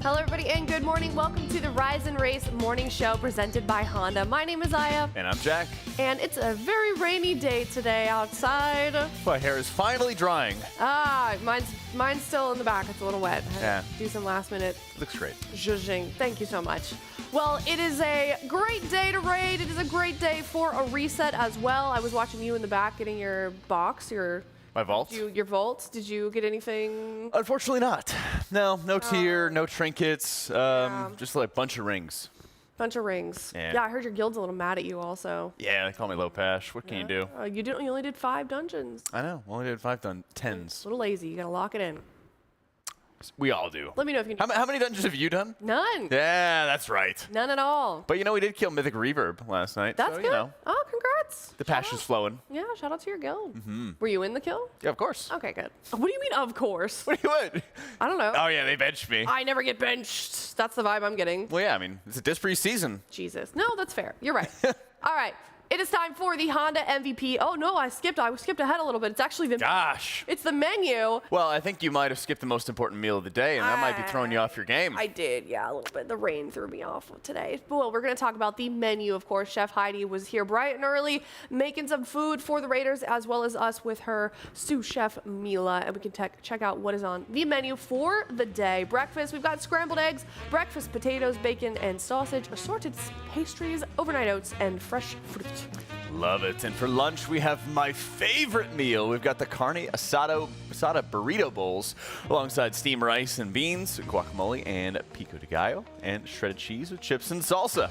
Hello, everybody, and good morning. Welcome to the Rise and Race morning show presented by Honda. My name is Aya. And I'm Jack. And it's a very rainy day today outside. My hair is finally drying. Mine's still in the back. It's a little wet. Yeah. Do some last minute. Looks great. Zhuzhing. Thank you so much. Well, it is a great day to raid. It is a great day for a reset as well. I was watching you in the back getting your box, My vault? your vault. Did you get anything? Unfortunately not. No tier, no trinkets, just like a bunch of rings. Bunch of rings. Yeah. I heard your guild's a little mad at you also. Yeah, they call me low pash. What can you do? You only did 5 dungeons. I know. Only did 5 tens. A little lazy. You gotta lock it in. We all do. Let me know if you can. How many dungeons have you done? None. Yeah, that's right. None at all. But we did kill Mythic Reverb last night. That's so, good. Oh, congrats. The passion's flowing. Yeah, shout out to your guild. Were you in the kill? Yeah, of course. Okay, good. What do you mean, of course? What do you want? I don't know. Oh, yeah, they benched me. I never get benched. That's the vibe I'm getting. Well, yeah, I mean, it's a dispree season. Jesus. No, that's fair. You're right. All right. It is time for the Honda MVP. Oh, no, I skipped ahead a little bit. It's actually the... Gosh. It's the menu. Well, I think you might have skipped the most important meal of the day, and that might be throwing you off your game. I did, yeah, a little bit. The rain threw me off today. Well, we're going to talk about the menu, of course. Chef Heidi was here bright and early making some food for the Raiders, as well as us with her sous chef, Mila. And we can check out what is on the menu for the day. Breakfast, we've got scrambled eggs, breakfast potatoes, bacon, and sausage, assorted pastries, overnight oats, and fresh fruit. Love it. And for lunch, we have my favorite meal. We've got the carne asada burrito bowls alongside steamed rice and beans, guacamole, and pico de gallo, and shredded cheese with chips and salsa.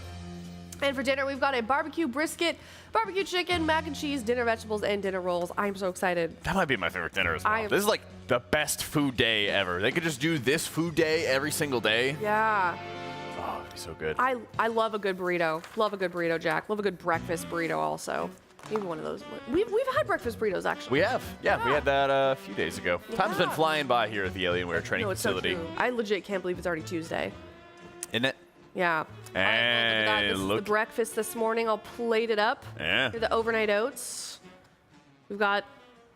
And for dinner, we've got a barbecue brisket, barbecue chicken, mac and cheese, dinner vegetables, and dinner rolls. I'm so excited. That might be my favorite dinner as well. This is like the best food day ever. They could just do this food day every single day. Yeah. Oh, it'd be so good. I love a good burrito. Love a good burrito, Jack. Love a good breakfast burrito also. Even one of those. We've had breakfast burritos, actually. We have. Yeah, we had that a few days ago. Yeah. Time's been flying by here at the Alienware training facility. So true. I legit can't believe it's already Tuesday. Isn't it? Yeah. And look at that. This is the breakfast this morning. I'll plate it up. Yeah. Here are the overnight oats. We've got...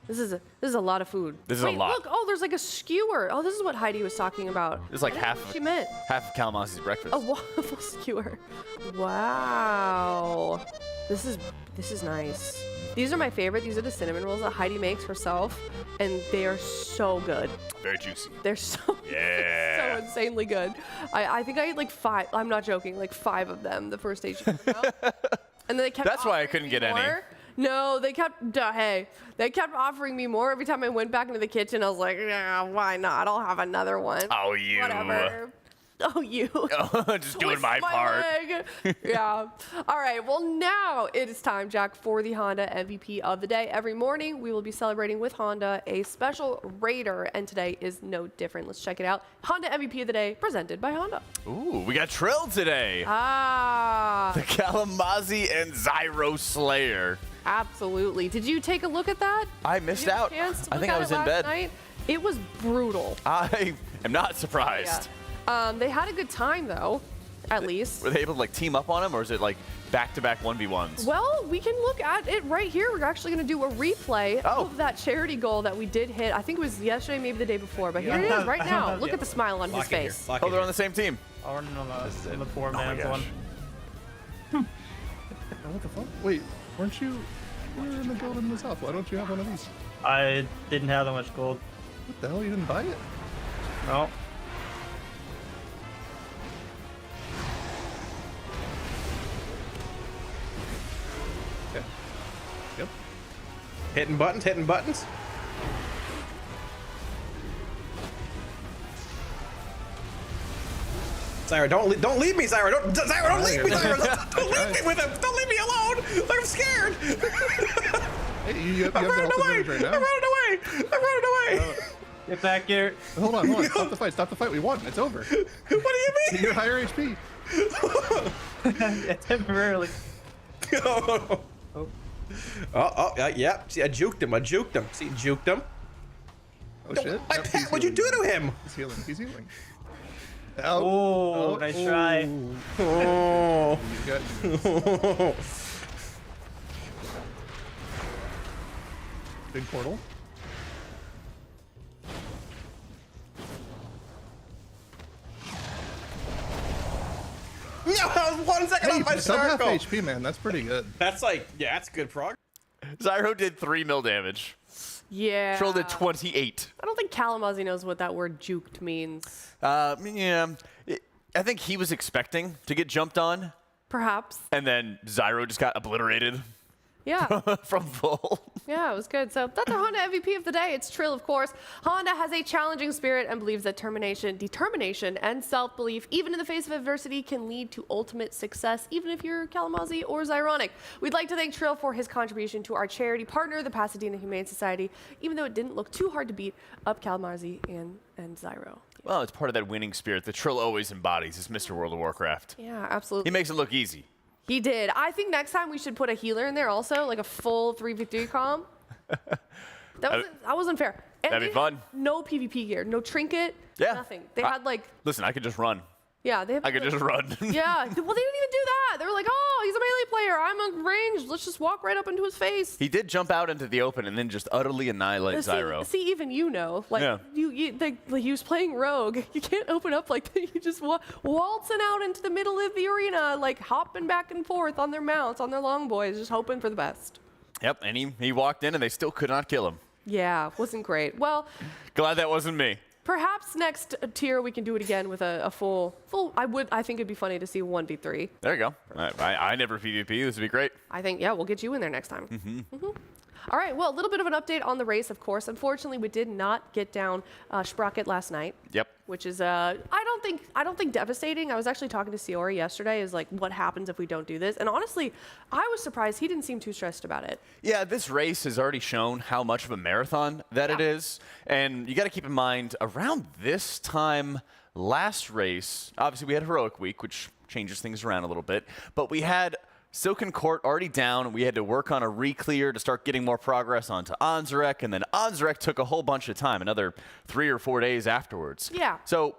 This is a lot of food. This is a lot. Look. Oh, there's like a skewer. Oh, this is what Heidi was talking about. It's like half she meant. Half of Kalamazoo's breakfast. A waffle skewer. Wow. This is nice. These are my favorite. These are the cinnamon rolls that Heidi makes herself, and they are so good. Very juicy. They're so so insanely good. I think I ate like 5. I'm not joking. Like 5 of them the first day she came out. And then they kept. That's why I couldn't get any. No, they kept, they kept offering me more every time I went back into the kitchen. I was like, yeah, why not? I'll have another one. Oh, you. Whatever. Oh, you. Just doing my part. Yeah. All right. Well, now it is time, Jack, for the Honda MVP of the day. Every morning, we will be celebrating with Honda a special Raider, and today is no different. Let's check it out. Honda MVP of the day, presented by Honda. Ooh, we got Trill today. The Kalamazoo and Zyro Slayer. Absolutely. Did you take a look at that? I missed out. I think I was in bed. Night? It was brutal. I am not surprised. Yeah. They had a good time, though, at least. Were they able to like team up on him, or is it like back-to-back 1v1s? Well, we can look at it right here. We're actually going to do a replay of that charity goal that we did hit. I think it was yesterday, maybe the day before, but here it is right now. Look at the smile on his face. Oh, they're on the same team. Oh, no, on the poor man's one. What the fuck? Wait, weren't you in the gold in the south? Why don't you have one of these? I didn't have that much gold. What the hell? You didn't buy it? No. Okay. Yep. Hitting buttons. Zyra, don't leave me, Zyra. Don't leave me, Zyra. Don't leave me with him. Don't leave me alone. I'm scared. Hey, you have I'm running away. right now. I'm running away. Get back here. Hold on. Stop the fight. We won. It's over. What do you mean? You're higher HP. Temporarily. Oh, yeah. See, I juked him. See, juked him. Oh, shit. Yep, what'd you do to him? He's healing. Oh, nice try. Oh. Big portal. No, I was 1 second Hey, off my sub half circle. HP, man. That's pretty good. That's like, yeah, that's good progress. Zyro did 3 mil damage. Yeah. Troll did 28. I don't think Kalamazoo knows what that word juked means. Yeah. I think he was expecting to get jumped on, Perhaps. and then Zyro just got obliterated Yeah. from full. Yeah, it was good. So that's our Honda MVP of the day. It's Trill, of course. Honda has a challenging spirit and believes that determination, and self-belief, even in the face of adversity, can lead to ultimate success, even if you're Kalamazoo or Zyronic. We'd like to thank Trill for his contribution to our charity partner, the Pasadena Humane Society, even though it didn't look too hard to beat up Kalamazoo and Zyro. Well, it's part of that winning spirit that Trill always embodies. Is Mr. World of Warcraft. Yeah, absolutely. He makes it look easy. He did. I think next time we should put a healer in there also, like a full 3v3 comp. That wasn't fair. And That'd be they fun. had no PvP gear, no trinket, Yeah. nothing. They had like, Listen, I could just run. yeah, they had I could like, just run. yeah, well, they didn't even do that. They were like, oh, he's a melee player. I'm a ranged. Let's just walk right up into his face. He did jump out into the open and then just utterly annihilate Zyro. See, even you know, like, Yeah. like he was playing rogue. You can't open up like that. You just waltzing out into the middle of the arena, like hopping back and forth on their mounts, on their long boys, just hoping for the best. Yep, and he walked in and they still could not kill him. Yeah, wasn't great. Well, Glad that wasn't me. perhaps next tier we can do it again with a full. I think it'd be funny to see 1v3. There you go. I never PvP. This would be great. I think, yeah, we'll get you in there next time. Mm-hmm. All right, well, a little bit of an update on the race, of course. Unfortunately, we did not get down Sprocket last night. Yep. Which is, I don't think devastating. I was actually talking to Siori yesterday, is like, what happens if we don't do this? And honestly, I was surprised he didn't seem too stressed about it. Yeah, this race has already shown how much of a marathon that it is. And you got to keep in mind, around this time last race, obviously we had Heroic Week, which changes things around a little bit, but we had Silken Court already down. We had to work on a re-clear to start getting more progress onto Anzarek, and then Anzarek took a whole bunch of time, another 3 or 4 days afterwards. Yeah. So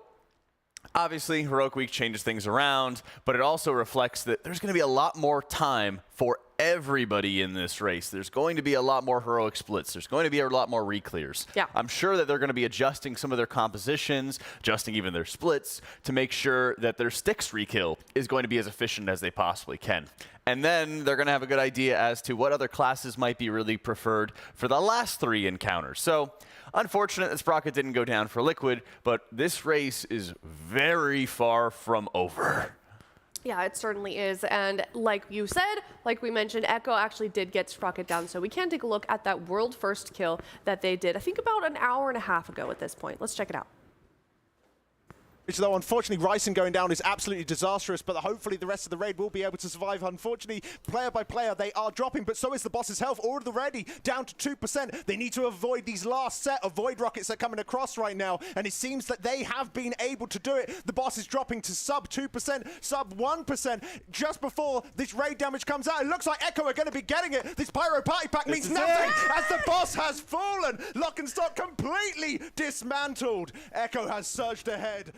obviously, Heroic Week changes things around, but it also reflects that there's going to be a lot more time for everybody in this race. There's going to be a lot more heroic splits. There's going to be a lot more re-clears. Yeah. I'm sure that they're going to be adjusting some of their compositions, adjusting even their splits to make sure that their Styx re-kill is going to be as efficient as they possibly can. And then they're going to have a good idea as to what other classes might be really preferred for the last 3 encounters. So unfortunate that Sprocket didn't go down for Liquid, but this race is very far from over. Yeah, it certainly is. And like you said, like we mentioned, Echo actually did get Sprocket down. So we can take a look at that world first kill that they did, I think about an hour and a half ago at this point. Let's check it out. Though unfortunately Ryson going down is absolutely disastrous, but hopefully the rest of the raid will be able to survive. Unfortunately, player by player, they are dropping, but so is the boss's health already down to 2%. They need to avoid these last set of void rockets that are coming across right now, and it seems that they have been able to do it. The boss is dropping to sub 2%, sub 1%. Just before this raid damage comes out, it looks like Echo are going to be getting it. This Pyro Party Pack means nothing as the boss has fallen. Lock and Stock completely dismantled. Echo has surged ahead.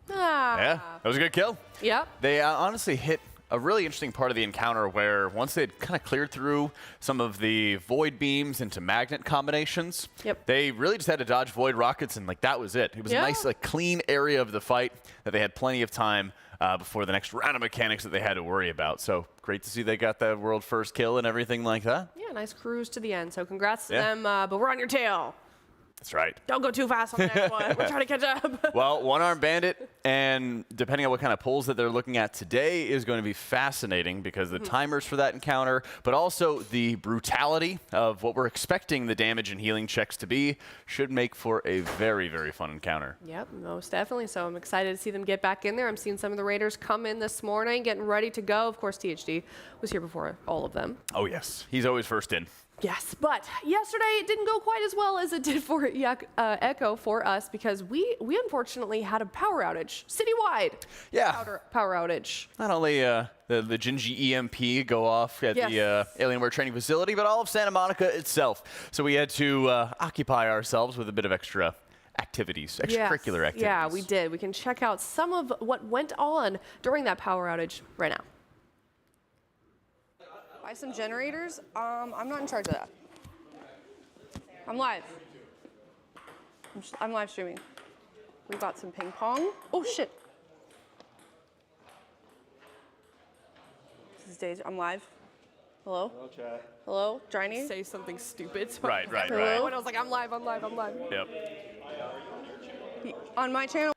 Yeah, that was a good kill. Yep. They honestly hit a really interesting part of the encounter where once they'd kind of cleared through some of the void beams into magnet combinations, they really just had to dodge void rockets, and like that was it. It was a nice, like, clean area of the fight that they had plenty of time before the next round of mechanics that they had to worry about. So great to see they got that world first kill and everything like that. Yeah, nice cruise to the end. So congrats to them, but we're on your tail. That's right. Don't go too fast on the next one. We're trying to catch up. Well, one-armed bandit, and depending on what kind of pulls that they're looking at today is going to be fascinating because the timers for that encounter, but also the brutality of what we're expecting the damage and healing checks to be should make for a very, very fun encounter. Yep, most definitely. So I'm excited to see them get back in there. I'm seeing some of the Raiders come in this morning, getting ready to go. Of course, THD was here before all of them. Oh, yes. He's always first in. Yes, but yesterday it didn't go quite as well as it did for Echo for us because we unfortunately had a power outage citywide. Yeah. Power outage. Not only the Jinji EMP go off at the Alienware training facility, but all of Santa Monica itself. So we had to occupy ourselves with a bit of extra activities, extracurricular activities. Yeah, we did. We can check out some of what went on during that power outage right now. Buy some generators. I'm not in charge of that. I'm live. I'm live streaming. We got some ping pong. Oh shit. stage. I'm live. Hello? Hello, chat. Hello, Drini? Say something stupid. So Right. Hello? And I was like, I'm live. Yep. On my channel,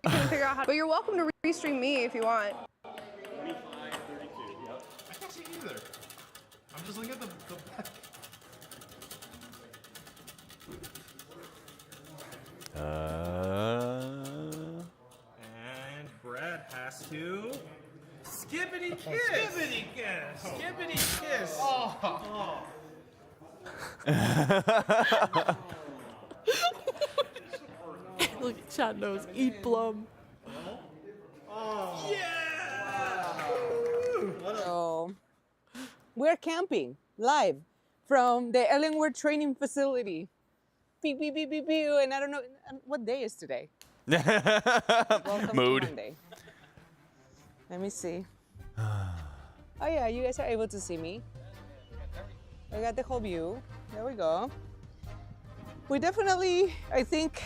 you can figure out how to. But you're welcome to restream me if you want. I can't see either. I'm just looking at the back. And Brad has to skippity kiss. Skippity kiss. Skippity kiss. Oh. Look at Chad knows. Eat Blum. So we're camping live from the Alienware training facility. Beep, beep, beep, beep, beep. And I don't know what day is today. Welcome Mood. to Monday. Let me see. Oh yeah, you guys are able to see me. I got the whole view. There we go. We definitely, I think,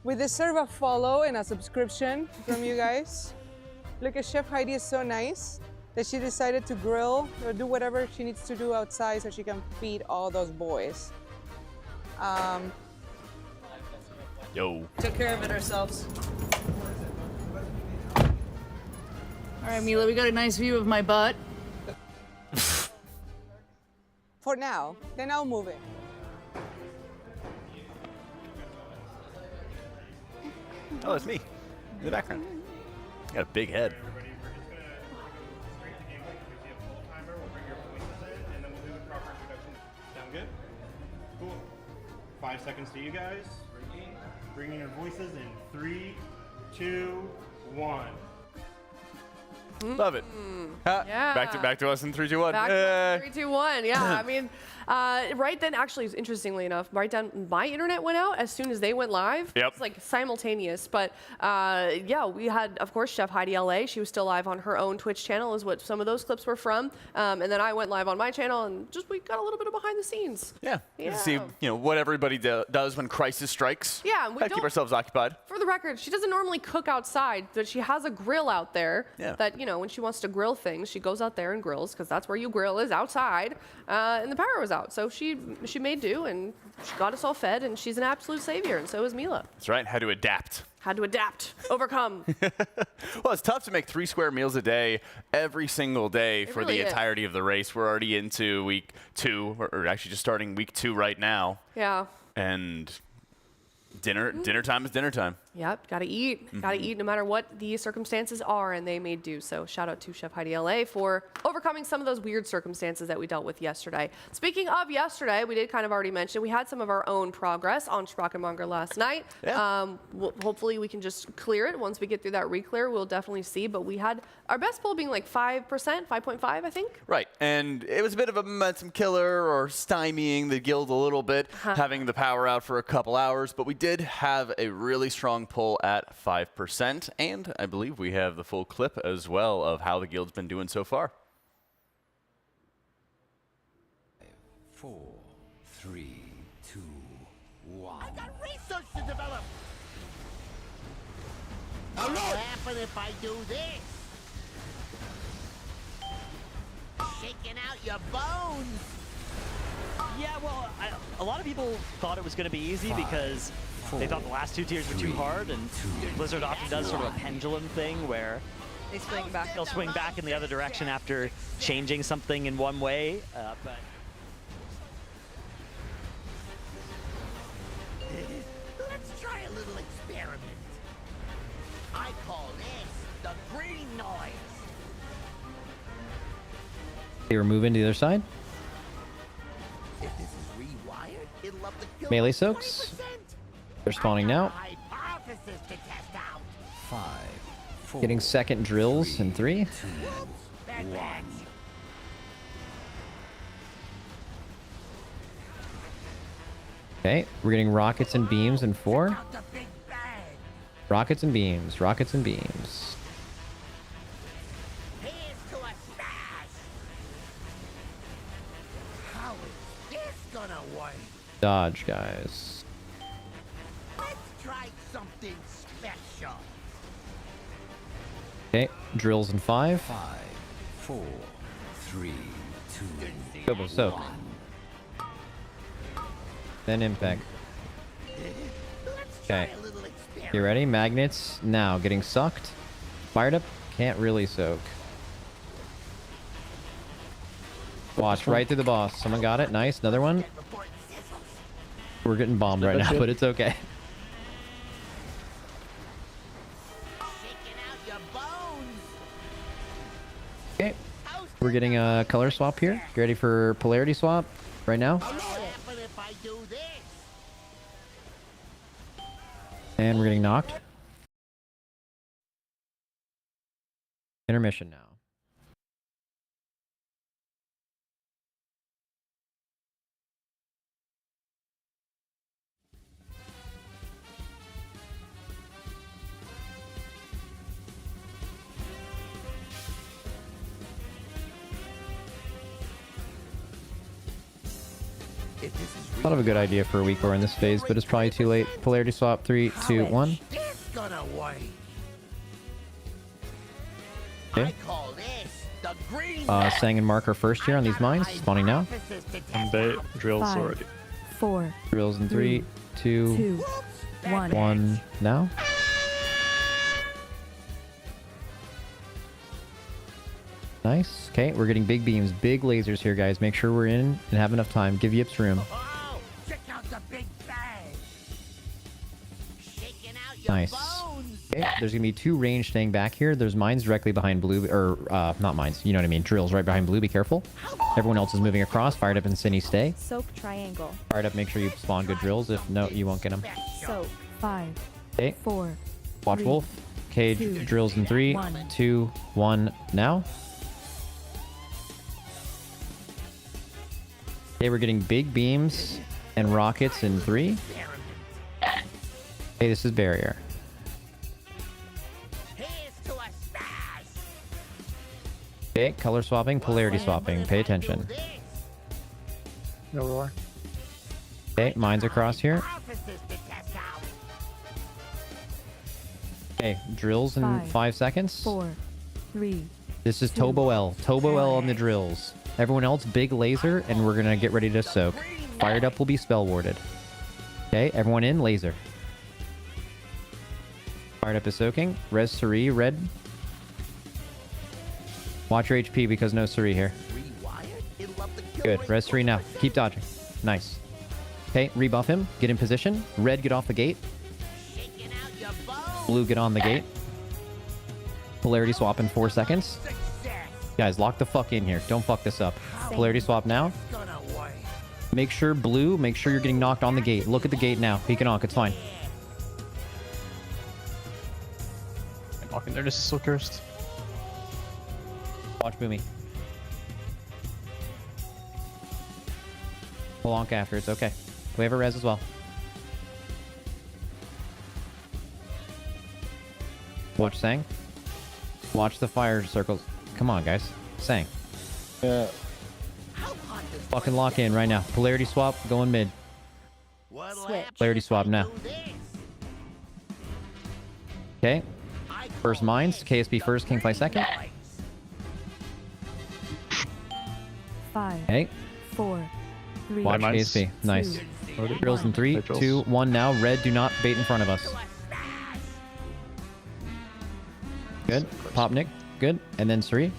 we deserve a follow and a subscription from you guys. Look at Chef Heidi is so nice that she decided to grill or do whatever she needs to do outside so she can feed all those boys. Yo. Took care of it ourselves. All right, Mila, we got a nice view of my butt. For now, then I'll move it. Oh, it's me in the background. Got a big head. Everybody, we're just gonna straight to gameplay. If you have a full timer, we'll bring your voices in, and then we'll do the proper introduction. Sound good? Cool. 5 seconds to you guys. Bringing your voices in 3, 2, 1. Love it. Ha, Yeah. Back to us in 3, 2, 1. Back to 3, 2, 1. Yeah, I mean, right then, actually, interestingly enough, right then my internet went out as soon as they went live. Yep. It's like simultaneous. But yeah, we had, of course, Chef Heidi LA. She was still live on her own Twitch channel, is what some of those clips were from. And then I went live on my channel, and just we got a little bit of behind the scenes. Yeah. Yeah. See, what everybody does when crisis strikes. Yeah, and we Gotta keep don't- ourselves occupied. For the record, she doesn't normally cook outside, but she has a grill out there Yeah. that, when she wants to grill things, she goes out there and grills, because that's where you grill, is outside, and the power was out. So she made do, and she got us all fed, and she's an absolute savior, and so is Mila. That's right. Had to adapt. Had to adapt, overcome. Well, it's tough to make 3 square meals a day every single day for really the is. entirety of the race. We're already into week 2, or actually just starting week 2 right now. Yeah. And dinner time is dinner time. Yep, gotta eat. Gotta eat no matter what the circumstances are, and they made do. So shout out to Chef Heidi LA for overcoming some of those weird circumstances that we dealt with yesterday. Speaking of yesterday, we did kind of already mention, we had some of our own progress on Sprockenmonger last night. Yeah. Hopefully we can just clear it. Once we get through that reclear, we'll definitely see. But we had our best pull being like 5%, 5.5, I think. Right, and it was a bit of a momentum killer or stymieing the guild a little bit, having the power out for a couple hours, but we did have a really strong pull at 5%, and I believe we have the full clip as well of how the guild's been doing so far. 4, 3, 2, 1. I got research to develop. What'll happen if I do this? Shaking out your bones. Yeah, well, a lot of people thought it was going to be easy because they thought the last 2 tiers were too hard, and Blizzard often does sort of a pendulum thing where They swing back. they'll swing back in the other direction after changing something in one way. But Let's try a little experiment. I call this the green noise. They were moving to the other side. If this is rewired, it'll up the kill Melee by soaks. 20%. They're spawning now. Hypothesis to test out. 5, 4. Getting second drills in 3. Bad batch. Okay, we're getting rockets and beams in 4. Out the big bag. Rockets and beams, rockets and beams. Here's to a smash. How is this gonna work? Dodge, guys. Let's try something special. Okay, drills in 5. 5, 4, 3, 2, Turbo soak. Then impact. Okay. You ready? Magnets now getting sucked. Fired up. Can't really soak. Watch right through the boss. Someone got it. Nice. Another one. We're getting bombed right now, but it's okay. Okay. We're getting a color swap here. Get ready for polarity swap right now. And we're getting knocked. Intermission now. Thought of a good idea for a week or in this phase, but it's probably too late. Polarity swap, 3, 2, 1. Okay. Sang and Mark are first here on these mines. Spawning now. I'm bait. Drills 5, already. 4. Drills in 3, 2, 1 now. Nice. Okay, we're getting big beams, big lasers here, guys. Make sure we're in and have enough time. Give Yips room. Nice. Okay, there's gonna be 2 range staying back here. There's mines directly behind blue, or not mines. You know what I mean? Drills right behind blue. Be careful. Everyone else is moving across. Fired up and Cindy, stay. Soak triangle. Fired up. Make sure you spawn good drills. If no, you won't get them. Soak 5, Okay. 4. Watch 3, Wolf. Cage 2, drills in 3, 1. 2, 1 now. Okay, we're getting big beams and rockets in 3. Hey, this is barrier. Okay, color swapping, polarity swapping. Pay attention. No roar. Okay, mines across here. Okay, drills in 5 seconds. 4, 3. This is 2, Tobo L. Tobo L on the drills. Everyone else, big laser, and we're gonna get ready to soak. Fired up will be spell warded. Okay, everyone in, laser. Fired up is soaking. Res Suri, red. Watch your HP because no Suri here. Good, Res Suri now. Keep dodging. Nice. Okay, rebuff him. Get in position. Red, get off the gate. Blue, get on the gate. Polarity swap in 4 seconds. Guys, lock the fuck in here. Don't fuck this up. Polarity swap now. Make sure blue, make sure you're getting knocked on the gate. Look at the gate now. He can knock, it's fine. I'm walking there, this is so cursed. Watch Boomy. We'll lonk after, it's okay. We have a res as well. Watch Sang. Watch the fire circles. Come on, guys. Sang. Yeah. Fucking lock in right now. Polarity swap, going mid. Switch. Polarity swap now. Okay. First mines. KSP first, Kingfly second. 5, Okay. 4, 3. Watch mines. KSP. Nice. 2, Drills in 3, Drills. 2, 1 now. Red, do not bait in front of us. Good. Pop Nick. Good. And then Suri.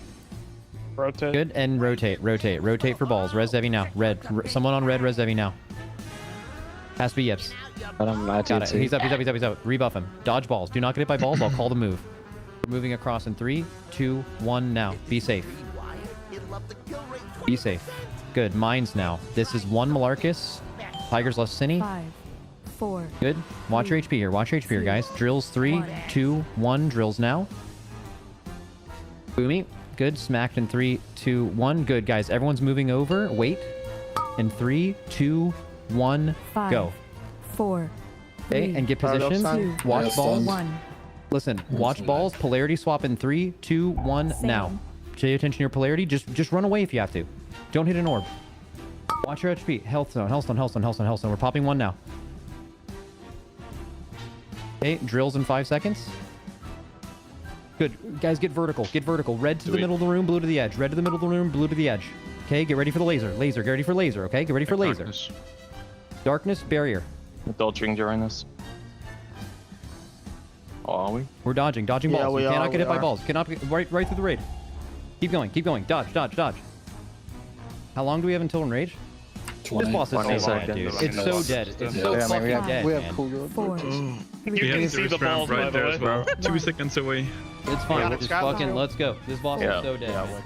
Rotate. Good. And rotate. Rotate. Rotate for balls. Res Devi now. Red. Someone on red. Res Devi now. Has to be Yips. Got it. He's up. He's up. He's up. He's up. Rebuff him. Dodge balls. Do not get hit by balls. I'll call the move. We're moving across in 3, 2, 1 now. Be safe. Be safe. Good. Mines now. This is 1 Malarcus. Tigers left Cine. 5, 4. Good. Watch your HP here. Watch your HP here, guys. Drills 3, 2, 1. Drills now. Boomy. Good. Smacked in 3, 2, 1. Good, guys. Everyone's moving over. Wait. In 3, 2, 1. 5, Go. 4. Okay, and get positions. Watch balls. 1. Listen, watch balls. Polarity swap in 3, 2, 1. Now. Pay attention to your polarity. Just run away if you have to. Don't hit an orb. Watch your HP. Health zone. Health zone. Health zone. Health zone. Health zone. We're popping 1 now. Okay, drills in 5 seconds. Good. Guys, get vertical. Get vertical. Red to the middle of the room, blue to the edge. Red to the middle of the room, blue to the edge. Okay, get ready for the laser. Laser, get ready for laser, okay? Get ready for laser. Darkness, barrier. Dodging during this. Oh, are we? We're dodging balls. We cannot get hit by balls. Cannot get right through the raid. Keep going. Dodge. How long do we have until enrage? This boss is so dead, dude. It's so dead. It's so fucking dead, man. 4, 3, You can see the balls right there as well. 2 seconds away. It's fine. Just fucking let's go. This boss is so dead.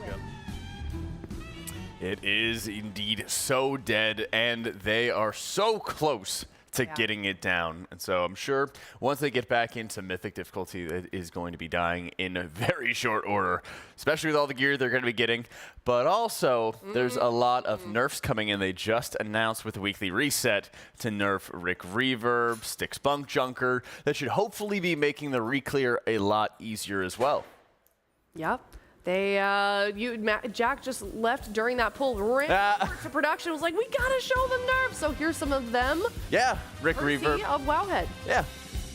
It is indeed so dead, and they are so close to getting it down. And so I'm sure once they get back into Mythic difficulty, it is going to be dying in a very short order, especially with all the gear they're going to be getting. But also, there's a lot of nerfs coming in. They just announced with the weekly reset to nerf Rick Reverb, Styx Bunk Junker. That should hopefully be making the reclear a lot easier as well. Yep. They, Jack just left during that pull, ran over to production, was like, we gotta show them nerfs. So here's some of them. Yeah, Rick Reverb. Of Wowhead. Yeah.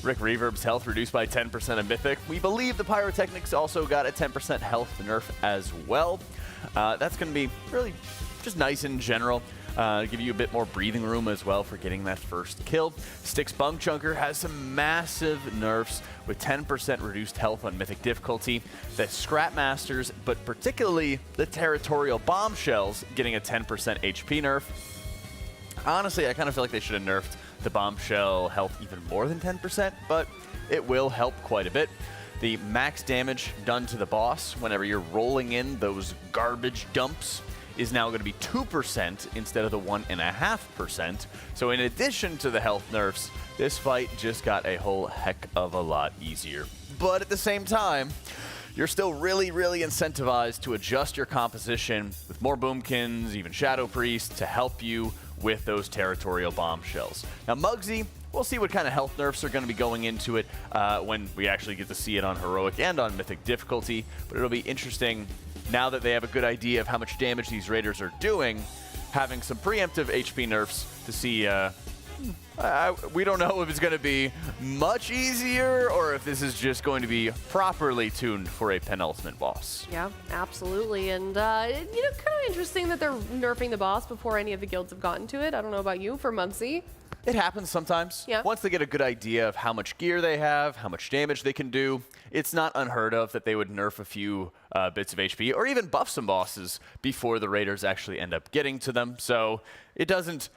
Rick Reverb's health reduced by 10% of Mythic. We believe the Pyrotechnics also got a 10% health nerf as well. That's going to be really just nice in general. Give you a bit more breathing room as well for getting that first kill. Styx Bunk Junker has some massive nerfs with 10% reduced health on Mythic difficulty. The Scrap Masters, but particularly the Territorial Bombshells, getting a 10% HP nerf. Honestly, I kind of feel like they should have nerfed the Bombshell health even more than 10%, but it will help quite a bit. The max damage done to the boss whenever you're rolling in those garbage dumps is now going to be 2% instead of the 1.5%. So in addition to the health nerfs, this fight just got a whole heck of a lot easier. But at the same time, you're still really, really incentivized to adjust your composition with more Boomkins, even Shadow Priest, to help you with those Territorial Bombshells. Now, Muggsy, we'll see what kind of health nerfs are going to be going into it when we actually get to see it on Heroic and on Mythic difficulty, but it'll be interesting now that they have a good idea of how much damage these Raiders are doing, having some preemptive HP nerfs to see. We don't know if it's going to be much easier or if this is just going to be properly tuned for a penultimate boss. Yeah, absolutely. And, kind of interesting that they're nerfing the boss before any of the guilds have gotten to it. I don't know about you, for Muggsy. It happens sometimes. Yeah. Once they get a good idea of how much gear they have, how much damage they can do, it's not unheard of that they would nerf a few bits of HP or even buff some bosses before the Raiders actually end up getting to them. So it doesn't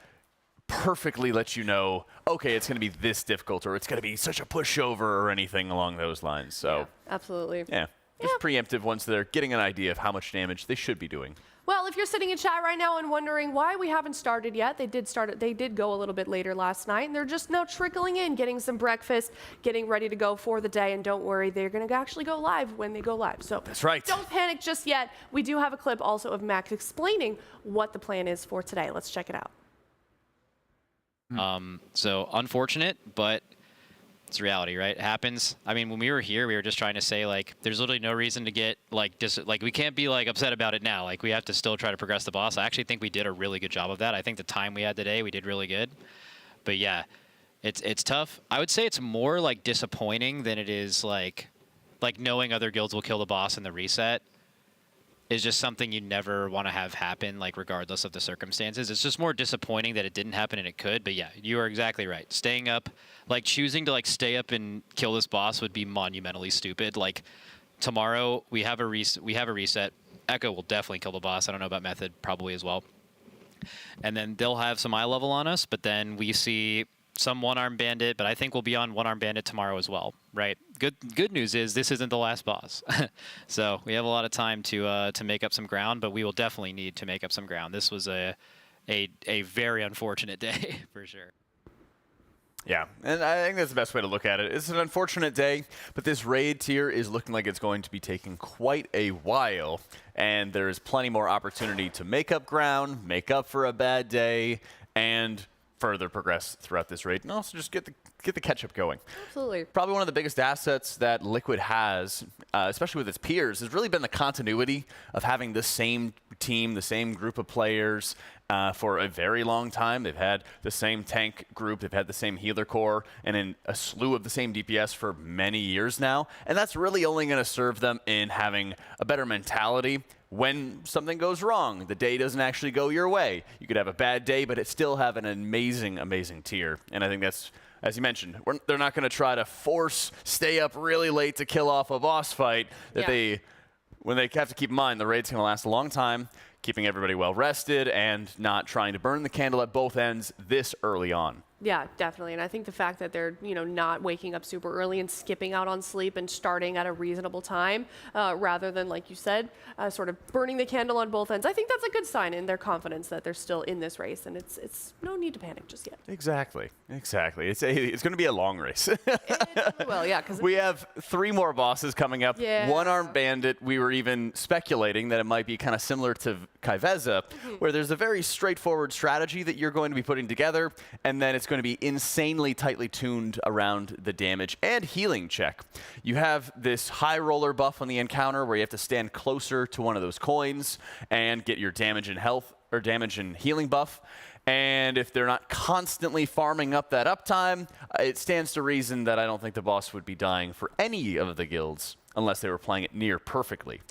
perfectly let you know, okay, it's going to be this difficult or it's going to be such a pushover or anything along those lines. So yeah, absolutely. Yeah, just preemptive once they're getting an idea of how much damage they should be doing. Well, if you're sitting in chat right now and wondering why we haven't started yet, they did go a little bit later last night, and they're just now trickling in, getting some breakfast, getting ready to go for the day, and don't worry, they're going to actually go live when they go live. So that's right. Don't panic just yet. We do have a clip also of Max explaining what the plan is for today. Let's check it out. So unfortunate, but it's reality, right? It happens. I mean, when we were here, we were just trying to say, like, there's literally no reason to get, like, we can't be, like, upset about it now. Like, we have to still try to progress the boss. I actually think we did a really good job of that. I think the time we had today, we did really good. But, yeah, it's tough. I would say it's more, like, disappointing than it is, like knowing other guilds will kill the boss in the reset is just something you never want to have happen, like, regardless of the circumstances. It's just more disappointing that it didn't happen and it could. But, yeah, you are exactly right. Staying up, like, choosing to, like, stay up and kill this boss would be monumentally stupid. Like, tomorrow we have a reset. Echo will definitely kill the boss. I don't know about Method, probably as well. And then they'll have some eye level on us, but then we see some one-arm bandit, but I think we'll be on one-arm bandit tomorrow as well, right? Good news is this isn't the last boss. So we have a lot of time to make up some ground, but we will definitely need to make up some ground. This was a very unfortunate day for sure. Yeah, and I think that's the best way to look at it. It's an unfortunate day, but this raid tier is looking like it's going to be taking quite a while, and there is plenty more opportunity to make up ground, make up for a bad day, and further progress throughout this raid, and also just get the catch-up going. Absolutely. Probably one of the biggest assets that Liquid has, especially with its peers, has really been the continuity of having the same team, the same group of players for a very long time. They've had the same tank group, they've had the same healer core, and in a slew of the same DPS for many years now. And that's really only going to serve them in having a better mentality when something goes wrong. The day doesn't actually go your way. You could have a bad day, but it still have an amazing, amazing tier. And I think that's, as you mentioned, they're not going to try to stay up really late to kill off a boss fight. When they have to keep in mind the raid's going to last a long time, keeping everybody well rested and not trying to burn the candle at both ends this early on. Yeah, definitely. And I think the fact that they're, not waking up super early and skipping out on sleep and starting at a reasonable time, rather than, like you said, sort of burning the candle on both ends, I think that's a good sign in their confidence that they're still in this race, and it's no need to panic just yet. Exactly. It's going to be a long race. Well, yeah, because we have 3 more bosses coming up. Yeah. One-armed bandit. We were even speculating that it might be kind of similar to Kaiveza, where there's a very straightforward strategy that you're going to be putting together, and then it's going to be insanely tightly tuned around the damage and healing check. You have this high roller buff on the encounter where you have to stand closer to one of those coins and get your damage and health or damage and healing buff. And if they're not constantly farming up that uptime, it stands to reason that I don't think the boss would be dying for any of the guilds unless they were playing it near perfectly.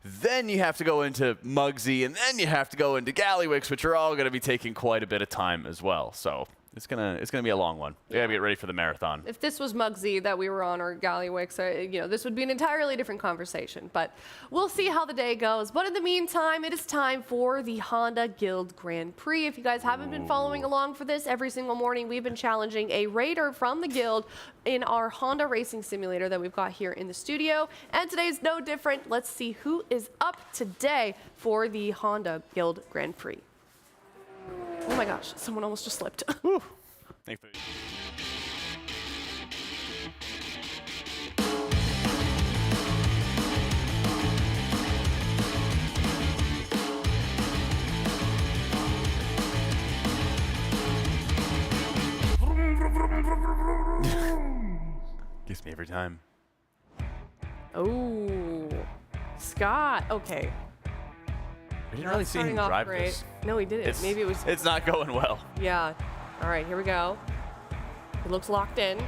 Then you have to go into Muggsy, and then you have to go into Gallywix, which are all going to be taking quite a bit of time as well. So it's gonna be a long one. We gotta get ready for the marathon. if this was Muggsy that we were on, or Gallywix, this would be an entirely different conversation. But we'll see how the day goes. But in the meantime, it is time for the Honda Guild Grand Prix. If you guys haven't been following along for this, every single morning we've been challenging a raider from the guild in our Honda racing simulator that we've got here in the studio. And today's no different. Let's see who is up today for the Honda Guild Grand Prix. Oh my gosh, someone almost just slipped. Thanks, buddy. Gets me every time. Oh, Scott. Okay. We didn't really see him drive this. No, he didn't. Maybe it was. It's not going well. Yeah. All right, here we go. It looks locked in.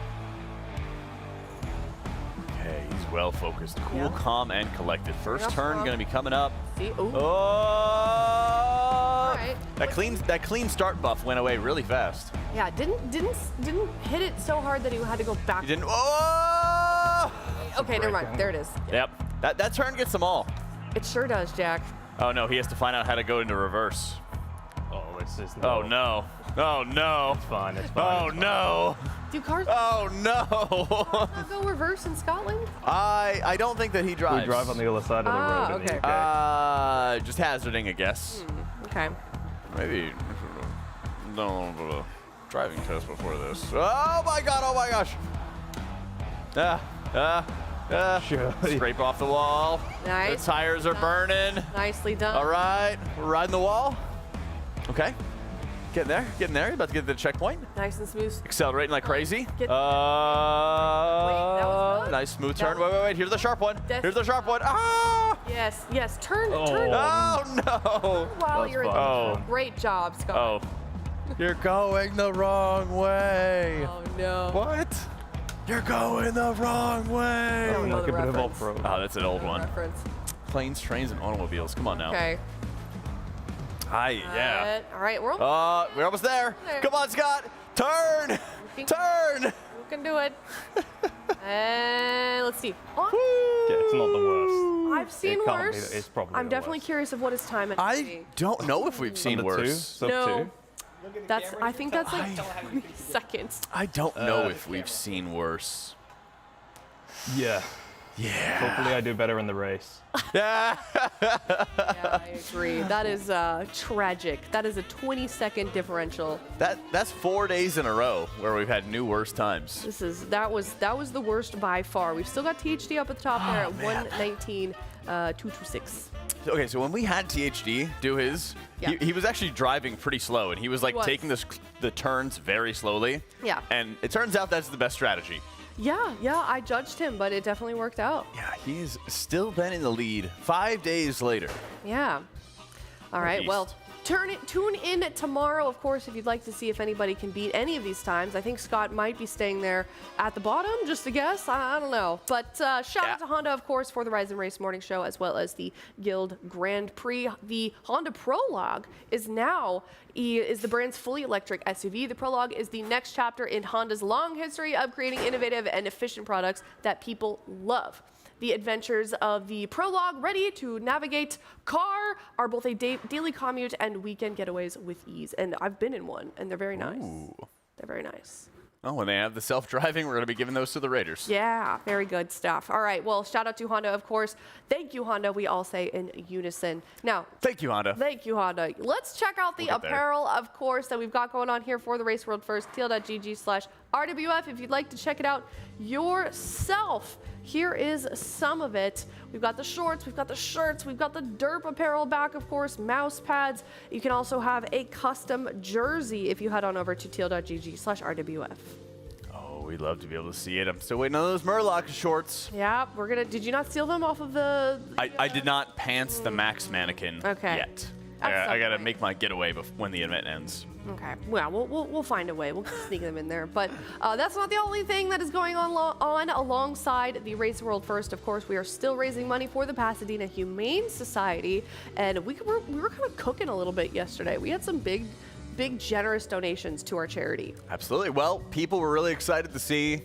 Okay, he's well focused, cool, calm, and collected. First turn calm. going to be coming up. See? Ooh. Oh! All right. That clean start buff went away really fast. Yeah, didn't hit it so hard that he had to go back. He didn't. Oh! Okay, never mind. There it is. Yep. That turn gets them all. It sure does, Jack. Oh no, he has to find out how to go into reverse. Oh, it's just Oh no. Oh no. It's fine. It's fine. Oh no. Do cars Oh no. not go reverse in Scotland? I don't think that he drives. We drive on the other side of the road in the UK. Just hazarding a guess. Okay. Maybe. No, driving test before this. Oh my god, oh my gosh. Scrape off the wall. Nice. The tires are burning. Nicely done. All right, we're riding the wall. Okay. Getting there. You're about to get to the checkpoint. Nice and smooth. Accelerating like crazy. Wait, that was good. Nice smooth turn. Wait. Here's the sharp one. Here's the sharp one. Ah! Yes. Turn. Oh no. While you're in Oh. Great job, Scott. Oh. You're going the wrong way. Oh no. What? You're going the wrong way. I don't know the reference. Oh, that's an old one. Reference. Planes, trains, and automobiles. Come on now. Okay. Hi, yeah. All right, we're almost there. Come on, Scott. Turn. Turn. We can do it. And let's see. Yeah, it's not the worst. I've seen It can't be- worse. it's probably I'm the definitely worst. curious of what his time is. I don't know if we've seen Under two? worse. Sub No. two? I think that's like 20 seconds. I don't know if we've seen worse. Yeah. Yeah. Hopefully I do better in the race. Yeah. Yeah, I agree. That is tragic. That is a 20-second differential. That's 4 days in a row where we've had new worst times. That was the worst by far. We've still got THD up at the top there at 119, 226. Okay, so when we had THD do his, he was actually driving pretty slow, and he was like taking the turns very slowly. Yeah. And it turns out that's the best strategy. Yeah, I judged him, but it definitely worked out. Yeah, he's still been in the lead 5 days later. Yeah. All right, Beast. well, tune in tomorrow, of course, if you'd like to see if anybody can beat any of these times. I think Scott might be staying there at the bottom, just a guess. I don't know. But shout out to Honda, of course, for the Rise and Race Morning Show, as well as the Guild Grand Prix. The Honda Prologue is now the brand's fully electric SUV. The Prologue is the next chapter in Honda's long history of creating innovative and efficient products that people love. The adventures of the Prologue, ready to navigate car, are both a daily commute and weekend getaways with ease. And I've been in one, and they're very nice. Ooh. They're very nice. Oh, when they have the self-driving, we're going to be giving those to the Raiders. Yeah, very good stuff. All right, well, shout out to Honda, of course. Thank you, Honda, we all say in unison. Now, thank you, Honda. Thank you, Honda. Let's check out the apparel, of course, that we've got going on here for the Race World First, teal.gg/RWF. If you'd like to check it out yourself, here is some of it. We've got the shorts, we've got the shirts, we've got the derp apparel back, of course, mouse pads. You can also have a custom jersey if you head on over to teal.gg/RWF. Oh, we'd love to be able to see it. I'm still waiting on those Murloc shorts. Yeah, did you not steal them off of the... I did not pants the Max mannequin yet. I got to make my getaway when the event ends. Okay. Well, we'll find a way. We'll sneak them in there. But that's not the only thing that is going on alongside the Race World First. Of course, we are still raising money for the Pasadena Humane Society, and we were kind of cooking a little bit yesterday. We had some big, generous donations to our charity. Absolutely. Well, people were really excited to see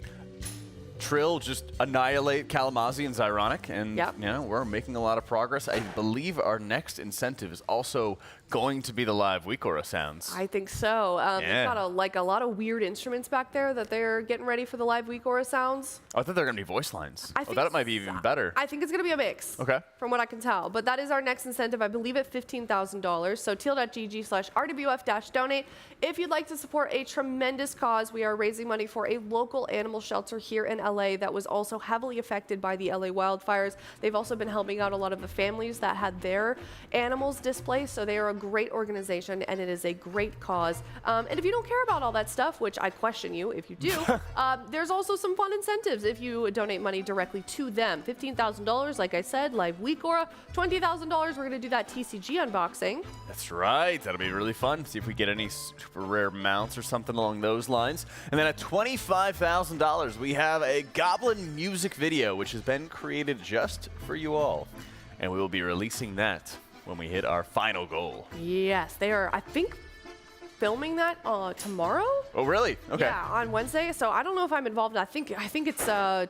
Trill just annihilate Kalamazoo and Zyronic, and we're making a lot of progress. I believe our next incentive is also going to be the live Wikora sounds. I think so. They've got a lot of weird instruments back there that they're getting ready for the live Wikora sounds. Oh, I thought they were going to be voice lines. I think that might be even better. I think it's going to be a mix. Okay. From what I can tell. But that is our next incentive, I believe, at $15,000. So teal.gg/RWF-donate. If you'd like to support a tremendous cause, we are raising money for a local animal shelter here in LA that was also heavily affected by the LA wildfires. They've also been helping out a lot of the families that had their animals displaced. So they are a great organization, and it is a great cause. And if you don't care about all that stuff, which I question you if you do, there's also some fun incentives if you donate money directly to them. $15,000, like I said, live Wikora. $20,000, we're going to do that TCG unboxing. That's right. That'll be really fun. See if we get any super rare mounts or something along those lines. And then at $25,000, we have a Goblin music video, which has been created just for you all. And we will be releasing that when we hit our final goal. Yes, they are, I think, filming that tomorrow. Oh, really? Okay. Yeah, on Wednesday. So I don't know if I'm involved. I think it's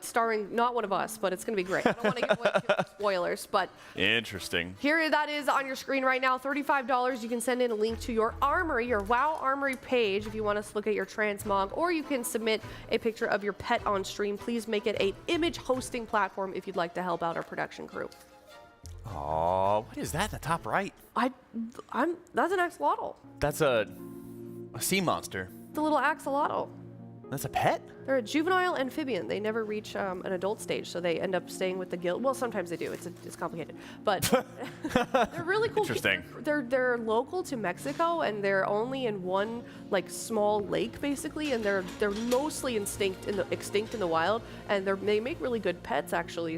starring not one of us, but it's going to be great. I don't want to give away too much spoilers, but interesting. Here that is on your screen right now. $35. You can send in a link to your Armory, your WoW Armory page, if you want us to look at your transmog, or you can submit a picture of your pet on stream. Please make it an image hosting platform if you'd like to help out our production crew. Oh, what is that in the top right? That's an axolotl. That's a sea monster. The little axolotl. That's a pet? They're a juvenile amphibian. They never reach an adult stage, so they end up staying with the guild. Well, sometimes they do. It's complicated, but they're really cool. Interesting. They're local to Mexico, and they're only in one small lake basically, and they're mostly extinct in the wild, and they make really good pets actually.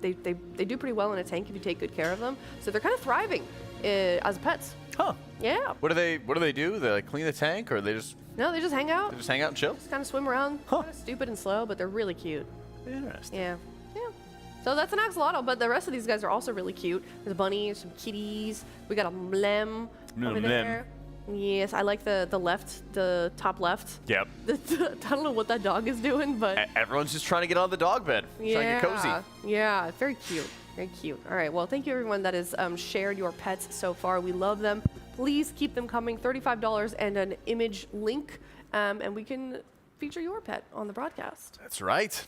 They do pretty well in a tank if you take good care of them. So they're kind of thriving as pets. Huh. Yeah. What do they do? They clean the tank, or they just? No, they just hang out. They just hang out and chill? Just kind of swim around. Huh. Kind of stupid and slow, but they're really cute. Interesting. Yeah. So that's an axolotl, but the rest of these guys are also really cute. There's a bunny, some kitties. We got a mlem over there. Yes, I like the top left. Yep. I don't know what that dog is doing, but everyone's just trying to get on the dog bed. Trying to get cozy. Yeah, very cute. Very cute. All right, well, thank you everyone that has shared your pets so far. We love them. Please keep them coming. $35 and an image link, and we can feature your pet on the broadcast. That's right.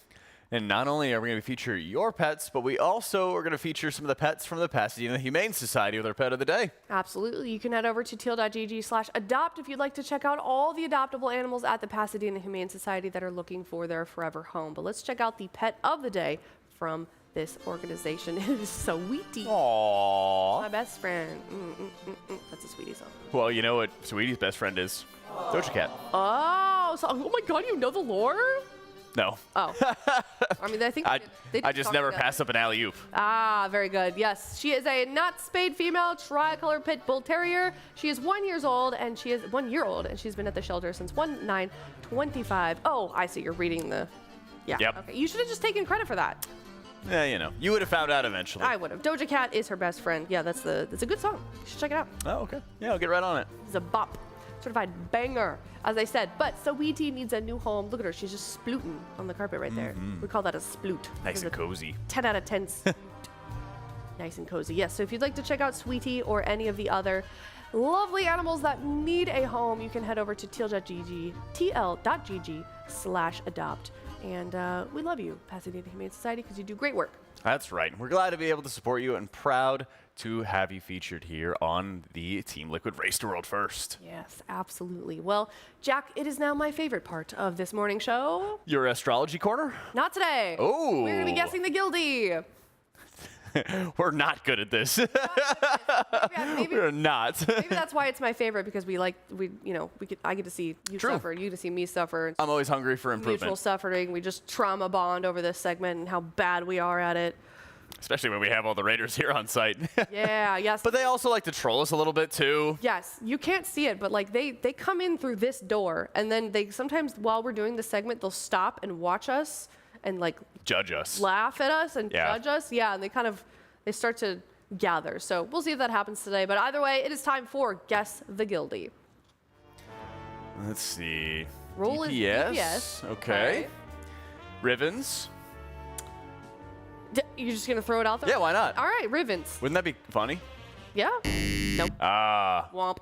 And not only are we going to feature your pets, but we also are going to feature some of the pets from the Pasadena Humane Society with our pet of the day. Absolutely. You can head over to teal.gg/adopt if you'd like to check out all the adoptable animals at the Pasadena Humane Society that are looking for their forever home. But let's check out the pet of the day from this organization. It is Sweetie. Aww. My best friend. That's a Sweetie song. Well, you know what Sweetie's best friend is? Doja Cat. Oh, so, oh my God, you know the lore? No. Oh. I mean, I think they I just talk never together. pass up an alley-oop. Ah, very good. Yes, she is a not spayed female tricolor pit bull terrier. She is 1 year old, and she's been at the shelter since 1/9/25. Oh, I see. You're reading the. Yeah. Yep. Okay. You should have just taken credit for that. Yeah, you know, you would have found out eventually. I would have. Doja Cat is her best friend. Yeah, that's a good song. You should check it out. Oh, okay. Yeah, I'll get right on it. It's a bop. Certified banger, as I said. But Sweetie needs a new home. Look at her. She's just splooting on the carpet right there. We call that a sploot. Nice and cozy. 10 out of 10. Nice and cozy. Yes, so if you'd like to check out Sweetie or any of the other lovely animals that need a home, you can head over to tl.gg/adopt. And we love you, Pasadena Humane Society, because you do great work. That's right. We're glad to be able to support you and proud to have you featured here on the Team Liquid Race to World First. Yes, absolutely. Well, Jack, it is now my favorite part of this morning show. Your astrology corner? Not today. Oh. We're going to be guessing the guildie. We're not good at this. Maybe, We're not. maybe that's why it's my favorite, because I get to see you True. suffer, you get to see me suffer. I'm always hungry for improvement. Mutual suffering. We just trauma bond over this segment and how bad we are at it. Especially when we have all the Raiders here on site. Yeah, yes. But they also like to troll us a little bit too. Yes, you can't see it, but like they come in through this door, and then they sometimes, while we're doing the segment, they'll stop and watch us and like Judge us. laugh at us and Yeah. judge us. Yeah, and they start to gather. So we'll see if that happens today. But either way, it is time for Guess the Guildie. Let's see. Roll is DPS. Okay. Rivens. You're just gonna throw it out there? Yeah, why not? All right, Rivens. Wouldn't that be funny? Yeah. Nope. Ah. Womp.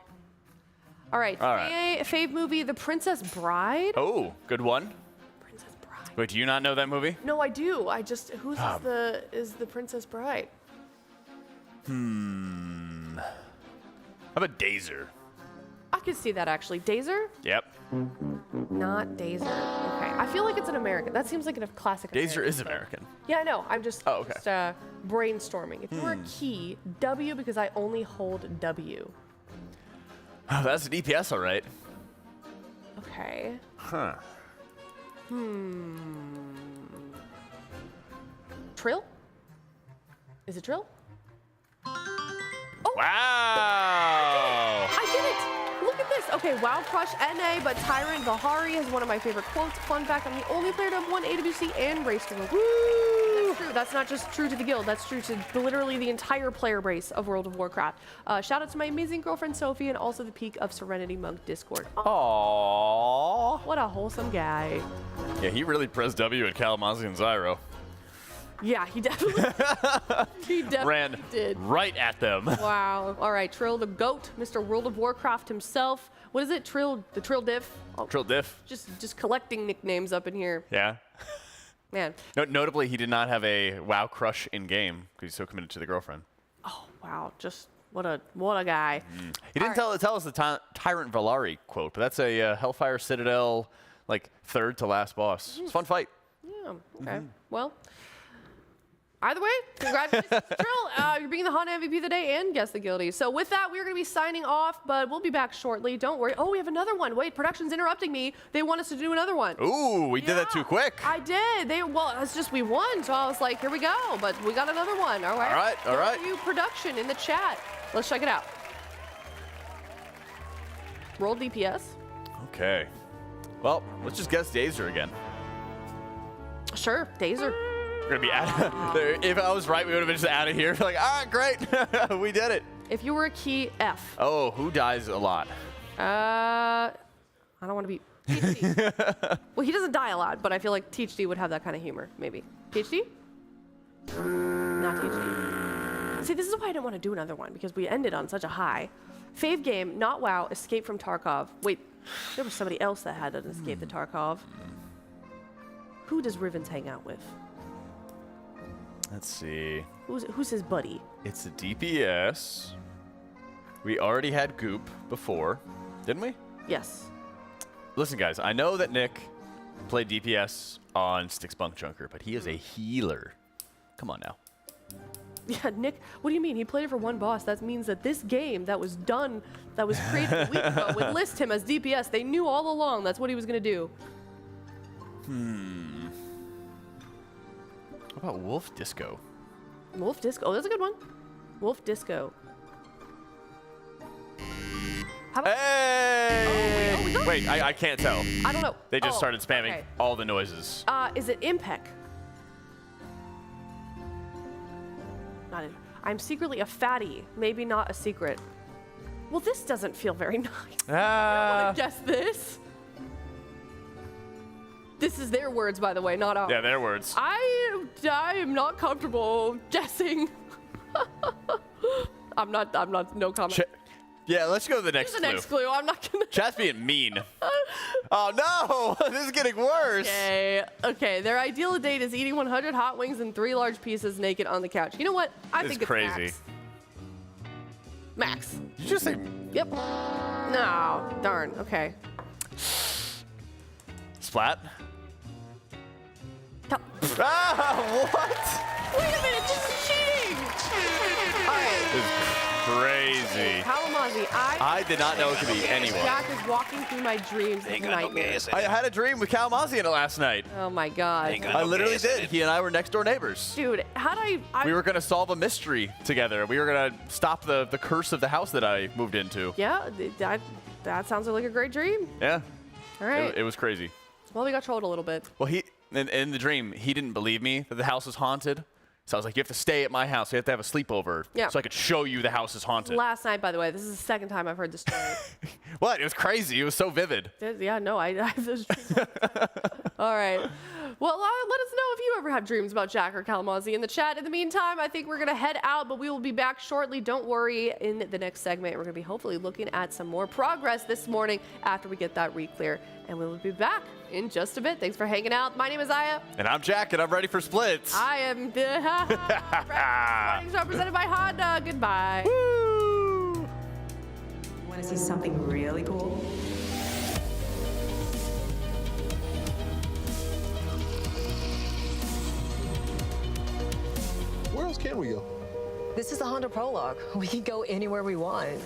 All right. All right. Fave movie, The Princess Bride. Oh, good one. Princess Bride. Wait, do you not know that movie? No, I do. Whose is the Princess Bride? How about Dazer? I could see that actually. Dazer? Yep. Not Dazer. Okay. I feel like it's an American. That seems like a classic. Dazer is film. American. Yeah, I know. I'm just, okay. Brainstorming. If you were a key, W, because I only hold W. Oh, that's a DPS, all right. Okay. Huh. Trill? Is it Trill? Wow! I did it! Look at this. Okay, WoW Crush NA, but Tyrant Vahari is one of my favorite quotes. Fun fact, I'm the only player to have won AWC and Race to World. Woo! That's true. That's not just true to the guild. That's true to literally the entire player base of World of Warcraft. Shout out to my amazing girlfriend Sophie and also the Peak of Serenity Monk Discord. Aww. What a wholesome guy. Yeah, he really pressed W at Kalamazoo and Zyro. Yeah, he definitely, Ran did. right at them. Wow. All right, Trill the GOAT, Mr. World of Warcraft himself. What is it? Trill, the Trill Diff? Oh, Trill Diff. Just collecting nicknames up in here. Yeah. Man. Notably, he did not have a WoW crush in game because he's so committed to the girlfriend. Oh, wow. Just what a guy. He didn't tell us the Tyrant Valari quote, but that's a Hellfire Citadel, like, third to last boss. It's a fun fight. Yeah, okay. Well, either way, congratulations, Trill. You're being the hot MVP of the day and Guess the Guildie. So with that, we're going to be signing off, but we'll be back shortly. Don't worry. Oh, we have another one. Wait, production's interrupting me. They want us to do another one. Ooh, we did that too quick. I did. It's just we won, so I was like, here we go. But we got another one. All right. All right. Thank you, production in the chat. Let's check it out. Roll DPS. Okay. Well, let's just guess Dazer again. Sure, Dazer. We're gonna be out. If I was right, we would have been just out of here. Like, all right, great, we did it. If you were a key, F. Oh, who dies a lot? I don't want to be THD. Well, he doesn't die a lot, but I feel like THD would have that kind of humor, maybe. THD? Not THD. See, this is why I didn't want to do another one, because we ended on such a high. Fave game, not WoW, Escape from Tarkov. Wait, there was somebody else that had an Escape the Tarkov. Who does Rivens hang out with? Let's see. Who's his buddy? It's a DPS. We already had Goop before, didn't we? Yes. Listen, guys, I know that Nick played DPS on Styx Bunk Junker, but he is a healer. Come on now. Yeah, Nick, what do you mean? He played it for one boss. That means that this game that was done, that was created a week ago, would list him as DPS. They knew all along that's what he was going to do. What about Wolf Disco? Wolf Disco. Oh, that's a good one. Wolf Disco. How about Hey! Oh, Wait, I can't tell. I don't know. They just Oh, started spamming okay. all the noises. Is it Impec? Not it. I'm secretly a fatty. Maybe not a secret. Well, this doesn't feel very nice. I don't want to guess this. This is their words, by the way, not ours. Yeah, their words. I am not comfortable guessing. I'm not, no comment. Yeah, let's go to the next Here's clue. the next clue. I'm not gonna. Chat's being mean. Oh no, this is getting worse. Okay. Their ideal date is eating 100 hot wings and 3 large pieces naked on the couch. You know what? I This think is crazy. it's Max. Did you just say? Yep. No. Darn. Okay. Splat. What? Wait a minute. This is cheating. All right. This is crazy. Kalamazoo. I did not know it could be anyone. Jack is walking through my dreams at night. I had a dream with Kalamazoo in it last night. Oh my god. I literally did. He and I were next door neighbors. Dude, how'd I We were gonna solve a mystery together. We were gonna stop the curse of the house that I moved into. Yeah, that sounds like a great dream. Yeah. All right. It was crazy. Well, we got trolled a little bit. Well, in the dream, he didn't believe me that the house was haunted. So I was like, you have to stay at my house. You have to have a sleepover. Yeah. So I could show you the house is haunted. Last night, by the way. This is the second time I've heard this story. What? It was crazy. It was so vivid. Yeah, no, I have those dreams all the time. All right. Well, let us know if you ever have dreams about Jack or Kalamazoo in the chat. In the meantime, I think we're going to head out, but we will be back shortly. Don't worry. In the next segment, we're going to be hopefully looking at some more progress this morning after we get that re-clear. And we will be back in just a bit. Thanks for hanging out. My name is Aya. And I'm Jack, and I'm ready for splits. I am represented by Honda. Goodbye. Want to see something really cool? Where else can we go? This is the Honda Prologue. We can go anywhere we want.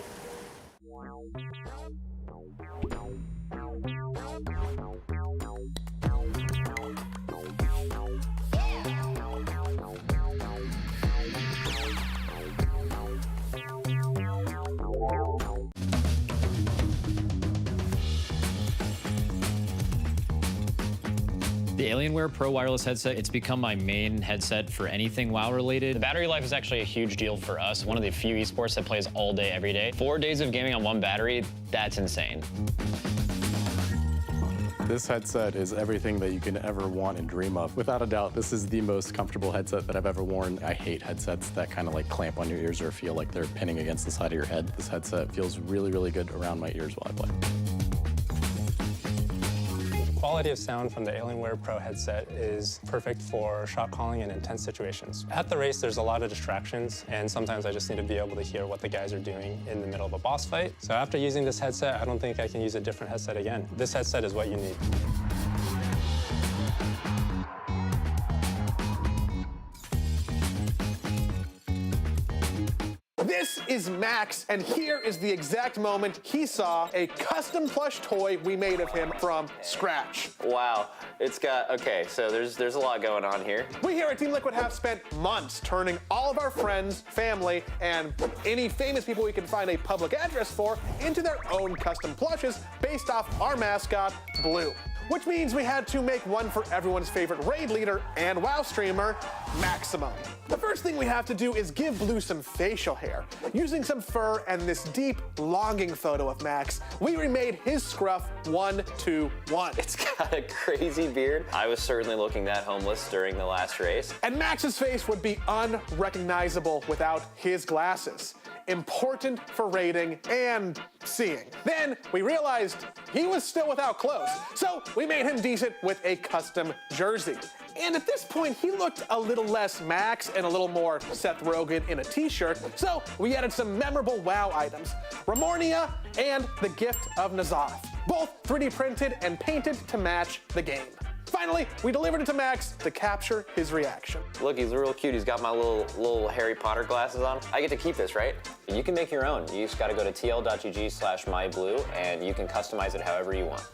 The Alienware Pro wireless headset, it's become my main headset for anything WoW related. The battery life is actually a huge deal for us. One of the few esports that plays all day, every day. 4 days of gaming on one battery, that's insane. This headset is everything that you can ever want and dream of. Without a doubt, this is the most comfortable headset that I've ever worn. I hate headsets that kind of like clamp on your ears or feel like they're pinning against the side of your head. This headset feels really, really good around my ears while I play. Quality of sound from the Alienware Pro headset is perfect for shot calling in intense situations. At the race, there's a lot of distractions, and sometimes I just need to be able to hear what the guys are doing in the middle of a boss fight. So after using this headset, I don't think I can use a different headset again. This headset is what you need. This is Max, and here is the exact moment he saw a custom plush toy we made of him from scratch. Wow, it's got, okay, so there's a lot going on here. We here at Team Liquid have spent months turning all of our friends, family, and any famous people we can find a public address for into their own custom plushes based off our mascot, Blue. Which means we had to make one for everyone's favorite raid leader and WoW streamer, Maximum. The first thing we have to do is give Blue some facial hair. Using some fur and this deep, longing photo of Max, we remade his scruff 1-2-1. It's got a crazy beard. I was certainly looking that homeless during the last race. And Max's face would be unrecognizable without his glasses. Important for raiding and seeing. Then we realized he was still without clothes, so we made him decent with a custom jersey. And at this point, he looked a little less Max and a little more Seth Rogen in a t-shirt, so we added some memorable WoW items, Ramornia and the Gift of N'Zoth, both 3D printed and painted to match the game. Finally, we delivered it to Max to capture his reaction. Look, he's real cute. He's got my little Harry Potter glasses on. I get to keep this, right? You can make your own. You just gotta go to tl.gg/myblue and you can customize it however you want.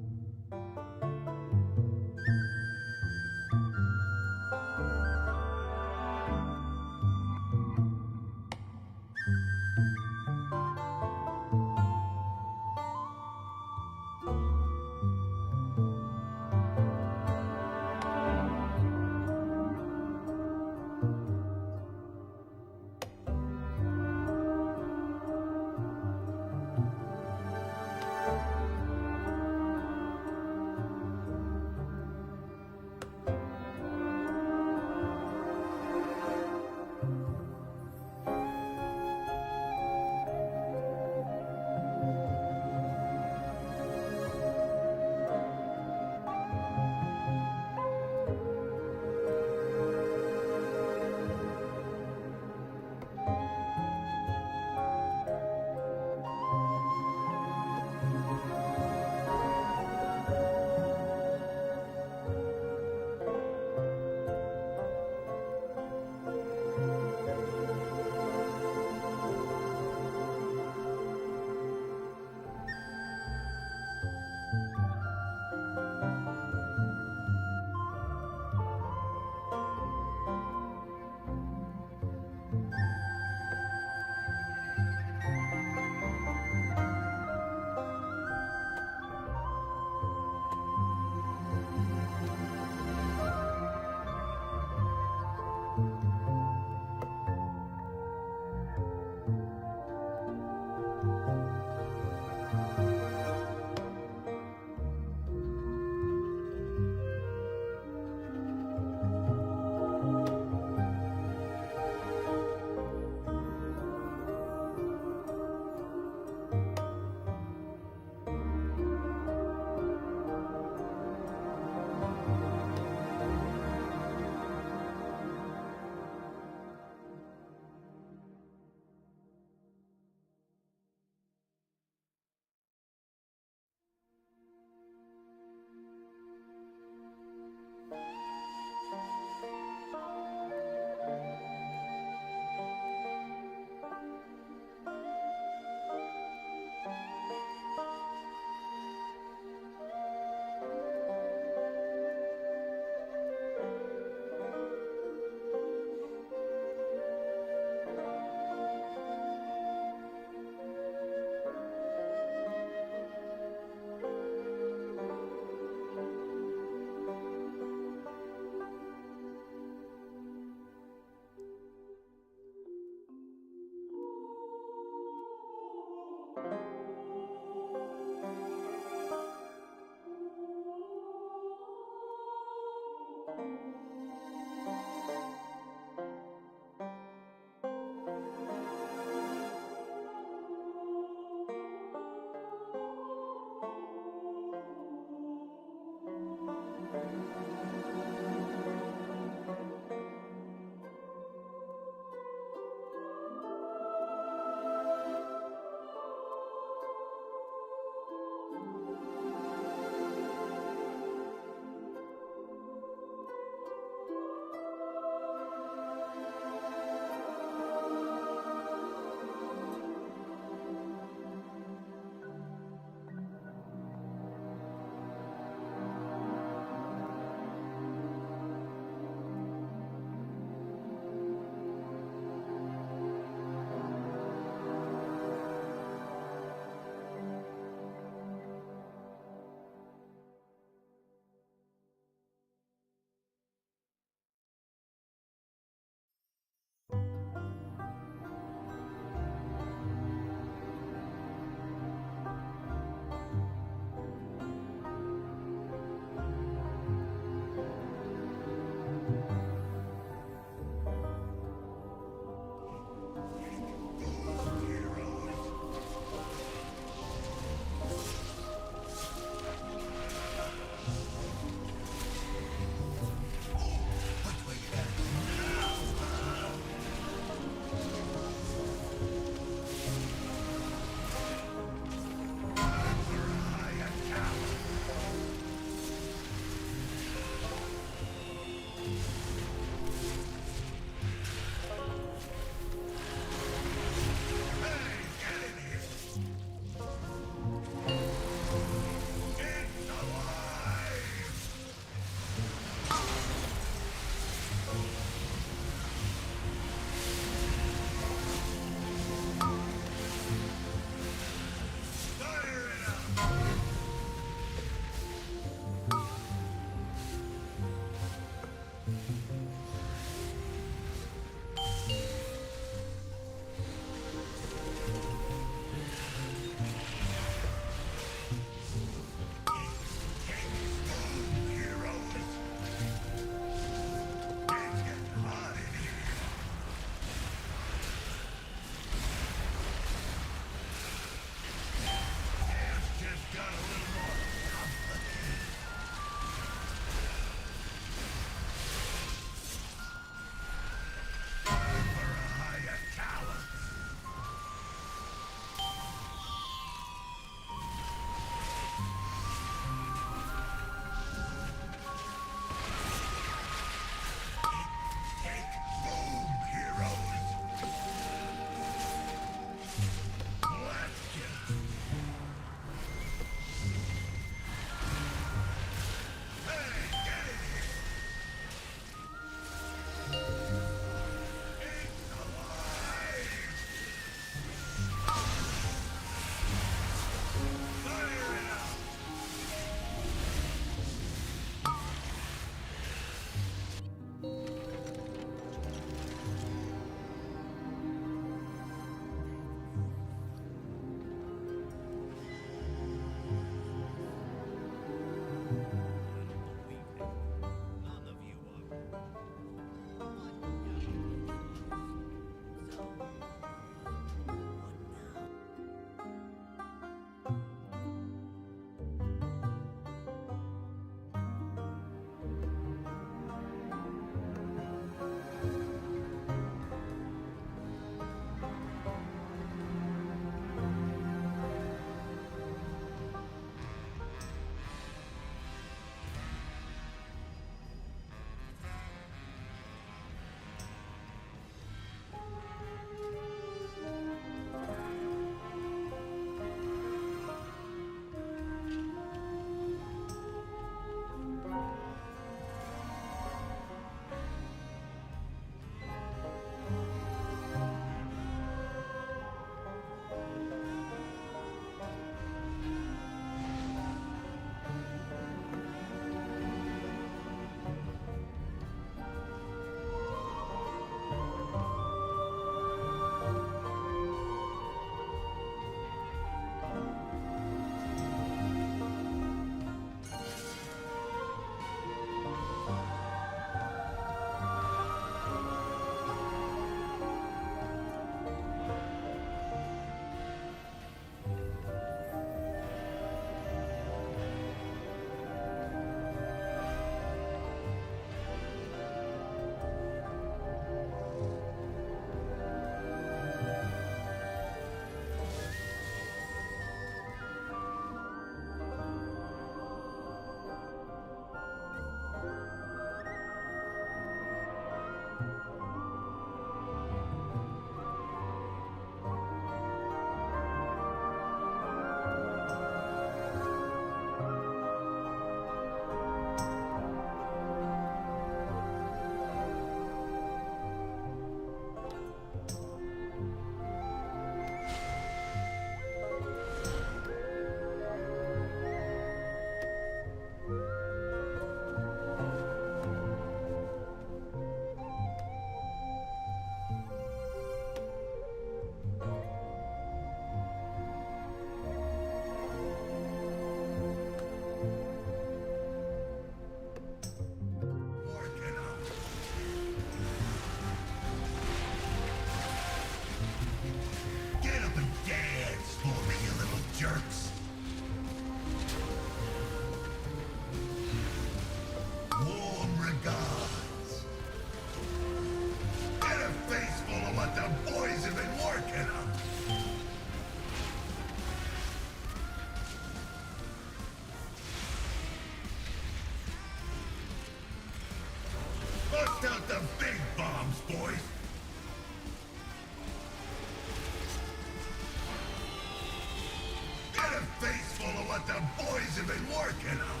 what the boys have been working on.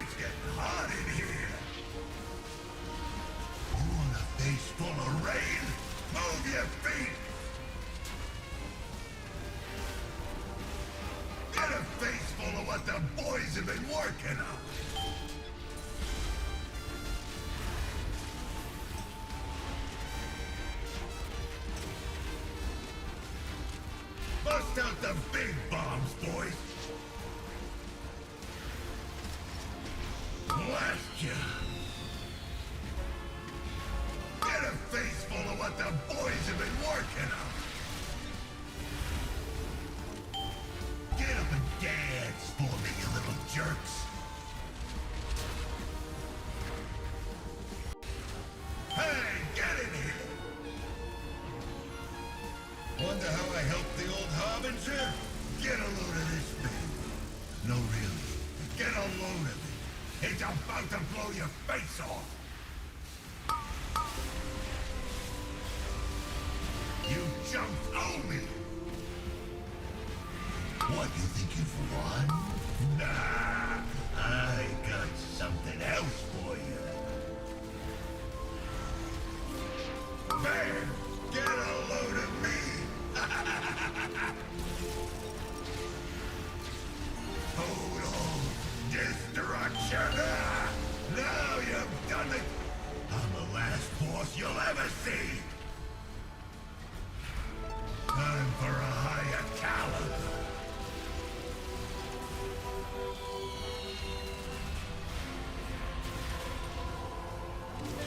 It's getting hot in here. You want a face full of rain? Move your feet. Get a face full of what the boys have been working on. Bust out the big bombs, boys. Blast ya. Get a face full of what the boys have been working on. Get up and dance for me, you little jerks. Hey, get in here. Wonder how I helped the old Harbinger? Get a load of this thing. No, really. Get a load of it. It's about to blow your face off. You jumped on me. What, you think you've won? Nah, I got something else for you. Man, get a load of me. Total destruction! Now you've done it! I'm the last boss you'll ever see! Time for a higher caliber!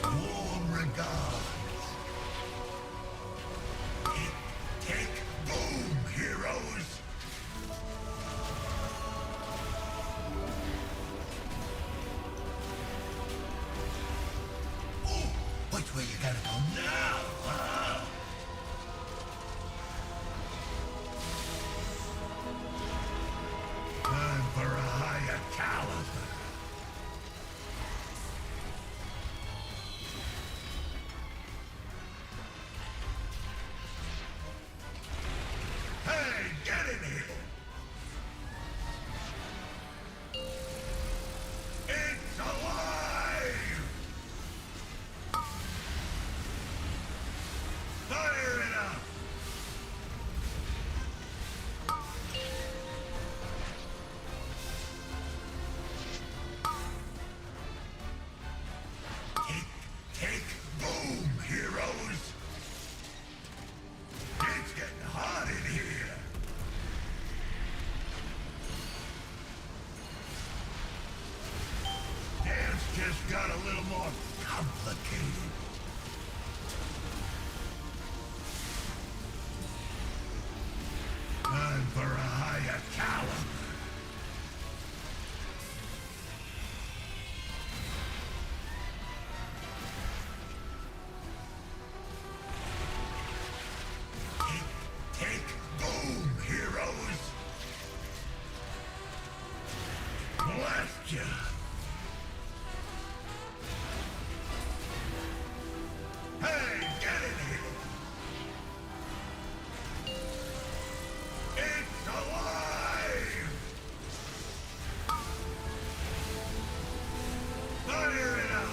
Warm regards! Take boom, heroes! Oh, which way you gotta go now, huh? Time for a higher caliber. Hey, get in here! It's alive! Fire it up! Take boom, heroes! It's getting hot in here! Dance just got a little more complicated. Time for a higher caliber. Take boom, heroes! Blast ya! Hey, get in here! It's alive! Fire it up!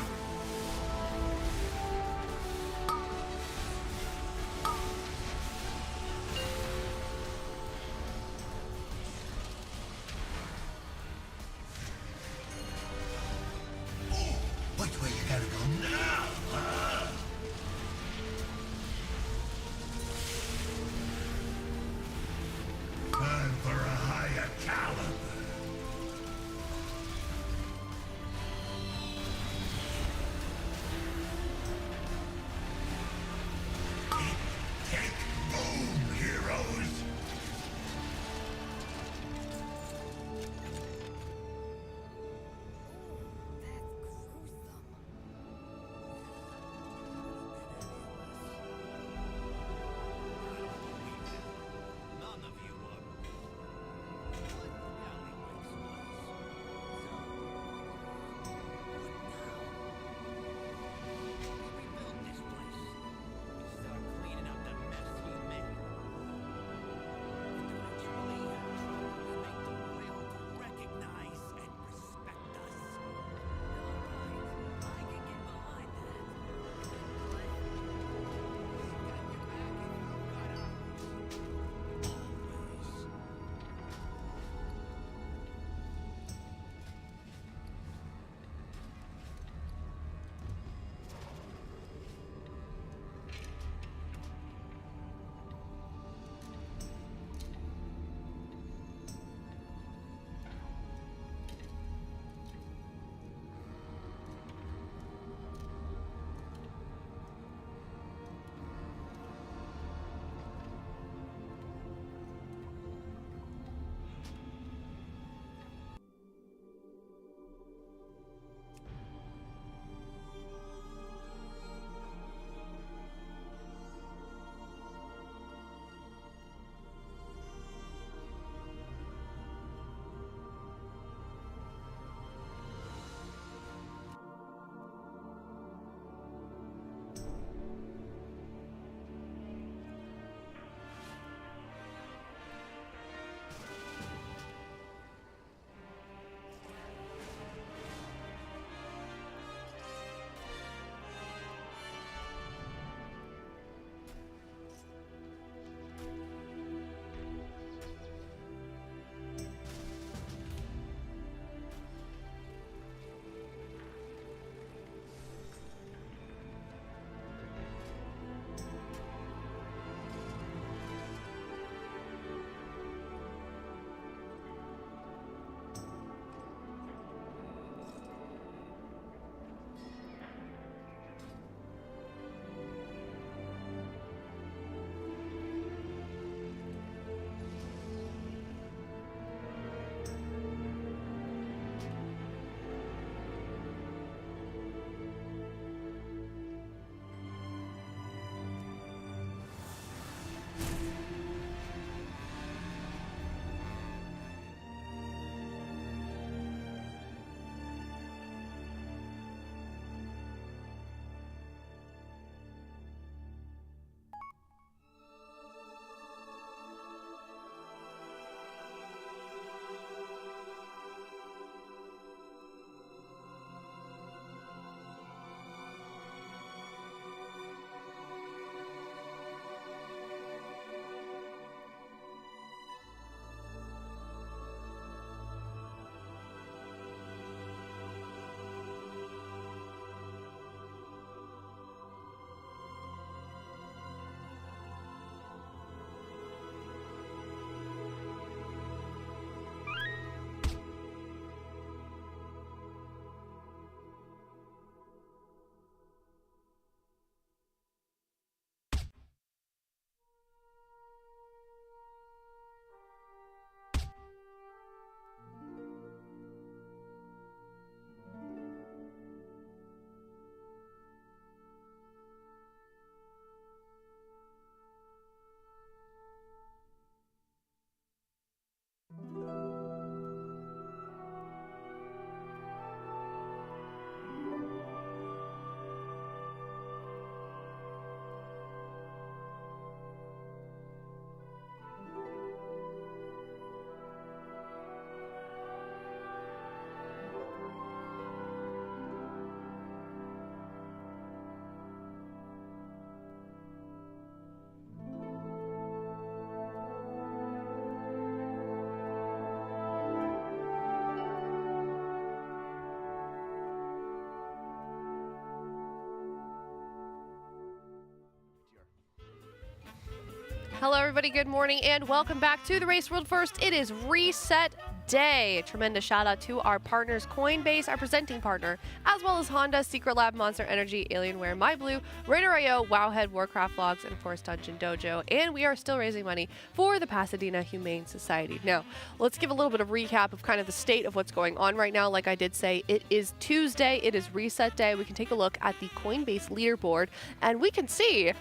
Hello, everybody. Good morning, and welcome back to the Race World First. It is Reset Day. Tremendous shout out to our partners, Coinbase, our presenting partner, as well as Honda, Secret Lab, Monster Energy, Alienware, MyBlue, RaiderIO, Wowhead, Warcraft Logs, and of course DungeonDojo. And we are still raising money for the Pasadena Humane Society. Now, let's give a little bit of recap of kind of the state of what's going on right now. Like I did say, it is Tuesday. It is Reset Day. We can take a look at the Coinbase leaderboard, and we can see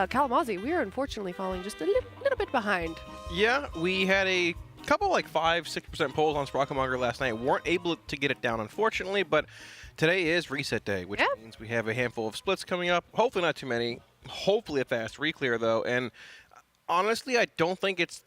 Kalamazoo, we are unfortunately falling just a little bit behind. Yeah, we had a couple like 5-6% polls on Sprocketmonger last night. Weren't able to get it down, unfortunately, but today is Reset Day, which means we have a handful of splits coming up. Hopefully not too many. Hopefully a fast reclear, though. And honestly, I don't think it's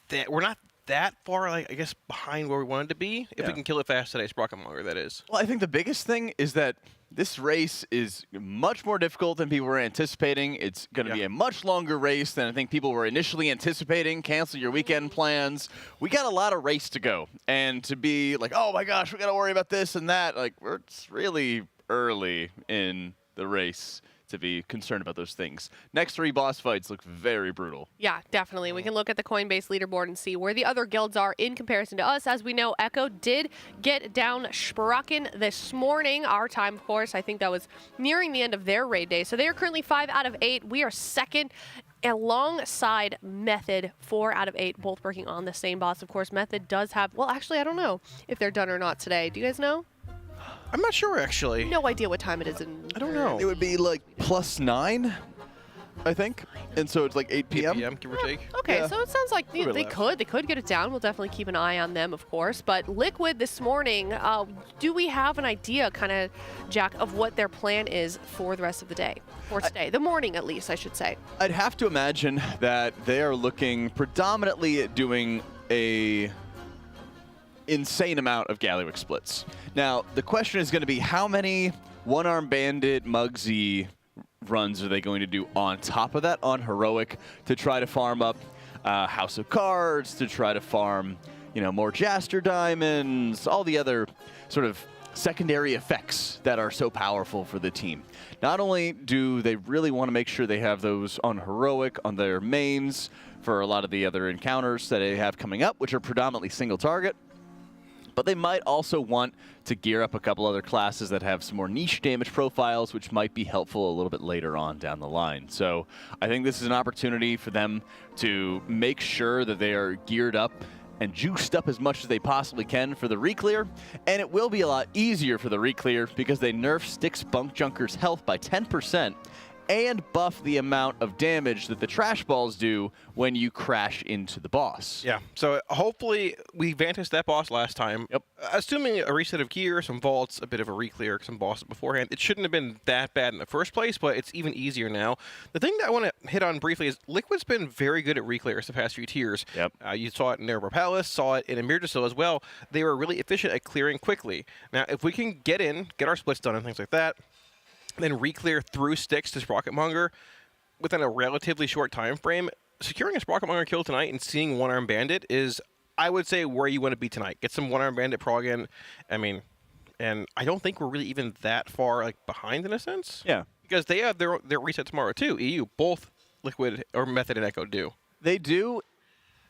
that we're not that far, like, I guess, behind where we wanted to be. If we can kill it fast today, Sprocketmonger, that is. Well, I think the biggest thing is that this race is much more difficult than people were anticipating. It's going to be a much longer race than I think people were initially anticipating. Cancel your weekend plans. We got a lot of race to go. And to be like, oh my gosh, we got to worry about this and that. Like, it's really early in the race to be concerned about those things. Next 3 boss fights look very brutal. Yeah, definitely. We can look at the Coinbase leaderboard and see where the other guilds are in comparison to us. As we know, Echo did get down Sprocken this morning, our time, of course. I think that was nearing the end of their raid day. So they are currently 5 out of 8. We are second alongside Method, 4 out of 8, both working on the same boss. Of course, Method does have, well, actually, I don't know if they're done or not today. Do you guys know? I'm not sure, actually. No idea what time it is. I don't know. It would be like +9, I think. And so it's like 8 p.m. 8 p.m., give or take. Okay, so it sounds like they could get it down. We'll definitely keep an eye on them, of course. But Liquid this morning, do we have an idea, kind of, Jack, of what their plan is for the rest of the day? For today, the morning at least, I should say. I'd have to imagine that they are looking predominantly at doing a insane amount of Gallywix splits. Now, the question is going to be how many One-Arm Bandit, Muggsy runs are they going to do on top of that on Heroic to try to farm up House of Cards, to try to farm, you know, more Jaster Diamonds, all the other sort of secondary effects that are so powerful for the team. Not only do they really want to make sure they have those on Heroic, on their mains, for a lot of the other encounters that they have coming up, which are predominantly single target, but they might also want to gear up a couple other classes that have some more niche damage profiles, which might be helpful a little bit later on down the line. So I think this is an opportunity for them to make sure that they are geared up and juiced up as much as they possibly can for the reclear. And it will be a lot easier for the reclear because they nerf Styx Bunk Junker's health by 10%. And buff the amount of damage that the trash balls do when you crash into the boss. Yeah, so hopefully we vanquished that boss last time. Yep. Assuming a reset of gear, some vaults, a bit of a reclear, some bosses beforehand, it shouldn't have been that bad in the first place, but it's even easier now. The thing that I want to hit on briefly is Liquid's been very good at reclears the past few tiers. Yep. You saw it in Nerebar Palace, saw it in Emirdasil as well. They were really efficient at clearing quickly. Now, if we can get our splits done and things like that, then reclear through Styx to Sprocketmonger within a relatively short time frame, securing a Sprocketmonger kill tonight and seeing One-Arm Bandit is, I would say, where you want to be tonight. Get some One-Arm Bandit prog in. I mean, and I don't think we're really even that far like behind in a sense. Yeah. Because they have their reset tomorrow too. EU, both Liquid or Method and Echo do. They do.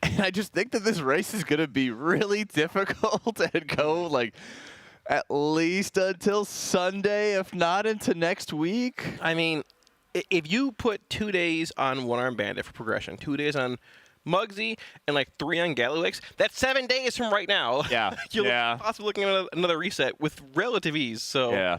And I just think that this race is going to be really difficult and go like at least until Sunday, if not into next week. I mean, if you put 2 days on One-Arm Bandit for progression, 2 days on Muggsy, and like 3 on Gallywix, that's 7 days from right now. Yeah. You're possibly looking at another reset with relative ease. So yeah.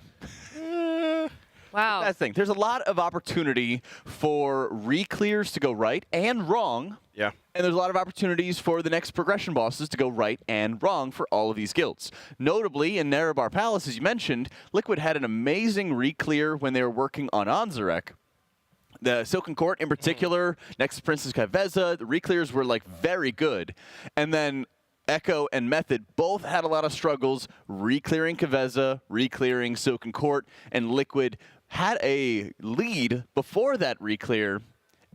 Wow. That's the thing. There's a lot of opportunity for reclears to go right and wrong. Yeah. And there's a lot of opportunities for the next progression bosses to go right and wrong for all of these guilds. Notably, in Nerebar Palace, as you mentioned, Liquid had an amazing reclear when they were working on Anzarek. The Silken Court in particular, next to Princess Kaveza, the reclears were like very good. And then Echo and Method both had a lot of struggles reclearing Kaveza, reclearing Silken Court, and Liquid had a lead before that reclear,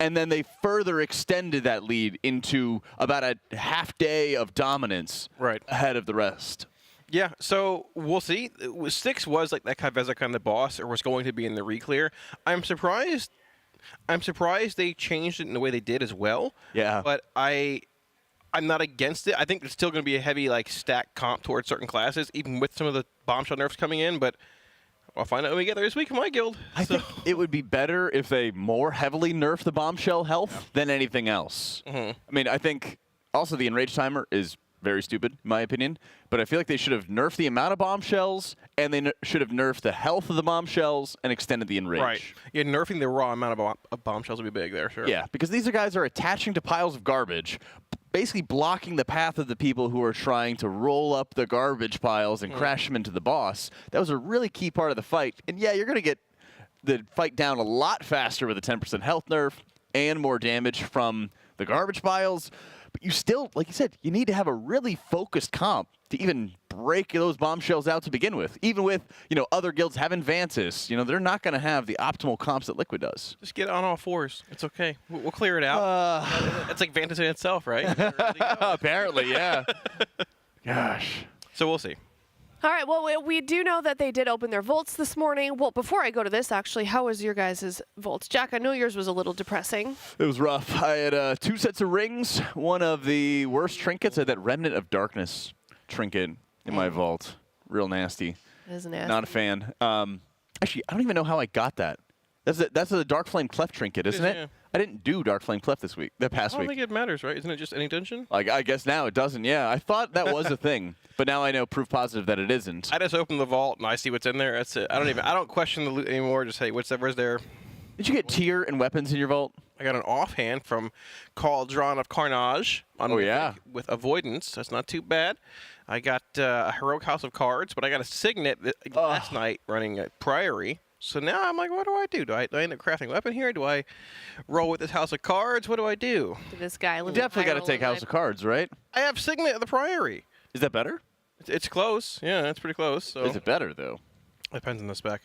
and then they further extended that lead into about a half day of dominance ahead of the rest. Yeah, so we'll see. Styx was like that Kaveza kind of boss, or was going to be in the reclear. I'm surprised. I'm surprised they changed it in the way they did as well. Yeah. But I'm not against it. I think there's still going to be a heavy stack comp towards certain classes, even with some of the bombshell nerfs coming in. But I'll find out when we get there this week in my guild. I think it would be better if they more heavily nerf the bombshell health than anything else. I mean, I think also the enrage timer is very stupid, in my opinion. But I feel like they should have nerfed the amount of bombshells, and they should have nerfed the health of the bombshells and extended the enrage. Right. Yeah, nerfing the raw amount of bombshells would be big there, sure. Yeah, because these guys are attaching to piles of garbage, basically blocking the path of the people who are trying to roll up the garbage piles and crash them into the boss. That was a really key part of the fight. And yeah, you're going to get the fight down a lot faster with a 10% health nerf and more damage from the garbage piles. But you still, like you said, you need to have a really focused comp to even break those bombshells out to begin with. Even with, other guilds having Vantis, they're not going to have the optimal comps that Liquid does. Just get on all fours. It's okay. We'll clear it out. It's like Vantis in itself, right? Apparently, yeah. Gosh. So we'll see. All right, well, we do know that they did open their vaults this morning. Well, before I go to this, actually, how was your guys' vaults? Jack, I know yours was a little depressing. It was rough. I had 2 sets of rings. One of the worst trinkets. I had that Remnant of Darkness trinket in my vault. Real nasty. It is nasty. Not a fan. Actually, I don't even know how I got that. That's a Dark Flame Cleft trinket, isn't it? Yeah. I didn't do Dark Flame Cleft this week. The past I don't week. think it matters, right? Isn't it just any dungeon? I guess now it doesn't. Yeah, I thought that was a thing, but now I know proof positive that it isn't. I just open the vault and I see what's in there. That's it. I don't question the loot anymore. Just hey, where's there? Did you get tier and weapons in your vault? I got an offhand from Cauldron of Carnage. With avoidance. That's not too bad. I got a Heroic House of Cards, but I got a Signet last night running at Priory. So now I'm like, what do I do? Do I end up crafting a weapon here? Do I roll with this House of Cards? What do I do? This guy You definitely got to take House of Cards, right? I have Signet at the Priory. Is that better? It's close. Yeah, it's pretty close. So. Is it better, though? Depends on the spec.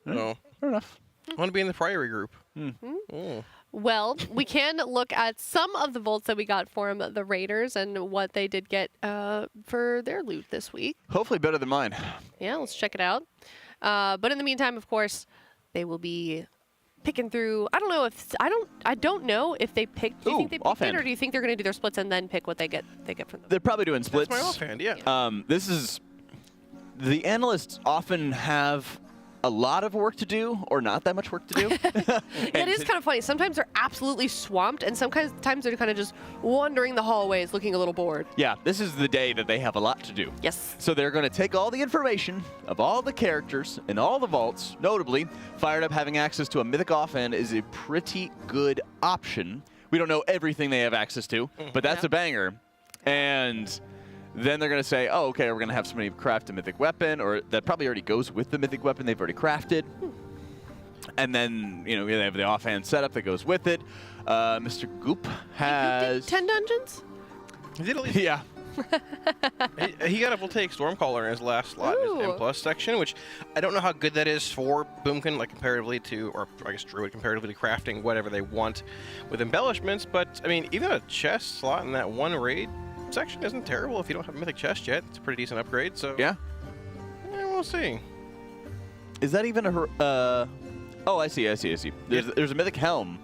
Fair enough. I want to be in the Priory group. Well, we can look at some of the vaults that we got from the Raiders and what they did get for their loot this week. Hopefully better than mine. Yeah, let's check it out. But in the meantime, of course, they will be picking through. I don't know if they picked. Do you think they picked offhand. it, or do you think they're going to do their splits and then pick what they get from them? They're probably doing splits. That's my offhand, yeah. This is the analysts often have a lot of work to do or not that much work to do. It is kind of funny. Sometimes they're absolutely swamped, and sometimes they're kind of just wandering the hallways looking a little bored. Yeah, this is the day that they have a lot to do. Yes. So they're going to take all the information of all the characters in all the vaults. Notably, Fired Up having access to a Mythic offhand is a pretty good option. We don't know everything they have access to, but that's a banger. And then they're going to say, oh, okay, we're going to have somebody craft a Mythic weapon, or that probably already goes with the Mythic weapon they've already crafted. And then, they have the offhand setup that goes with it. Mr. Goop has... 10 dungeons? He did at least... Yeah. he got a Voltaic Stormcaller in his last slot in his M+ section, which I don't know how good that is for Boomkin, comparatively to, or I guess Druid, comparatively to crafting whatever they want with embellishments. But, I mean, even a chest slot in that one raid section isn't terrible if you don't have a Mythic chest yet. It's a pretty decent upgrade, so... Yeah? We'll see. Is that even a... Oh, I see. There's a Mythic Helm,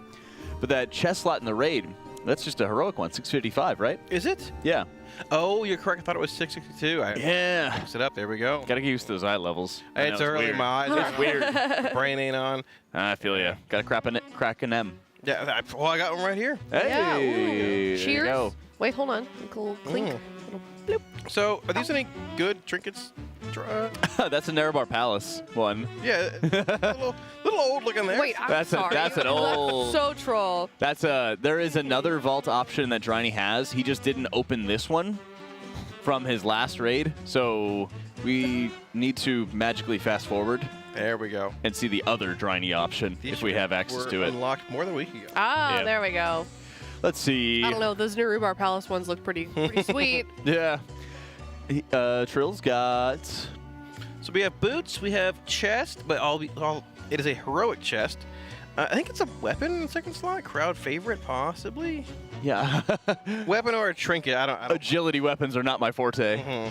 but that chest slot in the raid, that's just a heroic one, 655, right? Is it? Yeah. Oh, you're correct. I thought it was 662. Yeah. Mixed it up. There we go. Gotta get used to those eye levels. Hey, it's early. Weird. My eyes are It's weird. brain ain't on. I feel ya. Gotta crack an M. Yeah, well, I got one right here. Hey. Yeah, there you cheers. go. Wait, hold on. A little clink. Little bloop. So, are these any good trinkets? That's a Nerebar Palace one. Yeah, little old looking there. Wait, I'm sorry. That's an old. So troll. There is another vault option that Dryny has. He just didn't open this one from his last raid, so we need to magically fast forward. There we go. And see the other Dryny option if we have access to it. Unlocked more than a week ago. Ah, there we go. Let's see. I don't know. Those new Rhubarb Palace ones look pretty sweet. Yeah. Trill's got... So we have boots, we have chest, but it is a heroic chest. I think it's a weapon in the second slot. Crowd favorite, possibly. Yeah. Weapon or a trinket. I don't. Agility weapons are not my forte.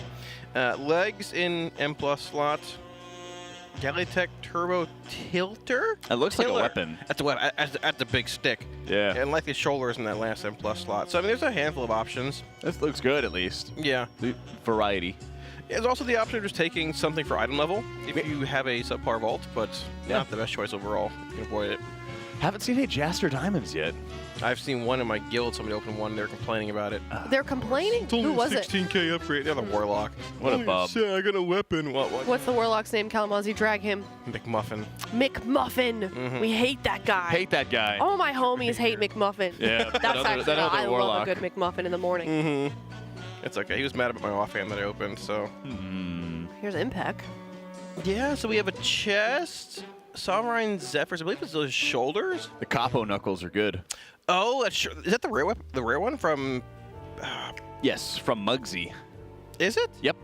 Legs in M+ slot. Galitech Turbo Tilter? It looks like a weapon. That's a weapon. That's a big stick. Yeah. And like the shoulders in that last M+ slot. So I mean, there's a handful of options. This looks good at least. Yeah. The variety. There's also the option of just taking something for item level if you have a subpar vault, but not the best choice overall. You can avoid it. Haven't seen any Jaster Diamonds yet. I've seen one in my guild. Somebody opened one. They're complaining about it. They're complaining? Who was it? 16k upgrade. They're the Warlock. What a bub. Shit, I got a weapon. What? What's the Warlock's name? Kalamazoo, drag him. McMuffin. McMuffin. We hate that guy. Hate that guy. All my homies hate McMuffin. Yeah. That's actually, I love a good McMuffin in the morning. Mm-hmm. It's okay. He was mad about my offhand that I opened, so. Here's Impec. Yeah, so we have a chest. Sovereign Zephyrs. I believe it's those shoulders. The Capo Knuckles are good. Oh, that's sure. Is that the rare the rare one from? Yes, from Muggsy. Is it? Yep.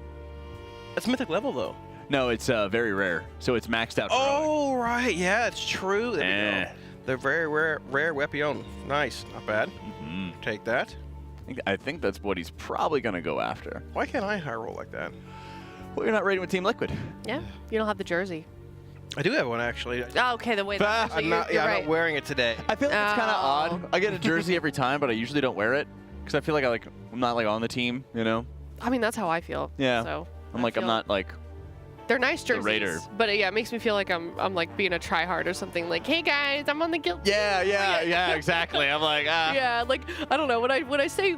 That's mythic level though. No, it's very rare. So it's maxed out. Oh right, yeah, it's true. There we go. They're very rare weapon. Nice, not bad. Take that. I think that's what he's probably gonna go after. Why can't I high roll like that? Well, you're not raiding with Team Liquid. Yeah, you don't have the jersey. I do have one actually. Oh, okay, the way that I'm not right. wearing it today. I feel like it's kind of odd. I get a jersey every time, but I usually don't wear it because I feel like I'm not like on the team, you know. I mean, that's how I feel. Yeah. So I'm not like. They're nice jerseys. Raider. But yeah, it makes me feel like I'm like being a tryhard or something. Like, hey guys, I'm on the guild. Yeah, exactly. I'm like, Yeah, like I don't know. When I say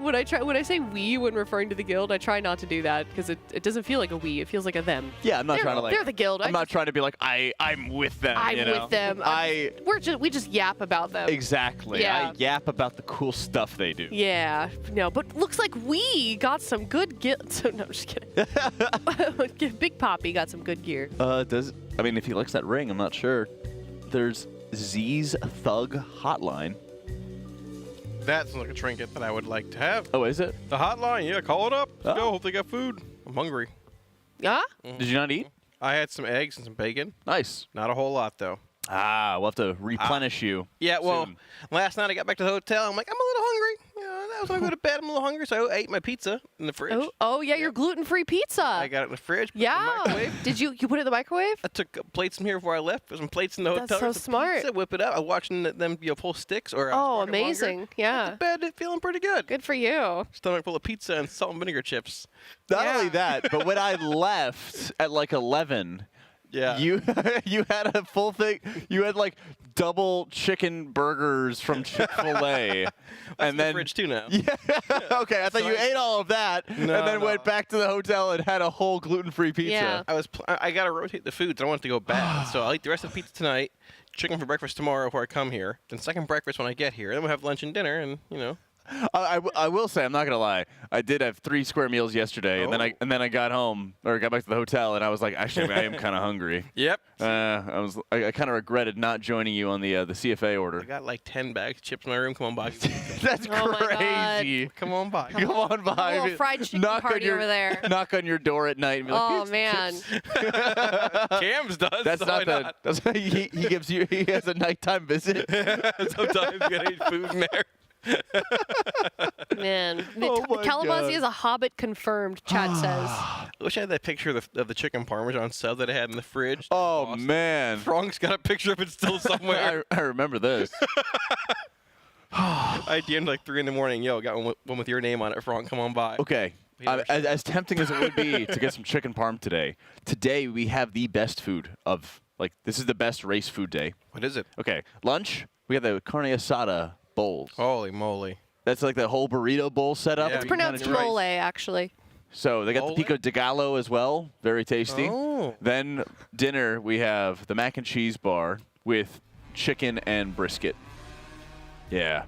we when referring to the guild, I try not to do that because it doesn't feel like a we. It feels like a them. Yeah, I'm not trying to like. They're the guild. I'm not trying to be like I'm with them. I'm you know? with them. We just yap about them. Exactly. Yeah. I yap about the cool stuff they do. Yeah. No, but looks like we got some good gear. So, no, I'm just kidding. Big Poppy got some good gear. I mean, if he likes that ring, I'm not sure. There's Z's Thug Hotline. That's like a trinket that I would like to have. Oh, is it? The hotline, yeah, call it up. Let's go. Hope they got food. I'm hungry. Yeah? Did you not eat? I had some eggs and some bacon. Nice. Not a whole lot, though. We'll have to replenish you. Yeah, well, soon. last night I got back to the hotel. I'm like, I'm a little hungry. That was when I go to bed. I'm a little hungry, so I ate my pizza in the fridge. Oh yeah, your gluten-free pizza. I got it in the fridge. Put it in Yeah. the microwave. Did you put it in the microwave? I took plates from here before I left. There's some plates in the hotel. That's so There's a smart. Pizza, whip it up. I was watching them pull sticks. Or Amazing. Yeah. Went to bed feeling pretty good. Good for you. Stomach full of pizza and salt and vinegar chips. Not only that, but when I left at like 11, you had a full thing. You had like double chicken burgers from Chick-fil-A, and then fridge too now. Yeah. Okay, I thought you ate all of that, and then went back to the hotel and had a whole gluten-free pizza. Yeah. I gotta rotate the foods. I don't want it to go bad, so I'll eat the rest of the pizza tonight. Chicken for breakfast tomorrow before I come here. Then second breakfast when I get here. Then we'll have lunch and dinner, and you know. I will say, I'm not gonna lie. I did have 3 square meals yesterday, and then I got home or got back to the hotel, and I was like, actually, I am kind of hungry. Yep. I kind of regretted not joining you on the CFA order. I got like 10 bags of chips in my room. Come on by. That's crazy. Come on by. Come on by. A little fried chicken party over there. Knock on your door at night and be like, Oh man. Cams does. That's not the. That's he gives you. He has a nighttime visit. Sometimes you gotta eat food in there. Man, Oh my Kalamazoo God. is a hobbit confirmed. Chat says. I wish I had that picture of the chicken parmesan sub that I had in the fridge. Oh man, Frank's got a picture of it still somewhere. I remember this. I DM'd like 3 in the morning. Yo, got one with your name on it, Frank. Come on by. Okay. As tempting as it would be to get some chicken parm today we have the best food of this is the best race food day. What is it? Okay, lunch. We got the carne asada bowls. Holy moly! That's like the whole burrito bowl setup. Yeah, It's pronounced mole, actually. So they got the pico de gallo as well. Very tasty. Oh. Then dinner we have the mac and cheese bar with chicken and brisket. Yeah.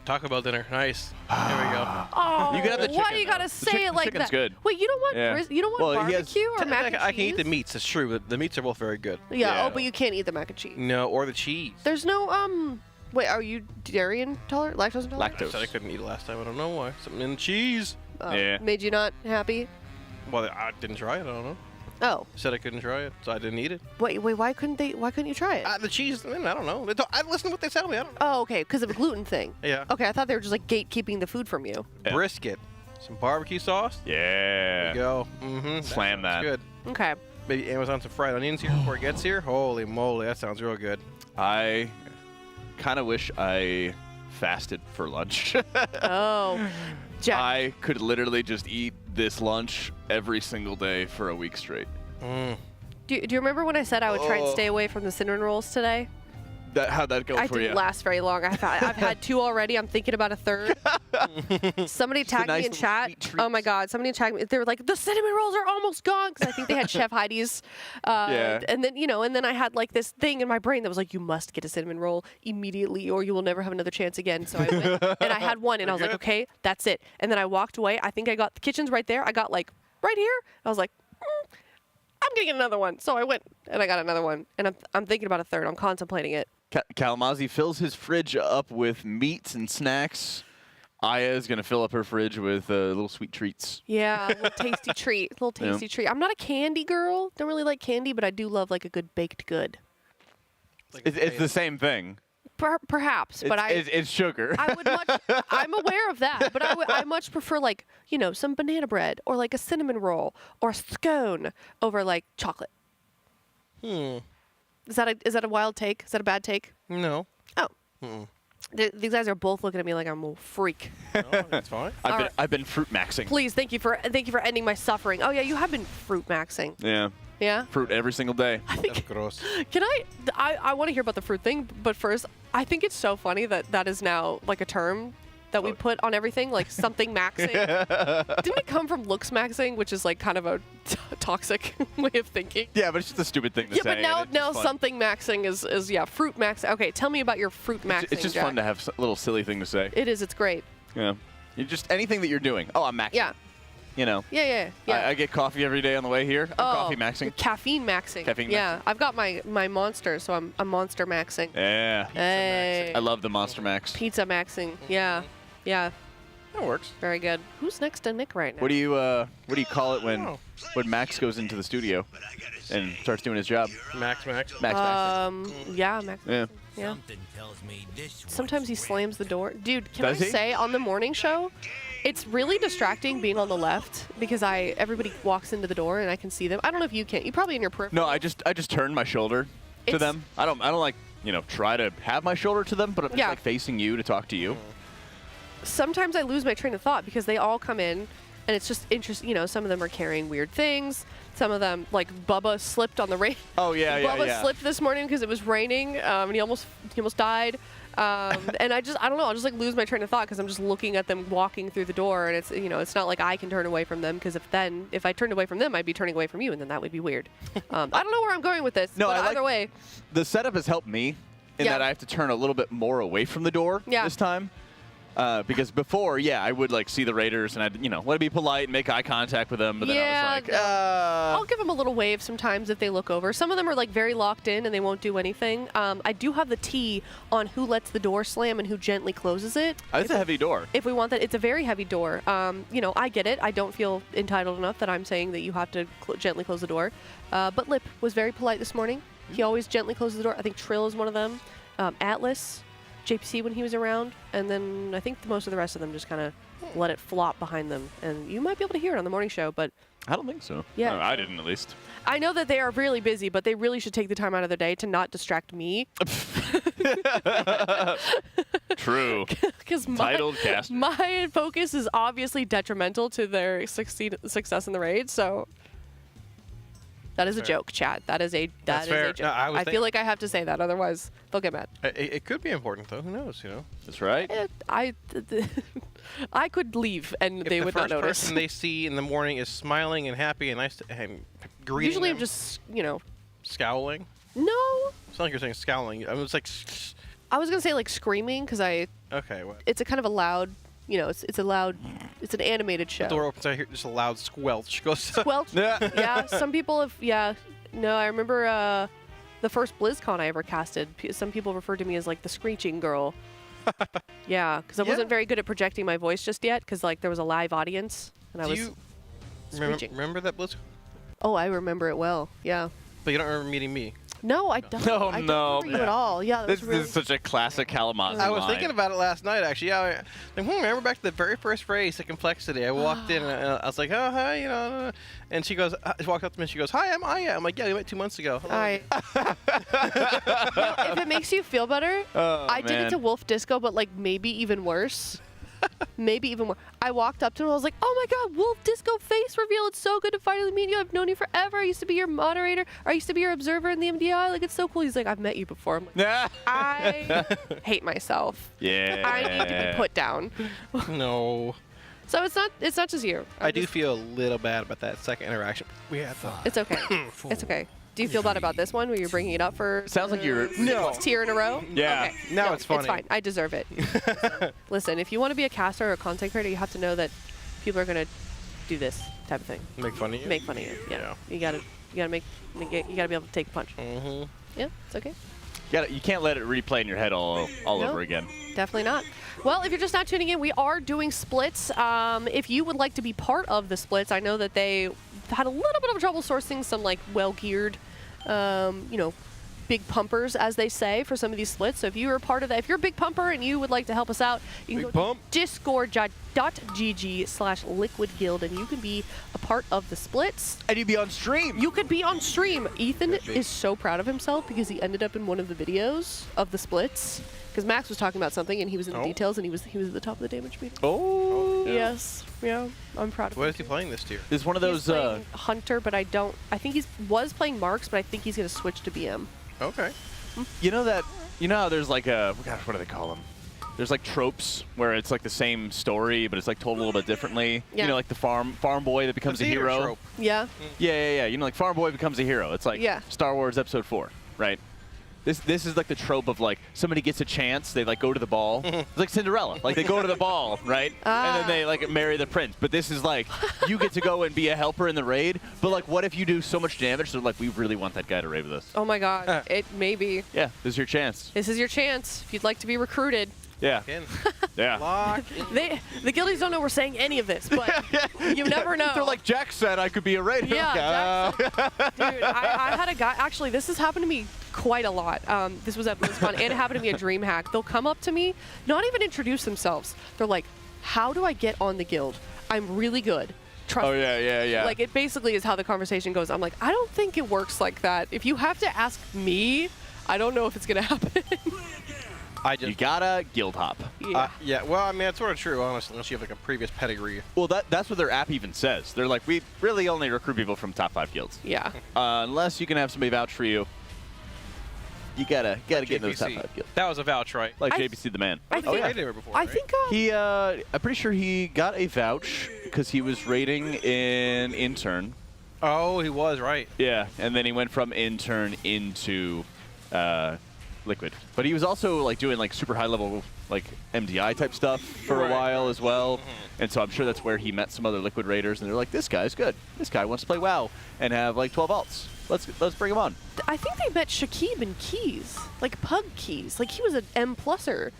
Taco Bell dinner. Nice. There we go. Oh, You can have the why chicken, you gotta though. say it like chicken's that? good. Wait, you don't want Yeah. you don't want Well, he has- barbecue or mac and cheese? I can eat the meats. That's true. But the meats are both very good. Yeah. Oh, but you can't eat the mac and cheese. No, or the cheese. There's no Wait, are you dairy intolerant? Lactose intolerant? I said I couldn't eat it last time. I don't know why. Something in the cheese. Made you not happy? Well, I didn't try it. I don't know. Oh. Said I couldn't try it, so I didn't eat it. Wait, why couldn't you try it? The cheese, I don't know. I listen to what they tell me. I don't know. Oh, okay, because of a gluten thing. Yeah. Okay, I thought they were just like gatekeeping the food from you. Brisket, some barbecue sauce. Yeah. There you go. Mm-hmm. Slam that. Good. Okay. maybe Amazon some fried onions here before it gets here. Holy moly, that sounds real good. I kind of wish I fasted for lunch. Oh. Jack. I could literally just eat this lunch every single day for a week straight. Do you remember when I said I would try and stay away from the cinnamon rolls today? How'd that go I for you? didn't last very long. I've had 2 already. I'm thinking about a 3rd. Somebody tagged me in chat. Oh my God! Somebody tagged me. They were like, "The cinnamon rolls are almost gone," because I think they had Chef Heidi's. And then and then I had like this thing in my brain that was like, "You must get a cinnamon roll immediately, or you will never have another chance again." So I went and I had one, and I was like, "Okay, that's it." And then I walked away. I think I got the kitchen's right there. I got like right here. I was like, "I'm gonna get another one." So I went and I got another one, and I'm thinking about a 3rd. I'm contemplating it. Kalamazoo fills his fridge up with meats and snacks. Aya is going to fill up her fridge with little sweet treats. Yeah, a little tasty treat. A little tasty treat. I'm not a candy girl. Don't really like candy, but I do love like a good baked good. It's the same thing. Perhaps, but it's sugar. I would much. I'm aware of that, but I much prefer like some banana bread or like a cinnamon roll or a scone over like chocolate. Is that a wild take? Is that a bad take? No. Oh. These guys are both looking at me like I'm a freak. No, that's fine. I've been fruit maxing. Please, thank you for ending my suffering. Oh yeah, you have been fruit maxing. Yeah. Yeah. Fruit every single day. That's gross. Can I want to hear about the fruit thing, but first, I think it's so funny that is now like a term that we put on everything, like something maxing. Didn't it come from looks maxing, which is like kind of a toxic way of thinking? Yeah, but it's just a stupid thing to say. Yeah, but now something maxing is fruit maxing. Okay, tell me about your fruit maxing. It's just Jack. fun to have a little silly thing to say. It is. It's great. Yeah. You just anything that you're doing. Oh, I'm maxing. Yeah. Yeah. I get coffee every day on the way here. I'm coffee maxing. Caffeine maxing. Caffeine yeah, I've got my monster, so I'm monster maxing. Yeah. Hey. I love the Monster Max. Pizza maxing. Yeah. Yeah. That works. Very good. Who's next to Nick right now? What do you call it when Max goes into the studio and starts doing his job? Max. Yeah, Max. Yeah. Yeah. Sometimes he slams the door. Dude, can Does I he? say on the morning show, it's really distracting being on the left because everybody walks into the door and I can see them. I don't know if you can. You probably in your peripheral. No, I just turn my shoulder to them. I don't like try to have my shoulder to them, but I'm just like facing you to talk to you. Sometimes I lose my train of thought because they all come in and it's just interesting. Some of them are carrying weird things. Some of them, like Bubba, slipped on the rain. Oh yeah, Bubba slipped this morning because it was raining, and he almost died. And I don't know. I'll just like lose my train of thought because I'm just looking at them walking through the door, and it's not like I can turn away from them because if I turned away from them, I'd be turning away from you, and then that would be weird. I don't know where I'm going with this. No, but either way, the setup has helped me in that I have to turn a little bit more away from the door this time. Because before, I would like see the Raiders and I'd, want to be polite and make eye contact with them, but then I was like, I'll give them a little wave sometimes if they look over. Some of them are like very locked in and they won't do anything. I do have the T on who lets the door slam and who gently closes it. It's a heavy door. If we want that, it's a very heavy door. I get it. I don't feel entitled enough that I'm saying that you have to gently close the door. But Lip was very polite this morning. He always gently closes the door. I think Trill is one of them. Atlas. JPC when he was around, and then I think most of the rest of them just kind of let it flop behind them, and you might be able to hear it on the morning show, but I don't think so. Yeah. No, I didn't at least. I know that they are really busy, but they really should take the time out of their day to not distract me. True. Because my focus is obviously detrimental to their success in the raid, so that is a joke, chat. That is a joke. No, I feel like I have to say that, otherwise they'll get mad. It could be important, though. Who knows? That's right. I could leave and they would not notice. If the first person notice. they see in the morning is smiling and happy and nice and greeting Usually them, I'm just, scowling. No. It's not like you're saying scowling. I mean, it's like. I was gonna say like screaming because Okay. What? It's a kind of a loud. It's a loud. It's an animated show. The door opens. I hear just a loud squelch. Goes. Squelch. Yeah. Some people have. Yeah. No, I remember the first BlizzCon I ever casted. Some people referred to me as like the screeching girl. Yeah, because I wasn't very good at projecting my voice just yet. Because like there was a live audience and I was screeching. Remember that BlizzCon? Oh, I remember it well. Yeah. But you don't remember meeting me. No, I don't. Oh, I don't no. remember you at all. Yeah, that This was really... is such a classic Kalamazoo I was line. thinking about it last night, actually. Yeah, remember back to the very first race, the complexity. I walked in and I was like, oh, hi, you know. And she goes, she walked up to me and she goes, hi, I'm Aya. I'm like, yeah, we met 2 months ago. Hello. If it makes you feel better, I did it to Wolf Disco, but like maybe even worse. Maybe even more. I walked up to him and I was like, oh my god, Wolf Disco face reveal. It's so good to finally meet you. I've known you forever. I used to be your moderator. Or I used to be your observer in the MDI. Like, it's so cool. He's like, I've met you before. I'm like, I hate myself. Yeah. I need to be put down. No. So it's not just you. I do feel a little bad about that second interaction we had. It's okay. It's okay. Do you feel bad about this one where you're bringing it up for Sounds like you're... No. Tier in a row? Yeah. Okay. Now No, it's funny. It's fine. I deserve it. Listen, if you want to be a caster or a content creator, you have to know that people are going to do this type of thing. Make fun of you? Make fun of you. Yeah. You gotta be able to take a punch. Mm-hmm. Yeah, it's okay. You can't let it replay in your head all over again. Definitely not. Well, if you're just not tuning in, we are doing splits. If you would like to be part of the splits, I know that they had a little bit of trouble sourcing some like well-geared, big pumpers, as they say, for some of these splits. So if you are part of that, if you're a big pumper and you would like to help us out, you can go to discord.gg/liquidguild and you can be a part of the splits. And you'd be on stream. You could be on stream. Ethan is so proud of himself because he ended up in one of the videos of the splits. Because Max was talking about something and he was in the details and he was at the top of the damage meter. Oh. Yes. Yeah. I'm proud of him. What is he playing this tier? This is one of those... He's playing Hunter, but I think he was playing Marks, but I think he's going to switch to BM. Okay. You know how there's like what do they call them? There's like tropes where it's like the same story, but it's like told a little bit differently. Yeah. You know, like the farm boy that becomes a hero. Trope. Yeah. Yeah. You know, like farm boy becomes a hero. It's like Star Wars Episode 4, right? This is like the trope of like somebody gets a chance, they like go to the ball. It's like Cinderella, like they go to the ball, right? And then they like marry the prince. But this is like you get to go and be a helper in the raid. But like, what if you do so much damage? They're like, we really want that guy to raid with us. Oh my God, it may be. Yeah, this is your chance. This is your chance if you'd like to be recruited. Yeah. Yeah. The guildies don't know we're saying any of this, but you never know. They're like, Jack said I could be a raider. Yeah, dude, I had a guy, actually, this has happened to me quite a lot. This was at BlizzCon, and it happened to me at DreamHack. They'll come up to me, not even introduce themselves. They're like, how do I get on the guild? I'm really good. Trust me. Yeah. Like, it basically is how the conversation goes. I'm like, I don't think it works like that. If you have to ask me, I don't know if it's going to happen. You gotta guild hop. Yeah. Well, I mean, that's sort of true, honestly, unless you have like a previous pedigree. Well, that's what their app even says. They're like, we really only recruit people from top 5 guilds. Yeah. Unless you can have somebody vouch for you. You gotta get in those top 5 guilds. That was a vouch, right? Like JBC the man. I think, before, I think I'm pretty sure he got a vouch because he was raiding in intern. Oh, he was, right. Yeah, and then he went from intern into liquid. But he was also like doing like super high level like MDI type stuff for a while as well. And so I'm sure that's where he met some other liquid raiders and they're like, this guy's good. This guy wants to play WoW and have like 12 alts. Let's bring him on. I think they met Shakib and Keys, like Pug Keys. Like he was an M+er,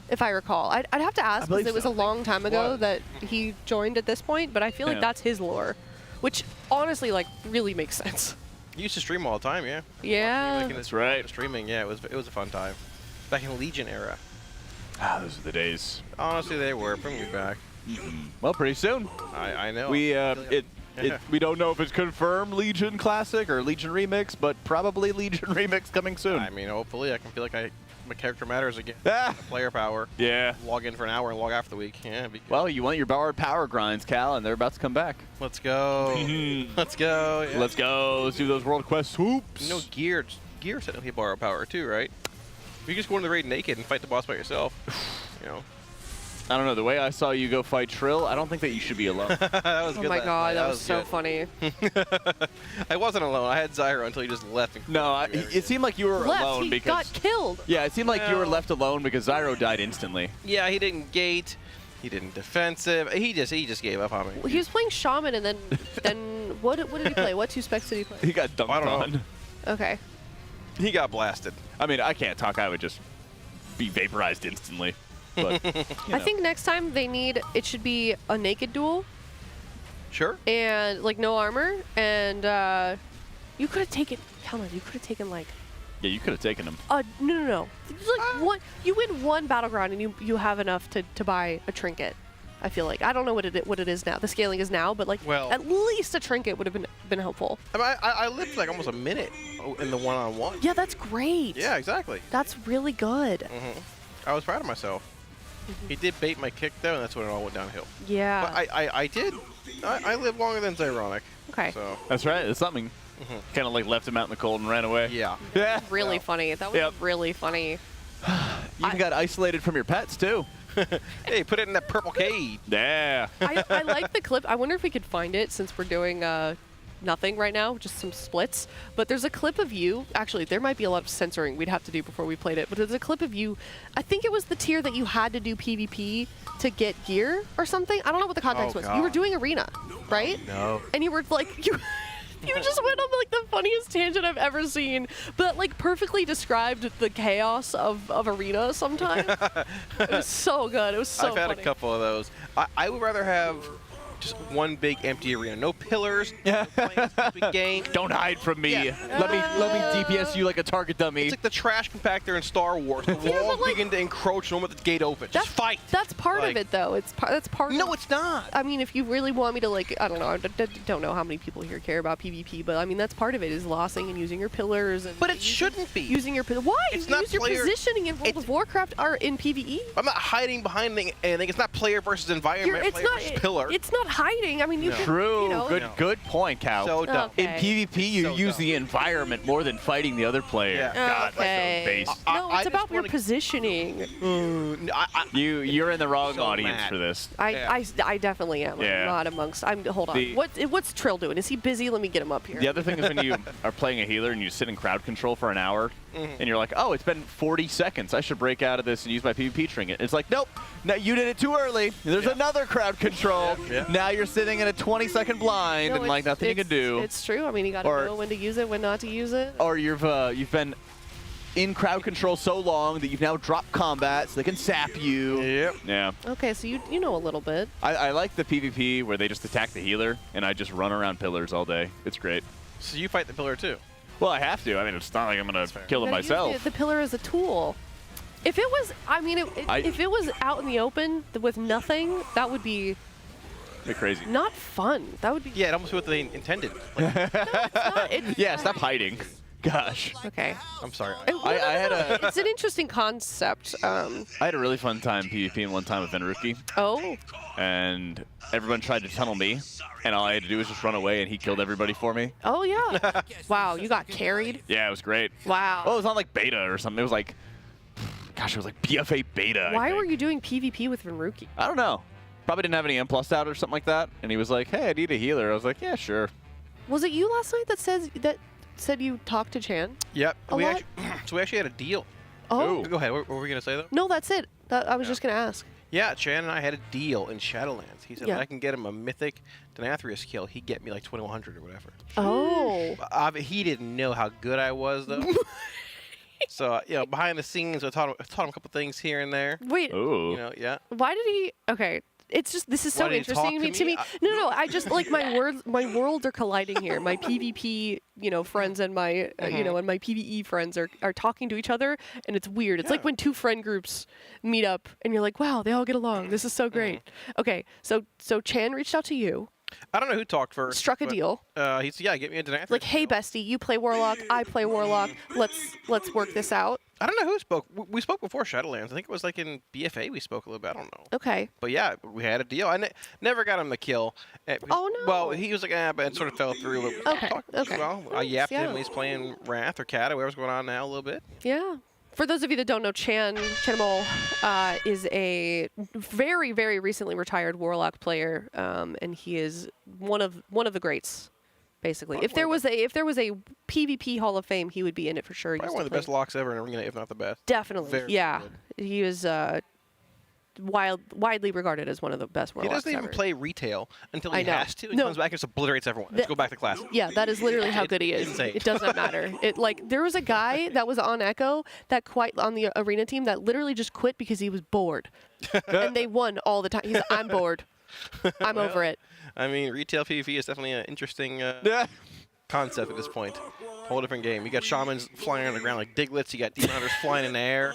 if I recall. I'd have to ask because it was a long time ago that he joined at this point, but I feel like that's his lore, which honestly like really makes sense. He used to stream all the time, yeah. Yeah. That's right. Streaming, yeah, it was a fun time. Back in Legion era. Ah, those are the days. Honestly, they were. Bring me back. Well, pretty soon. I know. We we don't know if it's confirmed Legion Classic or Legion Remix, but probably Legion Remix coming soon. I mean, hopefully I can feel like my character matters again. Player power. Yeah. Log in for an hour and log out for the week. Yeah. Well, you want your borrowed power grinds, Cal, and they're about to come back. Let's go. Let's go. Yeah. Let's go. Let's do those World Quest swoops. You know, gear technically borrow power too, right? You just go into the raid naked and fight the boss by yourself. You know. I don't know. The way I saw you go fight Trill, I don't think that you should be alone. That was good. Oh my God, that was so good. funny. I wasn't alone. I had Zyro until he just left. No, it seemed like you were alone he because got killed. Yeah, it seemed like you were left alone because Zyro died instantly. Yeah, he didn't gate. He didn't defensive. He just gave up on me. Well, he was playing Shaman, and then what did he play? What 2 specs did he play? He got dunked on. Okay. He got blasted. I mean, I can't talk. I would just be vaporized instantly. But, I think next time it should be a naked duel. Sure. And like no armor and You could have taken. Come on, you could have taken like. Yeah, you could have taken him. No. It's like one. You win one battleground and you have enough to buy a trinket. I feel like I don't know what it is now. The scaling is now, but like at least a trinket would have been helpful. I mean, I lived like almost a minute in the one-on-one. Yeah, that's great. Yeah, exactly. That's really good. I was proud of myself. He did bait my kick though, and that's when it all went downhill. Yeah. But I lived longer than Zyronic. Okay. So that's right. It's something. Kind of like left him out in the cold and ran away. Yeah. Yeah. Really funny. That was really funny. You even got isolated from your pets too. Hey, put it in that purple cage. Yeah. I like the clip. I wonder if we could find it since we're doing nothing right now, just some splits. But there's a clip of you. Actually, there might be a lot of censoring we'd have to do before we played it. But there's a clip of you. I think it was the tier that you had to do PvP to get gear or something. I don't know what the context was. God. You were doing arena, right? No. And you were like you just went on like the funniest tangent I've ever seen, but like perfectly described the chaos of arena sometimes. It was so good. It was so I've had funny. a couple of those. I would rather have just one big empty arena. No pillars. No game. Don't hide from me. Yeah. Let me DPS you like a target dummy. It's like the trash compactor in Star Wars. The walls begin to encroach the moment the gate opens. Just fight. That's part of it, though. That's part. No, it's not. I mean, if you really want me to, like, I don't know. I don't know how many people here care about PvP, but I mean, that's part of it is lossing and using your pillars. And but it shouldn't be. Using your why? It's you not use your player, positioning in World of Warcraft are in PvE. I'm not hiding behind anything. It's not player versus environment. It's player not. versus pillar. It's not hiding. I mean, you can. True. You know, Good point, Cal. So dumb. In PvP, you use the environment more than fighting the other player. Yeah. God, okay. that's so base. No, it's about your positioning. You're in the wrong so audience mad. for this. I definitely am. Yeah. I'm not amongst. Hold on. What's Trill doing? Is he busy? Let me get him up here. The other thing is when you are playing a healer and you sit in crowd control for an hour, and you're like, oh, it's been 40 seconds. I should break out of this and use my PvP trinket. It's like, nope, no, you did it too early. There's another crowd control. Now you're sitting in a 20-second blind and like nothing you can do. It's true. I mean, you got to know when to use it, when not to use it. Or you've been in crowd control so long that you've now dropped combat so they can sap you. Yep. Yeah. Okay, so you know a little bit. I like the PvP where they just attack the healer and I just run around pillars all day. It's great. So you fight the pillar too? Well, I have to. I mean, it's not like I'm going to kill it myself. The pillar is a tool. If it was, I mean, if it was out in the open with nothing, that would be crazy. Not fun. That would be. Yeah, it almost what they intended. Like, no, it's not. Yeah, stop hiding. Gosh. Okay. I'm sorry. I had a. It's an interesting concept. I had a really fun time PvPing one time with Venruki. Oh. And everyone tried to tunnel me, and all I had to do was just run away, and he killed everybody for me. Oh yeah. Wow, you got carried. Yeah, it was great. Wow. Well, it was on like beta or something. It was like, gosh, it was like BFA beta. Why were you doing PvP with Venruki? I don't know. Probably didn't have any M+ out or something like that. And he was like, hey, I need a healer. I was like, yeah, sure. Was it you last night that said you talked to Chan? Yep. A lot? So we actually had a deal. Oh. Go ahead. What were we going to say, though? No, that's it. I was just going to ask. Yeah, Chan and I had a deal in Shadowlands. He said Yeah. if I can get him a mythic Denathrius kill, he'd get me like 2100 or whatever. Oh. He didn't know how good I was, though. So, behind the scenes, I taught him a couple things here and there. Wait. Ooh. Yeah. Why did he? Okay. It's just this is so Why did he interesting talk to me. to No. I just like my worlds are colliding here. My PvP, friends and my and my PvE friends are talking to each other, and it's weird. It's like when two friend groups meet up, and you're like, wow, they all get along. This is so great. Okay, so Chan reached out to you. I don't know who talked first. Struck a deal. He said, yeah, get me a Denathrius. Like, hey, bestie, you play Warlock, I play Warlock. Let's work this out. I don't know who spoke. We spoke before Shadowlands. I think it was like in BFA we spoke a little bit. I don't know. Okay. But yeah, we had a deal. I never got him the kill. Oh, no. Well, he was like, but it sort of fell through. Okay. Well, I yapped Yeah. him when he's playing Wrath or Cat or whatever's going on now a little bit. Yeah. For those of you that don't know, Chanamol is a very, very recently retired Warlock player, and he is one of the greats, basically. If there was a PvP Hall of Fame, he would be in it for sure. Probably one of the best locks ever in Arena, if not the best. Definitely, Very yeah. good. He is widely regarded as one of the best Warlocks He doesn't even ever. play retail until he I know. has to. He No. comes back and just obliterates everyone. Let's go back to class. Yeah, that is literally how good he is. Insane. It does not matter. There was a guy that was on Echo on the arena team that literally just quit because he was bored, and they won all the time. He's like, I'm bored. I'm over it. I mean, retail PvP is definitely an interesting concept at this point. Whole different game. You got shamans flying on the ground like Diglets. You got demon hunters flying in the air.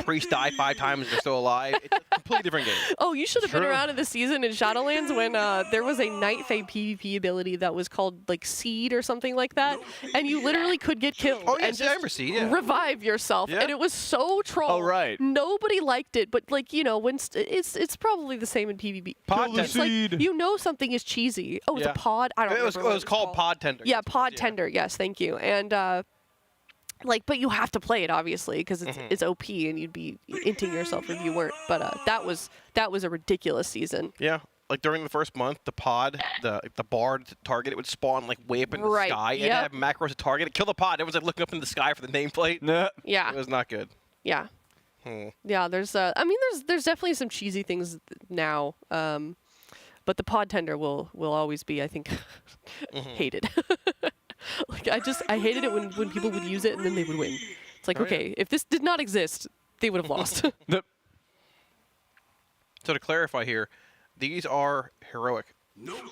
Priests die 5 times and they're still alive. It's a completely different game. Oh, you should have been around in the season in Shadowlands when there was a Night Fae PvP ability that was called like Seed or something like that, and you literally could get killed and just I remember Seed, yeah. revive yourself, and it was so troll. Oh, right. Nobody liked it, but like when it's probably the same in PvP. It's like you know something is cheesy. Oh, it's a pod. I don't know. It was called Pod Tender. Yeah, Pod Tender. Yes, thank you. And but you have to play it obviously because it's OP and you'd be inting yourself if you weren't. But that was a ridiculous season. Yeah, like during the first month, the pod, the bard target, it would spawn like way up in the sky. And have macros to target it, kill the pod. It was like looking up in the sky for the nameplate. Yeah, it was not good. Yeah, yeah. There's there's definitely some cheesy things now. But the pod tender will always be, I think, hated. Like I hated it when people would use it and then they would win. It's like, okay, if this did not exist, they would have lost. So to clarify here, these are heroic.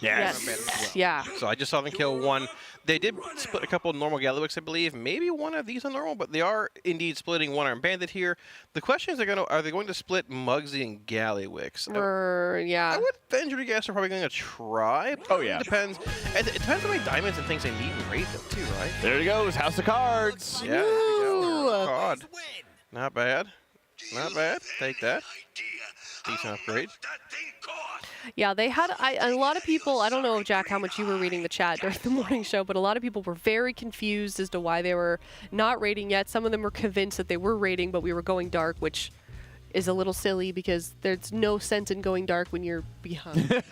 Yes. Yeah. So I just saw them kill one. They did split a couple of normal Gallywicks, I believe. Maybe one of these are normal, but they are indeed splitting one-armed bandit here. The question is, are they going to split Mugsy and Gallywicks? Yeah. I would venture to guess they're probably going to try. Oh, yeah. It depends. It depends how many diamonds and things they need in raid, though, too, right? There he goes, House of Cards. Yeah, there we go. God. Not bad. Not bad. Take that. Decent upgrade. Yeah, they had a lot of people. I don't know, Jack, how much you were reading the chat during the morning show, but a lot of people were very confused as to why they were not raiding yet. Some of them were convinced that they were raiding, but we were going dark, which is a little silly because there's no sense in going dark when you're behind.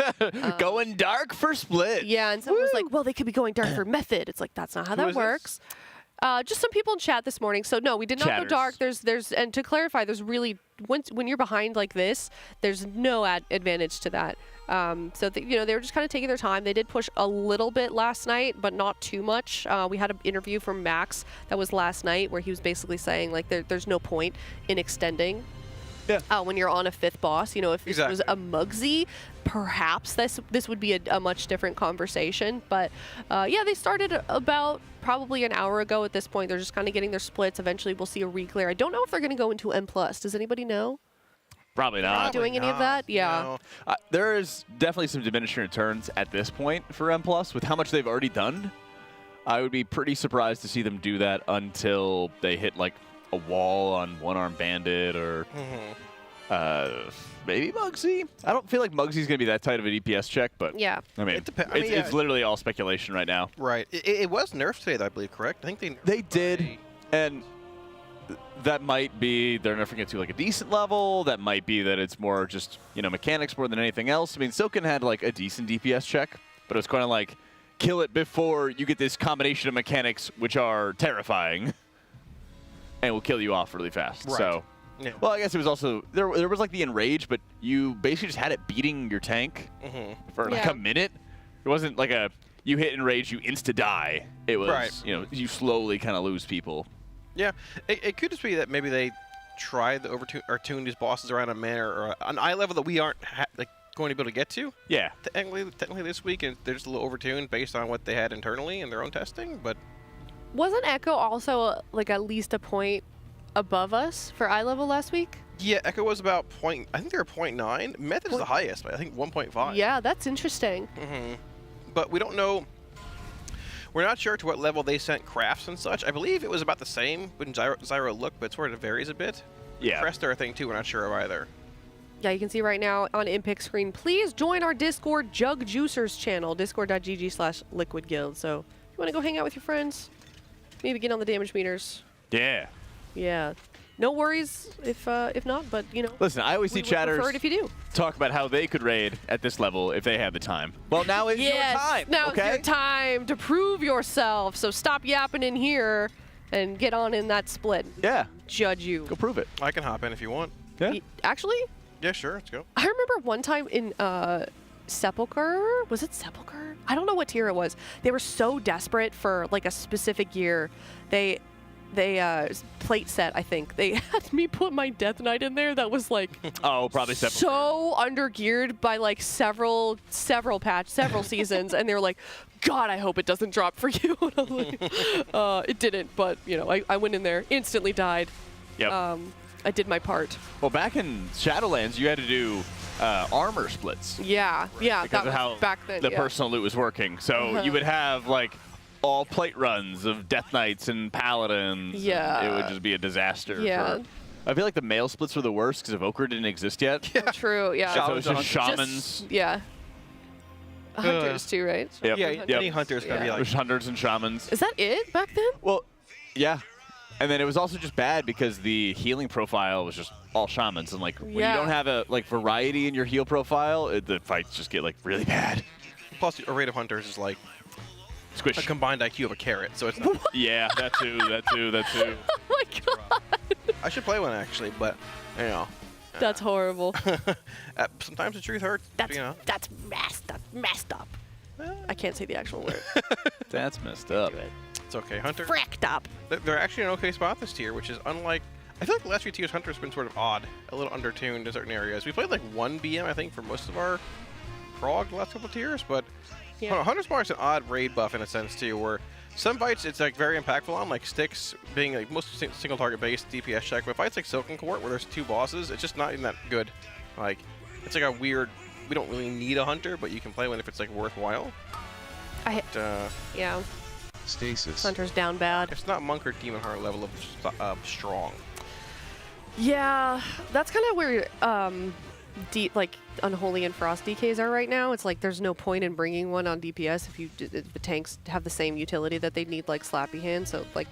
Going dark for split. Yeah, and someone was like, well, they could be going dark for method. It's like, that's not how that works. Just some people in chat this morning. So no, we did not go dark. There's and to clarify, there's really when you're behind like this, there's no advantage to that. So they were just kind of taking their time. They did push a little bit last night, but not too much. We had an interview from Max that was last night where he was basically saying like there's no point in extending. Yeah. When you're on a 5th boss, if this was a Mugsy, perhaps this would be a much different conversation. But yeah, they started about probably an hour ago at this point. They're just kind of getting their splits. Eventually, we'll see a re-clear. I don't know if they're going to go into M+. Does anybody know? Probably not. Doing any of that? Yeah. No. There is definitely some diminishing returns at this point for M+, with how much they've already done. I would be pretty surprised to see them do that until they hit like a wall on one-armed bandit or maybe Mugsy. I don't feel like Mugsy's going to be that tight of an DPS check, but yeah. I mean, it's literally all speculation right now. Right. It was nerfed today, though, I believe, correct? I think they did, and that might be they're nerfing it to like a decent level. That might be that it's more just mechanics more than anything else. I mean, Silken had like a decent DPS check, but it was kind of like kill it before you get this combination of mechanics which are terrifying. And will kill you off really fast. Right. So, well, I guess it was also there was like the enrage, but you basically just had it beating your tank for like a minute. It wasn't like you hit enrage, you insta die. It was you slowly kind of lose people. Yeah, it could just be that maybe they tried to tune these bosses around a manner or an eye level that we aren't going to be able to get to. Yeah, technically this week, and they're just a little overtuned based on what they had internally in their own testing, but. Wasn't Echo also like at least a point above us for eye level last week? Yeah, Echo was about I think they were 0.9. Method is the highest, but I think 1.5. Yeah, that's interesting. But we don't know. We're not sure to what level they sent crafts and such. I believe it was about the same when Zyro looked, but sort of varies a bit. Yeah. Crest are a thing too. We're not sure of either. Yeah, you can see right now on Impic screen. Please join our Discord Jug Juicers channel, discord.gg/liquidguild. So if you want to go hang out with your friends. Maybe get on the damage meters. Yeah. Yeah. No worries if not, but Listen, I always see chatters prefer it if you do. talk about how they could raid at this level if they have the time. Well, now is your time. Now is your time to prove yourself. So stop yapping in here and get on in that split. Yeah. Judge you. Go prove it. I can hop in if you want. Yeah. Actually? Yeah, sure. Let's go. I remember one time in Sepulcher. Was it Sepulcher? I don't know what tier it was. They were so desperate for like a specific gear. They plate set, I think. They had me put my Death Knight in there that was like oh, probably so undergeared by like several seasons, and they were like, God, I hope it doesn't drop for you. And I'm like, it didn't, but you know, I went in there, instantly died. Yep. I did my part. Well, back in Shadowlands, you had to do armor splits. Yeah, Because that of was how back then. the yeah. personal loot was working. So you would have like all plate runs of Death Knights and Paladins. Yeah. It would just be a disaster. Yeah. I feel like the male splits were the worst because Evoker didn't exist yet. Oh, true, yeah. So it was just shamans. Yeah. Hunters too, right? Yep. Yeah, Yep. any hunter's gonna be like. There's hunters and shamans. Is that it back then? Well, yeah. And then it was also just bad because the healing profile was just all shamans, and like when you don't have a like variety in your heal profile, the fights just get like really bad. Plus, a rate of hunters is like Squish. a combined IQ of a carrot, so it's not. Yeah, that too. Oh my God. I should play one actually, but you know. That's horrible. Sometimes the truth hurts. That's you know. that's messed up. I can't say the actual word. That's messed up. It's okay, Hunter. Fricked up. They're actually an okay spot this tier, which is unlike. I feel like the last few tiers, Hunter's been sort of odd, a little undertuned in certain areas. We played like one BM, I think, for most of our prog the last couple of tiers, but Hunter's Bar is an odd raid buff in a sense too, where some fights it's like very impactful on, like Styx being like most single target based DPS check, but fights like Silken Court where there's two bosses, it's just not even that good. Like it's like a weird. We don't really need a hunter, but you can play one if it's like worthwhile. Yeah. Stasis. Hunter's down bad. It's not monk or demon heart level of strong. Yeah, that's kind of where like Unholy and Frost DKs are right now. It's like there's no point in bringing one on DPS if the tanks have the same utility that they need, like Slappy Hand. So like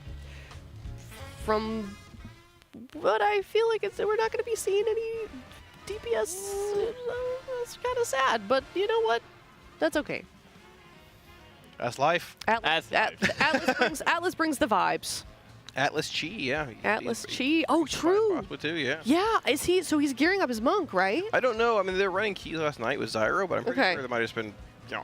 from what I feel like we're not going to be seeing any DPS. It's kind of sad, but you know what? That's okay. That's life. Atlas brings the vibes. Atlas Chi, yeah. Atlas Chi. Oh, true. Possible too, yeah. Yeah, is he? So he's gearing up his monk, right? I don't know. I mean, they were running keys last night with Zyro, but I'm pretty sure they might have just been,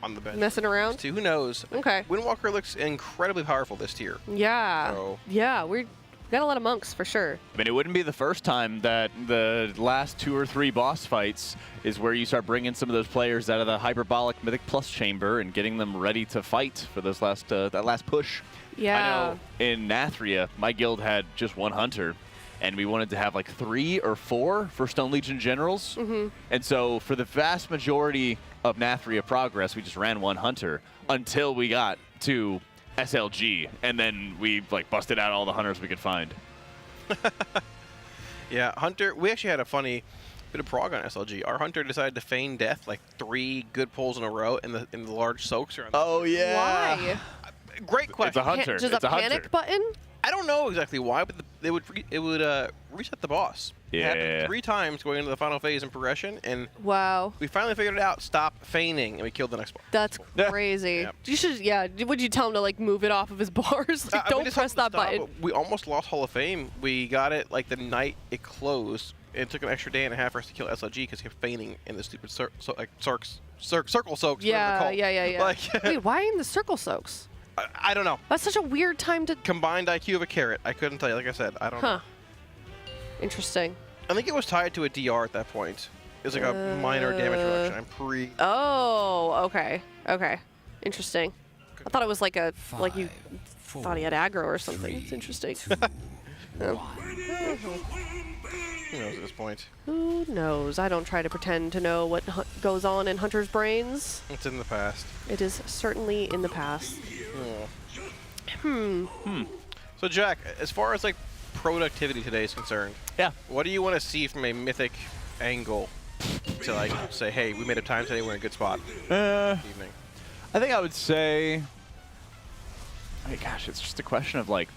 on the bench. Messing around. Who knows? Okay. Windwalker looks incredibly powerful this tier. Yeah. So. Yeah, we got a lot of monks for sure. I mean, it wouldn't be the first time that the last 2 or 3 boss fights is where you start bringing some of those players out of the hyperbolic Mythic Plus chamber and getting them ready to fight for those that last push. Yeah. I know in Nathria, my guild had just 1 hunter, and we wanted to have like 3 or 4 for Stone Legion generals. Mm-hmm. And so for the vast majority of Nathria progress, we just ran 1 hunter until we got to SLG, and then we like busted out all the hunters we could find. Yeah, Hunter, we actually had a funny bit of prog on SLG. Our Hunter decided to feign death like 3 good pulls in a row in the large soaks. Oh, yeah. Why? Great question. It's a hunter. Just it's a a panic hunter. button? I don't know exactly why, but it would reset the boss. It happened Yeah. 3 times going into the final phase in progression, and Wow. we finally figured it out. Stop feigning, and we killed the next boss. That's crazy. Yep. You should, would you tell him to like move it off of his bars? Like, We don't just press told him that to stop, button. but we almost lost Hall of Fame. We got it like the night it closed. It took an extra day and a half for us to kill SLG because he kept feigning in the stupid circle soaks. Yeah. Like, Wait, why in the circle soaks? I don't know. That's such a weird time to. Combined IQ of a carrot. I couldn't tell you. Like I said, I don't know. Interesting. I think it was tied to a DR at that point. It was like a minor damage reduction. I'm pretty. Oh, okay. Okay. Interesting. I thought it was like a like you thought he had aggro or something. It's interesting. Who knows at this point? Who knows? I don't try to pretend to know what goes on in Hunter's brains. It's in the past. It is certainly in the past. So Jack, as far as like productivity today is concerned, what do you want to see from a mythic angle to like say, hey, we made a time today, we're in a good spot? Evening. I think I would say, I mean, gosh, it's just a question of like,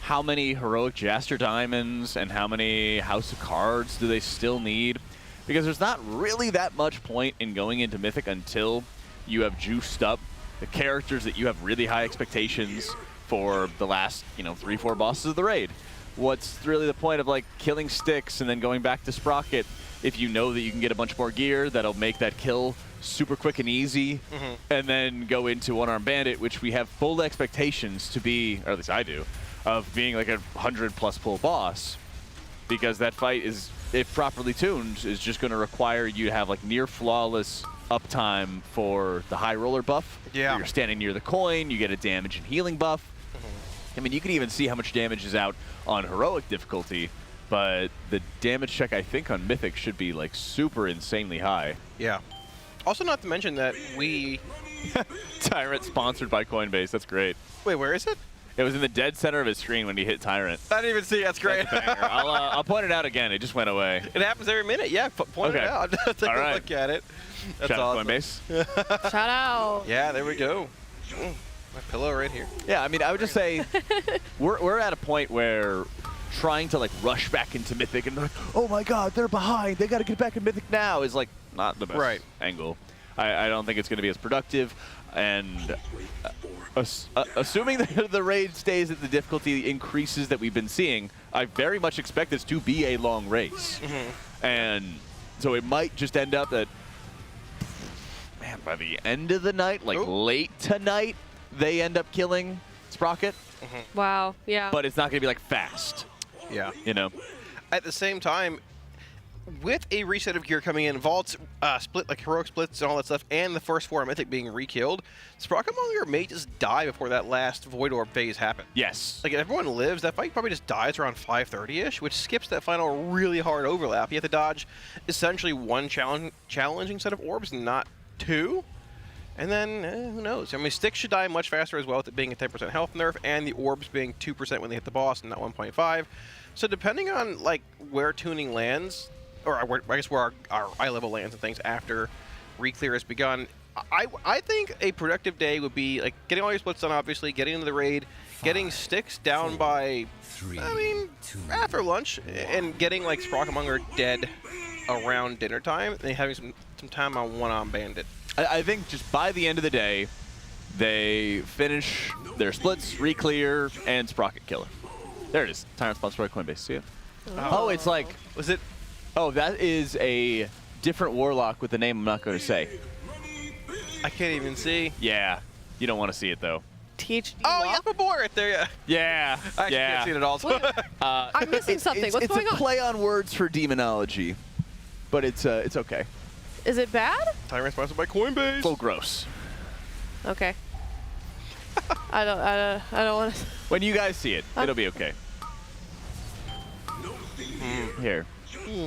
how many heroic Jaster diamonds and how many House of Cards do they still need? Because there's not really that much point in going into Mythic until you have juiced up the characters that you have really high expectations for the last, 3-4 bosses of the raid. What's really the point of like killing Styx and then going back to Sprocket if you know that you can get a bunch more gear that'll make that kill super quick and easy, and then go into One-Armed Bandit, which we have full expectations to be, or at least I do, of being like a 100+ pull boss, because that fight is, if properly tuned, is just going to require you to have like near flawless uptime for the high roller buff. Yeah. You're standing near the coin, you get a damage and healing buff. I mean, you can even see how much damage is out on heroic difficulty, but the damage check, I think, on Mythic should be like super insanely high. Yeah. Also, not to mention that we... Tyrant sponsored by Coinbase. That's great. Wait, where is it? It was in the dead center of his screen when he hit Tyrant. I didn't even see. That's great. That's a banger. I'll point it out again. It just went away. It happens every minute. Yeah, point it out. Take a look at it. That's Shout out awesome. Coinbase. Shout out. Yeah, there we go. My pillow right here. Yeah, I mean, I would just say we're at a point where trying to like rush back into Mythic and like, oh my God, they're behind. They got to get back in Mythic now is like not the best angle. I don't think it's going to be as productive. And assuming that the raid stays at the difficulty increases that we've been seeing, I very much expect this to be a long race. And so it might just end up that, man, by the end of the night, like late tonight, they end up killing Sprocket. Wow, yeah. But it's not going to be like fast. Yeah. You know? At the same time, with a reset of gear coming in, vaults, split, like heroic splits and all that stuff, and the first 4 Mythic being re-killed, Sprocketmonger may just die before that last Void Orb phase happens. Yes. Like, if everyone lives, that fight probably just dies around 5:30-ish, which skips that final really hard overlap. You have to dodge essentially one challenging set of orbs, not 2. And then, who knows? I mean, Styx should die much faster as well, with it being a 10% health nerf, and the orbs being 2% when they hit the boss, and not 1.5. So depending on, like, where tuning lands, or I guess where our eye level lands and things after Reclear has begun, I think a productive day would be, like, getting all your splits done, obviously, getting into the raid, getting Styx down by, after lunch, and getting, like, Sprocketmonger dead around dinner time, and having some time on one-on Bandit. I think just by the end of the day, they finish their splits, Reclear, and Sprocket Killer. There it is. Tyrant sponsored by Coinbase. See it? Oh, it's like... Was it... Oh, that is a different Warlock with the name I'm not going to say. I can't even see. Yeah. You don't want to see it, though. THD Oh, yeah, the boy right there, yeah. Yeah. I actually can't see it at all. I'm missing something. What's going on? It's a play on words for demonology, but it's okay. Is it bad? Tyrant sponsored by Coinbase. A little gross. Okay. I don't want to. When you guys see it, it'll be okay. Here.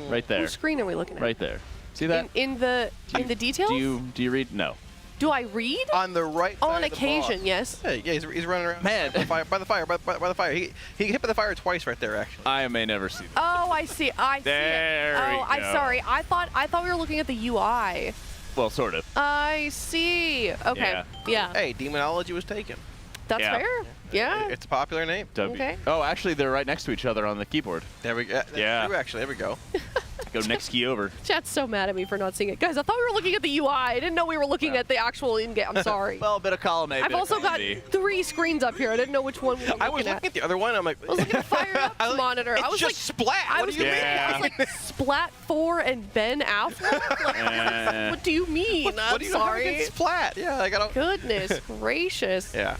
Right there. Which screen are we looking at? Right there. See that? In the details? Do you read? No. Do I read? On the right side on of the occasion, boss. yes. Yeah, he's running around. Man. By the fire. He hit by the fire twice right there, actually. I may never see that. Oh, I see. I see. There we I'm go. sorry. I thought we were looking at the UI. Well, sort of. I see. Okay. Yeah. Hey, demonology was taken. That's fair. Yeah. It's a popular name. Okay. Oh, actually, they're right next to each other on the keyboard. There we go. Yeah. True, actually. There we go. Go next key over. Chat's so mad at me for not seeing it. Guys, I thought we were looking at the UI. I didn't know we were looking at the actual in-game. I'm sorry. Well, a bit of column A, I've also got 3 screens up here. I didn't know which one we were looking I was looking at the other one. I'm like, I was looking at Fire Up monitor. It's I was just like, Splat. I What was do you gonna mean? say, I was like, Splat 4 and Ben Affleck? Like, what do you mean? What I'm do you have sorry. against Splat? Yeah, I got. Goodness gracious. Yeah,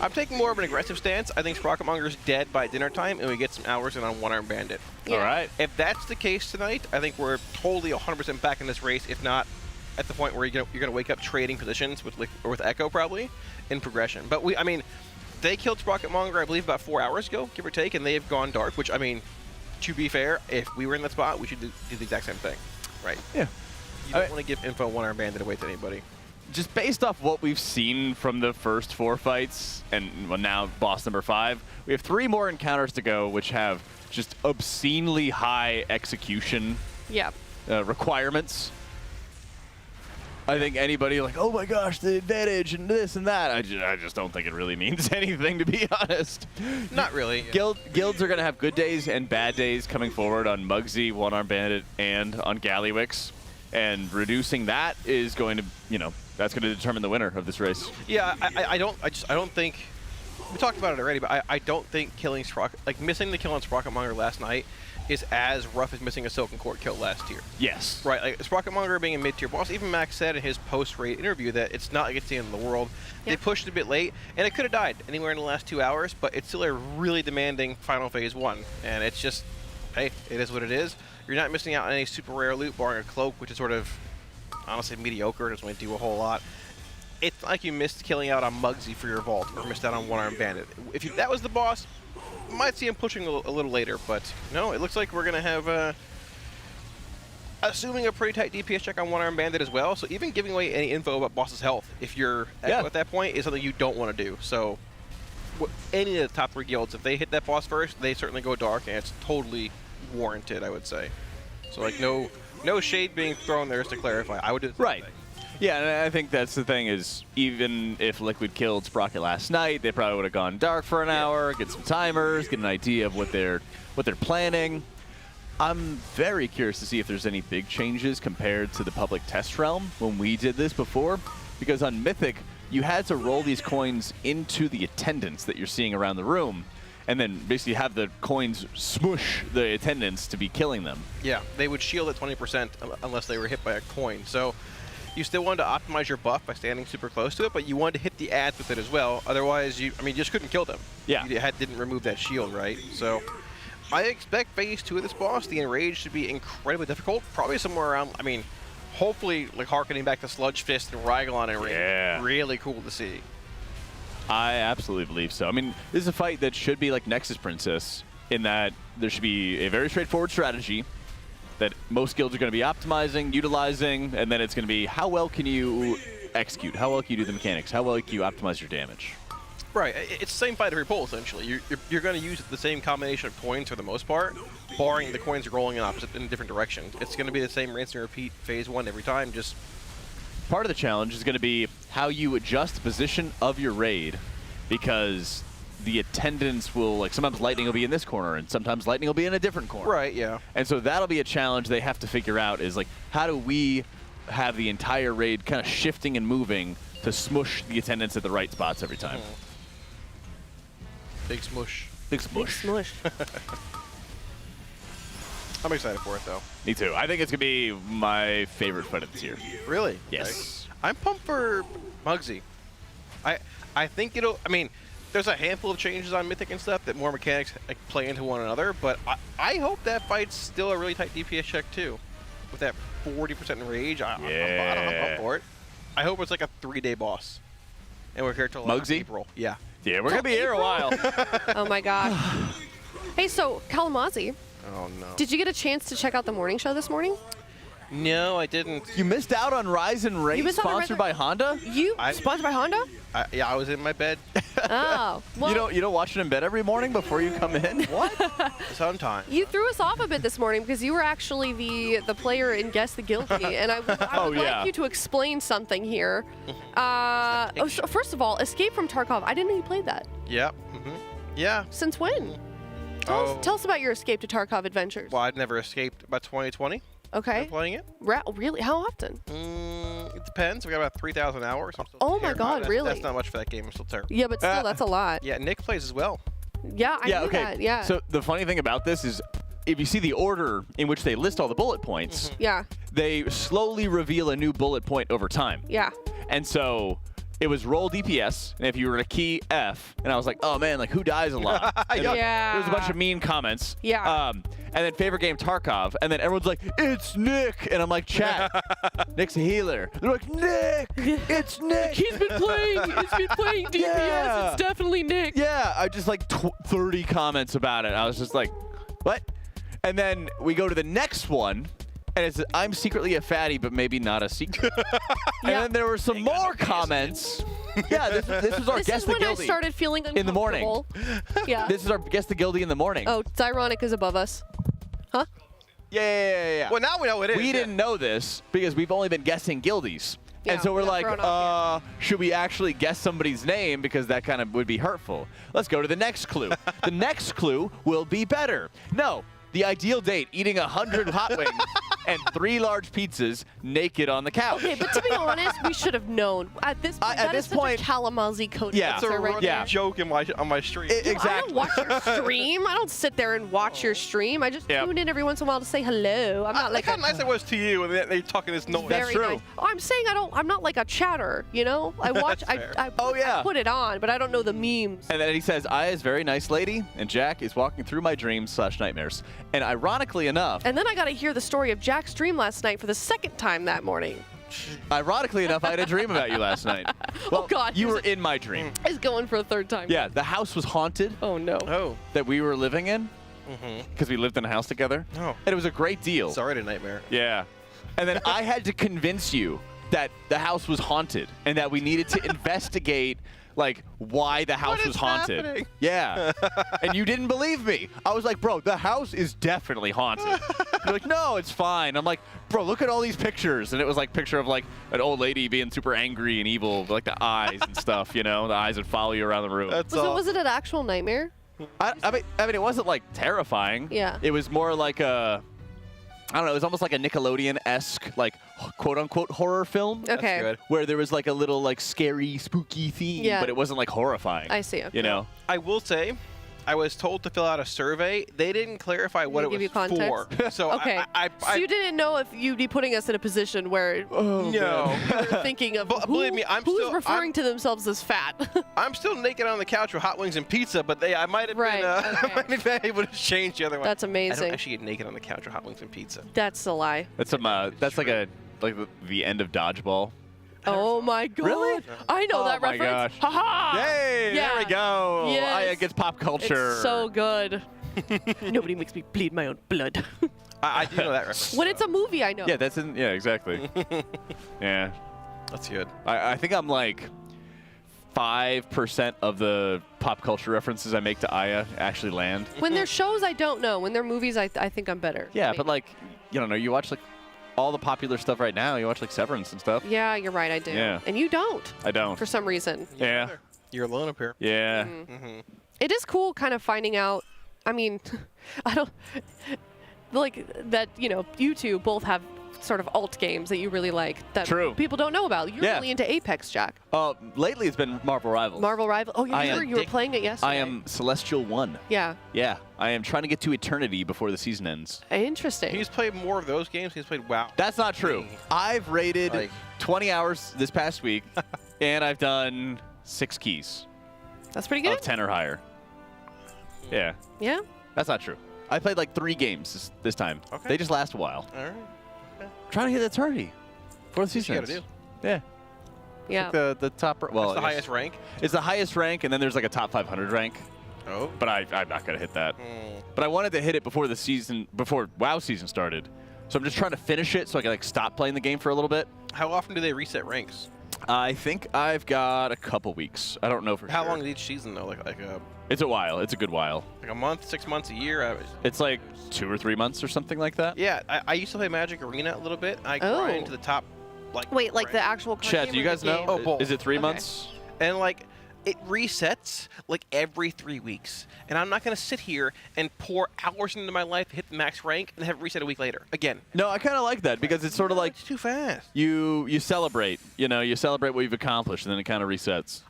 I'm taking more of an aggressive stance. I think Sprocketmonger's dead by dinner time, and we get some hours in on One-Arm Bandit. Yeah. All right. If that's the case tonight, I think we're totally 100% back in this race. If not, at the point where you're gonna wake up trading positions with Echo probably in progression. But I mean, they killed Sprocketmonger, I believe, about 4 hours ago, give or take, and they have gone dark. Which, I mean, to be fair, if we were in that spot, we should do the exact same thing, right? Yeah. You don't want to give info One-Arm Bandit away to anybody. Just based off what we've seen from the first 4 fights, and well, now boss number 5, we have 3 more encounters to go, which have just obscenely high execution requirements. I think anybody like, oh my gosh, the advantage and this and that, I just don't think it really means anything, to be honest. Not really. Guilds are going to have good days and bad days coming forward on Muggsy, One-Arm Bandit, and on Gallywix. And reducing that is going to, that's going to determine the winner of this race. Yeah, I don't think, we talked about it already, but I don't think killing missing the kill on Sprocketmonger last night is as rough as missing a Silken Court kill last year. Yes. Right, like Sprocketmonger being a mid-tier boss, even Max said in his post-raid interview that it's not like it's the end of the world. They pushed it a bit late, and it could have died anywhere in the last 2 hours, but it's still a really demanding final phase 1. And it's just, hey, it is what it is. You're not missing out on any super rare loot, barring a cloak, which is sort of, honestly, mediocre. It doesn't really do a whole lot. It's not like you missed killing out on Muggsy for your vault, or missed out on One-Armed Bandit. If that was the boss, you might see him pushing a little later, but no, it looks like we're going to have, assuming a pretty tight DPS check on One-Armed Bandit as well, so even giving away any info about boss's health, if you're at that point, is something you don't want to do. So any of the top 3 guilds, if they hit that boss first, they certainly go dark, and it's totally warranted, I would say. So like no shade being thrown there, just to clarify. I would do the same thing. Yeah, and I think that's the thing is, even if Liquid killed Sprocket last night, they probably would have gone dark for an hour, get some timers, get an idea of what they're planning. I'm very curious to see if there's any big changes compared to the public test realm when we did this before, because on Mythic, you had to roll these coins into the attendants that you're seeing around the room, and then basically have the coins smush the attendants to be killing them. Yeah, they would shield at 20% unless they were hit by a coin. So you still wanted to optimize your buff by standing super close to it, but you wanted to hit the ads with it as well. Otherwise, you just couldn't kill them. Yeah. You didn't remove that shield, right? So I expect phase 2 of this boss, the Enrage, to be incredibly difficult. Probably somewhere around, hopefully like harkening back to Sludge Fist and Rygolon Enrage. Yeah. Really cool to see. I absolutely believe so. This is a fight that should be like Nexus Princess, in that there should be a very straightforward strategy that most guilds are going to be optimizing, utilizing, and then it's going to be how well can you execute, how well can you do the mechanics, how well can you optimize your damage. Right, it's the same fight every pull, essentially. You're going to use the same combination of coins for the most part, barring the coins are rolling in a different direction. It's going to be the same rinse and repeat phase 1 every time, just... Part of the challenge is going to be how you adjust the position of your raid, because the attendants will, sometimes lightning will be in this corner, and sometimes lightning will be in a different corner. Right, yeah. And so that'll be a challenge they have to figure out, is how do we have the entire raid kind of shifting and moving to smush the attendants at the right spots every time. Big smush. Big smush. Big smush. I'm excited for it, though. Me too. I think it's going to be my favorite fight of this year. Really? Yes. Okay. I'm pumped for Muggsy. I think it'll... there's a handful of changes on Mythic and stuff that more mechanics play into one another, but I hope that fight's still a really tight DPS check, too. With that 40% rage, I'm up for it. I hope it's like a 3-day boss. And we're here till Muggsy? April. Yeah. Yeah, we're going to be here a while. Oh my god. Hey, so Kalamazzi. Oh no. Did you get a chance to check out the morning show this morning? No, I didn't. You missed out on Rise and Rain, sponsored by Honda? Sponsored by Honda? Yeah, I was in my bed. Oh. Well, you don't watch it in bed every morning before you come in? What? Sometimes. you threw us off a bit this morning because you were actually the player in Guess the Guilty, and I would like you to explain something here. So first of all, Escape from Tarkov. I didn't know you played that. Yep. Yeah. Since when? Tell us about your Escape to Tarkov adventures. Well, I'd never escaped. About 2020. Okay. Playing it. Really? How often? It depends. We got about 3,000 hours. Oh my god, really? That's not much for that game. I'm still terrible. Yeah, but still, that's a lot. Yeah, Nick plays as well. Yeah, I knew that. Yeah. So the funny thing about this is, if you see the order in which they list all the bullet points, yeah, they slowly reveal a new bullet point over time. Yeah. And so it was roll DPS, and if you were to key F, and I was like, oh man, who dies a lot? Yeah. There was a bunch of mean comments. Yeah. And then favorite game Tarkov, and then everyone's like, it's Nick, and I'm like, chat, Nick's a healer. They're like, Nick, it's Nick. He's been playing DPS. Yeah. It's definitely Nick. Yeah, I just 30 comments about it. I was just like, what? And then we go to the next one, and it's I'm secretly a fatty, but maybe not a secret. And then there were some more comments. Yeah, this was our Guess the Guilty. This is when I started feeling uncomfortable. In the morning. Yeah. This is our Guess the Guilty in the morning. Oh, it's ironic is above us. Huh? Yeah. Well, now we know it is. We didn't know this because we've only been guessing guildies. Yeah, and so we're like, off, should we actually guess somebody's name? Because that kind of would be hurtful. Let's go to the next clue. The next clue will be better. No. The ideal date, eating 100 hot wings and 3 large pizzas naked on the couch. Okay, but to be honest, we should have known. At this point, that is such a Kalamazoo code. Yeah. That's a running joke on my stream. Exactly. I don't watch your stream. I don't sit there and watch your stream. I just tune in every once in a while to say hello. I'm not like how nice it was to you, and they talking this noise. Very nice. Oh, I'm saying I'm not like a chatter. You know, I watch. I put it on, but I don't know the memes. And then he says, Aya is a very nice lady, and Jack is walking through my dreams / nightmares. And ironically enough... And then I got to hear the story of Jack's dream last night for the 2nd time that morning. Ironically enough, I had a dream about you last night. Well, oh, God. You were in my dream. He's going for a 3rd time. Yeah, the house was haunted. Oh, no. Oh. That we were living in. Because we lived in a house together. Oh. And it was a great deal. It's already a nightmare. Yeah. And then I had to convince you that the house was haunted and that we needed to investigate like why the house was haunted. Happening? Yeah. And you didn't believe me. I was like, bro, the house is definitely haunted. You're like, no, it's fine. I'm like, bro, look at all these pictures. And it was like a picture of like an old lady being super angry and evil, like the eyes and stuff, you know, the eyes would follow you around the room. Was it an actual nightmare? I mean, it wasn't like terrifying. Yeah. It was more like a, I don't know, it was almost like a Nickelodeon-esque, like, quote-unquote horror film. Okay. That's good. Where there was like a little like scary, spooky theme, but it wasn't like horrifying. I see. You know? I will say, I was told to fill out a survey. They didn't clarify what it was for. So okay. So you didn't know if you'd be putting us in a position where no. you were thinking of believe me, who's referring to themselves as fat. I'm still naked on the couch with hot wings and pizza, but I might have been, I might have been able to change the other one. That's amazing. I don't actually get naked on the couch with hot wings and pizza. That's a lie. That's some. That's like the end of Dodgeball. Oh my God! Really? I know that reference. Oh my gosh! Ha ha! Yay! Yeah. There we go. Yes. Aya gets pop culture. It's so good. Nobody makes me bleed my own blood. I do know that reference. When it's a movie, I know. Yeah, that's in. Yeah, exactly. Yeah, that's good. I think I'm like 5% of the pop culture references I make to Aya actually land. When they're shows, I don't know. When they're movies, I think I'm better. Yeah, but like, you don't know. You watch like all the popular stuff right now. You watch like Severance and stuff. Yeah, you're right. I do. Yeah. And you don't. I don't. For some reason. Yeah. You're alone up here. Yeah. It is cool kind of finding out. I mean, I don't like that, you know, you two both have sort of alt games that you really like that people don't know about. You're really into Apex, Jack. Lately it's been Marvel Rivals. Marvel Rivals. Oh, you were playing it yesterday. I am Celestial 1. Yeah. Yeah. I am trying to get to Eternity before the season ends. Interesting. He's played more of those games. He's played WoW. That's not true. I've rated 20 hours this past week, and I've done 6 keys. That's pretty good. Of 10 or higher. Yeah. Yeah? That's not true. I played like 3 games this time. Okay. They just last a while. All right. Trying to hit Eternity before the season ends. Gotta do. Yeah. Yeah. Like the top. Well, it's the highest rank. It's the highest rank, and then there's like a top 500 rank. Oh. But I'm not gonna hit that. But I wanted to hit it before before WoW season started. So I'm just trying to finish it so I can like stop playing the game for a little bit. How often do they reset ranks? I think I've got a couple weeks. I don't know for sure. How long is each season though? It's a while. It's a good while. Like a month, 6 months, a year? It's like 2 or 3 months or something like that. Yeah, I used to play Magic Arena a little bit. I grind to the top. Wait, like the actual card Chad, game do you or guys the know? game? Oh, both. Is it 3 months? And like, it resets like every 3 weeks. And I'm not going to sit here and pour hours into my life to hit the max rank and have it reset a week later. Again. No, I kind of like that because it's sort of like it's too fast. You celebrate. You know, you celebrate what you've accomplished, and then it kind of resets.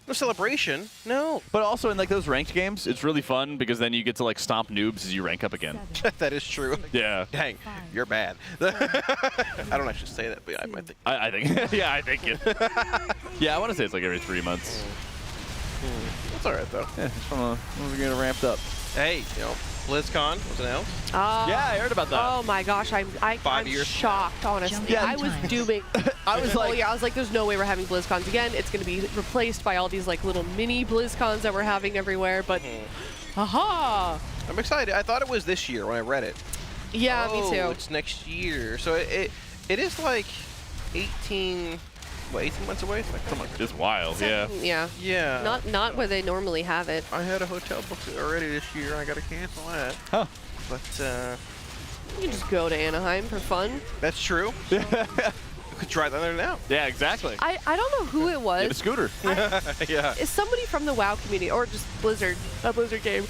No celebration. No. But also in like those ranked games, it's really fun because then you get to like stomp noobs as you rank up again. That is true. Yeah. Dang, you're bad. I don't actually say that, but I might think. I think. Yeah, I think it. Yeah, I want to say it's like every 3 months. That's all right though. Yeah, just when we're getting ramped up. Hey, you know, BlizzCon was announced. Yeah, I heard about that. Oh my gosh, I'm shocked, honestly. Yeah, I was dooming. I was like, I was like, there's no way we're having BlizzCons again. It's going to be replaced by all these like little mini BlizzCons that we're having everywhere. But, aha! I'm excited. I thought it was this year when I read it. Yeah, me too. It's next year. So it is like 18 months away? It's wild, yeah. Yeah. Yeah. Not where they normally have it. I had a hotel booked already this year, and I got to cancel that. Huh. But, you can just go to Anaheim for fun. That's true. You could drive down there now. Yeah, exactly. I don't know who it was. Get a scooter. Yeah. Is somebody from the WoW community, or just Blizzard, a Blizzard game,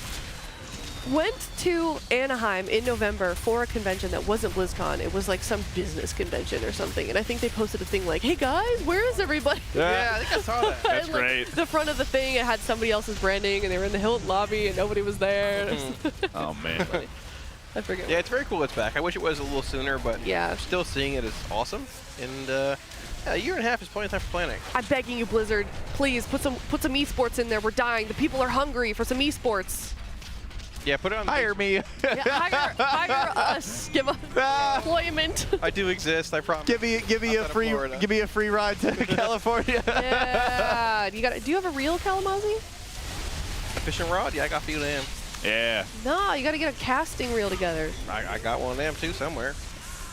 went to Anaheim in November for a convention that wasn't BlizzCon. It was like some business convention or something. And I think they posted a thing like, hey guys, where is everybody? Yeah, I think I saw that. That's And, like, great. The front of the thing, it had somebody else's branding and they were in the Hilton lobby and nobody was there. Oh, man. I forget. Yeah, it's very cool it's back. I wish it was a little sooner, but Yeah. still seeing it is awesome. And yeah, a year and a half is plenty of time for planning. I'm begging you, Blizzard, please put some esports in there. We're dying. The people are hungry for some esports. Yeah, put it on. Hire me. Yeah, hire us. Give us employment. I do exist. I promise. Give me a free ride to California. Yeah. Do you have a real Kalamazoo? Fishing rod? Yeah, I got a few of them. Yeah. No, you got to get a casting reel together. I got one of them too somewhere.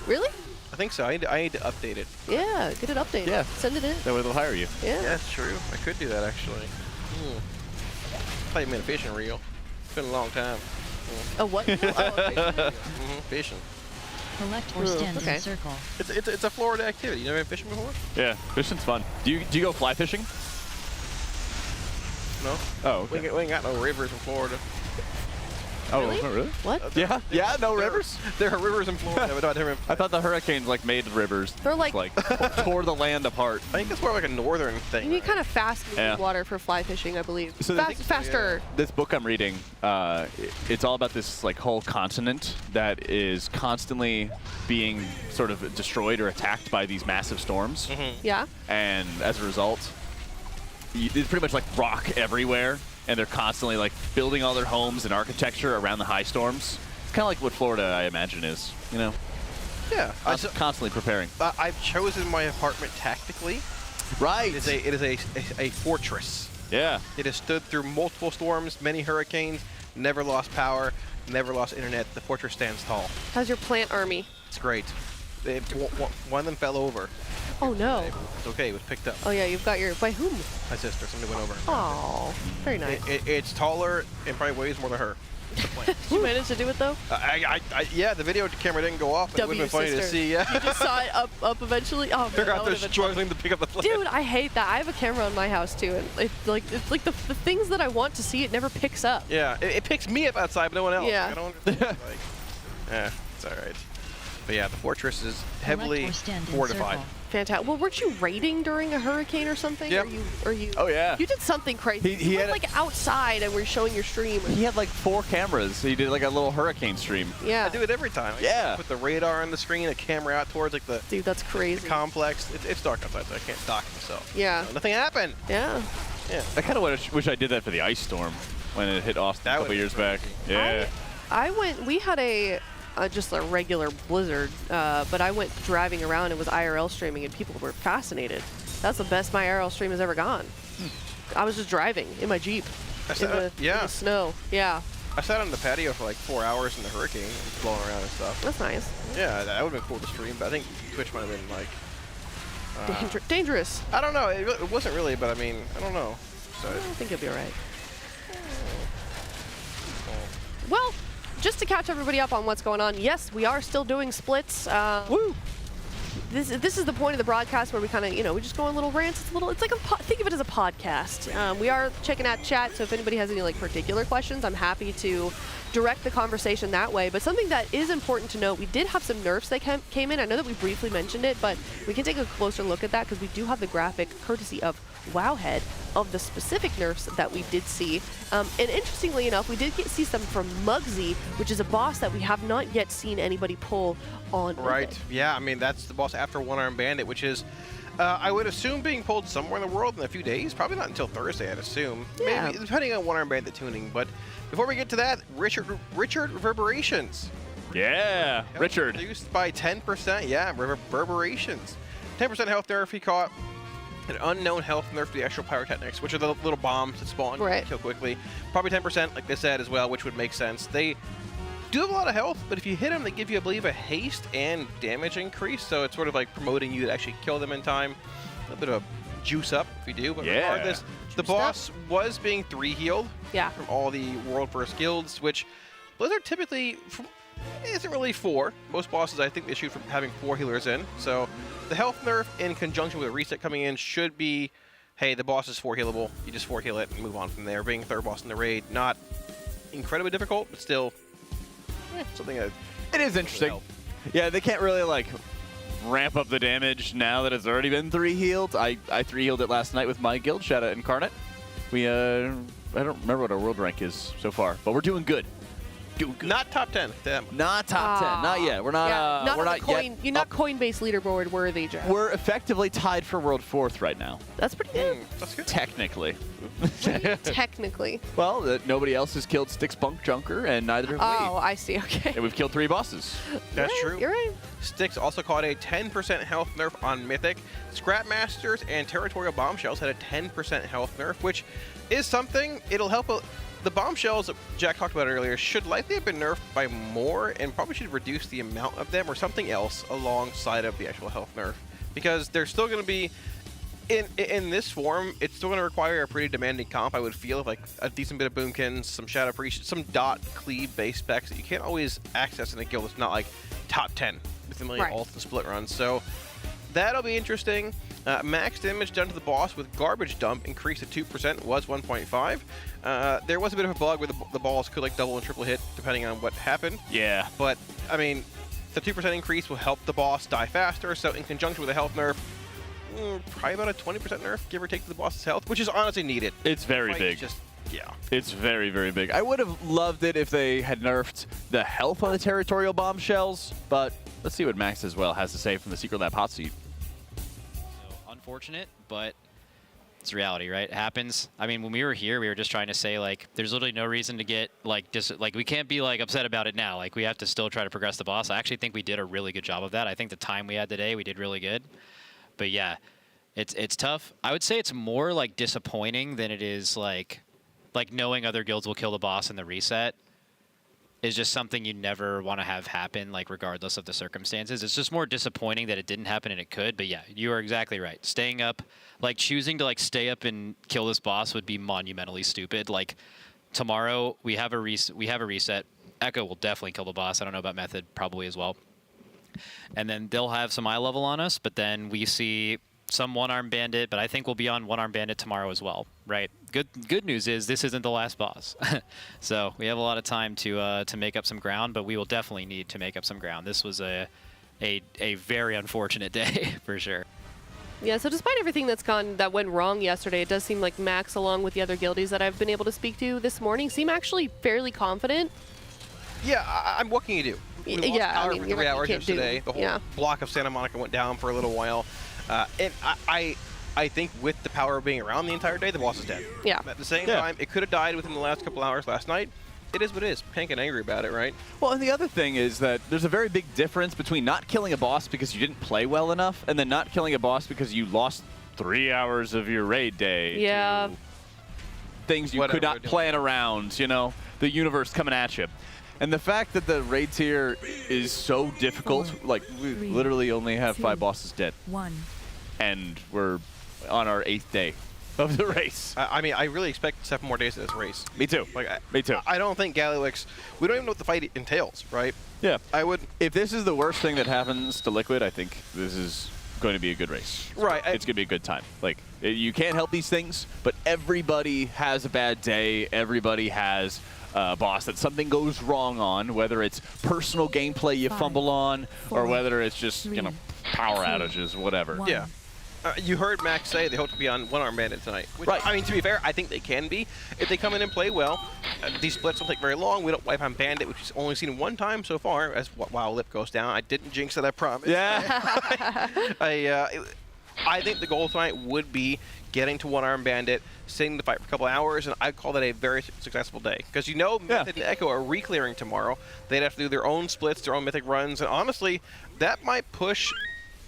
Really? I think so. I need to update it. Yeah, get it updated. Yeah. Send it in. That way they'll hire you. Yeah. That's true. I could do that actually. Thought you meant a fishing reel. It's been a long time. A what? Oh, okay. Fishing. Collect or stand in okay. a circle. It's a Florida activity. You never been fishing before? Yeah, fishing's fun. Do you go fly fishing? No. Oh, okay. We ain't got no rivers in Florida. Oh, Really? really? What? Yeah, no rivers? There are rivers in Florida, but not different. I thought the hurricanes like made rivers. They're like tore the land apart. I think it's more like a northern thing. you need kind of fast moving Yeah. water for fly fishing, I believe. So Faster. This book I'm reading, it's all about this like whole continent that is constantly being sort of destroyed or attacked by these massive storms. Yeah. And as a result, it's pretty much like rock everywhere, and they're constantly like building all their homes and architecture around the high storms. It's kind of like what Florida, I imagine, is, you know? Yeah. Constantly preparing. I've chosen my apartment tactically. Right. It is a fortress. Yeah. It has stood through multiple storms, many hurricanes, never lost power, never lost internet. The fortress stands tall. How's your plant army? It's great. One of them fell over. Oh no. It's okay. It was picked up. Oh yeah, you've got your. By whom? My sister. Somebody went over. Oh, very nice. It's taller and probably weighs more than her. Did you manage to do it though? Yeah, the video camera didn't go off. It would have been funny to see. Yeah. You just saw it up eventually. Oh, man, They're that out there would've been struggling to pick up the plane. Dude, I hate that. I have a camera in my house too, and it's like the things that I want to see, it never picks up. Yeah, it picks me up outside, but no one else. Yeah. I don't understand. Yeah, it's all right. But yeah, the fortress is heavily fortified. Fantastic. Well, weren't you raiding during a hurricane or something? Yep. Or you? Oh yeah. You did something crazy. He you had went like outside and were showing your stream. He had like 4 cameras. He did like a little hurricane stream. Yeah. I do it every time. I put the radar on the screen, a camera out towards like the. Dude, that's crazy. The complex. It's dark outside, so I can't dock myself. Yeah. Nothing happened. Yeah. Yeah. I kind of wish I did that for the ice storm when it hit Austin a couple years back. Yeah. I went. We had just a regular blizzard, but I went driving around and was IRL streaming, and people were fascinated. That's the best my IRL stream has ever gone. I was just driving in my Jeep in the snow. Yeah. I sat on the patio for like 4 hours in the hurricane, blowing around and stuff. That's nice. Yeah, that would have been cool to stream, but I think Twitch might have been like dangerous. I don't know. It wasn't really, but I mean, I don't know. So I think you'll be all right. Well, just to catch everybody up on what's going on, yes, we are still doing splits. Woo! This is the point of the broadcast where we kind of, we just go on little rants. It's like think of it as a podcast. We are checking out chat, so if anybody has any like particular questions, I'm happy to direct the conversation that way. But something that is important to note, we did have some nerfs that came in. I know that we briefly mentioned it, but we can take a closer look at that because we do have the graphic courtesy of Wowhead of the specific nerfs that we did see. And interestingly enough, we did see some from Muggsy, which is a boss that we have not yet seen anybody pull on. Right. Yeah, I mean, that's the boss after One Arm Bandit, which is, I would assume, being pulled somewhere in the world in a few days. Probably not until Thursday, I'd assume. Yeah. Maybe, depending on One Arm Bandit tuning. But before we get to that, Richard Reverberations. Yeah, Richard. Reduced by 10%. Yeah, Reverberations. 10% health nerf he caught. An unknown health nerf to the actual pyrotechnics, which are the little bombs that spawn and kill quickly. Probably 10%, like they said as well, which would make sense. They do have a lot of health, but if you hit them, they give you, I believe, a haste and damage increase. So it's sort of like promoting you to actually kill them in time. A little bit of a juice up if you do. But regardless, the boss was being 3-healed from all the world first guilds, which Blizzard typically isn't really 4. Most bosses, I think, they shoot from having 4 healers in. So the health nerf in conjunction with a reset coming in should be, hey, the boss is 4 healable. You just 4 heal it and move on from there. Being third boss in the raid, not incredibly difficult, but still something that it is interesting. Yeah, they can't really like ramp up the damage now that it's already been 3 healed. I 3 healed it last night with my guild. Shout out Incarnate. We I don't remember what our world rank is so far, but we're doing good. Not top 10. Damn. Not top 10. Not yet. We're not. Yeah, we're not yet. You're not Coinbase leaderboard worthy, Jeff. We're effectively tied for world 4th right now. That's pretty good. That's good. Technically. Technically. Well, nobody else has killed Styx Bunk Junker, and neither have we. Oh, I see. Okay. And we've killed 3 bosses. That's true. You're right. Styx also caught a 10% health nerf on Mythic. Scrapmasters and Territorial Bombshells had a 10% health nerf, which is something. It'll help. The bombshells that Jack talked about earlier should likely have been nerfed by more and probably should reduce the amount of them or something else alongside of the actual health nerf, because they're still going to be in this form. It's still going to require a pretty demanding comp, I would feel, of like a decent bit of boomkins, some shadow priest, some dot cleave base specs that you can't always access in a guild that's not like top 10 within the ult and split runs. So that'll be interesting. Max damage done to the boss with garbage dump increased to 2%, was 1.5. There was a bit of a bug where the balls could like double and triple hit depending on what happened. Yeah. But, I mean, the 2% increase will help the boss die faster, so in conjunction with a health nerf, probably about a 20% nerf, give or take, to the boss's health, which is honestly needed. It's very big. Yeah. It's very, very big. I would have loved it if they had nerfed the health on the Territorial Bombshells, but let's see what Max as well has to say from the Secret Lab hot seat. Unfortunate, but it's reality, right? It happens. I mean, when we were here, we were just trying to say, like, there's literally no reason to get, like, we can't be, like, upset about it now. Like, we have to still try to progress the boss. I actually think we did a really good job of that. I think the time we had today, we did really good. But, yeah, it's tough. I would say it's more, like, disappointing than it is, like knowing other guilds will kill the boss in the reset is just something you never want to have happen, like, regardless of the circumstances. It's just more disappointing that it didn't happen and it could, but yeah, you are exactly right. Staying up, like, choosing to, like, stay up and kill this boss would be monumentally stupid. Like, tomorrow we have a reset. Echo will definitely kill the boss. I don't know about Method, probably as well. And then they'll have some eye level on us, but then we see some one-arm bandit, but I think we'll be on one-arm bandit tomorrow as well, right? Good news is this isn't the last boss. So we have a lot of time to make up some ground, but we will definitely need to make up some ground. This was a very unfortunate day for sure. Yeah, so despite everything that went wrong yesterday, it does seem like Max, along with the other guildies that I've been able to speak to this morning, seem actually fairly confident. Yeah, what can you do? We lost power for 3 hours yesterday. The whole block of Santa Monica went down for a little while. And I think with the power being around the entire day, the boss is dead. Yeah. At the same time, it could have died within the last couple hours last night. It is what it is. Pink and angry about it, right? Well, and the other thing is that there's a very big difference between not killing a boss because you didn't play well enough and then not killing a boss because you lost 3 hours of your raid day. Yeah. To things you could not plan around, you know, the universe coming at you. And the fact that the raid tier is so difficult, like we literally only have 5 bosses dead. 1. And we're on our 8th day of the race. I mean, I really expect 7 more days of this race. Me too. Me too. I don't think Galliwix, we don't even know what the fight entails, right? Yeah. I would. If this is the worst thing that happens to Liquid, I think this is going to be a good race. Right. It's going to be a good time. Like, you can't help these things, but everybody has a bad day. Everybody has a boss that something goes wrong on, whether it's personal gameplay you fumble on, or whether it's just, you know, power outages, whatever. Yeah. You heard Max say they hope to be on one-arm bandit tonight. Which, right. I mean, to be fair, I think they can be. If they come in and play well, these splits don't take very long. We don't wipe on bandit, which is only seen one time so far as WoW Lip goes down. I didn't jinx it, I promise. Yeah. I think the goal tonight would be getting to one-arm bandit, sitting the fight for a couple hours, and I'd call that a very successful day. Because you know Mythic and Echo are re-clearing tomorrow. They'd have to do their own splits, their own Mythic runs, and honestly, that might push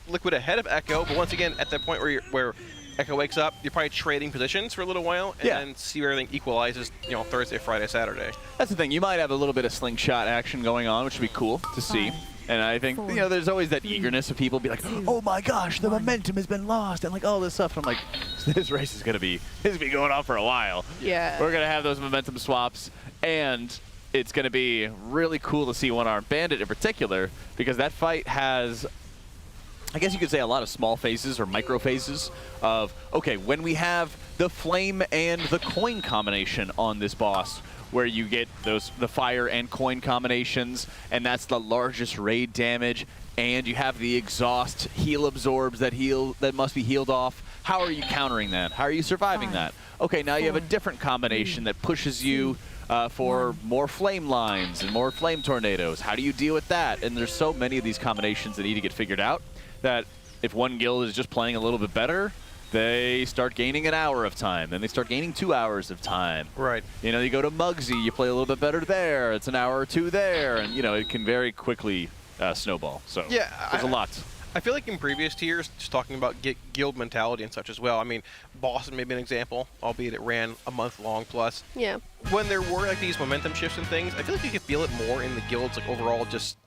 Liquid ahead of Echo, but once again, at the point where Echo wakes up, you're probably trading positions for a little while, and then see where everything equalizes, you know, Thursday, Friday, Saturday. That's the thing. You might have a little bit of slingshot action going on, which would be cool to see. And I think, you know, there's always that eagerness of people be like, oh my gosh, the momentum has been lost, and like all this stuff. And I'm like, this race is going to be going on for a while. Yeah. We're going to have those momentum swaps, and it's going to be really cool to see one-arm bandit in particular, because that fight has, I guess you could say, a lot of small phases or micro phases of, okay, when we have the flame and the coin combination on this boss, where you get the fire and coin combinations, and that's the largest raid damage. And you have the exhaust heal absorbs that must be healed off. How are you countering that? How are you surviving that? Okay, now you have a different combination that pushes you for more flame lines and more flame tornadoes. How do you deal with that? And there's so many of these combinations that need to get figured out that if one guild is just playing a little bit better, they start gaining an hour of time. Then they start gaining 2 hours of time. Right. You know, you go to Muggsy, you play a little bit better there. It's an hour or two there. And, you know, it can very quickly snowball. So yeah, there's a lot. I feel like in previous tiers, just talking about guild mentality and such as well. I mean, Boston may be an example, albeit it ran a month long plus. Yeah. When there were like these momentum shifts and things, I feel like you could feel it more in the guilds, like overall, just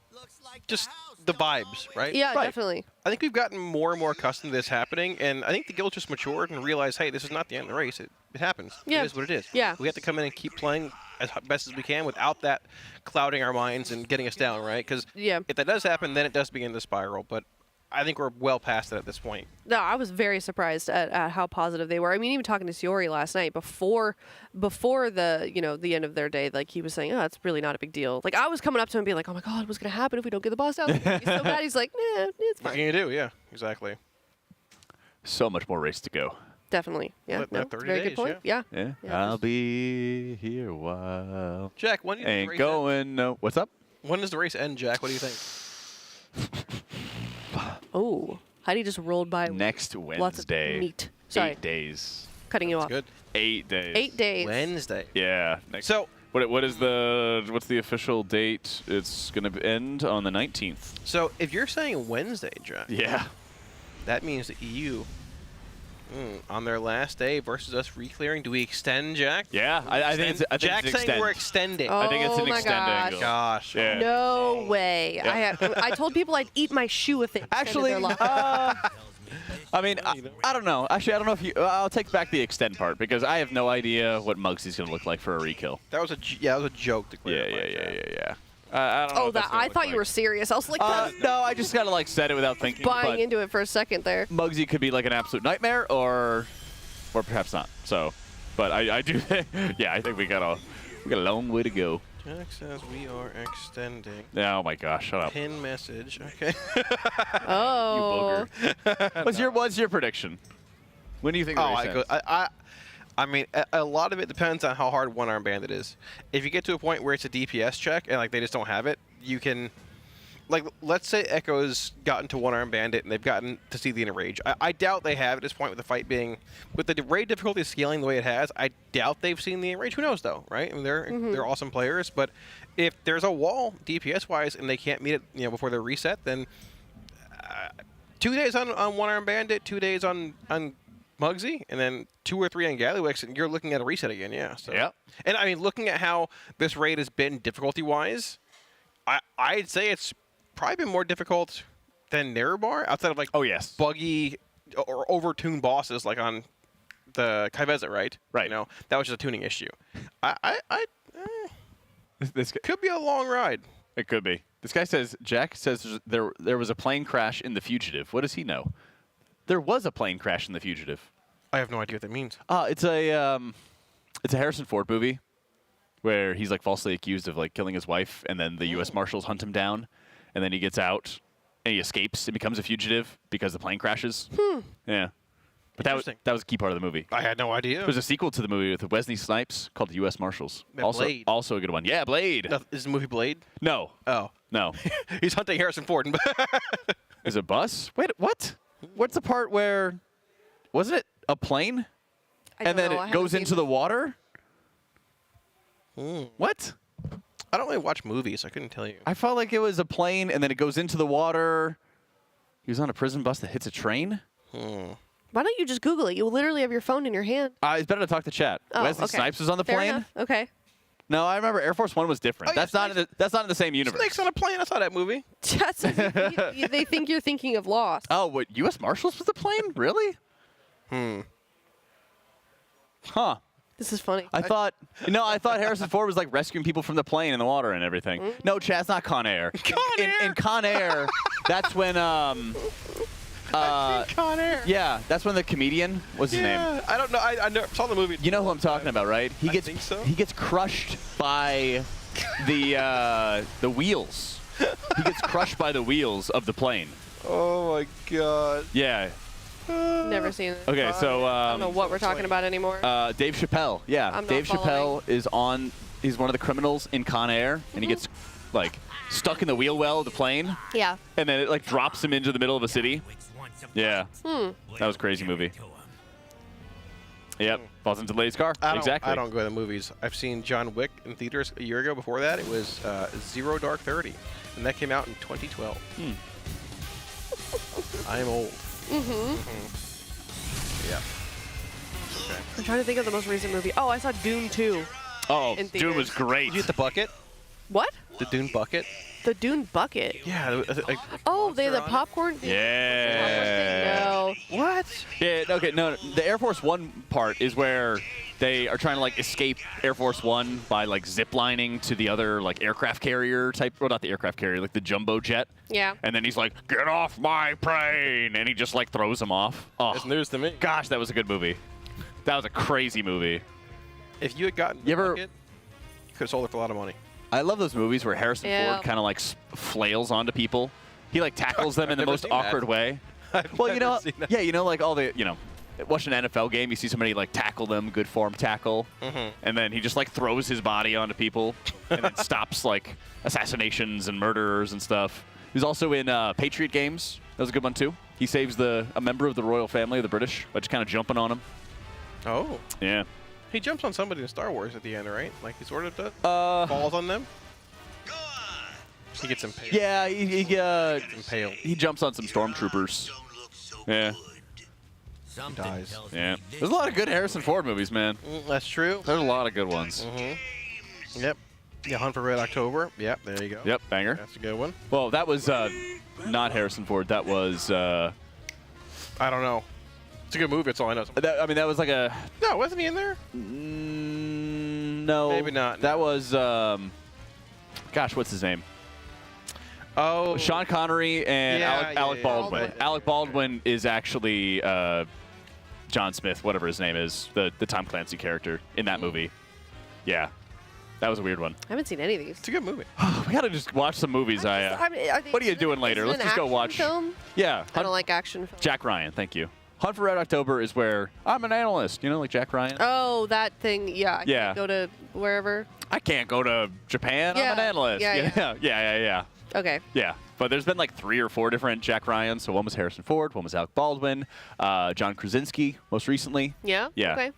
the vibes, right? Yeah, definitely. I think we've gotten more and more accustomed to this happening, and I think the guild just matured and realized, hey, this is not the end of the race. It happens. Yeah. It is what it is. Yeah. We have to come in and keep playing as best as we can without that clouding our minds and getting us down, right? Because if that does happen, then it does begin to spiral. But I think we're well past it at this point. No, I was very surprised at how positive they were. I mean, even talking to Siori last night before the the end of their day, like he was saying, oh, it's really not a big deal. Like I was coming up to him and being like, oh my God, what's gonna happen if we don't get the boss down? He's so bad. He's like, nah, it's fine. What can you do? Yeah, exactly. So much more race to go. Definitely. Yeah. Let No, that 30 it's a very days, good point. Yeah. I'll be here a while. Jack, when do you think the ain't race going end? no. What's up? When does the race end, Jack? What do you think? Oh, Heidi just rolled by. Next Lots Wednesday. of meat. Sorry. 8 days. Cutting you off. Good. 8 days. 8 days. Wednesday. Yeah. So what's the official date? It's gonna end on the 19th. So if you're saying Wednesday, Jack. Yeah. That means the EU. On their last day versus us re-clearing, do we extend, Jack? Yeah, I think it's Jack's saying extend. we're extending. Oh I think it's an my extending. gosh. Yeah. No way. Yeah. I told people I'd eat my shoe if they extended Actually, their life. I mean, I don't know. Actually, I don't know if you. I'll take back the extend part because I have no idea what Muggsy's going to look like for a rekill. That was a joke to clear. Yeah. I don't know. Oh, that I thought you were serious. I was like, no, I just kind of like said it without thinking. buying into it for a second there. Muggsy could be like an absolute nightmare, or perhaps not. So, but I do. Yeah, I think we got a long way to go. Jack says we are extending. Oh my gosh, shut up. Pin message. Okay. Oh. You booger. What's your prediction? When do you think? I mean, a lot of it depends on how hard one-arm bandit is. If you get to a point where it's a DPS check and like they just don't have it, you can, like, let's say Echo's gotten to one-arm bandit and they've gotten to see the enrage. I doubt they have at this point with the fight being, with the raid difficulty scaling the way it has. I doubt they've seen the enrage. Who knows though, right? I mean, they're awesome players, but if there's a wall DPS-wise and they can't meet it, before they're reset, then 2 days on one-arm bandit, 2 days on Muggsy, and then 2 or 3 on Gallywix, and you're looking at a reset again, yeah. So. Yeah. And I mean, looking at how this raid has been difficulty-wise, I'd say it's probably been more difficult than Nerebar, outside of like buggy or over-tuned bosses like on the Kaivezet, right? Right. That was just a tuning issue. This could be a long ride. It could be. This guy says, Jack says there was a plane crash in The Fugitive. What does he know? There was a plane crash in The Fugitive. I have no idea what that means. It's a Harrison Ford movie where he's like falsely accused of like killing his wife, and then the U.S. Marshals hunt him down, and then he gets out and he escapes and becomes a fugitive because the plane crashes. Yeah. But that was a key part of the movie. I had no idea. There's a sequel to the movie with Wesley Snipes called The U.S. Marshals. Blade. Also a good one. Yeah, Blade. Is the movie Blade? No. Oh. No. He's hunting Harrison Ford. Is it a bus? Wait, what? What's the part where, wasn't it a plane? And then it goes into the water? What? I don't really watch movies. I couldn't tell you. I felt like it was a plane and then it goes into the water. He was on a prison bus that hits a train? Why don't you just Google it? You literally have your phone in your hand. It's better to talk to chat. Oh, Wesley okay. Snipes was on the Fair plane? enough. Okay. No, I remember Air Force One was different. That's not in the same universe. Snakes on a plane. I saw that movie. They think you're thinking of Lost. Oh, what? U.S. Marshals was the plane? Really? Huh. This is funny. I thought Harrison Ford was like rescuing people from the plane in the water and everything. No, Chad, it's not Con Air. In Con Air, that's when Con Air. Yeah, that's when the comedian, what's his name? I don't know. I never saw the movie. You know who I'm talking about, right? He gets think so. he gets crushed by the wheels. He gets crushed by the wheels of the plane. Oh my god. Yeah. Never seen it. Okay, so I don't know what we're talking about anymore. Dave Chappelle. Yeah, I'm not Dave following. Chappelle is on. He's one of the criminals in Con Air, and he gets like stuck in the wheel well of the plane. Yeah. And then it like drops him into the middle of a city. Yeah. Hmm. That was a crazy movie. Yep. Falls into the lady's car. Exactly. I don't go to the movies. I've seen John Wick in theaters a year ago. Before that, it was Zero Dark 30, and that came out in 2012. I'm old. Yeah. Okay. I'm trying to think of the most recent movie. Oh, I saw Dune 2. Oh, in Dune theaters. was great. Did you get the bucket? What? The Dune bucket? The Dune bucket. Yeah. Oh, they the popcorn. Yeah. No. What? Yeah. Okay. No. The Air Force One part is where they are trying to like escape Air Force One by like ziplining to the other like aircraft carrier type. Well, not the aircraft carrier, like the jumbo jet. Yeah. And then he's like, "Get off my plane!" And he just like throws him off. Oh, That's news to me. Gosh, that was a good movie. That was a crazy movie. If you had gotten the bucket, you could have sold it for a lot of money. I love those movies where Harrison Yeah. Ford kind of like flails onto people. He like tackles them in the never most seen that. awkward way. I've Well, you never know, seen that. yeah, you know, like all the, you know, watch an NFL game, you see somebody like tackle them, good form tackle, and then he just like throws his body onto people and then stops like assassinations and murderers and stuff. He's also in Patriot Games. That was a good one too. He saves a member of the royal family of the British by just kind of jumping on him. Oh. Yeah. He jumps on somebody in Star Wars at the end, right? Like he sort of does? Falls on them? He gets impaled. Yeah, impaled. He jumps on some stormtroopers. Yeah. He dies. Yeah. There's a lot of good Harrison Ford movies, man. That's true. There's a lot of good ones. Yep. Yeah, Hunt for Red October. Yep, there you go. Yep, banger. That's a good one. Well, that was not Harrison Ford. That was... I don't know. It's a good movie. That's all I know. I mean, that was like a... No, wasn't he in there? No. Maybe not. That was... gosh, what's his name? Oh. Sean Connery and Alec Baldwin. Alec Baldwin is actually John Smith, whatever his name is, the Tom Clancy character in that movie. Yeah. That was a weird one. I haven't seen any of these. It's a good movie. We gotta just watch some movies. What are you doing later? Let's just go watch. Film? Yeah. I don't like action films. Jack Ryan, thank you. Hunt for Red October is where I'm an analyst. You know, like Jack Ryan. Oh, that thing. Yeah. I Yeah. can't go to wherever. I can't go to Japan. I'm an Yeah, analyst. yeah. Okay. Yeah. But there's been like 3 or 4 different Jack Ryans. So one was Harrison Ford, one was Alec Baldwin, John Krasinski most recently. Yeah. Yeah. Okay.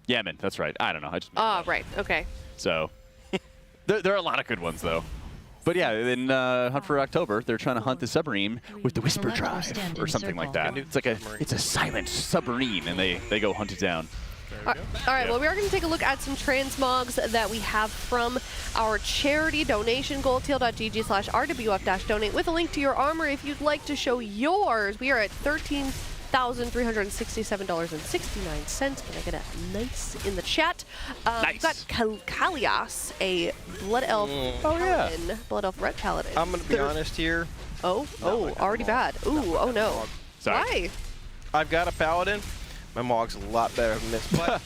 Yemen, that's right. I don't know. I just Right. Okay. So there are a lot of good ones though. But yeah, in Hunt for October, they're trying to hunt the submarine with the Whisper Drive or something like that. It's like a silent submarine, and they go hunt it down. All right, well, we are going to take a look at some transmogs that we have from our charity donation, goldtail.gg/RWF-donate, with a link to your armor if you'd like to show yours. We are at $13,367.69. Can I get a nice in the chat? We've got Kalias, a Blood Elf Paladin, Blood Elf Red Paladin. I'm going to be honest here. Already bad. Ooh, oh no. Sorry. Why? I've got a Paladin. My Mog's a lot better than this. But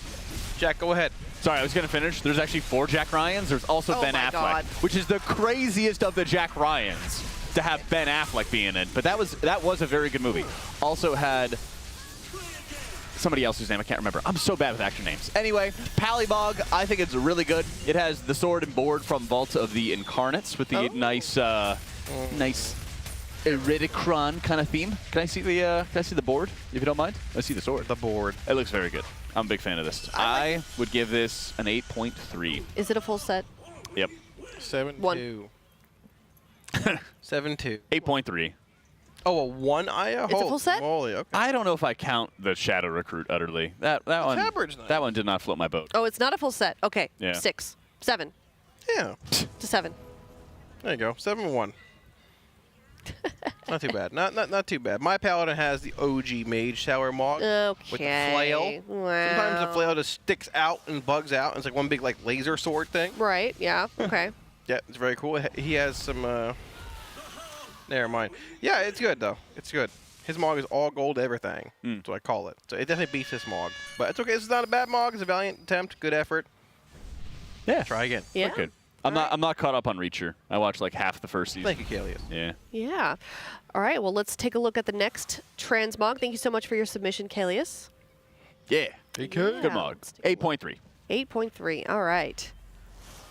Jack, go ahead. Sorry, I was going to finish. There's actually 4 Jack Ryans. There's also Ben Affleck, God. which is the craziest of the Jack Ryans to have Ben Affleck be in it. But that was a very good movie. Also had somebody else's name. I can't remember. I'm so bad with actor names. Anyway, Palibog, I think it's really good. It has the sword and board from Vault of the Incarnates with the nice Eridicron kind of theme. Can I see the board, if you don't mind? I see the sword. The board. It looks very good. I'm a big fan of this. I would give this an 8.3. Is it a full set? Yep. 7.2. 7.2. 8.3. Oh, a 1 Aya? It's a full set? Moly, okay. I don't know if I count the Shadow Recruit utterly. That one. Tabard's nice. That one did not float my boat. Oh, it's not a full set. Okay. Yeah. 6. 7. Yeah. To 7. There you go. 7-1. Not too bad. Not too bad. My Paladin has the OG Mage Tower Mog with the flail. Wow. Sometimes the flail just sticks out and bugs out. And it's like one big like laser sword thing. Right. Yeah. Okay. Yeah, it's very cool. He has some. Never mind. Yeah, it's good though. It's good. His Mog is all gold everything. That's what I call it. So it definitely beats his Mog. But it's okay. This is not a bad Mog. It's a valiant attempt. Good effort. Yeah. Try again. Yeah. Good. I'm not caught up on Reacher. I watched like half the first season. Thank you, Kalius. Yeah. Yeah. All right. Well, let's take a look at the next transmog. Thank you so much for your submission, Kalius. Yeah. Yeah. Good Mog. 8.3. 8.3. All right.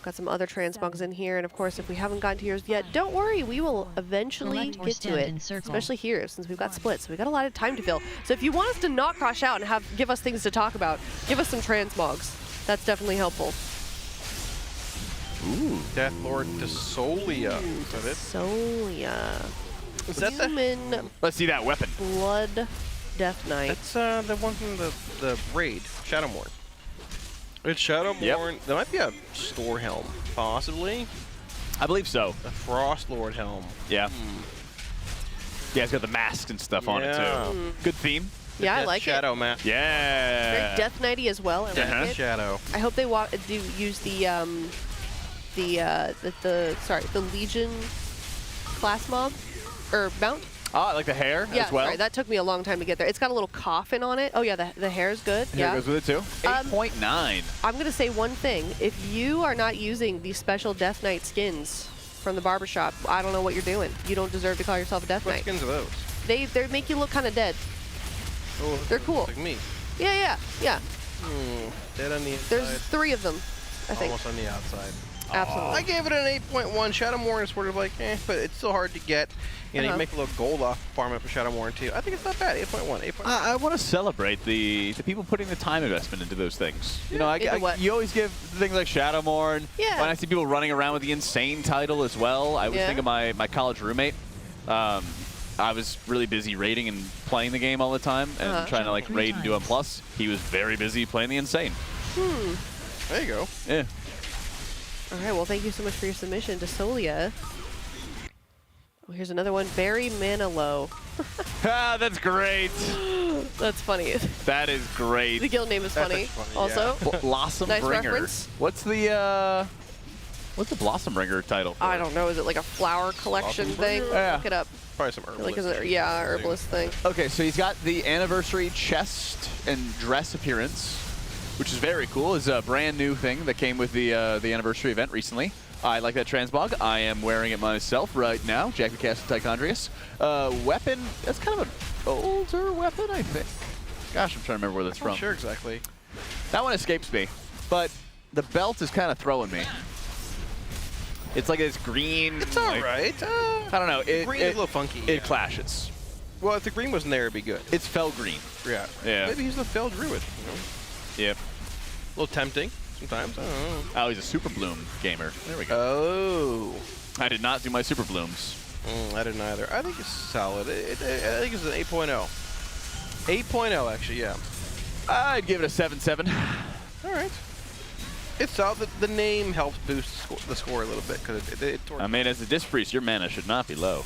Got some other transmogs in here, and of course, if we haven't gotten to yours yet, don't worry, we will eventually Select or get to stand it. in circle. Especially here, since we've got splits, so we got a lot of time to fill. So if you want us to not crash out and give us things to talk about, give us some transmogs. That's definitely helpful. Ooh. Death Lord Desolia. Is that it? Solia. Is that Human Let's see that weapon. Blood Death Knight. That's the one from the raid, Shadowmourne. It's Shadowmourne. That might be a store helm, possibly. I believe so. A Frost Lord helm. Yeah. Yeah, it's got the masks and stuff on it too. Good theme. Yeah, I like Shadow it. mask. Yeah. Very Death Knighty as well. I like it. Shadow. I hope they do use the Legion class mob or mount. Ah, like the hair Yeah, as well. sorry, that took me a long time to get there. It's got a little coffin on it. Oh yeah, the hair's good. Hair Yeah. goes with it too. 8.9. I'm gonna say one thing. If you are not using these special Death Knight skins from the barbershop, I don't know what you're doing. You don't deserve to call yourself a Death What Knight. skins are those? They make you look kind of dead. Oh, They're cool. Like me. Yeah. Dead on the inside. There's 3 of them, I think. Almost on the outside. Absolutely. I gave it an 8.1. Shadowmourne is sort of like, but it's still hard to get. You know, you make a little gold off farming up a Shadowmourne too. I think it's not bad. 8.1. 8.1. I want to celebrate the people putting the time investment into those things. You know, you always give things like Shadowmourne. Yeah. When I see people running around with the insane title as well, I always think of my college roommate. I was really busy raiding and playing the game all the time and trying to like raid and do M+. He was very busy playing the insane. There you go. Yeah. All right, well, thank you so much for your submission to Solia. Oh, here's another one. Barry Manilow. That's great. That's funny. That is great. The guild name is funny. Also, Blossom nice Bringer. reference. What's the Blossom Bringer title for? I don't know. Is it like a flower collection thing? Yeah. Look it up. Probably some herbalist. Like, is it, yeah, herbalist thing. Okay, so he's got the anniversary chest and dress appearance, which is very cool. It's a brand new thing that came with the anniversary event recently. I like that transmog. I am wearing it myself right now. Jack the Cast Tichondrius. Weapon, that's kind of an older weapon, I think. Gosh, I'm trying to remember where that's from. Not sure exactly. That one escapes me, but the belt is kind of throwing me. It's like this green. It's all right. I don't know. Green is a little funky. It clashes. Well, if the green wasn't there, it'd be good. It's fell green. Yeah. Yeah. Maybe he's the fell druid. You know? Yep. A little tempting sometimes. I don't know. Oh, he's a Super Bloom gamer. There we go. Oh. I did not do my Super Blooms. I didn't either. I think it's solid. I think it's an 8.0. 8.0, actually, yeah. I'd give it a 7.7. All right. It's solid. The name helps boost the score a little bit because I mean, as a Disc Priest, your mana should not be low.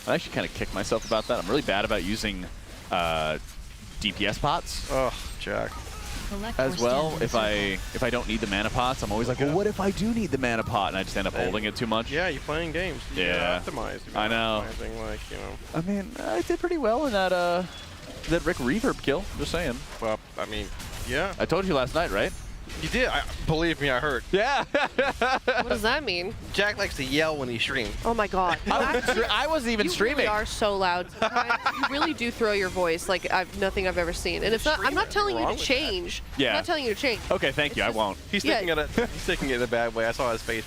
I actually kind of kick myself about that. I'm really bad about using DPS pots. Oh, Jack. As well, if I don't need the mana pots, I'm always like, well, what if I do need the mana pot? And I just end up holding it too much. Yeah, you're playing games. You Yeah. gotta optimize. I know. Like, you know. I mean, I did pretty well in that Rick Reverb kill. Just saying. Well, I mean, yeah. I told you last night, right? You did. Believe me, I heard. Yeah. What does that mean? Jack likes to yell when he streams. Oh my god. I wasn't even streaming. You really are so loud. You really do throw your voice like nothing I've ever seen. And it's not. I'm not telling you to change. Yeah. I'm not telling you to change. Okay, thank you. I won't. He's taking it. He's taking it in a bad way. I saw his face.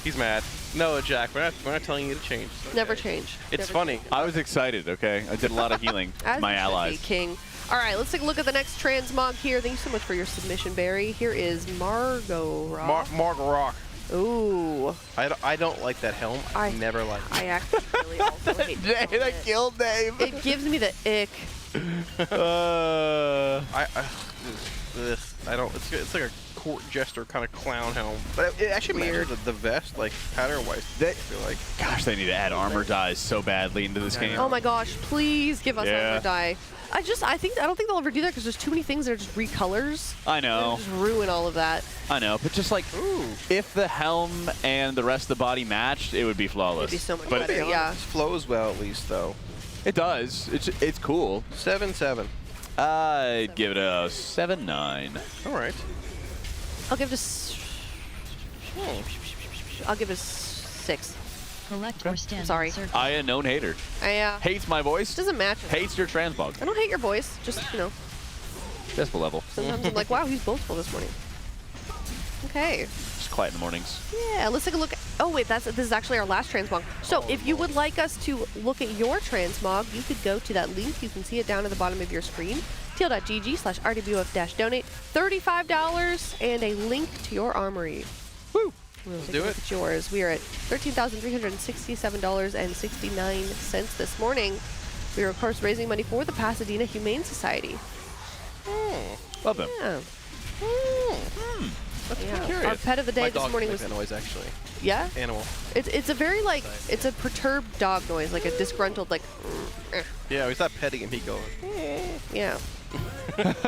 He's mad. No, Jack, we're not telling you to change. Okay. Never change. It's Never funny. change. I was excited. Okay, I did a lot of healing. As my you should allies. be, King. All right, let's take a look at the next transmog here. Thank you so much for your submission, Barry. Here is Margot Rock. Margot Rock. Ooh. I don't like that helm. I never liked it. I actually really also hate that guild name. It gives me the ick. I don't. It's like a court jester kind of clown helm. But it actually matches the vest, like pattern-wise. I feel like. Gosh, they need to add armor dyes so badly into this game. Oh my gosh, please give us Yeah. armor dye. I don't think they'll ever do that because there's too many things that are just recolors. I know. They'll just ruin all of that. I know, but just like, if the helm and the rest of the body matched, it would be flawless. It'd be so much but better, yeah. It flows well, at least, though. It does. It's cool. 7-7. I'd give it a 7-9. All right. I'll give it a 6. Collect or stand. Sorry. I, a known hater. I hates my voice. Doesn't match. Hates your transmog. I don't hate your voice. Just, you know. Decibel level. Sometimes I'm like, wow, he's boastful this morning. Okay. Just quiet in the mornings. Yeah, let's take a look. Oh wait, this is actually our last transmog. So if you would like us to look at your transmog, you could go to that link. You can see it down at the bottom of your screen. TL.gg/RWF-donate. $35 and a link to your armory. Woo! Let's do it. It's yours. We are at $13,367.69 this morning. We are of course raising money for the Pasadena Humane Society. Love them. Yeah. Curious. Our pet of the day this morning was that noise actually. Yeah? Animal. It's a very like, it's a perturbed dog noise, like a disgruntled like. Yeah, we stopped petting him. He goes. Yeah.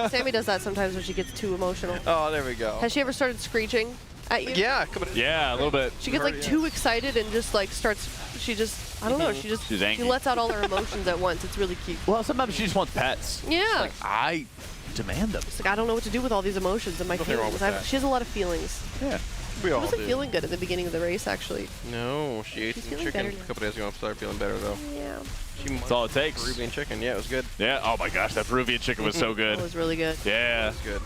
Sammy does that sometimes when she gets too emotional. Oh, there we go. Has she ever started screeching at you? Yeah. Yeah, a little bit. She gets like too excited and just like starts. She just, I don't know. She just She's angry. she lets out all her emotions at once. It's really cute. Well, sometimes she just wants pets. Yeah. Like, I demand them. It's like I don't know what to do with all these emotions and my Nothing wrong feelings. with that. She has a lot of feelings. Yeah. We She all wasn't do. feeling good at the beginning of the race, actually. No, she ate She's some feeling chicken better a now. couple days ago and started feeling better though. Yeah. That's all it takes. Peruvian chicken. Yeah, it was good. Yeah. Oh my gosh, that Peruvian chicken was so good. It was really good. Yeah. It was good.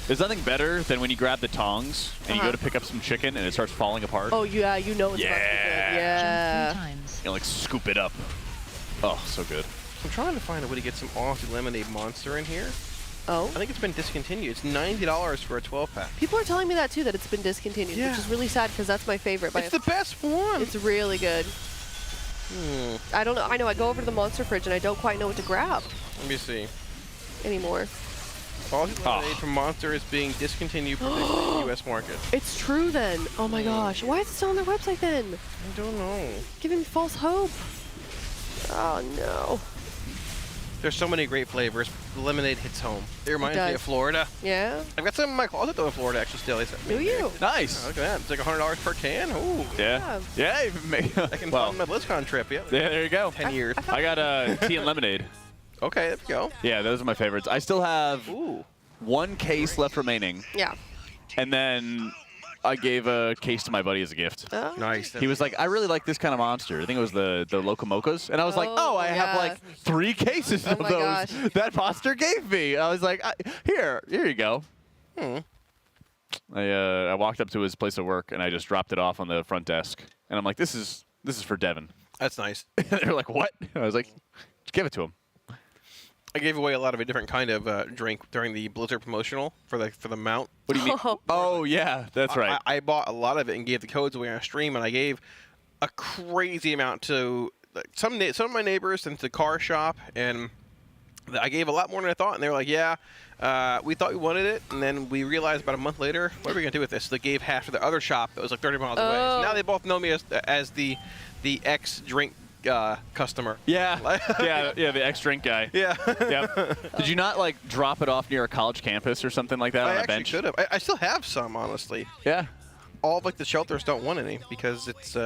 There's nothing better than when you grab the tongs and you go to pick up some chicken and it starts falling apart. Oh yeah, you know it's about to be good. Yeah. You like scoop it up. Oh, so good. I'm trying to find a way to get some Aussie lemonade monster in here. Oh. I think it's been discontinued. It's $90 for a 12-pack. People are telling me that too, that it's been discontinued, Yeah. which is really sad because that's my favorite. It's the best one. It's really good. I don't know. I know. I go over to the monster fridge and I don't quite know what to grab Let me see. anymore. Aussie lemonade from Monster is being discontinued for the U.S. market. It's true then. Oh my gosh. Why is it still on their website then? I don't know. Giving me false hope. Oh no. There's so many great flavors. The lemonade hits home. It reminds me does. of Florida. Yeah? I've got some in my closet though in Florida actually still. Do you? Nice. Look at that. It's like $100 per can. Ooh. Yeah. Yeah. I can fund my BlizzCon trip. Yeah. Yeah, there you go. 10 years. I got tea and lemonade. Okay, there we go. Yeah, those are my favorites. I still have one case left remaining. Yeah. And then I gave a case to my buddy as a gift. Oh. Nice. He was like, I really like this kind of monster. I think it was the Locomoco's. And I was like, oh, I have yeah. like 3 cases of my those gosh. that monster gave me. I was like, here you go. I walked up to his place of work and I just dropped it off on the front desk. And I'm like, this is for Devin. That's nice. They're like, what? I was like, just give it to him. I gave away a lot of a different kind of drink during the Blizzard promotional for the mount. What do you mean? Oh, yeah, that's right. I bought a lot of it and gave the codes away on stream, and I gave a crazy amount to some of my neighbors and to the car shop, and I gave a lot more than I thought, and they were like, yeah, we thought we wanted it, and then we realized about a month later, what are we going to do with this? So they gave half to the other shop that was like 30 miles away. So now they both know me as the ex-drink customer. Yeah, yeah, the ex-drink guy. Yeah. Yep. Did you not like drop it off near a college campus or something like that on a bench? I should have. I still have some, honestly. Yeah. All of like the shelters don't want any because it's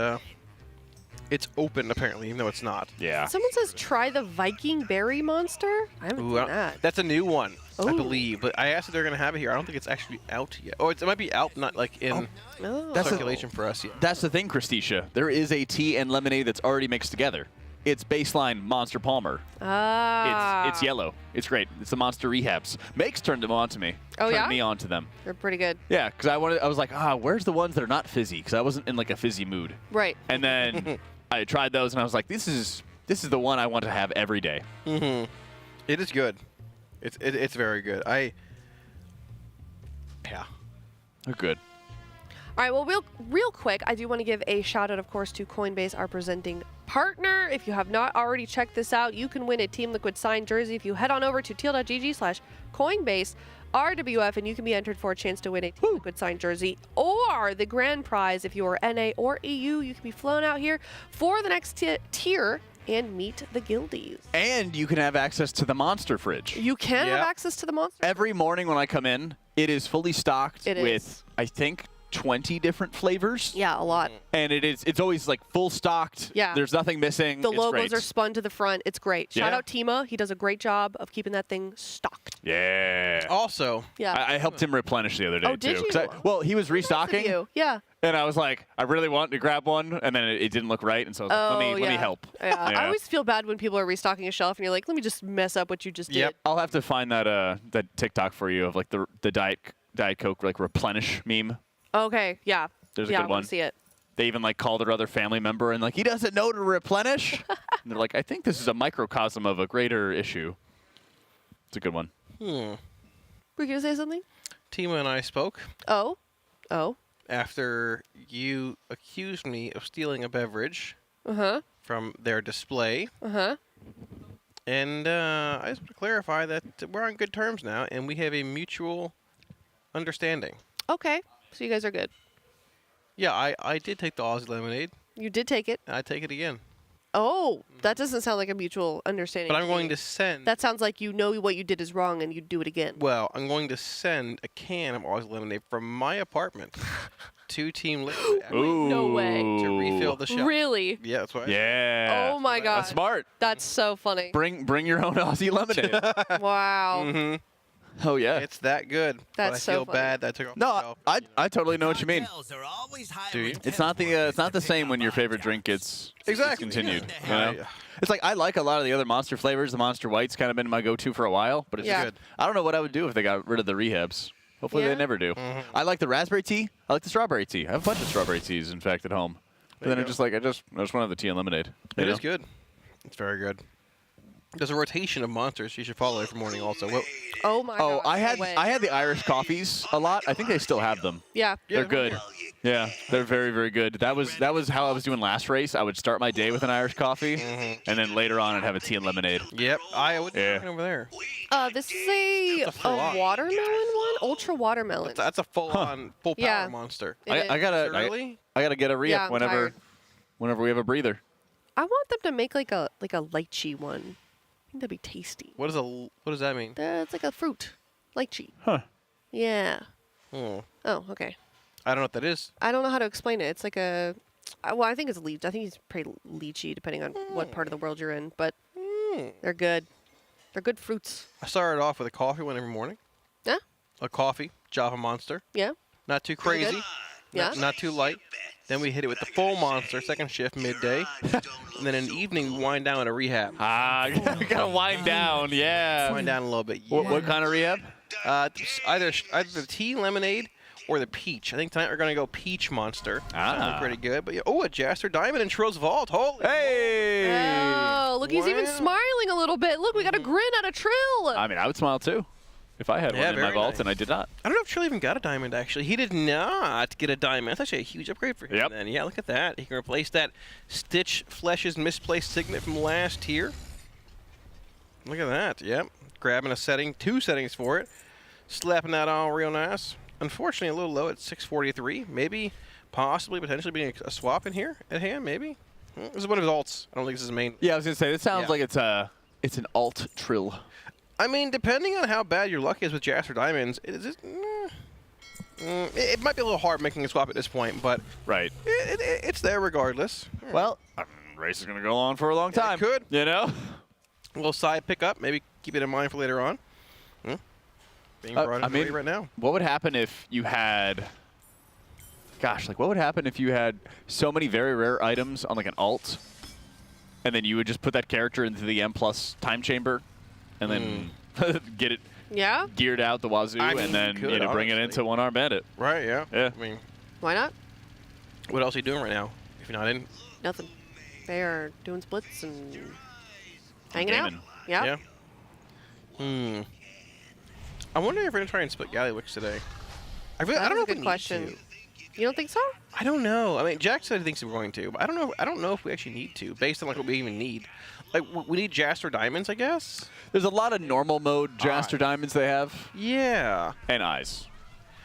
open apparently, even though it's not. Yeah. Someone says try the Viking berry monster. I haven't Ooh, done that. That's a new one, I Ooh. believe. But I asked if they're going to have it here. I don't think it's actually out yet. Oh, it might be out, not like in Oh. circulation for us yet. That's the thing, Christisha. There is a tea and lemonade that's already mixed together. It's baseline Monster Palmer. Ah. It's yellow. It's great. It's the Monster Rehabs. Makes turned them on to me. Oh, turned yeah? me on to them. They're pretty good. Yeah, because I was like, where's the ones that are not fizzy? Because I wasn't in like a fizzy mood. Right. And then I tried those and I was like, this is the one I want to have every day. Mm-hmm. It is good. It's very good. Yeah. They're good. All right, well, real quick, I do want to give a shout out, of course, to Coinbase, our presenting partner. If you have not already checked this out, you can win a Team Liquid signed jersey if you head on over to teal.gg/Coinbase RWF, and you can be entered for a chance to win a Team Liquid signed jersey or the grand prize if you are NA or EU. You can be flown out here for the next tier and meet the guildies. And you can have access to the Monster Fridge. You can have access to the monster. Every morning when I come in, it is fully stocked It with, is. I think, 20 different flavors. Yeah, a lot. And it's always like full stocked. Yeah. There's nothing missing. The It's logos great. are spun to the front. It's great. Shout Yeah. out Tima. He does a great job of keeping that thing stocked. Yeah. Also, Yeah. I helped him replenish the other day Oh, did too. 'Cause you? well, he was restocking. You. Yeah. And I was like, I really want to grab one, and then it didn't look right, and so I was like, let me help. Yeah. I always feel bad when people are restocking a shelf and you're like, let me just mess up what you just did. I'll have to find that TikTok for you of like the Diet Coke like replenish meme. Okay, yeah. There's a yeah, good I wanna one. see it. They even like call their other family member and like he doesn't know to replenish. And they're like, I think this is a microcosm of a greater issue. It's a good one. Were you gonna say something? Tima and I spoke. Oh. After you accused me of stealing a beverage from their display. And I just want to clarify that we're on good terms now, and we have a mutual understanding. Okay. So you guys are good. Yeah, I did take the Aussie lemonade. You did take it. And I take it again. Oh, that doesn't sound like a mutual understanding. But I'm going me. to send... That sounds like you know what you did is wrong and you do it again. Well, I'm going to send a can of Aussie lemonade from my apartment to Team Liquid. Ooh. No way. To refill the shelf. Really? Yeah, that's right. Yeah. Oh my god. That's smart. That's so funny. Bring your own Aussie lemonade. Wow. Oh yeah. It's that good. That's but I so feel funny. bad that I took it off the No, shelf. I totally know what you mean. Do you? It's not the same when your favorite drink gets discontinued. You know? It's like I like a lot of the other Monster flavors. The Monster White's kind of been my go-to for a while, but it's Yeah. good. I don't know what I would do if they got rid of the rehabs. Hopefully Yeah. they never do. I like the raspberry tea. I like the strawberry tea. I have a bunch of strawberry teas, in fact, at home. But then I just want to have the tea and lemonade. It is good. It's very good. There's a rotation of monsters you should follow every morning also. What? Oh my god. I had the Irish coffees a lot. I think they still have them. Yeah. They're good. Yeah, they're very, very good. That was how I was doing last race. I would start my day with an Irish coffee, and then later on I'd have a tea and lemonade. Yep, I would over there. This is a watermelon one? Ultra watermelon. That's a full-on, full power Yeah. monster. I gotta get a re-up Yeah, I'm whenever tired. we have a breather. I want them to make like a lychee one. I think that'd be tasty. What does that mean? It's like a fruit. Lychee. Huh. Yeah. Oh, Okay. I don't know what that is. I don't know how to explain it. It's like a... Well, I think it's leech. I think it's pretty lychee depending on what part of the world you're in. But they're good. They're good fruits. I started off with a coffee one every morning. Yeah? A coffee, Java Monster. Yeah. Not too Pretty crazy. good. Yeah. Not too light. Then we hit it with the full monster, second shift, midday. And then in the evening, we wind down with a rehab. You gotta wind down, yeah. Wind down a little bit. What kind of rehab? Either the tea lemonade or the peach. I think tonight we're going to go peach monster. Sounding pretty good. But a Jaster Diamond in Trill's Vault. Holy. Hey! Oh, look, he's even smiling a little bit. Look, we got a grin out of Trill. I mean, I would smile too if I had one in my very vault, nice. and I did not. I don't know if Trill even got a diamond, actually. He did not get a diamond. That's actually a huge upgrade for him. Yep. Then. Yeah, look at that. He can replace that Stitch Flesh's misplaced signet from last year. Look at that. Yep. Grabbing a setting, 2 settings for it. Slapping that on real nice. Unfortunately, a little low at 643. Maybe, possibly, potentially being a swap in here at hand, maybe. This is one of his alts. I don't think this is his main. Yeah, I was gonna say this sounds like it's an alt Trill. I mean, depending on how bad your luck is with Jaster Diamonds, it might be a little hard making a swap at this point, but it's there regardless. Well, race is gonna go on for a long time. It could. You know? A little side pickup, maybe keep it in mind for later on. Being brought in right now. What would happen if you had... Gosh, like what would happen if you had so many very rare items on like an alt, and then you would just put that character into the M+ time chamber, and then get it geared out the wazoo, and then bring it into One Arm Bandit. Right, yeah. Yeah. I mean, Why not? what else are you doing right now if you're not in? Nothing. They are doing splits and hanging out. Gaming. Yeah. I wonder if we're going to try and split Gallywix today. I don't know if we good need question. to. You don't think so? I don't know. I mean, Jack said he thinks we're going to, but I don't know. I don't know if we actually need to, based on like what we even need. Like we need Jaster Diamonds, I guess. There's a lot of normal mode Jaster Diamonds they have. Yeah. And eyes.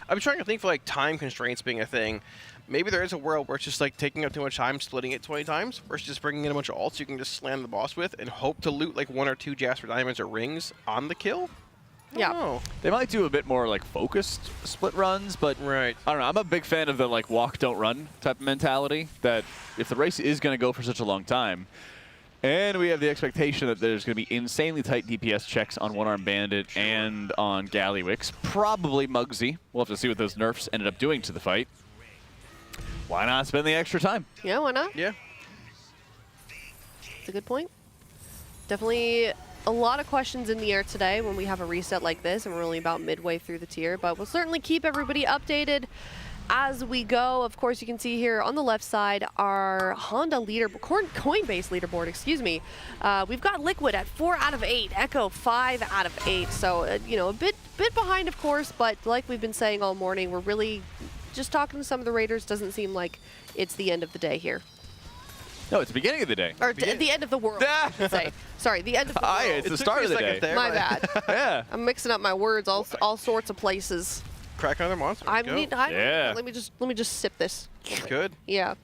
I'm trying to think for like time constraints being a thing. Maybe there is a world where it's just like taking up too much time, splitting it 20 times, versus just bringing in a bunch of alts you can just slam the boss with and hope to loot like 1 or 2 Jasper Diamonds or rings on the kill. Yeah. They might do a bit more like focused split runs, but I don't know. I'm a big fan of the like walk, don't run type of mentality. That if the race is going to go for such a long time, and we have the expectation that there's going to be insanely tight DPS checks on One Arm Bandit and on Gallywix, probably Muggsy. We'll have to see what those nerfs ended up doing to the fight. Why not spend the extra time? Yeah, why not? Yeah. That's a good point. Definitely a lot of questions in the air today when we have a reset like this, and we're only about midway through the tier, but we'll certainly keep everybody updated as we go. Of course, you can see here on the left side our Honda Coinbase leaderboard, excuse me. We've got Liquid at 4 out of 8, Echo 5 out of 8. So, you know, a bit behind, of course, but like we've been saying all morning, we're really just talking to some of the Raiders. Doesn't seem like it's the end of the day here. No, it's the beginning of the day. Or the end of the world, I should say. Sorry, the end of the world. It's the start of the day. My bad. Yeah. I'm mixing up my words all sorts of places. Crack another monster. Yeah. Let me just sip this. Good. Yeah.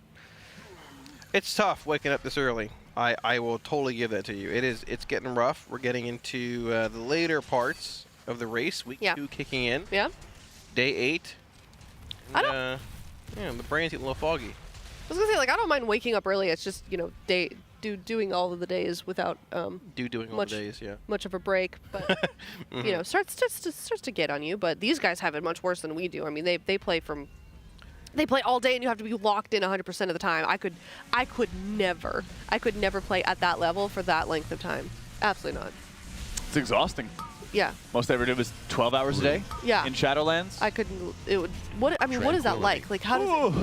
It's tough waking up this early. I will totally give that to you. It's getting rough. We're getting into the later parts of the race. Week 2 kicking in. Yeah. Day 8. And, yeah, the brain's getting a little foggy. I was gonna say, like, I don't mind waking up early. It's just, you know, doing all of the days without much of a break. But you know, starts to get on you. But these guys have it much worse than we do. I mean, they play all day, and you have to be locked in 100% of the time. I could never play at that level for that length of time. Absolutely not. It's exhausting. Yeah. Most I ever did was 12 hours a day. Yeah. In Shadowlands. I couldn't. It would. What I mean, what is that like? Like, how does it?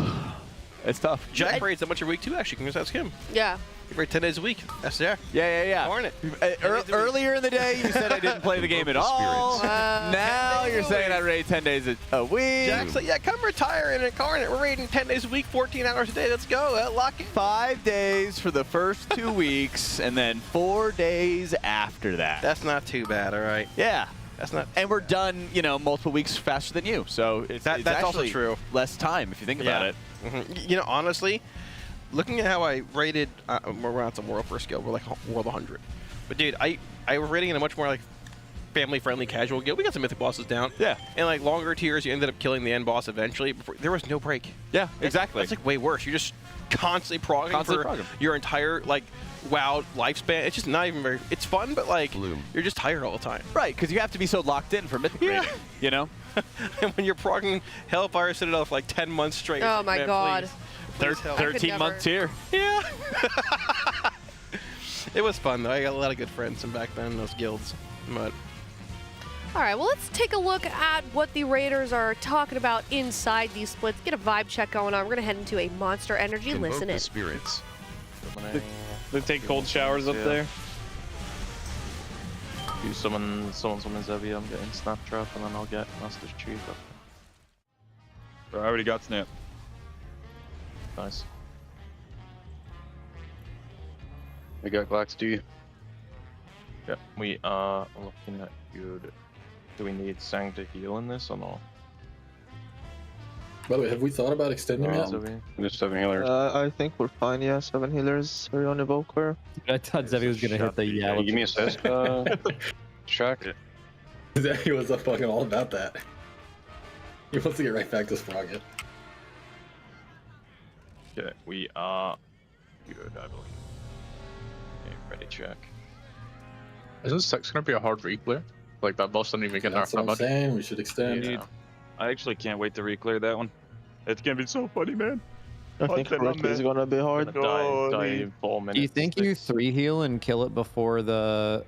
It's tough. Jack raids that much of week 2, actually. Can you just ask him? Yeah. He raid 10 days a week. That's Jack. Yeah. Darn it. Earlier in the day, you said I didn't play the game at all. Now you're saying I raid 10 days a week. Jack's like, yeah, come retire in Incarnate. We're raiding 10 days a week, 14 hours a day. Let's go. Lock in. 5 days for the first 2 weeks, and then 4 days after that. That's not too bad, all right? Yeah. That's not. And we're done, you know, multiple weeks faster than you. So it's that's also true. Less time if you think about it. You know, honestly, looking at how I rated, we're on some World First Guild, we're like World 100. But dude, I was rating in a much more like family-friendly casual guild. We got some mythic bosses down. Yeah. And like longer tiers, you ended up killing the end boss eventually. There was no break. Yeah, exactly. That's like way worse. You're just constantly progging for your entire like WoW lifespan. It's just not even very. It's fun, but like you're just tired all the time. Right, because you have to be so locked in for mythic raiding, you know. And when you're progging Hellfire Citadel for like 10 months straight. Oh my God. Please 13-month tier. Yeah. It was fun though. I got a lot of good friends from back then in those guilds. But all right, well, let's take a look at what the Raiders are talking about inside these splits. Get a vibe check going on. We're gonna head into a Monster Energy. Listen in. Spirits. They take cold showers up there. You summon Zevi, I'm getting Snaptrap, and then I'll get Master's Chief up. I already got Snap. Nice. I got Glax, do you? Yeah, we are looking at good. Do we need Sang to heal in this or not? By the way, have we thought about extending it? Just 7 healers. I think we're fine, yeah. 7 healers are on Evoker. I thought Zevi was gonna hit the yellow. Give me a assist. Track. Zevi was fucking all about that. He wants to get right back to Sprocket. Okay, we are good, I believe. Okay, ready check. Isn't 6 gonna be a hard replay? Like that boss doesn't even get That's that what I'm much. saying, we should extend. Dude, I actually can't wait to reclear that one. It's gonna be so funny, man. I think it's gonna be hard. Die in 4 minutes. Do you think you 3 heal and kill it before the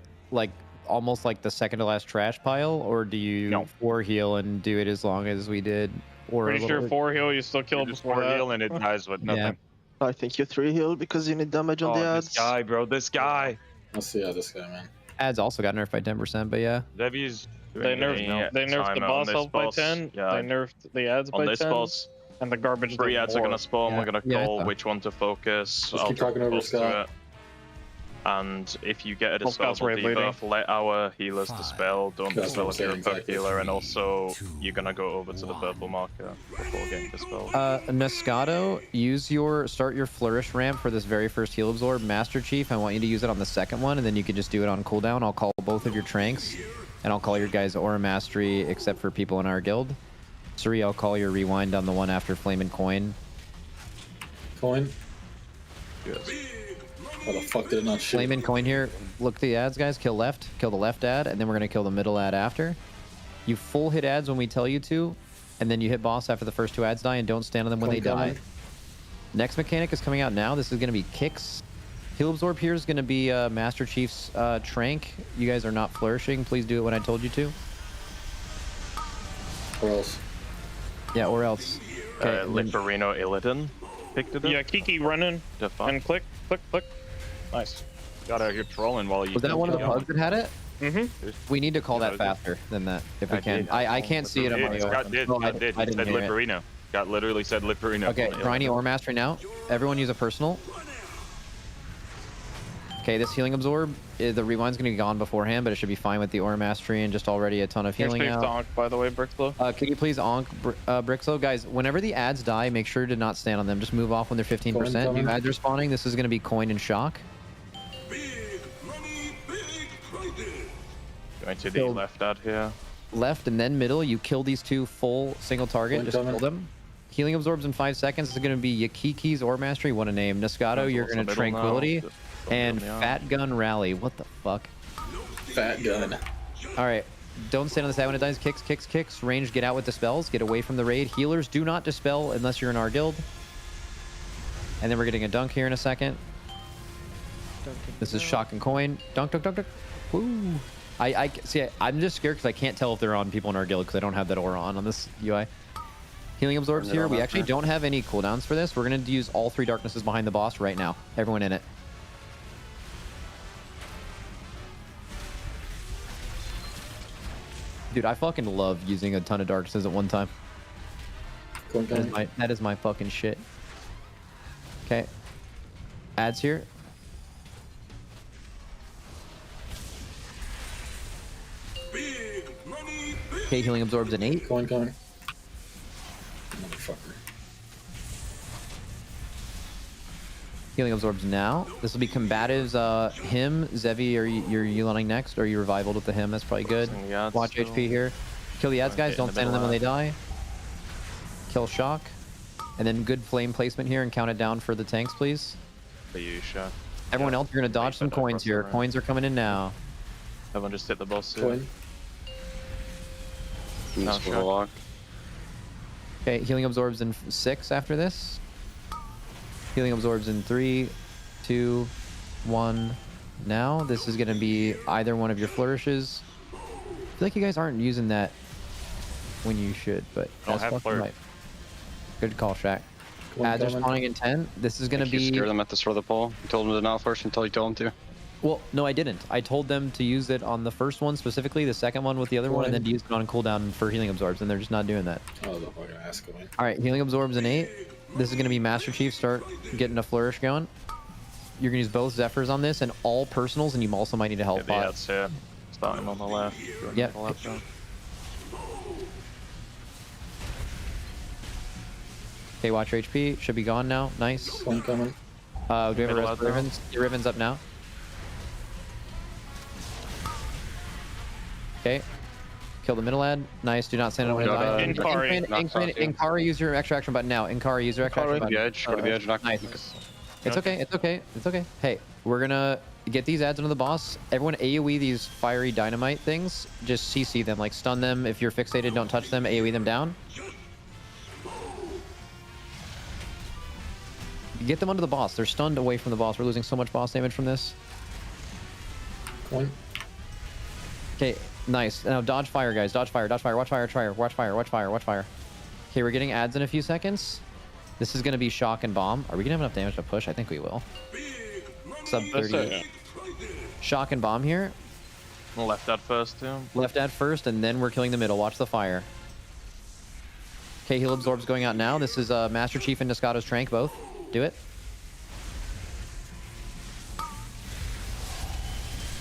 almost like the second to last trash pile, or do you 4 heal and do it as long as we did? Or Pretty sure 4 heal, you still kill before 4 that. heal and it dies with nothing. Yeah. I think you 3 heal because you need damage on the ads. This guy, bro, this guy. Let's see how this guy, man. Ads also got nerfed by 10%, but yeah. Zevi's They nerfed the boss health by 10, they nerfed the ads by 10, this boss, and the garbage 3 ads are more. gonna spawn, we're gonna call Yeah. which one to focus. Let's keep talking over Scott. And if you get a Well, Scott's raid dispellable leading. debuff, let our healers dispel, don't That's dispel what if you're a I'm perk saying, healer, and also you're gonna go over to the purple marker before getting dispelled. Nascato, start your flourish ramp for this very first heal absorb. Master Chief, I want you to use it on the second one, and then you can just do it on cooldown. I'll call both of your tranks. And I'll call your guys Aura Mastery, except for people in our guild. Suri, I'll call your Rewind on the one after Flame and Coin. Coin? Yes. How the fuck did it not shoot? Flame and Coin here. Look at the ads, guys. Kill left. Kill the left ad, and then we're going to kill the middle ad after. You full hit ads when we tell you to, and then you hit boss after the first 2 ads die, and don't stand on them when they die. Next mechanic is coming out now. This is going to be Kicks. Heal Absorb here is going to be Master Chief's Trank. You guys are not flourishing. Please do it when I told you to. Or else. Yeah, or else. Okay, Liparino Illidan picked it up. Yeah, Kiki running and click. Nice. Got out here trolling while you. Was that one of the bugs that had it? Mm-hmm. We need to call that faster than that if we can. I can't see it on my Scott did. I It said Liparino. Scott literally said Liparino. Okay, Briny or Mastery now. Everyone use a personal. Okay, this Healing Absorb, the Rewind's going to be gone beforehand, but it should be fine with the Aura Mastery and just already a ton of healing out. Donk, by the way, Brickflow. Can you please onk Brickflow? Guys, whenever the ads die, make sure to not stand on them. Just move off when they're 15%. New ads are spawning. This is going to be Coin and Shock. Going to the left out here. Left and then middle. You kill these 2 full single target. Just kill them. Healing Absorbs in 5 seconds. This is going to be Yakiki's Aura Mastery. What a name. Nascato, you're going to Tranquility. And Fat Gun Rally. What the fuck? Fat Gun. Alright. Don't stand on the side when it dies. Kicks. Range, get out with dispels. Get away from the raid. Healers, do not dispel unless you're in our guild. And then we're getting a dunk here in a second. This is Shock and Coin. Dunk. Woo. See, I'm just scared because I can't tell if they're on people in our guild because I don't have that aura on this UI. Healing Absorbs here. We actually don't have any cooldowns for this. We're going to use all 3 darknesses behind the boss right now. Everyone in it. Dude, I fucking love using a ton of darknesses at one time. That is my fucking shit. Okay. Ads here. Okay, Healing Absorbs an 8. Coin. Motherfucker. Healing Absorbs now. This will be combatives. Him, Zevi, are you're Yulining next? Or are you revivaled with the him? That's probably good. Watch HP here. Kill the ads, guys. Don't stand on them when they die. Kill Shock. And then good flame placement here and count it down for the tanks, please. Everyone else, you're going to dodge some coins here. Coins are coming in now. Everyone just hit the boss Coin. Okay, Healing Absorbs in 6 after this. Healing Absorbs in 3, 2, 1. Now, this is going to be either one of your flourishes. I feel like you guys aren't using that when you should, but that's fucking right. Good call, Shaq. Ads are spawning in 10. This is going to be... You scared them at the start of the poll. You told them to not flourish until you told them to. Well, no, I didn't. I told them to use it on the first one specifically, the second one with the other one, and then to use it on cooldown for Healing Absorbs, and they're just not doing that. Oh, the fucking ass going. All right, Healing Absorbs in 8. This is going to be Master Chief. Start getting a flourish going. You're going to use both Zephyrs on this and all personals, and you also might need a health pot. Yeah, it's here. Starting on the left. Yep. Okay, watch your HP. Should be gone now. Nice. One coming. Do we have a rest for Rivens? Your Riven's up now. Okay. Kill the middle ad. Nice. Do not stand on when it dies. Inkari, use your extra action button now. Inkari, use your extra action button. Go to the edge. Nice. It's okay. Hey, we're gonna get these ads into the boss. Everyone AoE these fiery dynamite things. Just CC them, like stun them. If you're fixated, don't touch them. AoE them down. Get them under the boss. They're stunned away from the boss. We're losing so much boss damage from this. Coin. Okay, nice. Now dodge fire, guys. Dodge fire. Watch fire. Okay, we're getting ads in a few seconds. This is going to be shock and bomb. Are we going to have enough damage to push? I think we will. Sub 30. Shock and bomb here. Left ad first, too. Left ad first, and then we're killing the middle. Watch the fire. Okay, heal absorbs going out now. This is Master Chief and Nascato's Trank, both. Do it.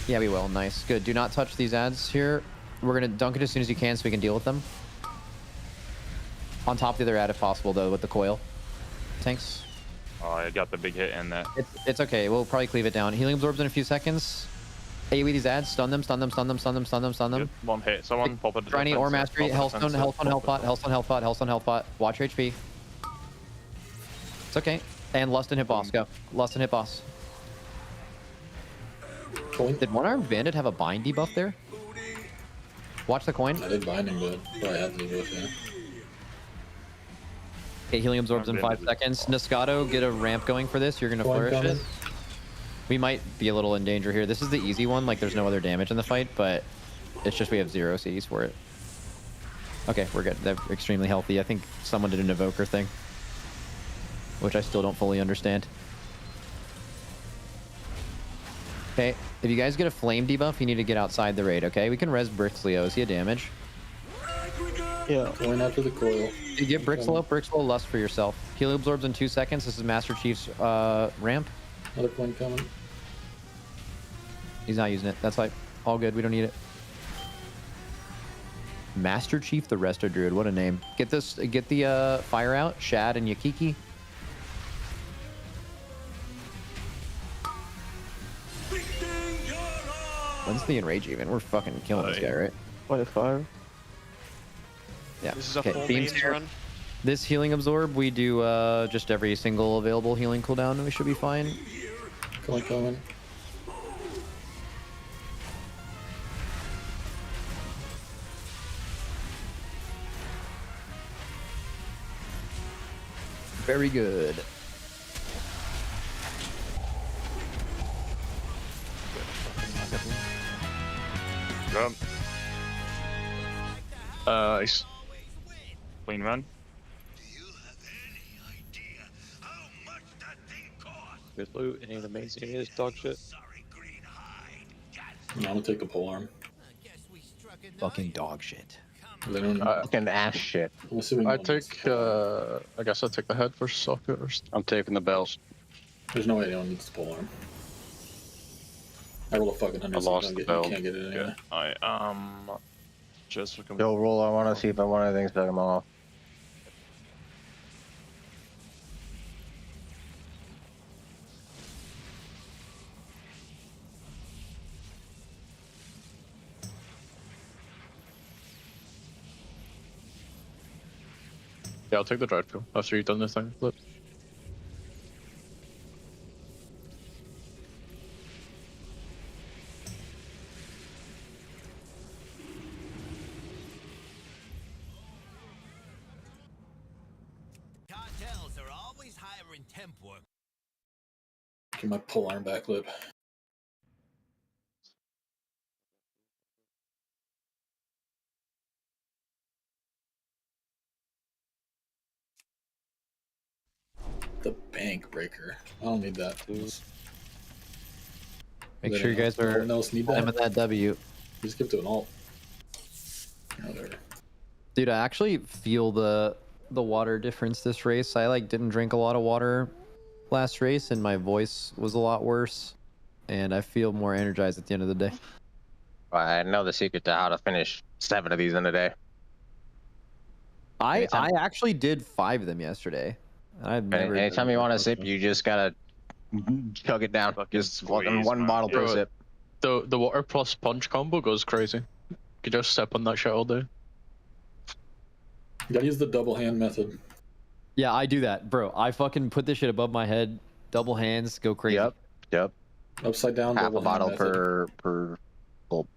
Yeah, we will. Nice. Good. Do not touch these ads here. We're going to dunk it as soon as you can so we can deal with them. On top of the other ad if possible, though, with the coil. Tanks. Oh, I got the big hit in that. It's okay. We'll probably cleave it down. Healing absorbs in a few seconds. AoE these ads. Stun them. Stun them. Stun them. Stun them. Stun them. Stun them. One hit. Someone pop it. Tiny or mastery. Hellstone. Hellstone. Health pot. Hellstone. Health pot. Hellstone. Health pot. Watch your HP. It's okay. And Lust and hit boss. Go. Lust and hit boss. Coin. Did One Armed Bandit have a bind debuff there? Watch the coin. I did binding, but probably had the debuff, yeah. Okay, healing absorbs in 5 seconds. Niscato, get a ramp going for this. You're gonna flourish it. We might be a little in danger here. This is the easy one. Like, there's no other damage in the fight, but it's just we have 0 Cs for it. Okay, we're good. They're extremely healthy. I think someone did an evoker thing, which I still don't fully understand. Okay, if you guys get a flame debuff, you need to get outside the raid, okay? We can res Brixleo. Is he a damage? Yeah. Going after the coil. You get Brixlow, Brixlow Lust for yourself. Healing absorbs in 2 seconds. This is Master Chief's ramp. Another coin coming. He's not using it. That's like all good. We don't need it. Master Chief the Resto Druid. What a name. Get this. Get the fire out. Shad and Yakiki. When's the enrage even? We're fucking killing this guy, right? 25. Yeah. This is a Okay. full Beams mains here. run. This healing absorb, we do just every single available healing cooldown, and we should be fine. Coin coming. Very good. Jump. Nice. Clean run. Good loot. Any of the main is dog shit. I'm gonna take the pole arm. Fucking dog shit. They don't. Fucking ass shit. I take. I guess I take the head versus socket. I'm taking the bells. There's no way anyone needs the pole arm. I rolled a fucking 100. I lost so the you belt. can't get it anyway. I just looking. Yo, roll. I want to see if I want anything to take them off. Yeah, I'll take the dried pill after you've done this thing. Flip. Cartels are always hiring temp work. Get my pole arm back, Lip. The bank breaker. I don't need that. Make sure you guys are slamming that W. Just give it to an alt. Whatever. Dude, I actually feel the water difference this race. I didn't drink a lot of water last race, and my voice was a lot worse. And I feel more energized at the end of the day. I know the secret to how to finish 7 of these in a day. I actually did 5 of them yesterday. I've never. Anytime you want to sip, you just gotta chug it down. Just fucking one bottle per sip. The water plus punch combo goes crazy. You could just sip on that shit all day. You gotta use the double hand method. Yeah, I do that, bro. I fucking put this shit above my head, double hands, go crazy. Yep. Upside down. Half double a bottle hand method. per gulp.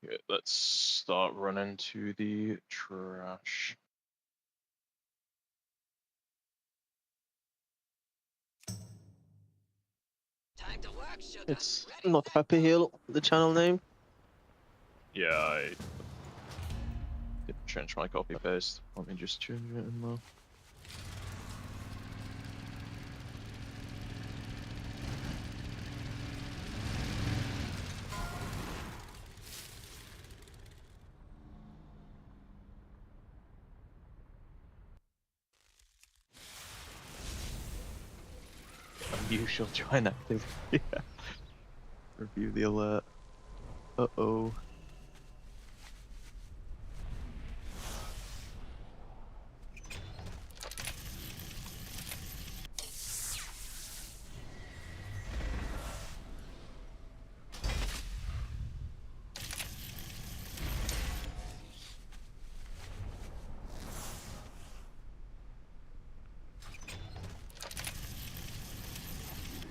Yeah, let's start running to the trash. It's not Happy Hill, the channel name. Yeah, I didn't change my copy paste. Let me just change it in there. Unusual join activity. Review the alert. Uh-oh.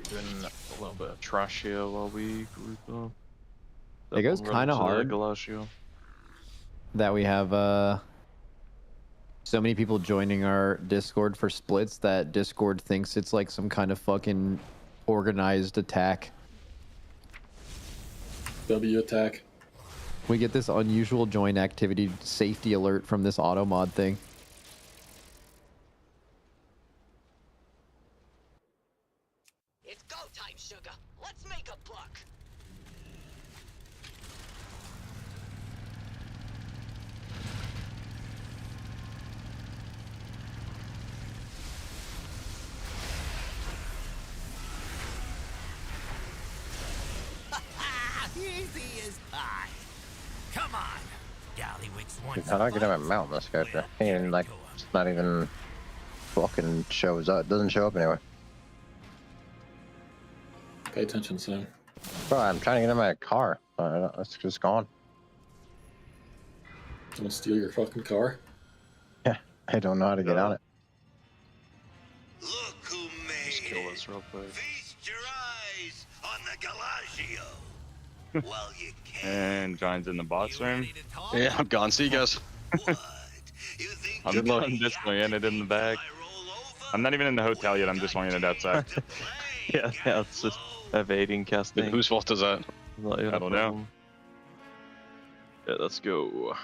Doing a little bit of trash here while we group up. It goes kind of hard that we have so many people joining our Discord for splits that Discord thinks it's like some kind of fucking organized attack. W attack. We get this unusual join activity safety alert from this auto mod thing. It's go time, sugar. Let's make a buck. Easy as pie. Come on, Gallywix wants. How do I get on my mount, this guy? Can't even, like, it's not even fucking shows up. It doesn't show up anywhere. Pay attention, Sam. Bro, I'm trying to get in my car. It's just gone. Don't steal your fucking car. Yeah, I don't know how to get on it. Look who made Just kill this real quick. Feast your eyes on the Galagio. Well, you can. And John's in the boss room. Yeah, I'm gone. See you guys. I'm just swinging it in the back. I'm not even in the hotel yet. I'm just swinging it outside. Yeah, it's just evading casting. Whose fault is that? I don't know. Yeah, let's go.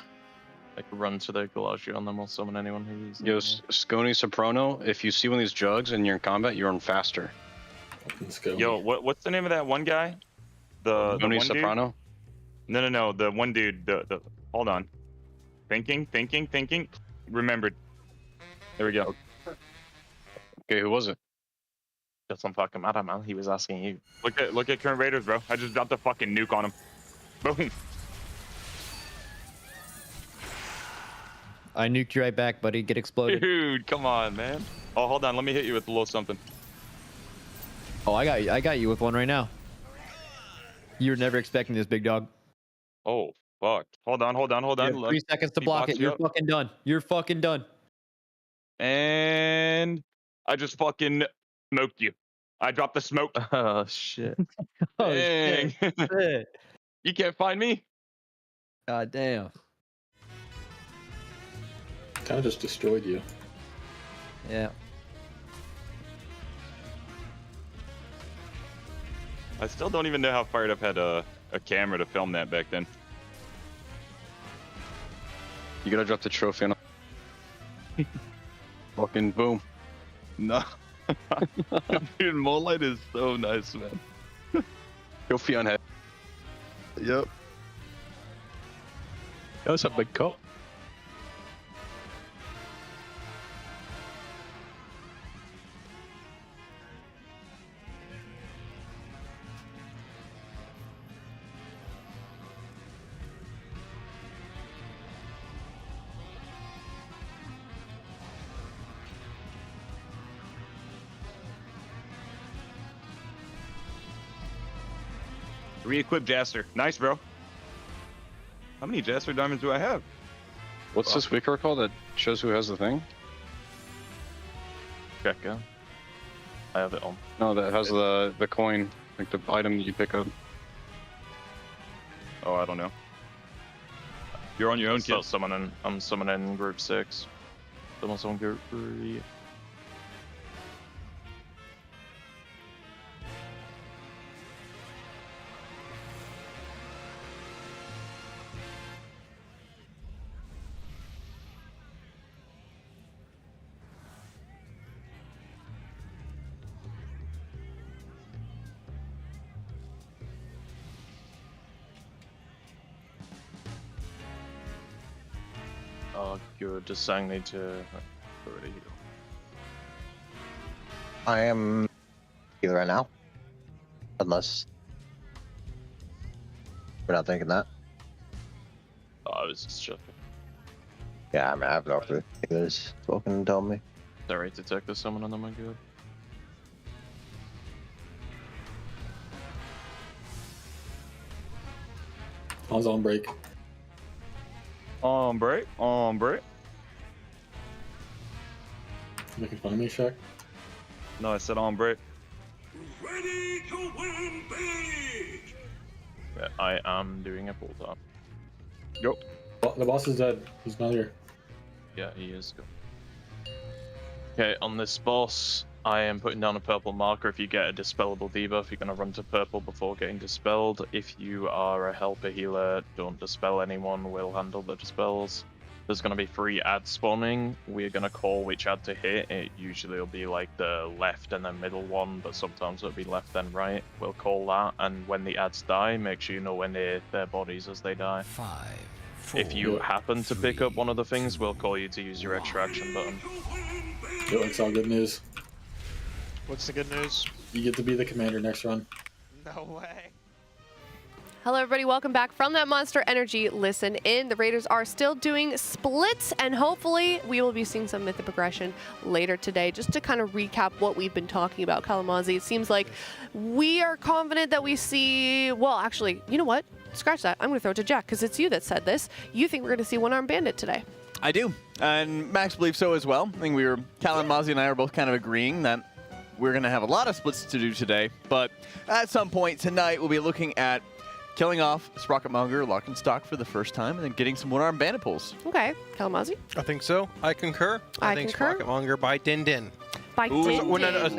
I can run to the Galagio and then we'll summon anyone who's. Yo, Scony Soprano, if you see one of these jugs and you're in combat, you run faster. Yo, what's the name of that one guy? The one Soprano? Dude? No. The one dude. The hold on. Thinking. Remembered. There we go. Okay, who was it? That's some fucking matter, man. He was asking you. Look at current Raiders, bro. I just dropped a fucking nuke on him. Boom. I nuked you right back, buddy. Get exploded. Dude, come on, man. Oh, hold on. Let me hit you with a little something. Oh, I got you with one right now. You were never expecting this, big dog. Oh, fuck. Hold on. You have 3 seconds to block it. You're fucking done. You're fucking done. And I just fucking smoked you. I dropped the smoke. Oh, shit. Oh, Dang. shit. You can't find me? God damn. Kind of just destroyed you. Yeah. I still don't even know how Fired Up had a camera to film that back then. You gotta drop the trophy on fucking boom. No. Dude, Moonlight is so nice, man. Trophy on head. Yep. That was a big cup. Re-equip Jaster. Nice, bro. How many Jaster diamonds do I have? What's this wicker called that shows who has the thing? Check out. I have it on. No, that has the coin, like the item that you pick up. Oh, I don't know. You're on your own, So kid. I'm summoning group 6. Someone's on group 3. Good. Just saying need to already heal. I am either right now. Unless We're not thinking that. Oh, I was just joking. Yeah, I mean, I have no clue. He was talking and told me. Sorry, detect the summon on them, my god. I was on break. On break. On break. You making fun of me, Shaq? No, I said on break. Ready to win big! Yeah, I am doing a pull top. Yep. The boss is dead. He's not here. Yeah, he is. Okay, on this boss, I am putting down a purple marker. If you get a dispellable debuff, you're going to run to purple before getting dispelled. If you are a helper healer, don't dispel anyone. We'll handle the dispels. There's going to be 3 ads spawning. We're going to call which ad to hit. It usually will be like the left and then middle one, but sometimes it'll be left and right. We'll call that, and when the ads die, make sure you know when they hit their bodies as they die. 5, 4, If you happen to pick up one of the things, we'll call you to use your extraction button. Yo, it's all good news. What's the good news? You get to be the commander next run. No way. Hello, everybody. Welcome back from that Monster Energy Listen In. The Raiders are still doing splits, and hopefully we will be seeing some Mythic progression later today. Just to kind of recap what we've been talking about, Kalamazi, it seems like we are confident that we see... Well, actually, you know what? Scratch that. I'm going to throw it to Jack, because it's you that said this. You think we're going to see One-Armed Bandit today? I do, and Max believes so as well. I think Kalamazi and I are both kind of agreeing that we're going to have a lot of splits to do today, but at some point tonight we'll be looking at killing off Sprocketmonger, lock and stock for the first time, and then getting some One-Armed Bandit pulls. Okay. Kalamazi? I think so. I concur. I think concur. Sprocketmonger by Din Din. By Din Din.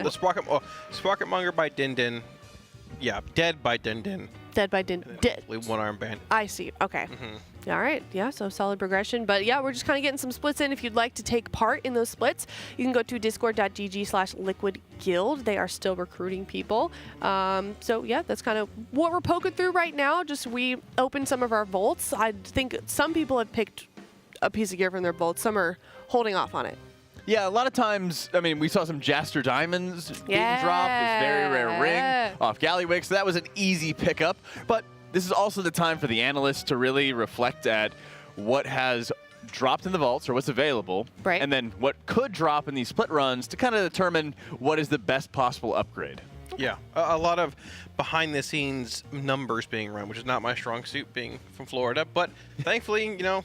The Sprocketmonger by Din Din. Yeah, dead by Din Din. Dead by Din Din. One-Armed Bandit. I see. Okay. All right. Yeah, so solid progression. But yeah, we're just kind of getting some splits in. If you'd like to take part in those splits, you can go to discord.gg/liquidguild. They are still recruiting people. So yeah, that's kind of what we're poking through right now. Just we opened some of our vaults. I think some people have picked a piece of gear from their vaults. Some are holding off on it. Yeah, a lot of times, I mean, we saw some Jaster Diamonds being dropped. This very rare ring off Gallywix, so that was an easy pickup. But this is also the time for the analysts to really reflect at what has dropped in the vaults or what's available, right, and then what could drop in these split runs to kind of determine what is the best possible upgrade. Yeah, a lot of behind-the-scenes numbers being run, which is not my strong suit, being from Florida. But thankfully, you know,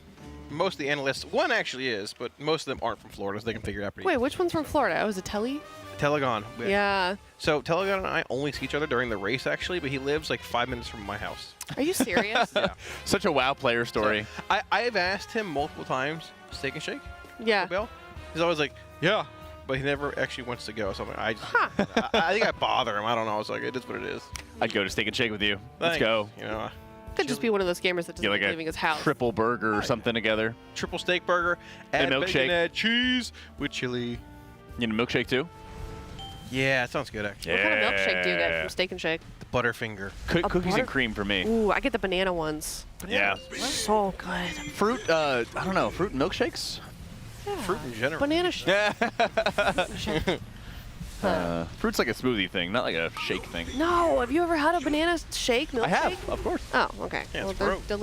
most of the analysts, one actually is, but most of them aren't from Florida, so they can figure it out pretty Wait, which one's from Florida? Oh, is it Telly? Telegon. Yeah. So Telegon and I only see each other during the race, actually, but he lives like 5 minutes from my house. Are you serious? Yeah. Such a WoW player story. So, I've asked him multiple times, Steak and Shake? Yeah. Bill? He's always like, yeah, but he never actually wants to go. So I think I bother him. I don't know. I was like, it is what it is. I'd go to Steak and Shake with you. Thanks. Let's go. You know, could just be one of those gamers that doesn't like like leaving his house. Triple burger or something together. Triple steak burger, add and milkshake, bacon, add cheese with chili. You need a milkshake too? Yeah, that sounds good actually. What kind of milkshake do you get from Steak and Shake? The Butterfinger. Cookies and cream for me. Ooh, I get the banana ones. Yeah. So good. Fruit, I don't know, fruit milkshakes? Yeah. Fruit in general. Banana shake. Fruit's like a smoothie thing, not like a shake thing. No, have you ever had a banana shake, milkshake? I have, of course. Oh, okay. Yeah, well,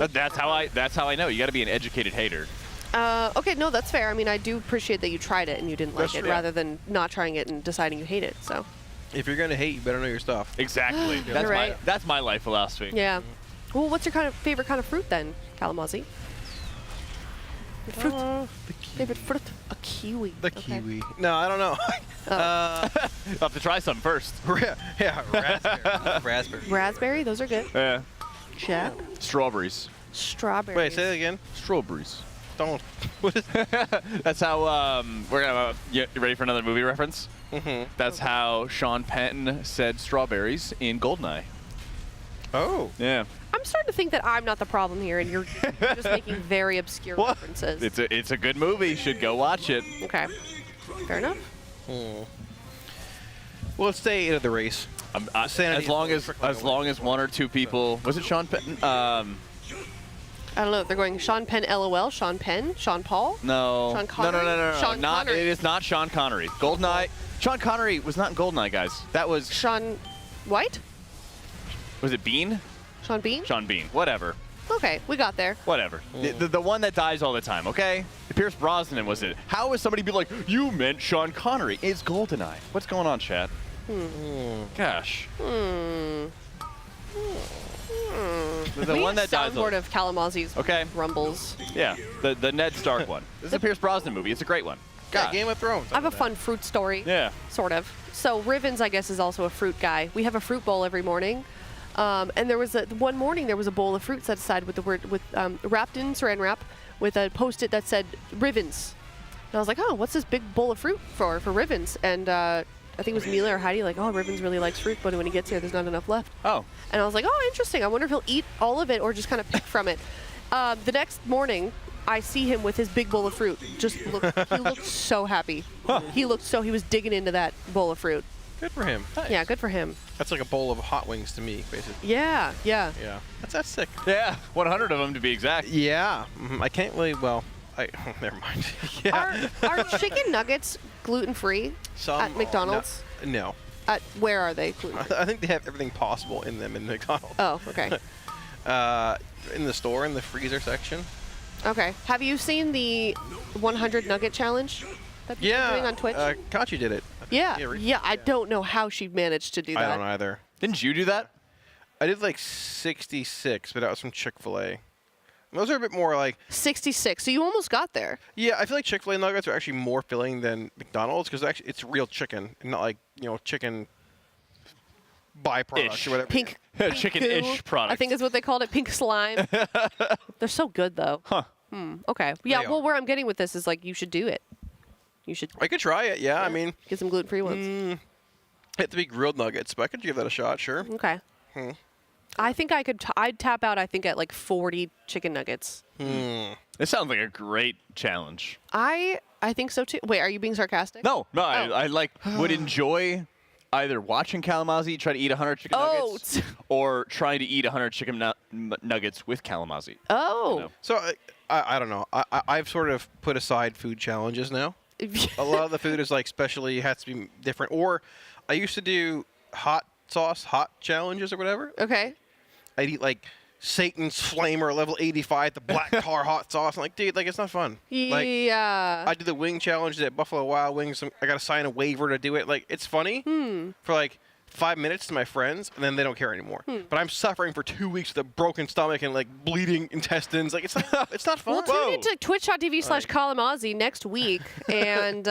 that's how I know. You got to be an educated hater. Okay, no, that's fair. I mean, I do appreciate that you tried it and you didn't like it, rather than not trying it and deciding you hate it. So. If you're gonna hate, you better know your stuff. Exactly. That's my life philosophy. Yeah. Well, what's your favorite kind of fruit then, Kalamazi? Fruit. Favorite fruit? A kiwi. The kiwi. No, I don't know. I'll have to try some first. Yeah, raspberry. Raspberry. Raspberry? Those are good. Yeah. Jack? Strawberries. Strawberries. Wait, say that again. Strawberries. Don't. That's how, we're gonna, you ready for another movie reference? Mm-hmm. That's how Sean Penn said strawberries in Goldeneye. Oh. Yeah. I'm starting to think that I'm not the problem here, and you're just making very obscure references. It's a good movie. Should go watch it. Okay. Fair enough. Well, let's stay into the race. As long as one or two people. Was it Sean Penn? I don't know. They're going Sean Penn, LOL. Sean Penn, Sean Paul. No. Sean Connery. No. Sean Connery. It is not Sean Connery. Goldeneye. Sean Connery was not in Goldeneye, guys. That was Sean White. Was it Bean? Sean Bean? Sean Bean. Whatever. Okay, we got there. Whatever. The one that dies all the time, okay? Pierce Brosnan was it. How is somebody be like, you meant Sean Connery? It's GoldenEye. What's going on, chat? Gosh. The one that dies. Soundboard of Kalamazoo's rumbles. Yeah, the Ned Stark one. This is a Pierce Brosnan movie. It's a great one. Yeah, Game of Thrones. I have a fun fruit story. Yeah. Sort of. So Rivens, I guess, is also a fruit guy. We have a fruit bowl every morning. And there was one morning there was a bowl of fruit set aside with the word wrapped in saran wrap with a Post-it that said Rivens. And I was like, oh, what's this big bowl of fruit for Rivens? And I think it was Mila or Heidi, like, oh, Rivens really likes fruit, but when he gets here, there's not enough left. Oh. And I was like, oh, interesting. I wonder if he'll eat all of it or just kind of pick from it. The next morning, I see him with his big bowl of fruit. He looked so happy. Huh. He was digging into that bowl of fruit. Good for him. Nice. Yeah, good for him. That's like a bowl of hot wings to me, basically. Yeah. Yeah. That's sick. Yeah, 100 of them to be exact. Yeah. I can't really, never mind. Yeah. Are chicken nuggets gluten-free at McDonald's? No. Where are they gluten-free? I think they have everything possible in them in McDonald's. Oh, okay. In the store, in the freezer section. Okay. Have you seen the 100 nugget challenge that people are doing on Twitch? Kachi did it. Yeah. I don't know how she managed to do that. I don't either. Didn't you do that? I did like 66, but that was from Chick-fil-A. Those are a bit more like 66. So you almost got there. Yeah, I feel like Chick-fil-A nuggets are actually more filling than McDonald's because actually it's real chicken, and not like chicken byproduct or whatever. Pink chicken-ish product. I think is what they called it. Pink slime. They're so good though. Huh. Okay. Yeah. Well, where I'm getting with this is like you should do it. You should. I could try it. Yeah. I mean, get some gluten-free ones. Have to be grilled nuggets, but I could give that a shot. Sure. Okay. I think I could. I'd tap out. I think at like 40 chicken nuggets. This sounds like a great challenge. I think so too. Wait, are you being sarcastic? No. I would enjoy either watching Kalamazoo try to eat 100 chicken nuggets or trying to eat 100 chicken nuggets with Kalamazoo. Oh. So I don't know. I've sort of put aside food challenges now. A lot of the food is like specially has to be different. Or I used to do hot challenges or whatever. Okay. I'd eat like Satan's Flamer level 85, the black tar hot sauce. I'm like, dude, like it's not fun. Yeah. I did the wing challenge at Buffalo Wild Wings. I got to sign a waiver to do it. Like it's funny for like 5 minutes to my friends, and then they don't care anymore. But I'm suffering for 2 weeks with a broken stomach and like bleeding intestines. Like it's not fun. Well, tune into twitch.tv/Kalamazoo next week, and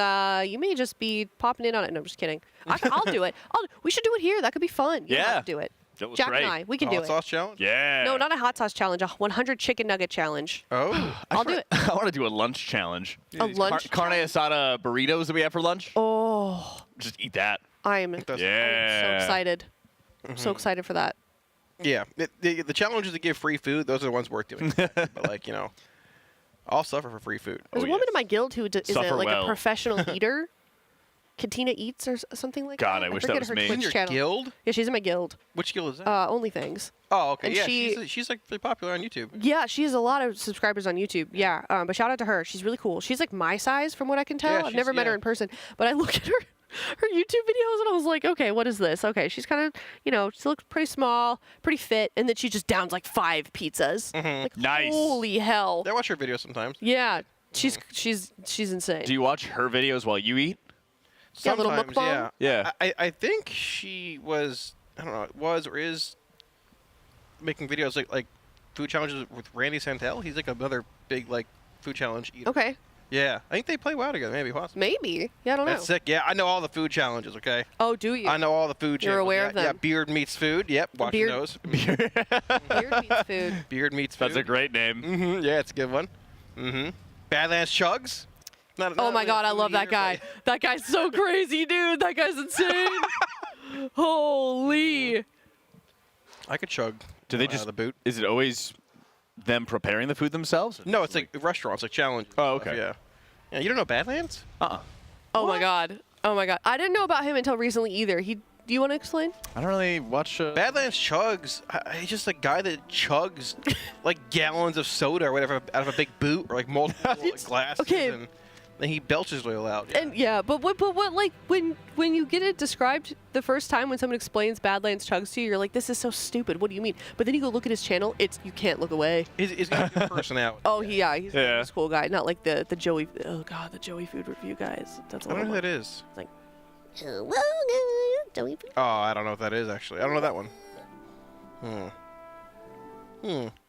you may just be popping in on it. No, I'm just kidding. I'll do it. We should do it here. That could be fun. You don't have to do it. That was Jack great. and I, we can do it. Hot sauce challenge? Yeah. No, not a hot sauce challenge. A 100 chicken nugget challenge. Oh. I'll do it. I want to do a lunch challenge. A lunch carne asada burritos that we have for lunch. Oh. Just eat that. I am so excited. I'm so excited for that. Yeah. The challenges to give free food, those are the ones worth doing. But like, I'll suffer for free food. There's a woman in my guild who is a well. professional eater. Katina Eats or something like that. God, I wish that was her me. Twitch In your channel. guild? Yeah, she's in my guild. Which guild is that? OnlyThings. Oh, okay. And Yeah, she's like really popular on YouTube. Yeah, she has a lot of subscribers on YouTube. Yeah, but shout out to her. She's really cool. She's like my size from what I can tell. Yeah, I've never met her in person, but I look at her YouTube videos and I was like, okay, what is this? Okay, she's kind of, she looks pretty small, pretty fit, and then she just downs like 5 pizzas. Like, nice. Holy hell. I watch her videos sometimes. Yeah, she's insane. Do you watch her videos while you eat? Yeah, little Sometimes, mukbang? Yeah. I think she was, I don't know, was or is making videos like food challenges with Randy Santel. He's like another big like food challenge eater. Okay. Yeah, I think they play well together. Maybe possibly. Maybe. Yeah, I don't know. That's sick. Yeah, I know all the food challenges. Okay. Oh, do you? I know all the food. You're challenges. aware Yeah, of them. Yeah, beard meets food. Yep, watching Beard- those. Beard meets food. Beard meets food. That's a great name. Yeah, it's a good one. Badlands Chugs. Oh my God, I love that guy. That guy's so crazy, dude. That guy's insane. Holy. I could chug. Do they out just of the boot? Is it always them preparing the food themselves? No, it's like restaurants, like challenges. Oh, and stuff, okay. Yeah. Yeah, you don't know Badlands? Oh my God. Oh my God. I didn't know about him until recently either. Do you want to explain? I don't really watch. Badlands Chugs. He's just a guy that chugs like gallons of soda or whatever out of a big boot or like multiple glasses. Okay. And Then he belches oil out. And but what like when you get it described the first time when someone explains Badlands Chugs to you, you're like, this is so stupid. What do you mean? But then you go look at his channel, you can't look away. He's got a good personality. Oh, he's a cool guy, not like the Joey. Oh God, the Joey food review guys. That's I don't know who that is. It's like, Joey food. Oh, I don't know what that is actually. I don't know that one.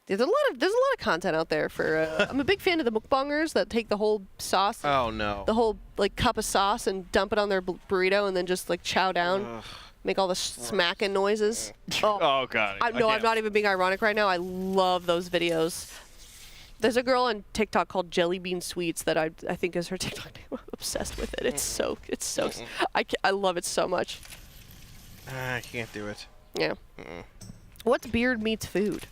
There's a lot of content out there for. I'm a big fan of the mukbangers that take the whole sauce. Oh no. The whole like cup of sauce and dump it on their burrito and then just like chow down, make all the smacking noises. Oh God. I'm not even being ironic right now. I love those videos. There's a girl on TikTok called Jelly Bean Sweets that I think is her TikTok name. I'm obsessed with it. It's so I love it so much. I can't do it. Yeah. What's beard meets food?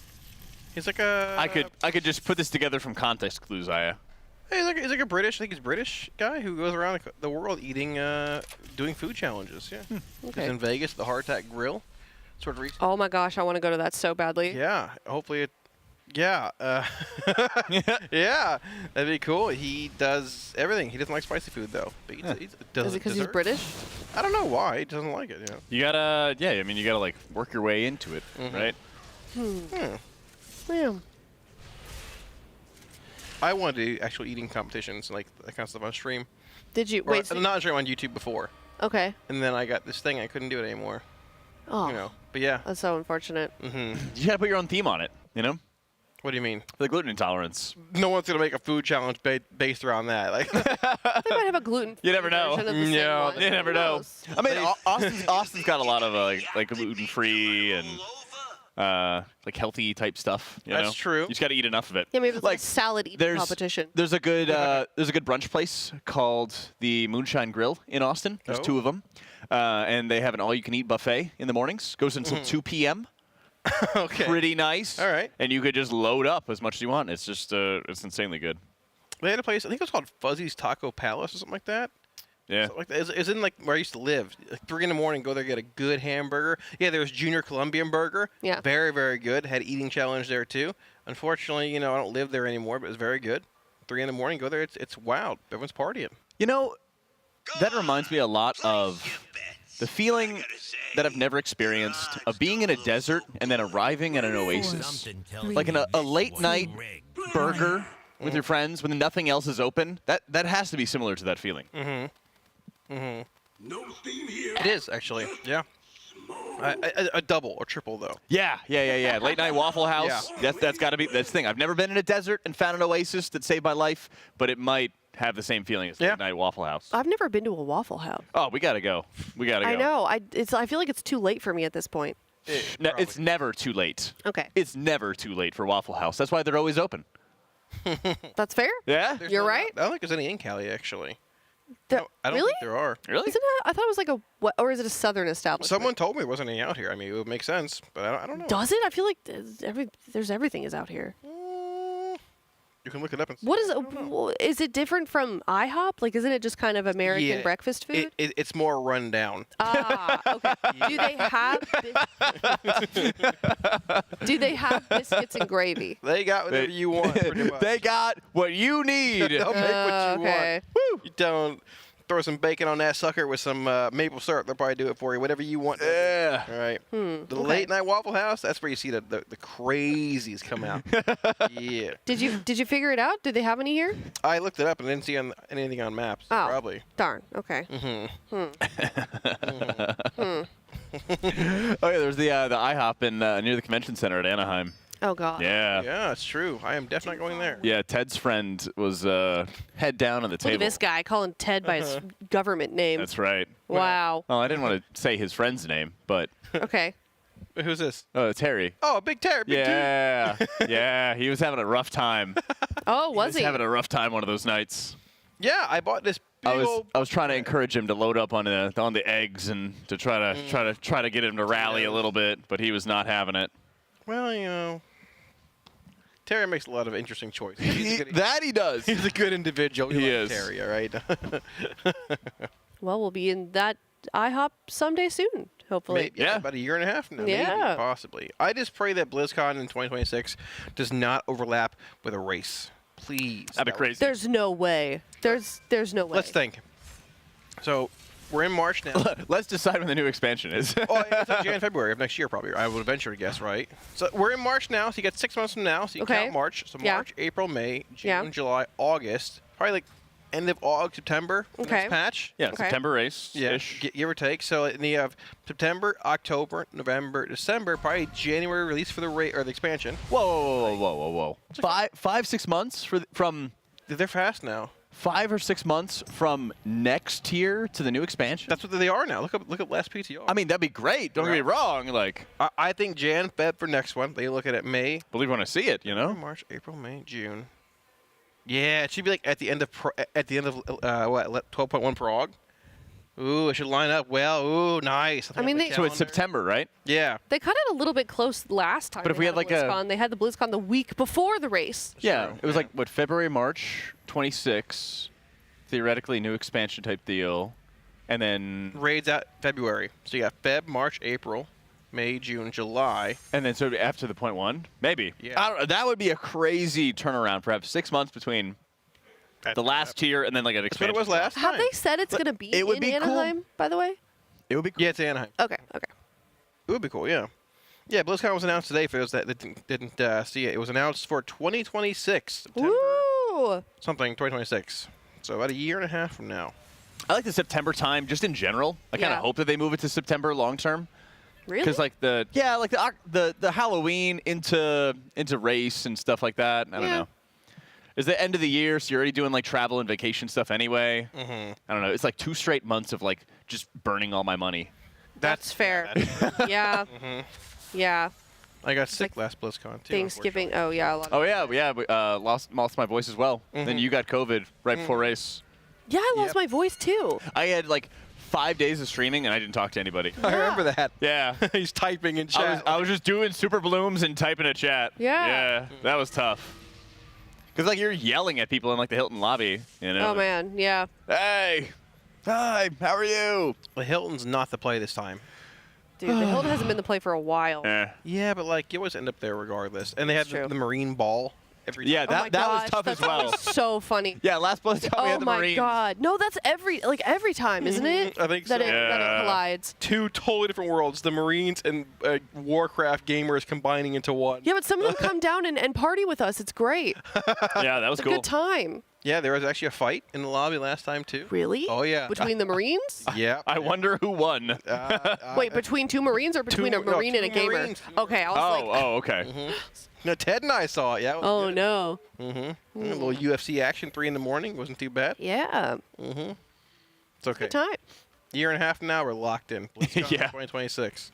He's like a. I could just put this together from context clues, Aya. He's like a British. I think he's a British guy who goes around the world eating, doing food challenges. Yeah. Okay. He's in Vegas, the Hard Attack Grill. Sort of recent. Oh my gosh, I want to go to that so badly. Yeah. Hopefully it. Yeah. Yeah. That'd be cool. He does everything. He doesn't like spicy food though. But he does Is it because he's British? I don't know why he doesn't like it. Yeah. You gotta, I mean, you gotta like work your way into it, right? Yeah. I wanted to do actual eating competitions, like that kind of stuff on stream. Did you? Or, Wait. not on stream, on YouTube before. Okay. And then I got this thing. I couldn't do it anymore. Oh. You know. But yeah. That's so unfortunate. You gotta put your own theme on it, you know? What do you mean? The gluten intolerance. No one's gonna make a food challenge based around that. Like. They might have a gluten. You never know. Yeah. You never know. I mean, Austin's got a lot of like gluten-free and like healthy type stuff. You That's know? true. You just got to eat enough of it. Yeah, maybe it's like a salad eating competition. There's a good brunch place called the Moonshine Grill in Austin. There's two of them, and they have an all-you-can-eat buffet in the mornings. Goes until 2 p.m. Okay. Pretty nice. All right. And you could just load up as much as you want. It's just it's insanely good. They had a place. I think it was called Fuzzy's Taco Palace or something like that. Yeah. Like that. It's in like where I used to live. Like 3 in the morning, go there, get a good hamburger. Yeah, there was Junior Colombian Burger. Yeah. Very, very good. Had eating challenge there too. Unfortunately, I don't live there anymore, but it's very good. 3 in the morning, go there. It's wild. Everyone's partying. You know, that reminds me a lot of the feeling that I've never experienced of being in a desert and then arriving at an oasis. Like a late night burger with your friends when nothing else is open. That has to be similar to that feeling. No steam here. It is, actually. Yeah. A double or triple, though. Yeah. Late night Waffle House. Yeah. That's got to be that's the thing. I've never been in a desert and found an oasis that saved my life, but it might have the same feeling as late night Waffle House. I've never been to a Waffle House. Oh, we gotta go. I know. I feel like it's too late for me at this point. It's never too late. Okay. It's never too late for Waffle House. That's why they're always open. That's fair. Yeah. You're right. I don't think there's any in Cali, actually. I don't really? think there are. Really? Isn't it? I thought it was like or is it a southern establishment? Someone told me there wasn't any out here. I mean, it would make sense, but I don't know. Does it? I feel like there's everything is out here. You can look it up and see. What is it? Is it different from IHOP? Like, isn't it just kind of American breakfast food? It's more run down. Ah, okay. Do they have biscuits and gravy? They got whatever you want, pretty much. They got what you need. They'll make what you okay. want. Woo! You don't throw some bacon on that sucker with some maple syrup. They'll probably do it for you. Whatever you want. Yeah. All right. The late night Waffle House. That's where you see the crazies come out. Yeah. Did you figure it out? Did they have any here? I looked it up and didn't see anything on maps. Oh, probably. Darn. Okay. Oh yeah, there's the IHOP in near the convention center at Anaheim. Oh God. Yeah. Yeah, it's true. I am definitely going there. Yeah, Ted's friend was head down on the table. Look at this guy calling Ted by his government name. That's right. Wow. Oh, I didn't want to say his friend's name, but. Okay. Who's this? Terry. Oh, Big Terry. Big Yeah, he was having a rough time. Oh, was he? Having a rough time one of those nights. Yeah, I bought this. I was trying to encourage him to load up on the eggs and to try to get him to rally a little bit, but he was not having it. Well, Terry makes a lot of interesting choices. He does. He's a good individual. He is. Terry, all right? Well, we'll be in that IHOP someday soon, hopefully. Maybe, about a year and a half now. Yeah. Maybe, possibly. I just pray that BlizzCon in 2026 does not overlap with a race. Please. That'd be crazy. There's no way. There's no way. Let's think. So we're in March now. Let's decide when the new expansion is. Oh, it's like January, February of next year, probably. I would venture to guess, right? So we're in March now. So you got 6 months from now. So you count March. So March, April, May, June, July, August. Probably like end of August, September. Next patch. Yeah, September race. Yeah, give or take. So and you have September, October, November, December. Probably January release for the expansion. Whoa. 5-6 months from. They're fast now. 5 or 6 months from next tier to the new expansion. That's what they are now. Look up last PTO. I mean, that'd be great. Don't get me wrong. Like, I think Jan, Feb for next one. They look at it May. Believe when I see it, you know. March, April, May, June. Yeah, it should be like at the end of what 12.1 Prague. Ooh, it should line up well. Ooh, nice. I mean, so it's September, right? Yeah. They cut it a little bit close last time. But if we had like they had the BlizzCon the week before the race. Yeah, it was like what, February, March 26, theoretically new expansion type deal, and then raids out February. So you got Feb, March, April, May, June, July, and then so after the 0.1, maybe. Yeah. I don't know, that would be a crazy turnaround. Perhaps 6 months between the last tier and then like an expansion. That's what it was last time. Have they said it's going to be it would in be Anaheim, by the way? It would be cool. Yeah, it's Anaheim. Okay. It would be cool, yeah. Yeah, BlizzCon was announced today for those that didn't see it. It was announced for 2026. September. Woo! Something, 2026. So about a year and a half from now. I like the September time just in general. I kind of hope that they move it to September long term. Really? Because like the Halloween into race and stuff like that. I don't know. It's the end of the year, so you're already doing like travel and vacation stuff anyway. I don't know. It's like 2 straight months of like just burning all my money. That's fair. Yeah. Yeah. I got sick last BlizzCon too. Thanksgiving. Oh yeah. Lost my voice as well. Then you got COVID right before race. Yeah, I lost my voice too. I had like 5 days of streaming and I didn't talk to anybody. I remember that. Yeah. He's typing in chat. I was just doing super blooms and typing a chat. Yeah. Yeah. That was tough. Because like you're yelling at people in like the Hilton lobby, you know. Oh man, yeah. Hey, hi, how are you? The Hilton's not the play this time. Dude, the Hilton hasn't been the play for a while. Yeah, but like you always end up there regardless. And they had the Marine Ball every Yeah, time. that was tough as well. That was so funny. Yeah, last BlizzCon we had the Marines. Oh my god. No, that's every time, isn't it? I think that so. That it collides. 2 totally different worlds. The Marines and Warcraft gamers combining into one. Yeah, but some of them come down and party with us. It's great. Yeah, that was It's a good time. Yeah, there was actually a fight in the lobby last time too. Really? Oh yeah. Between the Marines? Yeah. I wonder who won. Wait, between 2 Marines or between a Marine and a gamer? Marines. Okay, I was like... okay. No, Ted and I saw it. Yeah. It was Oh good. no. A little UFC action, 3 in the morning. Wasn't too bad. Yeah. It's okay. Good time. Year and a half from now, we're locked in. BlizzCon Yeah. 2026.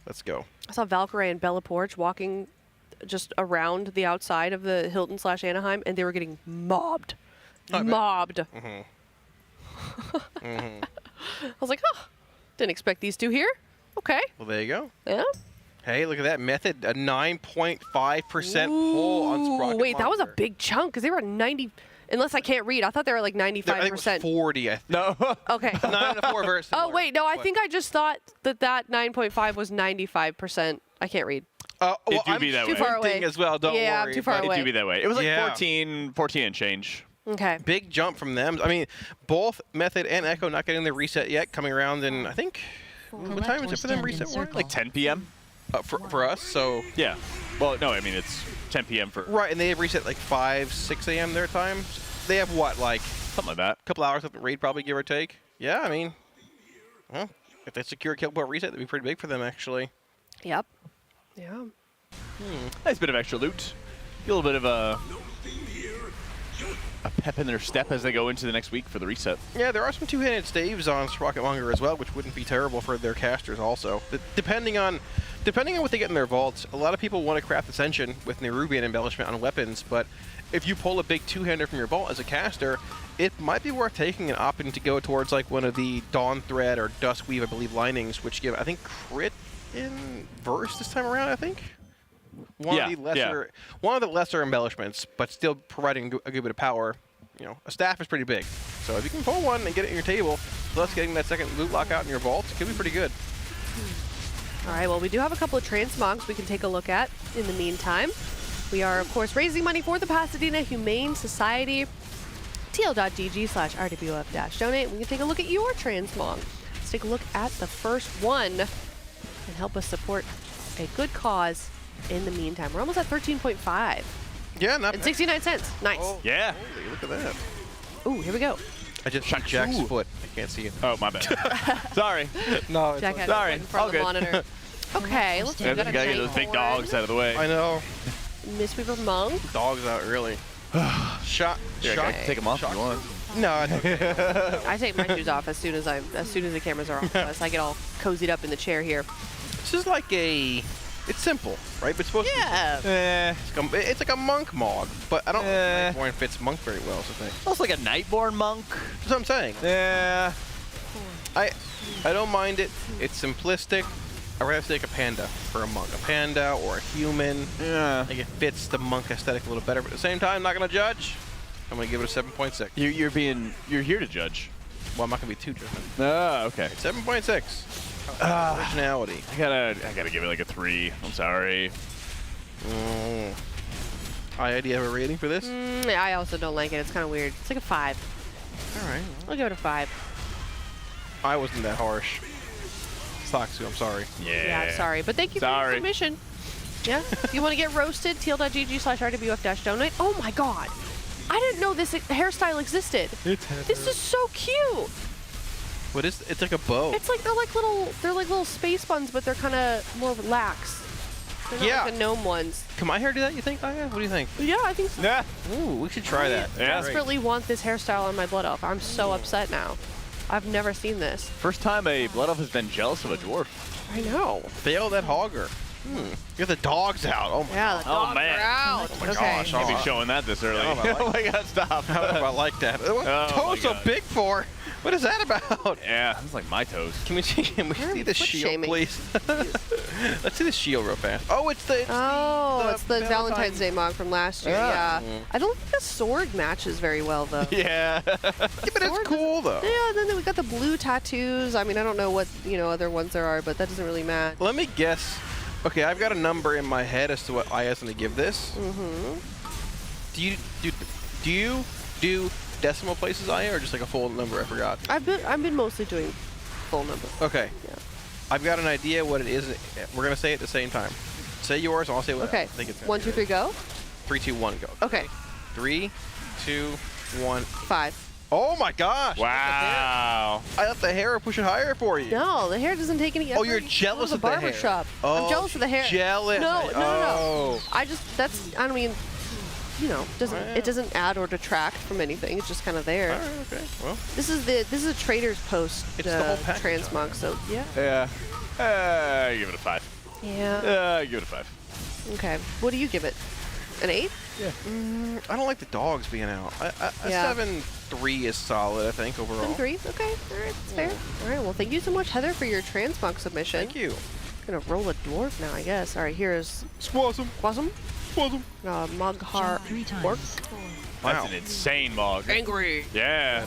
Let's go. I saw Valkyrie and Bella Porch walking just around the outside of the Hilton/Anaheim, and they were getting mobbed. Mobbed. I was like, oh, didn't expect these 2 here. Okay. Well, there you go. Yeah. Hey, look at that method. A 9.5% pull on Sprocket. Wait, that was a big chunk because they were at 90. Unless I can't read. I thought they were like 95%. I think it was 40, I think. No. Okay. 9 to 4 versus. Oh, wait. No, I think I just thought that 9.5 was 95%. I can't read. Well, It do I'm be that too way. far away. as well. Don't Yeah, I'm worry. too far but- away. It do be that way. It was like Yeah. 14 and change. Okay. Big jump from them. I mean, both Method and Echo not getting their reset yet. Coming around in, I think, what time is it for them reset? Like 10 p.m. For us, so. Yeah. Well, no, I mean it's 10 p.m. for. Right, and they have reset like 5, 6 a.m. their time. They have what, like something like that. A couple hours of raid, probably, give or take. Yeah, I mean, well, if they secure a kill point reset, that'd be pretty big for them, actually. Yep. Yeah. Nice bit of extra loot. A little bit of a pep in their step as they go into the next week for the reset. Yeah, there are some 2-handed staves on Sprocketmonger as well, which wouldn't be terrible for their casters also. But depending on what they get in their vaults, a lot of people want to craft Ascension with Nerubian embellishment on weapons, but if you pull a big 2-hander from your vault as a caster, it might be worth taking and opting to go towards like one of the Dawn Thread or Duskweave, I believe, linings, which give, I think, crit in verse this time around, I think. One of the lesser embellishments, but still providing a good bit of power. You know, a staff is pretty big. So if you can pull one and get it in your table, plus getting that second loot lock out in your vault, it could be pretty good. All right, well, we do have a couple of transmogs we can take a look at in the meantime. We are, of course, raising money for the Pasadena Humane Society. TL.gg/RWF-donate. We can take a look at your transmog. Let's take a look at the first one and help us support a good cause in the meantime. We're almost at 13.5. Yeah, not and 69 cents. Nice. Oh, yeah. Holy, look at that. Ooh, here we go. I just shot Jack's foot. I can't see it. Oh, my bad. Sorry. No, Jack had sorry. it in front of the monitor. Okay, let's see. You gotta get those big dogs out of the way. I know. Mistweaver Monk. Dogs out early. Shot. Yeah, I can take them off if you want. No, I don't. I take my shoes off as soon as the cameras are off. So I get all cozied up in the chair here. This is like it's simple, right? But it's supposed to be. It's like a monk mog, but I don't think Nightborn fits monk very well. So I think. It's like a Nightborn monk. That's what I'm saying. Yeah. I don't mind it. It's simplistic. I'd rather take a panda for a monk. A panda or a human. Yeah. I think it fits the monk aesthetic a little better, but at the same time, I'm not gonna judge. I'm gonna give it a 7.6. You're here to judge. Well, I'm not gonna be too judgmental. Oh, okay. 7.6. Originality. I gotta give it like a 3. I'm sorry. Do you have a rating for this? I also don't like it. It's kind of weird. It's like a 5. All right. I'll give it a 5. I wasn't that harsh. Soxu, I'm sorry. Yeah, sorry. But thank you for your submission. Yeah. If you want to get roasted, TL.gg/RWF-donate. Oh my god. I didn't know this hairstyle existed. This is so cute. What is it's like a bow. It's like they're like little space buns, but they're kind of more lax. They're not like the gnome ones. Can my hair do that, you think? What do you think? Yeah, I think so. Yeah. Ooh, we should try that. I desperately want this hairstyle on my blood elf. I'm so upset now. I've never seen this. First time a blood elf has been jealous of a dwarf. I know. Fail that hogger. Get the dogs out. Oh my god. The dogs are out. Oh my Okay. gosh. Can't be showing that this early. Oh my god, stop. I don't know if I like that. Toes so big for? What is that about? Yeah, it's like my toes. Can we see the shield, please? Let's see the shield real fast. Oh, it's the Valentine's Day mog from last year. Yeah. I don't think the sword matches very well though. Yeah. But it's cool though. Yeah. Then we got the blue tattoos. I mean, I don't know what other ones there are, but that doesn't really match. Let me guess. Okay, I've got a number in my head as to what I asked them to give this. Do you do decimal places, or just like a full number? I forgot. I've been mostly doing full number. Okay. Yeah. I've got an idea what it is. We're gonna say it at the same time. Say yours, and I'll say what I think it's. 1, 2, 3, go. 3, 2, 1, go. Okay. 3, 2, 1. 5. Oh my gosh! Wow! I let the hair push it higher for you. No, the hair doesn't take any effort. Oh, you're jealous of the hair. Barbershop. Oh, I'm jealous of the hair. Jealous. No. Oh. It doesn't add or detract from anything. It's just kind of there. All right, okay. Well, this is a trader's post. It's the whole package. Transmog. So yeah. Yeah. Give it a 5. Yeah. Give it a 5. Okay. What do you give it? An 8? Yeah. I don't like the dogs being out. A 7.3 is solid, I think, overall. 7.3? Okay. All right. That's fair. All right. Well, thank you so much, Heather, for your transmog submission. Thank you. I'm gonna roll a dwarf now, I guess. All right. Here is Squasm. Moghar Orc. That's an insane mog. Angry. Yeah.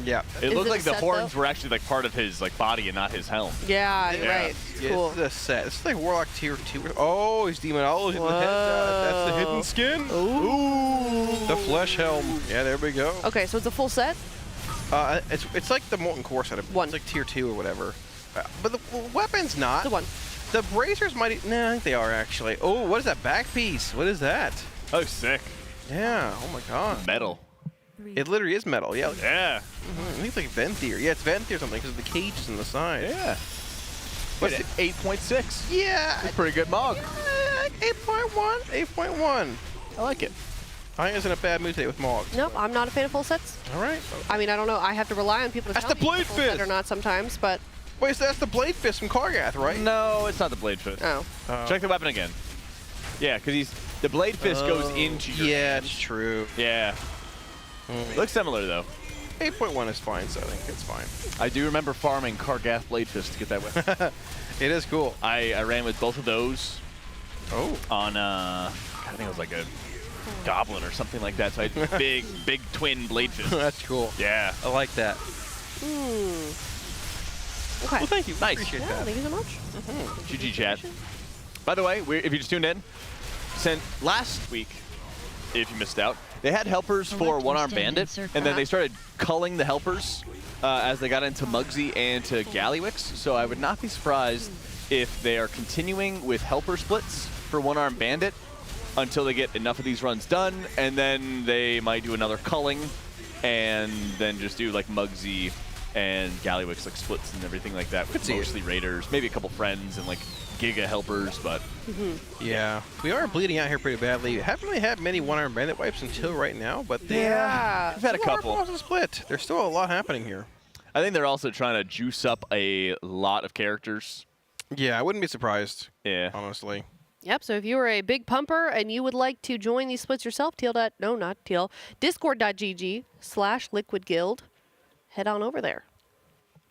Yeah. It looked like the set, horns though? were actually like part of his body and not his helm. Yeah, right. Yeah, Cool. It's the set. It's like Warlock tier 2. Oh, he's Demonology. That's the hidden skin. Ooh. The flesh helm. Yeah, there we go. Okay, so it's a full set? It's like the Molten Core set. It's like tier 2 or whatever. But the weapon's not. The 1. The bracers might... No, I think they are actually. Oh, what is that back piece? What is that? Oh, sick. Yeah. Oh my god. Metal. It literally is metal. Yeah. Yeah. I think it's like Venthyr. Yeah, it's Venthyr or something because of the cages on the side. Yeah. What's it? 8.6. Yeah. It's a pretty good mog. 8.1. 8.1. I like it. I ain't in a bad mood today with Mogs. No, I'm not a fan of full sets. All right. I mean, I don't know. I have to rely on people to That's tell the me Blade if full set Fist. or not sometimes, but... Wait, so that's the Blade Fist from Kargath, right? No, it's not the Blade Fist. Oh. Check the weapon again. Yeah, because the Blade Fist goes into your hand. it's true. Yeah. Looks similar, though. 8.1 is fine, so I think it's fine. I do remember farming Kargath Blade Fist to get that weapon. It is cool. I ran with both of those. Oh. On, I think it was like a goblin or something like that. So I had big twin Blade Fist. That's cool. Yeah. I like that. Okay. Well, thank you. Nice. Appreciate Yeah, that. thank you so much. GG chat. By the way, if you just tuned in, last week, if you missed out, they had helpers for One-Armed Bandit, and then they started culling the helpers as they got into Muggsy and to Gallywix. So I would not be surprised if they are continuing with helper splits for One-Armed Bandit until they get enough of these runs done, and then they might do another culling and then just do like Muggsy and Gallywix like splits and everything like that with mostly raiders, maybe a couple friends and like Giga helpers, but yeah, we are bleeding out here pretty badly. Haven't really had many One-Armed Bandit wipes until right now, but we've had a couple. Split. There's still a lot happening here. I think they're also trying to juice up a lot of characters. Yeah, I wouldn't be surprised. Yeah, honestly. Yep, so if you are a big pumper and you would like to join these splits yourself, discord.gg/liquidguild, head on over there.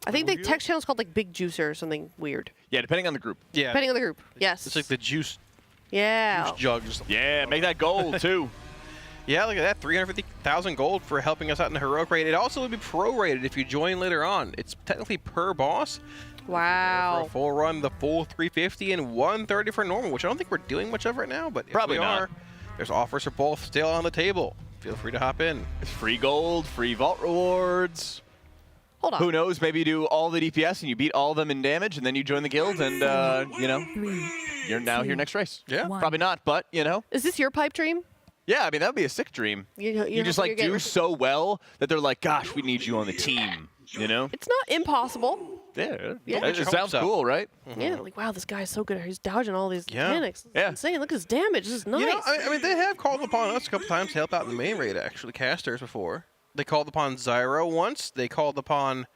I think the text channel is called like Big Juicer or something weird. Yeah, depending on the group. Yeah. Depending on the group, yes. It's like the juice Yeah. jugs. Yeah, make that gold too. Yeah, look at that, 350,000 gold for helping us out in the heroic raid. It also would be prorated if you join later on. It's technically per boss. Wow. For a full run, the full 350 and 130 for normal, which I don't think we're doing much of right now, but Probably if we not. are, there's offers for both still on the table. Feel free to hop in. Free gold, free vault rewards. Hold on. Who knows? Maybe you do all the DPS and you beat all of them in damage, and then you join the guild, and you know, you're now here next race. Yeah, probably not, but you know. Is this your pipe dream? Yeah, I mean that would be a sick dream. You just like do so well that they're like, gosh, we need you on the team. You know? It's not impossible. Yeah, Yeah. it just sounds cool, right? Yeah, like wow, this guy's so good. He's dodging all these Yeah. mechanics. It's insane. Look at his damage. This is nice. You know, I mean, they have called upon us a couple times to help out in the main raid, actually, casters before. They called upon Zyro once. They called upon,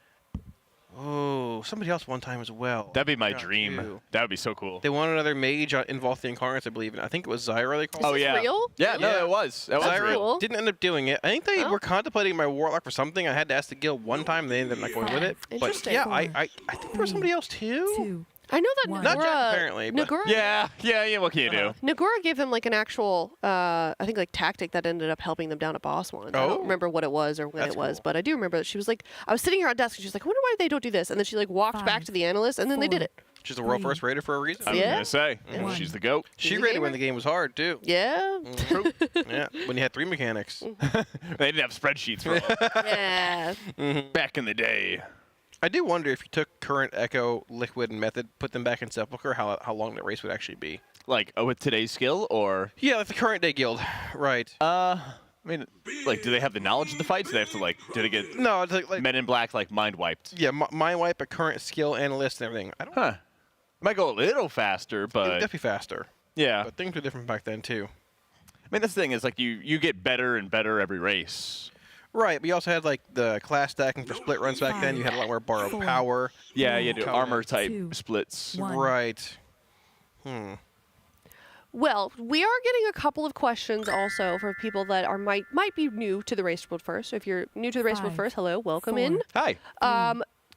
somebody else one time as well. That'd be my dream. That would be so cool. They wanted another mage involved in the Incarnates, I believe. And I think it was Zyro they called. Oh, yeah. real? Yeah, no, it was. That was Zyro real. didn't end up doing it. I think they were contemplating my Warlock for something. I had to ask the guild one time, and they ended up not going with it. But Interesting. yeah, I think there was somebody else too. I know that Not Nagura, Jack, apparently. But Nagura, Yeah. What can you do? Nagura gave them like an actual, I think like tactic that ended up helping them down a boss one. I don't remember what it was or when it was, but I do remember that she was like, I was sitting here on desk and she was like, I wonder why they don't do this, and then she like walked back to the analyst and then they did it. She's the world first raider for a reason. I was gonna say she's the goat. She raided when the game was hard too. Yeah. True. Yeah, when you had 3 mechanics. They didn't have spreadsheets for all. Yeah. Back in the day. I do wonder if you took current Echo, Liquid, and Method, put them back in Sepulchre, how long that race would actually be. Like, with today's skill, or? Yeah, like the current day guild. Right. I mean, like, do they have the knowledge of the fights? Do they have to, like, did it get no, it's like Men in Black, like, mind wiped? Yeah, mind wipe, a current skill, analyst, and everything. I don't Huh. Might go a little faster, It would but... definitely faster. Yeah. But things were different back then, too. I mean, that's the thing is, like, you get better and better every race. Right, but you also had, like, the class stacking for split runs back then. You had a lot more borrowed power. Yeah, you had armor-type splits. Right. Well, we are getting a couple of questions also for people that are might be new to the Race World First. So if you're new to the Race World First, hello, welcome in. Hi.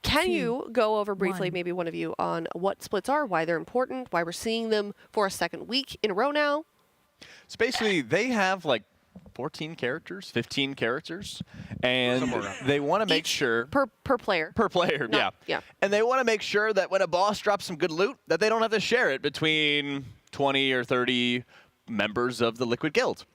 Can you go over briefly, maybe one of you, on what splits are, why they're important, why we're seeing them for a second week in a row now? So basically, they have, like, 14 characters, 15 characters, and they want to make sure... Per player. Per player, Yeah. And they want to make sure that when a boss drops some good loot, that they don't have to share it between 20 or 30 members of the Liquid Guild.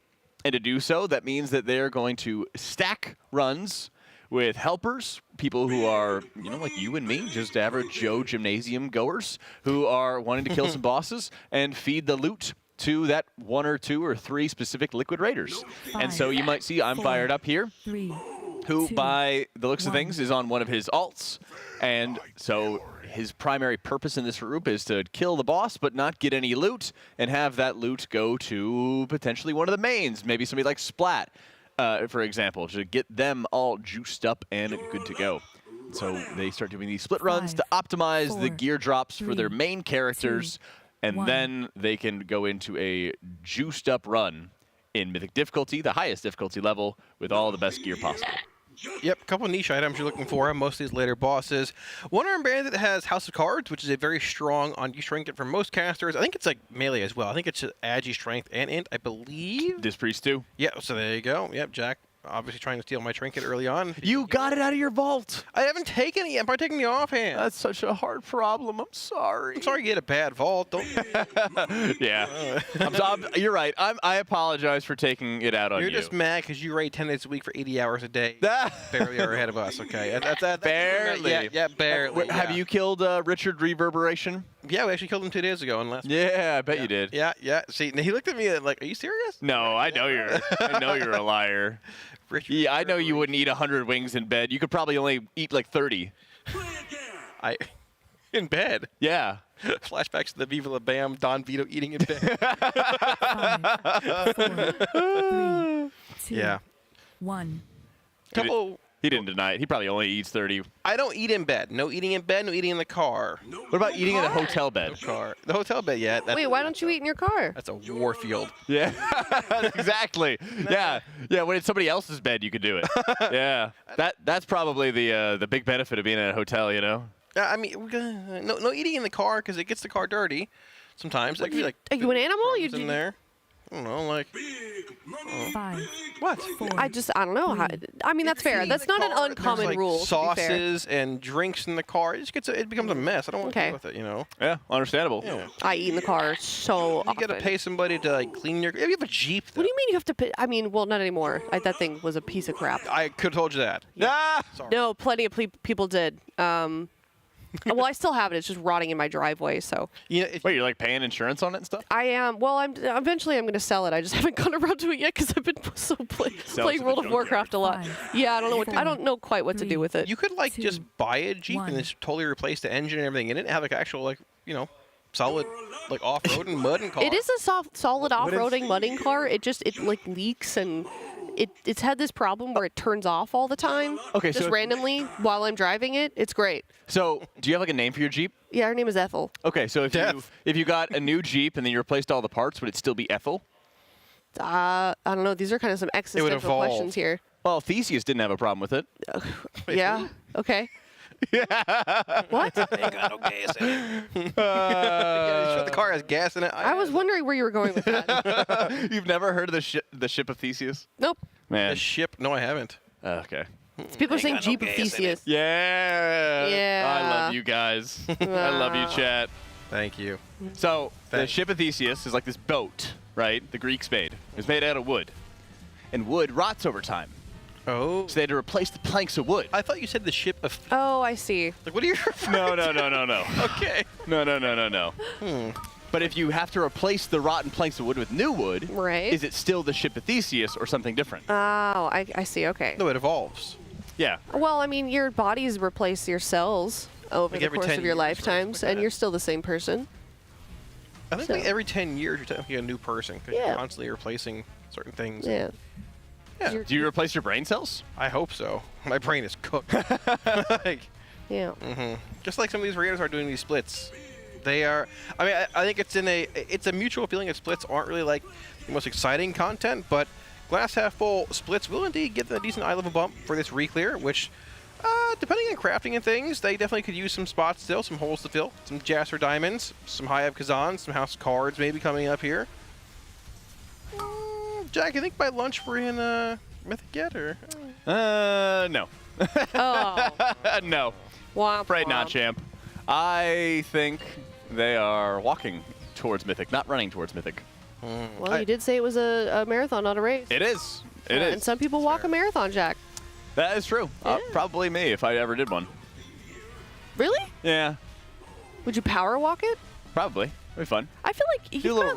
And to do so, that means that they're going to stack runs with helpers, people who are, you know, like you and me, just average Joe gymnasium goers who are wanting to kill some bosses and feed the loot to that 1 or 2 or 3 specific Liquid Raiders. And so you might see I'm fired up here, who by the looks of things is on one of his alts. And so his primary purpose in this group is to kill the boss but not get any loot and have that loot go to potentially one of the mains, maybe somebody like Splat, for example, to get them all juiced up and good to go. So they start doing these split runs to optimize the gear drops for their main characters, and then they can go into a juiced up run in Mythic difficulty, the highest difficulty level, with all the best gear possible. Yep, a couple niche items you're looking for. Most of these later bosses. One-Armed Bandit has House of Cards, which is a very strong on-use trinket for most casters. I think it's like melee as well. I think it's Agi Strength and Int, I believe. Dispriest too. Yeah, so there you go. Yep, Jack obviously trying to steal my trinket early on. You got it out of your vault. I haven't taken it yet. I'm probably taking the offhand. That's such a hard problem. I'm sorry. I'm sorry you get a bad vault. Don't. Yeah. You're right. I apologize for taking it out on you. You're just mad because you raid 10 days a week for 80 hours a day. Barely are ahead of us, okay? That's barely. Yeah, barely. Have you killed Richard Reverberation? Yeah, we actually killed him 2 days ago. Yeah, I bet you did. Yeah. See, he looked at me like, are you serious? No, I know you're a liar. Yeah, I know you wouldn't eat 100 wings in bed. You could probably only eat like 30. In bed? Yeah. Flashbacks to the Viva La Bam Don Vito eating in bed. 5, 4, 3, 2, yeah. 1. He didn't deny it. He probably only eats 30. I don't eat in bed. No eating in bed, no eating in the car. What about eating in a hotel bed? The hotel bed, yeah. Wait, why don't you eat in your car? That's a war field. Yeah, exactly. Yeah, when it's somebody else's bed, you could do it. Yeah, that's probably the big benefit of being in a hotel, you know? Yeah, I mean, no eating in the car because it gets the car dirty sometimes. Like, Are you an animal? You in there? I don't know, like. 5. What? 4, I don't know how. I mean, that's fair. That's not an uncommon like rule. Sauces and drinks in the car. It becomes a mess. I don't want to deal with it, you know. Yeah, understandable. Yeah. I eat in the car so often. You got to pay somebody to like clean your. You have a Jeep. Though. What do you mean you have to pay? I mean, well, not anymore. That thing was a piece of crap. I could have told you that. Yeah. Sorry. No, plenty of people did. Well, I still have it. It's just rotting in my driveway. So. Wait, you're like paying insurance on it and stuff? I am. Well, eventually I'm going to sell it. I just haven't gotten around to it yet because I've been playing World of Warcraft a lot. Yeah, I don't know quite what to do with it. You could like just buy a Jeep and just totally replace the engine and everything in it, and have like actual like solid like off-roading mudding car. It is a solid off-roading mudding car. It like leaks and. It's had this problem where it turns off all the time. Okay, just so randomly while I'm driving it. It's great. So, do you have like a name for your Jeep? Yeah, her name is Ethel. Okay, so if you got a new Jeep and then you replaced all the parts, would it still be Ethel? I don't know. These are kind of some existential questions here. Well, Theseus didn't have a problem with it. Yeah. Okay. What? Ain't got no gas in it. Yeah, the car has gas in it. I was wondering where you were going with that. You've never heard of the ship of Theseus? Nope. Man. The ship? No, I haven't. Okay. People are saying Jeep of Theseus. Yeah. Yeah. I love you guys. I love you, chat. Thank you. So, the ship of Theseus is like this boat, right? The Greek spade. It's made out of wood. And wood rots over time. Oh. So they had to replace the planks of wood. I thought you said the ship of... Oh, I see. Like, what are you referring No. Okay. No. But if you have to replace the rotten planks of wood with new wood, right? Is it still the ship of Theseus or something different? Oh, I see. Okay. No, it evolves. Yeah. Well, I mean, your bodies replace your cells over the course of your lifetimes, and you're still the same person. I think like every 10 years you're technically a new person because Yeah. you're constantly replacing certain things. Yeah. Yeah. Do you replace your brain cells? I hope so. My brain is cooked. Yeah. Just like some of these raiders are doing these splits. They are. I mean, I think it's a mutual feeling that splits aren't really like the most exciting content, but glass half full splits will indeed give them a decent eye level bump for this re-clear, which, depending on crafting and things, they definitely could use some spots still, some holes to fill, some Jasper diamonds, some High of Kazan, some house cards maybe coming up here. Jack, I think by lunch we're in Mythic yet, or? No. Oh. No. Womp, Afraid not, womp. champ. I think they are walking towards Mythic, not running towards Mythic. Well, you did say it was a marathon, not a race. It is. It is. And some people walk a marathon, Jack. That is true. Yeah. Probably me if I ever did one. Really? Yeah. Would you power walk it? Probably. It'd be fun. I feel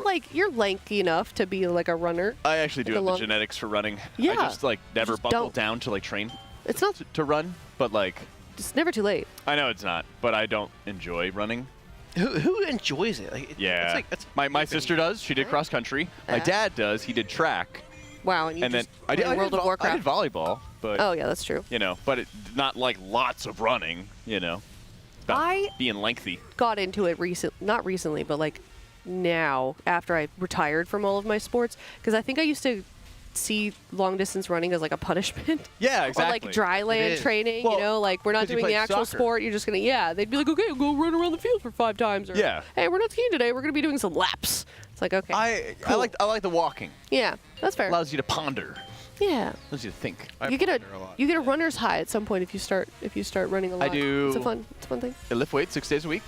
like you're lanky enough to be like a runner. I actually do Like have a the long- genetics for running. Yeah. I just like never Just buckle don't. down to like train It's not. to run, but like It's never too late. I know it's not, but I don't enjoy running. Who enjoys it? Like, Yeah. My sister does. She did cross country. My dad does. He did track. Wow, and you And then just I did World of Warcraft. I did volleyball, but Oh yeah, that's true. you know, but not like lots of running. You know, about I being lengthy. got into it not recently, but like now after I retired from all of my sports, because I think I used to see long distance running as like a punishment. Yeah, Or exactly. like dry land training, Well, you know, like we're not 'cause you doing the played actual soccer. sport. You're just gonna, they'd be like, okay, go run around the field for 5 times. Or, Yeah. hey, we're not skiing today. We're gonna be doing some laps. It's like, okay. I like the walking. Yeah, that's fair. Allows you to ponder. Yeah. Lets you think. You get a runner's high at some point if you start running a lot. I do. It's a fun thing. I lift weights 6 days a week,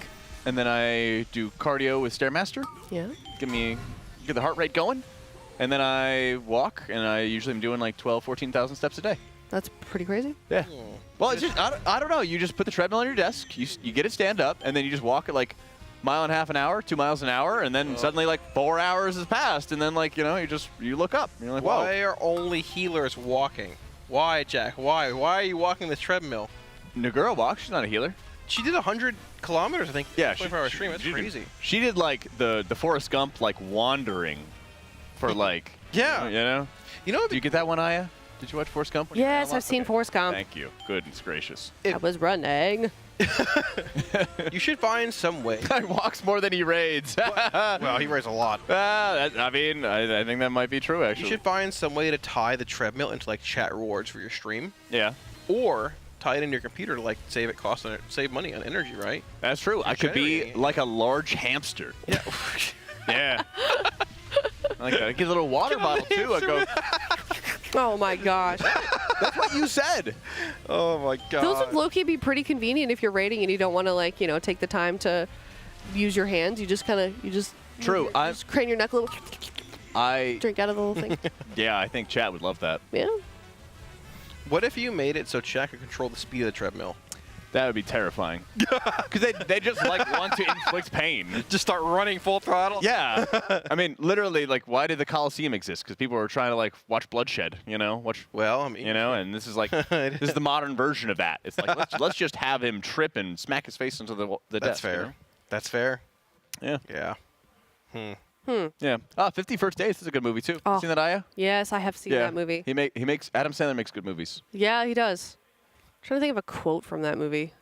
and then I do cardio with Stairmaster. Yeah. Get the heart rate going, and then I walk, and I usually am doing like 12, 14,000 steps a day. That's pretty crazy. Yeah. Well, it's just I don't know. You just put the treadmill on your desk. You get it stand up, and then you just walk at like 1.5 miles an hour, 2 miles an hour, and then suddenly like 4 hours has passed, and then like you look up, and you're like, whoa. Why are only healers walking? Why, Jack? Why? Why are you walking this treadmill? Nagura walks. She's not a healer. She did 100 kilometers, I think. Yeah, 24-hour stream. That's crazy. She did like the Forrest Gump like wandering for like. Yeah. You know. Do you get that one, Aya? Did you watch Forrest Gump? Yes, I've seen Forrest Gump. Thank you. Goodness gracious. I was running. You should find some way. He walks more than he raids. Well, he raids a lot. I think that might be true, actually. You should find some way to tie the treadmill into like chat rewards for your stream. Yeah. Or tie it into your computer to like save money on energy, right? That's true. I could be like a large hamster. Yeah. Yeah. I like that. I get a little water bottle too. I go. Oh my gosh. That's what you said. Oh my god. Those would low-key be pretty convenient if you're raiding and you don't want to take the time to use your hands. You just True. Just crane your neck a little. Drink out of the little thing. Yeah, I think chat would love that. Yeah. What if you made it so chat could control the speed of the treadmill? That would be terrifying. Because they just like want to inflict pain. Just start running full throttle? Yeah. I mean, literally, like, why did the Coliseum exist? Because people were trying to like watch bloodshed, Well, I mean, and this is like this is the modern version of that. It's like let's just have him trip and smack his face into the That's desk. fair. That's fair. Yeah. Yeah. Yeah. 50 First Dates is a good movie too. Oh. Seen that, Aya? Yes, I have seen that movie. Adam Sandler makes good movies. Yeah, he does. I'm trying to think of a quote from that movie.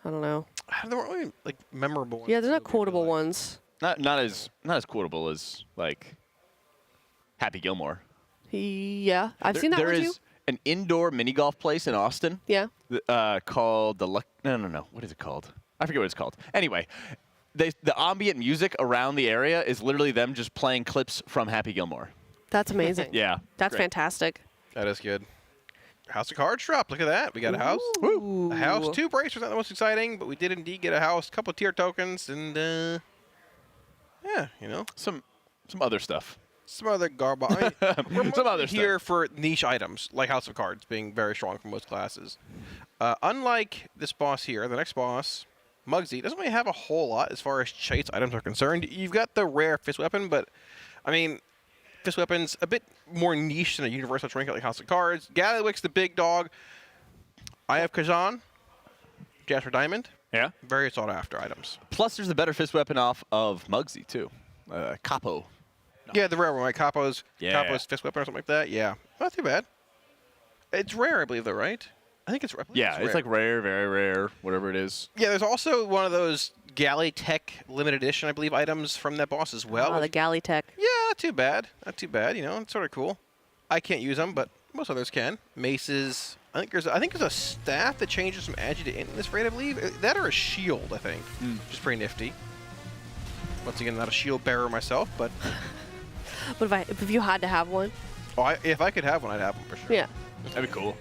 I don't know. There weren't really like memorable ones. Yeah, they're not quotable ones. Not as quotable as like Happy Gilmore. Yeah, I've seen that one too. There is an indoor mini golf place in Austin. Yeah. Called the No. What is it called? I forget what it's called. Anyway, the ambient music around the area is literally them just playing clips from Happy Gilmore. That's amazing. Yeah. That's fantastic. That is good. House of Cards drop. Look at that. We got a house. Ooh. A house. 2 bracers. Not the most exciting, but we did indeed get a house. Couple tier tokens, and yeah, some other stuff. Some other garbage. We're some other here for niche items like House of Cards being very strong for most classes. Unlike this boss here, the next boss, Muggsy, doesn't really have a whole lot as far as chase items are concerned. You've got the rare fist weapon, but I mean, fist weapon's a bit more niche than a universal trinket like House of Cards. Gallywix, the big dog. I have Kazan, Jasper Diamond. Yeah. Very sought after items. Plus, there's a better fist weapon off of Muggsy too. Capo. Yeah, the rare one, right? Capo's fist weapon or something like that. Yeah, not too bad. It's rare, I believe, though, right? I think it's rare. It's like rare, very rare, whatever it is. Yeah, there's also one of those Galley Tech limited edition, I believe, items from that boss as well. Oh, the Galley Tech. Yeah, not too bad. Not too bad. It's sort of cool. I can't use them, but most others can. Maces. I think there's a staff that changes from agi to int in this raid, I believe. That or a shield, I think, which is pretty nifty. Once again, not a shield bearer myself, but. But if you had to have one? Oh, if I could have one, I'd have one for sure. Yeah. That'd be cool.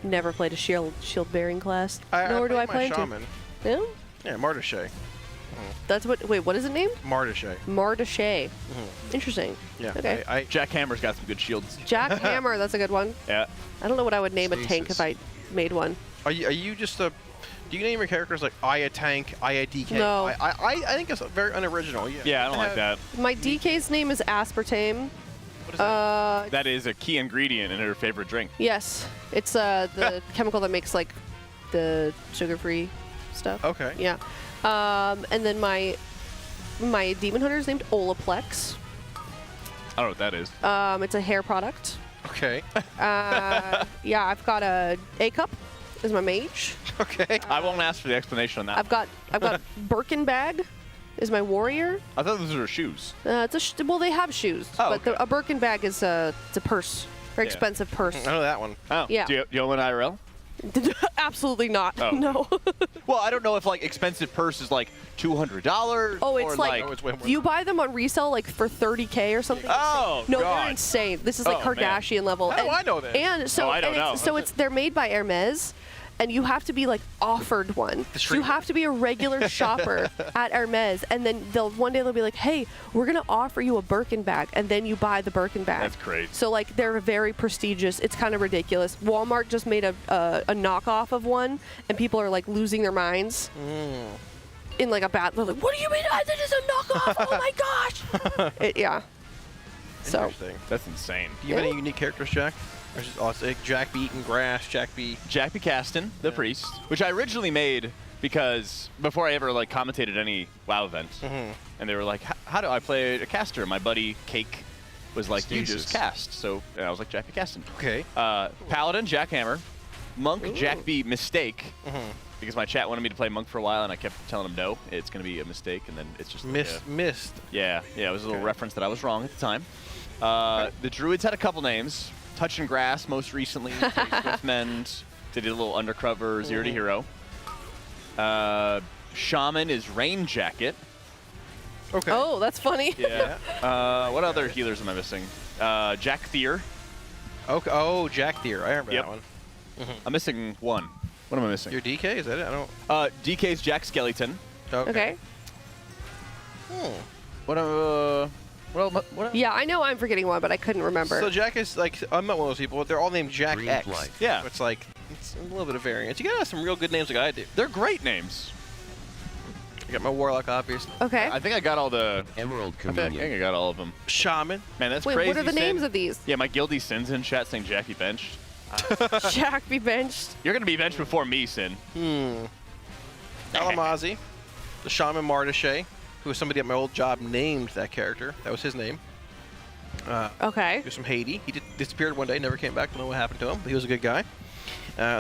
Never played a shield bearing class. Nor do I plan shaman. to. Yeah? Yeah, Martishay. That's what. Wait, what is it named? Martishay. Martishay. Interesting. Yeah. Okay. Jack Hammer's got some good shields. Jack Hammer. That's a good one. Yeah. I don't know what I would name a tank if I made one. Are you just a? Do you name your characters like Aya Tank, Aya DK? No. I think it's very unoriginal. Yeah. Yeah, I don't like that. My DK's name is aspartame. What is that? That is a key ingredient in her favorite drink. Yes, it's the chemical that makes like the sugar-free stuff. Okay. Yeah. And then my demon hunter is named Olaplex. I don't know what that is. It's a hair product. Okay. Yeah, I've got a cup is my mage. Okay. I won't ask for the explanation on that. I've got Birkin bag is my warrior. I thought those were shoes. Well, they have shoes, but a Birkin bag is it's a purse, very expensive purse. I know that one. Oh, yeah. Do you own an IRL? Absolutely not. Oh. No. Well, I don't know if like expensive purse is like $200. Oh, or it's like you buy them on resale like for $30K or something. Oh, no, God. they're insane. This is like Oh, man. Kardashian level. How do I know this? And so, Oh, I don't know. so they're made by Hermes. And you have to be like offered one. So you have to be a regular shopper at Hermes, and then one day they'll be like, "Hey, we're gonna offer you a Birkin bag," and then you buy the Birkin bag. That's great. So like they're very prestigious. It's kind of ridiculous. Walmart just made a knockoff of one, and people are like losing their minds. In like a bad, they're like, "What do you mean? That is a knockoff? Oh my gosh!" Yeah. So Interesting. That's insane. Do you have any unique characters, Jack? Or is it, it's like Jack be eating grass, Jack be Caston, the priest, which I originally made because before I ever like commentated any WoW event, and they were like, "How do I play a caster?" My buddy Cake was like, "You just cast." So I was like, Jack be Caston. Okay. Paladin, Jackhammer, Monk, Jack be Mistake. Because my chat wanted me to play Monk for a while, and I kept telling them no, it's going to be a mistake, and then it's just missed. Yeah, it was a little reference that I was wrong at the time. The Druids had a couple names. Touch and Grass, most recently. Swiftmend. Did a little undercover, Zero to Hero. Shaman is Rain Jacket. Okay. Oh, that's funny. Yeah. What other healers am I missing? Jack Thier. Okay. Oh, Jack Thier. I remember that one. I'm missing one. What am I missing? Your DK? Is that it? I don't. DK's Jack Skeleton. Okay. What? Yeah, I know I'm forgetting one, but I couldn't remember. So Jack is like, I'm not one of those people. They're all named Jack X. Yeah. So it's like, it's a little bit of variance. You gotta have some real good names like I do. They're great names. I got my Warlock, obviously. Okay. I think I got all the Emerald I think I got all of them. Shaman. Man, that's Wait, crazy. what are the Sin. names of these? Yeah, my guildie Sin's in chat saying Jack be benched. Jack be benched. You're gonna be benched before me, Sin. Alamazi, the Shaman Mardache, who was somebody at my old job named that character. That was his name. Okay. He was from Haiti. He disappeared one day, never came back. Don't know what happened to him, but he was a good guy.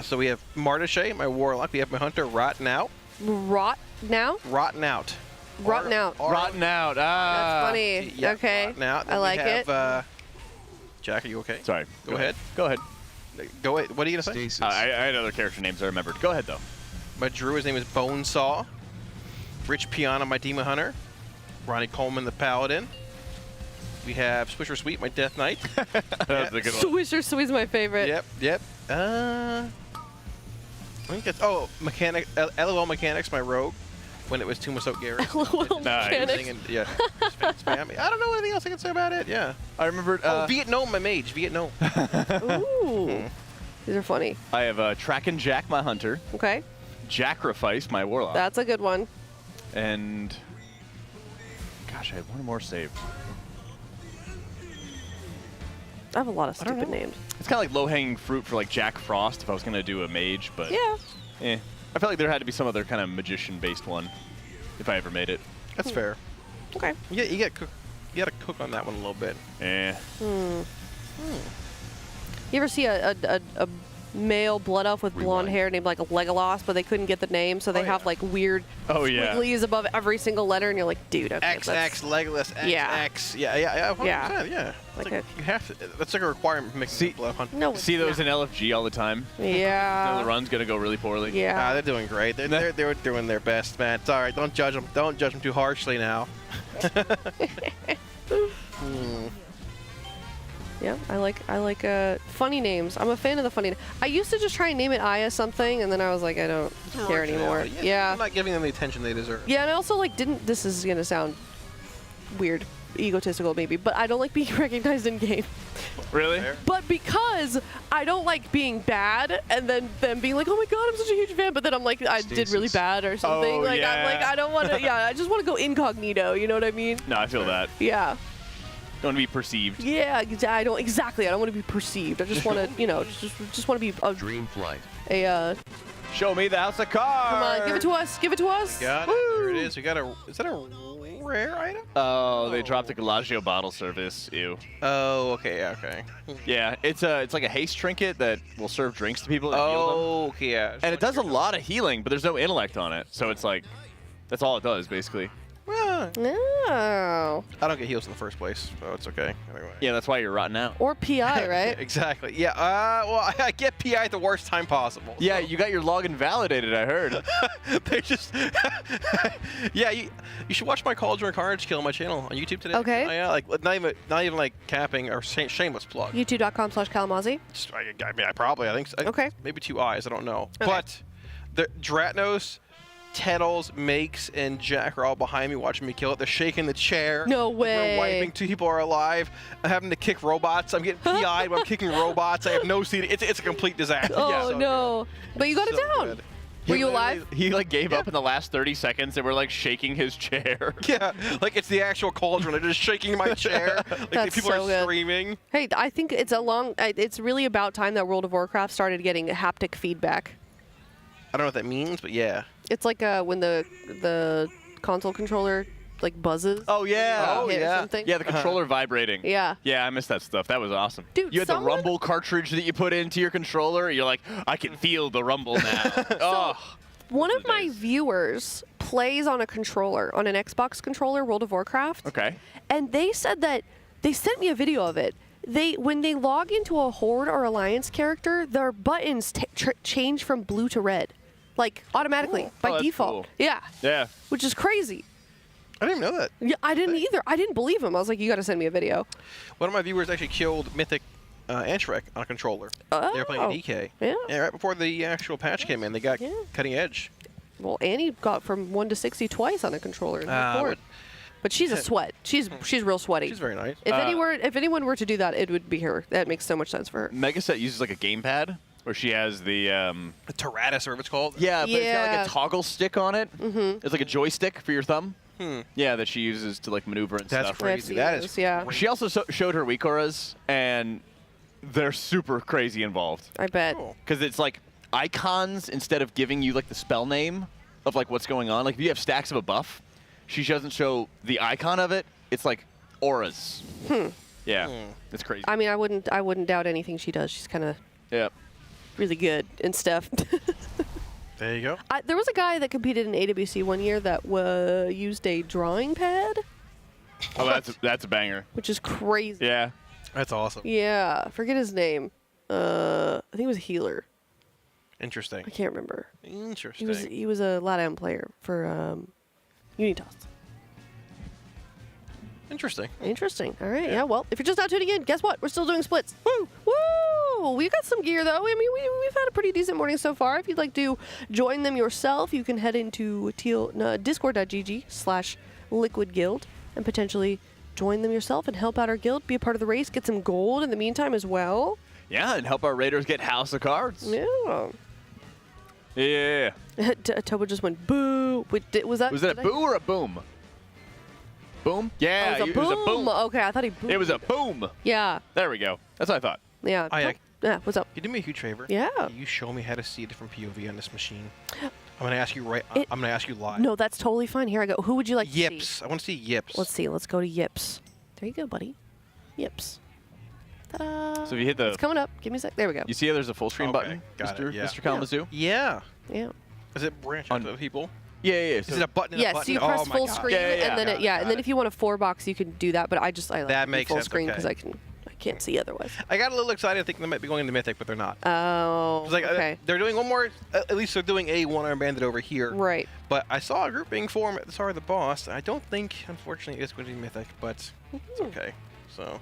So we have Mardache, my Warlock. We have my Hunter, Rotten Out. Rotten Out? Rotten Out. Rotten Out. Rotten Out. That's funny. Yeah, okay. Rotten Out. I Then like we have, it. Jack, are you okay? Sorry. Go ahead. Go ahead. Go ahead. What are you gonna say? I had other character names I remembered. Go ahead though. My Druid, his name is Bonesaw. Rich Piana, my Demon Hunter. Ronnie Coleman, the Paladin. We have Swisher Sweet, my Death Knight. That's a good one. Swisher Sweet's my favorite. Yep. I think that's Mechanic. LOL Mechanics, my Rogue. When it was Tomb of Soak Garrett. LOL Mechanics. Yeah. Spam. I don't know anything else I can say about it. Yeah. I remember. Vietnam, my Mage. Vietnam. Ooh. These are funny. I have Track and Jack, my Hunter. Okay. Jackrafice, my Warlock. That's a good one. And gosh, I have one more saved. I have a lot of stupid names. It's kind of like low-hanging fruit for like Jack Frost if I was gonna do a mage, but yeah. I felt like there had to be some other kind of magician-based one if I ever made it. That's fair. Okay. You gotta cook on that one a little bit. You ever see a male blood elf with blonde hair named like Legolas, but they couldn't get the name, so they have like weird squigglies above every single letter, and you're like, dude, okay, XX Legolas X X. Yeah. 100%, yeah. Like you have to. That's like a requirement for making a blood hunt. No, see those in LFG all the time. Yeah. So the run's gonna go really poorly. Yeah. They're doing great. They're doing their best, man. It's all right. Don't judge them. Don't judge them too harshly now. Yeah, I like funny names. I'm a fan of the funny. I used to just try and name it Aya something, and then I was like, I don't care anymore. Yeah. I'm not giving them the attention they deserve. Yeah, and I also like didn't. This is gonna sound weird, egotistical maybe, but I don't like being recognized in game. Really? But because I don't like being bad, and then them being like, oh my god, I'm such a huge fan, but then I'm like, I did really bad or something. Oh, I'm like, I don't want to. Yeah, I just want to go incognito. You know what I mean? No, I feel that. Yeah. Don't want to be perceived. Yeah, I don't exactly. I don't want to be perceived. I just want to, just want to be a dream flight. Show me the house of cards. Come on, give it to us. Give it to us. Got it. Here it is. We got a. Is that a rare item? Oh, they dropped a Galagio bottle service. Ew. Oh, okay. Okay. Yeah, it's like a haste trinket that will serve drinks to people. And heal them. Okay. Yeah. And it does a lot of healing, but there's no intellect on it, so it's like that's all it does basically. Well, No. I don't get heals in the first place, so it's okay. Anyway. Yeah, that's why you're rotting out. Or PI, right? Exactly. Yeah. Well, I get PI at the worst time possible. Yeah, you got your log invalidated, I heard. They just. Yeah, you should watch my Cauldron Carnage kill on my channel on YouTube today. Okay. Yeah, like not even like capping or shameless plug. YouTube.com/Kalamazi. I mean, I think so. Okay. Maybe 2 eyes. I don't know. Okay. But the Dratnos, Tettles, Makes, and Jack are all behind me watching me kill it. They're shaking the chair. No Like way. we're wiping. 2 people are alive. I'm having to kick robots. I'm getting PI'd when I'm kicking robots. I have no CD. It's a complete disaster. Oh, Yeah, so no. But you got it down. good. Were you alive? He like gave up in the last 30 seconds and we're like shaking his chair. Yeah, like it's the actual cauldron. They're just shaking my chair. Like That's people so are good. screaming. Hey, I think it's really about time that World of Warcraft started getting haptic feedback. I don't know what that means, but yeah. It's like when the console controller like buzzes. Oh yeah. Oh, yeah. Something. Yeah, the controller vibrating. Yeah. Yeah, I missed that stuff. That was awesome. Dude, you had the rumble cartridge that you put into your controller. You're like, I can feel the rumble now. Oh. One of my viewers plays on a controller, on an Xbox controller, World of Warcraft. Okay. And they said that they sent me a video of it. When they log into a Horde or Alliance character, their buttons change from blue to red, like automatically by that's default. cool. Yeah. Yeah. Which is crazy. I didn't even know that. Yeah, I didn't either. I didn't believe him. I was like, you got to send me a video. One of my viewers actually killed Mythic Antrek on a controller. They were playing Oh. DK. Yeah. Right before the actual patch came in, they got cutting edge. Well, Annie got from 1 to 60 twice on a controller in the Horde. But she's a sweat. She's real sweaty. She's very nice. If anyone were to do that, it would be her. That makes so much sense for her. Megaset uses like a gamepad where she has the Tyranus, or whatever it's called. Yeah, but it's got like a toggle stick on it. Mm-hmm. It's like a joystick for your thumb. Yeah, that she uses to like maneuver and That's stuff. crazy. That is. Yeah. She also showed her weak auras, and they're super crazy involved. I bet. Because it's like icons instead of giving you like the spell name of like what's going on. Like if you have stacks of a buff, she doesn't show the icon of it. It's like auras. Yeah, it's crazy. I mean, I wouldn't doubt anything she does. She's kind of really good and stuff. There you go. There was a guy that competed in AWC one year that used a drawing pad. Oh, that's a banger. Which is crazy. Yeah. That's awesome. Yeah, forget his name. I think it was a healer. Interesting. I can't remember. Interesting. He was a LATAM player for Unitas. Interesting. Interesting. All right. Yeah. Well, if you're just now tuning in, guess what? We're still doing splits. Woo! Woo! We got some gear though. I mean, we've had a pretty decent morning so far. If you'd like to join them yourself, you can head into discord.gg/liquidguild and potentially join them yourself and help out our guild, be a part of the race, get some gold in the meantime as well. Yeah, and help our Raiders get House of Cards. Yeah. Yeah. Toba just went boo. Wait, was that a boo or a boom? Boom? Yeah, it was a boom. Okay, I thought he boomed. It was a boom. Yeah. There we go. That's what I thought. Yeah. Yeah. What's up? You do me a huge favor. Yeah. Can you show me how to see a different POV on this machine? I'm gonna ask you I'm gonna ask you live. No, that's totally fine. Here I go. Who would you like to see? Yips. I want to see Yips. Let's see. Let's go to Yips. There you go, buddy. Yips. Ta-da. So if you hit the... It's coming up. Give me a sec. There we go. You see how there's a full screen button, Got Mr. it, yeah. Mr. Kalamazoo? Yeah. Yeah. Does it branch out to people? Yeah. Is it a button? Yes, button? you Oh press my full God. screen, and then and then if you want a 4-box, you can do that. But I like That to do makes full sense, screen okay. because I can't see otherwise. I got a little excited thinking they might be going into Mythic, but they're not. Oh. It's like, okay. they're doing one more. At least they're doing a one-arm bandit over here. Right. But I saw a group being formed at the start of the boss. I don't think, unfortunately, it's going to be Mythic, but it's okay. So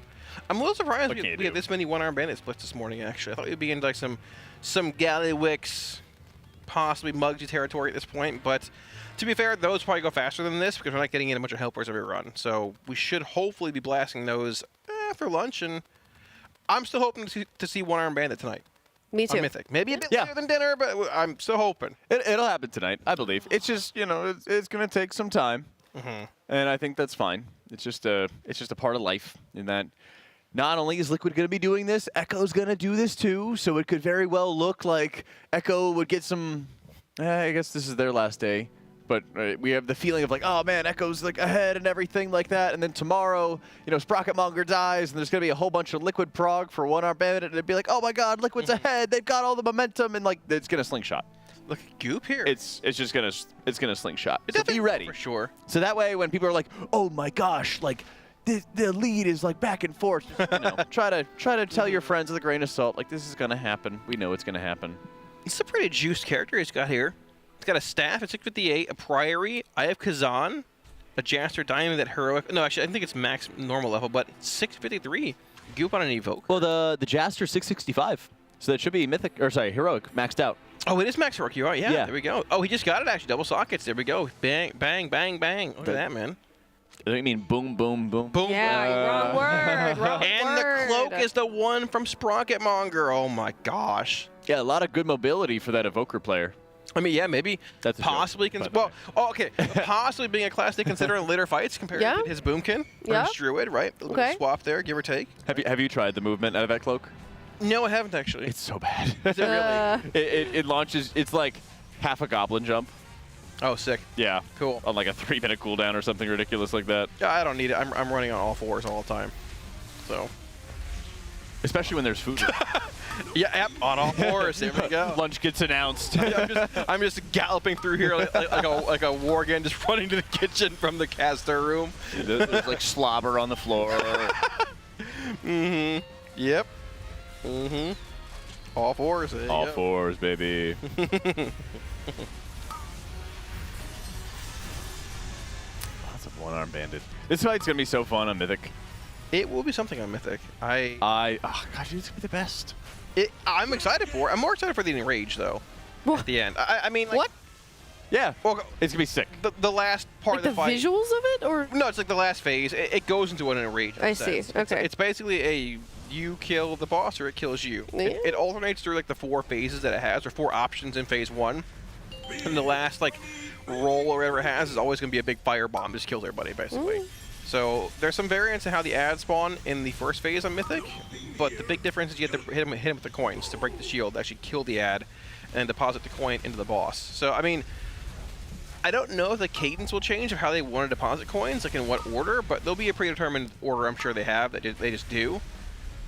I'm a little surprised What can you we had do? this many one-arm bandit splits this morning. Actually, I thought we'd be in like some Gallywix, possibly Mugsy territory at this point. But to be fair, those probably go faster than this because we're not getting in a bunch of helpers every run. So we should hopefully be blasting those after lunch. And I'm still hoping to see one-arm bandit tonight. Me too. On Mythic. Maybe a bit later than dinner, but I'm still hoping. It'll happen tonight, I believe. It's just, it's going to take some time. And I think that's fine. It's just a part of life in that not only is Liquid going to be doing this, Echo's going to do this too. So it could very well look like Echo would get some, I guess this is their last day. But we have the feeling of like, oh man, Echo's like ahead and everything like that. And then tomorrow, Sprocketmonger dies and there's going to be a whole bunch of Liquid prog for one-arm bandit. And it'd be like, oh my god, Liquid's ahead. They've got all the momentum and like it's going to slingshot. look at goop here. It's just gonna slingshot. So be ready for sure. So that way, when people are like, "Oh my gosh, like the lead is like back and forth," just, try to tell your friends with a grain of salt, like this is gonna happen. We know it's gonna happen. It's a pretty juiced character he's got here. He's got a staff at 658, a priory. I have Kazan, a Jaster Diamond that heroic. No, actually, I think it's max normal level, but 653. Goop on an evoke. Well, the Jaster 665, so that should be mythic or sorry, heroic maxed out. Oh, it is max heroic. You're right. Yeah, there we go. Oh, he just got it actually. Double sockets. There we go. Bang, bang, bang, bang. Look at that, man. I mean, boom, boom, boom. Boom. Yeah, wrong word. Wrong and word. the cloak is the one from Sprocketmonger. Oh my gosh. Yeah, a lot of good mobility for that evoker player. I mean, yeah, maybe that's possibly okay. Possibly being a class to consider in later fights compared to his Boomkin or his Druid, right? A little bit of swap there, give or take. Have you tried the movement out of that cloak? No, I haven't actually. It's so bad. Is it really? It launches. It's like half a goblin jump. Oh, sick. Yeah. Cool. On like a 3-minute cooldown or something ridiculous like that. Yeah, I don't need it. I'm running on all fours all the time. So. Especially when there's food. Yeah, yep, on all fours. There we go. Lunch gets announced. I'm just galloping through here like a war game, just running to the kitchen from the caster room. There's like slobber on the floor. Mm-hmm. Yep. Mm-hmm. All fours. All fours, baby. Lots of one-arm bandit. This fight's gonna be so fun on Mythic. It will be something on Mythic. Oh gosh, it's gonna be the best. I'm excited for it. I'm more excited for the Enrage though. What? At the end. I mean, like, what? Yeah. Well, it's gonna be sick. The last part like of the fight. The visuals of it, or no? It's like the last phase. It goes into an Enrage. I see. Okay. It's basically you kill the boss or it kills you. Yeah. It alternates through like the 4 phases that it has, or 4 options in phase 1. And the last like roll or whatever it has is always gonna be a big fire bomb, just kills everybody basically. So there's some variance in how the ads spawn in the first phase on Mythic, but the big difference is you have to hit him with the coins to break the shield, actually kill the ad, and deposit the coin into the boss. So I mean, I don't know if the cadence will change of how they want to deposit coins, like in what order, but there'll be a predetermined order I'm sure they have that they just do.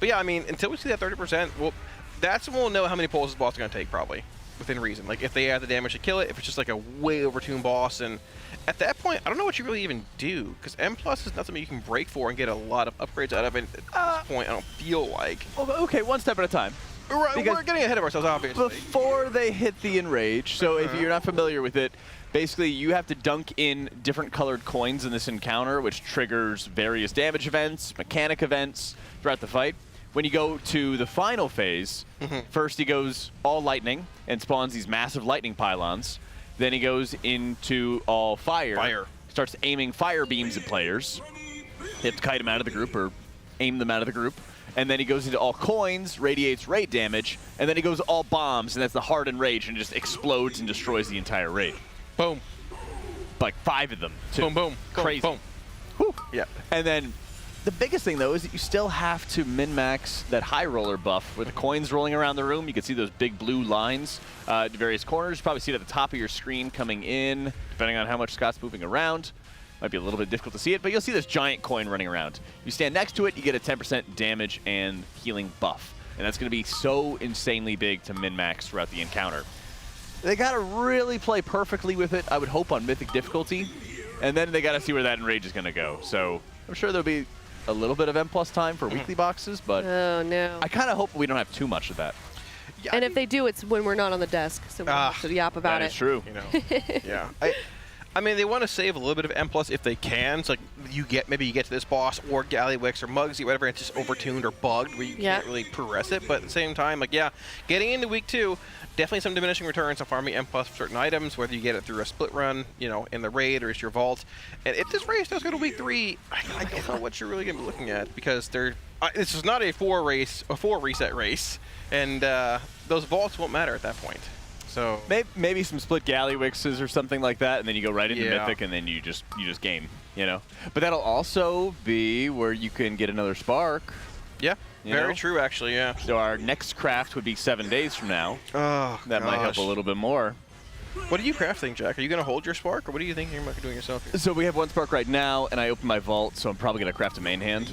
But yeah, I mean, until we see that 30%, well, that's when we'll know how many pulls the boss is going to take probably, within reason. Like if they add the damage to kill it, if it's just like a way overtuned boss, and at that point, I don't know what you really even do, because M+ is not something you can break for and get a lot of upgrades out of it. At this point, I don't feel like. Okay, one step at a time. Right, we're getting ahead of ourselves, obviously. Before they hit the Enrage, so if you're not familiar with it, basically you have to dunk in different colored coins in this encounter, which triggers various damage events, mechanic events throughout the fight. When you go to the final phase, first he goes all lightning and spawns these massive lightning pylons. Then he goes into all fire. Starts aiming fire beams at players. You have to kite them out of the group or aim them out of the group. And then he goes into all coins, radiates raid damage, and then he goes all bombs, and that's the hard Enrage, and it just explodes and destroys the entire raid. Boom. Like 5 of them, too. Boom, boom. Crazy. Boom. Whew. Yeah. And then the biggest thing, though, is that you still have to min-max that high roller buff with the coins rolling around the room. You can see those big blue lines at various corners. You probably see it at the top of your screen coming in, depending on how much Scott's moving around. Might be a little bit difficult to see it, but you'll see this giant coin running around. You stand next to it, you get a 10% damage and healing buff. And that's going to be so insanely big to min-max throughout the encounter. They got to really play perfectly with it, I would hope, on Mythic difficulty. And then they got to see where that Enrage is going to go. So I'm sure there'll be a little bit of M+ time for weekly boxes, but oh, no. I kind of hope we don't have too much of that. Yeah, and if they do, it's when we're not on the desk, so we don't have to yap about it. That is true. You know, yeah. I mean, they want to save a little bit of M+ if they can. It's like maybe you get to this boss or Gallywix or Muggsy, whatever, and it's just overtuned or bugged where you can't really progress it. But at the same time, like, yeah, getting into week 2, definitely some diminishing returns on farming M+ for certain items, whether you get it through a split run, you know, in the raid or it's your vault. And if this race does go to week 3, I don't know what you're really going to be looking at, because this is not a 4 reset race, and those vaults won't matter at that point. So maybe some split Gallywixes or something like that, and then you go right into Mythic, and then you just game, you know. But that'll also be where you can get another Spark. Yeah, very true, actually. Yeah. So our next craft would be 7 days from now. Oh, that might help a little bit more. What are you crafting, Jack? Are you going to hold your Spark, or what are you thinking about doing yourself here? So we have 1 Spark right now, and I opened my vault, so I'm probably going to craft a main hand.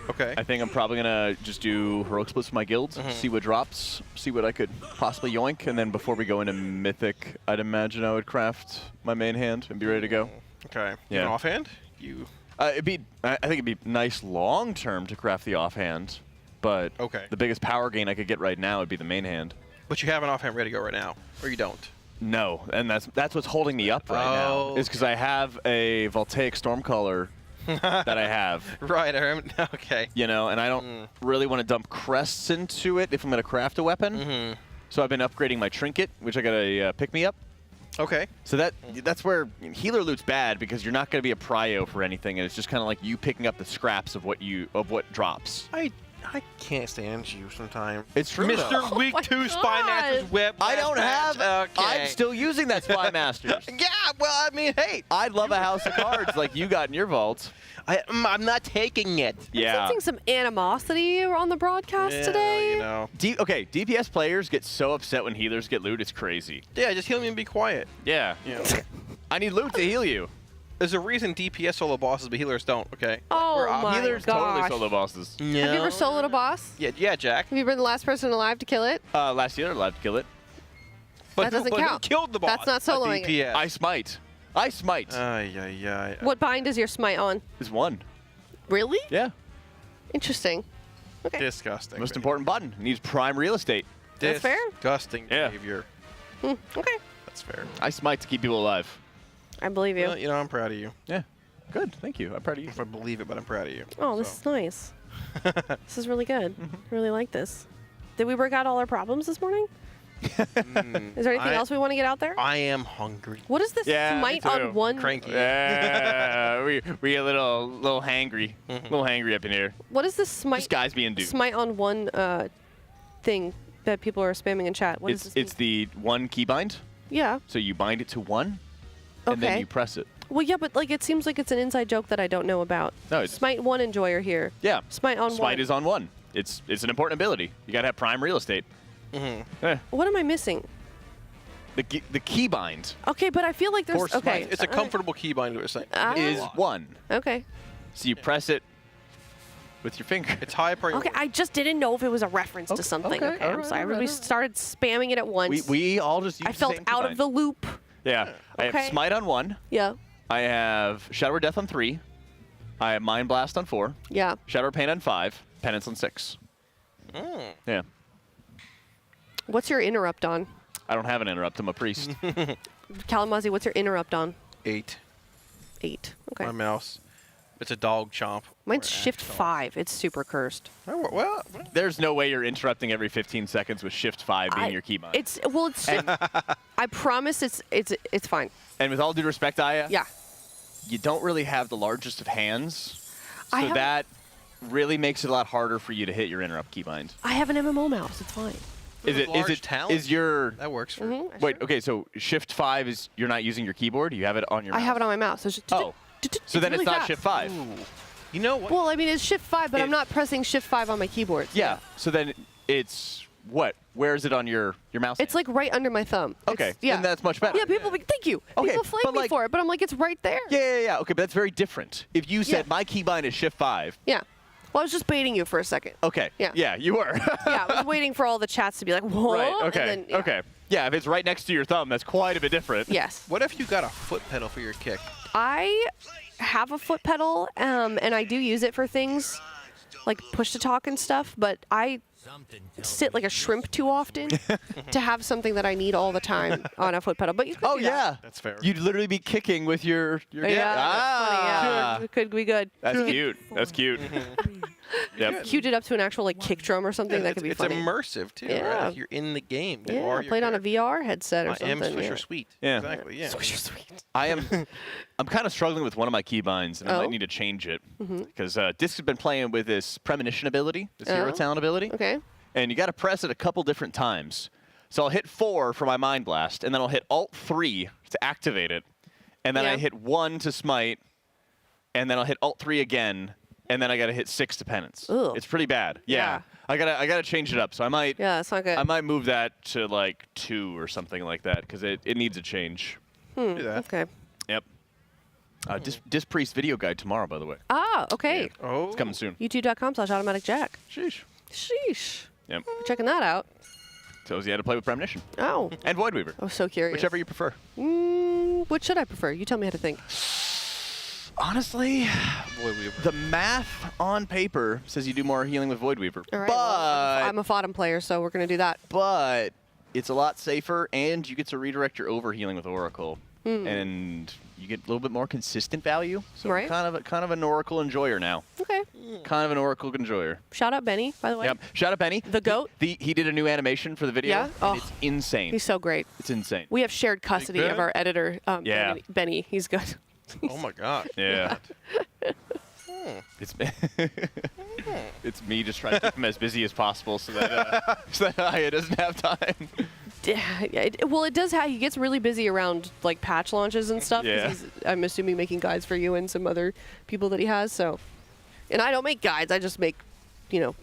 Okay. I think I'm probably gonna just do heroic splits with my guilds, see what drops, see what I could possibly yoink, and then before we go into mythic, I'd imagine I would craft my main hand and be ready to go. Okay. Yeah. An offhand? You. I think it'd be nice long term to craft the offhand, but the biggest power gain I could get right now would be the main hand. But you have an offhand ready to go right now, or you don't? No, and that's what's holding me up right now. Is because I have a Voltaic Stormcaller that I have. Right. Okay. You know, and I don't really want to dump crests into it if I'm going to craft a weapon. So I've been upgrading my trinket, which I got a pick me up. Okay. So that's where healer loot's bad because you're not going to be a prio for anything, and it's just kind of like you picking up the scraps of what drops. I can't stand you sometimes. It's true. Mr. Week 2 Spy Master's Web. I don't have. I'm still using that Spy Masters. Yeah, well, I mean, hey. I'd love a house of cards like you got in your vault. I'm not taking it. Yeah. I'm sensing some animosity on the broadcast today. You know. Okay, DPS players get so upset when healers get loot. It's crazy. Yeah, just heal me and be quiet. Yeah. You know. I need loot to heal you. There's a reason DPS solo bosses, but healers don't, okay? Oh my healers gosh. totally solo bosses. Have you ever soloed a boss? Yeah, Jack. Have you been the last person alive to kill it? Last year, I allowed to kill it. That doesn't count. Who killed the boss? That's not soloing it. I smite. I smite. What bind is your smite on? Is 1. Really? Yeah. Interesting. Okay. Disgusting. Most important button. It needs prime real estate. That's fair. Disgusting behavior. Okay. That's fair. I smite to keep people alive. I believe you. Well, you know, I'm proud of you. Yeah. Good. Thank you. I'm proud of you. If I believe it, but I'm proud of you. Oh, this is nice. This is really good. I really like this. Did we work out all our problems this morning? Is there anything else we want to get out there? I am hungry. What is this smite on 1? Cranky. Yeah. we get a little hangry. Little hangry up in here. What is this smite? Just guys being dude. Smite on 1 thing that people are spamming in chat. What is this? It's the 1 keybind. Yeah. So you bind it to 1, and then you press it. Well, yeah, but like it seems like it's an inside joke that I don't know about. No, it's Smite 1 enjoyer here. Yeah. Smite on 1. Smite is on 1. It's an important ability. You gotta have prime real estate. What am I missing? The keybind. Okay, but I feel like there's okay. It's a comfortable keybind to a site. Is 1. Okay. So you press it with your finger. It's high priority. Okay, I just didn't know if it was a reference to something. Okay, I'm sorry. Everybody started spamming it at once. We all just use I felt out of the loop. Yeah. I have Smite on 1. Yeah. I have Shadow of Death on 3. I have Mind Blast on 4. Yeah. Shadow of Pain on 5. Penance on 6. Yeah. What's your interrupt on? I don't have an interrupt. I'm a priest. Kalamazoo, what's your interrupt on? 8. 8. Okay. My mouse. It's a dog chomp. Mine's Shift 5. It's super cursed. Well, there's no way you're interrupting every 15 seconds with Shift 5 being your keybind. It's I promise it's fine. And with all due respect, Aya, yeah, you don't really have the largest of hands, so that really makes it a lot harder for you to hit your interrupt keybind. I have an MMO mouse. It's fine. Is your that works for wait, okay, so Shift 5 is you're not using your keyboard, you have it on your mouse. I have it on my mouse. So it's just, so then really it's not fast. Shift 5. Ooh. You know what? Well, I mean, it's Shift 5, but I'm not pressing Shift 5 on my keyboard. Yeah. So then it's what? Where is it on your mouse? It's like right under my thumb. Okay. Then that's much better. Yeah, people thank you. Okay, People flame me for it, but I'm like, it's right there. Yeah. Okay, but that's very different. If you said my keybind is Shift 5. Yeah. Well, I was just baiting you for a second. Okay. Yeah. Yeah, you were. Yeah, I was waiting for all the chats to be like, whoa. Right. Okay. And then, Okay. Yeah, if it's right next to your thumb, that's quite a bit different. Yes. What if you got a foot pedal for your kick? I have a foot pedal, and I do use it for things like push to talk and stuff, but I sit like a shrimp too often to have something that I need all the time on a foot pedal. But you could do that. That's fair. You'd literally be kicking with your Yeah, that's funny, yeah. It could be good. That's cute. That's cute. Yep. Queued it up to an actual like kick drum or something. That could be funny. It's immersive too, Yeah. right? Like you're in the game. You Yeah, are I played on a VR headset or I am something. Swisher Sweet. Yeah. Exactly. Yeah. Swisher Sweet. I'm kind of struggling with one of my keybinds, and I might need to change it because Disc has been playing with this premonition ability, this hero talent ability. Okay. And you got to press it a couple different times. So I'll hit 4 for my Mind Blast, and then I'll hit Alt 3 to activate it, and then I hit 1 to smite, and then I'll hit Alt 3 again, and then I got to hit 6 to penance. Ugh. It's pretty bad. Yeah. I gotta change it up. So I might. Yeah, that's not good. I might move that to like 2 or something like that because it needs a change. Do that. Okay. Yep. Disc Priest video guide tomorrow, by the way. Ah, okay. Oh. It's coming soon. YouTube.com/automaticjack. Sheesh. Sheesh. Yep. Checking that out. Tells you how to play with Premonition. Oh. And Voidweaver. I was so curious. Whichever you prefer. Which should I prefer? You tell me how to think. Honestly, the math on paper says you do more healing with Voidweaver. All right, but well, I'm a Fodden player, so we're going to do that. But it's a lot safer, and you get to redirect your overhealing with Oracle. And you get a little bit more consistent value. So Right. I'm kind of an Oracle enjoyer now. Okay. Kind of an Oracle enjoyer. Shout out Benny, by the way. Yep. Shout out Benny. The GOAT. He did a new animation for the video. Yeah? And Oh. it's insane. He's so great. It's insane. We have shared custody of our editor, Yeah. Benny. He's good. Oh my god. Yeah. It's it's me just trying to keep him as busy as possible so that Aya doesn't have time. Well, it does. He gets really busy around like patch launches and stuff. 'Cause Yeah. he's, I'm assuming making guides for you and some other people that he has. So, and I don't make guides. I just make,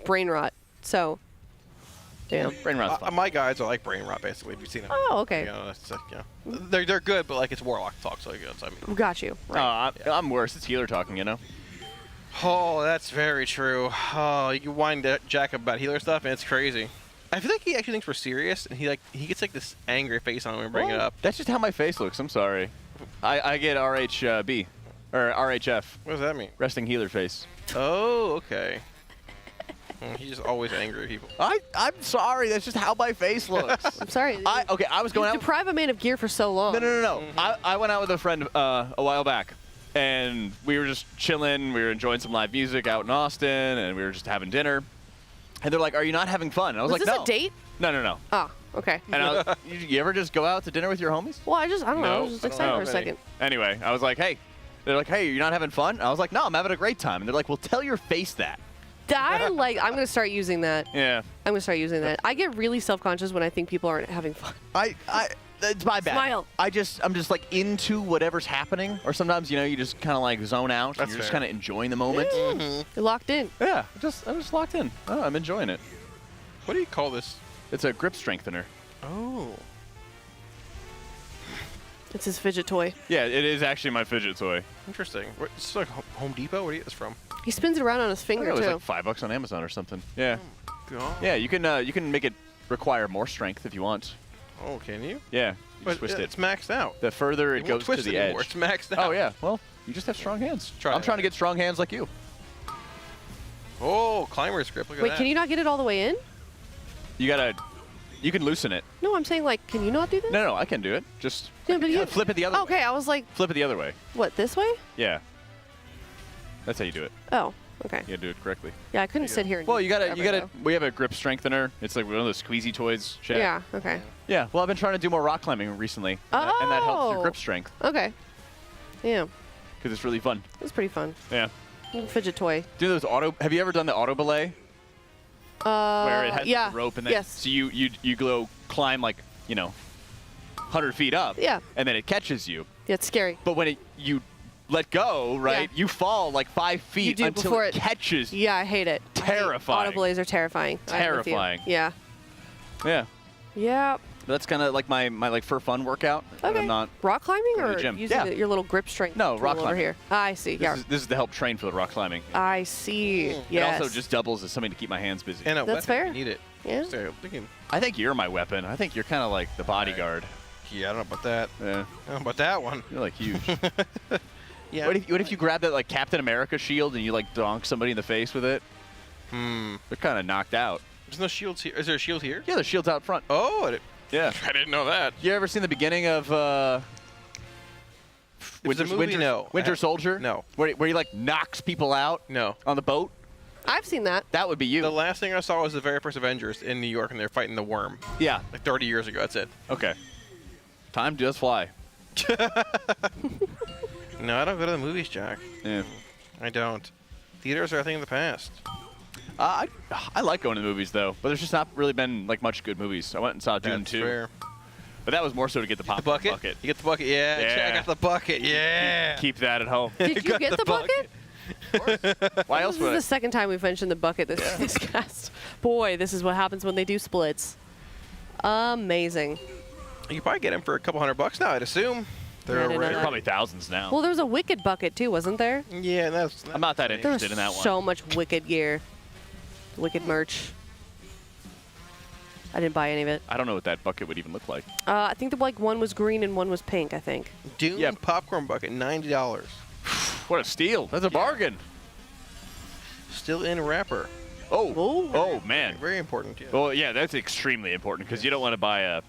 brain rot. So, damn. Brain rot's fun. My guides are like brain rot, basically. If you've seen them. Oh, okay. It's like, they're good, but like it's Warlock talk, so Got you. Right. I'm worse. It's healer talking, Oh, that's very true. Oh, you can wind Jack up about healer stuff, and it's crazy. I feel like he actually thinks we're serious, and he gets like this angry face on when we bring it up. That's just how my face looks. I'm sorry. I get RHB or RHF. What does that mean? Resting healer face. Oh, okay. He's just always angry at people. I'm sorry. That's just how my face looks. I'm sorry. I was going out. Deprive a man of gear for so long. No. I went out with a friend a while back, and we were just chilling. We were enjoying some live music out in Austin, and we were just having dinner. And they're like, "Are you not having fun?" And I was like, this "No." a date? No. Oh, okay. And you ever just go out to dinner with your homies? Well, I don't know. I was just excited for a second. Anyway, I was like, "Hey," they're like, "Hey, you're not having fun?" And I was like, "No, I'm having a great time." And they're like, "Well, tell your face that." I'm going to start using that. Yeah. I'm going to start using that. I get really self-conscious when I think people aren't having fun. It's my bad. Smile. I'm just like into whatever's happening, or sometimes you just kind of like zone out. And you're just kind of enjoying the moment. You're locked in. Yeah, I'm just locked in. Oh, I'm enjoying it. What do you call this? It's a grip strengthener. Oh. It's his fidget toy. Yeah, it is actually my fidget toy. Interesting. It's like Home Depot. Where do you get this from? He spins it around on his finger It was too. like $5 on Amazon or something. Yeah. God. Yeah, you can make it require more strength if you want. Oh, can you? Yeah. You But twist it's it. maxed out. The further it It won't goes to twist the anymore. edge. It's maxed out. Oh yeah. Well, you just have strong hands. Try I'm that. trying to get strong hands like you. Oh, climber's grip. Look at Wait, that. can you not get it all the way in? You can loosen it. No, I'm saying can you not do that? No, I can do it. Just Yeah, but you flip it the other way. Okay, I was like, Flip it the other way. what, this way? Yeah. That's how you do it. Oh, okay. You gotta do it correctly. Yeah, I couldn't sit here. And Well, do you gotta, forever, we have a grip strengthener. It's like one of those squeezy toys. though. Yeah. Okay. Yeah. Well, I've been trying to do more rock climbing recently, and that helps your Oh. grip strength Okay. Yeah, because it's really fun. it's pretty fun. Yeah. Little fidget toy. Do those have you ever done the auto belay? Where it has yeah. the rope and then Yes. so you go climb like 100 feet up. Yeah. And then it catches you. Yeah, it's scary. But when you let go, right, you fall like 5 feet You do until before it catches. Yeah, I hate it. Terrifying. Auto blaze are terrifying. I'm with you. Terrifying. Yeah. Yeah. Yeah. That's kind of like my like for fun workout. when Okay. I'm not. Rock climbing Going to or the gym. using Yeah. your little grip strength? No, tool rock over climbing. here. I see. This Yeah. is to help train for the rock climbing. I see. It Yes. also just doubles as something to keep my hands busy. And a That's weapon. fair. You need it. Yeah. So, thinking, I think you're my weapon. I think you're kind of like the bodyguard. yeah, I don't know about that. Yeah. I don't know about that one. You're like huge. Yeah. What if you grab that like Captain America shield and you like donk somebody in the face with it? They're kind of knocked out. There's no shields here. Is there a shield here? Yeah, the shield's out front. Oh, Yeah. I didn't know that. You ever seen the beginning of Winter Soldier? No. Where he like knocks people out? No. On the boat? I've seen that. That would be you. The last thing I saw was the very first Avengers in New York, and they're fighting the worm. Yeah. Like 30 years ago. That's it. Okay. Time does fly. No, I don't go to the movies, Jack. Yeah. I don't. Theaters are a thing of the past. I like going to the movies though, but there's just not really been like much good movies. I went and saw Dune That's 2. fair. But that was more so to get the popcorn bucket? You get the bucket? Yeah. Yeah. I got the bucket. Yeah. Keep that at home. Did you get the bucket? Why else This would is the second time we've mentioned the bucket this cast. Boy, this is what happens when they do splits. Amazing. You can probably get them for a couple $100 now, I'd assume. There's probably thousands now. Well, there was a Wicked bucket too, wasn't there? Yeah, that's. I'm not that There interested was in that one. so much Wicked gear. Wicked merch. I didn't buy any of it. I don't know what that bucket would even look like. I think one was green and one was pink, I think. Dune popcorn bucket, $90. What a steal. That's a bargain. Still in wrapper. Oh, man. Very important. Yeah. Well, yeah, that's extremely important because you don't want to buy a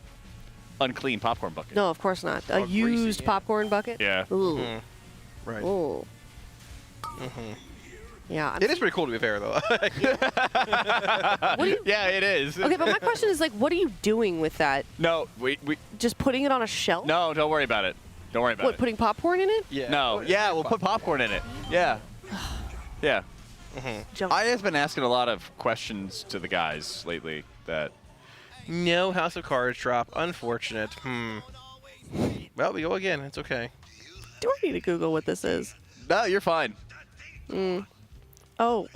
unclean popcorn bucket. No, of course not. A used popcorn bucket? Yeah. Ooh. Right. Ooh. Yeah. It is pretty cool to be fair, though. Yeah, it is. Okay, but my question is, like, what are you doing with that? No, we Just putting it on a shelf? No, don't worry about it. Don't worry about What, it. putting popcorn in it? Yeah. No, yeah, we'll put popcorn in it. Yeah. Yeah. I have been asking a lot of questions to the guys lately that... No House of Cards drop. Unfortunate. Well, we go again. It's okay. Do I need to Google what this is? No, you're fine. Oh.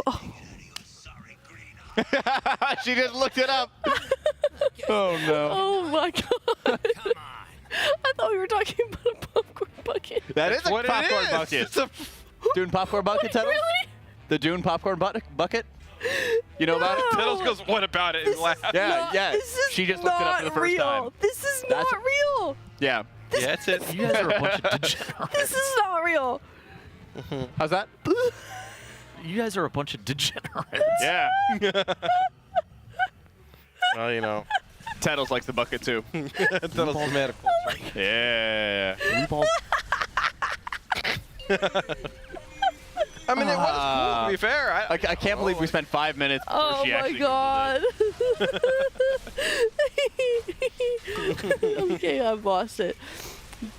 She just looked it up. Oh, no. Oh, my God. I thought we were talking about a popcorn bucket. That is a what it popcorn is. bucket. It's a Dune popcorn bucket, Tuddles? Really? The Dune popcorn bucket? You know about it? Tuddles goes, what about it? And laughs. Yeah, yeah. This is She just looked it up for the first real. time. This is not real. Yeah. Yeah, that's it. You guys are a bunch of degenerates. This is not real. How's that? You guys are a bunch of degenerates. Yeah. Well, you know. Tuddles likes the bucket, too. Tuddles is medical. Yeah. I mean, it was cool, to be fair. I can't believe we spent 5 minutes before Oh, she my actually God. Okay, I've lost it.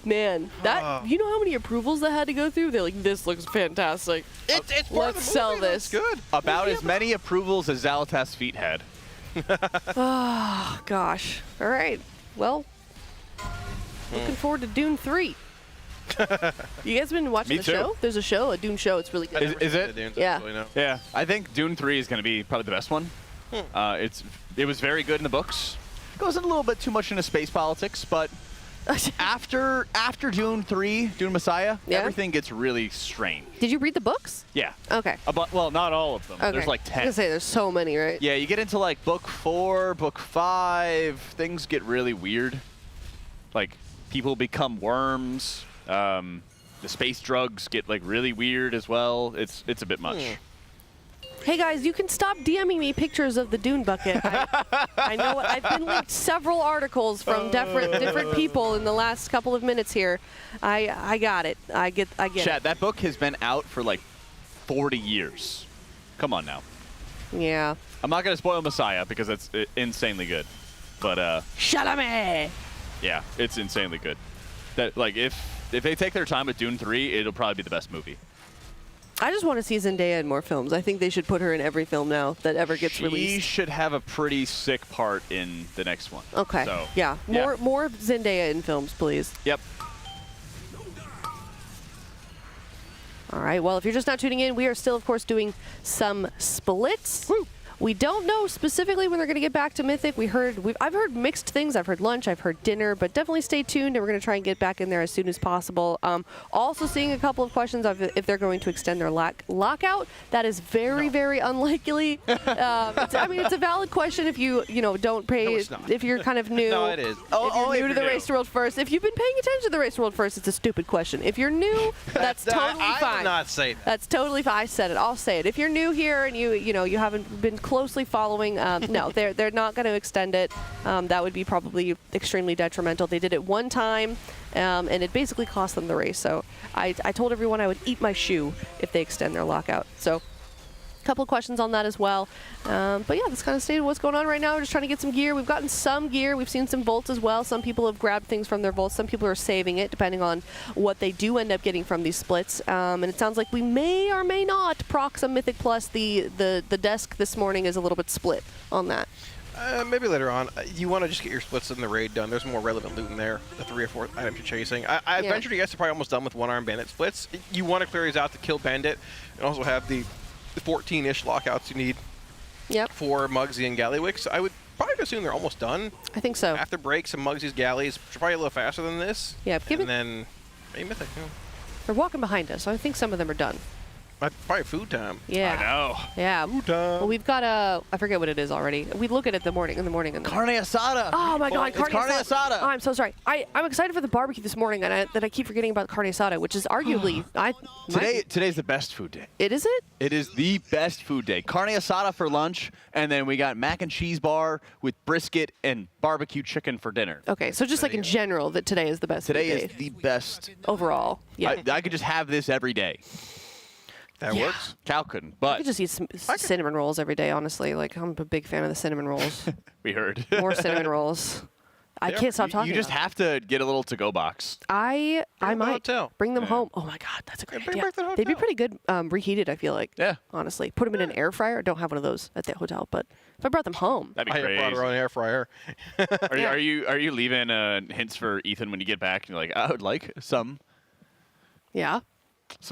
Man, that you know how many approvals that had to go through? They're like, this looks fantastic. It's part of the Let's sell movie, this. that's good. About as many approvals as Zalatas' feet had. Oh, gosh. All right. Well, looking forward to Dune 3. You guys been watching Me the too. show? There's a show, a Dune show. It's really good. Is it? Yeah. Yeah. I think Dune 3 is going to be probably the best one. It was very good in the books. Goes a little bit too much into space politics, but after Dune 3, Dune Messiah, Yeah? everything gets really strange. Did you read the books? Yeah. Okay. Well, not all of them. Okay. There's like I was 10. gonna say there's so many, right? Yeah, you get into like book 4, book 5, things get really weird. Like people become worms. The space drugs get like really weird as well. It's a bit much. Hey guys, you can stop DMing me pictures of the Dune bucket. I know I've been linked several articles from different people in the last couple of minutes here. I got it. I get Chad, it. that book has been out for like 40 years. Come on now. Yeah. I'm not gonna spoil Messiah because it's insanely good, but Chalamet. yeah, it's insanely good. That like if they take their time with Dune 3, it'll probably be the best movie. I just want to see Zendaya in more films. I think they should put her in every film now that ever gets She released. should have a pretty sick part in the next one. Okay. So, yeah. More Zendaya in films, please. Yep. All right. Well, if you're just not tuning in, we are still, of course, doing some splits. Woo. We don't know specifically when they're going to get back to Mythic. I've heard mixed things. I've heard lunch. I've heard dinner. But definitely stay tuned, and we're going to try and get back in there as soon as possible. Also seeing a couple of questions of if they're going to extend their lockout. That is very, very unlikely. It's a valid question if you don't pay. No, it's not. If you're kind of new. No, it is. If you're new to the Race to World First. If you've been paying attention to the Race to World First, it's a stupid question. If you're new, that's totally fine. I would not say that. That's totally fine. I said it. I'll say it. If you're new here and you haven't been closely following, no, they're not going to extend it. That would be probably extremely detrimental. They did it one time, and it basically cost them the race. So I told everyone I would eat my shoe if they extend their lockout. So a couple of questions on that as well. But yeah, that's kind of state of what's going on right now. We're just trying to get some gear. We've gotten some gear. We've seen some vaults as well. Some people have grabbed things from their vaults. Some people are saving it, depending on what they do end up getting from these splits. And it sounds like we may or may not proc some Mythic Plus. The desk this morning is a little bit split on that. Maybe later on. You want to just get your splits in the raid done. There's more relevant loot in there. The 3 or 4 items you're chasing. I venture to guess they're probably almost done with one-arm bandit splits. You want to clear these out to kill bandit and also have the 14-ish lockouts you need for Muggsy and Gallywix. I would probably assume they're almost done. I think so. After break, some Muggsy's Galleys, which are probably a little faster than this. Yeah, and then Hey, Mythic. Yeah. They're walking behind us, so I think some of them are done. Probably food time. Yeah. I know. Yeah. Food time. Well, we've got I forget what it is already. We look at it in the morning. Carne asada. Oh my God, It's carne asada. Oh, I'm so sorry. I'm excited for the barbecue this morning, and I keep forgetting about carne asada, which is arguably Today's the best food day. It is it? It is the best food day. Carne asada for lunch, and then we got mac and cheese bar with brisket and barbecue chicken for dinner. Okay, so just like in general, that today is the best. Today food is day. the best. Overall. Yeah. I could just have this every day. That works. Cal couldn't, I but could just eat some cinnamon rolls every day, honestly. Like, I'm a big fan of the cinnamon rolls. we heard. More cinnamon rolls. I can't stop talking You just about have to get a little to-go box. I might hotel. bring them home. Oh my God, that's a great bring idea. back the They'd be hotel. pretty good reheated, I feel like. Yeah. Honestly. Put them in an air fryer. I don't have one of those at the hotel, but if I brought them home. That'd be I crazy. brought our own air fryer. Are you leaving hints for Ethan when you get back? And you're like, I would like some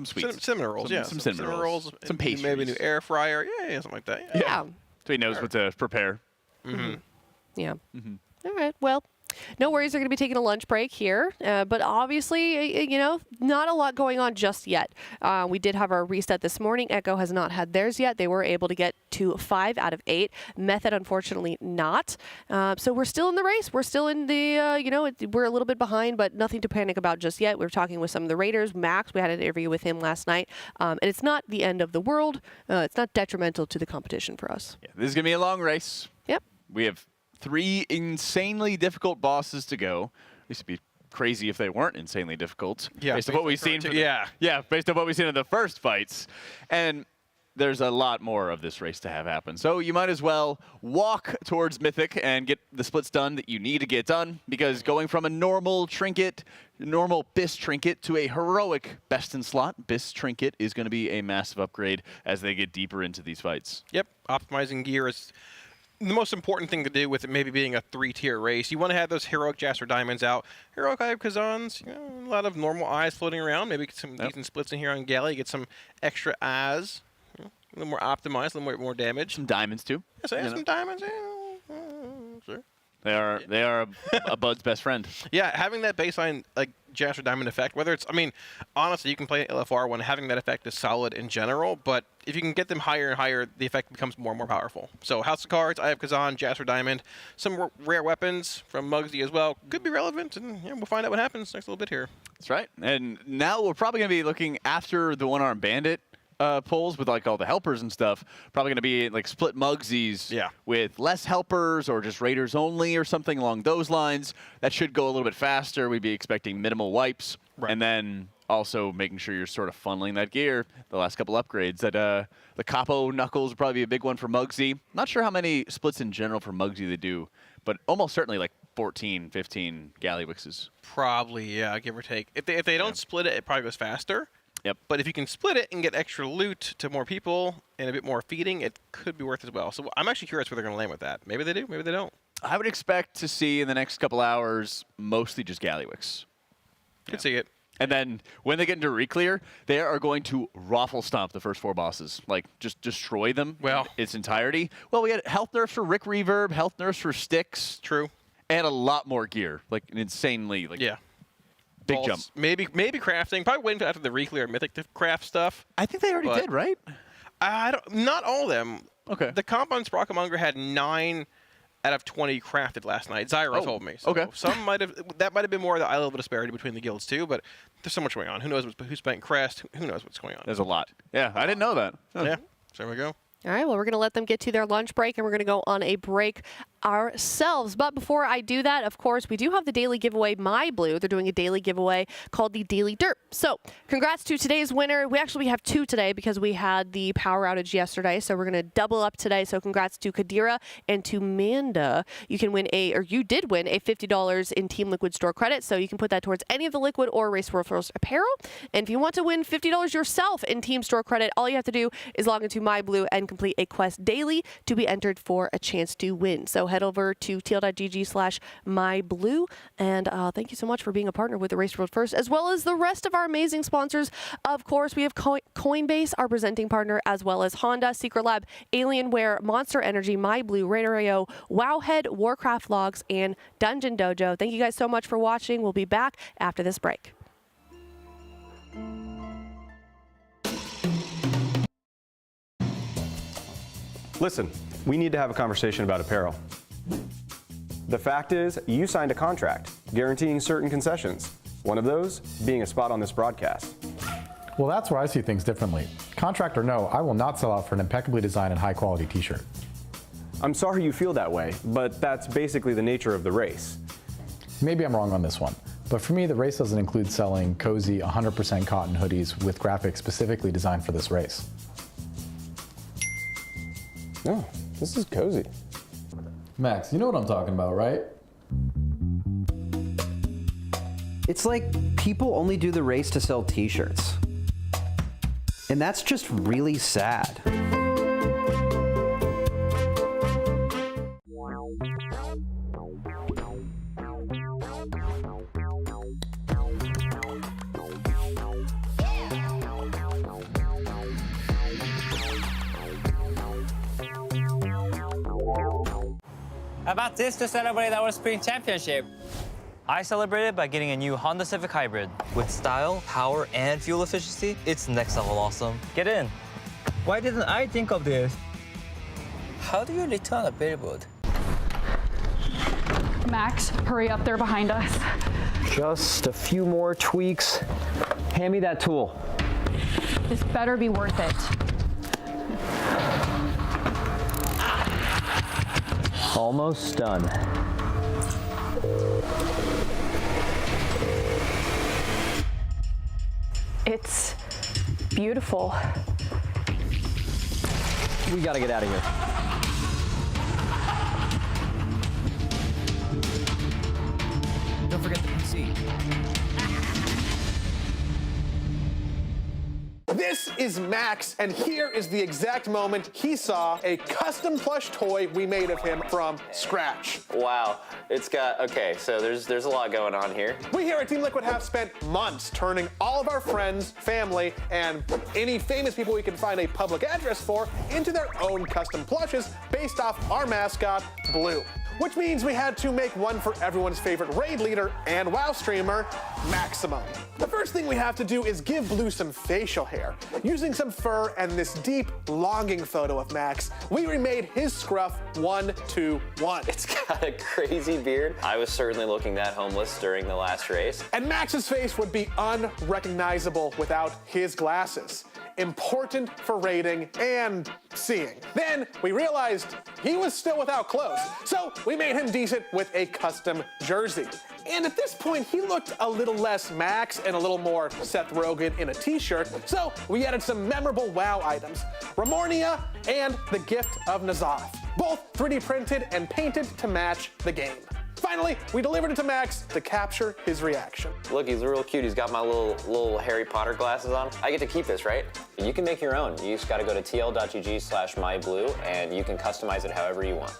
sweets. Cinnamon rolls, yeah. Some cinnamon rolls. Some pastries. Maybe a new air fryer. Yeah, something like that. Yeah. So he knows what to prepare. Mm-hmm. Yeah. All right. Well, no worries. They're going to be taking a lunch break here. But obviously, not a lot going on just yet. We did have our reset this morning. Echo has not had theirs yet. They were able to get to 5 out of 8. Method, unfortunately, not. So we're still in the race. We're still in the, we're a little bit behind, but nothing to panic about just yet. We were talking with some of the Raiders. Max, we had an interview with him last night. And it's not the end of the world. It's not detrimental to the competition for us. Yeah, this is going to be a long race. Yep. We have 3 insanely difficult bosses to go. This would be crazy if they weren't insanely difficult. Yeah, based on what we've seen. Based on what we've seen in the first fights. And there's a lot more of this race to have happen. So you might as well walk towards Mythic and get the splits done that you need to get done, because going from a normal BIS trinket to a heroic best in slot BIS trinket is going to be a massive upgrade as they get deeper into these fights. Yep, optimizing gear is the most important thing to do with it maybe being a 3-tier race. You want to have those heroic Jasper Diamonds out. Heroic Eye of Kazans, a lot of normal eyes floating around. Maybe get some decent splits in here on Galley. Get some extra eyes. A little more optimized, a little more damage. Some diamonds too. Yes, I have some diamonds. Sure. They are a Bud's best friend. Yeah, having that baseline like Jasper Diamond effect, whether it's, honestly, you can play LFR when having that effect is solid in general, but if you can get them higher and higher, the effect becomes more and more powerful. So House of Cards, Eye of Kazan, Jasper Diamond, some rare weapons from Muggsy as well could be relevant, and we'll find out what happens next little bit here. That's right. And now we're probably going to be looking after the one-armed bandit pulls with like all the helpers and stuff. Probably going to be like split Muggsies with less helpers or just Raiders only or something along those lines. That should go a little bit faster. We'd be expecting minimal wipes. Right. And then also making sure you're sort of funneling that gear. The last couple upgrades. That the Capo Knuckles would probably be a big one for Muggsy. Not sure how many splits in general for Muggsy they do, but almost certainly like 14, 15 Gallywixes. Probably, yeah, give or take. If they don't split it, it probably goes faster. Yep. But if you can split it and get extra loot to more people and a bit more feeding, it could be worth as well. So I'm actually curious where they're going to land with that. Maybe they do, maybe they don't. I would expect to see in the next couple hours mostly just Gallywix. Could see it. And then when they get into Reclear, they are going to raffle stomp the first 4 bosses. Like, just destroy them in its entirety. Well, we had health nerfs for Rick Reverb, health nerfs for Styx. True. And a lot more gear. Like, an insanely, big Balls. jump. Maybe crafting. Probably waiting after the Reclear Mythic to craft stuff. I think they already did, right? Not all of them. Okay. The Compound Sprocketmonger had 9 out of 20 crafted last night. Zyra told me. So some that might have been more of the eye level disparity between the guilds too, but there's so much going on. Who knows who's spent crest? Who knows what's going on? There's a lot. Yeah, I didn't know that. Huh. Yeah. So there we go. All right, well, we're going to let them get to their lunch break, and we're going to go on a break ourselves. But before I do that, of course, we do have the daily giveaway, MyBlue. They're doing a daily giveaway called the Daily Derp. So congrats to today's winner. We actually have 2 today because we had the power outage yesterday, so we're going to double up today. So congrats to Kadira and to Manda. You can win you did win a $50 in Team Liquid store credit, so you can put that towards any of the Liquid or Race World First apparel. And if you want to win $50 yourself in Team store credit, all you have to do is log into MyBlue and complete a quest daily to be entered for a chance to win. So head over to tl.gg/myblue, and thank you so much for being a partner with the Race World First, as well as the rest of our amazing sponsors. Of course, we have Coinbase, our presenting partner, as well as Honda, Secret Lab, Alienware, Monster Energy, MyBlue, RaiderIO, Wowhead, Warcraft Logs, and DungeonDojo. Thank you guys so much for watching. We'll be back after this break. Listen, we need to have a conversation about apparel. The fact is, you signed a contract guaranteeing certain concessions. One of those being a spot on this broadcast. Well, that's where I see things differently. Contract or no, I will not sell out for an impeccably designed and high-quality t-shirt. I'm sorry you feel that way, but that's basically the nature of the race. Maybe I'm wrong on this one, but for me, the race doesn't include selling cozy 100% cotton hoodies with graphics specifically designed for this race. No, this is cozy. Max, you know what I'm talking about, right? It's like people only do the race to sell t-shirts. And that's just really sad. How about this to celebrate our spring championship? I celebrated by getting a new Honda Civic Hybrid. With style, power, and fuel efficiency, it's next level awesome. Get in. Why didn't I think of this? How do you return a billboard? Max, hurry up, they're behind us. Just a few more tweaks. Hand me that tool. This better be worth it. Almost done. It's beautiful. We gotta get out of here. Don't forget the PC. This is Max, and here is the exact moment he saw a custom plush toy we made of him from scratch. Wow, it's got, okay, so there's a lot going on here. We here at Team Liquid have spent months turning all of our friends, family, and any famous people we can find a public address for into their own custom plushes based off our mascot, Blue. Which means we had to make one for everyone's favorite raid leader and WoW streamer, Maximum. The first thing we have to do is give Blue some facial hair. Using some fur and this deep, longing photo of Max, we remade his scruff 1-2-1. It's got a crazy beard. I was certainly looking that homeless during the last race. And Max's face would be unrecognizable without his glasses. Important for raiding and seeing. Then we realized he was still without clothes, so we made him decent with a custom jersey. And at this point, he looked a little less Max and a little more Seth Rogen in a t-shirt, so we added some memorable WoW items, Ramornia and the Gift of N'Zoth, both 3D printed and painted to match the game. Finally, we delivered it to Max to capture his reaction. Look, he's real cute. He's got my little Harry Potter glasses on. I get to keep this, right? You can make your own. You just gotta go to tl.gg/myblue and you can customize it however you want.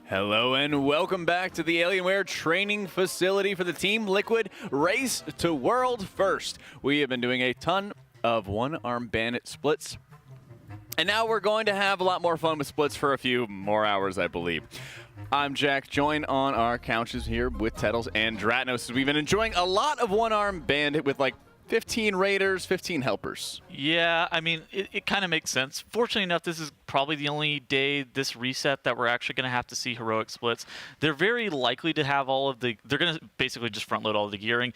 Hello and welcome back to the Alienware training facility for the Team Liquid Race to World First. We have been doing a ton of one-arm bandit splits, and now we're going to have a lot more fun with splits for a few more hours, I believe. I'm Jack, joined on our couches here with Tettles and Dratnos. We've been enjoying a lot of one-arm bandit with like 15 raiders, 15 helpers. Yeah, I mean, it kind of makes sense. Fortunately enough, this is probably the only day this reset that we're actually going to have to see heroic splits. They're very likely to have all of the... They're going to basically just front load all of the gearing.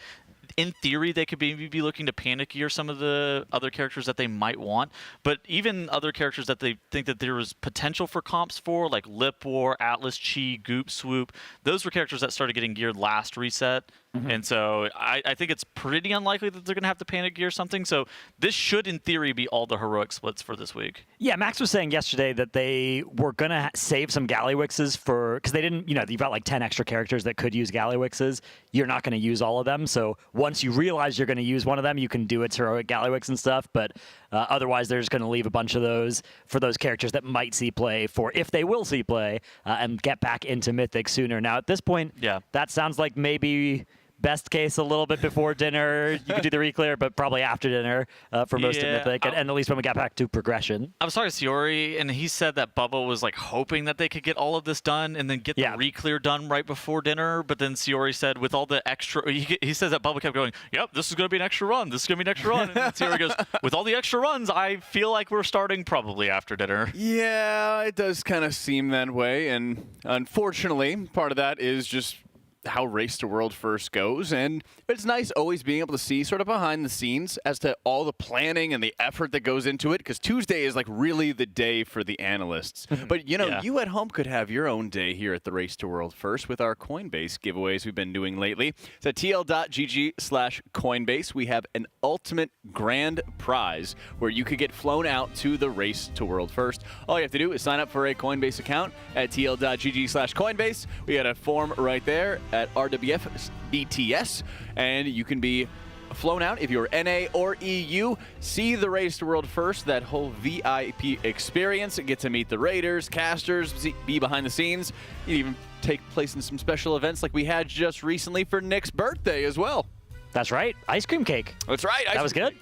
In theory, they could maybe be looking to panic gear some of the other characters that they might want, but even other characters that they think that there was potential for comps for, like Lip War, Atlas Chi, Goop Swoop, those were characters that started getting geared last reset. And so I think it's pretty unlikely that they're going to have to panic gear something. So this should, in theory, be all the heroic splits for this week. Yeah, Max was saying yesterday that they were going to save some Gallywixes for... Because they didn't... You know, you've got like 10 extra characters that could use Gallywixes. You're not going to use all of them. So once you realize you're going to use one of them, you can do its heroic Gallywix and stuff. But otherwise, they're just going to leave a bunch of those for those characters that might see play for... If they will see play and get back into Mythic sooner. Now, at this point, that sounds like maybe... Best case, a little bit before dinner. You could do the reclear, but probably after dinner for most of Mythic, and at least when we got back to progression. I was talking to Siori, and he said that Bubba was like hoping that they could get all of this done and then get the reclear done right before dinner. But then Siori said, with all the extra, he says that Bubba kept going, "Yep, this is going to be an extra run. This is going to be an extra run." And then Siori goes, "With all the extra runs, I feel like we're starting probably after dinner." Yeah, it does kind of seem that way, and unfortunately, part of that is just how Race to World First goes, and it's nice always being able to see sort of behind the scenes as to all the planning and the effort that goes into it, because Tuesday is like really the day for the analysts. But you know, you at home could have your own day here at the Race to World First with our Coinbase giveaways we've been doing lately. It's at tl.gg/Coinbase. We have an ultimate grand prize where you could get flown out to the Race to World First. All you have to do is sign up for a Coinbase account at tl.gg/Coinbase. We got a form right there at RWF BTS, and you can be flown out if you're NA or EU. See the Race to World First, that whole VIP experience. Get to meet the raiders, casters, be behind the scenes. You even take place in some special events like we had just recently for Nick's birthday as well. That's right. Ice cream cake. That's right. That was good.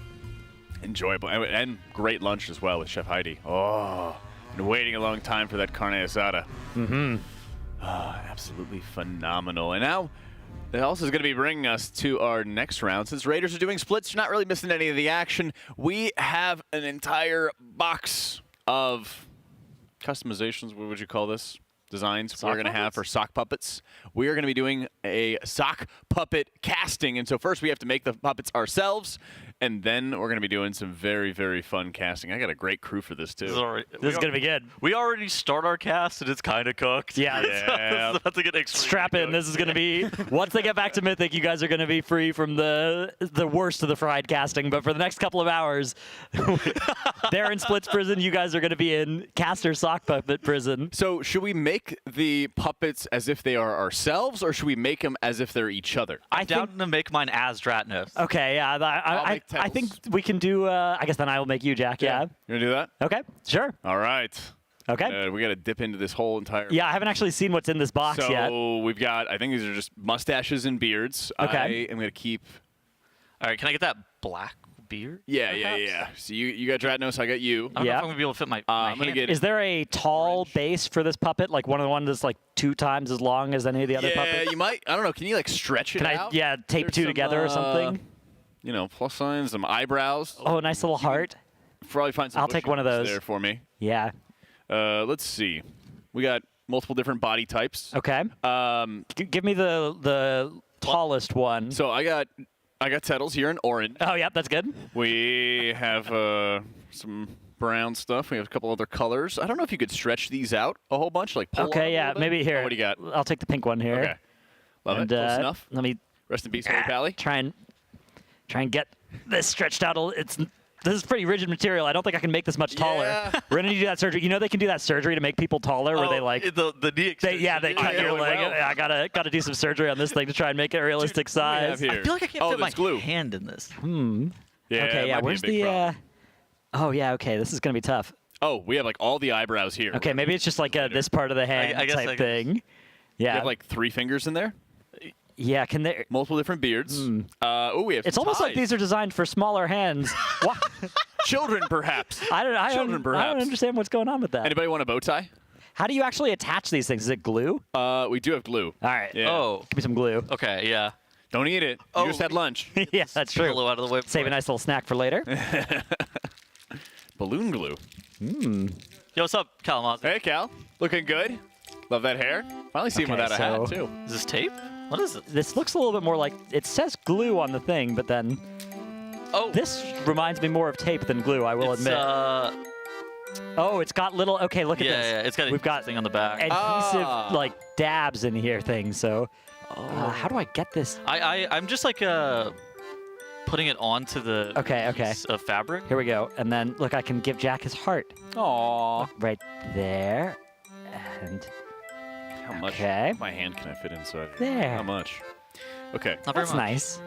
Enjoyable. And great lunch as well with Chef Heidi. Oh, been waiting a long time for that carne asada. Absolutely phenomenal. And now, that also is going to be bringing us to our next round. Since Raiders are doing splits, you're not really missing any of the action. We have an entire box of customizations. What would you call this? Designs we're going to have for sock puppets. We are going to be doing a sock puppet casting. And so first we have to make the puppets ourselves, and then we're going to be doing some very, very fun casting. I got a great crew for this, too. This is going to be good. We already start our cast, and it's kind of cooked. Yeah. It's about to get Strap in. This is going to be... Once they get back to Mythic, you guys are going to be free from the worst of the fried casting. But for the next couple of hours, they're in Splits prison. You guys are going to be in Caster sock puppet prison. So should we make the puppets as if they are ourselves, or should we make them as if they're each other? I'm down to make mine as Dratnos. Okay, yeah. I think we can do... I guess then I will make you, Jack, yeah. You want to do that? Okay, sure. All right. Okay. We got to dip into this whole entire... Yeah, I haven't actually seen what's in this box yet. So we've got... I think these are just mustaches and beards. Okay. I am going to keep... All right, can I get that black beard? Yeah. So you got Dratnos, I got you. I don't know if I'm going to be able to fit my I'm going to get... Is there a tall base for this puppet? Like one of the ones that's like 2 times as long as any of the other puppets? Yeah, you might. I don't know. Can you like stretch it out? Yeah, tape There's 2 some, together or something? You know, plus signs, some eyebrows. Oh, a nice little heart. Probably find some I'll take one of those there for me. Yeah. Let's see. We got multiple different body types. Okay. Give me the tallest one. So I got Tettles here in orange. Oh, yeah, that's good. We have some brown stuff. We have a couple other colors. I don't know if you could stretch these out a whole bunch, like pull Okay, yeah, maybe here. Oh, what do you got? I'll take the pink one here. Okay. Love it. Close enough. Let me... Rest in peace, Harry Pally. Try and get this stretched out. This is pretty rigid material. I don't think I can make this much taller. Yeah. We're going to do that surgery. You know they can do that surgery to make people taller where they like... The knee extension. They cut your leg. well. I gotta do some surgery on this thing to try and make it a realistic size. I feel like I can't fit my hand in this. Yeah, okay, yeah. Where's the... Oh, yeah, okay. This is going to be tough. Oh, we have like all the eyebrows here. Okay, maybe it's just like this part of the hand I guess type thing. Yeah. You have like 3 fingers in there. Yeah, can they? Multiple different beards. Oh, we have. It's some almost like ties. these are designed for smaller hands. What? Children, perhaps. I Children, perhaps. don't understand what's going on with that. Anybody want a bow tie? How do you actually attach these things? Is it glue? We do have glue. All right. Yeah. Oh. Give me some glue. Okay, yeah. Don't eat it. You just had lunch. Yeah, that's true. Glue out of the way. Save a nice little snack for later. Balloon glue. Yo, what's up, Kalamazoo? Hey, Cal. Looking good. Love that hair. Finally see him Okay, without a hat, too. Is this tape? What is it? This looks a little bit more like it says glue on the thing, but then this reminds me more of tape than glue. I will admit. Oh, it's got little. Okay, look at this. Yeah, it's got We've got thing on the back. adhesive like dabs in here things. So how do I get this? I'm just like putting it onto the piece of fabric. Here we go. And then look, I can give Jack his heart. Aww. Right there. And how much? Okay. My hand can I fit inside? There. How much? Okay. Not very That's much. nice.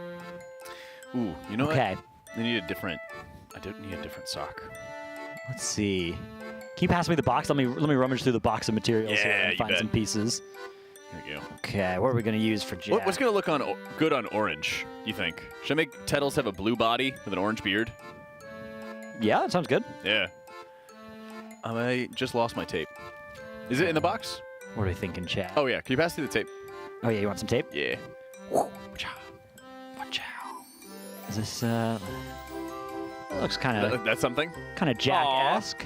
Ooh, you know Okay. what? I need a different. I don't need a different sock. Let's see. Can you pass me the box? Let me rummage through the box of materials here Yeah, and you find bet. some pieces. Here we go. Okay, what are we gonna use for Jack? What's gonna look good on orange? You think? Should I make Tettles have a blue body with an orange beard? Yeah, that sounds good. Yeah. I just lost my tape. Is it in the box? What are we thinking, Chad? Oh yeah. Can you pass me the tape? Oh yeah, you want some tape? Yeah. Is this that looks kind of That's something. kind of Jack-esque.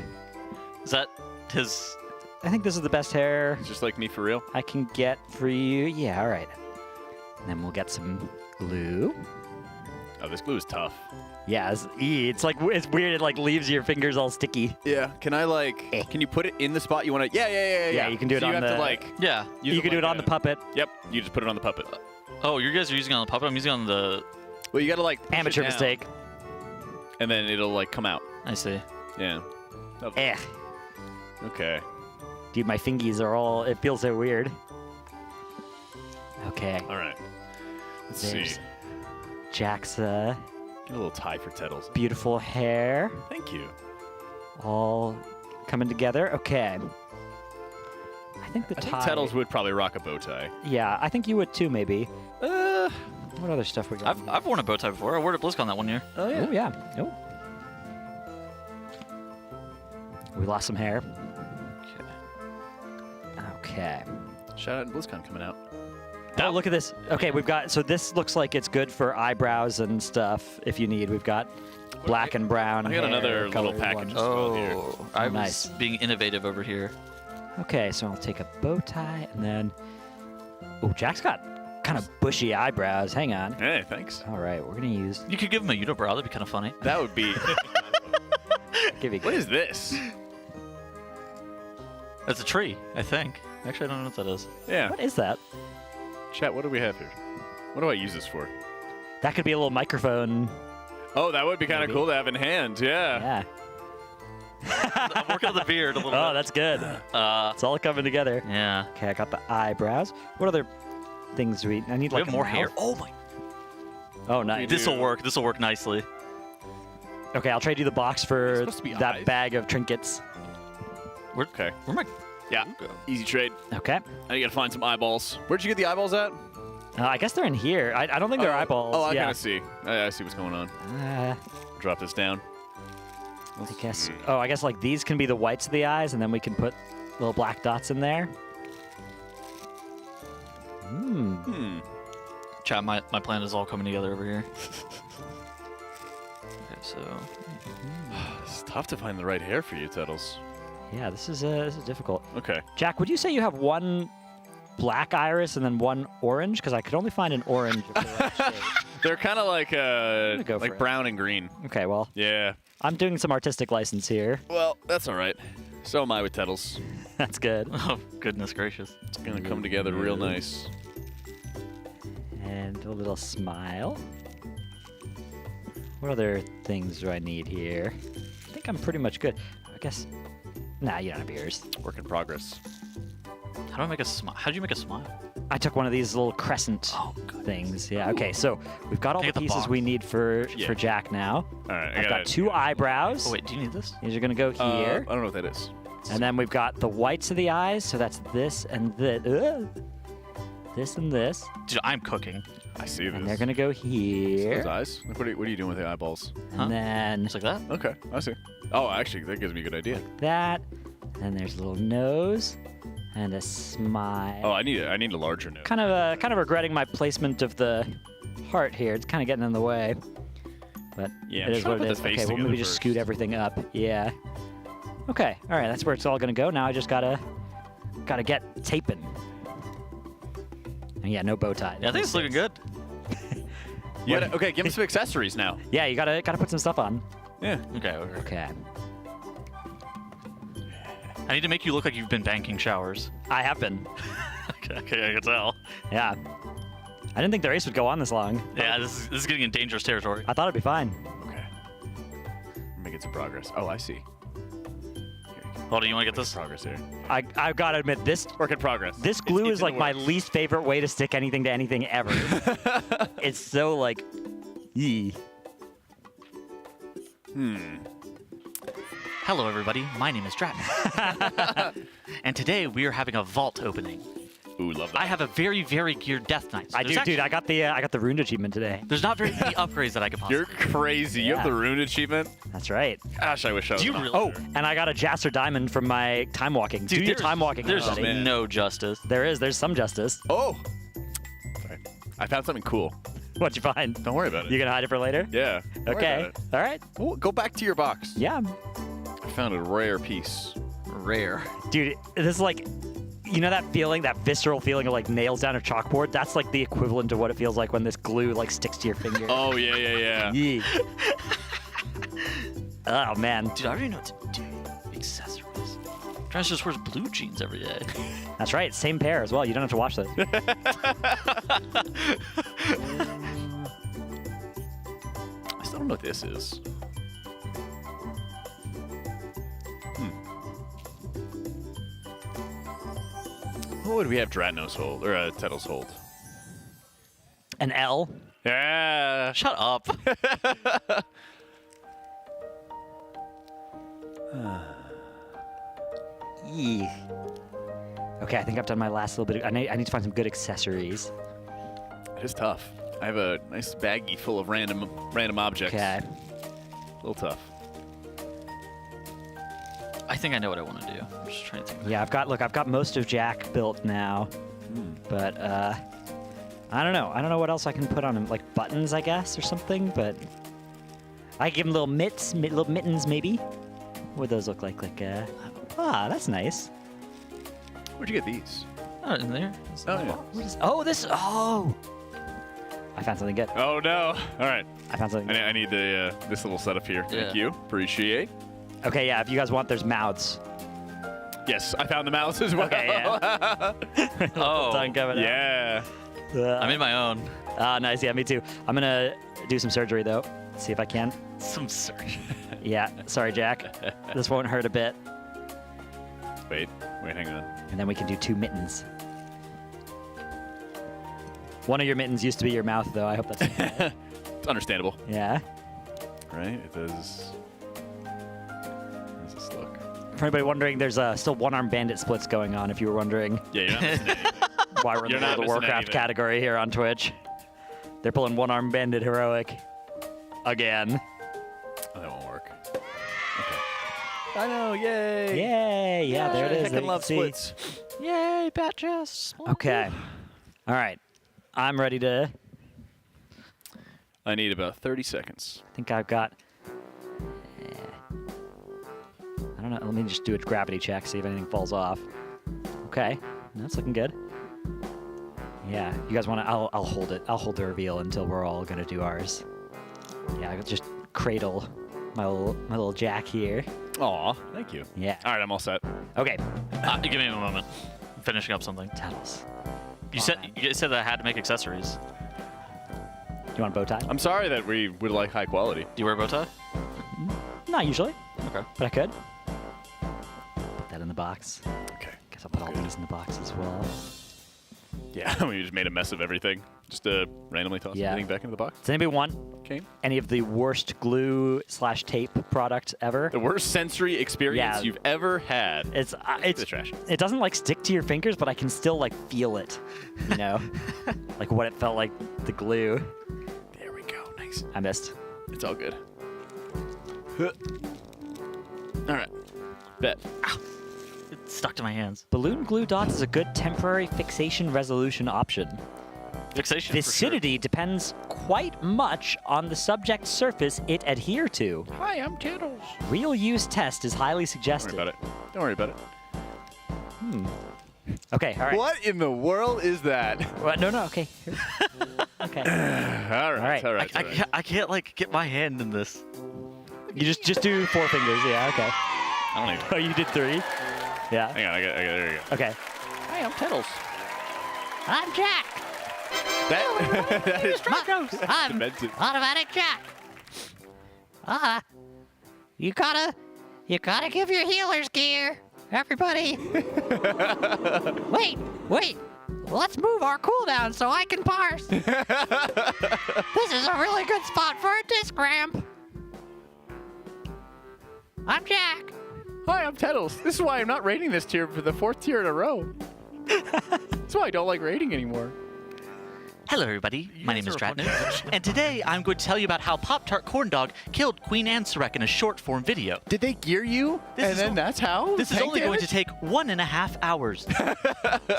Is that his? I think this is the best hair Just like me for real. I can get for you. Yeah, all right. And then we'll get some glue. Oh, this glue is tough. Yeah, it's like it's weird. It like leaves your fingers all sticky. Yeah. Can I like? Can you put it in the spot you want to? Yeah. Yeah, you can do it so on you have the- to like. Yeah. use You can do it like on the puppet. Yep. You just put it on the puppet. Oh, you guys are using it on the puppet. I'm using it on the. Well, you gotta like push it Amateur down, mistake. and then it'll like come out. I see. Yeah. Okay. Dude, my fingies are all. It feels so weird. Okay. All right. Let's There's see. Jack's Get a little tie for Tettles. beautiful hair Thank you. all coming together. Okay. I think the I tie. think Tettles would probably rock a bow tie. Yeah, I think you would too, maybe. What other stuff we got? I've worn a bow tie before. I wore it at BlizzCon that one year. Oh Oh yeah. Oh. We lost some hair. Okay. Shout out to BlizzCon coming out. Oh, look at this. Okay, we've got. So this looks like it's good for eyebrows and stuff. If you need, we've got black and brown. I got hair another little colored package ones. as well here. Oh, I was nice. being innovative over here. Okay, so I'll take a bow tie and then. Oh, Jack's got kind of bushy eyebrows. Hang on. Hey, thanks. All right, we're gonna use. You could give him a unibrow. That'd be kind of funny. That would be. What is this? That's a tree, I think. Actually, I don't know what that is. Yeah. What is that? Chat, what do we have here? What do I use this for? That could be a little microphone. Oh, that would be kind of cool to have in hand. Yeah. Yeah. I'm working on the beard a little Oh, bit. that's good. It's all coming together. Yeah. Okay, I got the eyebrows. What other things do we? I need We like have more a hair. mouth. Oh my. Oh, nice. This will work. This will work nicely. Okay, I'll trade you the box for supposed to be that eyes? bag of trinkets. Okay. Where am I? Yeah. Easy trade. Okay. Now you gotta find some eyeballs. Where'd you get the eyeballs at? I guess they're in here. I don't think they're eyeballs. Oh, I yeah. kind of see. I see what's going on. Drop this down. I guess. Oh, I guess like these can be the whites of the eyes, and then we can put little black dots in there. Chat, my plan is all coming together over here. Okay, so. It's tough to find the right hair for you, Tettles. Yeah, this is difficult. Okay. Jack, would you say you have one black iris and then one orange? Because I could only find an orange. Of the right shade. They're kind of like go for like it. brown and green. Okay, well, Yeah. I'm doing some artistic license here. Well, that's all right. So am I with Tettles. That's good. Oh, goodness gracious. It's gonna come together real nice. And a little smile. What other things do I need here? I think I'm pretty much good. I guess. Nah, you don't have ears. Work in progress. How do I make a smile? How do you make a smile? I took one of these little crescent things. Yeah. Okay. So we've got all the pieces we need for Jack now. All right. I've got 2 eyebrows. Oh wait, do you need this? These are gonna go here. I don't know what that is. And then we've got the whites of the eyes. So that's this and this. This and this. Dude, I'm cooking. I see this. And they're gonna go here. Those eyes. Like, what are you doing with the eyeballs? And then just like that. Okay, I see. Oh, actually, that gives me a good idea. that. And there's a little nose and a smile. Oh, I need a larger nose. Kind of regretting my placement of the heart here. It's kind of getting in the way. But Yeah, it I'm is trying what to it put is. the face Okay, we'll together maybe just scoot everything up. Yeah. Okay. All right. That's where it's all gonna go. Now I just gotta get taping. And yeah, no bow tie. Yeah, I think it's looking good. Okay, give him some accessories now. Yeah, you gotta put some stuff on. Yeah. Okay. I need to make you look like you've been banking showers. I have been. okay, I can tell. Yeah. I didn't think the race would go on this long. Yeah, this is getting in dangerous territory. I thought it'd be fine. Okay. I'm making some progress. Oh, I see. Hold on, you want to get this? Progress here. I've got to admit, this work in progress. This glue is like my least favorite way to stick anything to anything ever. It's so like, yee. Hello, everybody. My name is Dratton. And today we are having a vault opening. Ooh, love that. I have a very, very geared Death Knight. So I do, dude. I got the rune achievement today. There's not very many upgrades that I could possibly. You're crazy. You have the rune achievement? That's right. Gosh, I wish I was. Do you really? Oh, and I got a Jasser Diamond from my time walking. Dude, Do your time walking. There's everybody. no justice. There is. There's some justice. Oh. Sorry. I found something cool. What'd you find? Don't worry about it. You gonna hide it for later? Yeah. Don't worry Okay. about it. All right. Well, go back to your box. Yeah. I found a rare piece. Rare. Dude, this is like, you know that feeling, that visceral feeling of like nails down a chalkboard? That's like the equivalent of what it feels like when this glue like sticks to your finger. Oh, yeah. Yee. Oh, man. Dude, I already know what to do. Accessories. Trash just wears blue jeans every day. That's right. Same pair as well. You don't have to wash those. I still don't know what this is. What would we have Dratnos hold, or Tettles hold? An L? Yeah. Shut up. Yee. Okay, I think I've done my last little bit. I need to find some good accessories. It is tough. I have a nice baggie full of random objects. Okay. A little tough. I think I know what I want to do. I'm just trying to think. Yeah, I've got most of Jack built now, but I don't know. I don't know what else I can put on him. Like buttons, I guess, or something. But I give him little little mittens, maybe. What would those look like? That's nice. Where'd you get these? Oh, in there. Oh, I found something good. Oh no! All right. I found something. I need the this little setup here. Thank you. Appreciate. Okay, yeah. If you guys want, there's mouths. Yes, I found the mouse as well. Okay, yeah. Oh, Tongue coming out. Yeah. I'm in my own. Nice. Yeah, me too. I'm gonna do some surgery though. See if I can. Some surgery. Yeah. Sorry, Jack. This won't hurt a bit. Wait, hang on. And then we can do 2 mittens. One of your mittens used to be your mouth, though. I hope that's okay. It's understandable. Yeah. Right? It does. How does this look? For anybody wondering, there's still one-arm bandit splits going on, if you were wondering. Yeah, you're not missing anything. Why we're in You're the not World of missing Warcraft anything. category here on Twitch. They're pulling one-arm bandit heroic. Again. Oh, that won't work. Okay. I know, yay! Yay! Yeah, there it is. I can love see. splits. Yay, bat chest. Okay. All right. I'm ready to... I need about 30 seconds. I think I've got... I don't know. Let me just do a gravity check, see if anything falls off. Okay. That's looking good. Yeah. You guys want to... I'll hold it. I'll hold the reveal until we're all going to do ours. Yeah, I'll just cradle my little Jack here. Aw, thank you. Yeah. All right, I'm all set. Okay. Give me a moment. I'm finishing up something. Tattles. You said that I had to make accessories. You want a bow tie? I'm sorry that we would like high quality. Do you wear a bow tie? Not usually, Okay. but I could. Put that in the box. Okay. guess I'll put all these in the box as well. Yeah, we just made a mess of everything. Just randomly toss everything back into the box. Does anybody want any of the worst glue/tape product ever? The worst sensory experience you've ever had. It's trash. It doesn't like stick to your fingers, but I can still like feel it. You know, like what it felt like the glue. There we go. Nice. I missed. It's all good. All right. Bet. Ah. It stuck to my hands. Balloon glue dots is a good temporary fixation resolution option. Fixation. Vicinity depends quite much on the subject surface it adhere to. Hi, I'm Tiddles. Real use test is highly suggested. Don't worry about it. Okay, all right. What in the world is that? What? No, okay. Okay. All right. I can't like get my hand in this. You just do 4 fingers. Yeah. Okay. I don't even. Oh, you did 3. Yeah. Hang on. I got. There you go. Okay. Hi, I'm Tiddles. I'm Jack. That is I'm demented. Automatic Jack. You gotta give your healers gear, everybody. Wait. Let's move our cooldown so I can parse. This is a really good spot for a disc ramp. I'm Jack. Hi, I'm Tiddles. This is why I'm not raiding this tier for the 4th tier in a row. That's why I don't like raiding anymore. Hello, everybody. My name is Dratno, and today I'm going to tell you about how Pop-Tart Corn Dog killed Queen Ansurek in a short-form video. Did they gear you? That's how? This is only going to take 1.5 hours.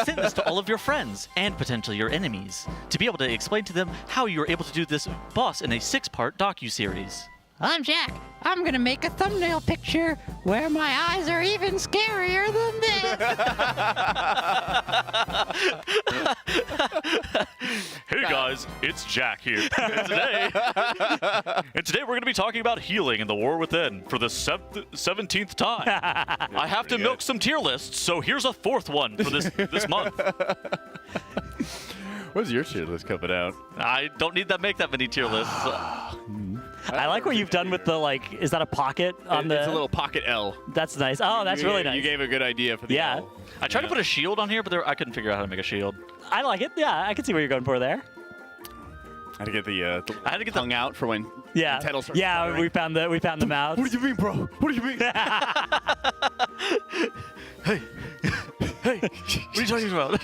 Send this to all of your friends and potentially your enemies to be able to explain to them how you were able to do this boss in a 6-part docuseries. I'm Jack. I'm gonna make a thumbnail picture where my eyes are even scarier than this. Hey guys, it's Jack here. And today we're going to be talking about healing in the War Within for the 17th time. I have to milk some tier lists, so here's a 4th one for this month. What's your tier list coming out? I don't need to make that many tier lists. I like what you've done with the is that a pocket on the? It's a little pocket L. That's nice. Oh, that's really nice. You gave a good idea for the L. I tried to put a shield on here, but I couldn't figure out how to make a shield. I like it. Yeah, I can see what you're going for there. I had to get the tongue out for when Yeah. Tiddle starts Yeah, stuttering. we found the mouth. What do you mean, bro? What do you mean? Hey, what are you talking about?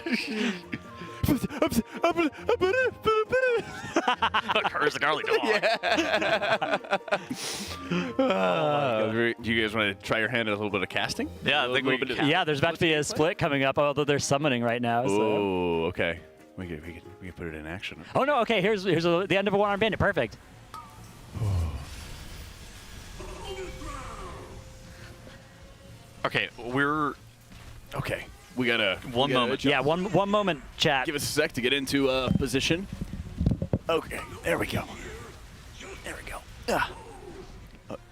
Curse the garlic dog. Do you guys want to try your hand at a little bit of casting? Yeah, I think we can. Yeah, there's about to be a split coming up, although they're summoning right now. So. Oh, okay. We can put it in action. Oh no! Okay, here's the end of a one-arm bandit. Perfect. Okay, okay. We gotta one moment. Yeah, one moment, chat. Give us a sec to get into position. Okay, there we go. There we go.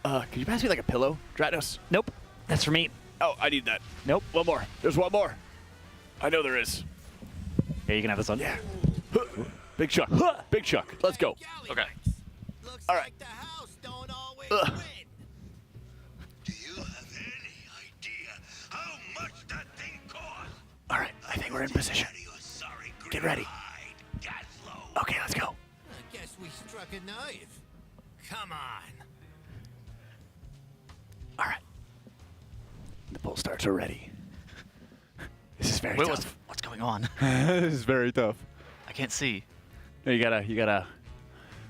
Can you pass me like a pillow, Dratos? Nope, that's for me. Oh, I need that. Nope. One more. There's one more. I know there is. Here, you can have this one. Yeah. Big Chuck. Big Chuck. Let's go. Okay. All right. All right, I think we're in position. Get ready. Okay, let's go. I guess we struck a knife. Come on. All right. The pull starts are ready. This is very tough. What's going on? This is very tough. I can't see. No, you gotta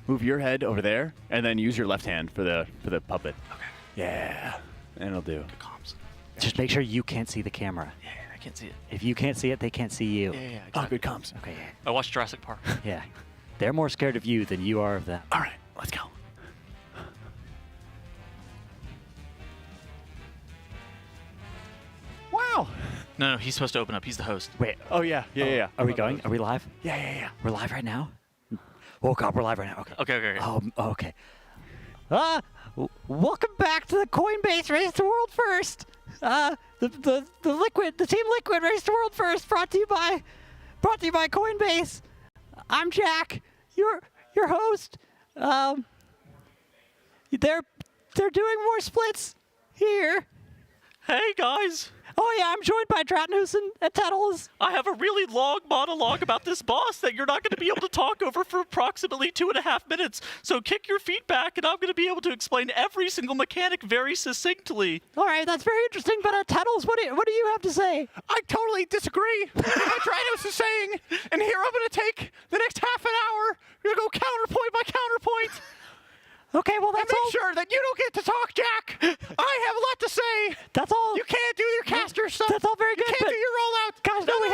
move your head over there, and then use your left hand for the puppet. Okay. Yeah, and it'll do. Good comms. Just make sure you can't see the camera. Yeah, I can't see it. If you can't see it, they can't see you. Yeah. Oh, good comms. Okay. I watched Jurassic Park. Yeah. They're more scared of you than you are of them. All right, let's go. Wow. No, he's supposed to open up. He's the host. Wait. Oh yeah. Are we going? Are we live? Yeah. We're live right now? Oh god, we're live right now. Okay. Okay. Oh, okay. Welcome back to the Coinbase Race to World First. The Team Liquid Race to World First, brought to you by Coinbase. I'm Jack, your host. They're doing more splits here. Hey, guys. Oh, yeah, I'm joined by Dratnus and Tettles. I have a really long monologue about this boss that you're not going to be able to talk over for approximately 2.5 minutes. So kick your feet back, and I'm going to be able to explain every single mechanic very succinctly. All right, that's very interesting, but Tettles, what do you have to say? I totally disagree with what Dratnus is saying, and here I'm going to take the next half an hour. We're going to go counterpoint by counterpoint. Okay, well, that's and make all. sure that you don't get to talk, Jack. I have a lot to say. That's all. You can't do your caster stuff. That's all very good. You can't do your rollout. Guys, no, we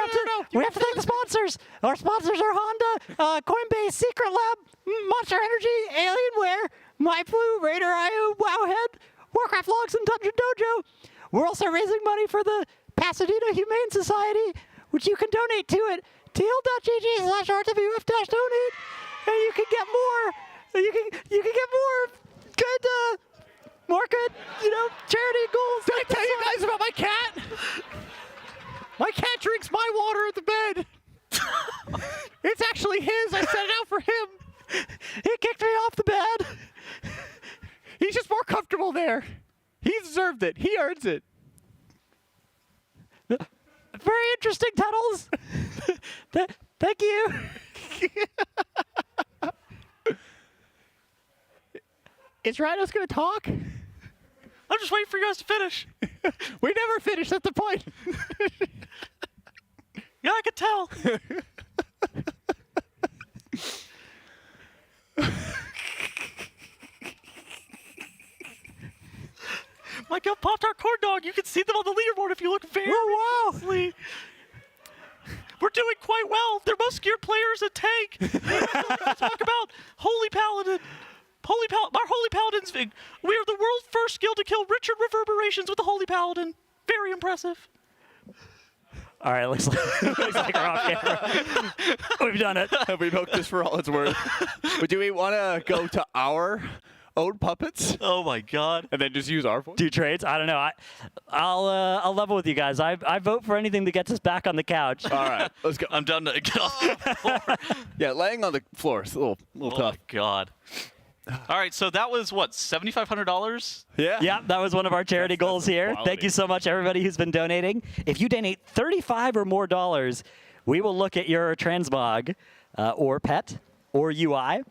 have to thank the sponsors. Our sponsors are Honda, Coinbase, Secret Lab, Monster Energy, Alienware, MyBlue, RaiderIO, Wowhead, Warcraft Logs, and DungeonDojo. We're also raising money for the Pasadena Humane Society, which you can donate to at tl.gg/rwf-donate, and you can get more. You can get more good, charity goals. Did I tell you guys about my cat? My cat drinks my water at the bed. It's actually his. I set it out for him. He kicked me off the bed. He's just more comfortable there. He deserved it. He earns it. Very interesting, Tunnels. Thank you. Is Rhinos going to talk? I'm just waiting for you guys to finish. We never finish. That's the point. Yeah, I could tell. My Pop-Tart corn dog, you can see them on the leaderboard if you look very closely. We're doing quite well. They're most geared players at tank. Talk about Holy Paladin. Our Holy Paladins. We are the world's first guild to kill Richard Reverberations with the Holy Paladin. Very impressive. All right, looks like we're off camera. We've done it. We milked this for all it's worth. But do we want to go to our own puppets? Oh my God! And then just use our voice? Do trades? I don't know. I'll level with you guys. I vote for anything that gets us back on the couch. All right, let's go. I'm done to get off the floor. Yeah, laying on the floor is a little tough. Oh my God. All right, so that was what, $7,500? Yeah, that was one of our charity goals here. quality. Thank you so much, everybody who's been donating. If you donate $35 or more, we will look at your transmog or pet or UI,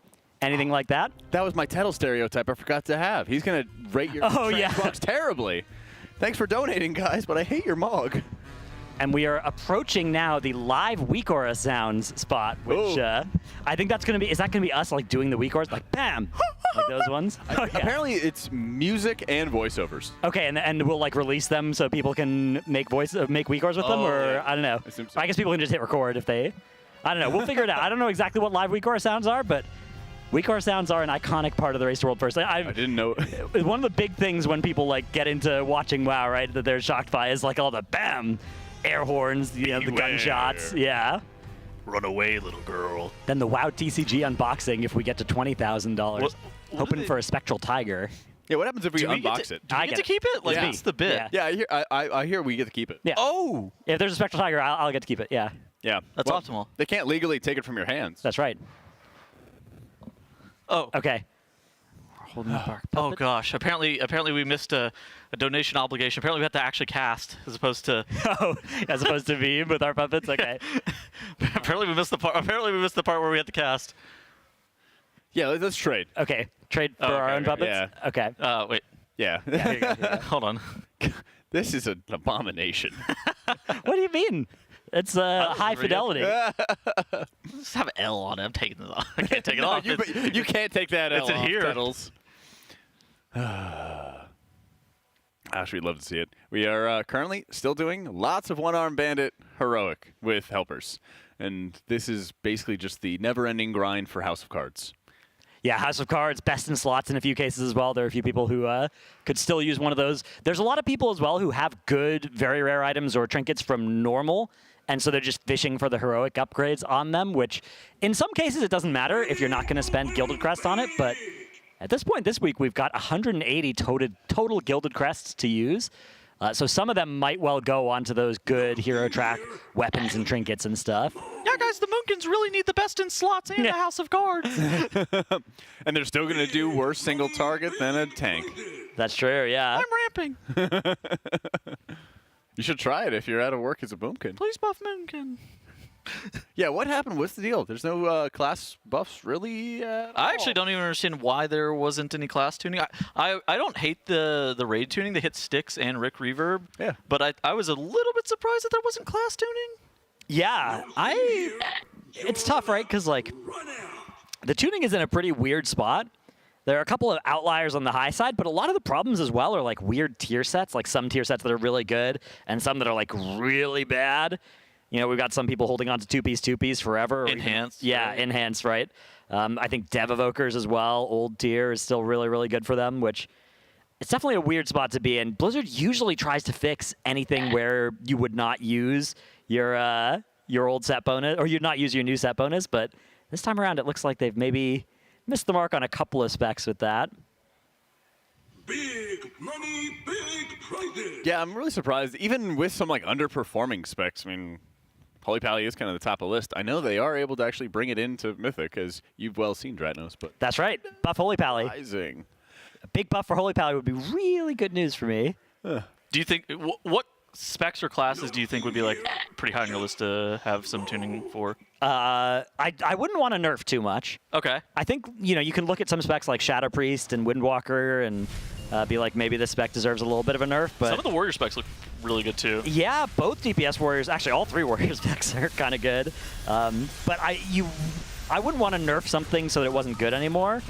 anything like that. That was my Tettle stereotype I forgot to have. He's going to rate your transmogs terribly. Thanks for donating, guys, but I hate your mog. And we are approaching now the live Weak Aura sounds spot, which I think that's going to be, is that going to be us like doing the Weak Auras? Like, bam! Like those ones? Oh, yeah. Apparently it's music and voiceovers. Okay, and we'll like release them so people can make Weak Auras with them, or yeah. I don't know. I assume so. I guess people can just hit record if they, I don't know. We'll figure it out. I don't know exactly what live Weak Aura sounds are, but Weak Aura sounds are an iconic part of the Race to World First. I didn't know. One of the big things when people like get into watching WoW, right, that they're shocked by is like all the bam, air horns, the gunshots, yeah. Run away, little girl. Then the WoW TCG unboxing if we get to $20,000. Hoping for a Spectral Tiger. Yeah, what happens if we unbox it? Do we get to keep it? Like, Yeah. that's the bit. Yeah, I hear we get to keep it. Yeah. Oh! If there's a Spectral Tiger, I'll get to keep it, yeah. Yeah. That's optimal. They can't legally take it from your hands. That's right. Oh. Okay. Holding up our oh gosh! Apparently we missed a donation obligation. Apparently we have to actually cast as opposed to as opposed to beam with our puppets. Okay. Apparently we missed the part. Apparently we missed the part where we had to cast. Yeah, let's trade. Okay, trade for our own puppets. Yeah. Okay. Wait. Yeah. Here you go. Hold on. This is an abomination. What do you mean? It's high fidelity. Just have an L on it. I'm taking this off. I can't take it off. You can't take that L It's in off, here. Tettles. Gosh, we'd love to see it. We are currently still doing lots of one-arm bandit heroic with helpers. And this is basically just the never-ending grind for House of Cards. Yeah, House of Cards, best in slots in a few cases as well. There are a few people who could still use one of those. There's a lot of people as well who have good, very rare items or trinkets from normal, and so they're just fishing for the heroic upgrades on them, which in some cases it doesn't matter if you're not going to spend Gilded Crest on it, but at this point this week we've got 180 total Gilded Crests to use. So some of them might well go onto those good hero track weapons and trinkets and stuff. Yeah, guys, the Moonkins really need the best in slots and the House of Cards. And they're still going to do worse single target than a tank. That's true, yeah. I'm ramping. You should try it if you're out of work as a boomkin. Please buff Moonkin. Yeah, what happened? What's the deal? There's no class buffs really I actually don't even understand why there wasn't any class tuning. I don't hate the raid tuning. They hit Styx and Rick Reverb. Yeah. But I was a little bit surprised that there wasn't class tuning. Yeah, it's tough, right? Because, like, the tuning is in a pretty weird spot. There are a couple of outliers on the high side, but a lot of the problems as well are, like, weird tier sets, like some tier sets that are really good and some that are, like, really bad. You know, we've got some people holding on to two-piece forever. Enhanced. Yeah, enhanced, right? I think Dev Evokers as well, old tier, is still really, really good for them, which it's definitely a weird spot to be in. Blizzard usually tries to fix anything where you would not use your old set bonus, or you'd not use your new set bonus, but this time around it looks like they've maybe missed the mark on a couple of specs with that. Big money, big prizes. Yeah, I'm really surprised. Even with some like underperforming specs, I mean, Holy Pally is kind of the top of the list. I know they are able to actually bring it into Mythic, as you've well seen, Dratnos. But that's right, buff Holy Pally. Rising. A big buff for Holy Pally would be really good news for me. Do you think what specs or classes do you think would be like pretty high on your list to have some tuning for? I wouldn't want to nerf too much. Okay. I think, you know, you can look at some specs like Shadow Priest and Windwalker and be like, maybe this spec deserves a little bit of a nerf. But some of the warrior specs look really good too. Yeah, both DPS warriors, actually all three warrior specs are kind of good. But I wouldn't want to nerf something so that it wasn't good anymore.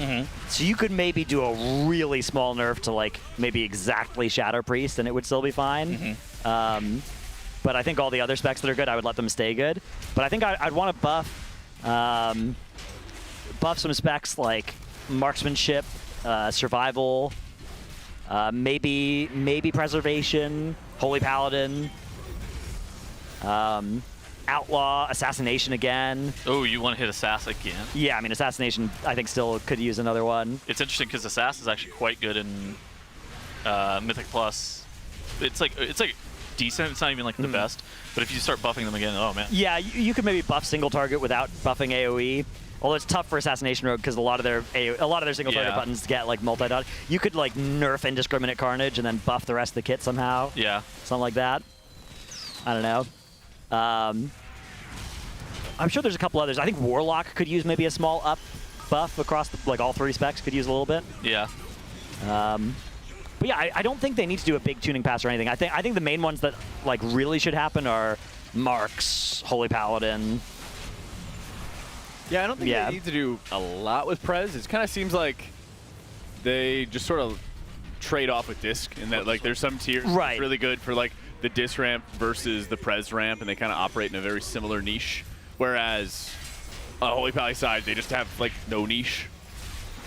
So you could maybe do a really small nerf to like maybe exactly Shadow Priest and it would still be fine. But I think all the other specs that are good, I would let them stay good. But I think I'd want to buff some specs like marksmanship, survival, maybe preservation, holy paladin, outlaw, assassination again. Oh, you want to hit Assass again? Yeah, I mean assassination I think still could use another one. It's interesting because Assass is actually quite good in Mythic Plus. It's like decent. It's not even like the best. But if you start buffing them again, oh man. Yeah, you could maybe buff single target without buffing AOE. Although it's tough for Assassination Rogue because a lot of their single target buttons get like multi-dot. You could like nerf Indiscriminate Carnage and then buff the rest of the kit somehow. Yeah. Something like that. I don't know. I'm sure there's a couple others. I think Warlock could use maybe a small up buff across like all three specs. Could use a little bit. Yeah. But yeah, I don't think they need to do a big tuning pass or anything. I think the main ones that like really should happen are Marks, Holy Paladin. Yeah, I don't think they need to do a lot with Prez. It kind of seems like they just sort of trade off with Disc in that like there's some tiers that's really good for like the Disc ramp versus the Prez ramp, and they kind of operate in a very similar niche. Whereas on Holy Pally side, they just have like no niche.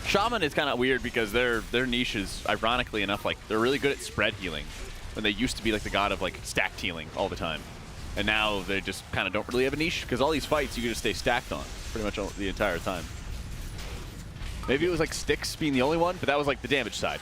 Shaman is kind of weird because their niche is, ironically enough, like they're really good at spread healing when they used to be like the god of like stacked healing all the time. And now they just kind of don't really have a niche because all these fights you can just stay stacked on pretty much the entire time. Maybe it was like Styx being the only one, but that was like the damage side.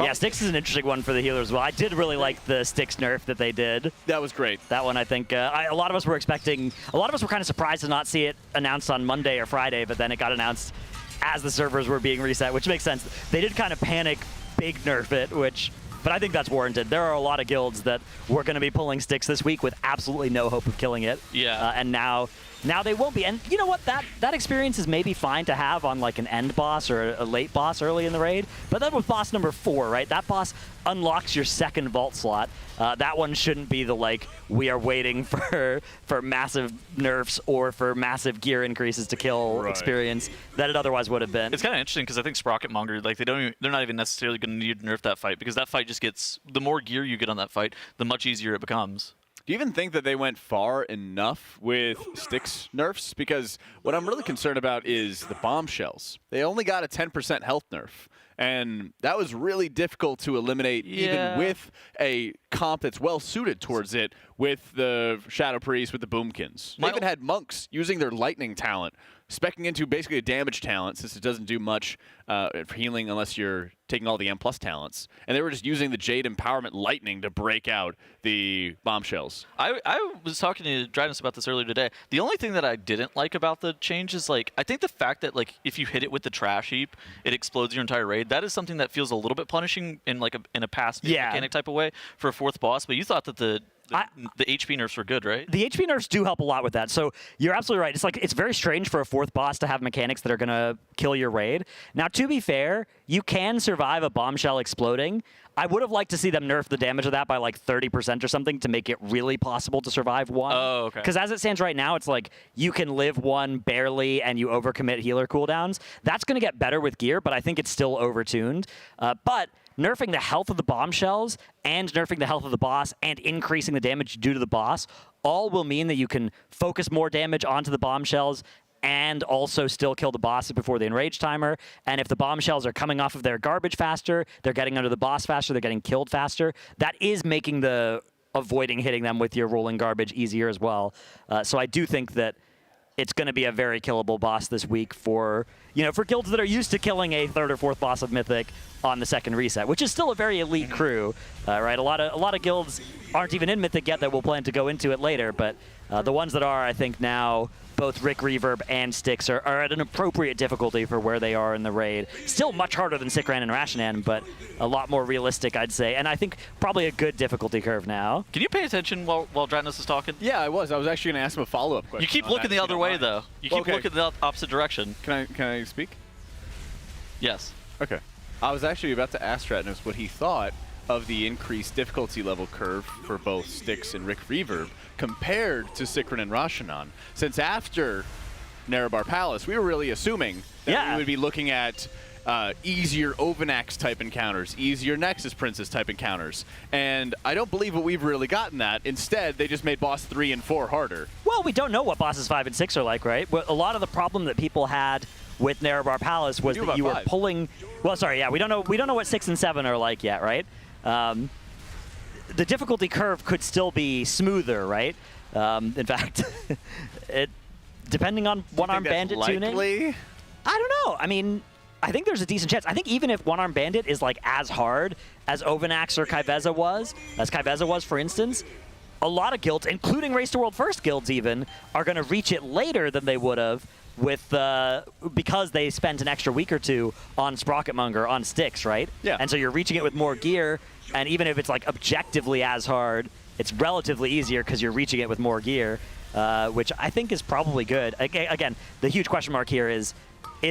Yeah, Styx is an interesting one for the healers as well. I did really like the Styx nerf that they did. That was great. That one, I think, a lot of us were expecting, a lot of us were kind of surprised to not see it announced on Monday or Friday, but then it got announced as the servers were being reset, which makes sense. They did kind of panic, big nerf it, but I think that's warranted. There are a lot of guilds that were going to be pulling Styx this week with absolutely no hope of killing it. Yeah. And now they won't be. And you know what? That experience is maybe fine to have on like an end boss or a late boss early in the raid. But then with boss number 4, right? That boss unlocks your second vault slot. That one shouldn't be the like we are waiting for massive nerfs or for massive gear increases to kill experience that it otherwise would have been. It's kind of interesting because I think Sprocketmonger, like they're not even necessarily going to need to nerf that fight because that fight just gets, the more gear you get on that fight, the much easier it becomes. Do you even think that they went far enough with Styx nerfs? Because what I'm really concerned about is the bombshells. They only got a 10% health nerf. And that was really difficult to eliminate even with a comp that's well suited towards it with the Shadow Priest, with the Boomkins. They even had monks using their lightning talent speccing into basically a damage talent since it doesn't do much for healing unless you're taking all the M+ talents. And they were just using the Jade Empowerment Lightning to break out the bombshells. I was talking to Dryden about this earlier today. The only thing that I didn't like about the change is, like, I think the fact that, like, if you hit it with the trash heap, it explodes your entire raid. That is something that feels a little bit punishing in, like, in a past mechanic type of way for a 4th boss. But you thought that the HP nerfs were good, right? The HP nerfs do help a lot with that. So you're absolutely right. It's very strange for a 4th boss to have mechanics that are going to kill your raid. Now, to be fair, you can survive a bombshell exploding. I would have liked to see them nerf the damage of that by like 30% or something to make it really possible to survive one. Oh, okay. Because as it stands right now, it's like you can live one barely and you overcommit healer cooldowns. That's going to get better with gear, but I think it's still overtuned. But nerfing the health of the bombshells and nerfing the health of the boss and increasing the damage due to the boss all will mean that you can focus more damage onto the bombshells and also still kill the bosses before the enrage timer. And if the bombshells are coming off of their garbage faster, they're getting under the boss faster, they're getting killed faster, that is making the avoiding hitting them with your rolling garbage easier as well. So I do think that it's going to be a very killable boss this week for guilds that are used to killing a 3rd or 4th boss of Mythic on the 2nd reset, which is still a very elite crew, right? A lot of guilds aren't even in Mythic yet that we'll plan to go into it later, but the ones that are, I think now, both Rick Reverb and Styx are at an appropriate difficulty for where they are in the raid. Still much harder than Sikran and Rashanan, but a lot more realistic, I'd say. And I think probably a good difficulty curve now. Can you pay attention while Dryden is talking? Yeah, I was. I was actually going to ask him a follow-up question. You keep looking the other way, though. You keep looking the opposite direction. Can I speak? Yes. Okay. I was actually about to ask Ratnos what he thought of the increased difficulty level curve for both Styx and Rick Reverb compared to Sikran and Rashanan. Since after Nerebar Palace, we were really assuming that we would be looking at easier Ovanax type encounters, easier Nexus Princess type encounters. And I don't believe that we've really gotten that. Instead, they just made boss 3 and 4 harder. Well, we don't know what bosses 5 and 6 are like, right? But a lot of the problem that people had with Nerebar Palace was that you were pulling. Well, sorry, yeah, we don't know what 6 and 7 are like yet, right? The difficulty curve could still be smoother, right? In fact, depending on one-arm bandit tuning. I don't know. I mean, I think there's a decent chance. I think even if one-arm bandit is like as hard as Ovanax or Kaiveza was, for instance, a lot of guilds, including Race to World First guilds even, are going to reach it later than they would have because they spent an extra week or two on Sprocketmonger on Styx, right? Yeah. And so you're reaching it with more gear, and even if it's like objectively as hard, it's relatively easier because you're reaching it with more gear, which I think is probably good. Again, the huge question mark here is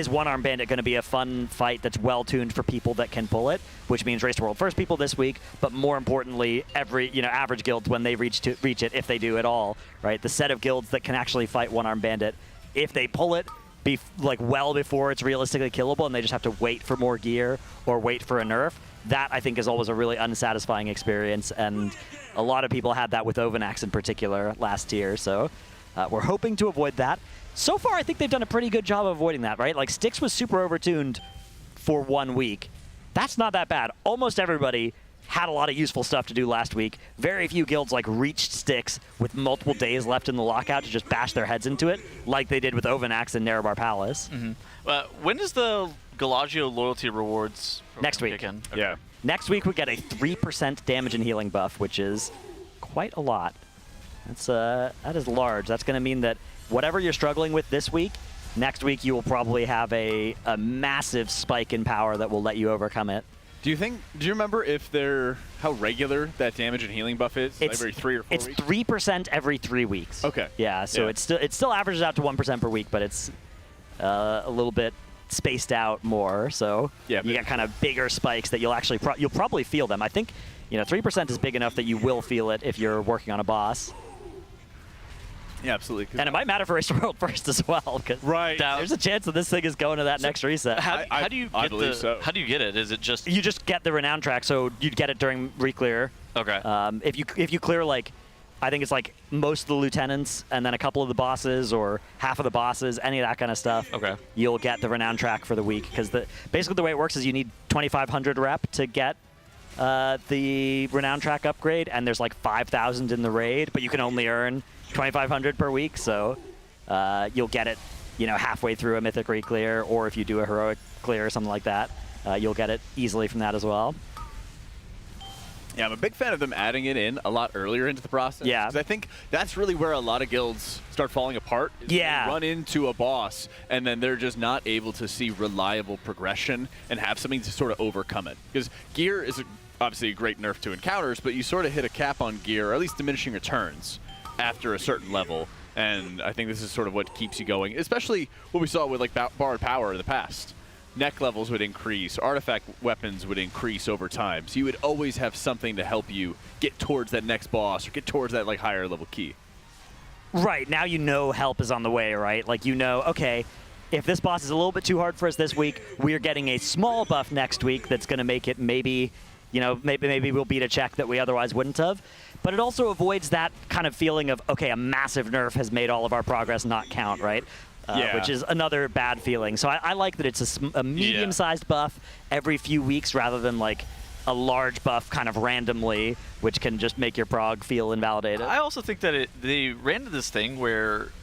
One-Arm Bandit going to be a fun fight that's well-tuned for people that can pull it, which means Race to World First people this week, but more importantly, every average guilds when they reach it, if they do at all, right? The set of guilds that can actually fight One-Arm Bandit, if they pull it well before it's realistically killable and they just have to wait for more gear or wait for a nerf, that I think is always a really unsatisfying experience, and a lot of people had that with Ovanax in particular last year, so we're hoping to avoid that. So far, I think they've done a pretty good job of avoiding that, right? Like, Styx was super overtuned for 1 week. That's not that bad. Almost everybody had a lot of useful stuff to do last week. Very few guilds reached Styx with multiple days left in the lockout to just bash their heads into it, like they did with Ovanax and Nerebar Palace. When does the Galagio loyalty rewards next week? Kick in? Okay. Yeah. Next week we get a 3% damage and healing buff, which is quite a lot. That is large. That's going to mean that whatever you're struggling with this week, next week you will probably have a massive spike in power that will let you overcome it. Do you remember how regular that damage and healing buff is? Every 3 or 4 weeks? It's 3% every 3 weeks. Okay. Yeah, so it still averages out to 1% per week, but it's a little bit spaced out more. So you get kind of bigger spikes that you'll probably feel them. I think 3% is big enough that you will feel it if you're working on a boss. Yeah, absolutely. And it might matter for Race to World First as well, because there's a chance that this thing is going to that next reset. How do you get it? Is it just you just get the renown track? So you'd get it during reclear. Okay. If you clear I think it's most of the lieutenants and then a couple of the bosses or half of the bosses, any of that kind of stuff. Okay. You'll get the renown track for the week, because basically the way it works is you need 2,500 rep to get the renown track upgrade, and there's 5,000 in the raid, but you can only earn 2,500 per week, so you'll get it halfway through a mythic re-clear, or if you do a heroic clear or something like that, you'll get it easily from that as well. Yeah, I'm a big fan of them adding it in a lot earlier into the process. Yeah. Because I think that's really where a lot of guilds start falling apart. Is Yeah. They run into a boss, and then they're just not able to see reliable progression and have something to sort of overcome it. Because gear is obviously a great nerf to encounters, but you sort of hit a cap on gear, or at least diminishing returns, after a certain level. And I think this is sort of what keeps you going, especially what we saw with like Borrowed Power in the past. Neck levels would increase, artifact weapons would increase over time. So you would always have something to help you get towards that next boss or get towards that like higher level key. Right, now you know help is on the way, right? Like okay, if this boss is a little bit too hard for us this week, we're getting a small buff next week that's going to make it maybe we'll beat a check that we otherwise wouldn't have. But it also avoids that kind of feeling of, okay, a massive nerf has made all of our progress not count, right? Which is another bad feeling. So I like that it's a medium-sized buff every few weeks rather than like a large buff kind of randomly, which can just make your prog feel invalidated. I also think that they ran into this thing where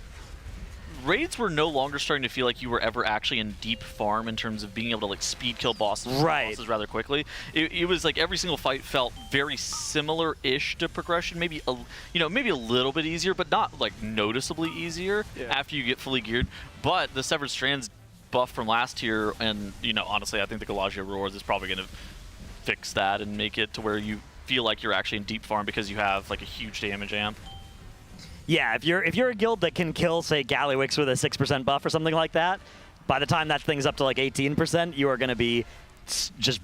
raids were no longer starting to feel like you were ever actually in deep farm in terms of being able to like speed kill bosses rather quickly. It was like every single fight felt very similar-ish to progression, maybe a little bit easier, but not like noticeably easier after you get fully geared. But the Severed Strands buff from last year, and honestly, I think the Galagio Rewards is probably going to fix that and make it to where you feel like you're actually in deep farm because you have like a huge damage amp. Yeah, if you're a guild that can kill, say, Gallywix with a 6% buff or something like that, by the time that thing's up to like 18%, you are going to be just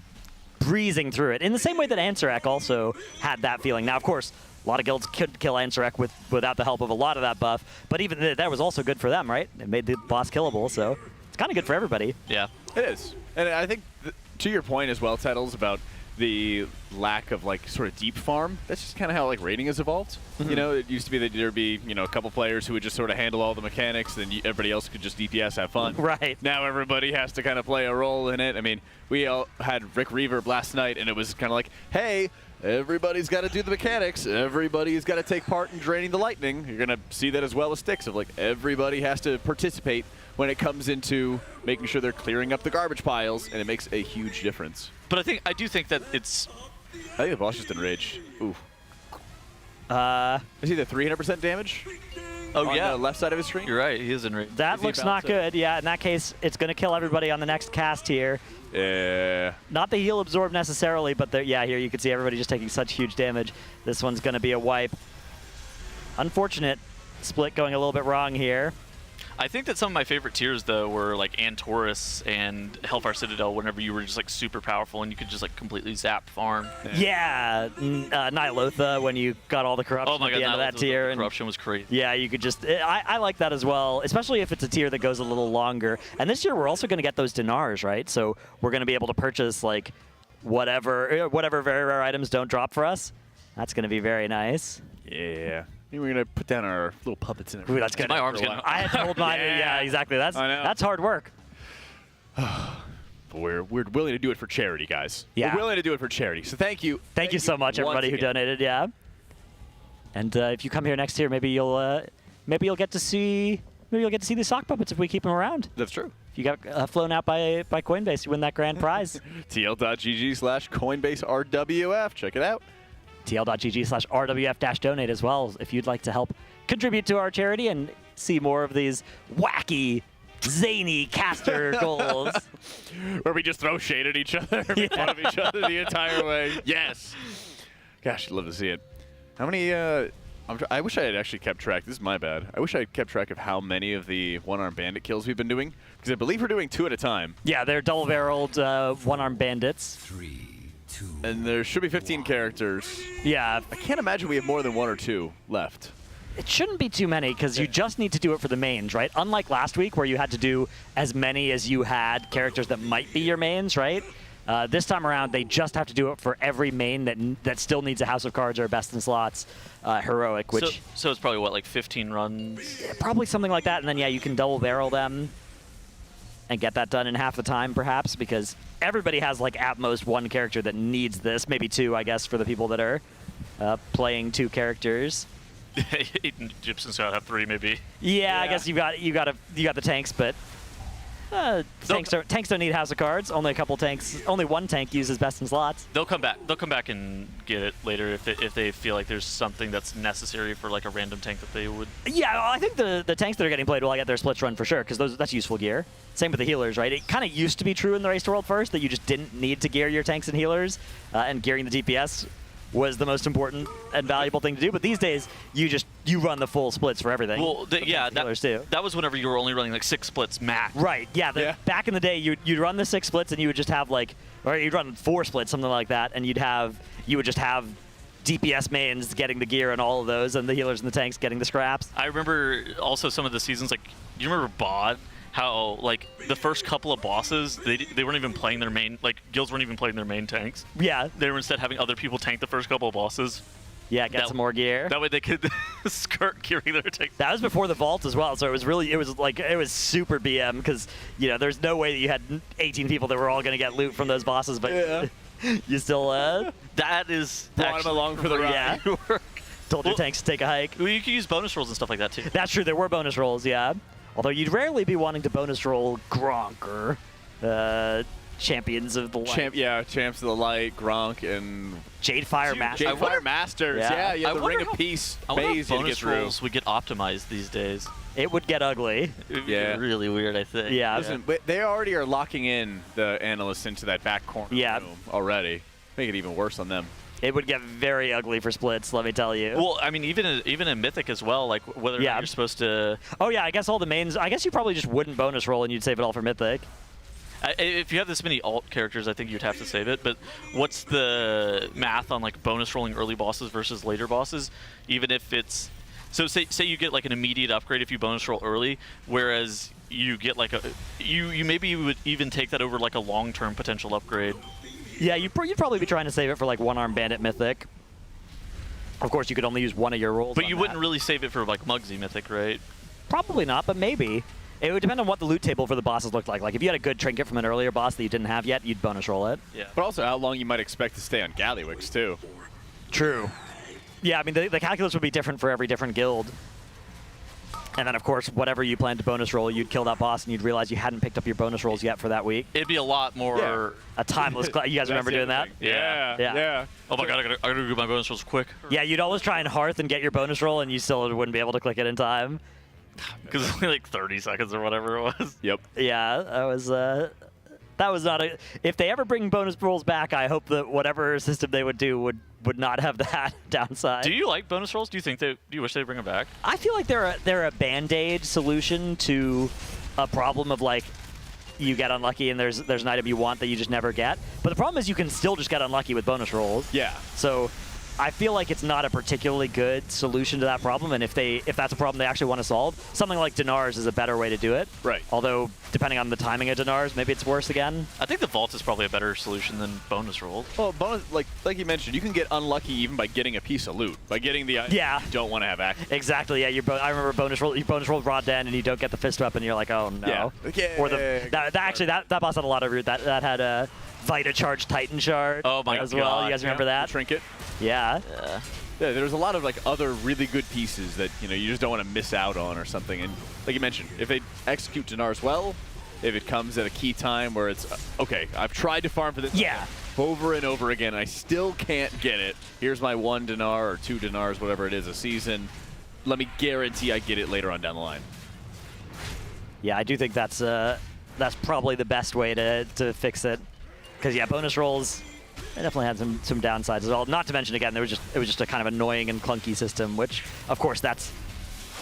breezing through it. In the same way that Ansarek also had that feeling. Now, of course, a lot of guilds could kill Ansarek without the help of a lot of that buff, but even that was also good for them, right? It made the boss killable, so it's kind of good for everybody. Yeah, it is. And I think, to your point as well, Tettles, about the lack of like sort of deep farm, that's just kind of how like raiding has evolved. It used to be that there'd be a couple players who would just sort of handle all the mechanics, and then everybody else could just DPS, have fun. Right. Now everybody has to kind of play a role in it. I mean, we all had Rick Reverb last night, and it was kind of like, hey, everybody's got to do the mechanics. Everybody's got to take part in draining the lightning. You're gonna see that as well as Styx, of like everybody has to participate when it comes into making sure they're clearing up the garbage piles, and it makes a huge difference. But I do think that it's... I think the boss just enraged. Ooh. Is he the 300% damage? Oh, on yeah. the left side of his screen? You're right, he is enraged. That looks not good. Yeah, in that case, it's going to kill everybody on the next cast here. Yeah. Not the heal absorb necessarily, but here you can see everybody just taking such huge damage. This one's going to be a wipe. Unfortunate split going a little bit wrong here. I think that some of my favorite tiers, though, were like Antorus and Hellfire Citadel, whenever you were just like super powerful and you could just like completely zap farm. Yeah, Nihilotha, when you got all the corruption at the end of that tier. The corruption was crazy. Yeah, you could just... I like that as well, especially if it's a tier that goes a little longer. And this year, we're also going to get those dinars, right? So we're going to be able to purchase like whatever very rare items don't drop for us. That's going to be very nice. Yeah. We're going to put down our little puppets in it. Ooh, that's good. My arm's getting... I had to hold mine. Yeah, exactly. That's hard work. We're willing to do it for charity, guys. Yeah. We're willing to do it for charity. So thank you. Thank you so much, everybody who donated. Yeah. And if you come here next year, maybe you'll get to see the sock puppets if we keep them around. That's true. If you got flown out by Coinbase, you win that grand prize. TL.gg/Coinbase RWF. Check it out. TL.gg/RWF-donate as well if you'd like to help contribute to our charity and see more of these wacky, zany caster goals. Where we just throw shade at each other, make fun of each other the entire way. Yes. Gosh, I'd love to see it. How many... I wish I had actually kept track. This is my bad. I wish I had kept track of how many of the one-armed bandit kills we've been doing, because I believe we're doing 2 at a time. Yeah, they're double-barreled one-armed bandits. 3, 2. And there should be 15 characters. Yeah. I can't imagine we have more than 1 or 2 left. It shouldn't be too many, because you just need to do it for the mains, right? Unlike last week, where you had to do as many as you had characters that might be your mains, right? This time around, they just have to do it for every main that still needs a House of Cards or a Best in Slots heroic, which... So it's probably, what, like 15 runs? Yeah, probably something like that, and then, yeah, you can double-barrel them and get that done in half the time, perhaps, because everybody has, like, at most 1 character that needs this. Maybe 2, I guess, for the people that are playing 2 characters. Egyptians gotta have 3 maybe. Yeah, I guess you got the tanks, but tanks don't need House of Cards. Only a couple tanks. Only one tank uses best in slots. They'll come back. They'll come back and get it later if they feel like there's something that's necessary for like a random tank that they would. Yeah, I think the tanks that are getting played will get their splits run for sure because that's useful gear. Same with the healers, right? It kind of used to be true in the Race to World First that you just didn't need to gear your tanks and healers, and gearing the DPS was the most important and valuable thing to do. But these days, you run the full splits for everything. Well, that was whenever you were only running like 6 splits max. Right. Yeah. Back in the day, you'd run the 6 splits and you would just have or you'd run 4 splits, something like that, and you would just have DPS mains getting the gear and all of those, and the healers and the tanks getting the scraps. I remember also some of the seasons, like, you remember BOD? How, like, the first couple of bosses, they weren't even playing their main, like, guilds weren't even playing their main tanks. Yeah. They were instead having other people tank the first couple of bosses. Yeah, get some more gear. That way they could skirt gearing their tanks. That was before the vault as well, so it was super BM because, there's no way that you had 18 people that were all going to get loot from those bosses, but you still, that is brought them along for the ride. Yeah. Told your tanks to take a hike. Well, you could use bonus rolls and stuff like that too. That's true, there were bonus rolls, yeah. Although you'd rarely be wanting to bonus roll Gronk or Champions of the Light. Champs of the Light, Gronk, and Jadefire Masters. Jadefire Masters, yeah. You have the Ring of Peace maze you get through. Rolls would get optimized these days. It would get ugly. Yeah. Really weird, I think. Yeah. Listen, but they already are locking in the analysts into that back corner room already. Make it even worse on them. It would get very ugly for splits, let me tell you. Well, I mean, even in Mythic as well, like whether or not you're supposed to. Oh yeah, I guess all the mains. I guess you probably just wouldn't bonus roll and you'd save it all for Mythic. If you have this many alt characters, I think you'd have to save it. But what's the math on like bonus rolling early bosses versus later bosses? Even if it's say you get like an immediate upgrade if you bonus roll early, whereas you get like you maybe would even take that over like a long-term potential upgrade. Yeah, you'd probably be trying to save it for like One-Armed Bandit Mythic. Of course, you could only use one of your rolls. But you wouldn't really save it for like Muggsy Mythic, right? Probably not, but maybe. It would depend on what the loot table for the bosses looked like. Like if you had a good trinket from an earlier boss that you didn't have yet, you'd bonus roll it. Yeah. But also how long you might expect to stay on Gallywix too. True. Yeah, I mean the calculus would be different for every different guild. And then, of course, whatever you plan to bonus roll, you'd kill that boss, and you'd realize you hadn't picked up your bonus rolls yet for that week. It'd be a lot more... A timeless... You guys remember doing that? Yeah. Oh my god, I gotta do my bonus rolls quick. Yeah, you'd always try and Hearth and get your bonus roll, and you still wouldn't be able to click it in time. Because it's only like 30 seconds or whatever it was. Yep. Yeah, that was not a... If they ever bring bonus rolls back, I hope that whatever system they would do would not have that downside. Do you like bonus rolls? Do you wish they'd bring them back? I feel like they're a band-aid solution to a problem of like you get unlucky and there's an item you want that you just never get. But the problem is you can still just get unlucky with bonus rolls. Yeah. So I feel like it's not a particularly good solution to that problem, and if that's a problem they actually want to solve, something like Dinars is a better way to do it. Right. Although, depending on the timing of Dinars, maybe it's worse again. I think the Vault is probably a better solution than bonus rolls. Well, bonus, like you mentioned, you can get unlucky even by getting a piece of loot, by getting the item you don't want to have access. Exactly. Yeah. I remember you bonus rolled Rod Den and you don't get the fist weapon, and you're like, oh no. Yeah. Or that boss had a lot of root. That had a Vita Charge Titan Shard. Oh my as well. You guys remember that? Trinket. Yeah. Yeah, there's a lot of like other really good pieces that you just don't want to miss out on or something. And like you mentioned, if they execute Dinars well, if it comes at a key time where it's okay, I've tried to farm for this over and over again, I still can't get it. Here's my 1 dinar or 2 dinars, whatever it is, a season. Let me guarantee I get it later on down the line. Yeah, I do think that's probably the best way to fix it. Because bonus rolls. It definitely had some downsides as well. Not to mention, again, it was just a kind of annoying and clunky system, which, of course, that's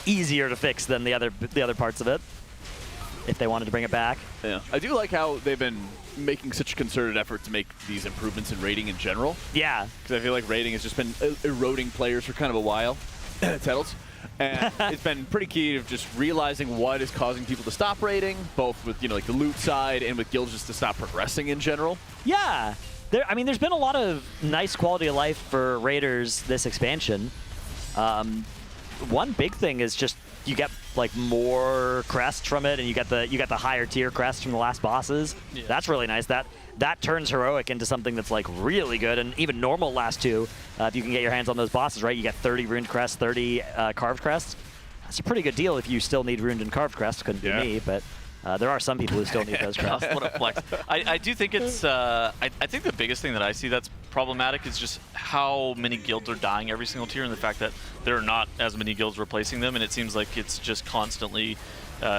easier to fix than the other parts of it, if they wanted to bring it back. Yeah, I do like how they've been making such a concerted effort to make these improvements in rating in general. Yeah. Because I feel like rating has just been eroding players for kind of a while. Titles. And it's been pretty key of just realizing what is causing people to stop rating, both with like the loot side and with guilds just to stop progressing in general. Yeah. There's been a lot of nice quality of life for raiders this expansion. One big thing is just you get like more crests from it, and you get the higher tier crests from the last bosses. Yeah. That's really nice. That turns heroic into something that's like really good, and even normal last 2. If you can get your hands on those bosses, right, you get 30 runed crests, 30 carved crests. That's a pretty good deal if you still need runed and carved crests. Couldn't be me, but there are some people who still need those crests. What a flex. I do think it's, I think the biggest thing that I see that's problematic is just how many guilds are dying every single tier, and the fact that there are not as many guilds replacing them, and it seems like it's just constantly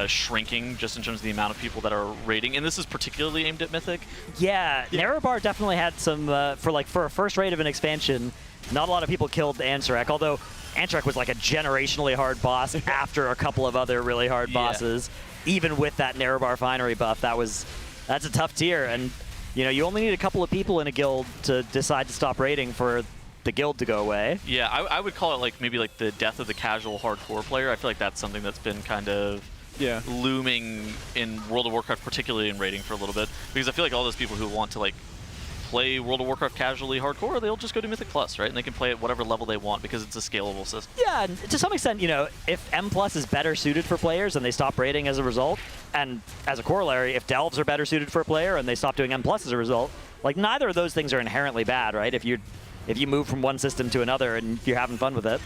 shrinking just in terms of the amount of people that are raiding, and this is particularly aimed at Mythic. Yeah, Nerebar definitely had some, for a first raid of an expansion, not a lot of people killed Ansarek, although Ansarek was like a generationally hard boss after a couple of other really hard bosses. Even with that Nerebar Finery buff, that's a tough tier, and you only need a couple of people in a guild to decide to stop raiding for the guild to go away. Yeah, I would call it like maybe like the death of the casual hardcore player. I feel like that's something that's been kind of looming in World of Warcraft, particularly in raiding for a little bit, because I feel like all those people who want to like play World of Warcraft casually hardcore, they'll just go to Mythic Plus, right? And they can play at whatever level they want because it's a scalable system. Yeah, and to some extent, if M Plus is better suited for players and they stop raiding as a result, and as a corollary, if Delves are better suited for a player and they stop doing M Plus as a result, like neither of those things are inherently bad, right? If you move from one system to another and you're having fun with it.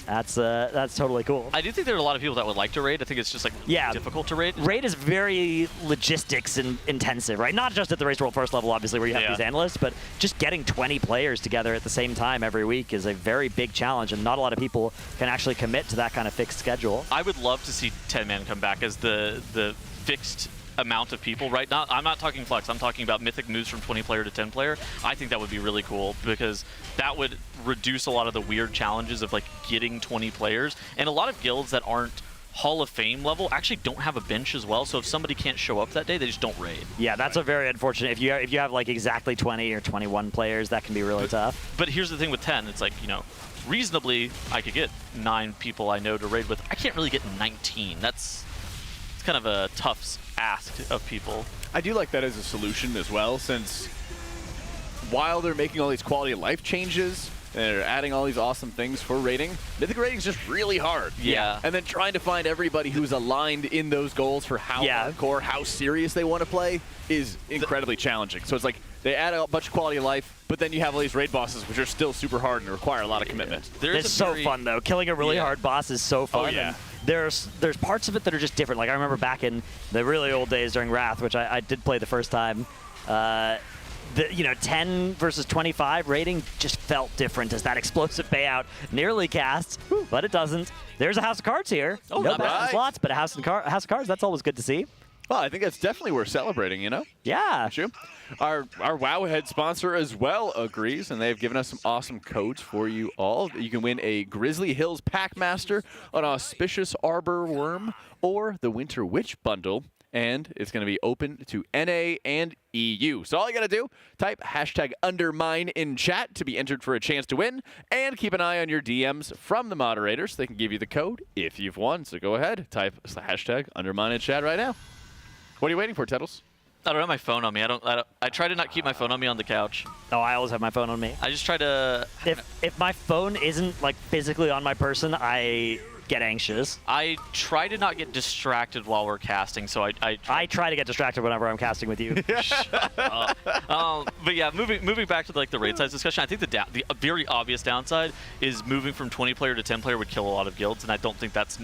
That's totally cool. I do think there are a lot of people that would like to raid. I think it's just like difficult to raid. Raid is very logistics and intensive, right? Not just at the Race World First level, obviously, where you have these analysts, but just getting 20 players together at the same time every week is a very big challenge, and not a lot of people can actually commit to that kind of fixed schedule. I would love to see 10-man come back as the fixed amount of people, right? I'm not talking flex, I'm talking about Mythic moves from 20 player to 10 player. I think that would be really cool because that would reduce a lot of the weird challenges of like getting 20 players. And a lot of guilds that aren't Hall of Fame level actually don't have a bench as well, so if somebody can't show up that day, they just don't raid. Yeah, that's a very unfortunate. If you have like exactly 20 or 21 players, that can be really tough. But here's the thing with 10, it's like, reasonably, I could get 9 people I know to raid with. I can't really get 19. It's kind of a tough ask of people. I do like that as a solution as well, since while they're making all these quality of life changes and they're adding all these awesome things for raiding, Mythic raiding is just really hard. Yeah. And then trying to find everybody who's aligned in those goals for how hardcore, how serious they want to play is incredibly challenging. So it's like they add a bunch of quality of life, but then you have all these raid bosses which are still super hard and require a lot of commitment. It's so fun though. Killing a really hard boss is so fun. Oh, yeah. And there's parts of it that are just different. Like I remember back in the really old days during Wrath, which I did play the first time, 10 versus 25 rating just felt different as that explosive payout nearly casts, but it doesn't. There's a House of Cards here. Oh, no not bad bad. slots, but a House of Cards, that's always good to see. Well, I think that's definitely worth celebrating, Yeah. True. Our Wowhead sponsor as well agrees, and they've given us some awesome codes for you all. You can win a Grizzly Hills Packmaster, an Auspicious Arbor Worm, or the Winter Witch Bundle, and it's going to be open to NA and EU. So all you got to do, type #Undermine in chat to be entered for a chance to win, and keep an eye on your DMs from the moderators so they can give you the code if you've won. So go ahead, type #Undermine in chat right now. What are you waiting for, Tettles? I don't have my phone on me. I try to not keep my phone on me on the couch. Oh, I always have my phone on me. I just try to... If my phone isn't like physically on my person, I get anxious. I try to not get distracted while we're casting, so I try to get distracted whenever I'm casting with you. But yeah, moving back to like the raid size discussion, I think the very obvious downside is moving from 20 player to 10 player would kill a lot of guilds, and I don't think that's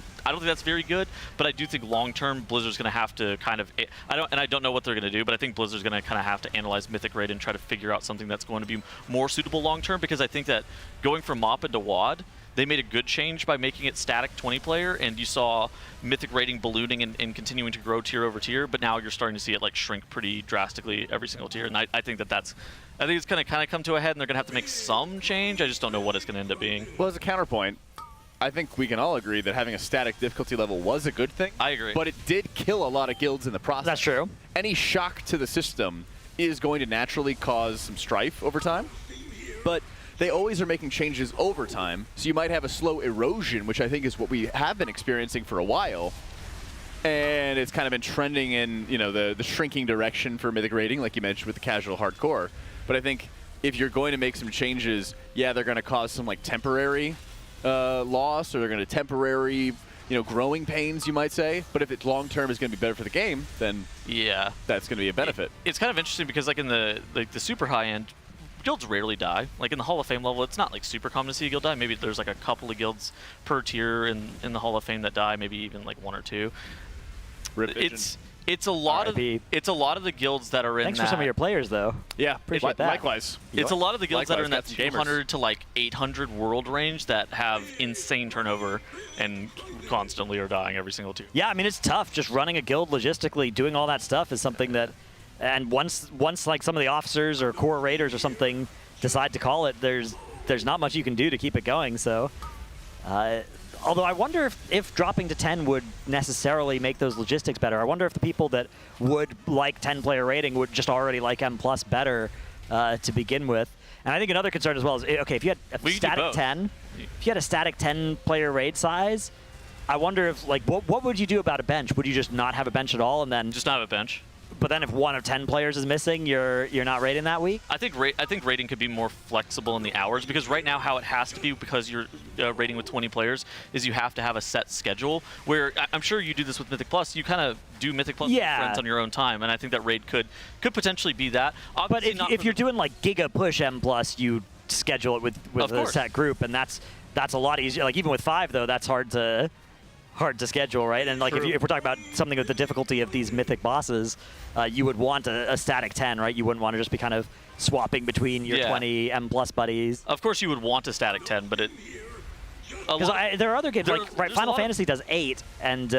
very good. But I do think long term Blizzard's going to have to kind of I don't know what they're going to do, but I think Blizzard's going to kind of have to analyze Mythic raid and try to figure out something that's going to be more suitable long term, because I think that going from MoP into WoD, they made a good change by making it static 20 player, and you saw Mythic rating ballooning and continuing to grow tier over tier, but now you're starting to see it like shrink pretty drastically every single tier, and I think it's going to kind of come to a head, and they're going to have to make some change. I just don't know what it's going to end up being. Well, as a counterpoint, I think we can all agree that having a static difficulty level was a good thing. I agree. But it did kill a lot of guilds in the process. That's true. Any shock to the system is going to naturally cause some strife over time, but they always are making changes over time, so you might have a slow erosion, which I think is what we have been experiencing for a while. And it's kind of been trending in, the shrinking direction for Mythic rating, like you mentioned with the casual hardcore. But I think if you're going to make some changes, they're going to cause some like temporary loss, or they're going to temporary growing pains, you might say. But if it long-term is going to be better for the game, then yeah, that's going to be a benefit. It's kind of interesting because like in the super high end, guilds rarely die. Like in the Hall of Fame level, it's not like super common to see a guild die. Maybe there's like a couple of guilds per tier in the Hall of Fame that die, maybe even like 1 or 2. It's a lot of the guilds that are in. Thanks for some of your players, though. Yeah, appreciate that. Likewise. It's a lot of the guilds that are in that Likewise, got some 200 to like 800 world range that have insane turnover and constantly are dying every single tier. Yeah, I mean, it's tough. Just running a guild logistically, doing all that stuff is something that, and once like some of the officers or core raiders or something decide to call it, there's not much you can do to keep it going. So, although I wonder if dropping to 10 would necessarily make those logistics better. I wonder if the people that would like 10-player rating would just already like M+ better to begin with. And I think another concern as well is, okay, if you had a static 10, if you had a static 10-player raid size, I wonder if, like, what would you do about a bench? Would you just not have a bench at all and then just not have a bench? But then if 1 of 10 players is missing, you're not raiding that week? I think raiding could be more flexible in the hours, because right now how it has to be, because you're raiding with 20 players, is you have to have a set schedule, where I'm sure you do this with Mythic Plus. You kind of do Mythic Plus with friends on your own time, and I think that raid could potentially be that. Obviously, but if you're doing like Giga Push M+, you schedule it with a set group, and that's a lot easier. Like even with 5 though, that's hard to schedule, right? And like if we're talking about something with the difficulty of these mythic bosses, you would want a static 10, right? You wouldn't want to just be kind of swapping between your 20 M+ buddies. Of course you would want a static 10, but because there are other games like Final Fantasy does 8, and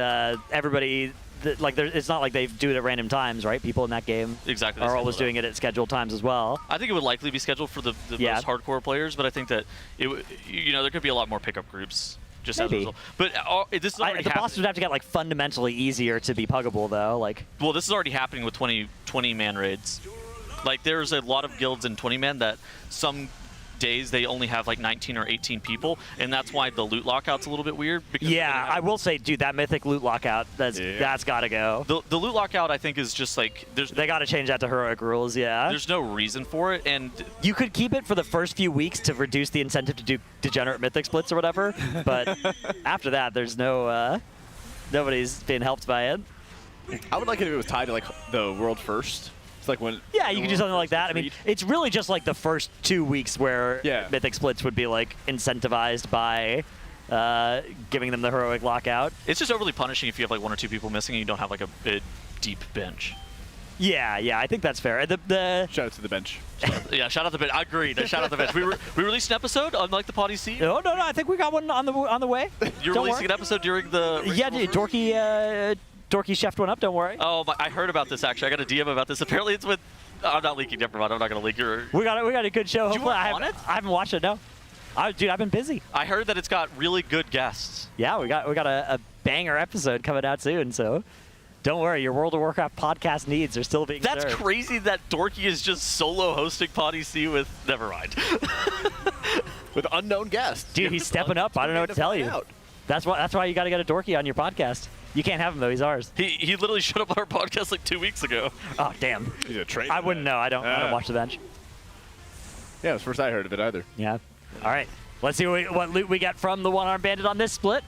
everybody it's not like they do it at random times, right? People in that game are always doing it at scheduled times as well. I think it would likely be scheduled for the most hardcore players, but I think that there could be a lot more pickup groups. Just as a result. But this is already the bosses would have to get like fundamentally easier to be puggable, though. Well, this is already happening with 20-man raids. Like there's a lot of guilds in 20-man that some days they only have like 19 or 18 people, and that's why the loot lockout's a little bit weird. Because I will say, dude, that mythic loot lockout, that's got to go. The loot lockout, I think, is just like they got to change that to heroic rules. Yeah, there's no reason for it, and you could keep it for the first few weeks to reduce the incentive to do degenerate mythic splits or whatever, but after that, there's nobody's being helped by it. I would like it if it was tied to like the world first. It's like when you can do something like that. I mean, it's really just like the first 2 weeks where mythic splits would be like incentivized by giving them the heroic lockout. It's just overly punishing if you have like 1 or 2 people missing and you don't have like a deep bench. Yeah, I think that's fair. Shout out to the bench. Shout out the bench. I agree. Shout out the bench. We released an episode on like the Potty C. No, I think we got one on the way. You're releasing an episode during the Dorky chefed one up, don't worry. Oh, I heard about this actually. I got a DM about this. Apparently it's with... I'm not leaking, never mind. I'm not going to leak your... We got a good show. Hopefully, I haven't watched it, no. Dude, I've been busy. I heard that it's got really good guests. Yeah, we got a banger episode coming out soon, so don't worry. Your World of Warcraft podcast needs are still being That's served. Crazy that Dorky is just solo hosting Potty C with... Never mind. With unknown guests. Dude, he's stepping up. I don't know what to tell you. That's why you got to get a Dorky on your podcast. You can't have him, though. He's ours. He literally showed up on our podcast like 2 weeks ago. Oh, damn. He's a traitor. I wouldn't know. I don't watch the bench. Yeah, it was the first I heard of it either. Yeah. All right. Let's see what loot we get from the one-armed bandit on this split.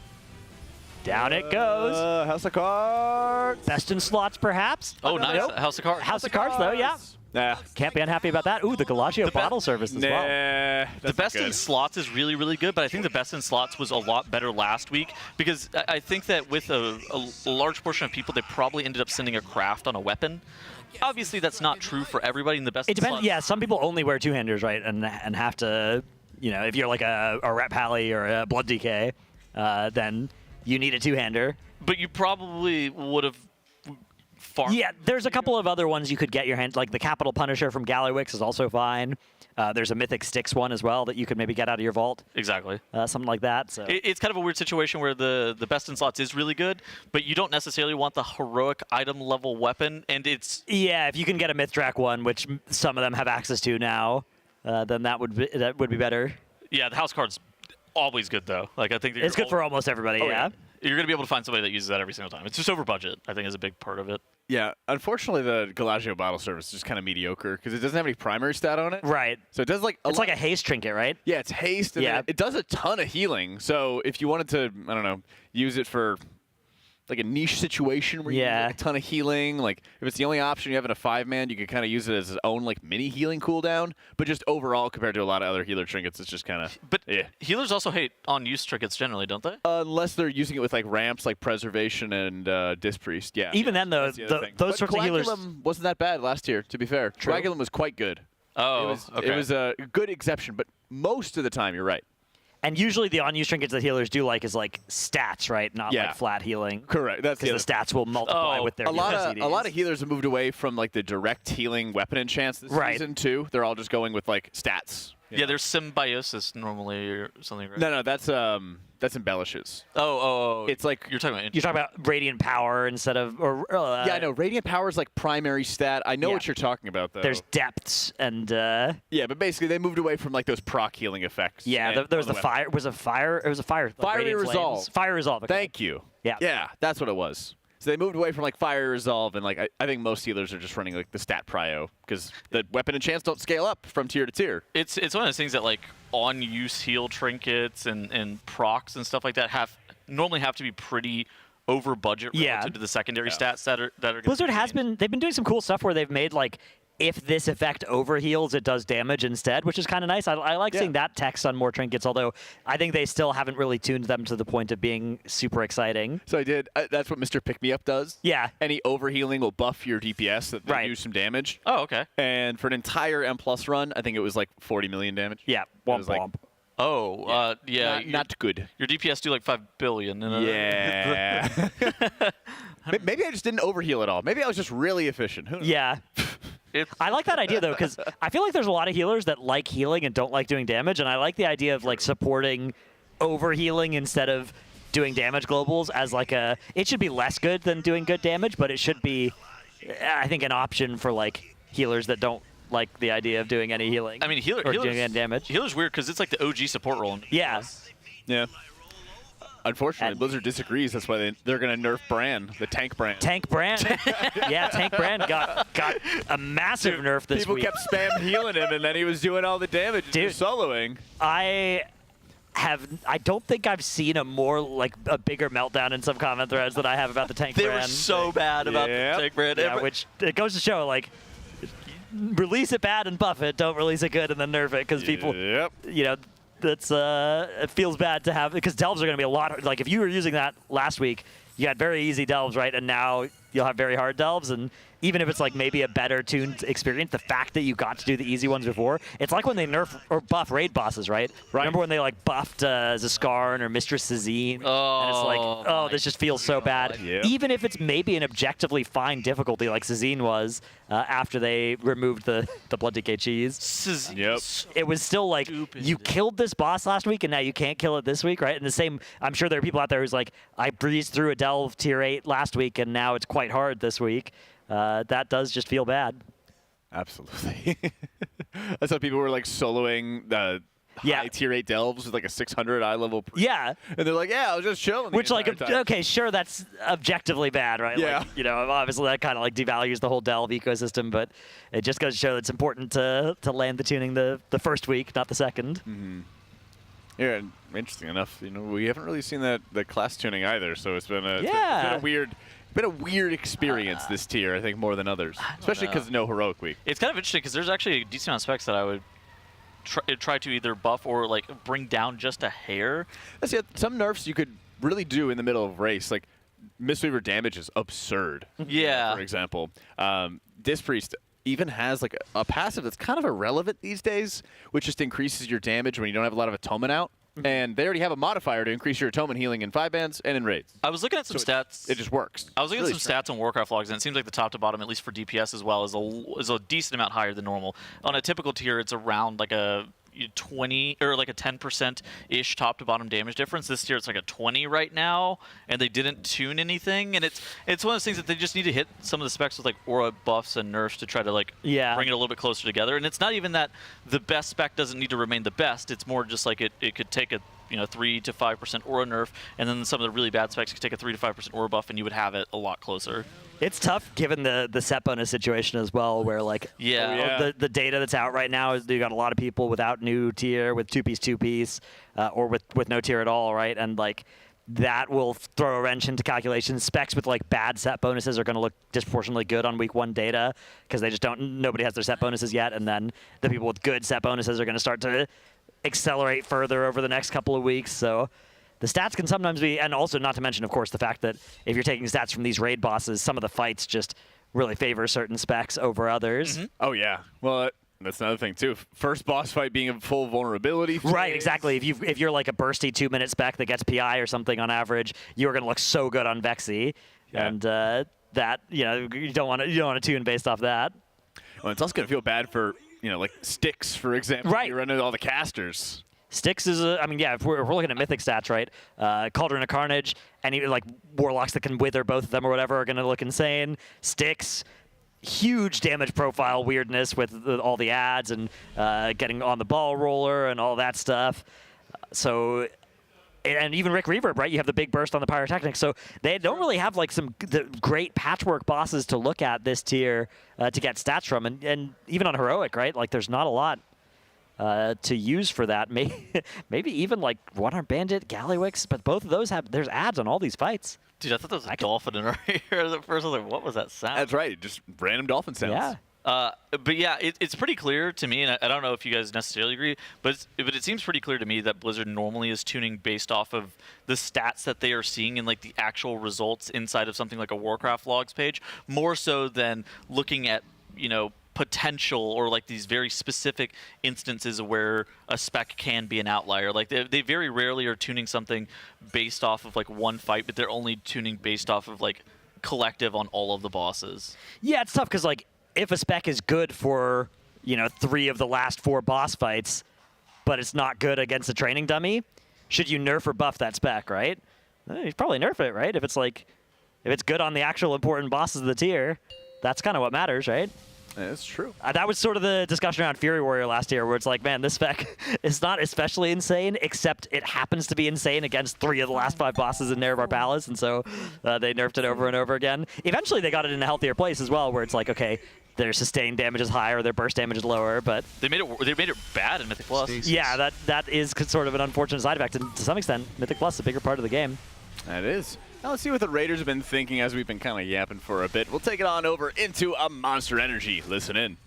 Down it goes. House of Cards. Best in slots, perhaps. Oh, nice. Nope. House of Cards. House of Cards, though, yeah. Nah. Can't be unhappy about that. Ooh, the Galaccio bottle service as well. The best in slots is really, really good, but I think the best in slots was a lot better last week, because I think that with a large portion of people, they probably ended up sending a craft on a weapon. Obviously, that's not true for everybody in the best. It depends. Yeah, some people only wear two-handers, right, and have to, if you're like a Rep Halley or a Blood DK, then you need a two-hander. But you probably would have. Yeah, there's a couple of other ones you could get your hand, like the Capital Punisher from Gallywix is also fine. There's a Mythic Styx one as well that you could maybe get out of your vault. Exactly. Something like that. So it's kind of a weird situation where the best in slots is really good, but you don't necessarily want the heroic item level weapon, and it's... Yeah, if you can get a Mythdrac one, which some of them have access to now, then that would be better. Yeah, the house card's always good though. Like I think that It's good for almost everybody. Yeah. You're gonna be able to find somebody that uses that every single time. It's just over budget. I think is a big part of it. Yeah, unfortunately, the Galagio bottle service is just kind of mediocre because it doesn't have any primary stat on it. Right. So it does like It's like a haste trinket, right? Yeah, it's haste. And then it does a ton of healing. So if you wanted to, I don't know, use it for like a niche situation where you need like a ton of healing, like if it's the only option you have in a 5-man, you could kind of use it as its own like mini healing cooldown. But just overall, compared to a lot of other healer trinkets, it's just kind of. But healers also hate on-use trinkets generally, don't they? Unless they're using it with like ramps, like Preservation and Disc Priest. Yeah. Even then, though, those sorts of healers wasn't that bad last year. To be fair, Coagulum was quite good. Oh, it was a good exception, but most of the time, you're right. And usually the on-use trinkets that healers do like is like stats, right? Not like flat healing. Correct. That's because the stats will multiply with their a lot of healers have moved away from like the direct healing weapon enchants this season too. They're all just going with like stats. Yeah, there's symbiosis normally or something, right? No, that's embellishes. Oh. It's like you're talking about radiant power instead of yeah, I know radiant power is like primary stat. I know what you're talking about though. There's depths and yeah, but basically they moved away from like those proc healing effects. Yeah, there was the fire. It was a fire. Like Fiery Resolve. Fire Resolve. Okay. Thank you. Yeah. Yeah, that's what it was. So they moved away from like Fire Resolve, and like I think most healers are just running like the stat prio because the weapon enchants don't scale up from tier to tier. It's one of those things that like on-use heal trinkets and procs and stuff like that normally have to be pretty over budget relative to the secondary stats that are. Blizzard they've been doing some cool stuff where they've made like, if this effect overheals, it does damage instead, which is kind of nice. I like seeing that text on more trinkets, although I think they still haven't really tuned them to the point of being super exciting. So that's what Mr. Pick Me Up does. Yeah. Any overhealing will buff your DPS that do some damage. Oh, okay. And for an entire M+ run, I think it was like 40 million damage. Yeah. Womp womp. Oh, yeah. Not good. Your DPS do like 5 billion. Yeah. Maybe I just didn't overheal at all. Maybe I was just really efficient. Who knows? Yeah. I like that idea, though, because I feel like there's a lot of healers that like healing and don't like doing damage, and I like the idea of like supporting overhealing instead of doing damage globals as like it should be less good than doing good damage, but it should be, I think, an option for like healers that don't like the idea of doing any healing. I mean, doing any damage. Healer's weird because it's like the OG support role. Yeah. Yeah. Unfortunately, Blizzard disagrees. That's why they're going to nerf Bran, the tank Bran. Tank Bran. Yeah, Tank Bran got a massive nerf this People week. kept spam healing him, and then he was doing all the damage and just soloing. I don't think I've seen a bigger meltdown in some comment threads than I have about the Tank Bran. They were so bad about the Tank Bran. Yeah, which it goes to show, like, release it bad and buff it, don't release it good and then nerf it, because people, you know, that's it feels bad to have, because delves are going to be a lot. Like if you were using that last week, you had very easy delves, right? And now you'll have very hard delves, and even if it's like maybe a better tuned experience, the fact that you got to do the easy ones before, it's like when they nerf or buff raid bosses, right? Remember when they like buffed Zaskarn or Mistress Sazine? And it's like, this just feels so bad. Yep. Even if it's maybe an objectively fine difficulty like Sazine was after they removed the Blood Decay cheese. Yep. It was still like, you killed this boss last week and now you can't kill it this week, right? And the same, I'm sure there are people out there who's like, I breezed through a delve tier 8 last week and now it's quite hard this week. That does just feel bad. Absolutely. That's how people were like soloing the high tier 8 delves with like a 600 eye level. Yeah. And they're like, I was just chilling. Which, like, okay, sure, that's objectively bad, right? Yeah. Like, you know, obviously that kind of like devalues the whole delve ecosystem, but it just goes to show that it's important to land the tuning the first week, not the second. Mm-hmm. Yeah, and interesting enough, you know, we haven't really seen the class tuning either, so it's been a weird experience this tier, I think, more than others, especially because no heroic week. It's kind of interesting because there's actually a decent amount of specs that I would try to either buff or like bring down just a hair. That's it. Some nerfs you could really do in the middle of race, like Mistweaver damage is absurd. Yeah. For example, Disc Priest even has like a passive that's kind of irrelevant these days, which just increases your damage when you don't have a lot of atonement out. And they already have a modifier to increase your atonement healing in 5-bands and in raids. I was looking at some stats. It just works. I was looking at some stats on Warcraft Logs, and it seems like the top to bottom, at least for DPS as well, is a decent amount higher than normal. On a typical tier, it's around like a 20 or like a 10%-ish top to bottom damage difference. This tier it's like a 20 right now, and they didn't tune anything. And it's one of those things that they just need to hit some of the specs with like aura buffs and nerfs to try to like bring it a little bit closer together. And it's not even that the best spec doesn't need to remain the best. It's more just like it could take 3 to 5% aura nerf, and then some of the really bad specs could take a 3 to 5% aura buff, and you would have it a lot closer. It's tough given the set bonus situation as well, where like the data that's out right now is you got a lot of people without new tier, with two-piece, or with no tier at all, right? And like that will throw a wrench into calculations. Specs with like bad set bonuses are going to look disproportionately good on week 1 data because they just nobody has their set bonuses yet, and then the people with good set bonuses are going to start to accelerate further over the next couple of weeks. So the stats can sometimes be, and also not to mention, of course, the fact that if you're taking stats from these raid bosses, some of the fights just really favor certain specs over others. Oh, yeah. Well, that's another thing, too. First boss fight being a full vulnerability phase. Right, exactly. If you're like a bursty 2-minute spec that gets PI or something on average, you're going to look so good on Vexy. Yeah. And that, you don't want to tune based off that. Well, it's also going to feel bad for, like Styx, for example. Right. You run into all the casters. Styx is, if we're looking at mythic stats, right? Cauldron of Carnage, and even like warlocks that can wither both of them or whatever are going to look insane. Styx, huge damage profile weirdness with all the ads and getting on the ball roller and all that stuff. So, and even Rick Reverb, right? You have the big burst on the pyrotechnics. So they don't really have like the great patchwork bosses to look at this tier to get stats from. And even on Heroic, right? Like there's not a lot to use for that. Maybe even like One-Armed Bandit, Gallywix, but both of those there's ads on all these fights. Dude, I thought there was a dolphin in our ear at first. I was like, what was that sound? That's right. Just random dolphin sounds. Yeah. But yeah, it's pretty clear to me, and I don't know if you guys necessarily agree, but it seems pretty clear to me that Blizzard normally is tuning based off of the stats that they are seeing in like the actual results inside of something like a Warcraft Logs page, more so than looking at, potential or like these very specific instances where a spec can be an outlier. Like they very rarely are tuning something based off of like one fight, but they're only tuning based off of like collective on all of the bosses. Yeah, it's tough because like if a spec is good for 3 of the last 4 boss fights, but it's not good against a training dummy, should you nerf or buff that spec, right? You'd probably nerf it, right? If it's good on the actual important bosses of the tier, that's kind of what matters, right? That's true. That was sort of the discussion around Fury Warrior last year, where it's like, man, this spec is not especially insane, except it happens to be insane against 3 of the last 5 bosses in Nerevar Palace, and so they nerfed it over and over again. Eventually, they got it in a healthier place as well, where it's like, okay, their sustained damage is higher, their burst damage is lower, but they made it bad in Mythic Plus. Yeah, that is sort of an unfortunate side effect, and to some extent, Mythic Plus is a bigger part of the game. That is. Now let's see what the Raiders have been thinking as we've been kind of yapping for a bit. We'll take it on over into a Monster Energy. Listen in.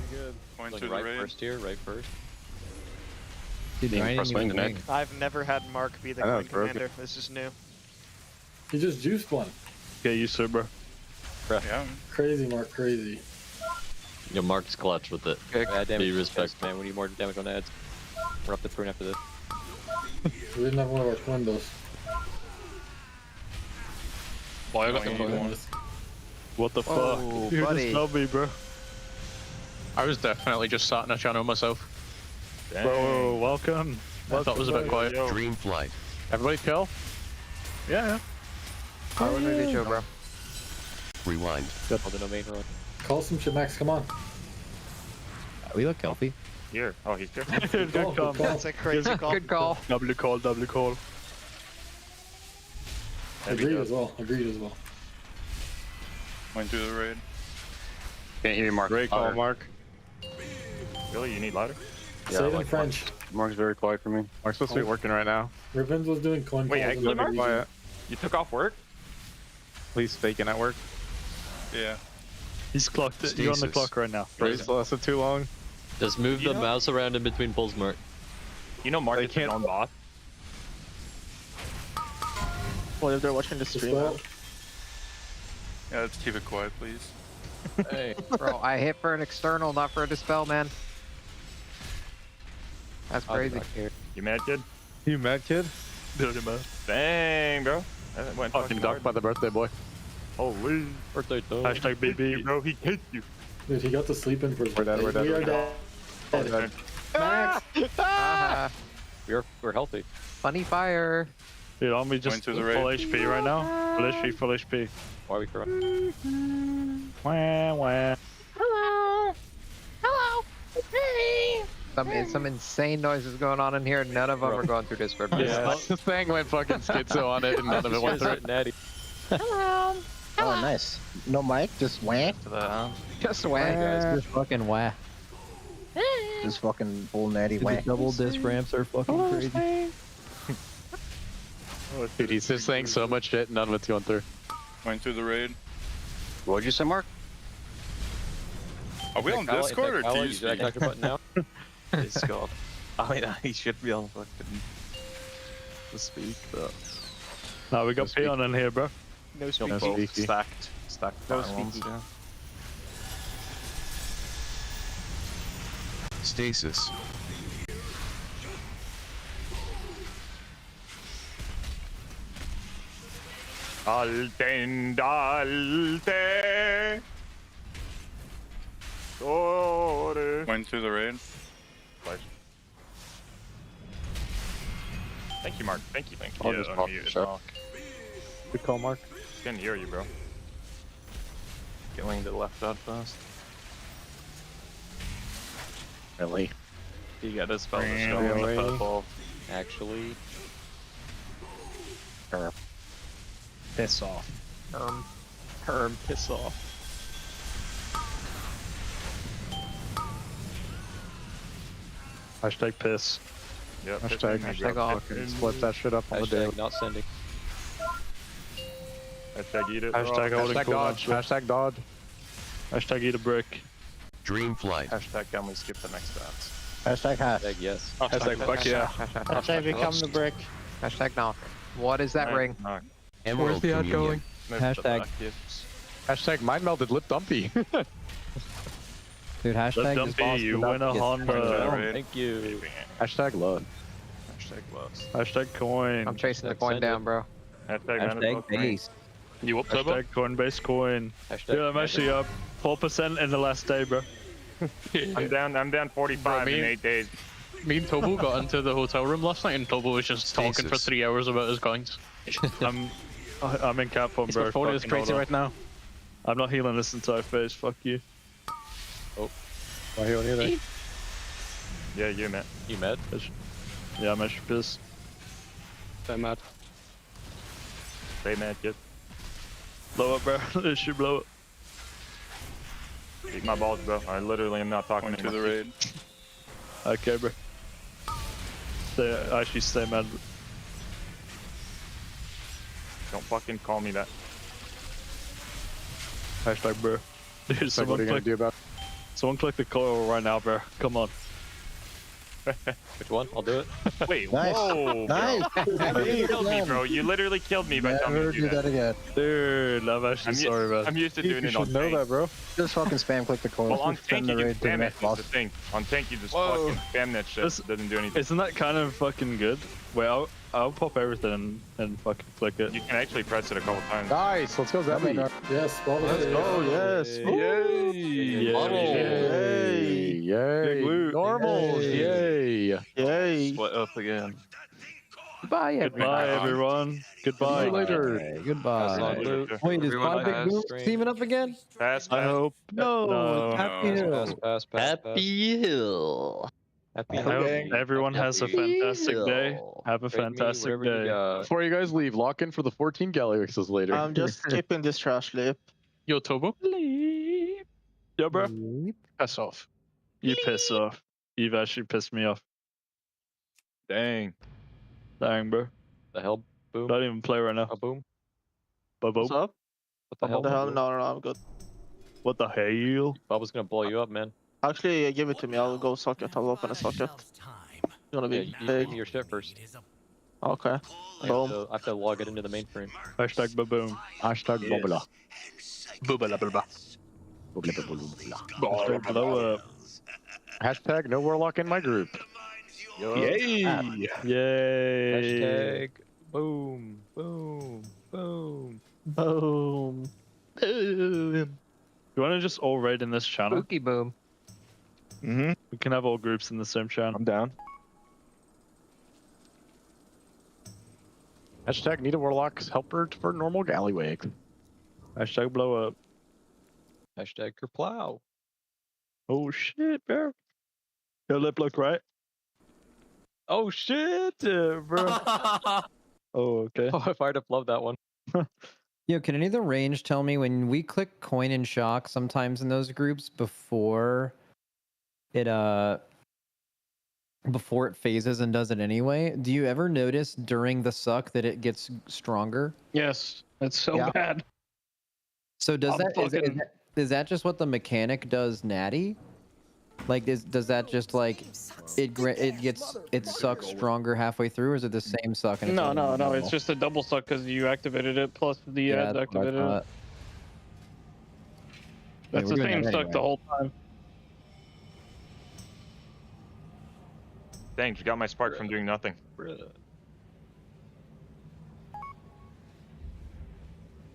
Good. Going Like to right the raid. first here, right first. I've never had Mark be the coin commander. This is new. He just juiced one. Get used to it, bro. Yeah. Crazy, Mark, crazy. Yo, Mark's clutch with it. Be respect, man. We need more damage on ads. We're up to 3 after this. We didn't have one of our windows. Boy, I got the What the fuck? You just know me, bro. I was definitely just sat in a channel myself. Dang. Bro, welcome. I thought it was a bit quiet. Dream flight. Everybody kill? Yeah. RaiderIO, bro. Rewind. Good. On the domain run. Call some shit, Max. Come on. We look healthy. Here. Oh, he's here. Good call. That's a crazy call. Good call. Double call. Agreed as well. Went through the raid. Can't hear you, Mark. Great call, Mark. Really? You need louder? Say it in French. Mark's very quiet for me. Mark's supposed to be working right now. Ribbons was doing coin Wait, calls. actually, Mark? Quiet. You took off work? Please faking at work. Yeah. He's clocked it. You're on the clock right now. Raid's lasted too long. Just move the mouse around in between pulls, Mark. You know Mark is his own boss? Well, if they're watching the stream. Yeah, let's keep it quiet, please. Hey. Bro, I hit for an external, not for a dispel, man. That's crazy. You mad, kid? You mad, kid? Dirty man. Dang, bro. That went fucking ducked by the birthday boy. Holy. Birthday dog. Hashtag BB, bro. He hates you. Dude, he got to sleep in for his We're dead, birthday. We are dead. Max! We're healthy. Funny fire. Dude, I'm just full HP right now. Full HP. Why are we crying? Wah, wah. Hello. Hello. Hey. some insane noises going on in here. None of them are going through Discord. Yeah, the thing went fucking schizo on it, and none of it went through. Natty. Hello. Oh, nice. No mic, just wah. Just wah, guys. Just fucking wah. Just fucking full natty wah. Double disc ramps are fucking crazy. Dude, he's just saying so much shit, and none of it's going through. Going through the raid. What'd you say, Mark? Are we on Discord or TeamSpeak? Talk about now. Discord. I mean, he should be on fucking the speak, but No, we got Peon in here, bro. no speak. No Both speaky. stacked No firewalls, speaky. yeah. Stasis. Altendalte. Went through the raid. Twice. Thank you, Mark. Thank you. I'll just pop the shot. Good call, Mark. Couldn't hear you, bro. Get leaned to the left out first. Really? You got this spell to show in the purple. Actually. Piss off. Herm, piss off. Hashtag piss. Yep. Hashtag off. Split that shit up on the daily. Hashtag not sending. Hashtag eat it. Hashtag holding Hashtag cool dodge. down. Hashtag dodge. Hashtag eat a brick. Dream flight. Hashtag can we skip the next stats? Hashtag hash. Hashtag yes. Hashtag fuck yeah. Hashtag become the brick. Hashtag knock. What is that ring? Knock. Emerald communion. Hashtag. Hashtag mind melded lip dumpy. Dude, hashtag Lip is dumpy, you win a Honda. Thank you. Hashtag love. Hashtag loves. Hashtag coin. I'm chasing the coin down, bro. Hashtag base. You up, Hashtag Coinbase coin. Hashtag Yeah, I'm actually up 4% in the last day, bro. I'm down 45 in 8 days. Me and Tobu got into the hotel room last night, and Tobu was just talking for 3 hours about his coins. I'm in cap form, His bro. portfolio is Fucking crazy hold right now. I'm not healing this entire phase. Fuck you. Oh. Why healing you there? Yeah, you met. You met? Yeah, I'm actually pissed. Stay mad. Stay mad, kid. Blow up, bro. This should blow up. Eat my balls, bro. I literally am not talking to the raid. Okay, bro. Actually, stay mad. Don't fucking call me that. Hashtag, bro. Dude, someone click the coil right now, bro. Come on. Which one? I'll do it. Wait, Nice. whoa, bro. Nice. You killed me, bro. You literally killed me by telling me Never to do that. again. Dude, I'm actually sorry, man. I'm used to doing it on should know tank. that, bro. Just fucking spam click the coil. Well, on Send tank the you can raid to the spam it, next is boss. the thing. On tank you just Whoa. fucking spam that shit. This- Doesn't do anything. Isn't that kind of fucking good? Wait, I'll pop everything and fucking click it. You can actually press it a couple times. Nice, let's go, Zebby. Yes, well done. Oh, yes. Yay. Yay. Yay. Normals. Yay. Yay. Split up again. Goodbye, Goodbye, everyone. Goodbye. See you later. Goodbye. Wait, is Quad Big Boom teaming up again? Pass, I hope. No, Happy Hill. Happy Hill. Happy I hope everyone has a fantastic day. Have a fantastic day. Before you guys leave, lock in for the 14 Galaxys later. I'm just skipping this trash lip. Yo, Tobo. Yo, bro. Piss off. You piss off. You've actually pissed me off. Dang. Dang, bro. The hell? Boom. Don't even play right now. A boom. Boom. What's up? What the hell? No, I'm good. What the hell? Bob was gonna blow you up, man. Actually, give it to me. I'll go socket. I'll open a socket. It's gonna be Yeah, you big. give me your shit first. Okay. I have to log it into the mainframe. Hashtag baboom. Hashtag Yes. bobbla. Boobala boobla. Hashtag blow up. Hashtag no warlock in my group. Yay! Yay! Hashtag boom, boom, boom, boom, boom. You want to just all raid in this channel? Spooky boom. Mm-hmm. We can have all groups in the same channel. I'm down. Hashtag need a warlock's helper for normal gallywag. Hashtag blow up. Hashtag kerplow. Oh shit, bro. Your lip look right. Oh shit, bro. Oh, okay. Oh, I fired up, love that one. Yo, can any of the range tell me when we click coin and shock sometimes in those groups before it phases and does it anyway? Do you ever notice during the suck that it gets stronger? Yes, it's so bad. So is that just what the mechanic does natty? Like does that just like it sucks stronger halfway through, or is it the same suck? And No. It's just a double suck because you activated it plus the ads activated it. That's the same suck the whole time. Thanks, you got my spark from doing nothing.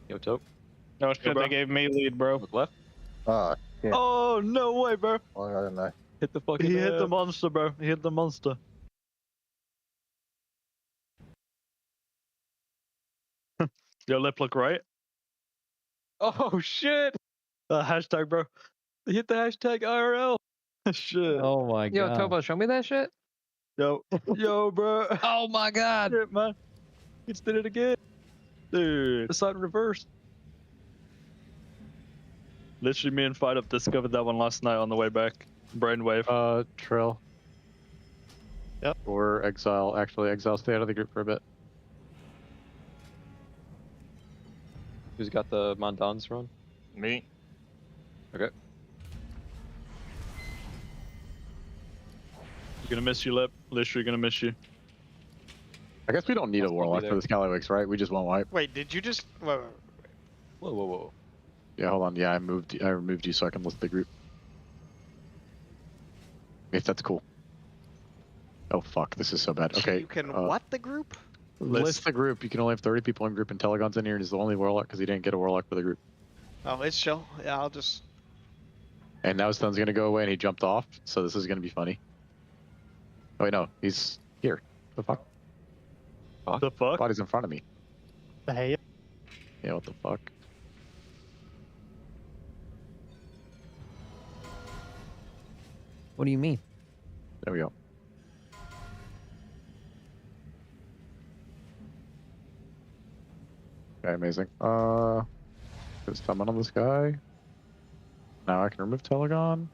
Yo, Tope. No shit, they gave me lead, bro. Look left. Yeah. Oh, no way, bro. Oh, I don't know. Hit the fucking He hit the monster, bro. He hit the monster. Your lip look right. Oh, shit. Hashtag, bro. He hit the hashtag IRL. Shit. Oh my god. Yo, Tobo, show me that shit. Yo, bro. Oh my god. Shit, man. He just did it again. Dude, the side reverse. Literally, me and Fight Up discovered that one last night on the way back. Brainwave. Trill. Yep. Or Exile. Actually, Exile, stay out of the group for a bit. Who's got the Mondans run? Me. Okay. You're gonna miss you, Lip. Literally gonna miss you. I guess we don't need a Warlock for this Galliwix, right? We just won't wipe. Wait, did you just? Whoa. Yeah, hold on. Yeah, I removed you so I can list the group. If that's cool. Oh fuck, this is so bad. Okay. You can what the group? List the group. You can only have 30 people in group, and Telegon's in here, and he's the only Warlock because he didn't get a Warlock for the group. Oh, it's chill. Yeah, I'll just. And now his stun's gonna go away, and he jumped off, so this is gonna be funny. Oh wait, no, he's here. The fuck? What the fuck? Body's in front of me. Hey. Yeah, what the fuck? What do you mean? There we go. Okay, amazing. Put summon on this guy. Now I can remove Telegon. And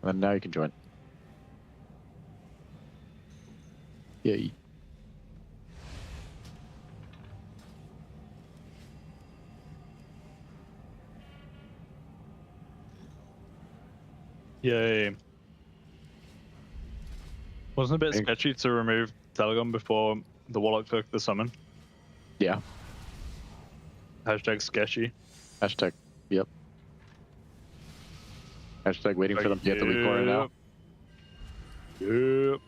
then now you can join. Yay. Yay. Wasn't it a bit sketchy to remove Telegon before the Warlock took the summon? Yeah. Hashtag sketchy. Hashtag, yep. Hashtag waiting for them to get the weak corner now. Yep.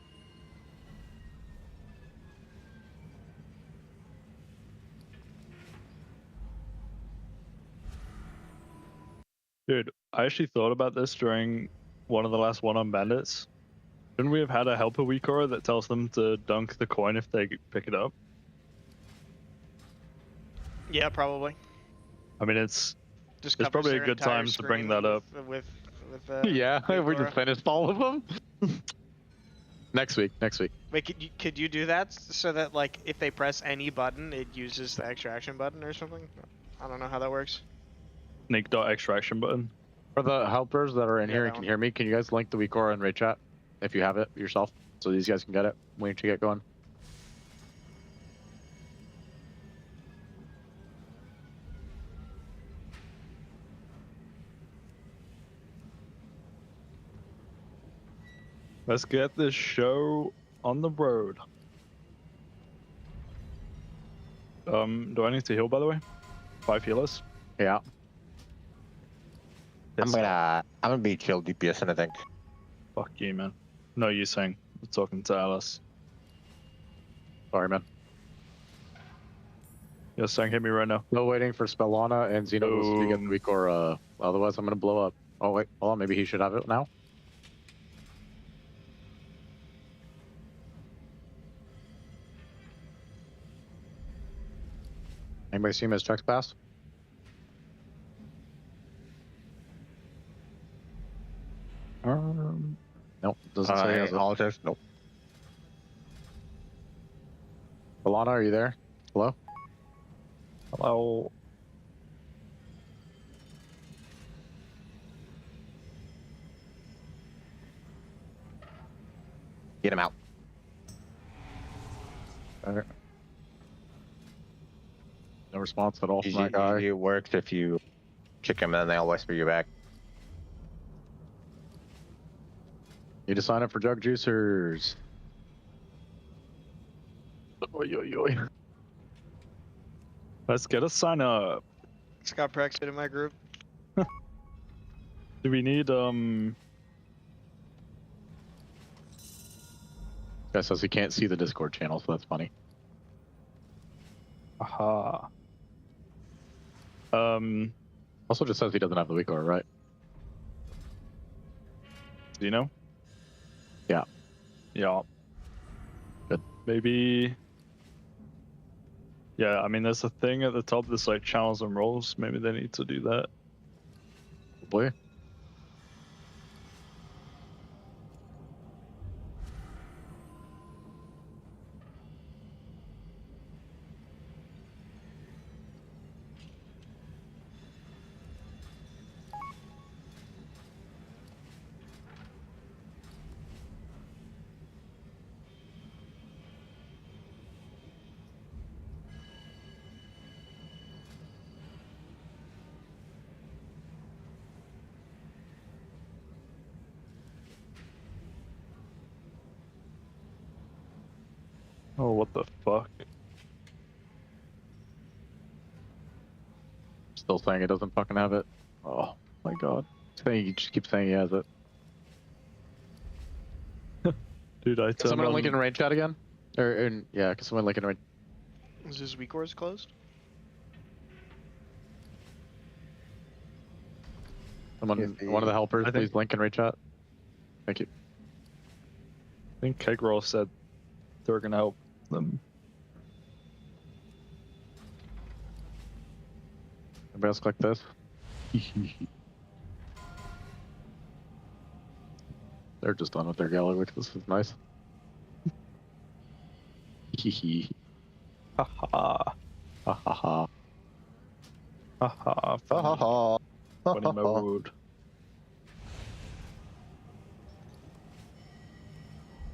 Dude, I actually thought about this during one of the last one-on bandits. Shouldn't we have had a helper weak aura that tells them to dunk the coin if they pick it up? Yeah, probably. I mean, it's Just it's covers probably a their good entire time to bring screen that up. With Yeah, we Aura. just finished all of them. Next week. Wait, could you do that so that like if they press any button, it uses the extraction button or something? I don't know how that works. Sneak dot extraction button. For the helpers that are in Yeah, here that and can one. hear me, can you guys link the weak aura in raid chat if you have it yourself, so these guys can get it when you get going? Let's get this show on the road. Do I need to heal, by the way? 5 healers? Yeah. I'm gonna be chill DPS and I think. Fuck you, man. No, you saying. We're talking to Alice. Sorry, man. You're saying hit me right now. Still waiting for Spellana and Xenos to get the weak aura. Otherwise, I'm gonna blow up. Oh wait, hold on. Maybe he should have it now. Anybody see him as checks pass? Nope, doesn't say he has it. Politics? Nope. Alana, are you there? Hello? Hello. Get him out. Okay. No response at all from that guy. It works if you kick him and then they'll whisper you back. Need to sign up for Jug Juicers. Oi, oi, oi. Let's get a sign up. Scott Prex in my group. Do we need Guy says he can't see the Discord channel, so that's funny. Aha. Also just says he doesn't have the weak aura, right? Do you know? Yeah. Yeah. Good. Maybe. Yeah, I mean, there's a thing at the top that's like channels and roles. Maybe they need to do that. Boy. Oh, what the fuck? Still saying he doesn't fucking have it. Oh my god. He just keeps saying he has it. Dude, I Can someone link in range chat again? Yeah, can someone link in range? Is his weak cores closed? Someone, one of the helpers, please link in range chat. Thank you. I think Kegroll said they were gonna help them. Everybody else click this. They're just done with their galley, which this is nice. Ha ha. Ha ha ha. Ha ha. Ha ha. Funny mode.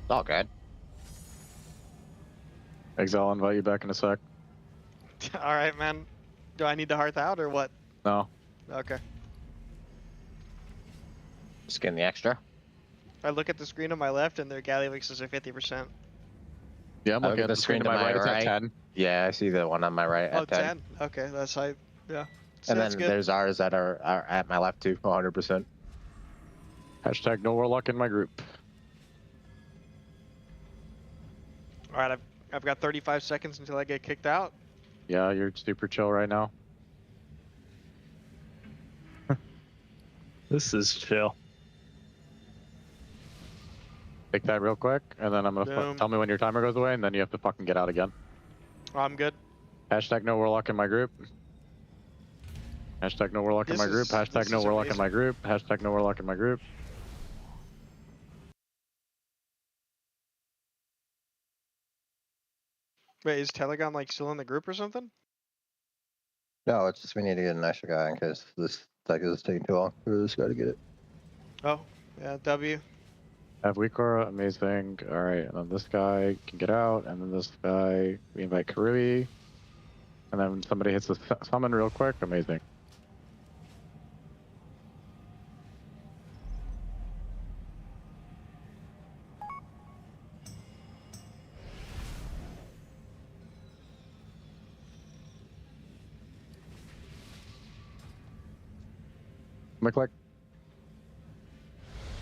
All good. Exile, I'll invite you back in a sec. All right, man. Do I need to hearth out or what? No. Okay. Just getting the extra. I look at the screen on my left and their Gallywixes are 50%. Yeah, I'm looking at the screen to my right. It's at 10. Yeah, I see the one on my right Oh, at 10. 10. Okay, that's high. Yeah. And then Sounds good. there's ours that are at my left too, 100%. Hashtag no warlock in my group. All right, I've got 35 seconds until I get kicked out. Yeah, you're super chill right now. This is chill. Take that real quick, and then I'm gonna tell me when your timer goes away, and then you have to fucking get out again. I'm good. Hashtag no warlock in my group. Hashtag no warlock in my group. Hashtag no warlock in my group. Hashtag no warlock in my group. Wait, is Telegon like still in the group or something? No, it's just we need to get an extra guy in case this deck is taking too long for this guy to get it. Oh, yeah, W. Have weak aura, amazing. Alright, and then this guy can get out, and then this guy, we invite Karui. And then somebody hits the summon real quick, amazing. Click.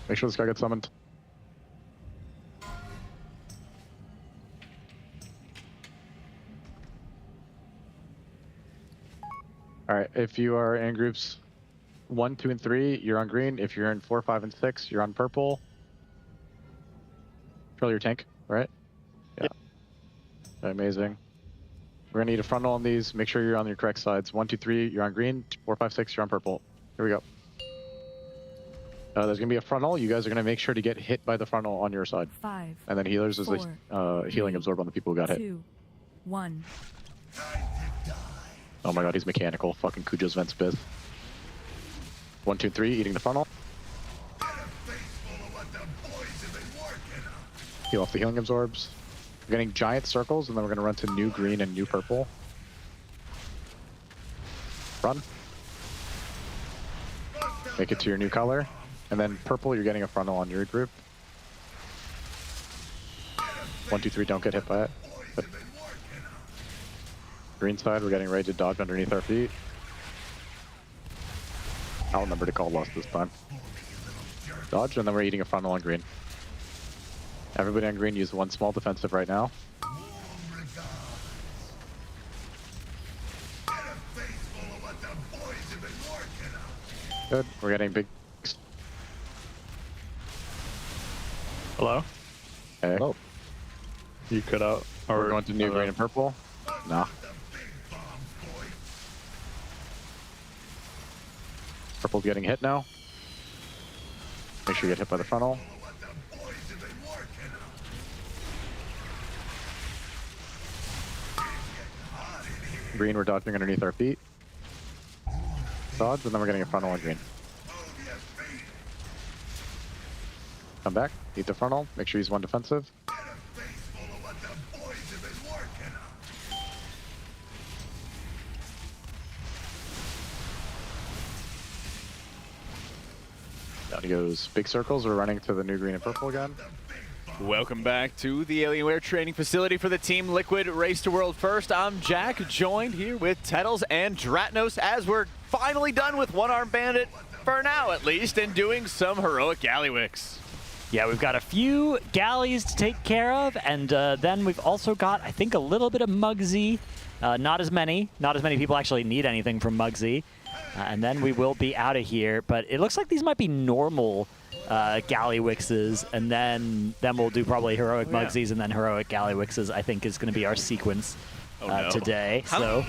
Make sure this guy gets summoned. Alright, if you are in groups 1, 2, and 3, you're on green. If you're in 4, 5, and 6, you're on purple. Control your tank, right? Yeah. Amazing. We're gonna need a frontal on these. Make sure you're on your correct sides. 1, 2, 3, you're on green. 4, 5, 6, you're on purple. Here we go. There's gonna be a frontal. You guys are gonna make sure to get hit by the frontal on your side. 5. And then healers is a healing absorb on the people who got hit. 2, 1. Oh my god, he's mechanical. Fucking Cujo's Vent Spith. 1, 2, 3, eating the funnel. Heal off the healing absorbs. We're getting giant circles, and then we're gonna run to new green and new purple. Run. Make it to your new color. And then purple, you're getting a frontal on your group. 1, 2, 3, don't get hit by it. But green side, we're getting ready to dodge underneath our feet. I'll remember to call lost this time. Dodge, and then we're eating a frontal on green. Everybody on green use 1 small defensive right now. Good. We're getting big. Hello? Hey. Oh. You cut out. Or We're going to new green and purple. Nah. Purple's getting hit now. Make sure you get hit by the frontal. Green, we're dodging underneath our feet. Dodge, and then we're getting a frontal on green. Come back, eat the frontal, make sure you use 1 defensive. Down he goes. Big circles, we're running to the new green and purple again. Welcome back to the Alienware training facility for the Team Liquid Race to World First. I'm Jack, joined here with Tettles and Dratnos as we're finally done with One Arm Bandit, for now at least, and doing some heroic Gallywicks. Yeah, we've got a few galleys to take care of, and then we've also got, I think, a little bit of Muggsy. Not as many people actually need anything from Muggsy. And then we will be out of here, but it looks like these might be normal Gallywickses, and then we'll do probably heroic Muggsies and then heroic Gallywickses, I think is going to be our sequence today. So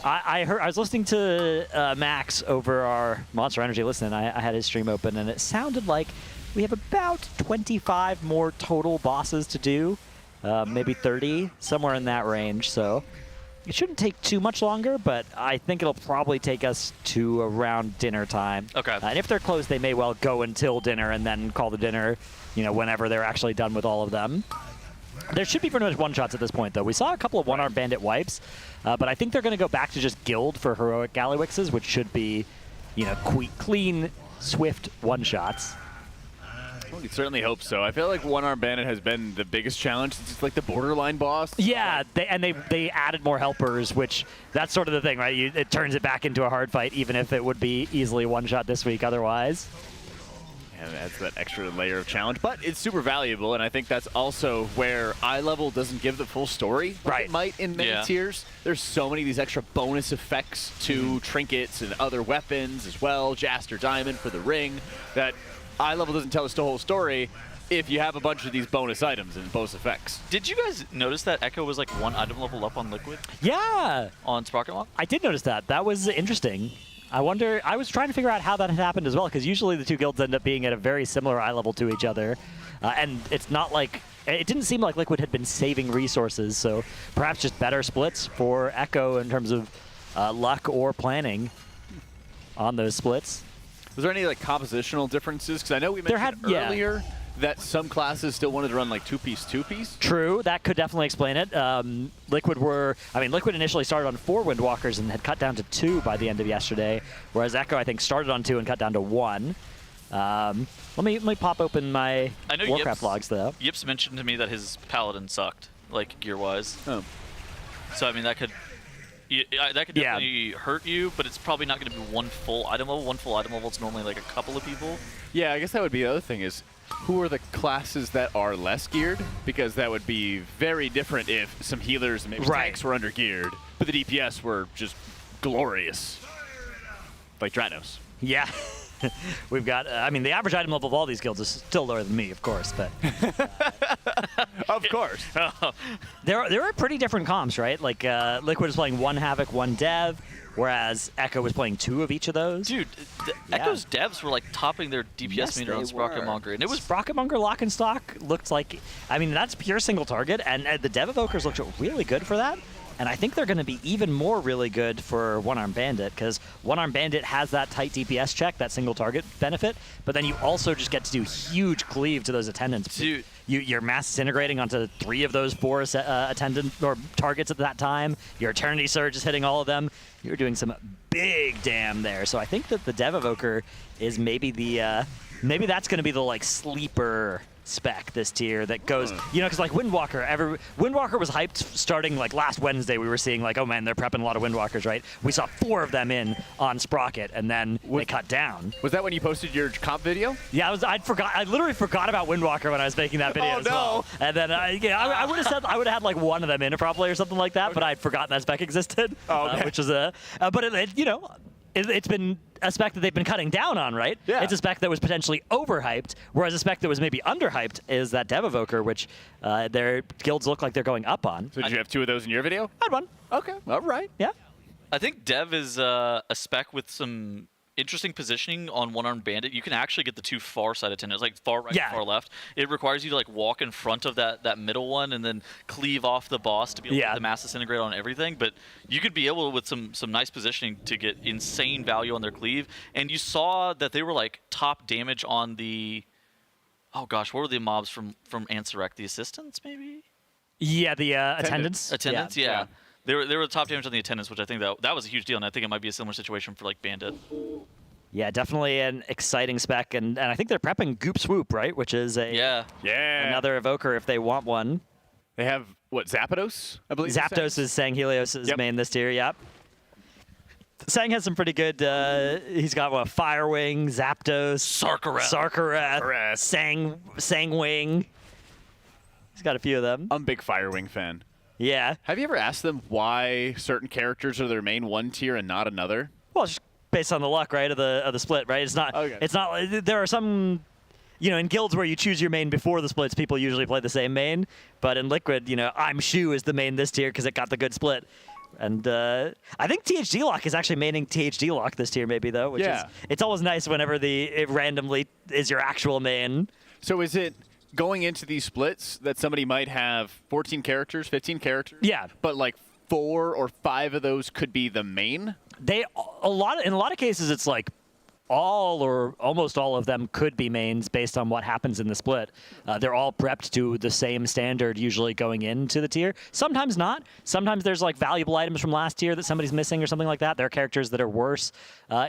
I was listening to Max over our Monster Energy Listen. I had his stream open, and it sounded like we have about 25 more total bosses to do, maybe 30, somewhere in that range. So it shouldn't take too much longer, but I think it'll probably take us to around dinner time. Okay. And if they're closed, they may well go until dinner and then call the dinner, whenever they're actually done with all of them. There should be pretty much one-shots at this point, though. We saw a couple of one-arm bandit wipes, but I think they're going to go back to just guild for heroic Gallywickses, which should be, clean, swift one-shots. We could certainly hope so. I feel like One Arm Bandit has been the biggest challenge since it's like the borderline boss. Yeah, they added more helpers, which that's sort of the thing, right? It turns it back into a hard fight, even if it would be easily one-shot this week otherwise. And it adds that extra layer of challenge, but it's super valuable, and I think that's also where eye level doesn't give the full story like it might in many tiers. There's so many of these extra bonus effects to trinkets and other weapons as well, Jaster Diamond for the ring, that eye level doesn't tell us the whole story if you have a bunch of these bonus items and bonus effects. Did you guys notice that Echo was like 1 item level up on Liquid? Yeah! On Sprocket Log? I did notice that. That was interesting. I was trying to figure out how that had happened as well, because usually the two guilds end up being at a very similar eye level to each other. And it's not like, it didn't seem like Liquid had been saving resources, so perhaps just better splits for Echo in terms of luck or planning on those splits. Was there any like compositional differences? Because I know we mentioned earlier that some classes still wanted to run like two-piece. True, that could definitely explain it. Liquid initially started on 4 Windwalkers and had cut down to 2 by the end of yesterday, whereas Echo, I think, started on 2 and cut down to 1. Let me pop open my Warcraft logs, though. Yips mentioned to me that his Paladin sucked, like, gear-wise. Oh. So, I mean, that could definitely hurt you, but it's probably not going to be 1 full item level. 1 full item level is normally like a couple of people. Yeah, I guess that would be the other thing is, who are the classes that are less geared? Because that would be very different if some healers and maybe tanks were under geared, but the DPS were just glorious. Like Dratnos. Yeah. We've got, I mean, the average item level of all these guilds is still lower than me, of course, but. Of course. There are pretty different comps, right? Like, Liquid is playing 1 Havoc, 1 Dev, whereas Echo was playing 2 of each of those. Dude, Echo's devs were like topping their DPS meter on Sprocketmonger, and it was Sprocketmonger lock and stock looked like, I mean, that's pure single target, and the Dev Evokers looked really good for that. And I think they're going to be even more really good for One-Armed Bandit, because One-Armed Bandit has that tight DPS check, that single target benefit, but then you also just get to do huge cleave to those attendants. Dude. You're mass disintegrating onto 3 of those 4 attendant or targets at that time. Your Eternity Surge is hitting all of them. You're doing some big damn there. So I think that the Dev Evoker is maybe the maybe that's going to be the like sleeper spec this tier that goes, you know, because like Windwalker, Windwalker was hyped starting like last Wednesday. We were seeing like, oh man, they're prepping a lot of Windwalkers, right? We saw 4 of them in on Sprocket, and then they cut down. Was that when you posted your comp video? Yeah, I literally forgot about Windwalker when I was making that video as well. And then I would have said I would have had like 1 of them in probably or something like that, but I'd forgotten that spec existed, which is but you know. It's been a spec that they've been cutting down on, right? Yeah. It's a spec that was potentially overhyped, whereas a spec that was maybe underhyped is that Dev Evoker, which their guilds look like they're going up on. So did you have 2 of those in your video? I had 1. Okay, all right. Yeah. I think Dev is a spec with some interesting positioning on One-Armed Bandit. You can actually get the 2 far side attendants, like far right, far left. It requires you to like walk in front of that middle one and then cleave off the boss to be able to get the mass disintegrate on everything. But you could be able, with some nice positioning, to get insane value on their cleave. And you saw that they were like top damage on the, oh gosh, what were the mobs from Ansurek? The assistants, maybe? Yeah, the attendants. Attendants, yeah. They were the top damage on the attendants, which I think that was a huge deal, and I think it might be a similar situation for like Bandit. Yeah, definitely an exciting spec, and I think they're prepping Goop Swoop, right? Which is another evoker if they want one. They have what, Zapdos? I believe Zapdos is Sang Helios' main this tier. Yep. Sang has some pretty good. He's got what, Firewing, Zapdos, Sarkareth, Sangwing. He's got a few of them. I'm a big Firewing fan. Yeah. Have you ever asked them why certain characters are their main 1 tier and not another? Well, just based on the luck, right, of the split, right? It's not. Okay. It's not. There are some, you know, in guilds where you choose your main before the splits, people usually play the same main. But in Liquid, you know, I'm Shu is the main this tier because it got the good split. And I think THD Lock is actually maining THD Lock this tier, maybe though. Which is, it's always nice whenever it randomly is your actual main. So is it going into these splits that somebody might have 14 characters, 15 characters? Yeah. But like 4 or 5 of those could be the main? In a lot of cases, it's like all or almost all of them could be mains based on what happens in the split. They're all prepped to the same standard usually going into the tier. Sometimes not. Sometimes there's like valuable items from last tier that somebody's missing or something like that. There are characters that are worse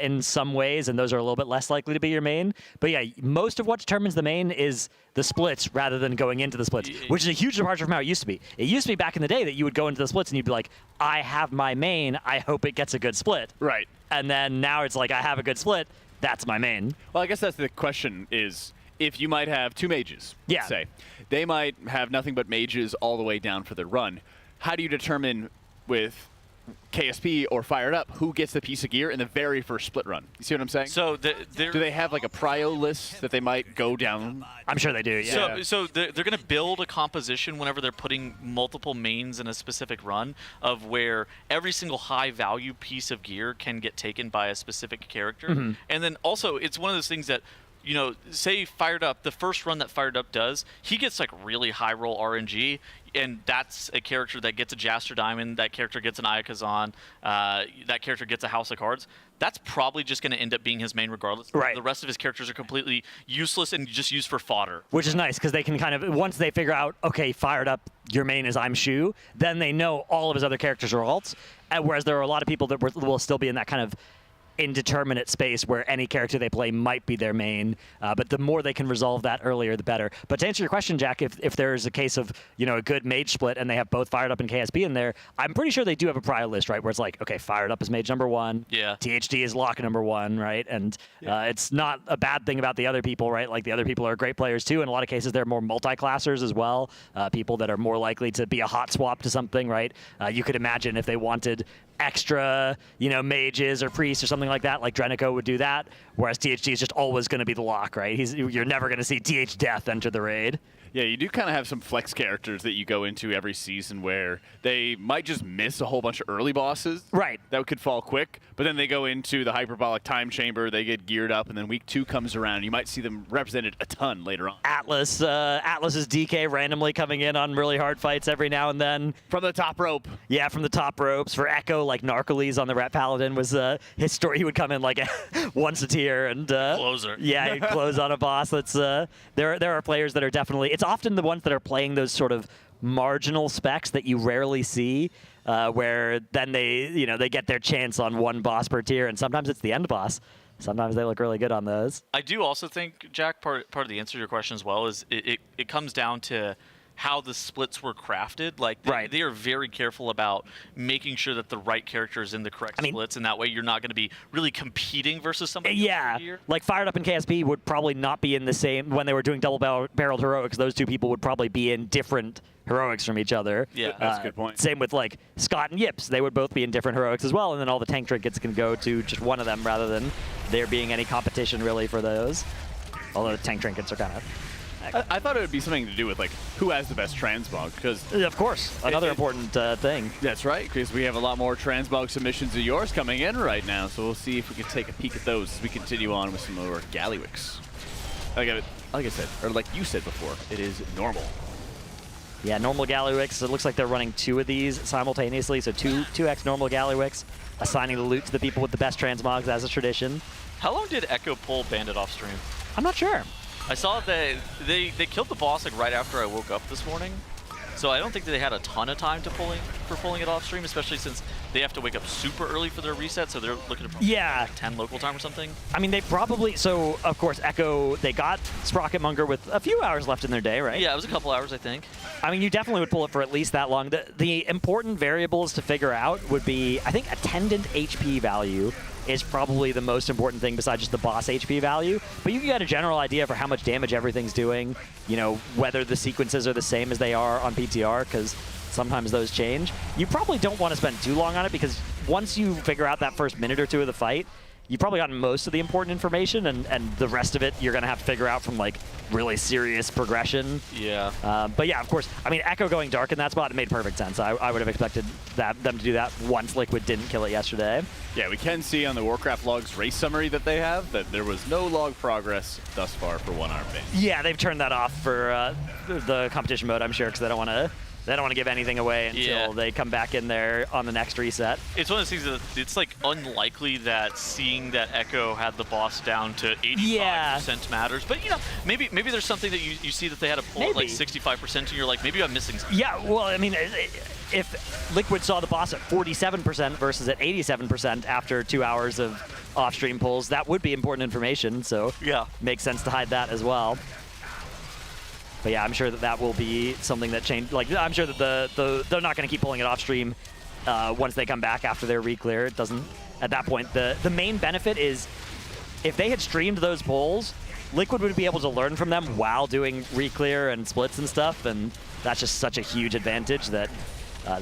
in some ways, and those are a little bit less likely to be your main. But yeah, most of what determines the main is the splits rather than going into the splits, which is a huge departure from how it used to be. It used to be back in the day that you would go into the splits and you'd be like, I have my main, I hope it gets a good split. Right. And then now it's like, I have a good split, that's my main. Well, I guess that's the question is, if you might have 2 mages, let's say, they might have nothing but mages all the way down for their run. How do you determine with KSP or Fired Up who gets the piece of gear in the very first split run? You see what I'm saying? So do they have like a prio list that they might go down? I'm sure they do, yeah. So they're going to build a composition whenever they're putting multiple mains in a specific run of where every single high value piece of gear can get taken by a specific character. Mm-hmm. And then also it's one of those things that, you know, say Fired Up, the first run that Fired Up does, he gets like really high roll RNG, and that's a character that gets a Jaster Diamond, that character gets an Ayakazan, that character gets a House of Cards. That's probably just going to end up being his main regardless. Right. The rest of his characters are completely useless and just used for fodder. Which is nice, because they can kind of, once they figure out, okay, Fired Up, your main is I'm Shu, then they know all of his other characters are alts, whereas there are a lot of people that will still be in that kind of indeterminate space where any character they play might be their main, but the more they can resolve that earlier, the better. But to answer your question, Jack, if there's a case of, you know, a good mage split and they have both Fired Up and KSP in there, I'm pretty sure they do have a prio list, right, where it's like, okay, Fired Up is mage number 1, THD is lock number 1, right, and it's not a bad thing about the other people, right, like the other people are great players too. In a lot of cases, they're more multi-classers as well, people that are more likely to be a hot swap to something, right. You could imagine if they wanted extra, mages or priests or something like that, like Drenico would do that, whereas THD is just always going to be the lock, right? You're never going to see TH Death enter the raid. Yeah, you do kind of have some flex characters that you go into every season where they might just miss a whole bunch of early bosses. Right. That could fall quick, but then they go into the hyperbolic time chamber, they get geared up, and then week 2 comes around, and you might see them represented a ton later on. Atlas's DK randomly coming in on really hard fights every now and then. From the top rope. Yeah, from the top ropes. For Echo, like Narcoles on the Rat Paladin was his story. He would come in like once a tier and closer. Yeah, he'd close on a boss. That's there are players that are definitely. It's often the ones that are playing those sort of marginal specs that you rarely see, where then they get their chance on one boss per tier, and sometimes it's the end boss. Sometimes they look really good on those. I do also think, Jack, part of the answer to your question as well is it comes down to how the splits were crafted. Like they are very careful about making sure that the right character is in the correct splits, and that way you're not going to be really competing versus somebody else here. Like Fired Up and KSP would probably not be in the same when they were doing double-barreled heroics. Those two people would probably be in different heroics from each other. Yeah, that's a good point. Same with like Scott and Yips. They would both be in different heroics as well, and then all the tank trinkets can go to just one of them rather than there being any competition really for those. Although the tank trinkets are kind of... I thought it would be something to do with like who has the best transmog, because of course another important thing. That's right, because we have a lot more transmog submissions of yours coming in right now, so we'll see if we can take a peek at those as we continue on with some more Gallywicks. Like I said, or like you said before, it is normal. Yeah, normal Gallywicks. It looks like they're running 2 of these simultaneously, so 2x normal Gallywicks, assigning the loot to the people with the best transmogs as a tradition. How long did Echo pull Bandit off stream? I'm not sure. I saw that they killed the boss like right after I woke up this morning, so I don't think that they had a ton of time to pulling it off stream, especially since they have to wake up super early for their reset, so they're looking at probably like 10 local time or something. I mean, they probably, so of course Echo, they got Sprocketmonger with a few hours left in their day, right? Yeah, it was a couple hours, I think. I mean, you definitely would pull it for at least that long. The important variables to figure out would be, I think, attendant HP value is probably the most important thing besides just the boss HP value. But you can get a general idea for how much damage everything's doing, whether the sequences are the same as they are on PTR, because sometimes those change. You probably don't want to spend too long on it, because once you figure out that first minute or two of the fight, you've probably gotten most of the important information, and the rest of it you're going to have to figure out from like really serious progression. Yeah. But yeah, of course, I mean, Echo going dark in that spot, it made perfect sense. I would have expected them to do that once Liquid didn't kill it yesterday. Yeah, we can see on the Warcraft Logs race summary that they have that there was no log progress thus far for one-arm band. Yeah, they've turned that off for the competition mode, I'm sure, because they don't want to give anything away until they come back in there on the next reset. It's one of those things that it's like unlikely that seeing that Echo had the boss down to 85% matters. But maybe there's something that you see that they had to pull at like 65% and you're like, maybe I'm missing something. Yeah, well, I mean, if Liquid saw the boss at 47% versus at 87% after 2 hours of off-stream pulls, that would be important information. So yeah, makes sense to hide that as well. But yeah, I'm sure that will be something that changed. Like, I'm sure that they're not going to keep pulling it off stream once they come back after their re-clear. It doesn't. At that point, the main benefit is if they had streamed those pulls, Liquid would be able to learn from them while doing re-clear and splits and stuff, and that's just such a huge advantage that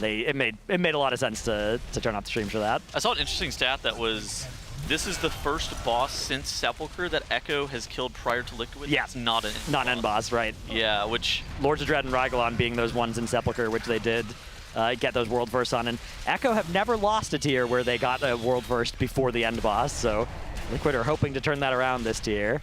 it made a lot of sense to turn off the stream for that. I saw an interesting stat that was, this is the first boss since Sepulchre that Echo has killed prior to Liquid. Yeah, it's not an end boss, right? Yeah, which Lords of Dread and Rygalon being those ones in Sepulchre, which they did get those world firsts on, and Echo have never lost a tier where they got a world first before the end boss. So Liquid are hoping to turn that around this tier.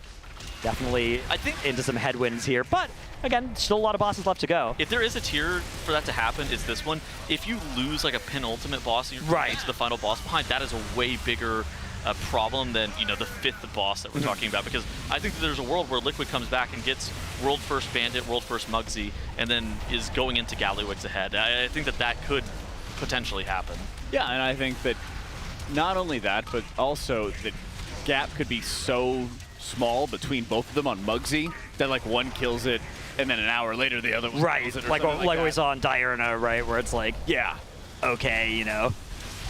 Definitely, I think, into some headwinds here, but again, still a lot of bosses left to go. If there is a tier for that to happen, it's this one. If you lose like a penultimate boss and you're into the final boss behind, that is a way bigger problem than the 5th boss that we're talking about, because I think that there's a world where Liquid comes back and gets world first Bandit, world first Muggsy, and then is going into Gallywix ahead. I think that could potentially happen. Yeah, and I think that not only that, but also the gap could be so small between both of them on Muggsy that like one kills it and then an hour later the other one kills it, or like that. we saw in Diurna, right, where it's like, yeah, okay,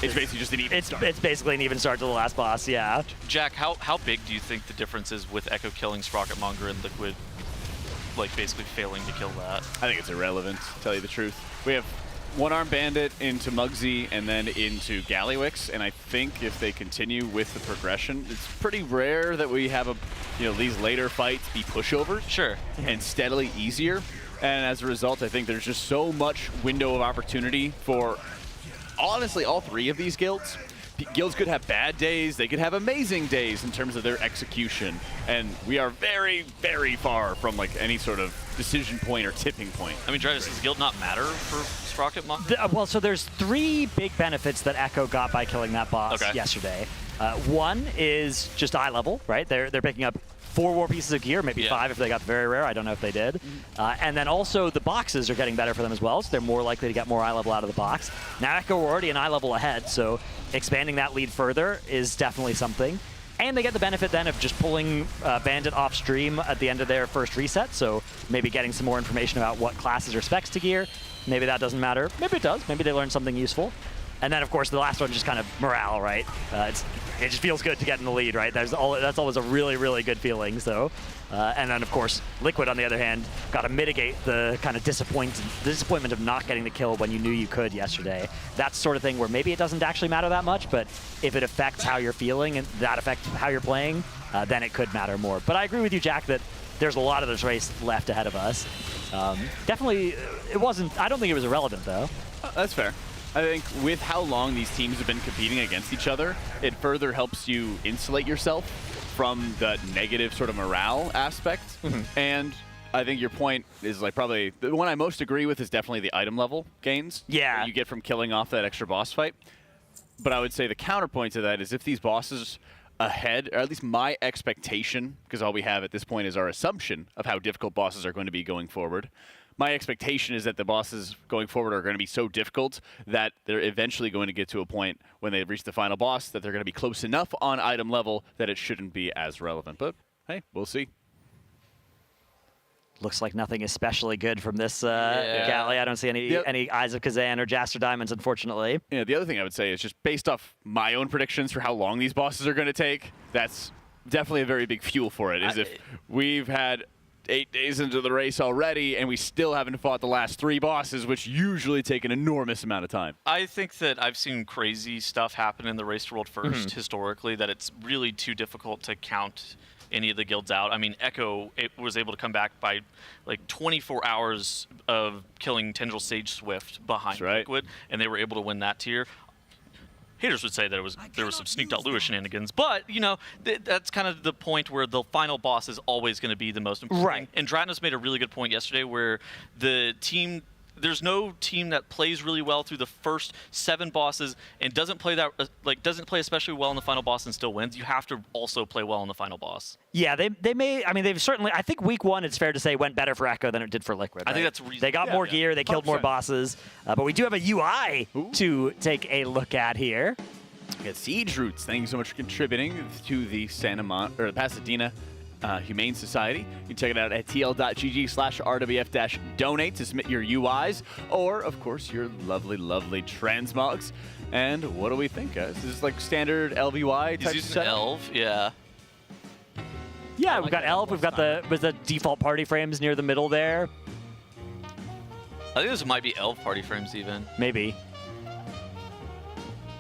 it's basically just an even start. It's basically an even start to the last boss, yeah. Jack, how big do you think the difference is with Echo killing Sprocketmonger and Liquid, like, basically failing to kill that? I think it's irrelevant, to tell you the truth. We have one-arm bandit into Muggsy and then into Gallywix, and I think if they continue with the progression, it's pretty rare that we have these later fights be pushovers. Sure. And steadily easier. And as a result, I think there's just so much window of opportunity for, honestly, all three of these guilds. Guilds could have bad days, they could have amazing days in terms of their execution, and we are very, very far from like any sort of decision point or tipping point. I mean, does guild not matter for Sprocket Monger? Well, so there's 3 big benefits that Echo got by killing that boss yesterday. One is just eye level, right? They're picking up 4 more pieces of gear, maybe 5 if they got very rare. I don't know if they did. And then also the boxes are getting better for them as well, so they're more likely to get more eye level out of the box. Now Echo are already an eye level ahead, so expanding that lead further is definitely something. And they get the benefit then of just pulling Bandit off stream at the end of their first reset, so maybe getting some more information about what classes or specs to gear. Maybe that doesn't matter. Maybe it does. Maybe they learn something useful. And then, of course, the last one just kind of morale, right? It just feels good to get in the lead, right? That's always a really, really good feeling. So, and then, of course, Liquid, on the other hand, got to mitigate the kind of disappointment of not getting the kill when you knew you could yesterday. That's the sort of thing where maybe it doesn't actually matter that much, but if it affects how you're feeling and that affects how you're playing, then it could matter more. But I agree with you, Jack, that there's a lot of this race left ahead of us. Definitely, it wasn't. I don't think it was irrelevant, though. That's fair. I think with how long these teams have been competing against each other, it further helps you insulate yourself from the negative sort of morale aspect. And I think your point is like probably the one I most agree with is definitely the item level gains that you get from killing off that extra boss fight. But I would say the counterpoint to that is if these bosses ahead, or at least my expectation, because all we have at this point is our assumption of how difficult bosses are going to be going forward. My expectation is that the bosses going forward are going to be so difficult that they're eventually going to get to a point when they reach the final boss that they're going to be close enough on item level that it shouldn't be as relevant. But hey, we'll see. Looks like nothing especially good from this Galley. I don't see any Eyes of Kazan or Jaster Diamonds, unfortunately. Yeah, the other thing I would say is just based off my own predictions for how long these bosses are going to take, that's definitely a very big fuel for it, is if we've had 8 days into the race already, and we still haven't fought the last 3 bosses, which usually take an enormous amount of time. I think that I've seen crazy stuff happen in the Race to World First historically, that it's really too difficult to count any of the guilds out. I mean, Echo was able to come back by like 24 hours of killing Tendril Sage Swift behind Liquid, and they were able to win that tier. Haters would say that there was some sneaked-out Lewis shenanigans, but you know that's kind of the point where the final boss is always going to be the most important. Right. And Dratnos made a really good point yesterday, where there's no team that plays really well through the first 7 bosses and doesn't play especially well in the final boss and still wins. You have to also play well in the final boss. Yeah, they may. I mean, they've certainly. I think week 1, it's fair to say, went better for Echo than it did for Liquid. Right? I think that's reasonable. They got more gear. They killed 100%. more bosses. But we do have a UI to take a look at here. We got Siege Roots. Thank you so much for contributing to the Pasadena Humane Society. You can check it out at tl.gg/rwf-donate to submit your UIs, or of course your lovely, lovely transmogs. And what do we think, guys? This is like standard LVY type He's using setup? Elv, yeah. Yeah, we've got Elf. We've got the default party frames near the middle there. I think this might be Elf party frames even. Maybe.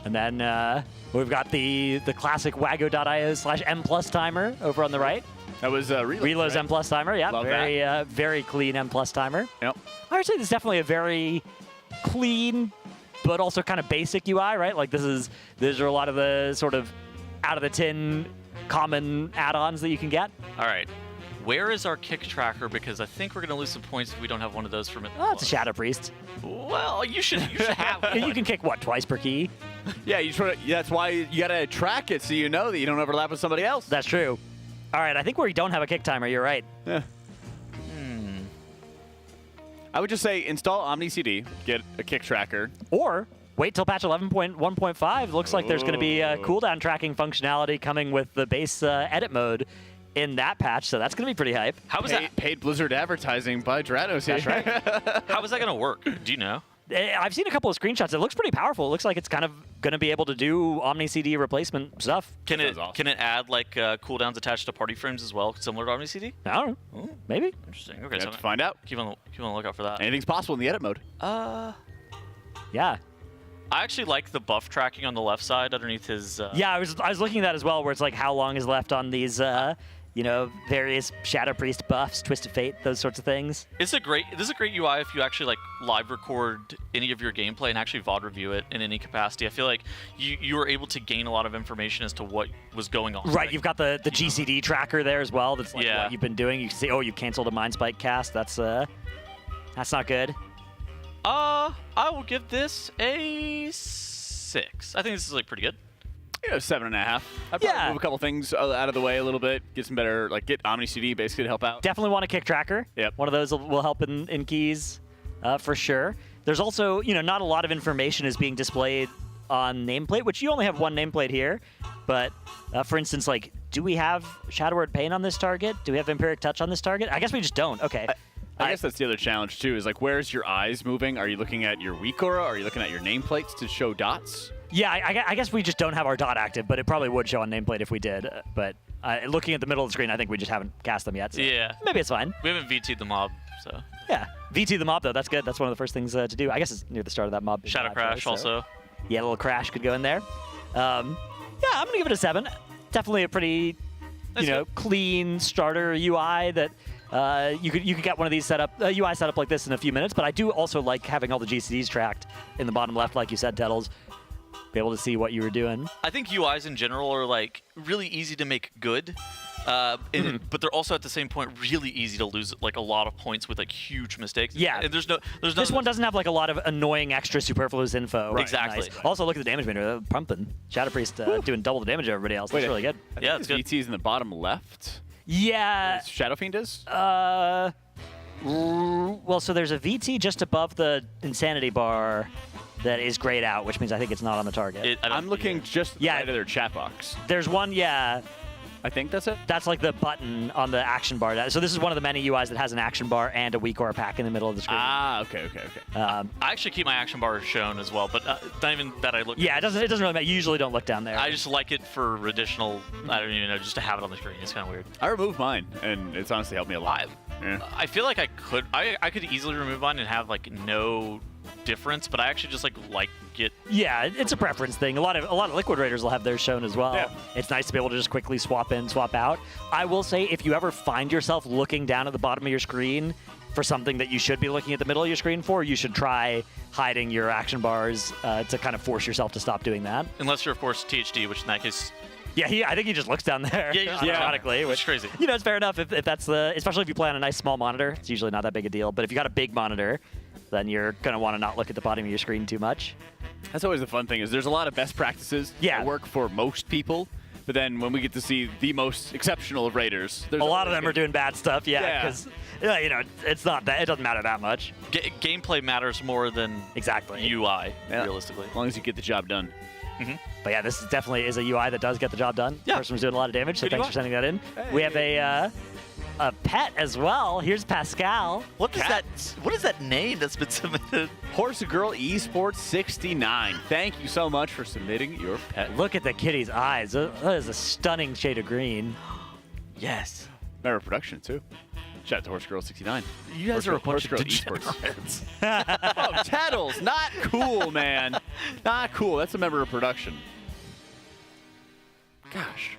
And then we've got the classic Wago.io/M+ timer over on the right. That was Relo's right? M+ timer. Yeah, Love very clean M+ timer. Yep. I would say this is definitely a very clean, but also kind of basic UI, right? Like these are a lot of the sort of out of the tin common add-ons that you can get. All right. Where is our kick tracker? Because I think we're going to lose some points if we don't have one of those from it. Oh, it's a Shadow Priest. Well, you should have one. You can kick, what, twice per key? Yeah, that's why you got to track it so you know that you don't overlap with somebody else. That's true. All right, I think we don't have a kick timer. You're right. Yeah. I would just say install OmniCD, get a kick tracker. Or wait till patch 11.1.5. Looks like there's going to be cooldown tracking functionality coming with the base edit mode in that patch, so that's going to be pretty hype. How was that? Paid Blizzard advertising by Dratnos here. That's right. How is that going to work? Do you know? I've seen a couple of screenshots. It looks pretty powerful. It looks like it's kind of going to be able to do OmniCD replacement stuff. Can it add like cooldowns attached to party frames as well, similar to OmniCD? I don't know. Ooh. Maybe. Interesting. Okay, so have to find out. Keep on the lookout for that. Anything's possible in the edit mode. Yeah. I actually like the buff tracking on the left side underneath his. Yeah, I was looking at that as well, where it's like how long is left on these, various Shadow Priest buffs, Twisted Fate, those sorts of things. This is a great UI if you actually like live record any of your gameplay and actually VOD review it in any capacity. I feel like you were able to gain a lot of information as to what was going on. Right, you've got the GCD tracker there as well. That's like what you've been doing. You can see, you canceled a Mind Spike cast. That's not good. I will give this a 6. I think this is like pretty good. 7.5. I'd probably move a couple things out of the way a little bit, get some better, get Omni CD basically to help out. Definitely want a kick tracker. Yep. One of those will help in keys for sure. There's also, not a lot of information is being displayed on nameplate, which you only have one nameplate here. But for instance, do we have Shadow Word Pain on this target? Do we have Empiric Touch on this target? I guess we just don't. Okay. I guess that's the other challenge too, is where's your eyes moving? Are you looking at your weak aura? Are you looking at your nameplates to show dots? Yeah, I guess we just don't have our dot active, but it probably would show on nameplate if we did. But looking at the middle of the screen, I think we just haven't cast them yet. So yeah. Maybe it's fine. We haven't VT'd the mob, so. Yeah. VT the mob, though. That's good. That's one of the first things to do. I guess it's near the start of that mob. Shadow Crash also. Yeah, a little crash could go in there. Yeah, I'm going to give it a 7. Definitely a pretty, clean starter UI that you could get one of these UI set up like this in a few minutes. But I do also like having all the GCDs tracked in the bottom left, like you said, Tettles. Be able to see what you were doing. I think UIs in general are really easy to make good, but they're also at the same point really easy to lose a lot of points with huge mistakes. Yeah, and there's no. This one doesn't have a lot of annoying extra superfluous info. Right. Exactly. Nice. Also, look at the damage meter, pumping. Shadow Priest doing double the damage of everybody else. That's really good. Yeah, it's good. VT's in the bottom left. Yeah. Shadow Fiend is. Well, so there's a VT just above the Insanity bar. That is grayed out, which means I think it's not on the target. I'm looking just right of their chat box. There's one, I think that's it. That's the button on the action bar. So this is one of the many UIs that has an action bar and a weak aura pack in the middle of the screen. Ah, okay. I actually keep my action bar shown as well, but not even that I look. Yeah, it doesn't really matter. You usually don't look down there. I just like it for additional. I don't even know, just to have it on the screen. It's kind of weird. I removed mine, and it's honestly helped me a lot. I feel like I could easily remove mine and have no difference, but I actually just like it. Yeah, it's a preference thing. A lot of Liquid Raiders will have theirs shown as well. Yeah. It's nice to be able to just quickly swap in, swap out. I will say, if you ever find yourself looking down at the bottom of your screen for something that you should be looking at the middle of your screen for, you should try hiding your action bars to kind of force yourself to stop doing that. Unless you're, of course, THD, which in that case. Yeah, I think he just looks down there automatically, which is crazy. It's fair enough if that's especially if you play on a nice small monitor. It's usually not that big a deal. But if you got a big monitor, then you're going to want to not look at the bottom of your screen too much. That's always the fun thing, is there's a lot of best practices that work for most people, but then when we get to see the most exceptional of Raiders, a lot of them are doing bad stuff, because it's not that, it doesn't matter that much. Gameplay matters more than UI, realistically. As long as you get the job done. But yeah, this definitely is a UI that does get the job done. Yeah. Person was doing a lot of damage, so Good thanks UI. for sending that in. Hey. We have a pet as well. Here's Pascal. What is that name that's been submitted? Horse Girl Esports 69. Thank you so much for submitting your pet. Look at the kitty's eyes. That is a stunning shade of green. Yes. Member production too. Shout out to Horse Girl 69. You guys are a bunch of Girl degenerates. Oh, Tattles, not cool, man. Not cool. That's a member of production. Gosh.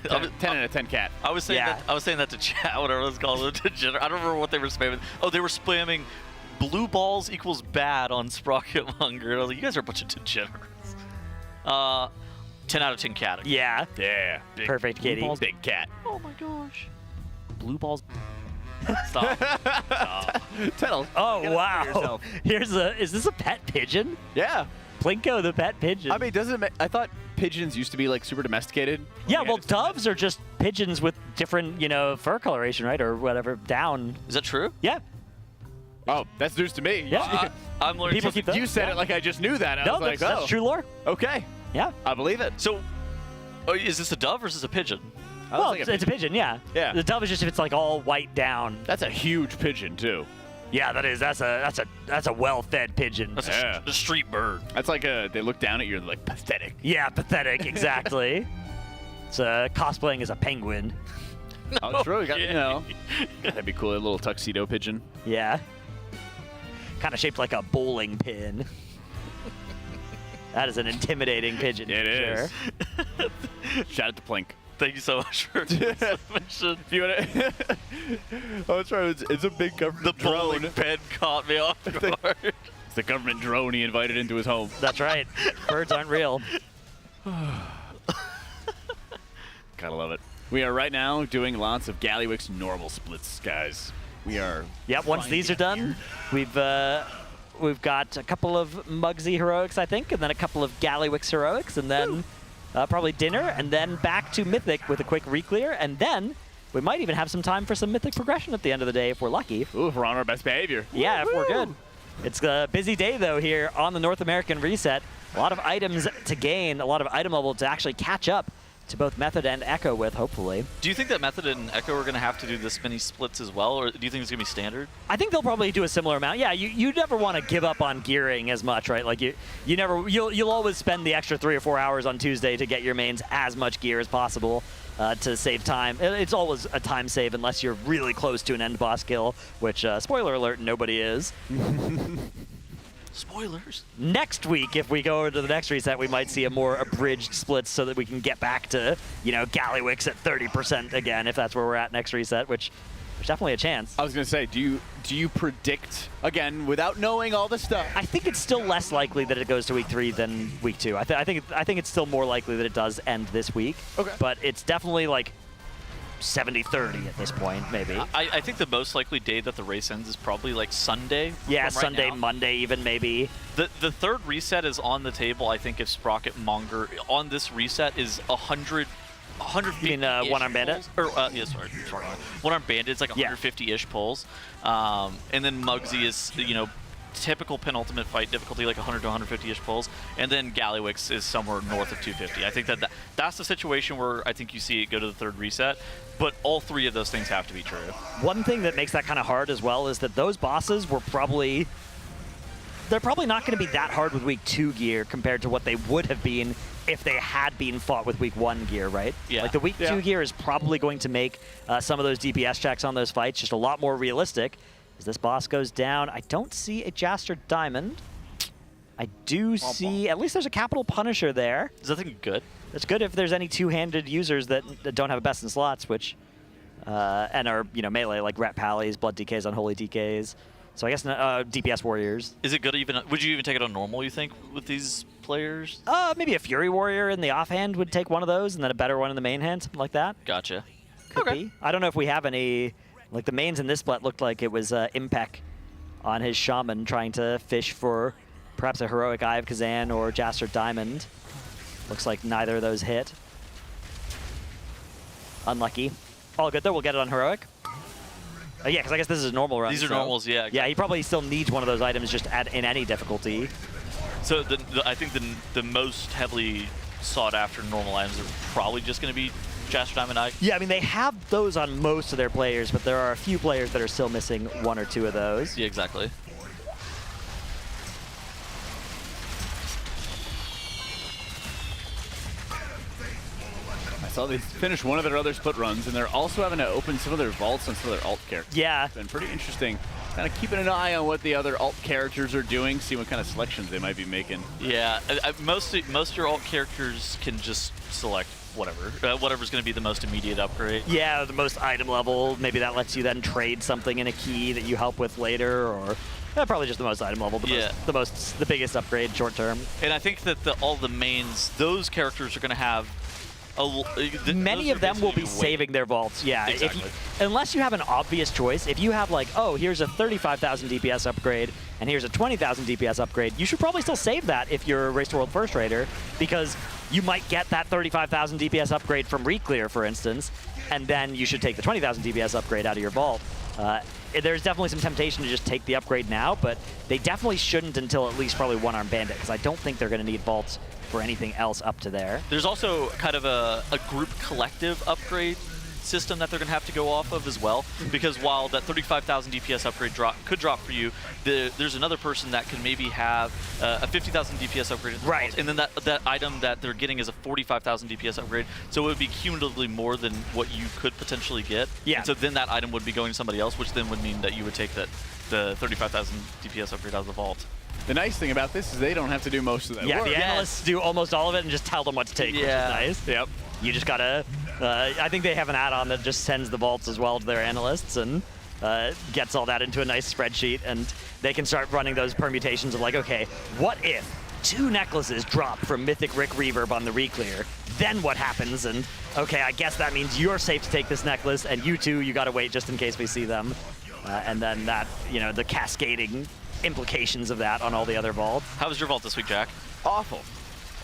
10 out of 10 cat. I was saying that to chat, whatever it was called. Degenerate. I don't remember what they were spamming. Oh, they were spamming blue balls equals bad on Sprocket Monger. I was like, you guys are a bunch of degenerates. 10 out of 10 cat. Yeah. Yeah. Perfect kitty. Blue balls, big cat. Oh my gosh. Blue balls. Stop. Tattles. Oh, wow. Is this a pet pigeon? Yeah. Plinko the pet pigeon. I mean, I thought pigeons used to be super domesticated. Yeah, well, doves are just pigeons with different, fur coloration, right? Or whatever, down. Is that true? Yeah. Oh, that's news to me. Yeah. I'm learning. People keep you said it like I just knew that. I was like, that's true lore. Okay. Yeah. I believe it. So, is this a dove or is this a pigeon? Well, it's a pigeon, yeah. Yeah. The dove is just if it's all white down. That's a huge pigeon too. Yeah, that is. That's a well-fed pigeon. That's a street bird. That's like they look down at you and they're like, pathetic. Yeah, pathetic. Exactly. It's cosplaying as a penguin. Oh, true. You got, that'd be cool. A little tuxedo pigeon. Yeah. Kind of shaped like a bowling pin. That is an intimidating pigeon. It is. Sure. Shout out to Plink. Thank you so much for the submission. If you wanna oh, that's right. It's a big government The bowling pin caught me off guard. It's the government drone he invited into his home. That's right. Birds aren't real. Gotta love it. We are right now doing lots of Galliwick's normal splits, guys. We are. Yep. Once these are done, we've got a couple of Mugsy heroics, I think, and then a couple of Galliwick's heroics, and then probably dinner, and then back to Mythic with a quick reclear, and then we might even have some time for some Mythic progression at the end of the day if we're lucky. Ooh, if we're on our best behavior. Yeah, if we're good. It's a busy day, though, here on the North American reset. A lot of items to gain, a lot of item level to actually catch up to both Method and Echo with, hopefully. Do you think that Method and Echo are going to have to do this many splits as well, or do you think it's going to be standard? I think they'll probably do a similar amount. Yeah, you never want to give up on gearing as much, right? Like you'll always spend the extra 3 or 4 hours on Tuesday to get your mains as much gear as possible to save time. It's always a time save unless you're really close to an end boss kill, which spoiler alert, nobody is. Spoilers. Next week, if we go to the next reset, we might see a more abridged split so that we can get back to, Galliwicks at 30% again, if that's where we're at next reset, which there's definitely a chance. I was gonna say, do you predict, again, without knowing all the stuff? I think it's still less likely that it goes to week 3 than week 2. I think it's still more likely that it does end this week. Okay. But it's definitely like 70-30 at this point, maybe. I think the most likely day that the race ends is probably like Sunday. Yeah, right Sunday, now. Monday even, maybe. The third reset is on the table, I think, if Sprocket Monger on this reset is 100 You mean One-Armed Bandit? Or, yeah, sorry. One-Armed Bandit's like 150-ish pulls. And then Mugsy is, typical penultimate fight difficulty, like 100 to 150-ish pulls. And then Galliwicks is somewhere north of 250. I think that's the situation where I think you see it go to the third reset. But all 3 of those things have to be true. One thing that makes that kind of hard as well is that those bosses were probably... They're probably not going to be that hard with week 2 gear compared to what they would have been if they had been fought with week 1 gear, right? Yeah. Like the week 2 gear is probably going to make some of those DPS checks on those fights just a lot more realistic. As this boss goes down, I don't see a Jaster Diamond. I do see, at least there's a Capital Punisher there. Is that thing good? It's good if there's any two-handed users that don't have a best in slots, which, and are, melee, like Rat Pallies, Blood DKs, Unholy DKs. So I guess DPS Warriors. Is it good even, would you even take it on normal, you think, with these players? Maybe a Fury Warrior in the offhand would take one of those, and then a better one in the main hand, something like that. Gotcha. Could be. I don't know if we have any, like the mains in this split looked like it was Impec on his Shaman trying to fish for perhaps a Heroic Eye of Kazan or Jaster Diamond. Looks like neither of those hit. Unlucky. All good though, we'll get it on Heroic. Yeah, because I guess this is a normal run. These are normals, yeah. Yeah, he probably still needs one of those items just in any difficulty. So I think the most heavily sought after normal items are probably just going to be Jaster Diamond Eye. Yeah, I mean, they have those on most of their players, but there are a few players that are still missing 1 or 2 of those. Yeah, exactly. I saw they finished one of their other split runs, and they're also having to open some of their vaults on some of their alt characters. Yeah. It's been pretty interesting. Kind of keeping an eye on what the other alt characters are doing, see what kind of selections they might be making. Yeah, most of your alt characters can just select whatever. Whatever's going to be the most immediate upgrade. Yeah, the most item level. Maybe that lets you then trade something in a key that you help with later, or probably just the most item level. The biggest upgrade short term. And I think that all the mains, those characters are going to have. Many of them will be saving their vaults. Yeah, exactly. Unless you have an obvious choice. If you have like, oh, here's a 35,000 DPS upgrade and here's a 20,000 DPS upgrade, you should probably still save that if you're a Race to World First Raider, because you might get that 35,000 DPS upgrade from Reclear, for instance, and then you should take the 20,000 DPS upgrade out of your vault. There's definitely some temptation to just take the upgrade now, but they definitely shouldn't until at least probably One-Armed Bandit, because I don't think they're going to need vaults for anything else up to there. There's also kind of a group collective upgrade system that they're going to have to go off of as well, because while that 35,000 DPS upgrade could drop for you, there's another person that can maybe have a 50,000 DPS upgrade. Right. And then that item that they're getting is a 45,000 DPS upgrade, so it would be cumulatively more than what you could potentially get. Yeah. And so then that item would be going to somebody else, which then would mean that you would take the 35,000 DPS upgrade out of the vault. The nice thing about this is they don't have to do most of that Yeah, work. the analysts do almost all of it and just tell them what to take, which is nice. Yep. You just gotta, I think they have an add-on that just sends the vaults as well to their analysts and gets all that into a nice spreadsheet, and they can start running those permutations of like, okay, what if 2 necklaces drop from Mythic Rick Reverb on the reclear? Then what happens? And okay, I guess that means you're safe to take this necklace, and you two, you gotta wait just in case we see them. And then that, you know, the cascading implications of that on all the other vaults. How was your vault this week, Jack? Awful.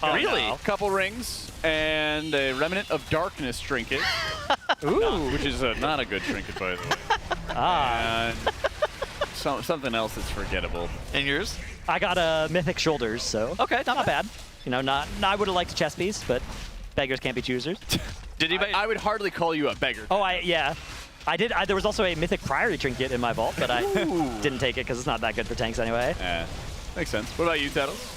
Oh, really? no. Couple rings and a Remnant of Darkness trinket. Ooh. Which is not a good trinket, by the way. Ah. And something else that's forgettable. And yours? I got a Mythic Shoulders, so okay, not bad. You know, I would have liked a chess piece, but beggars can't be choosers. Did anybody? I would hardly call you a beggar. Oh, yeah. I did. There was also a Mythic Priory trinket in my vault, but I didn't take it because it's not that good for tanks anyway. Yeah, makes sense. What about you, Tattles?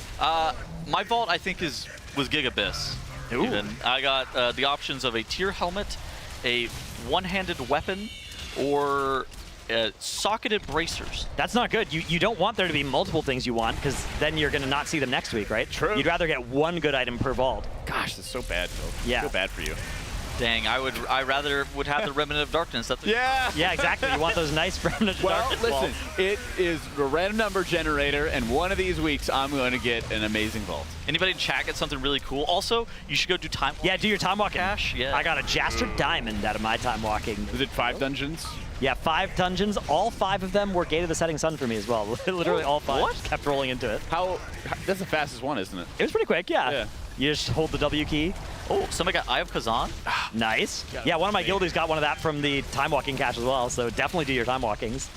My vault, I think, was Gigabyss. Even. I got the options of a tier helmet, a one-handed weapon, or socketed bracers. That's not good. You don't want there to be multiple things you want, because then you're going to not see them next week, right? True. You'd rather get one good item per vault. Gosh, that's so bad, Phil. Yeah. I feel bad for you. Dang, I rather would have the Remnant of Darkness. Yeah. Yeah, exactly. You want those nice Remnant of Darkness Well, listen, vaults. it is a random number generator, and one of these weeks I'm going to get an amazing vault. Anybody in chat get something really cool? Also, you should go do time. Yeah, do your time walking. Cash. Yeah. I got a Jaster Diamond out of my time walking. Was it 5 dungeons? Yeah, 5 dungeons. All 5 of them were Gate of the Setting Sun for me as well. Literally all 5. What? Just kept rolling into it. That's the fastest one, isn't it? It was pretty quick, yeah. You just hold the W key. Oh, somebody got Eye of Kazan. Nice. Yeah, one of my guildies got one of that from the time walking cache as well, so definitely do your time walkings.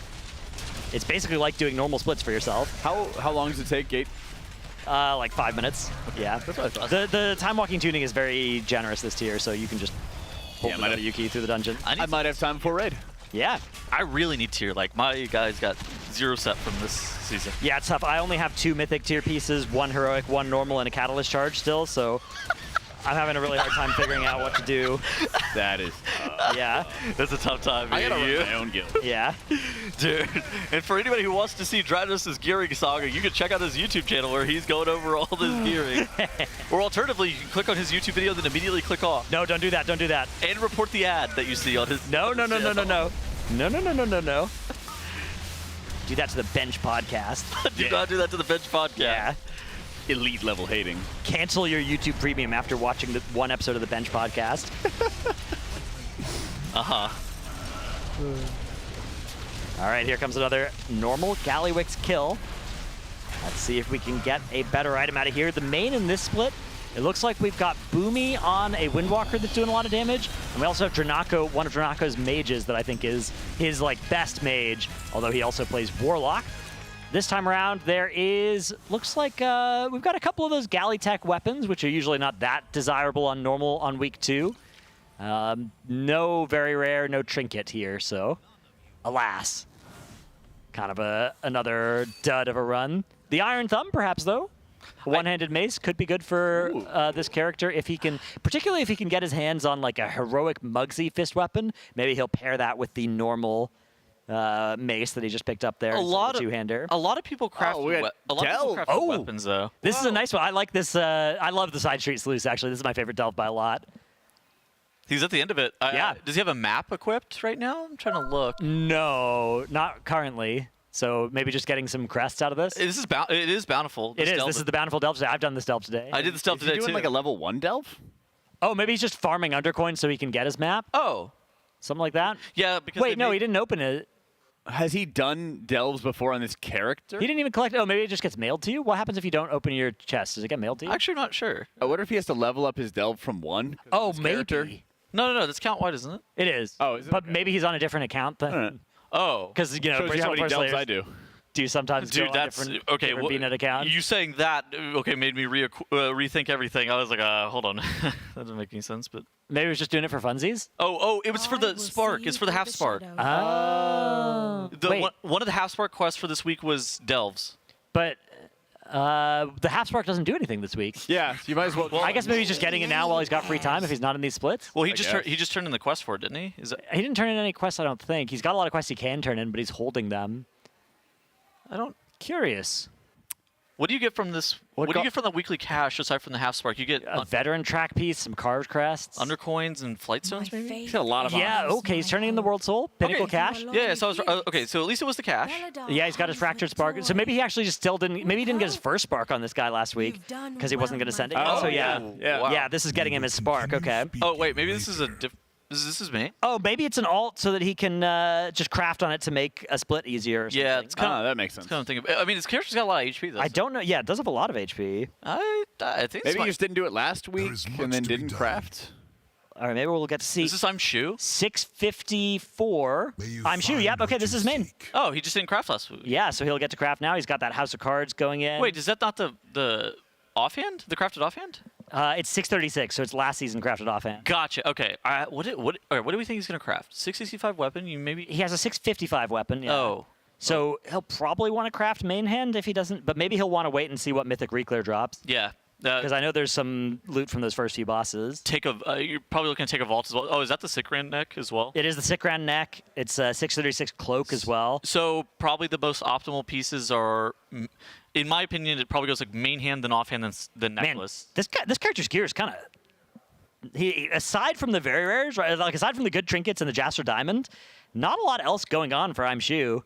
It's basically like doing normal splits for yourself. How long does it take, Gate? Like 5 minutes. Yeah. That's what I thought. The time walking tuning is very generous this tier, so you can just hold the W key through the dungeon. I might have time before raid. Yeah. I really need tier. Like, my guys got 0 set from this season. Yeah, it's tough. I only have 2 mythic tier pieces, 1 heroic, 1 normal, and a catalyst charge still, so I'm having a really hard time figuring out what to do. That is yeah. That's a tough time. I gotta man. run my own guild. Yeah. Dude, and for anybody who wants to see Dranos' gearing saga, you can check out his YouTube channel where he's going over all this gearing. Or alternatively, you can click on his YouTube video, then immediately click off. No, don't do that. Don't do that. And report the ad that you see on his No. channel. No. Do that to the Bench podcast. Do not do that to the Bench podcast. Yeah. Elite level hating. Cancel your YouTube premium after watching the 1 episode of the Bench podcast. All right, here comes another normal Gallywix kill. Let's see if we can get a better item out of here. The main in this split, it looks like we've got Boomy on a Windwalker that's doing a lot of damage. And we also have Dranako, one of Dranako's mages that I think is his best mage, although he also plays Warlock. This time around, there is, looks like we've got a couple of those Galley Tech weapons, which are usually not that desirable on normal on week 2. No very rare, no trinket here, so alas. Kind of another dud of a run. The Iron Thumb, perhaps, though. One-handed mace could be good for this character if he can, particularly if he can get his hands on like a heroic Mugsy fist weapon. Maybe he'll pair that with the normal mace that he just picked up there. A lot of two-hander. A lot of people craft weapons though. This is a nice one. I like this. I love the side street sluice. Actually, this is my favorite delve by a lot. He's at the end of it. Yeah. Does he have a map equipped right now? I'm trying to look. No, not currently. So maybe just getting some crests out of this. It is bountiful. It is. This is the bountiful delve today. I've done this delve today. I did this delve today Is he doing too. like a level 1 delve? Oh, maybe he's just farming undercoin so he can get his map. Oh, something like that. Yeah. Because wait, no, he didn't open it. Has he done delves before on this character? He didn't even collect. Oh, maybe it just gets mailed to you. What happens if you don't open your chest? Does it get mailed to you? Actually, I'm not sure. I wonder if he has to level up his delve from 1. Oh, maybe. Character. No. That's count wide, isn't it? It is. Oh, is it? But Okay. maybe he's on a different account then. Oh. Because Shows you how many delves I do. Do you sometimes go Dude, on that's different, okay. different BNet account? You saying that made me rethink everything. I was like, hold on, that doesn't make any sense. But maybe he was just doing it for funsies. Oh, it was for the spark. It's for the half spark. Oh. Wait. One of the half spark quests for this week was delves. But the half spark doesn't do anything this week. Yeah, you might as well. I guess maybe he's just getting it now while he's got free time if he's not in these splits. Well, he just turned in the quest for it, didn't he? He didn't turn in any quests, I don't think. He's got a lot of quests he can turn in, but he's holding them. I don't. Curious. What do you get from this? What do you get from the weekly cash aside from the half spark? You get a veteran track piece, some carved crests, undercoins, and flight stones. Maybe he's got a lot of. Yeah. Okay. He's turning in the world soul, pinnacle cash. Yeah. So I was, okay. So at least it was the cash. Yeah. He's got his fractured spark. So maybe he actually just still didn't. Maybe he didn't get his first spark on this guy last week because he wasn't going to send it. Oh, so yeah. Wow. Yeah. This is getting him his spark. Okay. Oh wait, maybe this is a. This is me. Oh, maybe it's an alt so that he can just craft on it to make a split easier. Or something. Yeah, it's kind of that makes sense. Kind of thinking. I mean, his character's got a lot of HP though. I don't know. Yeah, it does have a lot of HP. I think maybe he just didn't do it last week and then didn't craft. All right, maybe we'll get to see. Is this I'm Shu? 654. I'm Shu. Yep. Okay, this is main. Oh, he just didn't craft last week. Yeah, so he'll get to craft now. He's got that House of Cards going in. Wait, is that not the offhand? The crafted offhand? It's 636, so it's last season crafted offhand. Gotcha. Okay. What do we think he's gonna craft? 665 weapon? You maybe. He has a 655 weapon. Yeah. Oh. So he'll probably want to craft main hand if he doesn't, but maybe he'll want to wait and see what Mythic Reclear drops. Yeah. Because I know there's some loot from those first few bosses. You're probably looking to take a vault as well. Oh, is that the Sikran neck as well? It is the Sikran neck. It's a 636 cloak as well. So probably the most optimal pieces are, in my opinion, it probably goes like main hand, then offhand, then necklace. Man, this character's gear is kind of. He aside from the very rares, right? Like aside from the good trinkets and the Jasper Diamond, not a lot else going on for I'm Shu.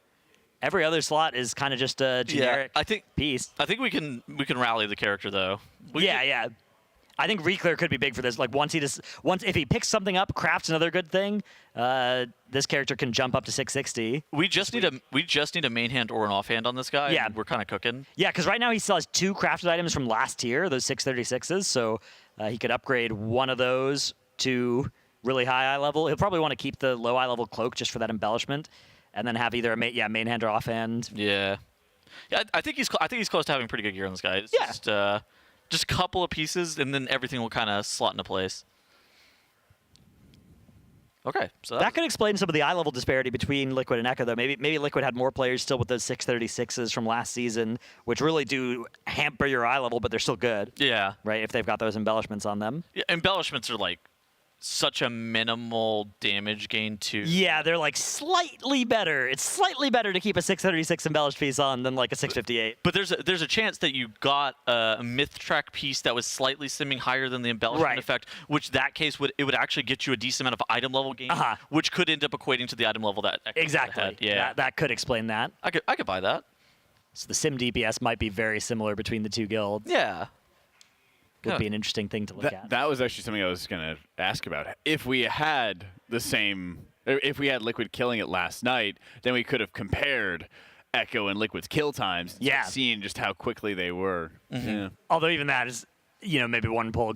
Every other slot is kind of just a generic piece. I think we can rally the character though. Yeah. I think Reclear could be big for this. Like once if he picks something up, crafts another good thing, this character can jump up to 660. We just need a main hand or an offhand on this guy. Yeah, we're kind of cooking. Yeah, because right now he still has 2 crafted items from last tier, those 636s. So he could upgrade one of those to really high eye level. He'll probably want to keep the low eye level cloak just for that embellishment. And then have either a main hand or offhand. Yeah, I think he's close to having pretty good gear on this guy. It's just a couple of pieces, and then everything will kind of slot into place. Okay, so that could explain some of the eye level disparity between Liquid and Echo, though. Maybe Liquid had more players still with those 636s from last season, which really do hamper your eye level, but they're still good. Yeah, right. If they've got those embellishments on them. Yeah, embellishments are like such a minimal damage gain too. Yeah, they're like slightly better. It's slightly better to keep a 636 embellished piece on than like a 658. But there's a chance that you got a myth track piece that was slightly simming higher than the embellishment effect, which that case would actually get you a decent amount of item level gain, which could end up equating to the item level that exactly had. Yeah, that could explain that. I could buy that. So the sim DPS might be very similar between the two guilds. Yeah. Would be an interesting thing to look at. That was actually something I was going to ask about. If we had if we had Liquid killing it last night, then we could have compared Echo and Liquid's kill times. Yeah. Seeing just how quickly they were. Mm-hmm. Yeah. Although even that is, maybe one pull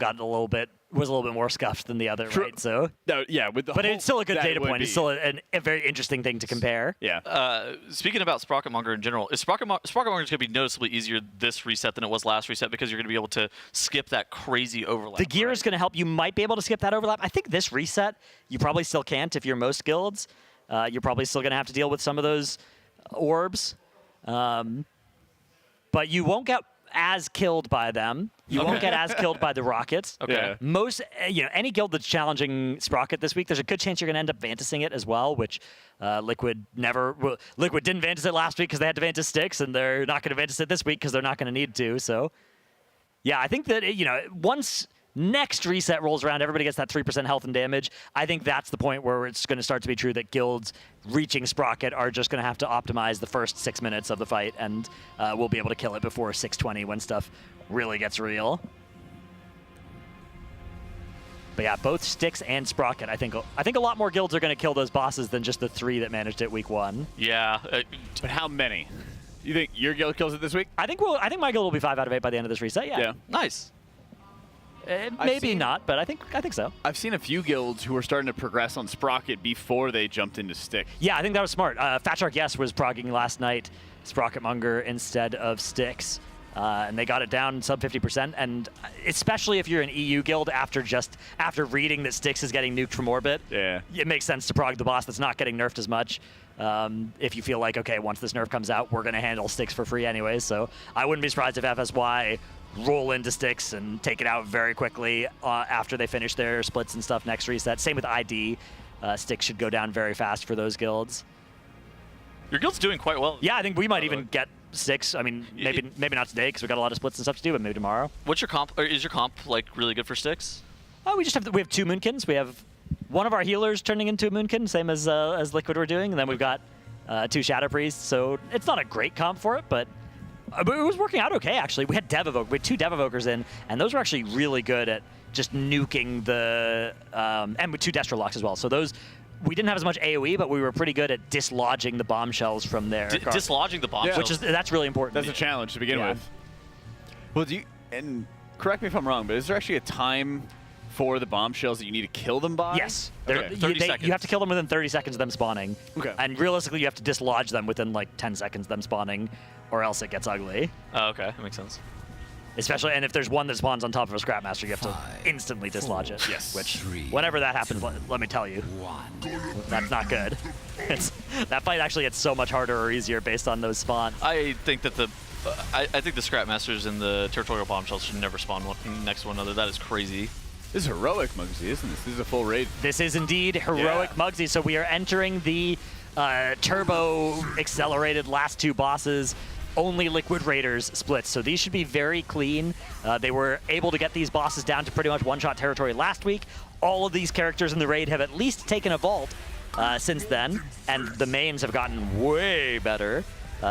was a little bit more scuffed than the other, right? So, yeah, but it's still a good data point. It's still a very interesting thing to compare. Yeah. Speaking about Sprocketmonger in general, Sprocketmonger is going to be noticeably easier this reset than it was last reset because you're going to be able to skip that crazy overlap. The gear is going to help. You might be able to skip that overlap. I think this reset, you probably still can't if you're most guilds. You're probably still going to have to deal with some of those orbs. But you won't get as killed by them. You won't get as killed by the rockets. Okay. Yeah. Most, any guild that's challenging Sprocket this week, there's a good chance you're going to end up Vanticing it as well, which Liquid didn't Vantice it last week because they had to Vantice Styx, and they're not going to Vantice it this week because they're not going to need to. So, yeah, I think that, once next reset rolls around, everybody gets that 3% health and damage. I think that's the point where it's going to start to be true that guilds reaching Sprocket are just going to have to optimize the first 6 minutes of the fight, and we'll be able to kill it before 620 when stuff really gets real. But yeah, both Styx and Sprocket, I think a lot more guilds are going to kill those bosses than just the 3 that managed it week 1. Yeah. But how many? You think your guild kills it this week? I think my guild will be 5 out of 8 by the end of this reset, yeah. Nice. Maybe not, but I think so. I've seen a few guilds who are starting to progress on Sprocket before they jumped into Styx. Yeah, I think that was smart. Fat Shark Yes was progging last night Sprocketmonger instead of Styx. And they got it down sub 50%, and especially if you're an EU guild after reading that Styx is getting nuked from orbit, it makes sense to prog the boss that's not getting nerfed as much. If you feel like, okay, once this nerf comes out, we're going to handle Styx for free anyways. So I wouldn't be surprised if FSY roll into Styx and take it out very quickly after they finish their splits and stuff next reset. Same with ID. Styx should go down very fast for those guilds. Your guild's doing quite well. Yeah, I think we might even get 6. I mean, maybe not today because we got a lot of splits and stuff to do, but maybe tomorrow. What's your comp? Or is your comp like really good for sticks? Oh, we have 2 Moonkins. We have one of our healers turning into a Moonkin, same as Liquid we're doing, and then we've got 2 Shadow Priests. So it's not a great comp for it, but it was working out okay actually. We had 2 Dev Evokers in, and those were actually really good at just nuking the and with 2 Destro Locks as well. So those. We didn't have as much AoE, but we were pretty good at dislodging the bombshells from there. Dislodging the bombshells? That's really important. That's a challenge to begin with. Well, and correct me if I'm wrong, but is there actually a time for the bombshells that you need to kill them by? Yes. Okay. 30 seconds. You have to kill them within 30 seconds of them spawning. Okay. And realistically, you have to dislodge them within like 10 seconds of them spawning, or else it gets ugly. Oh, okay. That makes sense. Especially, and if there's one that spawns on top of a Scrapmaster, you have to instantly dislodge it. Yes. Which, whenever that happens, let me tell you, that's not good. That fight actually gets so much harder or easier based on those spawns. I think that I think the Scrapmasters and the Territorial Bombshells should never spawn next to one another. That is crazy. This is heroic Muggsy, isn't this? This is a full raid. This is indeed heroic Muggsy. So we are entering the turbo accelerated last 2 bosses. Only Liquid Raiders splits, so these should be very clean. They were able to get these bosses down to pretty much one-shot territory last week. All of these characters in the raid have at least taken a vault since then, and the mains have gotten way better.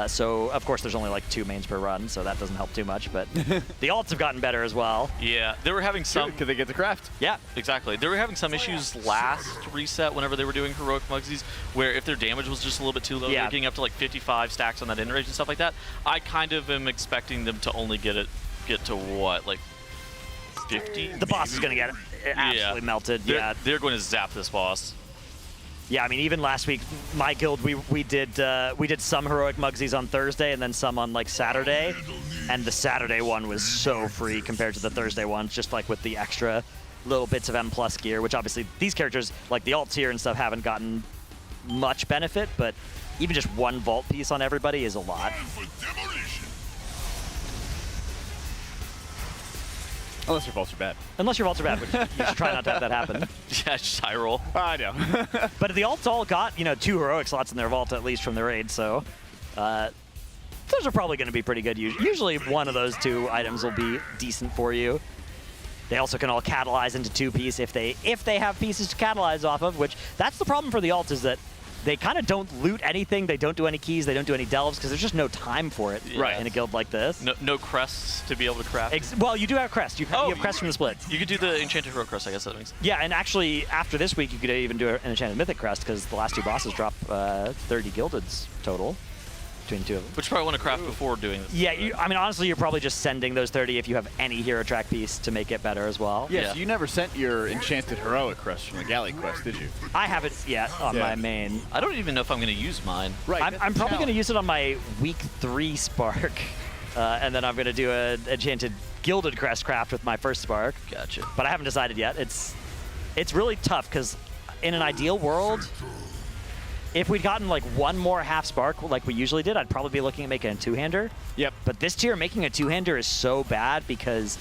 So, of course, there's only like 2 mains per run, so that doesn't help too much, but the alts have gotten better as well. Yeah, they were having some... Because they get the craft. Yeah, exactly. They were having some issues last reset whenever they were doing heroic Muggsies, where if their damage was just a little bit too low, they were getting up to like 55 stacks on that end range and stuff like that. I kind of am expecting them to only get to what, like 50? The boss is going to get absolutely melted. They're going to zap this boss. Yeah, I mean, even last week, my guild, we did some heroic Muggsies on Thursday and then some on like Saturday, and the Saturday one was so free compared to the Thursday ones, just like with the extra little bits of M+ gear, which obviously these characters, like the alts here and stuff, haven't gotten much benefit, but even just 1 vault piece on everybody is a lot. Unless your vaults are bad. Unless your vaults are bad, which you should try not to have that happen. Yeah, just high roll. I know. But the alts all got, 2 heroic slots in their vault, at least from the raid, so those are probably going to be pretty good. Usually one of those 2 items will be decent for you. They also can all catalyze into 2-piece if they have pieces to catalyze off of, which that's the problem for the alts, is that they kind of don't loot anything. They don't do any keys. They don't do any delves because there's just no time for it in a guild like this. No crests to be able to craft. Well, you do have crest. You have crest from the split. You could do the enchanted heroic crest, I guess that makes sense. Yeah, and actually after this week, you could even do an enchanted mythic crest because the last 2 bosses drop 30 gildeds total between 2 of them. But you probably want to craft before doing this. Yeah, I mean, honestly, you're probably just sending those 30 if you have any hero track piece to make it better as well. Yeah, so you never sent your enchanted heroic crest from the galley quest, did you? I haven't yet on my main. I don't even know if I'm going to use mine. Right. I'm probably going to use it on my week 3 spark, and then I'm going to do an enchanted gilded crest craft with my first spark. Gotcha. But I haven't decided yet. It's really tough because in an ideal world, if we'd gotten like 1 more half spark like we usually did, I'd probably be looking at making a 2-hander. Yep. But this tier, making a 2-hander is so bad because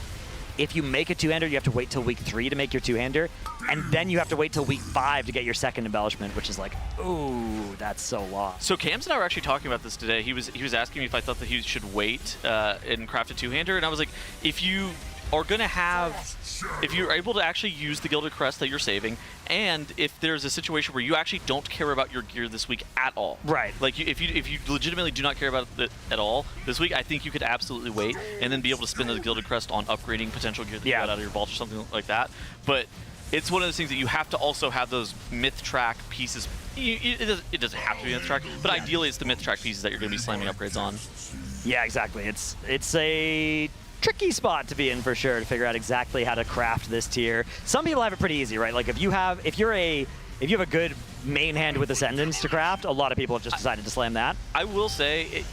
if you make a 2-hander, you have to wait till week 3 to make your 2-hander, and then you have to wait till week 5 to get your second embellishment, which is like, ooh, that's so long. So Cams and I were actually talking about this today. He was asking me if I thought that he should wait and craft a 2-hander, and I was like, if you are going to have, if you're able to actually use the Gilded Crest that you're saving, and if there's a situation where you actually don't care about your gear this week at all. Right. Like, if you legitimately do not care about it at all this week, I think you could absolutely wait and then be able to spend the Gilded Crest on upgrading potential gear that you got out of your vault or something like that. But it's one of those things that you have to also have those myth track pieces. It doesn't have to be myth track, but ideally it's the myth track pieces that you're going to be slamming upgrades on. Yeah, exactly. It's a tricky spot to be in for sure to figure out exactly how to craft this tier. Some people have it pretty easy, right? Like if you have a good main hand with Ascendance to craft, a lot of people have just decided to slam that. I will say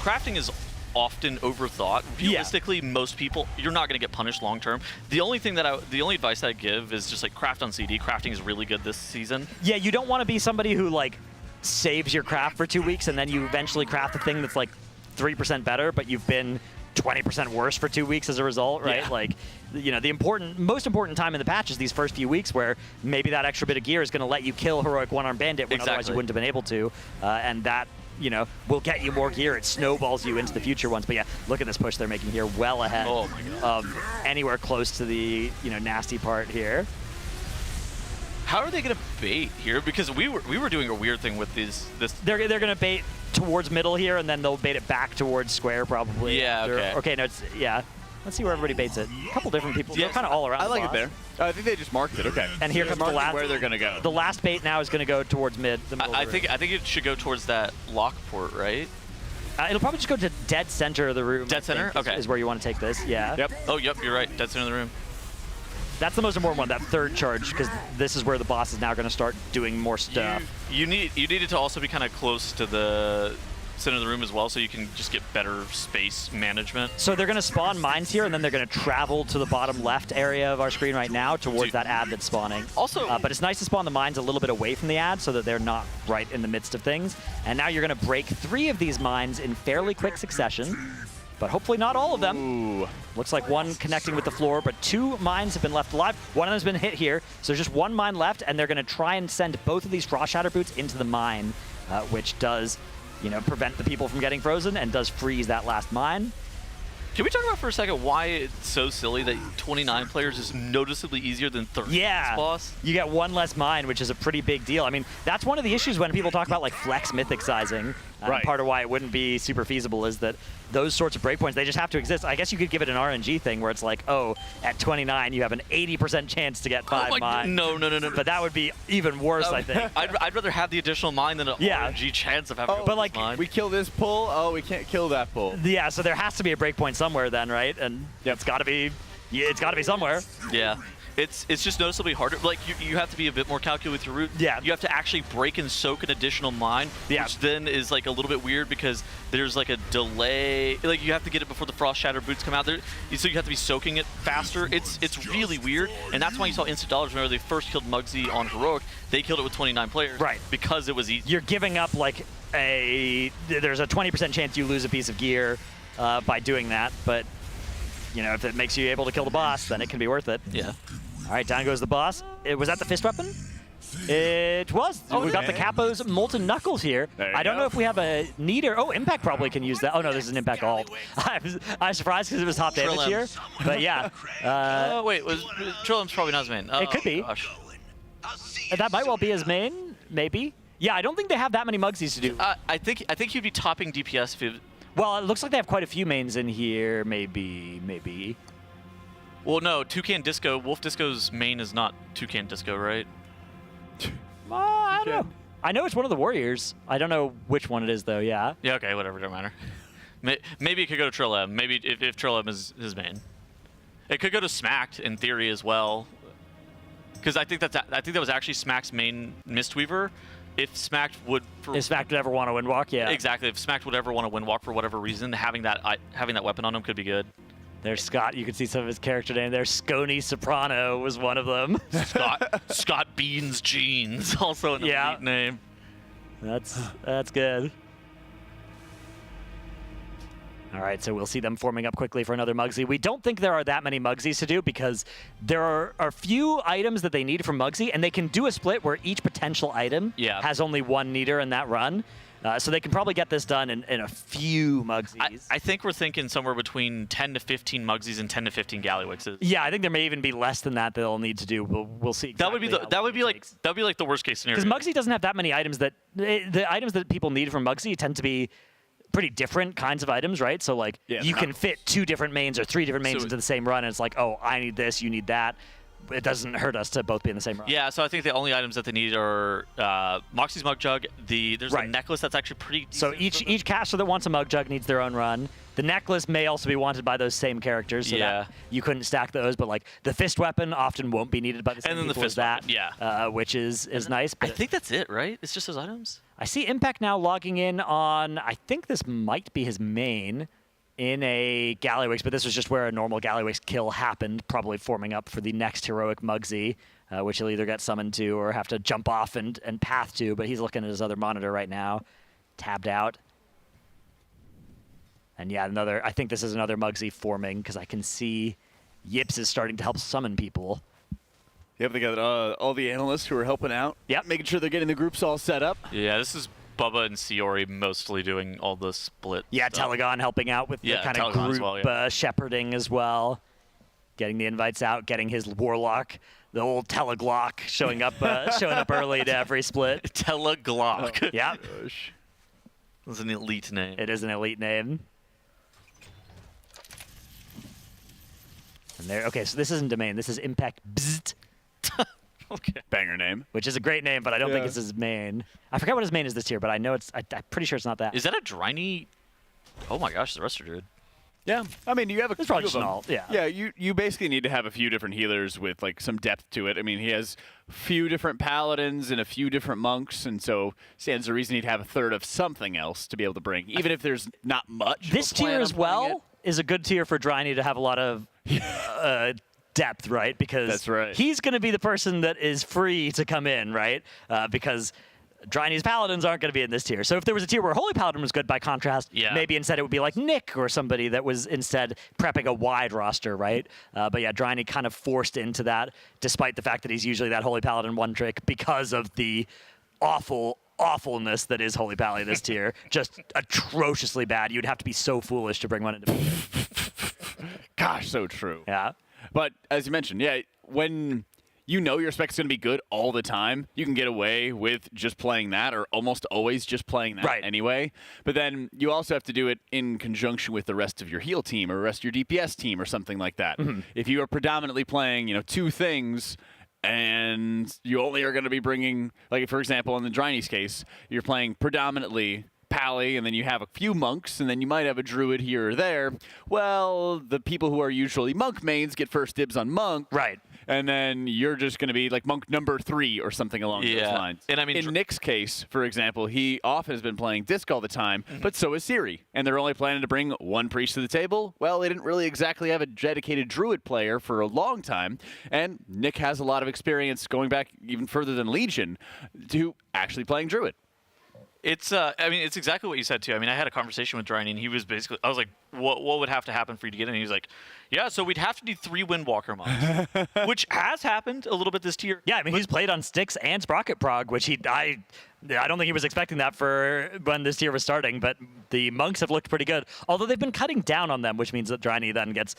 crafting is often overthought. Realistically, most people, you're not going to get punished long term. The only advice that I give is just like craft on CD. Crafting is really good this season. Yeah, you don't want to be somebody who like saves your craft for 2 weeks and then you eventually craft a thing that's like 3% better, but you've been 20% worse for 2 weeks as a result, right? Yeah. Like, the most important time in the patch is these first few weeks where maybe that extra bit of gear is going to let you kill Heroic One-Armed Bandit when otherwise you wouldn't have been able to, and that, you know, will get you more gear. It snowballs you into the future ones. But yeah, look at this push they're making here, well ahead of anywhere close to the, you know, nasty part here. How are they going to bait here? Because we were doing a weird thing with this. They're going to bait towards middle here, and then they'll bait it back towards square probably. Yeah. After. Okay. Okay. No. It's Let's see where everybody baits it. A couple different people. They're kind of all around. I like the it there. I think they just marked it. Okay. And here comes the last. Where they're going to go. The last bait now is going to go towards mid. I think it should go towards that lock port, right? It'll probably just go to dead center of the room. Dead center? Okay. Is where you want to take this. Yeah. Yep. Oh, yep. You're right. Dead center of the room. That's the most important one, that third charge, because this is where the boss is now going to start doing more stuff. You need it to also be kind of close to the center of the room as well, so you can just get better space management. So they're going to spawn mines here, and then they're going to travel to the bottom left area of our screen right now towards that ad that's spawning. Also, but it's nice to spawn the mines a little bit away from the ad so that they're not right in the midst of things. And now you're going to break 3 of these mines in fairly quick succession. But hopefully not all of them. Ooh. Looks like one connecting with the floor, but 2 mines have been left alive. One of them's been hit here, so there's just 1 mine left, and they're going to try and send both of these Frost Shatter Boots into the mine, which does, you know, prevent the people from getting frozen and does freeze that last mine. Can we talk about for a second why it's so silly that 29 players is noticeably easier than 30 yeah. this boss? You get 1 less mine, which is a pretty big deal. I mean, that's one of the issues when people talk about like flex mythic sizing. Right. Part of why it wouldn't be super feasible is that those sorts of breakpoints, they just have to exist. I guess you could give it an RNG thing where it's like, oh, at 29, you have an 80% chance to get 5 mine. No. But that would be even worse, I think. I'd rather have the additional mine than an RNG chance of having but like, mine. We kill this pull. Oh, we can't kill that pull. Yeah, so there has to be a breakpoint somewhere then, right? And it's got to be somewhere. Yeah. It's just noticeably harder. Like, you have to be a bit more calculated with your route. Yeah. You have to actually break and soak an additional mine, which then is, like, a little bit weird because there's, like, a delay. Like, you have to get it before the Frost Shatter Boots come out there, so you have to be soaking it faster. It's really weird, and that's why you saw instant dollars whenever they first killed Muggsy on Heroic. They killed it with 29 players. Right. Because it was easy. You're giving up, like, there's a 20% chance you lose a piece of gear by doing that, but, you know, if it makes you able to kill the boss, then it can be worth it. Yeah. All right, down goes the boss. Was that the fist weapon? It was. We've got the Capo's Molten Knuckles here. I don't know if we have a neater. Oh, Impact probably can use that. Oh, no, this is an Impact alt. I was surprised because it was top damage here. But yeah. Wait, Trillem's probably not his main. It could be. Gosh. That might well be his main, maybe. Yeah, I don't think they have that many Mugsies to do. I think he'd be topping DPS if he... Well, it looks like they have quite a few mains in here, maybe. Well, no, Toucan Disco. Wolf Disco's main is not Toucan Disco, right? I don't know. I know it's one of the warriors. I don't know which one it is, though, yeah. Yeah, okay, whatever, don't matter. Maybe it could go to Trilem. Maybe if Trilem is his main. It could go to Smacked, in theory, as well. Because I think that was actually Smack's main Mistweaver. If Smacked would... If Smacked would ever want to windwalk, yeah. Exactly. If Smacked would ever want to windwalk for whatever reason, having that weapon on him could be good. There's Scott. You can see some of his character name there. Scony Soprano was one of them. Scott Beans Jeans, also an elite name. That's good. All right, so we'll see them forming up quickly for another Muggsy. We don't think there are that many Muggsies to do because there are a few items that they need from Muggsy, and they can do a split where each potential item has only 1 needer in that run. So they can probably get this done in a few Muggsies. I think we're thinking somewhere between 10 to 15 Muggsies and 10 to 15 Gallywixes. Yeah, I think there may even be less than that they'll need to do. We'll see. Exactly that would be like the worst case scenario. Because Muggsy doesn't have that many items that the items that people need from Muggsy tend to be pretty different kinds of items, right? So like you can fit 2 different mains or 3 different mains into the same run, and it's like, oh, I need this, you need that. It doesn't hurt us to both be in the same run. Yeah, so I think the only items that they need are Moxie's Mug Jug. There's a necklace that's actually pretty decent. So each caster that wants a Mug Jug needs their own run. The necklace may also be wanted by those same characters, so that you couldn't stack those. But like the fist weapon often won't be needed by the same and then people the fist as that, weapon, which is nice. But I think that's it, right? It's just those items. I see Impact now logging in on, I think this might be his main, in a Gallywix, but this was just where a normal Gallywix kill happened, probably forming up for the next heroic Muggsy, which he'll either get summoned to or have to jump off and path to, but he's looking at his other monitor right now, tabbed out. And yeah, I think this is another Muggsy forming, because I can see Yips is starting to help summon people. Yep, they got all the analysts who are helping out. Yep. Making sure they're getting the groups all set up. Yeah, this is Bubba and Siori mostly doing all the split. Yeah, stuff. Telegon helping out with the kind of Telegon group as well, yeah. shepherding as well. Getting the invites out, getting his Warlock, the old Teleglock, showing up early to every split. Teleglock. Yeah. That's an elite name. It is an elite name. And there. Okay, so this isn't Domain. This is Impact Bzzzt. Okay. Banger name. Which is a great name, but I don't think it's his main. I forgot what his main is this tier, but I know it's. I'm pretty sure it's not that. Is that a Dryny? Oh my gosh, the rest are good. Yeah, I mean, you have a It's few probably of just an them. alt, yeah. Yeah, you basically need to have a few different healers with like some depth to it. I mean, he has a few different paladins and a few different monks, and so stands to reason he'd have a third of something else to be able to bring, even if there's not much. This of a plan tier on as playing well is a good tier for Dryny to have a lot of depth, right? Because That's right. he's going to be the person that is free to come in, right? Because Dryny's Paladins aren't going to be in this tier. So if there was a tier where Holy Paladin was good by contrast, maybe instead it would be like Nick or somebody that was instead prepping a wide roster, right? But yeah, Dryny kind of forced into that, despite the fact that he's usually that Holy Paladin one trick because of the awfulness that is Holy Pally this tier. Just atrociously bad. You'd have to be so foolish to bring one into Gosh, so true. Yeah. But as you mentioned, yeah, when you know your spec's going to be good all the time, you can get away with just playing that or almost always just playing that anyway. But then you also have to do it in conjunction with the rest of your heal team or the rest of your DPS team or something like that. If you are predominantly playing, two things and you only are going to be bringing, like for example, in the Dryny's case, you're playing predominantly Pally, and then you have a few monks, and then you might have a druid here or there. Well, the people who are usually monk mains get first dibs on monk. Right. And then you're just going to be like monk number 3 or something along those lines. And I mean, in Nick's case, for example, he often has been playing Disc all the time, but so is Siri. And they're only planning to bring one priest to the table. Well, they didn't really exactly have a dedicated druid player for a long time. And Nick has a lot of experience going back even further than Legion to actually playing druid. It's I mean, it's exactly what you said too. I mean, I had a conversation with Dryny, and he was basically, I was like, what would have to happen for you to get in? And he was like, yeah, so we'd have to do 3 Windwalker mods, which has happened a little bit this tier. Yeah, I mean, he's played on Styx and Sprocket Prog, which I don't think he was expecting that for when this tier was starting, but the monks have looked pretty good. Although they've been cutting down on them, which means that Dryny then gets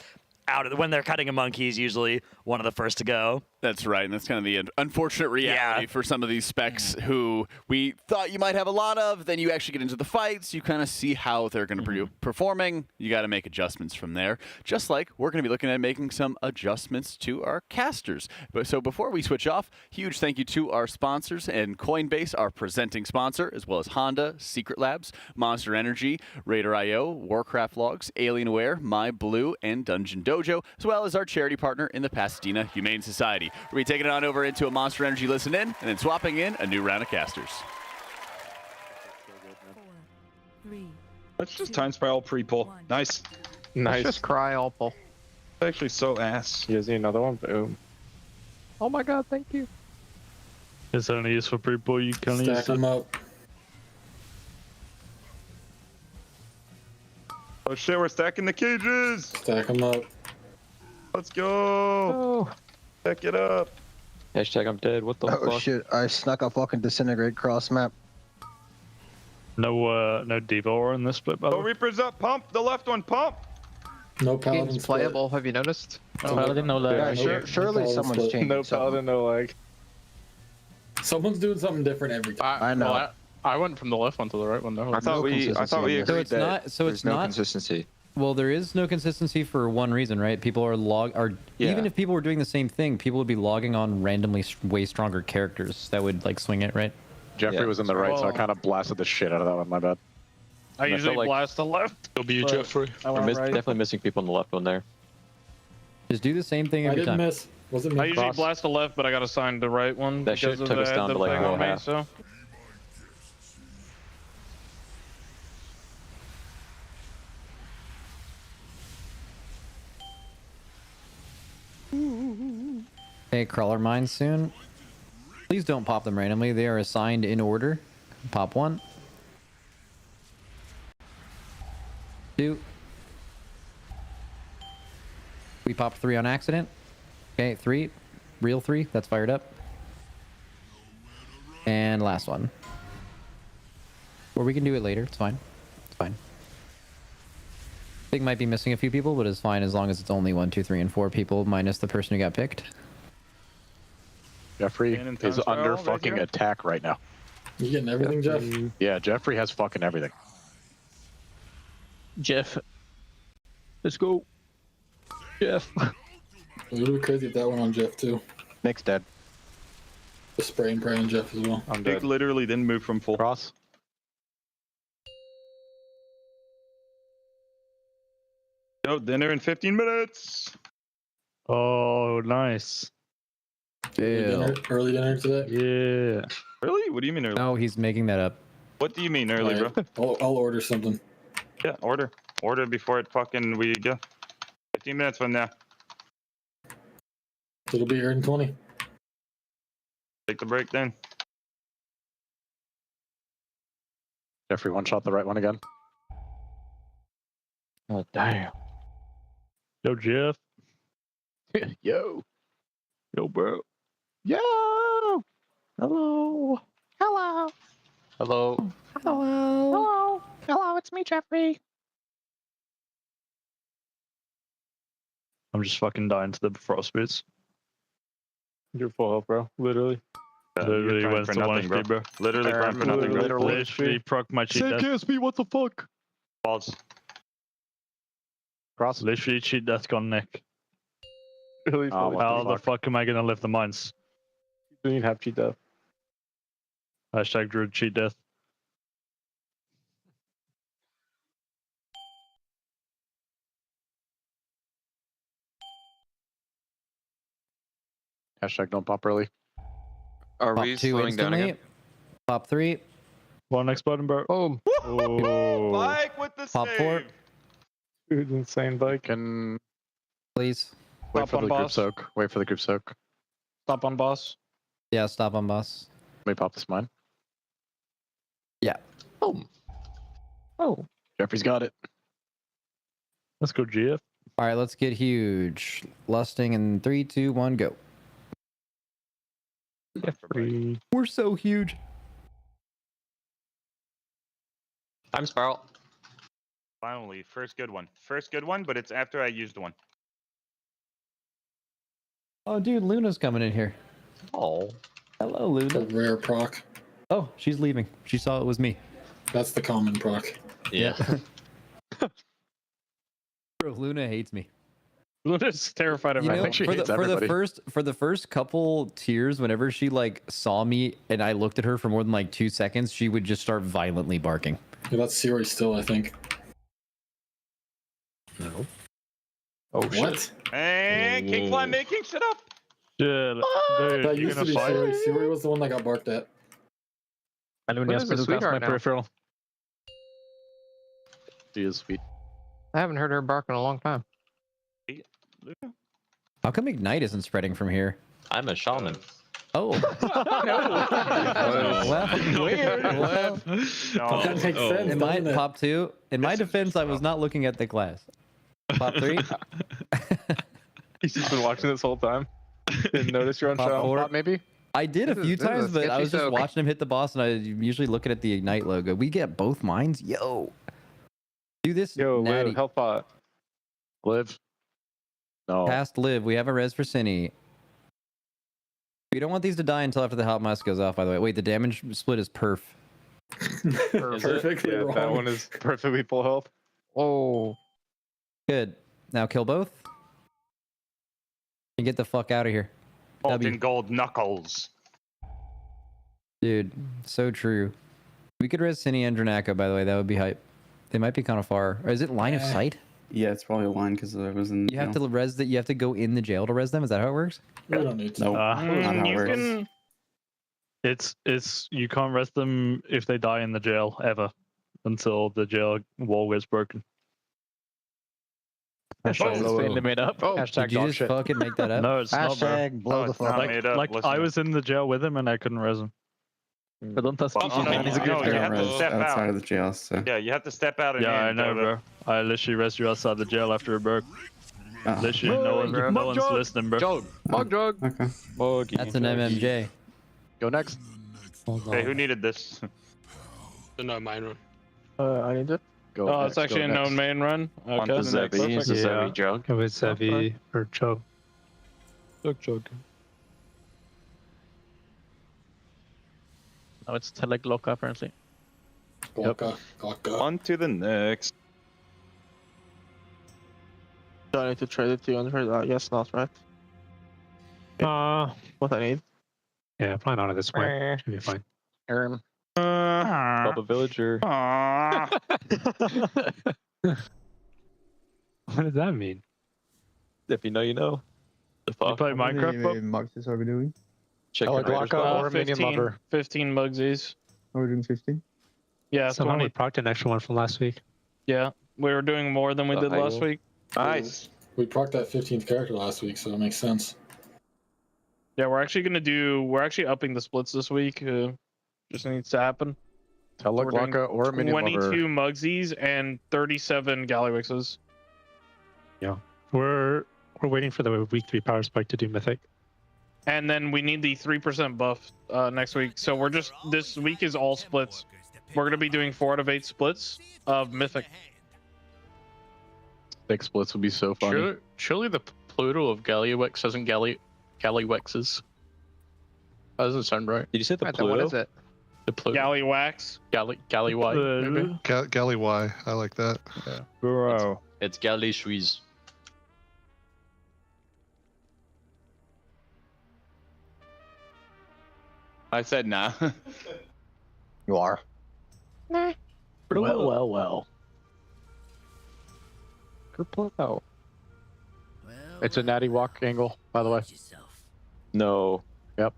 out of when they're cutting a monk, he's usually one of the first to go. That's right, and that's kind of the unfortunate reality for some of these specs who we thought you might have a lot of. Then you actually get into the fights, you kind of see how they're going to be performing. You got to make adjustments from there. Just like we're going to be looking at making some adjustments to our casters. But so before we switch off, huge thank you to our sponsors and Coinbase, our presenting sponsor, as well as Honda, Secret Labs, Monster Energy, RaiderIO, Warcraft Logs, Alienware, MyBlue, and DungeonDojo, as well as our charity partner in the Pasadena Humane Society. We'll be taking it on over into a Monster Energy listen in, and then swapping in a new round of casters. Let's just time spiral pre-pull. Nice. Nice. Just cry all pull. Actually so ass. You see another one? Boom. Oh my god, thank you. Is that any use for pre-pull? You can use Stack them up. Oh shit, we're stacking the cages! Stack them up. Let's go! Stack it up! Hashtag I'm dead, what the Oh fuck? shit, I snuck a fucking disintegrate cross map. No Devo in this split, by the way. Reapers up, pump! The left one, pump! No paladin Game's split. playable, have you noticed? No paladin, no lag. Yeah, surely someone's changing No paladin, no lag. Someone's doing something different every time. I know. Well, I went from the left one to the right one though. I thought we agreed So it's that not. So there's it's no not. consistency. Well, there is no consistency for one reason, right? People are even if people were doing the same thing, people would be logging on randomly way stronger characters that would like swing it, right? Jeffrey was in the right, so I kind of blasted the shit out of that one. My bad. I usually like blast the left. It'll be you, Jeffrey. We're definitely missing people on the left one there. Just do the same thing I every didn't time. miss. Was it me? I usually blast the left, but I got assigned the right one. That shit because took of us down the to like thing on me, half. so. Hey, crawler mines soon. Please don't pop them randomly. They are assigned in order. Pop 1. 2. We popped 3 on accident. Okay, 3. Real 3. That's fired up. And last one. Or we can do it later. It's fine. It's fine. I think might be missing a few people, but it's fine as long as it's only 1, 2, 3, and 4 people minus the person who got picked. Jeffrey is under fucking attack right now. You getting everything, Jeff? Yeah, Jeffrey has fucking everything. Jeff. Let's go. Jeff. It would be crazy if that went on Jeff too. Nick's dead. The spray and pray on Jeff as well. I'm Nick dead. literally didn't move from full. Cross. Yo, dinner in 15 minutes. Oh, nice. Early dinner today? Yeah. Really? What do you mean early? No, he's making that up. What do you mean early, bro? I'll order something. Yeah, order. Order before it fucking we go. 15 minutes from now. It'll be here in 20. Take the break then. Jeffrey one shot the right one again. Oh, damn. Yo, Jeff. Yo. Yo, bro. Yo. Hello. Hello. Hello. Hello. Hello, it's me, Jeffrey. I'm just fucking dying to the frostbits. You're full health, bro. Literally. Literally crying went for to nothing, 1 HP, bro. Literally crying for nothing, bro. Literally proc my cheat death. KSP, what the fuck? Balls. Cross. Literally cheat death gone Nick. Really? How the fuck am I gonna live the mines? You don't even have cheat death. Hashtag Druid cheat death. Hashtag don't pop early. Are Pop we 2 slowing down instantly. again? Pop 3. One next button, bro. Boom. Oh. Mike with the Pop save. 4. Dude, insane bike. And Please. wait Stop for on the group boss. soak. Wait for the group soak. Stop on boss. Yeah, stop on boss. Let me pop this mine. Yeah. Boom. Oh. Jeffrey's got it. Let's go, GF. All right, let's get huge. Lusting in 3, 2, 1, go. Jeffrey. We're so huge. I'm Sparrow. Finally, first good one. First good one, but it's after I used one. Oh, dude, Luna's coming in here. Oh. Hello, Luna. A rare proc. Oh, she's leaving. She saw it was me. That's the common proc. Yeah. Bro, Luna hates me. Luna's terrified of You me. know, think she for hates the everybody. first couple tiers, whenever she like saw me and I looked at her for more than like 2 seconds, she would just start violently barking. Yeah, that's Siri still, I think. No. Oh, What? shit. And Kingfly making shit up. Yeah, dude, That you used to gonna be fight? Siri. Siri was the one that got barked at. Anyone else is a my sweetheart now? peripheral? She is sweet. I haven't heard her bark in a long time. How come Ignite isn't spreading from here? I'm a shaman. Oh. Well, Weird. well, No. That makes sense, in my doesn't it? pop 2, in my defense, I was not looking at the glass. Pop 3, He's just been watching this whole time. Didn't notice you're on Pop show. 4. Maybe? I did a This few is a times, but I sketchy was just soak. watching him hit the boss, and I usually looking at the Ignite logo. We get both mines? Yo. Do this, Yo, natty. Liv, help pot. Live? No. Past live. We have a res for Cine. We don't want these to die until after the hot mask goes off, by the way. Wait, the damage split is perf. Perfectly Yeah, wrong. that one is perfectly full health. Oh. Good. Now kill both. And get the fuck out of here. Molten gold knuckles. Dude, so true. We could res Cine and Dranaka, by the way. That would be hype. They might be kind of far. Or is it line of sight? Yeah, it's probably a line because I was in. You have to res that. You have to go in the jail to res them. Is that how it works? We don't need to. No, not how it works. It's you can't rest them if they die in the jail ever until the jail wall gets broken. Hashtag made up. Oh, Did you just fucking make that up? No, it's not, bro. Hashtag blow the it's not fuck. made up. Like Listen I to was in the jail with him and I couldn't res him. But don't touch Well, me. no, He's a no, good you guy. have to Res step outside out. of the jail. So. Yeah, you have to step out and Yeah, I hand know, over. bro. I literally res you outside the jail after it broke. Literally, no one's listening, bro. Jog. Mug drug. Okay. Muggy. That's an MMJ. Go next. Hey, who needed this? No mine run. I need it. Go Oh, next, it's actually go a next. known main run. Okay. On to Zevi. It's a Zevi jug. If it's Zevi or Chug. Chug. No, it's Teleglocka apparently. Glocka. On to the next. Do I need to trade it to you on trade? Yes, not right. What I need? Yeah, probably not at this point. Should be fine. Bubba Villager. What does that mean? If you know, you know. You play Minecraft, Bub? Muggsies are we doing? Check Like your Glocka or 15, Minion Lover. 15 Mugsies. Are we doing 15? Yeah, Somehow 20. we procced an extra one from last week. Yeah, we were doing more than we did last week. Nice. We procced that 15th character last week, so it makes sense. Yeah, we're actually upping the splits this week. Just needs to happen. Teleglocka or Minion 22 Lover. Mugsies and 37 Gallywixes. Yeah. We're waiting for the week 3 power spike to do Mythic. And then we need the 3% buff next week. So this week is all splits. We're gonna be doing 4 out of 8 splits of Mythic. Big splits would be so funny. Surely the plural of Gallywix isn't Gallywixes. That doesn't sound right. Did you say the Pluto? What is it? The Pluto. Gallywax. Gallywye, maybe? Gallywye. I like that. Yeah. Bro. It's Gallishuiz. I said nah. You are. Well. Kerplow. It's a natty walk angle, by the way. No. Yep.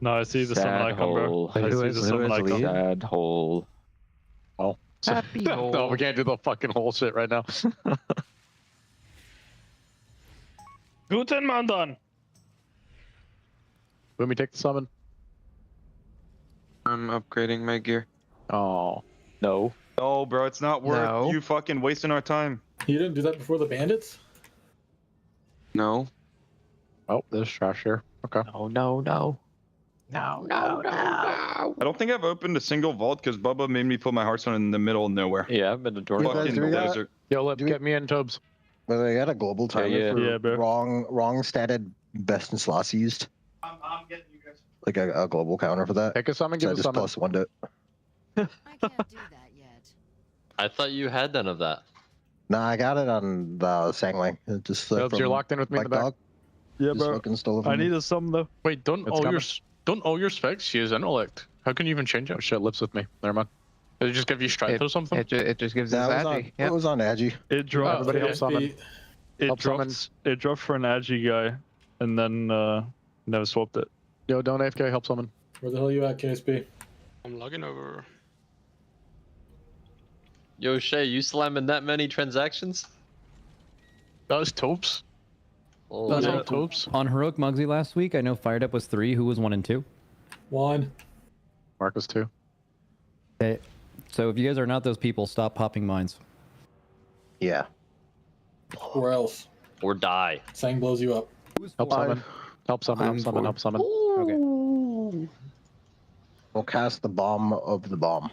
No, I see the summon icon, bro. I see the summon icon. Sad hole. Oh. Happy hole. No, we can't do the fucking whole shit right now. Guten Mandan. Let me take the summon. I'm upgrading my gear. Oh. No. No, bro, it's not worth No. you fucking wasting our time. You didn't do that before the bandits? No. Oh, there's trash here. Okay. No. I don't think I've opened a single vault because Bubba made me put my Hearthstone in the middle of nowhere. Yeah, I've been to door. Fucking do we got- desert. Yo, let's get me in, Tobes. Well, they got a global timer yeah. for Yeah, bro. wrong statted best in slots used. I'm getting you guys. Like a global counter for that. Take a summon, So give I a just summon. plus one to it. I can't do that yet. I thought you had none of that. Nah, I got it on the Sangway. It just Tobes, from you're locked in with me in the Black back. Dog. Yeah, Just bro. fucking stole it from I me. need a summon though. Wait, don't It's all coming. your specs use intellect? How can you even change Oh it? shit, lips with me. Never mind. Did it just give you strength or something? It just gives us That was on, agi. it was on Agi. It dropped. Everybody help summon. It dropped for an Agi guy, and then never swapped it. Yo, don't AFK, help summon. Where the hell you at, KSP? I'm logging over. Yo, Shay, you slamming that many transactions? That was Topes. Oh, That's yeah. all Topes. On Heroic Mugsy last week, I know Fired Up was 3. Who was 1 and 2? 1. Marcus 2. Okay. So if you guys are not those people, stop popping mines. Yeah. Where else? Or die. Sang blows you up. Help summon. Help summon, help I'm summon, for- help summon. Okay. We'll cast the bomb of the bomb.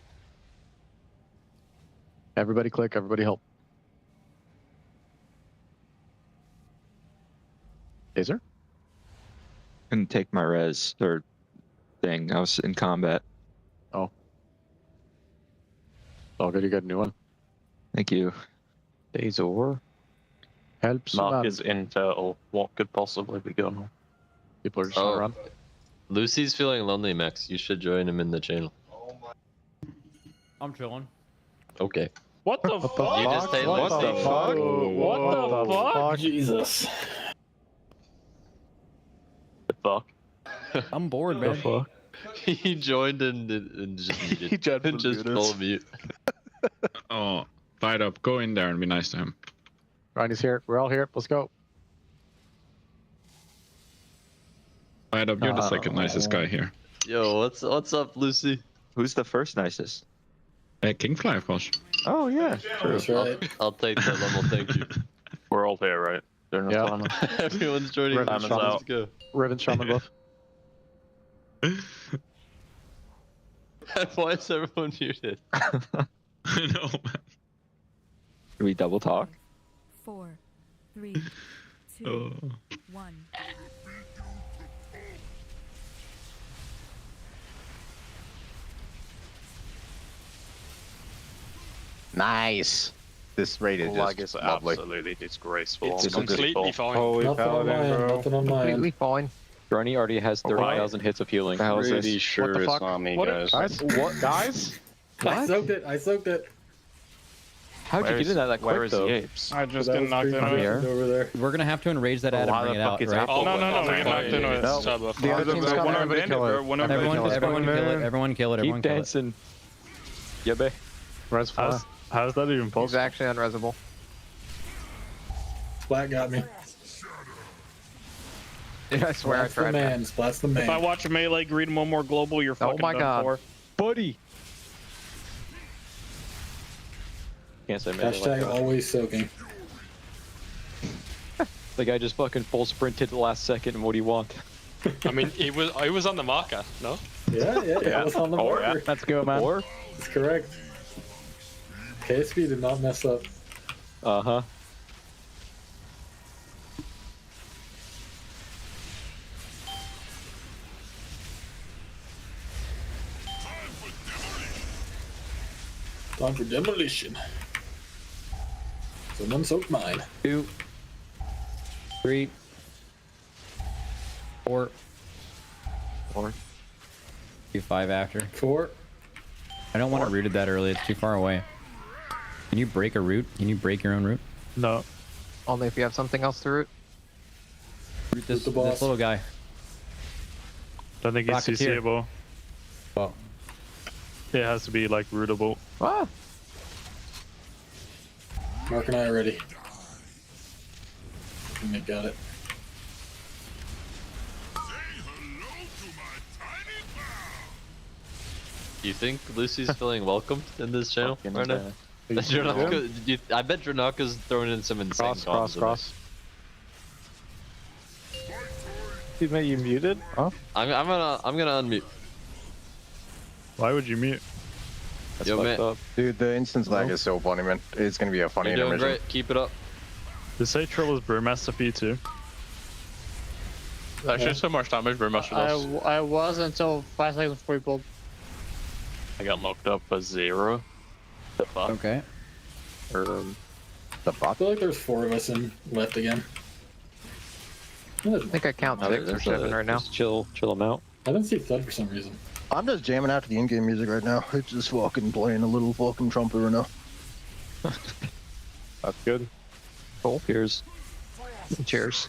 Everybody click, everybody help. Taser? Couldn't take my res or thing. I was in combat. Oh. All good, you got a new one. Thank you. Dazor. Help summon. Mark is intel. What could possibly be going on? People are just on a run. Lucy's feeling lonely, Max. You should join him in the channel. I'm chilling. Okay. What the fuck? You just hate What Lucy. the fuck? What the fuck? Jesus. The fuck? I'm bored, man. He joined and just muted. He just full mute. Oh, fight up. Go in there and be nice to him. Ronnie's here. We're all here. Let's go. Fight up. You're the second nicest guy here. Yo, what's up, Lucy? Who's the first nicest? Kingfly, of course. Oh yeah, true. That's right. I'll take that level, thank you. We're all here, right? They're Yeah. not Everyone's joining. Riven us. Shaman. Let's go. Riven Shaman buff. Why is everyone muted? I know, man. Can we double talk? 4, 3, 2, 1. Nice. This raid is Lag just is lovely. absolutely disgraceful. It's completely fine. Holy Nothing on my end. Nothing on my Completely end. fine. Journey already has 30,000 hits of healing. Pretty sure What the it's fuck? not me, What- guys. What, guys? I soaked it. I soaked it. How'd you get in that Where quick, is the though? apes? I just That get was knocked pretty into it. decent over there. We're gonna have to enrage that ad and bring it out, right? Oh, no, we get knocked into it. No, the other team's coming. Everybody kill it. Everyone kill it. Everyone kill it. Everyone Keep kill it. dancing. Yeah, bae. How's that even possible? He's actually unresable. Splat got me. Yeah, I swear I Splat's the tried. man. Splat's the If I man. watch a melee greet one more global, you're fucking my done God. for. Buddy. Can't say melee like Hashtag that. always soaking. The guy just fucking full sprinted the last second, and what do you want? I mean, I was on the marker, no? Yeah, it was on the marker. Let's go, man. Or? That's correct. KSP did not mess up. Uh-huh. Time for demolition. Someone soaked mine. 2, 3, 4. 2, 5 after. 4. I don't want to root it that early. It's too far away. Can you break a root? Can you break your own root? No. Only if you have something else to root. Root this, the boss. this little guy. Don't think it's Rocketeer. CCable. Well, It has to be like rootable. Ah. Mark and I are ready. Nick got it. Do you think Lucy's feeling welcomed in this channel right now? I bet Dranaka's throwing in some insane Cross. You made you muted? Huh? I'm gonna unmute. Why would you mute? That's Yo, fucked man. up. Dude, the instance lag is so funny, man. It's gonna be a funny You're doing intermission. great. Keep it up. Did say Trill is Brewmaster for you too? Actually, so much damage, Brewmaster does. I was until 5 seconds before he pulled. I got locked up for 0. The fuck? okay. The I fuck? feel like there's 4 of us in left again. I think I count 6 or 7 right now. Just chill them out. I didn't see Thud for some reason. I'm just jamming out to the in-game music right now. It's just fucking playing a little fucking trumpet right now. That's good. Cool. Cheers. Cheers.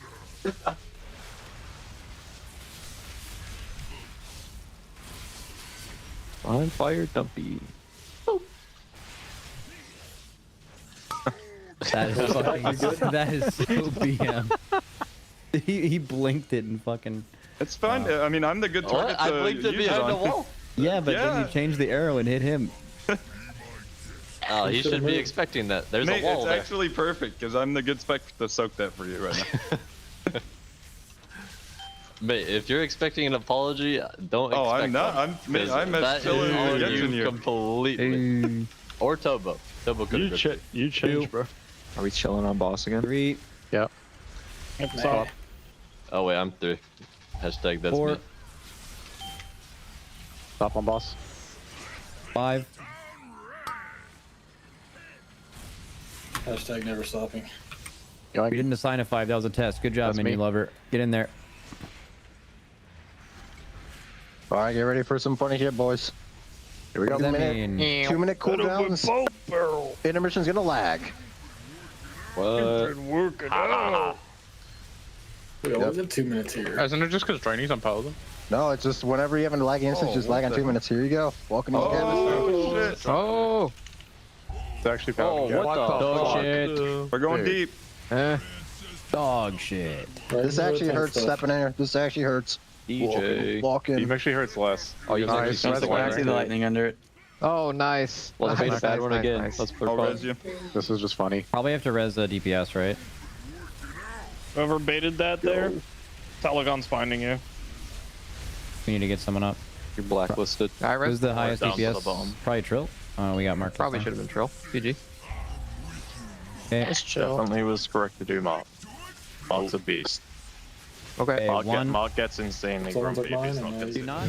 On fire, Dumpy. That is fucking. That is so BM. He blinked it and fucking. It's fine. I mean, I'm the good target. I blinked it use behind the on. wall. Yeah, but then Yeah. you changed the arrow and hit him. Oh, he should be expecting that. There's Mate, a wall it's there. actually perfect because I'm the good spec to soak that for you right now. Mate, if you're expecting an apology, don't expect I'm not. one, Mate, 'cause I'm as that chilling is as it on gets in here. completely. Or Tobo. Tobo could have been. You changed, bro. Are we chilling on boss again? 3, Yep. Nah. Oh wait, I'm 3. Hashtag that's 4, me. Stop on boss. 5. Hashtag never stopping. We didn't assign a 5. That was a test. Good job, That's menu me. lover. Get in there. Alright, get ready for some funny shit, boys. Here we go. What does that mean? 2-minute cooldowns. Intermission's gonna lag. What? Work it out. We always have 2 minutes here. Isn't it just because Drainy's on Paladin? No, it's just whenever you have a lag instance, just lag on 2 minutes. Here you go. Welcome to the game. Oh shit! Oh! It's actually Paladin. What the Dog fuck? shit. We're going deep. Dog shit. This actually hurts stepping in here. This actually hurts. DJ. Walk in. Team actually hurts less. Oh, you can Nice. see the I see the lightning under it. Oh, nice. Let's make a Nice, bad nice, one nice, again. nice. Let's put I'll fun. res you. This is just funny. Probably have to res DPS, right? Whoever baited that there, Telegon's finding you. We need to get someone up. You're blacklisted. Who's the highest Down to the DPS? bottom. Probably Trill. We got Mark. Probably should have been Trill. GG. Okay. Definitely was correct to do Mog. Mog's a beast. Okay. Mog gets insanely grumpy if he's not considered.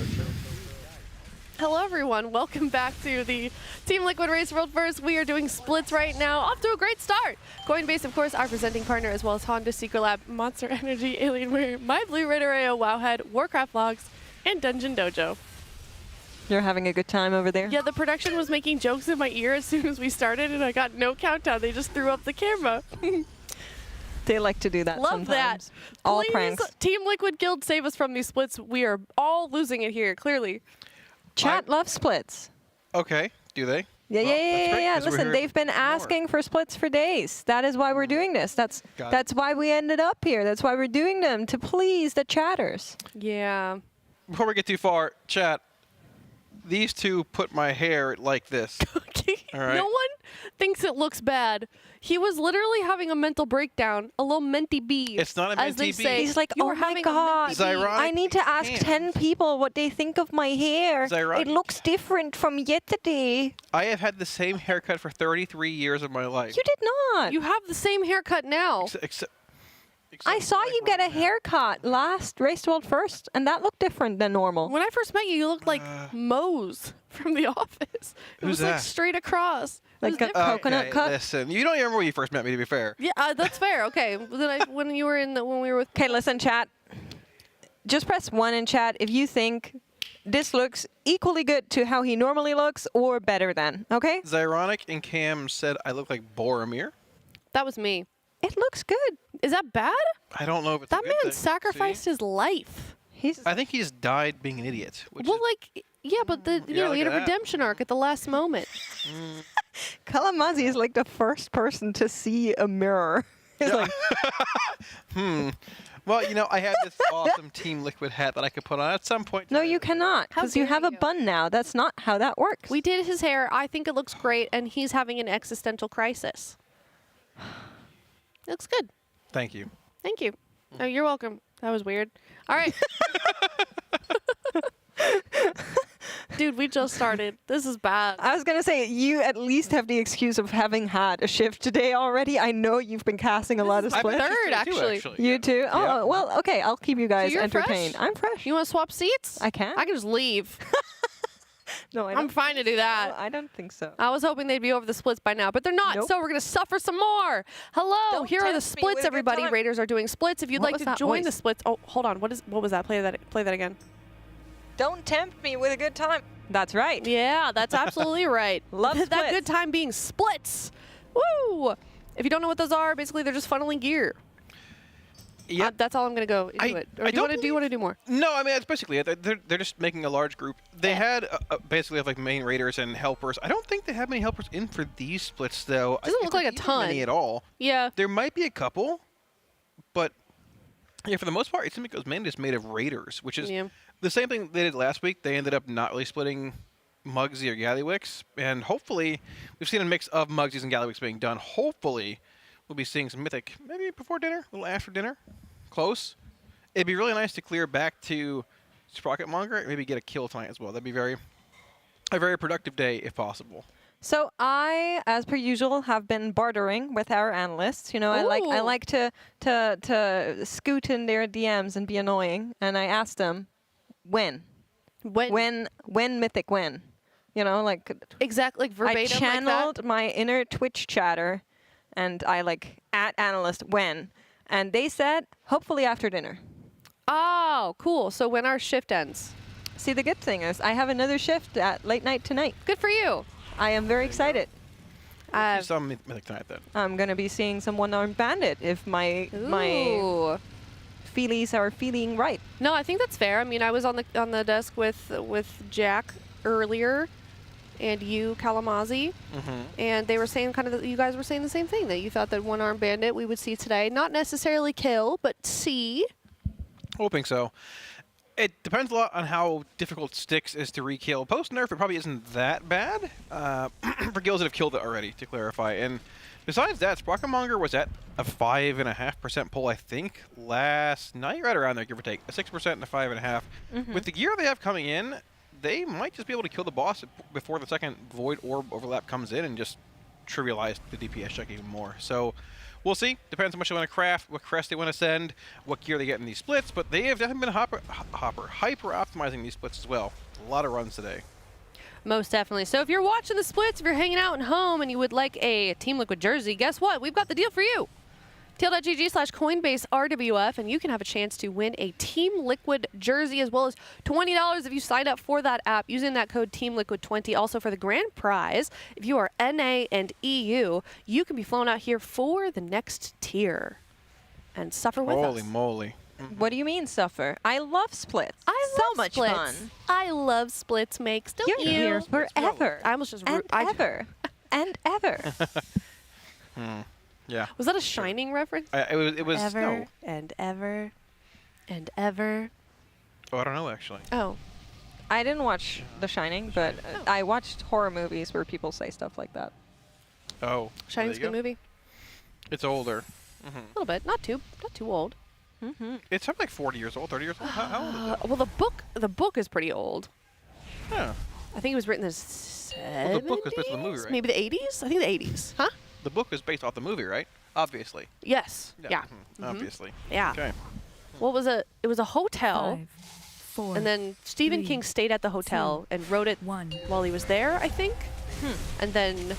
Hello everyone, welcome back to the Team Liquid Race World First. We are doing splits right now, off to a great start. Coinbase, of course, our presenting partner, as well as Honda, Secret Lab, Monster Energy, Alienware, MyBlue, RaiderIO, Wowhead, Warcraft Logs, and DungeonDojo. You're having a good time over there? Yeah, the production was making jokes in my ear as soon as we started, and I got no countdown. They just threw up the camera. They like to do that Love sometimes. that. All Please, pranks. Team Liquid Guild, save us from these splits. We are all losing it here, clearly. Chat loves splits. Okay, do they? Yeah, yeah. Listen, they've been asking for splits for days. That is why we're doing this. That's why we ended up here. That's why we're doing them, to please the chatters. Yeah. Before we get too far, chat, these two put my hair like this. All right. No one thinks it looks bad. He was literally having a mental breakdown, a little menti bee. It's not a as they menti bee. say. He's like, You oh were my having a god, menti bee. I need to ask 10 people what they think of my hair. Zyronic. It looks different from yesterday. I have had the same haircut for 33 years of my life. You did not. You have the same haircut now. Except I saw you get a haircut last Race World First, and that looked different than normal. When I first met you, you looked like Mose from The Office. It Who's was like that? straight across. Like a coconut cut? Listen, you don't even remember when you first met me, to be fair. Yeah, that's fair. Okay, then when you were when we were with. Okay, listen, chat. Just press 1 in chat if you think this looks equally good to how he normally looks or better than, okay? Zyronic and Cam said I look like Boromir. That was me. It looks good. Is that bad? I don't know if it's That a good man thing. sacrificed his life. I think he's died being an idiot. Well, like, yeah, but the you know, he had a look at that. redemption arc at the last moment. Kalamazi is like the first person to see a mirror. He's like, Well, you know, I had this awesome Team Liquid hat that I could put on at some point. no, you cannot, because you have a bun now. That's not how that works. We did his hair. I think it looks great, and he's having an existential crisis. It looks good. Thank you. Thank you. Oh, you're welcome. That was weird. All right. Dude, we just started. This is bad. I was going to say, you at least have the excuse of having had a shift today already. I know you've been casting a lot of my splits. third, actually. You too? Oh, well, okay. I'll keep you guys you're entertained. fresh? I'm fresh. You want to swap seats? I can. I can just leave. No, I I'm don't fine to do that. I don't think so. I was hoping they'd be over the splits by now, but they're not. Nope. So we're going to suffer some more. Hello, here are the tempt me with splits, a good everybody. time. Raiders are doing splits. If you'd What like was to that join voice? the splits. Oh, hold on. What was that? Play that again. Don't tempt me with a good time. That's right. Yeah, that's absolutely right. Love that splits. good time being splits. Woo! If you don't know what those are, basically they're just funneling gear. Yeah, that's all I'm gonna go into it. Or do you want to do more? No, I mean that's basically it. They're just making a large group. They had basically have like main raiders and helpers. I don't think they have many helpers in for these splits though. Doesn't look like a ton. Many at all. Yeah. There might be a couple, but yeah, for the most part, it seems like it was mainly just made of raiders, which is the same thing they did last week. They ended up not really splitting Mugsy or Gallywix, and hopefully we've seen a mix of Mugsies and Gallywix being done. Hopefully we'll be seeing some Mythic maybe before dinner, a little after dinner. Close. It'd be really nice to clear back to Sprocketmonger and maybe get a kill tonight as well. That'd be a very productive day if possible. So I, as per usual, have been bartering with our analysts. You know, I like to scoot in their DMs and be annoying, and I asked them when Mythic when. You know, like exactly like verbatim. I channeled my inner Twitch chatter, and I at analyst when. And they said, hopefully after dinner. Oh, cool. So when our shift ends. See, the good thing is I have another shift at late night tonight. Good for you. I am very excited. You saw Mythic tonight then. I'm going to be seeing some one-armed bandit if my feelies are feeling right. No, I think that's fair. I mean, I was on the desk with Jack earlier. And you, Kalamazi, and they were saying you guys were saying the same thing, that you thought that one-armed bandit we would see today, not necessarily kill, but see. Hoping so. It depends a lot on how difficult Styx is to re-kill. Post-nerf, it probably isn't that bad for guilds that have killed it already, to clarify. And besides that, Sprocketmonger was at a 5.5% pull, I think, last night, right around there, give or take. A 6% and a 5.5%. With the gear they have coming in, they might just be able to kill the boss before the second Void Orb overlap comes in and just trivialize the DPS check even more. So we'll see. Depends how much they want to craft, what crest they want to send, what gear they get in these splits, but they have definitely been hyper optimizing these splits as well. A lot of runs today. Most definitely. So if you're watching the splits, if you're hanging out at home and you would like a Team Liquid jersey, guess what? We've got the deal for you. TL.gg/Coinbase RWF, and you can have a chance to win a Team Liquid jersey as well as $20 if you sign up for that app using that code TeamLiquid20. Also for the grand prize, if you are NA and EU, you can be flown out here for the next tier and suffer with us. Holy moly. What do you mean suffer? I love splits. So much splits. fun. I love splits, Makes. Don't You're you? here forever. I almost just and ever and ever. Yeah. Was that a Shining reference? It was ever no. and ever and ever. Oh, I don't know actually. Oh. I didn't watch The Shining, but I watched horror movies where people say stuff like that. Oh. Shining's a good movie. It's older. A little bit, not too old. It's something like 40 years old, 30 years old. How old is it? Well, the book is pretty old. Yeah. I think it was written in the 70s. Well, the book was based on the movie, right? Maybe the 80s? I think the 80s. Huh? The book was based off the movie, right? Obviously. Yes. Yeah. Obviously. Yeah. Okay. What was it? It was a hotel. 5, 4, and then Stephen 3, King stayed at the hotel 2, and wrote it 1. while he was there, I think. And then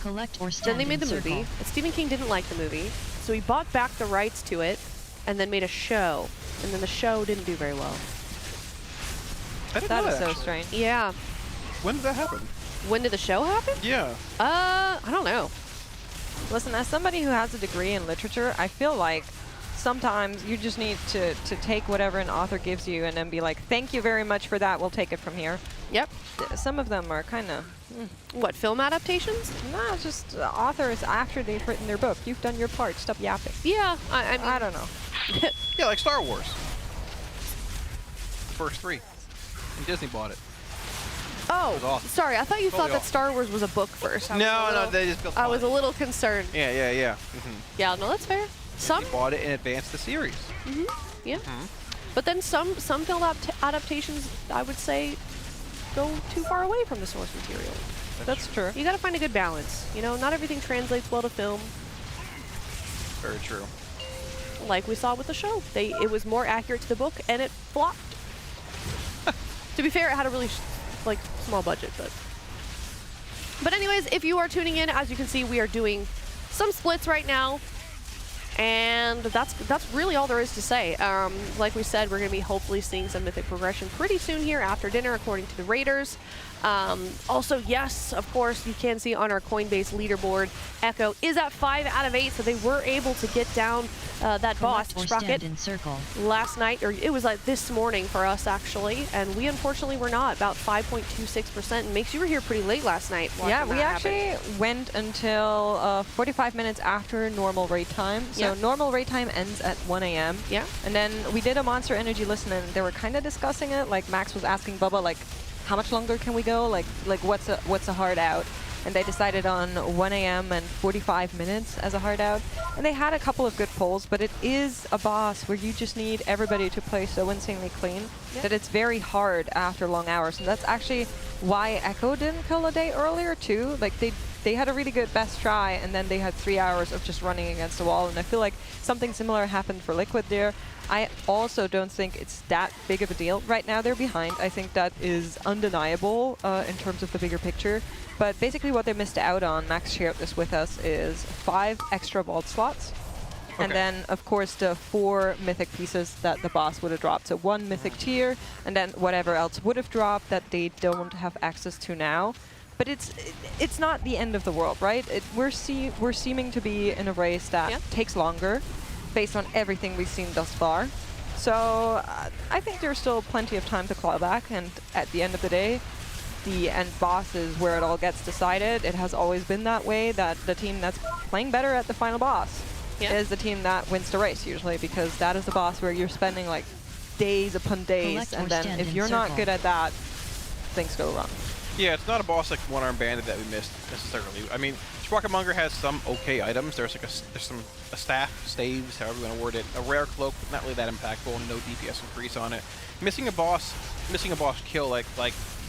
Collect or then they made the movie. And Stephen King didn't like the movie, so he bought back the rights to it and then made a show. And then the show didn't do very well. I didn't know That is that, so actually. strange. Yeah. When did that happen? When did the show happen? Yeah. I don't know. Listen, as somebody who has a degree in literature, I feel like sometimes you just need to take whatever an author gives you and then be like, thank you very much for that, we'll take it from here. Yep. Some of them are kind of... What, film adaptations? No, just authors after they've written their book. You've done your part, stop yapping. Yeah, I mean... I don't know. Yeah, like Star Wars. First 3. And Disney bought it. Oh, awesome. sorry. I thought you Totally thought that awesome. Star Wars was a book first. No, they just built I was a little concerned. Yeah. Yeah, no, that's fair. Some They bought it and advanced the series. yeah. But then some film adaptations, I would say, go too far away from the source material. That's true. You got to find a good balance. You know, not everything translates well to film. Very true. Like we saw with the show, it was more accurate to the book, and it flopped. To be fair, it had a really small budget, but anyways, if you are tuning in, as you can see, we are doing some splits right now, and that's really all there is to say. Like we said, we're going to be hopefully seeing some mythic progression pretty soon here after dinner, according to the Raiders. Also, yes, of course, you can see on our Coinbase leaderboard, Echo is at 5 out of 8, so they were able to get down that boss, Sprocket, last night, or it was like this morning for us, actually, and we unfortunately were not, about 5.26%. Makes you were here pretty late last night. Yeah, we actually went until 45 minutes after normal raid time. So normal raid time ends at 1 a.m. Yeah. And then we did a Monster Energy listen, and they were kind of discussing it. Like Max was asking Bubba, like, how much longer can we go? Like what's a hard out? And they decided on 1 a.m. and 45 minutes as a hard out. And they had a couple of good polls, but it is a boss where you just need everybody to play so insanely clean that it's very hard after long hours. And that's actually why Echo didn't kill a day earlier too. Like they had a really good best try, and then they had 3 hours of just running against the wall. And I feel like something similar happened for Liquid there. I also don't think it's that big of a deal. Right now they're behind. I think that is undeniable in terms of the bigger picture. But basically what they missed out on, Max shared this with us, is 5 extra vault slots. Okay. And then, of course, the 4 mythic pieces that the boss would have dropped. So 1 mythic tier, and then whatever else would have dropped that they don't have access to now. But it's not the end of the world, right? We're seeming to be in a race that takes longer, based on everything we've seen thus far. So I think there's still plenty of time to claw back, and at the end of the day, the end boss is where it all gets decided. It has always been that way, that the team that's playing better at the final boss is the team that wins the race usually, because that is the boss where you're spending like days upon days, and then if you're not good at that, things go wrong. Yeah, it's not a boss like One Arm Bandit that we missed necessarily. I mean, Sprocketmonger has some okay items. There's like a staff, staves, however you want to word it, a rare cloak, but not really that impactful, and no DPS increase on it. Missing a boss kill like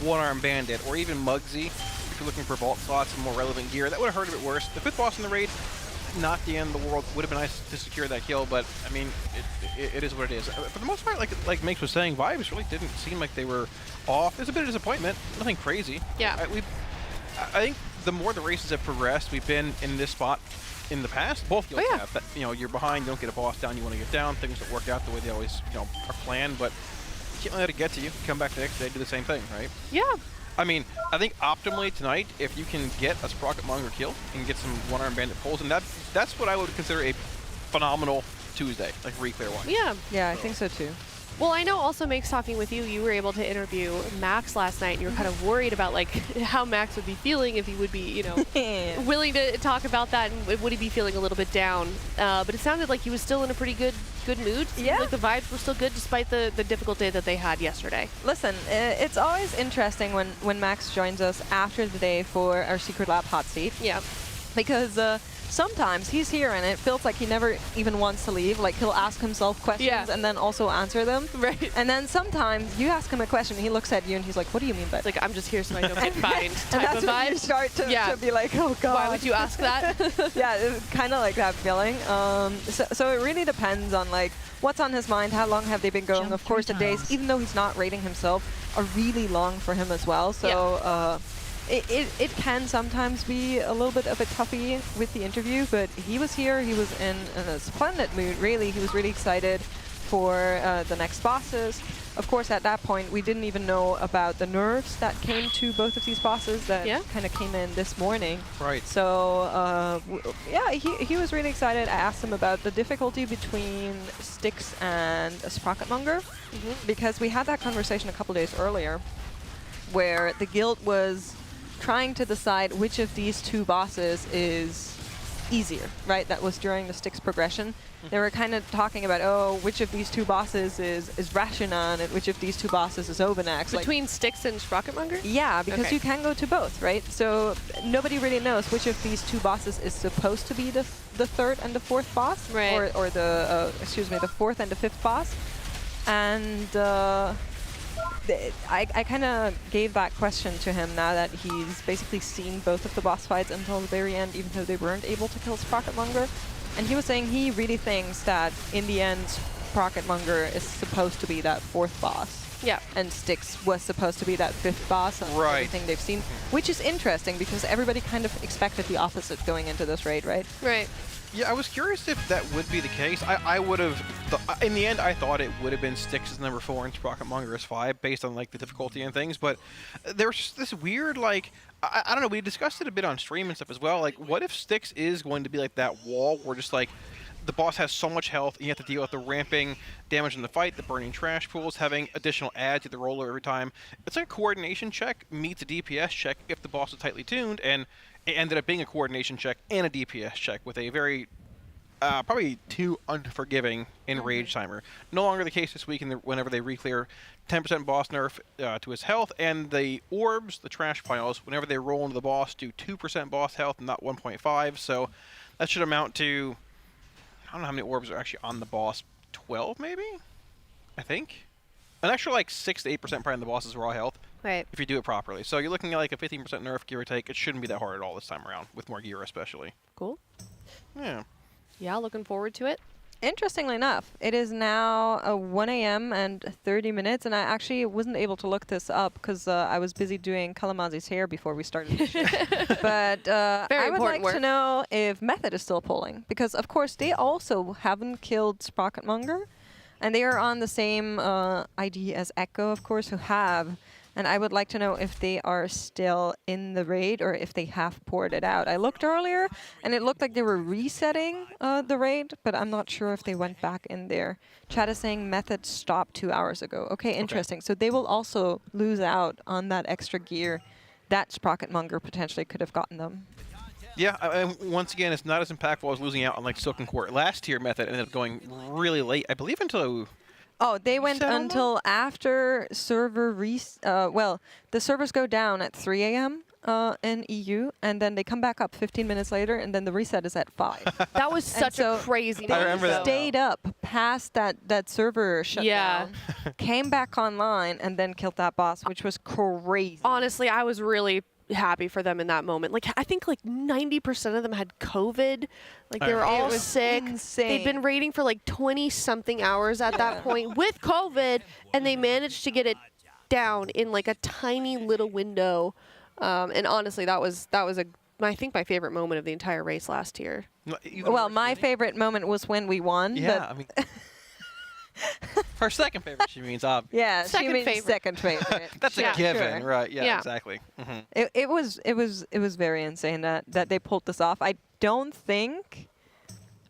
One-Arm Bandit or even Muggsy, if you're looking for vault slots and more relevant gear, that would have hurt a bit worse. The 5th boss in the raid, not the end of the world. Would have been nice to secure that kill, but I mean, it is what it is. For the most part, like Makes was saying, vibes really didn't seem like they were off. There's a bit of disappointment, nothing crazy. Yeah. I think the more the races have progressed, we've been in this spot in the past. Both guilds have. That, you know, you're behind, you don't get a boss down, you want to get down. Things don't work out the way they always, you know, are planned, but you can't let it get to you. Come back the next day, do the same thing, right? Yeah. I mean, I think optimally tonight, if you can get a Sprocketmonger kill and get some One-Arm Bandit pulls, and that's what I would consider a phenomenal Tuesday, like Reclear-wise. Yeah. Yeah, I think so too. Well, I know also, Makes, talking with you, you were able to interview Max last night, and you were kind of worried about like how Max would be feeling if he would be, you know, willing to talk about that, and would he be feeling a little bit down? But it sounded like he was still in a pretty good mood. Yeah. Like the vibes were still good despite the difficult day that they had yesterday. Listen, it's always interesting when Max joins us after the day for our Secret Lab hot seat. Yeah. Because sometimes he's here and it feels like he never even wants to leave. Like he'll ask himself questions and then also answer them. Right. And then sometimes you ask him a question and he looks at you and he's like, what do you mean by that? Like, I'm just here so I don't get fined and type that's of when vibe. you start to be like, oh God. Why would you ask that? Yeah, it's kind of like that feeling. So it really depends on like what's on his mind, how long have they been going. Of course, the days, even though he's not rating himself, are really long for him as well. So it can sometimes be a little bit of a toughie with the interview, but he was here, he was in a splendid mood, really. He was really excited for the next bosses. Of course, at that point, we didn't even know about the nerfs that came to both of these bosses that kind of came in this morning. Right. So, yeah, he was really excited. I asked him about the difficulty between Styx and Sprocketmonger, because we had that conversation a couple days earlier, where the guild was trying to decide which of these two bosses is easier, right? That was during the Styx progression. They were kind of talking about, oh, which of these two bosses is Rashinon and which of these two bosses is Ovanax. Between Styx and Sprocketmonger? Yeah, because you can go to both, right? So nobody really knows which of these two bosses is supposed to be the 3rd and the 4th boss, right? Or the excuse me, the 4th and the 5th boss. And I kind of gave that question to him now that he's basically seen both of the boss fights until the very end, even though they weren't able to kill Sprocketmonger. And he was saying he really thinks that in the end, Sprocketmonger is supposed to be that 4th boss. Yeah. And Styx was supposed to be that 5th boss on everything they've seen, which is interesting because everybody kind of expected the opposite going into this raid, right? Right. Yeah, I was curious if that would be the case. I would have, in the end, I thought it would have been Styx as number 4 and Sprocketmonger as 5, based on like the difficulty and things. But there's just this weird, like, I don't know. We discussed it a bit on stream and stuff as well. Like, what if Styx is going to be like that wall where just like the boss has so much health, and you have to deal with the ramping damage in the fight, the burning trash pools, having additional adds to the roller every time. It's like a coordination check meets a DPS check if the boss is tightly tuned, and it ended up being a coordination check and a DPS check with a very, probably too unforgiving in Rage Timer. No longer the case this week whenever they re-clear 10% boss nerf to his health, and the orbs, the trash piles, whenever they roll into the boss, do 2% boss health and not 1.5, so that should amount to, I don't know how many orbs are actually on the boss, 12 maybe? I think? An extra like 6 to 8% probably on the boss's raw health. Right. If you do it properly. So you're looking at like a 15% nerf, give or take. It shouldn't be that hard at all this time around, with more gear especially. Cool. Yeah. Yeah, looking forward to it. Interestingly enough, it is now 1 a.m. and 30 minutes, and I actually wasn't able to look this up because I was busy doing Kalamazi's hair before we started the show. But I would like to know if Method is still pulling, because of course they also haven't killed Sprocketmonger, and they are on the same ID as Echo, of course, who have. And I would like to know if they are still in the raid or if they have poured it out. I looked earlier, and it looked like they were resetting the raid, but I'm not sure if they went back in there. Chat is saying Method stopped 2 hours ago. Okay, interesting. So they will also lose out on that extra gear that Sprocketmonger potentially could have gotten them. Yeah, once again, it's not as impactful as losing out on like Silken Court. Last year, Method ended up going really late, I believe until... Oh, they went until after server well, the servers go down at 3 a.m. in EU, and then they come back up 15 minutes later, and then the reset is at 5. That was such a crazy They moment. I remember that. stayed up past that server shutdown, came back online, and then killed that boss, which was crazy. Honestly, I was really happy for them in that moment. Like, I think like 90% of them had COVID. Like, they were all sick. They'd been raiding for like 20-something hours at that point with COVID, and they managed to get it down in like a tiny little window. And honestly, that was I think my favorite moment of the entire race last year. Well, my favorite moment was when we won. Yeah, but I mean, her second favorite, she means. Yeah, second she means favorite. second favorite. That's a given, sure. right? Yeah, exactly. It was very insane that they pulled this off. I don't think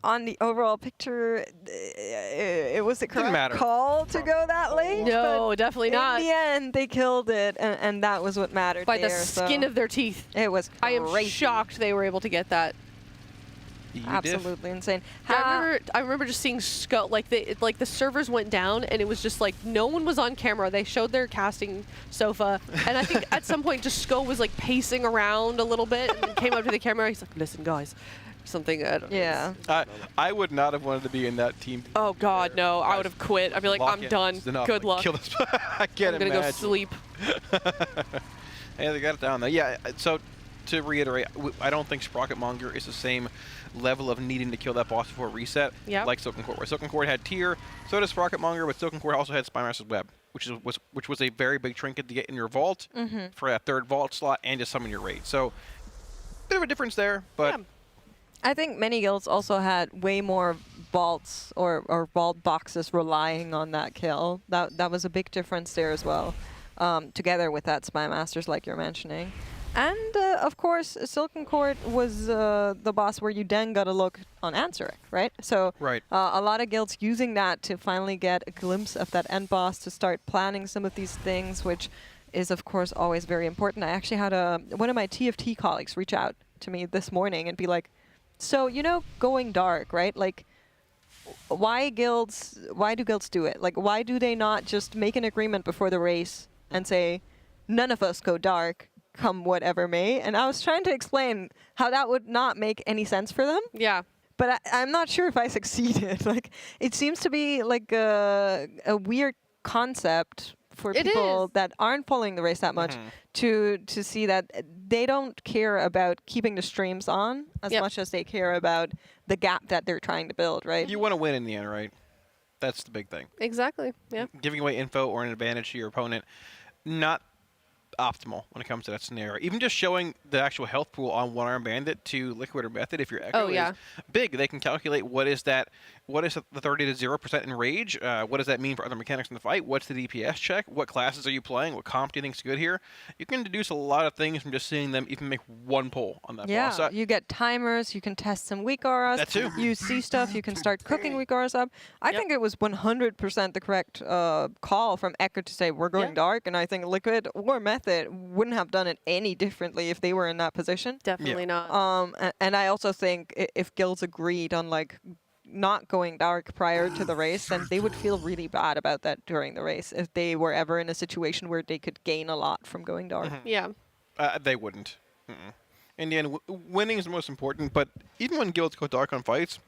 on the overall picture it was the correct call to go that late. No, but definitely not. In the end, they killed it, and that was what mattered. By the there, skin of their teeth. It was crazy. I am shocked they were able to get that. Absolutely insane. Yeah, I remember just seeing Skull, like the servers went down, and it was just like no one was on camera. They showed their casting sofa, and I think at some point just Skull was like pacing around a little bit and came up to the camera. He's like, "Listen, guys," something. I don't know. I would not have wanted to be in that team. Oh God, no! I would have quit. I'd be like, "I'm done. Good luck. Kill this. I can't I'm gonna go sleep." Hey, they got it down there. Yeah. So to reiterate, I don't think Sprocketmonger is the same level of needing to kill that boss before reset, like Silken Cord. Where Silken Cord had tier, so does Sprocketmonger, but Silken Cord also had Spymaster's Web, which was a very big trinket to get in your vault for that third vault slot and to summon your raid. So bit of a difference there, but I think many guilds also had way more vaults or vault boxes relying on that kill. That was a big difference there as well, together with that Spymasters like you're mentioning. And, of course, Silken Cord was the boss where you then got to look on Anseric, right? So a lot of guilds using that to finally get a glimpse of that end boss, to start planning some of these things, which is, of course, always very important. I actually had one of my TFT colleagues reach out to me this morning and be like, so, you know, going dark, right? Like, why do guilds do it? Like, why do they not just make an agreement before the race and say, none of us go dark, come whatever may? And I was trying to explain how that would not make any sense for them. Yeah. But I'm not sure if I succeeded. Like, it seems to be like a weird concept for people that aren't following the race that much to see that they don't care about keeping the streams on as much as they care about the gap that they're trying to build, right? you want to win in the end, right? That's the big thing. Exactly. Yeah. Giving away info or an advantage to your opponent, not optimal when it comes to that scenario. Even just showing the actual health pool on One Arm Bandit to Liquid or Method, if your Echo is big, they can calculate what is the 30 to 0% in rage, what does that mean for other mechanics in the fight, what's the DPS check, what classes are you playing, what comp do you think is good here. You can deduce a lot of things from just seeing them even make one pull on that boss. Yeah, you get timers, you can test some weak auras. That too. You see stuff, you can start cooking weak auras up. I think it was 100% the correct call from Echo to say we're going dark, and I think Liquid or Method wouldn't have done it any differently if they were in that position. Definitely not. And I also think if guilds agreed on like not going dark prior to the race, then they would feel really bad about that during the race if they were ever in a situation where they could gain a lot from going dark. Yeah. They wouldn't. In the end, winning is the most important, but even when guilds go dark on fights,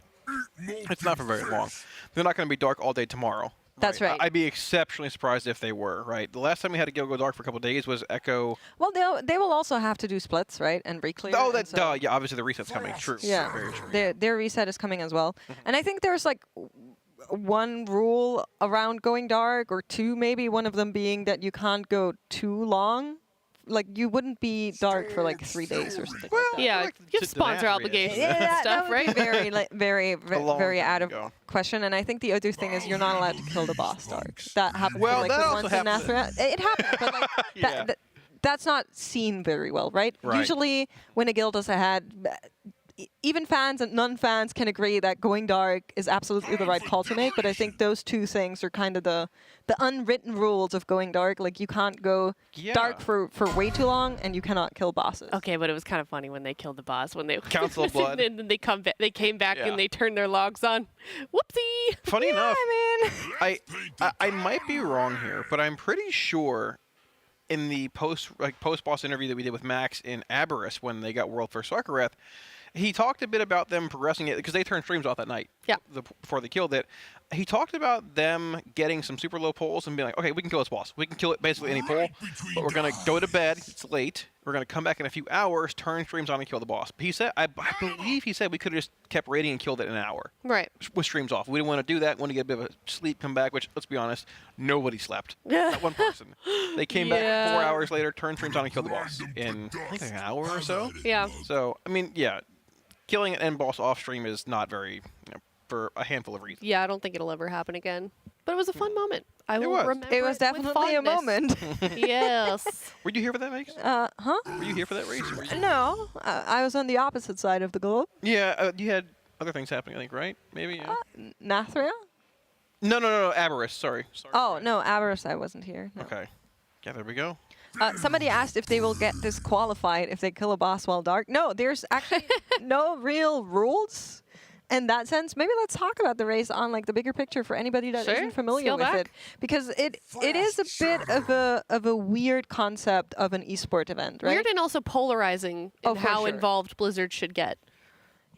it's not for very long. They're not going to be dark all day tomorrow. That's right. I'd be exceptionally surprised if they were, right? The last time we had a guild go dark for a couple of days was Echo. Well, they will also have to do splits, right? And reclear. Oh, that's yeah. Obviously, the reset's coming. True. Yeah. Very true. Their reset is coming as well. And I think there's like one rule around going dark, or two maybe. One of them being that you can't go too long. Like, you wouldn't be dark for like 3 days or something like that. Yeah, you have sponsor obligations and stuff, right? That would be very out of question. And I think the other thing is you're not allowed to kill the boss dark. That happens like once in Athra. It happens, but like that's not seen very well, right? Usually when a guild is ahead, even fans and non-fans can agree that going dark is absolutely the right call to make, but I think those two things are kind of the unwritten rules of going dark. Like, you can't go dark for way too long, and you cannot kill bosses. Okay, but it was kind of funny when they killed the boss, when they Council of Blood. And then they came back and they turned their logs on. Whoopsie! Funny enough, I might be wrong here, but I'm pretty sure in the post boss interview that we did with Max in Aberrus when they got World First Sarkareth, he talked a bit about them progressing it because they turned streams off that night. Yeah. Before they killed it, he talked about them getting some super low pulls and being like, okay, we can kill this boss. We can kill it basically any pull, but we're gonna go to bed. It's late. We're gonna come back in a few hours, turn streams on, and kill the boss. But he said, I believe he said we could have just kept raiding and killed it in an hour. Right. With streams off. We didn't want to do that. We want to get a bit of a sleep, come back. Which, let's be honest, nobody slept. Not one person. They came back 4 hours later, turned streams on, and killed the boss in I think like an hour or so. Yeah. So I mean, yeah. Killing an end boss off stream is not very, for a handful of reasons. Yeah, I don't think it'll ever happen again. But it was a fun moment. I will remember It was definitely a moment. Yes. Were you here for that race? Huh? Were you here for that race? No, I was on the opposite side of the globe. Yeah, you had other things happening, I think, right? Maybe. Yeah. Nathria? No, Aberrus. Sorry. Oh, no, Aberrus, I wasn't here. No. Okay. Yeah, there we go. Somebody asked if they will get disqualified if they kill a boss while dark. No, there's actually no real rules in that sense. Maybe let's talk about the race on like the bigger picture for anybody that isn't familiar with it, because it is a bit of a weird concept of an esport event, right? Weird and also polarizing in how involved Blizzard should get.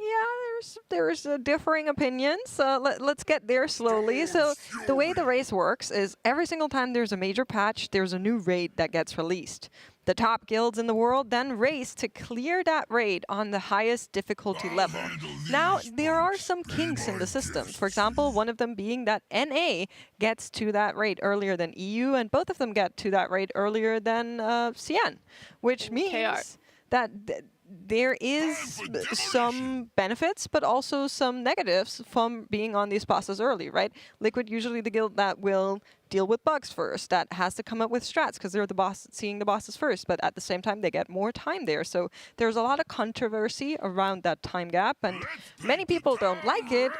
Yeah, there's differing opinions. Let's get there slowly. So the way the race works is every single time there's a major patch, there's a new raid that gets released. The top guilds in the world then race to clear that raid on the highest difficulty level. Now, there are some kinks in the system. For example, one of them being that NA gets to that raid earlier than EU, and both of them get to that raid earlier than CN, which means that there is some benefits, but also some negatives from being on these bosses early, right? Liquid usually the guild that will deal with bugs first, that has to come up with strats because they're the boss seeing the bosses first, but at the same time they get more time there. So there's a lot of controversy around that time gap, and many people don't like it,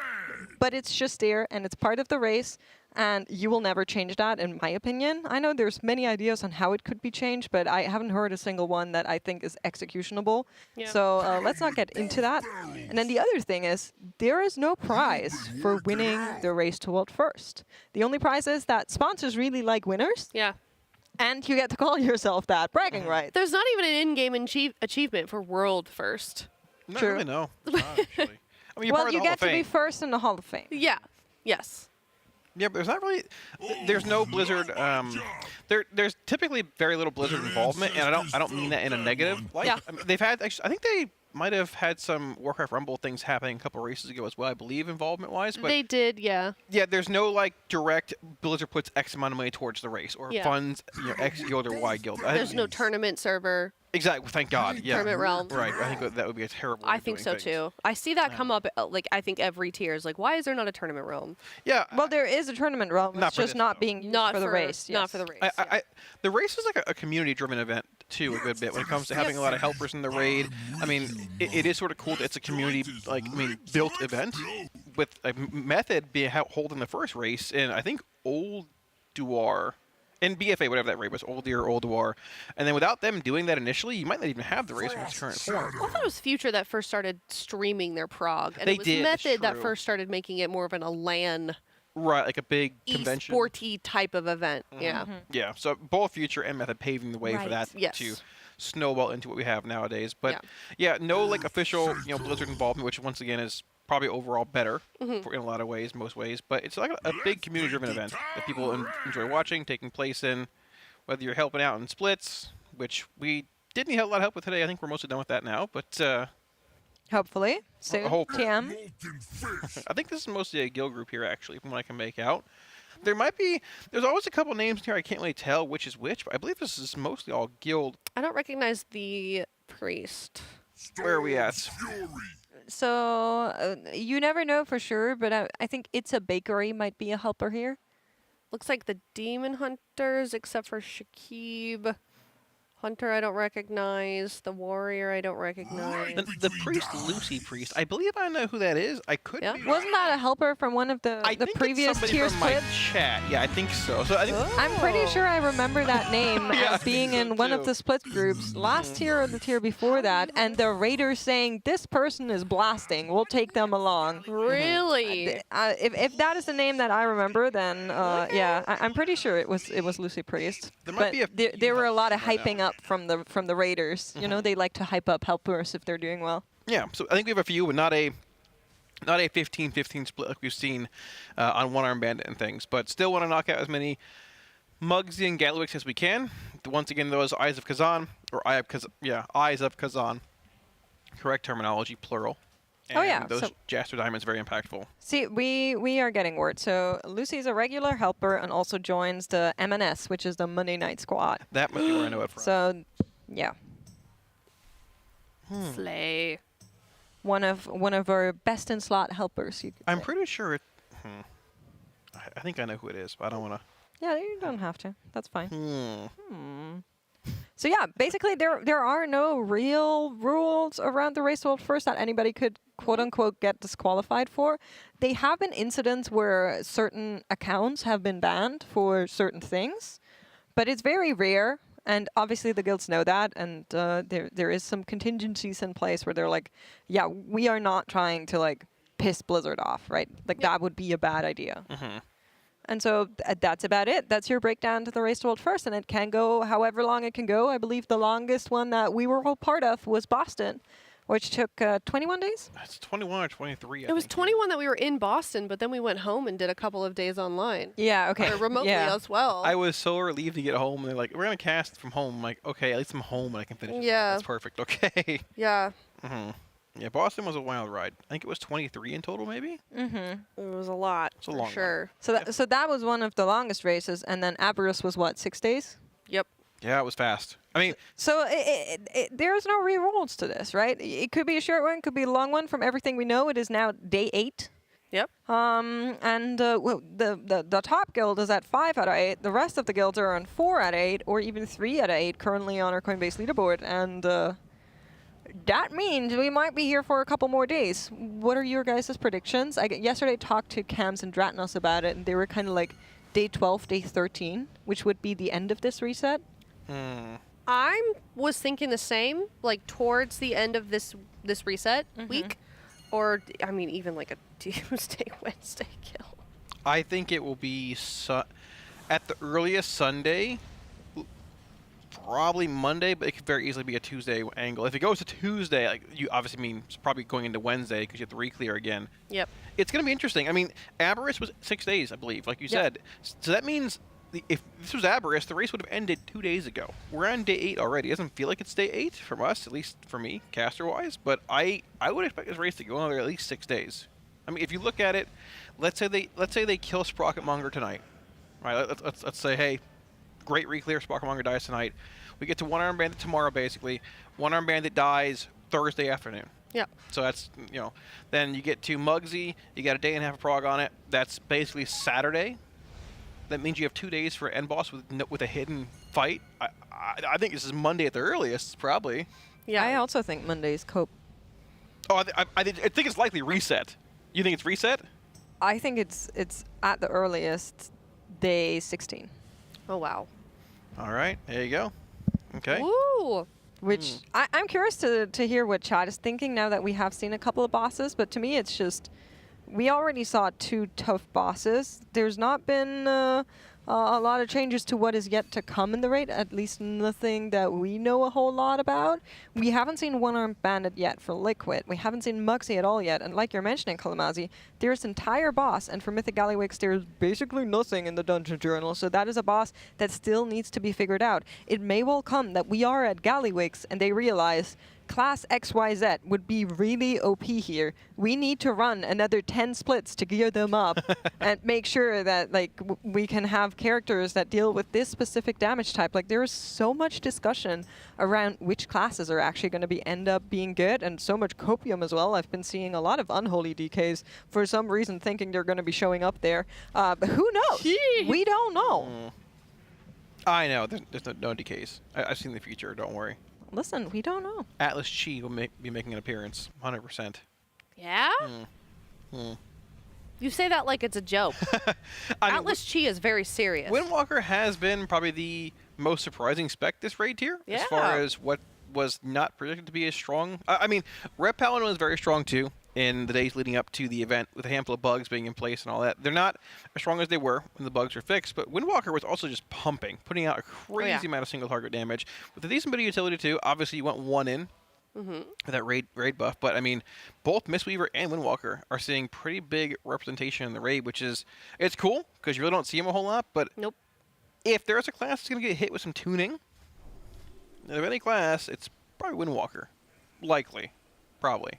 but it's just there and it's part of the race. And you will never change that, in my opinion. I know there's many ideas on how it could be changed, but I haven't heard a single one that I think is executionable. Yeah. So let's not get into that. And then the other thing is, there is no prize for winning the race to world first. The only prize is that sponsors really like winners. Yeah. And you get to call yourself that, bragging rights. There's not even an in-game achievement for world first. Not really, no. Not actually. I mean, you're well, part of you the Hall get of to be Fame. first in the Hall of Fame. Yeah. Yes. Yeah, but there's not really. There's no Blizzard. There's typically very little Blizzard involvement, and I don't mean that in a negative light. Yeah. I mean, they've had. Actually, I think they might have had some Warcraft Rumble things happening a couple of races ago as well. I believe involvement-wise, but they did, yeah. Yeah, there's no like direct Blizzard puts X amount of money towards the race or funds X guild or Y guild. There's no tournament server. Exactly. Thank God. Yeah. Tournament realm. Right. I think that would be a terrible. I think so too. I see that come up like I think every tier is like, why is there not a tournament realm? Yeah. Well, there is a tournament realm. Not It's for just this, not though. being used Not for the race. Not for the race. The race is like a community-driven event too, a good bit when it comes to having a lot of helpers in the raid. I mean, it is sort of cool that it's a community built event with a method being holding the first race in I think Old Duar. In BFA, whatever that raid was, Old Deer, Old Duar. And then without them doing that initially, you might not even have the race in its current form. I thought it was Future that first started streaming their prog. And They it was did, that's Method that true. first started making it more of a LAN Right, like a big convention. e-sporty type of event. Yeah. Yeah, so both Future and Method paving the way for that Yes. to snowball into what we have nowadays. But yeah, no like official Blizzard involvement, which once again is probably overall better in a lot of ways, most ways. But it's like a big community-driven event that people enjoy watching, taking place in. Whether you're helping out in splits, which we didn't need a lot of help with today. I think we're mostly done with that now. But hopefully soon. TM. I think this is mostly a guild group here, actually, from what I can make out. There's always a couple names here I can't really tell which is which, but I believe this is mostly all guild. I don't recognize the priest. Where are we at? So you never know for sure, but I think It's a Bakery might be a helper here. Looks like the Demon Hunters, except for Shakib. Hunter, I don't recognize. The warrior, I don't recognize. The priest, Lucy priest. I believe I know who that is. I could. Yeah. Wasn't that a helper from one of the previous tier from my splits? chat. Yeah, I think so. So I think I'm pretty sure I remember that name Yeah, as being I think in so one of too. the split groups last tier or the tier before that, and the raiders saying this person is blasting. We'll take them along. Really? If that is the name that I remember, then yeah, I'm pretty sure it was Lucy Priest. There might But be a there were a lot of hyping up from the raiders. You know, they like to hype up helpers if they're doing well. Yeah, so I think we have a few, but not a 15-15 split like we've seen on One-Armed Bandit and things. But still want to knock out as many Mugsy and Galliwix as we can. Once again, those Eyes of Kazan, or Eyes of Kazan. Correct terminology, plural. And Oh, yeah, those so- Jaster Diamonds very impactful. See, we are getting word. So Lucy's a regular helper and also joins the MNS, which is the Monday Night Squad. That must be where I know it from. So, yeah. Slay. One of our best in slot helpers. You could I'm say. pretty sure it. I think I know who it is, but I don't want to. Yeah, you don't have to. That's fine. So yeah, basically there are no real rules around the Race World First that anybody could quote unquote get disqualified for. They have been incidents where certain accounts have been banned for certain things, but it's very rare. And obviously the guilds know that, and there is some contingencies in place where they're like, yeah, we are not trying to like piss Blizzard off, right? Like that would be a bad idea. And so that's about it. That's your breakdown to the Race to World First, and it can go however long it can go. I believe the longest one that we were all part of was Boston, which took 21 days. It's 21 or 23. It was 21 that we were in Boston, but then we went home and did a couple of days online. Yeah, okay. Or remotely as well. I was so relieved to get home, and they're like, "We're gonna cast from home." I'm like, okay, at least I'm home and I can finish. it. Yeah. That's perfect. Okay. Yeah. Yeah, Boston was a wild ride. I think it was 23 in total, maybe. It was a lot. It's a long one. Sure. So that was one of the longest races, and then Aberrus was what, 6 days? Yep. Yeah, it was fast. I mean, So there's no re-rolls to this, right? It could be a short one, could be a long one. From everything we know, it is now day 8. Yep. And the top guild is at 5 out of 8. The rest of the guilds are on 4 out of 8, or even 3 out of 8 currently on our Coinbase leaderboard. And that means we might be here for a couple more days. What are your guys' predictions? Yesterday talked to Cams and Dratnos about it, and they were kind of like day 12, day 13, which would be the end of this reset. I was thinking the same, like towards the end of this reset week, or I mean even like a Tuesday, Wednesday kill. I think it will be at the earliest Sunday, probably Monday, but it could very easily be a Tuesday angle. If it goes to Tuesday, like you obviously mean it's probably going into Wednesday because you have to re-clear again. Yep. It's going to be interesting. I mean, Aberrus was 6 days, I believe, like you said. So that means if this was Aberrus, the race would have ended 2 days ago. We're on day 8 already. It doesn't feel like it's day 8 from us, at least for me, caster-wise. But I would expect this race to go another at least 6 days. I mean, if you look at it, let's say they kill Sprocketmonger tonight, right? Let's say, hey, great re-clear, Sprocketmonger dies tonight. We get to One-Armed Bandit tomorrow, basically. One-Armed Bandit dies Thursday afternoon. Yep. So that's, then you get to Mugsy, you got a day and a half of prog on it. That's basically Saturday. That means you have 2 days for end boss with a hidden fight. I think this is Monday at the earliest, probably. Yeah. I also think Monday's cope. Oh, I think it's likely reset. You think it's reset? I think it's at the earliest day 16. Oh wow. All right, there you go. Okay. Ooh. Which I'm curious to hear what chat is thinking now that we have seen a couple of bosses. But to me, it's just we already saw 2 tough bosses. There's not been a lot of changes to what is yet to come in the raid, at least nothing that we know a whole lot about. We haven't seen One-Armed Bandit yet for Liquid. We haven't seen Mugsy at all yet. And like you're mentioning, Kalamazi, there's entire boss, and for Mythic Galliwix, there's basically nothing in the Dungeon Journal. So that is a boss that still needs to be figured out. It may well come that we are at Galliwix and they realize Class XYZ would be really OP here. We need to run another 10 splits to gear them up and make sure that we can have characters that deal with this specific damage type. Like there is so much discussion around which classes are actually going to end up being good, and so much copium as well. I've been seeing a lot of unholy DKs for some reason thinking they're going to be showing up there. But who knows? We don't know. I know. There's no decays. I've seen the future. Don't worry. Listen, we don't know. Atlas Chi will be making an appearance. 100%. Yeah? You say that like it's a joke. Atlas Chi is very serious. Windwalker has been probably the most surprising spec this raid tier. Yeah. As far as what was not predicted to be as strong. I mean, Red Paladin was very strong too in the days leading up to the event with a handful of bugs being in place and all that. They're not as strong as they were when the bugs were fixed, but Windwalker was also just pumping, putting out a crazy amount of single target damage. With a decent bit of utility too, obviously you went one in with that raid buff, but I mean, both Mistweaver and Windwalker are seeing pretty big representation in the raid, which is, it's cool, because you really don't see them a whole lot, but if there's a class that's going to get hit with some tuning, of any class, it's probably Windwalker. Likely. Probably.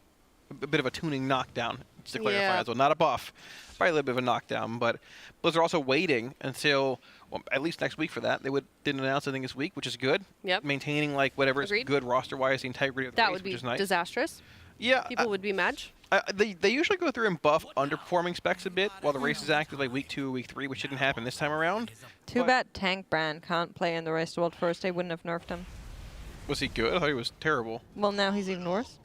A bit of a tuning knockdown, just to clarify as well. Not a buff. Probably a little bit of a knockdown, but Blizzard are also waiting until, well, at least next week for that. They didn't announce anything this week, which is good. Yep. Maintaining, like, whatever is good roster-wise, the integrity of the race, which is nice. Disastrous. Yeah. People would be mad. They usually go through and buff underperforming specs a bit while the race is active, like week 2 or week 3, which didn't happen this time around. Too bad Tank Brand can't play in the Race to World first. They wouldn't have nerfed him. Was he good? I thought he was terrible. Well, now he's even worse.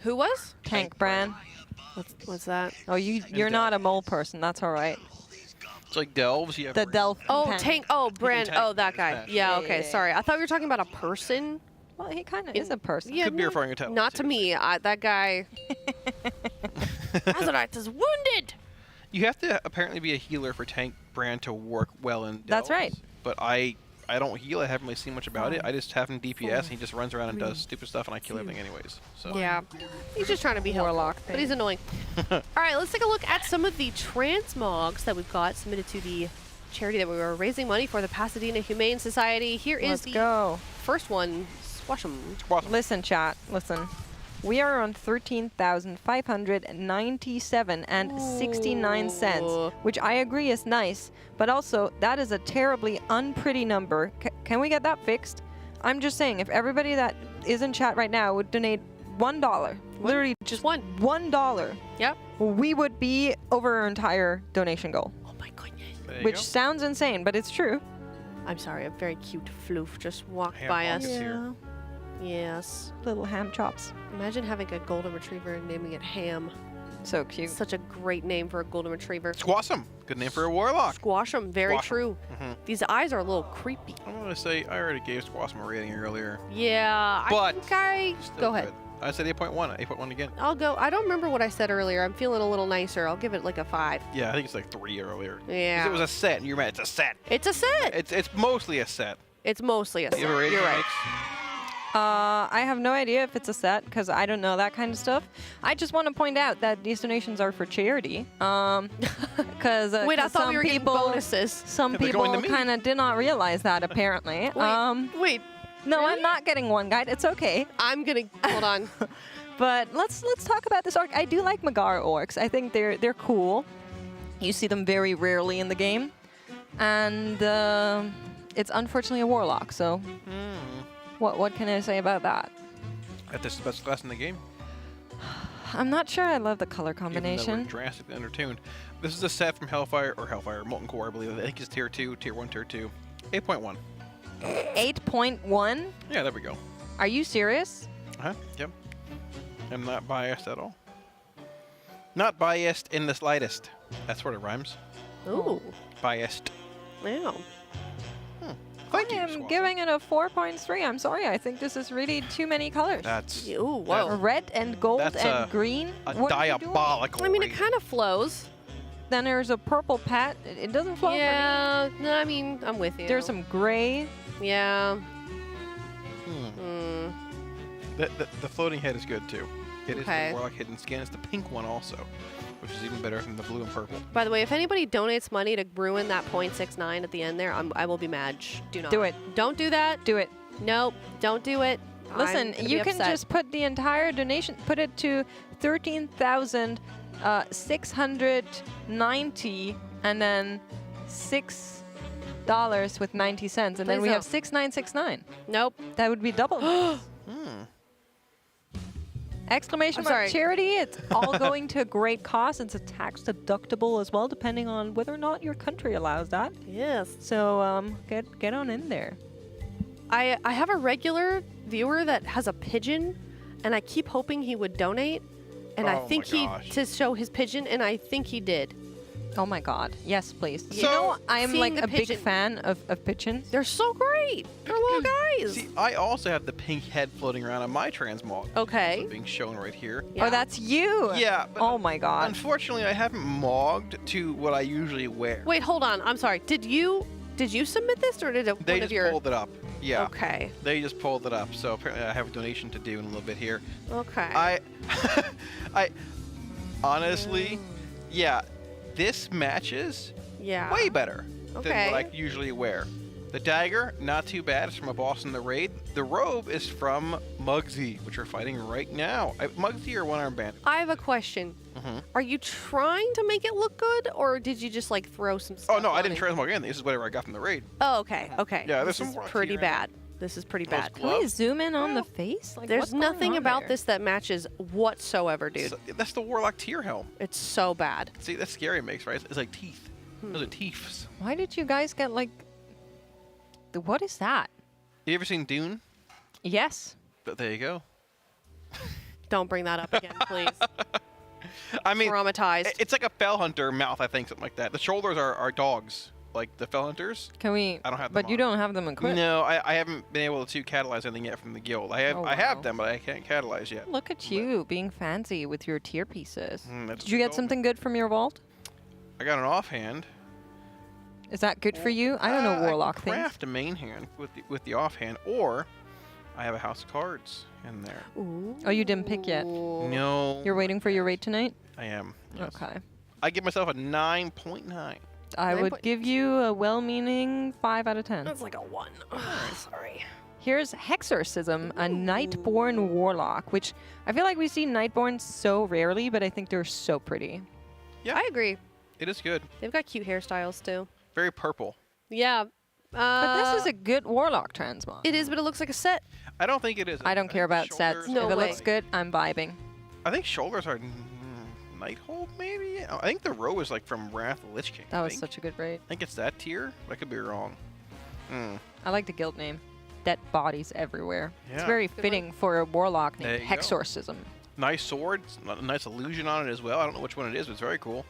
Who was? Tank Brand. What's that? Oh, you're not a mole person. That's all right. It's like Delves. You have The Delph. Oh, Tank. Oh, Brand. Tank. Oh, that guy. Yeah, okay. Sorry. I thought we were talking about a person. Well, he kind of is a person. Yeah, Could be referring to not to me. That guy. Azurite is wounded. You have to apparently be a healer for Tank Brand to work well in Delves. That's right. But I don't heal. I haven't really seen much about it. I just have him DPS, and he just runs around and does stupid stuff, and I kill everything anyways. So. Yeah. He's just trying to be Warlock helpful, but he's annoying. All right, let's take a look at some of the transmogs that we've got submitted to the charity that we were raising money for, the Pasadena Humane Society. Here is the first one. Squash 'em. Listen, chat. Listen. We are on 13,597 and 69 cents, which I agree is nice, but also that is a terribly unpretty number. Can we get that fixed? I'm just saying, if everybody that is in chat right now would donate $1, literally just $1, yep, we would be over our entire donation goal. Oh my goodness. Which sounds insane, but it's true. I'm sorry, a very cute floof just walked by us. Yeah. Yes. Little ham chops. Imagine having a golden retriever and naming it Ham. So cute. Such a great name for a golden retriever. Squash'em. Good name for a warlock. Squash'em. Very Squash 'em. true. These eyes are a little creepy. I'm going to say I already gave Squash'em a rating earlier. Yeah. But I go ahead. Good. I said 8.1. 8.1 again. I'll go. I don't remember what I said earlier. I'm feeling a little nicer. I'll give it like a 5. Yeah, I think it's like 3 earlier. 'Cause Yeah. it was a set, and you're mad. It's a set. It's a set. It's mostly a set. It's mostly a set. You have a rating, You're right. Mix? I have no idea if it's a set because I don't know that kind of stuff. I just want to point out that these donations are for charity. Because Wait, I thought we were getting bonuses. Some people kind of did not realize that apparently. Wait. No, really? I'm not getting one guide. It's okay. I'm gonna hold on. But let's talk about this orc. I do like Magara orcs. I think they're cool. You see them very rarely in the game, and it's unfortunately a warlock. So. What can I say about that? That this is the best class in the game. I'm not sure I love the color Even though combination. we're drastically undertuned. This is a set from Hellfire Molten Core, I believe. I think it's tier 2, tier 1, tier 2. 8.1. 8.1? Yeah, there we go. Are you serious? Yep. I'm not biased at all. Not biased in the slightest. That sort of rhymes. Ooh. Biased. Wow. I am giving it a 4.3. I'm sorry. I think this is really too many colors. That's whoa. Red and gold That's and green. A What are you doing? diabolical. I mean, it kind of flows. Then there's a purple pat. It doesn't flow Yeah. No, I mean, I'm with you. There's some gray. Yeah. The floating head is good too. It is Okay. the Warlock Hidden Skin. It's the pink one also, which is even better than the blue and purple. By the way, if anybody donates money to ruin that 0.69 at the end there, I will be mad. Do not. Do it. Don't do that. Do it. Nope. Don't do it. Listen, I'm gonna you be can upset. just put the entire donation, put it to 13,690, and then $6 with 90 cents, and then Please we no. have 6,969. Nope. That would be double. Exclamation mark charity. It's all going to a great cause. It's a tax deductible as well, depending on whether or not your country allows that. Yes. So get on in there. I have a regular viewer that has a pigeon, and I keep hoping he would donate, and I think to show his pigeon, and I think he did. Oh my God! Yes, please. So, you know, I'm like a pigeon. big fan of pigeons. They're so great. They're little guys. See, I also have the pink head floating around on my transmog. Okay. Being shown right here. Oh, that's you. Yeah. But oh my God. Unfortunately, I haven't mogged to what I usually wear. Wait, hold on. I'm sorry. Did you submit this, or did it? They just pulled it up. Yeah. Okay. They just pulled it up. So apparently, I have a donation to do in a little bit here. Okay. I honestly, yeah. This matches way better than what I usually wear. The dagger, not too bad. It's from a boss in the raid. The robe is from Muggsy, which we're fighting right now. Muggsy or one-armed bandit? I have a question. Are you trying to make it look good, or did you just like throw some stuff? Oh no, I didn't on it? transmog anything. This is whatever I got from the raid. Oh, okay. Okay. Yeah, there's this some is pretty bad. This is pretty bad. Can we zoom in on the face? Like, There's what's going nothing on about there? this that matches whatsoever, dude. So, that's the Warlock tier helm. It's so bad. See, that's scary it makes, right? It's like teeth. Those are teeth. Why did you guys get like? What is that? You ever seen Dune? Yes. But there you go. Don't bring that up again, please. I mean, traumatized. It's like a fell hunter mouth, I think, something like that. The shoulders are dogs, like the fell hunters. Can we? I don't have them. But you don't have them equipped. No, I haven't been able to catalyze anything yet from the guild. I have Oh, I have wow. them, but I can't catalyze yet. Look at you being fancy with your tier pieces. That's Did you get something good from your vault? I got an offhand. Is that good for you? I don't know warlock I can things. craft a main hand with the offhand, or I have a house of cards in there. Oh, you didn't pick yet? No. You're waiting for your raid tonight? I am. Yes. Okay. I give myself a 9.9. I would give you a well-meaning 5 out of 10. That's like a 1. Sorry. Here's Hexorcism, a Nightborn Warlock, which I feel like we see Nightborns so rarely, but I think they're so pretty. Yeah. I agree. It is good. They've got cute hairstyles too. Very purple. Yeah. But this is a good Warlock transmog. It is, but it looks like a set. I don't think it is. I don't care about sets. No if it way. looks good, I'm vibing. I think shoulders are Nighthold, maybe? I think the row is like from Wrath of the Lich King. That was such a good raid. I think it's that tier. I could be wrong. I like the guild name. Dead bodies everywhere. It's Yeah. very fitting for a warlock There named you go. Hexorcism. Nice sword. A nice illusion on it as well. I don't know which one it is, but it's very cool.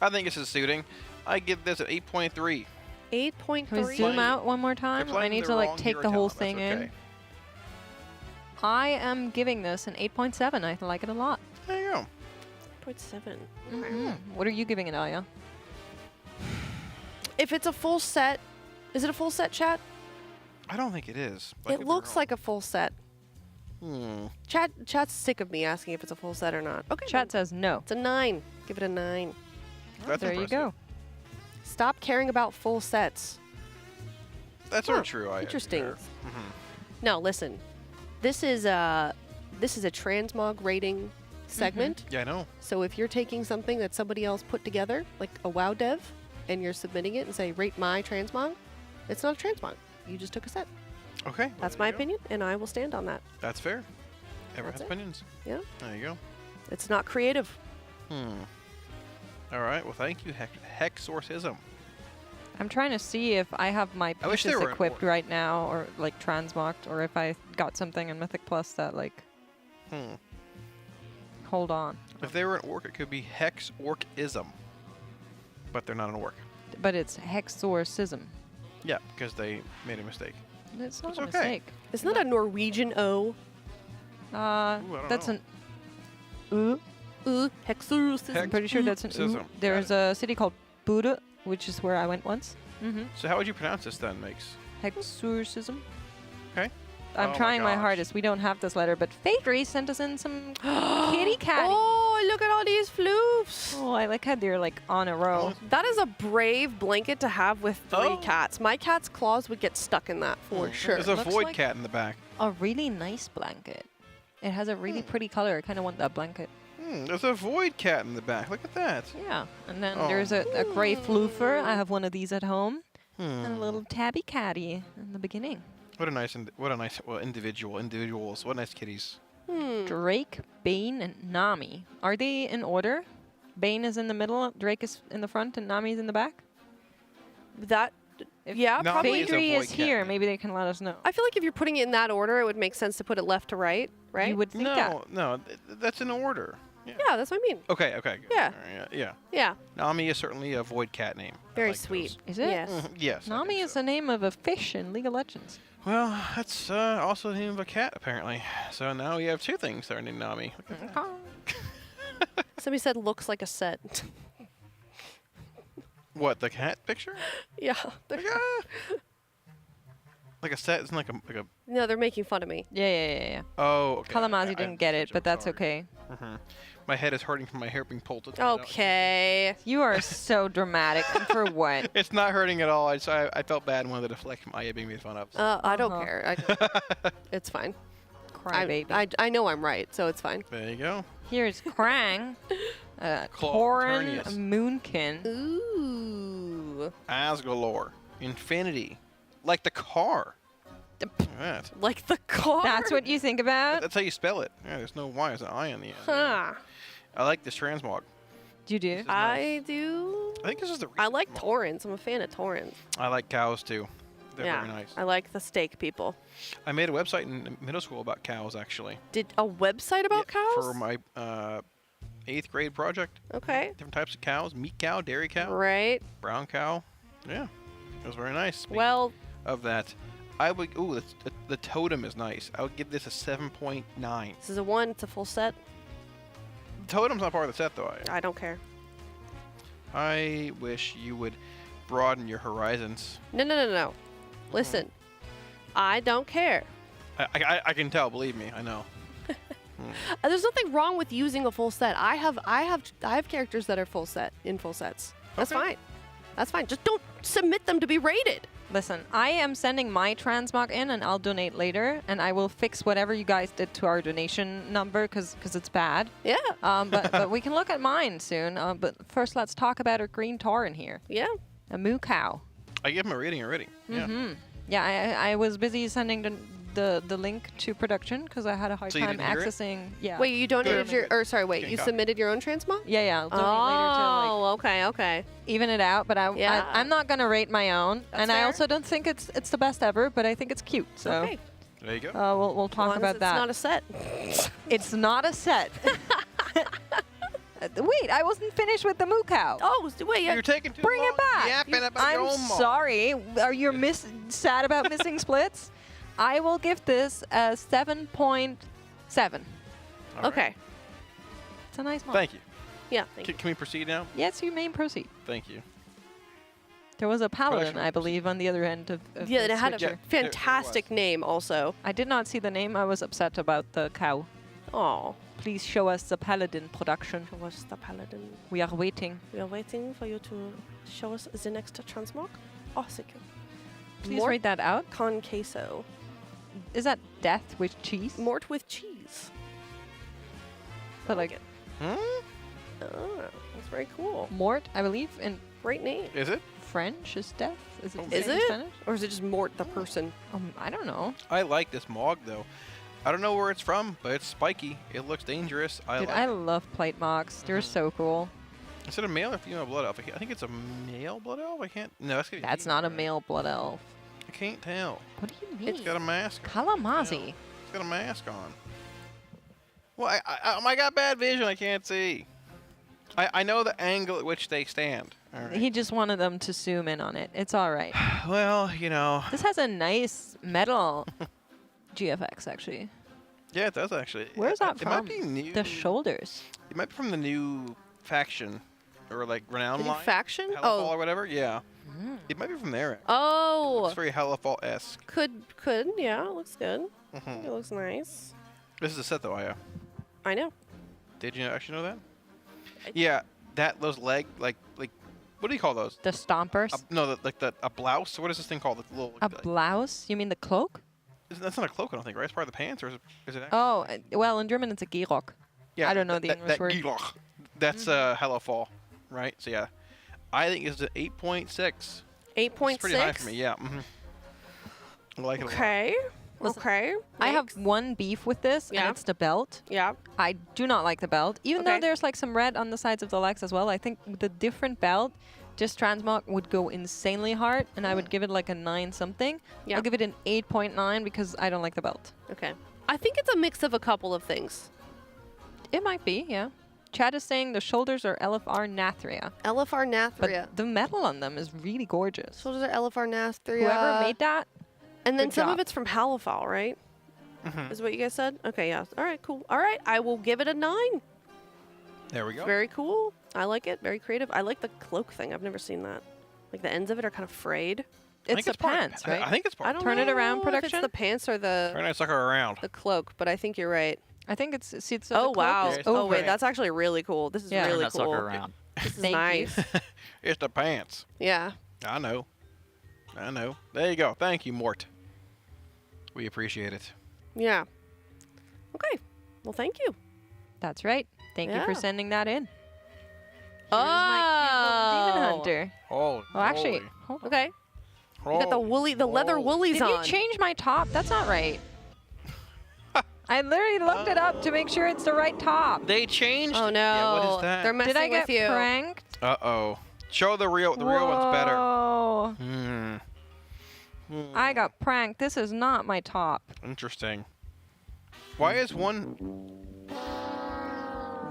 I think this is suiting. I give this an 8.3. 8.3. Can we zoom out one more time? I need to like take the whole thing in. I am giving this an 8.7. I like it a lot. There you go. 8.7. What are you giving it, Aya? If it's a full set, is it a full set, chat? I don't think it is. but I It could be looks wrong. like a full set. Chat's sick of me asking if it's a full set or not. Okay. Chat says no. It's a 9. Give it a 9. That's there impressive. you go. Stop caring about full sets. That's sort of true. Interesting. Mm-hmm. No, listen. This is a transmog rating segment. Yeah, I know. So if you're taking something that somebody else put together, like a WoW dev, and you're submitting it and say rate my transmog, it's not a transmog. You just took a set. Okay. That's my opinion, and I will stand on that. That's fair. Everyone That's has it. opinions. Yeah. There you go. It's not creative. All right. Well, thank you, Hexorcism. I'm trying to see if I have my I wish they pieces were in equipped right now, or like transmogged, or if I got something in Mythic Plus that like. Hold on. If they were an orc, it could be Hex-Orcism. But they're not an orc. But it's Hexorcism. Yeah, because they made a mistake. It's not It's a okay. mistake. It's not a Norwegian O. That's know. an. Hexorcism. I'm pretty sure that's an. Hexorcism. There's a city called Buda, which is where I went once. So how would you pronounce this then, Makes? Hexorcism. Okay. I'm Oh my trying my gosh. hardest. We don't have this letter, but Phaedra sent us in some kitty cat. Oh, look at all these floofs. Oh, I like how they're like on a row. That is a brave blanket to have with 3 cats. My cat's claws would get stuck in that for sure. There's a Looks void like- cat in the back. A really nice blanket. It has a really pretty color. I kind of want that blanket. There's a void cat in the back. Look at that. Yeah. And then Oh. there's a gray floofer. I have one of these at home. And a little tabby catty in the beginning. What a nice individuals. What nice kitties. Drake, Bane, and Nami. Are they in order? Bane is in the middle, Drake is in the front, and Nami is in the back? Yeah, probably. Phaedry is here. Maybe they can let us know. I feel like if you're putting it in that order, it would make sense to put it left to right, right? You would think that. No, that's in order. Yeah, that's what I mean. Okay, okay. Yeah. Yeah. Yeah. Nami is certainly a void cat name. Very sweet. Is it? Yes. Yes. Nami is the name of a fish in League of Legends. Well, that's also the name of a cat, apparently. So now we have two things that are named Nami. Somebody said looks like a set. What, the cat picture? Yeah. Like a set isn't like a No, they're making fun of me. Yeah. Oh, okay. Kalamazi didn't get it, but that's okay. My head is hurting from my hair being pulled. Okay. You are so dramatic. And for what? It's not hurting at all. I felt bad and wanted to deflect from Aya being made fun of. So. I don't care. It's fine. Crybaby. I know I'm right, so it's fine. There you go. Here's Krang. Torin Moonkin. Ooh. Asgalore. Infinity. Like the car. That. Like the car? That's what you think about? That's how you spell it. Yeah, there's no Y, there's an I on the end. Huh. I like this transmog. You do? I do. I think this is the I like Torrens. I'm a fan of Torrens. I like cows too. They're yeah, very nice. I like the steak people. I made a website in middle school about cows, actually. Did a website about cows? For my 8th grade project. Okay. Different types of cows. Meat cow, dairy cow. Right. Brown cow. Yeah. It was very nice. Speaking well. Of that. I would. Ooh, the totem is nice. I would give this a 7.9. This is a 1. It's a full set. The totem's not part of the set, though. I don't care. I wish you would broaden your horizons. No. Listen, I don't care. I can tell. Believe me, I know. There's nothing wrong with using a full set. I have characters that are full set in full sets. That's fine. That's fine. Just don't submit them to be rated. Listen, I am sending my transmog in, and I'll donate later, and I will fix whatever you guys did to our donation number, because it's bad. Yeah. But we can look at mine soon. But first, let's talk about our green Tauren here. Yeah. A moo cow. I gave him a rating already. Yeah. Yeah, I was busy sending the link to production because I had a hard So you time didn't hear it? accessing. Yeah. Wait, you donated your? Or sorry, wait, Okay, you got it. submitted your own transmog? Yeah. I'll donate later to like okay. even it out. But I'm not gonna rate my own, and I fair. also don't think it's the best ever. But I think it's cute. So Okay. There you go. we'll talk about that. It's not a set. It's not a set. Wait, I wasn't finished with the moo cow. Oh, wait. You're taking too Bring long it back. yapping about I'm your own mall. sorry. Are you sad about missing splits? I will give this a 7.7. Okay. It's a nice mod. Thank you. Yeah. Thank you. Can we proceed now? Yes, you may proceed. Thank you. There was a paladin, Production I believe, on the other end of Yeah, the it had a switcher. fantastic name also. I did not see the name. I was upset about the cow. Oh. Please show us the paladin production. Show us the paladin. We are waiting. We are waiting for you to show us the next transmog. Oh, secure. Please read that out. Con queso. Is that death with cheese? Mort with cheese. But like, Oh, that's very cool. Mort, I believe, in Great name. Is it? French is death. Is it? the Is same in it? Spanish? Or is it just Mort the person? I don't know. I like this mog though. I don't know where it's from, but it's spiky. It looks dangerous. Dude, I love plate mogs. They're so cool. Is it a male or female blood elf? I think it's a male blood elf. I can't. No, that's gonna be That's not a male blood elf. I can't tell. What do you mean? It's got a mask. Kalamazi. It's got a mask on. Well, I got bad vision. I can't see. I know the angle at which they stand. All right. He just wanted them to zoom in on it. It's all right. Well, you know. This has a nice metal GFX, actually. Yeah, it does actually. Where's that It from? might be new. The shoulders. It might be from the new faction, or like renown The new line. faction? Hellfall or whatever. Yeah. It might be from there. Oh. It's very Hellfall-esque. Could. Yeah, it looks good. Mhm. It looks nice. This is a set though, Aya. I know. Did you actually know that? Yeah, those what do you call those? The stompers. No, a blouse. What is this thing called? The little. A blouse? You mean the cloak? That's not a cloak, I don't think, right? It's part of the pants, or is it? Actually? Oh, well, in German it's a Gierok. Yeah, I don't know the English word. Giloch. That's Hellfall, right? So yeah, I think it's an 8.6. 8.6. Pretty high for me. Yeah. I like it a lot. Okay. Okay. I have one beef with this, and it's the belt. Yeah. I do not like the belt, even though there's like some red on the sides of the legs as well. I think the different belt, just transmog would go insanely hard, and I would give it like a 9 something. Yeah. I'll give it an 8.9 because I don't like the belt. Okay. I think it's a mix of a couple of things. It might be, yeah. Chad is saying the shoulders are LFR Nathria. LFR Nathria. But the metal on them is really gorgeous. Shoulders are LFR Nathria. Whoever made that. And then good some job. of it's from Halifal, right? Is what you guys said? Okay, yeah. All right, cool. All right, I will give it a 9. There we go. Very cool. I like it. Very creative. I like the cloak thing. I've never seen that. Like the ends of it are kind of frayed. It's the pants, right? I think it's part. I don't Turn it know around if production? it's the pants or the Turn that sucker around. the cloak, but I think you're right. I think it's so Oh the cloak wow! is Oh over wait, it. that's actually really cool. This is Yeah. really Turn that cool. sucker around. This is Thank you. nice. It's the pants. Yeah. I know. I know. There you go. Thank you, Mort. We appreciate it. Yeah. Okay. Well, thank you. That's right. Thank you for Yeah. sending that in. Oh. My Demon Hunter. Oh. Oh, actually, hold on. Okay. You got the woolly, the leather woolies Did on. you change my top? That's not right. I literally looked it up to make sure it's the right top. They changed. Oh no! Yeah, what is that? They're messing Did I get with you. pranked? Uh-oh. Show the real. The real one's better. Oh, Hmm. I got pranked. This is not my top. Interesting. Why is one?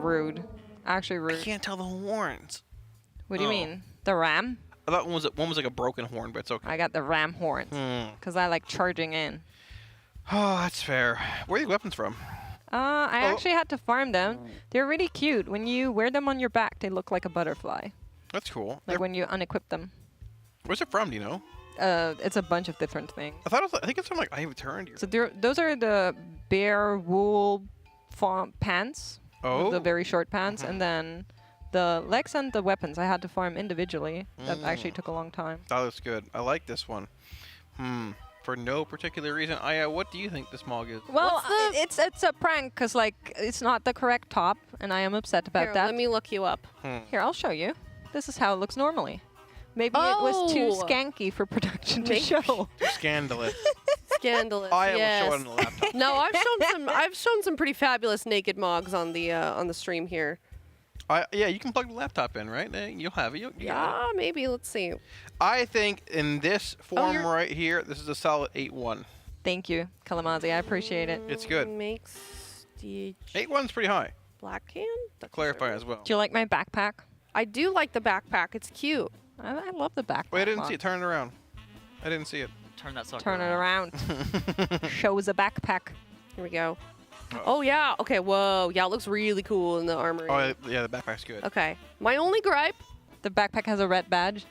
Rude. Actually rude. I can't tell the horns. What do you mean? The ram? I thought one was like a broken horn, but it's okay. I got the ram horns. Because I like charging in. Oh, that's fair. Where are these weapons from? I actually had to farm them. They're really cute. When you wear them on your back, they look like a butterfly. That's cool. Like when you unequip them. Where's it from? Do you know? It's a bunch of different things. I thought it was, I think it's from like I have turned here. So those are the bear wool pants. Oh. The very short pants, and then the legs and the weapons I had to farm individually. That actually took a long time. That looks good. I like this one. For no particular reason. Aya, what do you think this mog is? Well, it's a prank because like it's not the correct top, and I am upset about Here, that. let me look you up. Here, I'll show you. This is how it looks normally. Maybe it was too skanky for production to show. Scandalous. Scandalous. I yes. will show it on the laptop. No, I've shown some pretty fabulous naked mogs on the stream here. Yeah, you can plug the laptop in, right? You'll have it. You Yeah, maybe. Let's see. I think in this form right here, this is a solid 8-1. Thank you, Kalamazi. I appreciate it. It's good. Makes the 8-1's pretty high. black can. Clarify as well. Do you like my backpack? I do like the backpack. It's cute. I love the backpack. Wait, I didn't see it. Turn it around. I didn't see it. Turn that sucker Turn it around. Shows a backpack. Here we go. Oh yeah. Okay. Whoa. Yeah, it looks really cool in the armory. Oh yeah, the backpack's good. Okay. My only gripe. The backpack has a red badge.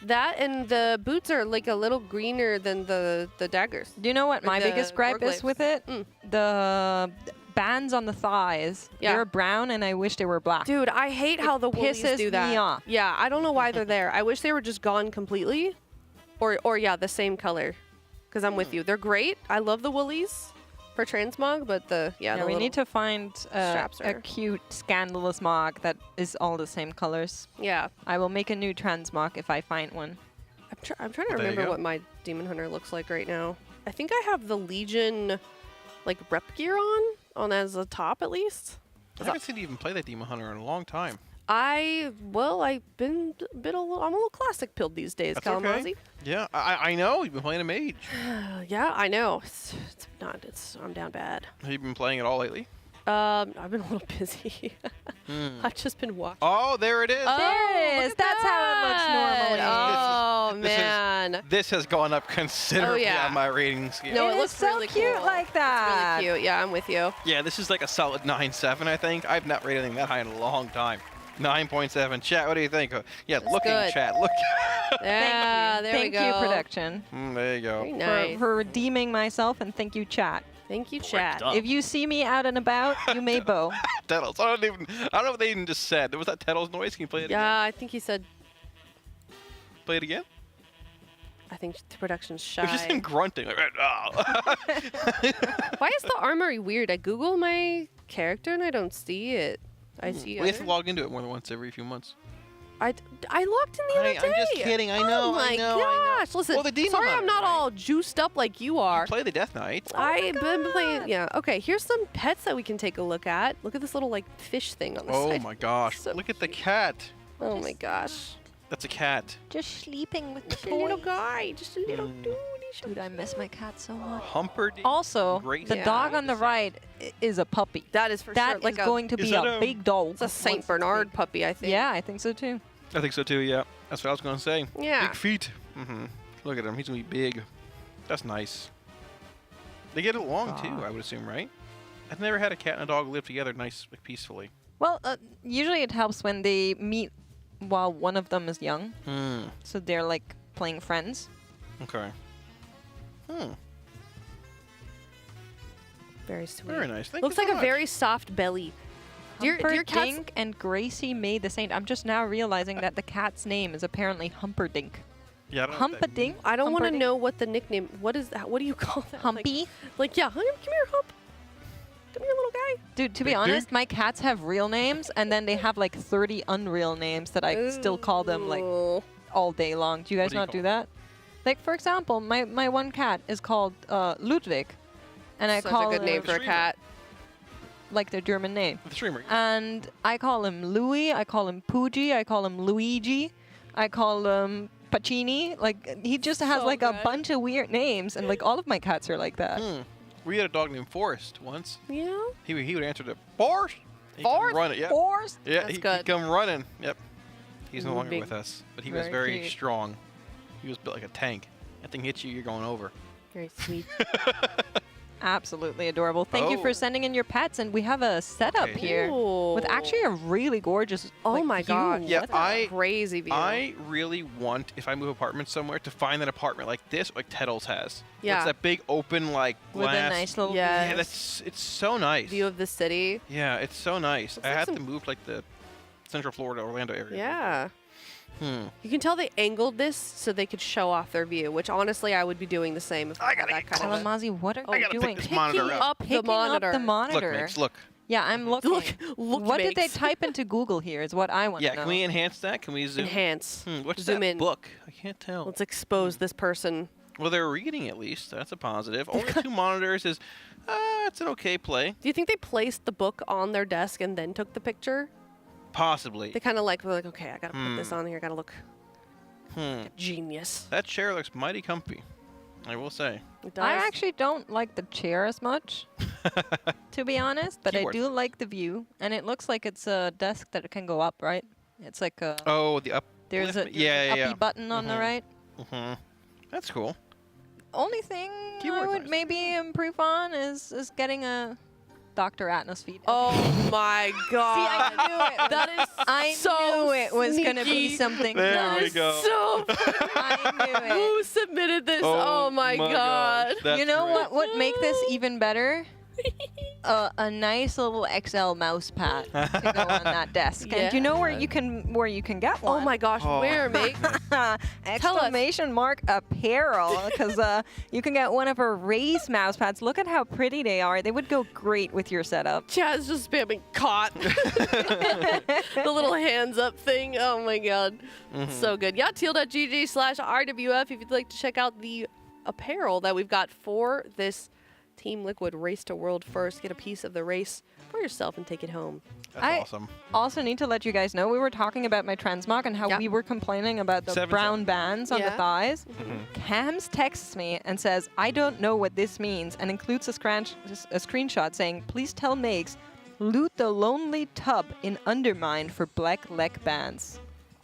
That and the boots are like a little greener than the daggers. Do you know what Or my the biggest gripe is Warglaives. with it? The bands on the thighs. Yeah. They're brown, and I wish they were black. Dude, I hate how the woolies pisses do that. me off. Yeah, I don't know why they're there. I wish they were just gone completely, or yeah, the same color. Because I'm with you. They're great. I love the woolies for transmog, but the we need to find straps a are- cute, scandalous mog that is all the same colors. Yeah. I will make a new transmog if I find one. I'm trying to There you remember go. what my Demon Hunter looks like right now. I think I have the Legion, like rep gear on as a top at least. I haven't seen you even play that Demon Hunter in a long time. I've been a bit I'm a little classic pilled these days, That's Kalamazi. okay. Yeah, I know. You've been playing a mage. Yeah, I know. I'm down bad. Have you been playing it all lately? I've been a little busy. I've just been watching. Oh, there it is. There it is. That's how it looks normally. Oh This is- man. This has gone up considerably yeah. on my rating scale. No, it It looks is so really cute cool. like that. It's really cute. Yeah, I'm with you. Yeah, this is like a solid 9.7, I think. I've not rated anything that high in a long time. 9.7. Chat, what do you think? Yeah, looking good. chat. Look. Yeah, there we Thank go. you, production, There you go. Very nice. for redeeming myself, and thank you, chat. Thank you, chat. up. If you see me out and about, you may bow. Tettles. I don't know what they even just said. There was that Tettles noise. Can you play it again? Yeah, I think he said. Play it again? I think the production's It was just him shy. grunting. Like, oh. Why is the armory weird? I Google my character and I don't see it. I see. We have to other- log into it more than once every few months. I locked in the other day. I'm just kidding. I know. Oh my gosh! Listen, Well, the Demon sorry Hunter, I'm not all juiced up like you are. Play the Death Knight. I've been playing. Yeah. Okay. Here's some pets that we can take a look at. Look at this little like fish thing on the side. Oh my gosh! So Look at the cat. Oh my gosh. That's a cat. Just sleeping with the Just a little guy. Just a little Hmm. dude. Dude, I miss my cat so much. Humperdinck. Also, Great. the dog on the right is a puppy. That is for That sure. is Like going to Is be that a a- big dog. It's a Saint Bernard puppy, I think. Yeah, I think so too. I think so too. Yeah, that's what I was gonna say. Yeah. Big feet. Look at him. He's gonna be big. That's nice. They get along too, I would assume, right? I've never had a cat and a dog live together nice, like, peacefully. Well, usually it helps when they meet while one of them is young. So they're like playing friends. Okay. Very sweet. Very nice. Thank Looks you like so a much. very soft belly. Do your cats? Humperdinck and Gracie May the Saint. I'm just now realizing that the cat's name is apparently Humperdinck. Yeah, I don't know what that Humperdinck. I don't want to Humperdinck? know what the nickname. What is that? What do you call that? Humpy. Like yeah. Come here, Hump. Come here, little guy. Dude, to be Big honest, my cats have real names, and then they have like 30 unreal names that I still call them like Ooh. all day long. Do you guys do you not call do that? Like, for example, my one cat is called Ludwig, and I Such call a good name him for a cat. like their German name. The streamer. And I call him Louis, I call him Poogie, I call him Luigi, I call him Pacini. Like, he just has So like a good. bunch of weird names, and like all of my cats are like that. We had a dog named Forrest once. Yeah. He would answer the Forrest. He'd come Forrest? running. Yeah. Forrest? Yeah. That's He'd good. come running. Yep. He's no longer Big- with us, but he was very very cute. strong. He was built like a tank. That thing hits you, you're going over. Very sweet. Absolutely adorable. Thank you for Oh. sending in your pets, and we have a setup Okay. here with actually a really gorgeous. Oh like, my view. god. Yeah, What a crazy view. I really want, if I move apartments somewhere, to find an apartment like this, like Teddles has. Where Yeah. It's that big open, like, With a glass. nice little Yes. Yeah, it's so nice. view of the city. Yeah, it's so nice. Looks I like had some- to move, like, the Central Florida, Orlando area. Yeah. Hmm. You can tell they angled this so they could show off their view, which honestly I would be doing the same if I had that kind of. Kalamazi, what are I you gotta pick doing? this monitor up. Up the Picking monitor. up the Look, monitor. Mix, look. Yeah, I'm looking. Look, what did they Mix. type into Google here is what I want Yeah, to know. can we enhance that? Can we zoom? Enhance. What's Zoom that in. book? I can't tell. Let's expose this person. Well, they're reading at least. That's a positive. Only 2 monitors is, it's an okay play. Do you think they placed the book on their desk and then took the picture? Possibly. They kind of like were like, okay, I gotta put this on here. I gotta look Hmm. genius. That chair looks mighty comfy. I will say. It does. I actually don't like the chair as much, to be honest, but Keyboard. I do like the view, and it looks like it's a desk that can go up, right? It's like a Oh, the up. there's a lift- yeah, uppy yeah. button on the Mhm. right. That's cool. Only thing I Keyboard's would nice. maybe improve on is getting a Dr. Atlas feed. Oh my god. I knew it. That is I so knew it was gonna be sneaky. something. There That we is go. so I knew it. Who submitted this? Oh, my god. gosh, that's You know great. what would make this even better? A nice little XL mouse pad to go on that desk. And you know where you can get one? Oh my gosh, Oh. where, mate? Exclamation mark apparel, because you can get one of her raised mouse pads. Look at how pretty they are. They would go great with your setup. Chad's just spamming caught. The little hands up thing. Oh my god. So good. Yeah, teal.gg/RWF if you'd like to check out the apparel that we've got for this Team Liquid Race to World First. Get a piece of the race for yourself and take it home. That's I awesome. also need to let you guys know, we were talking about my transmog and how we were complaining about the 7-7. brown bands on the Yeah. thighs. Cams texts me and says, I don't know what this means, and includes a screenshot saying, please tell Megs, loot the lonely tub in Undermine for black leg bands.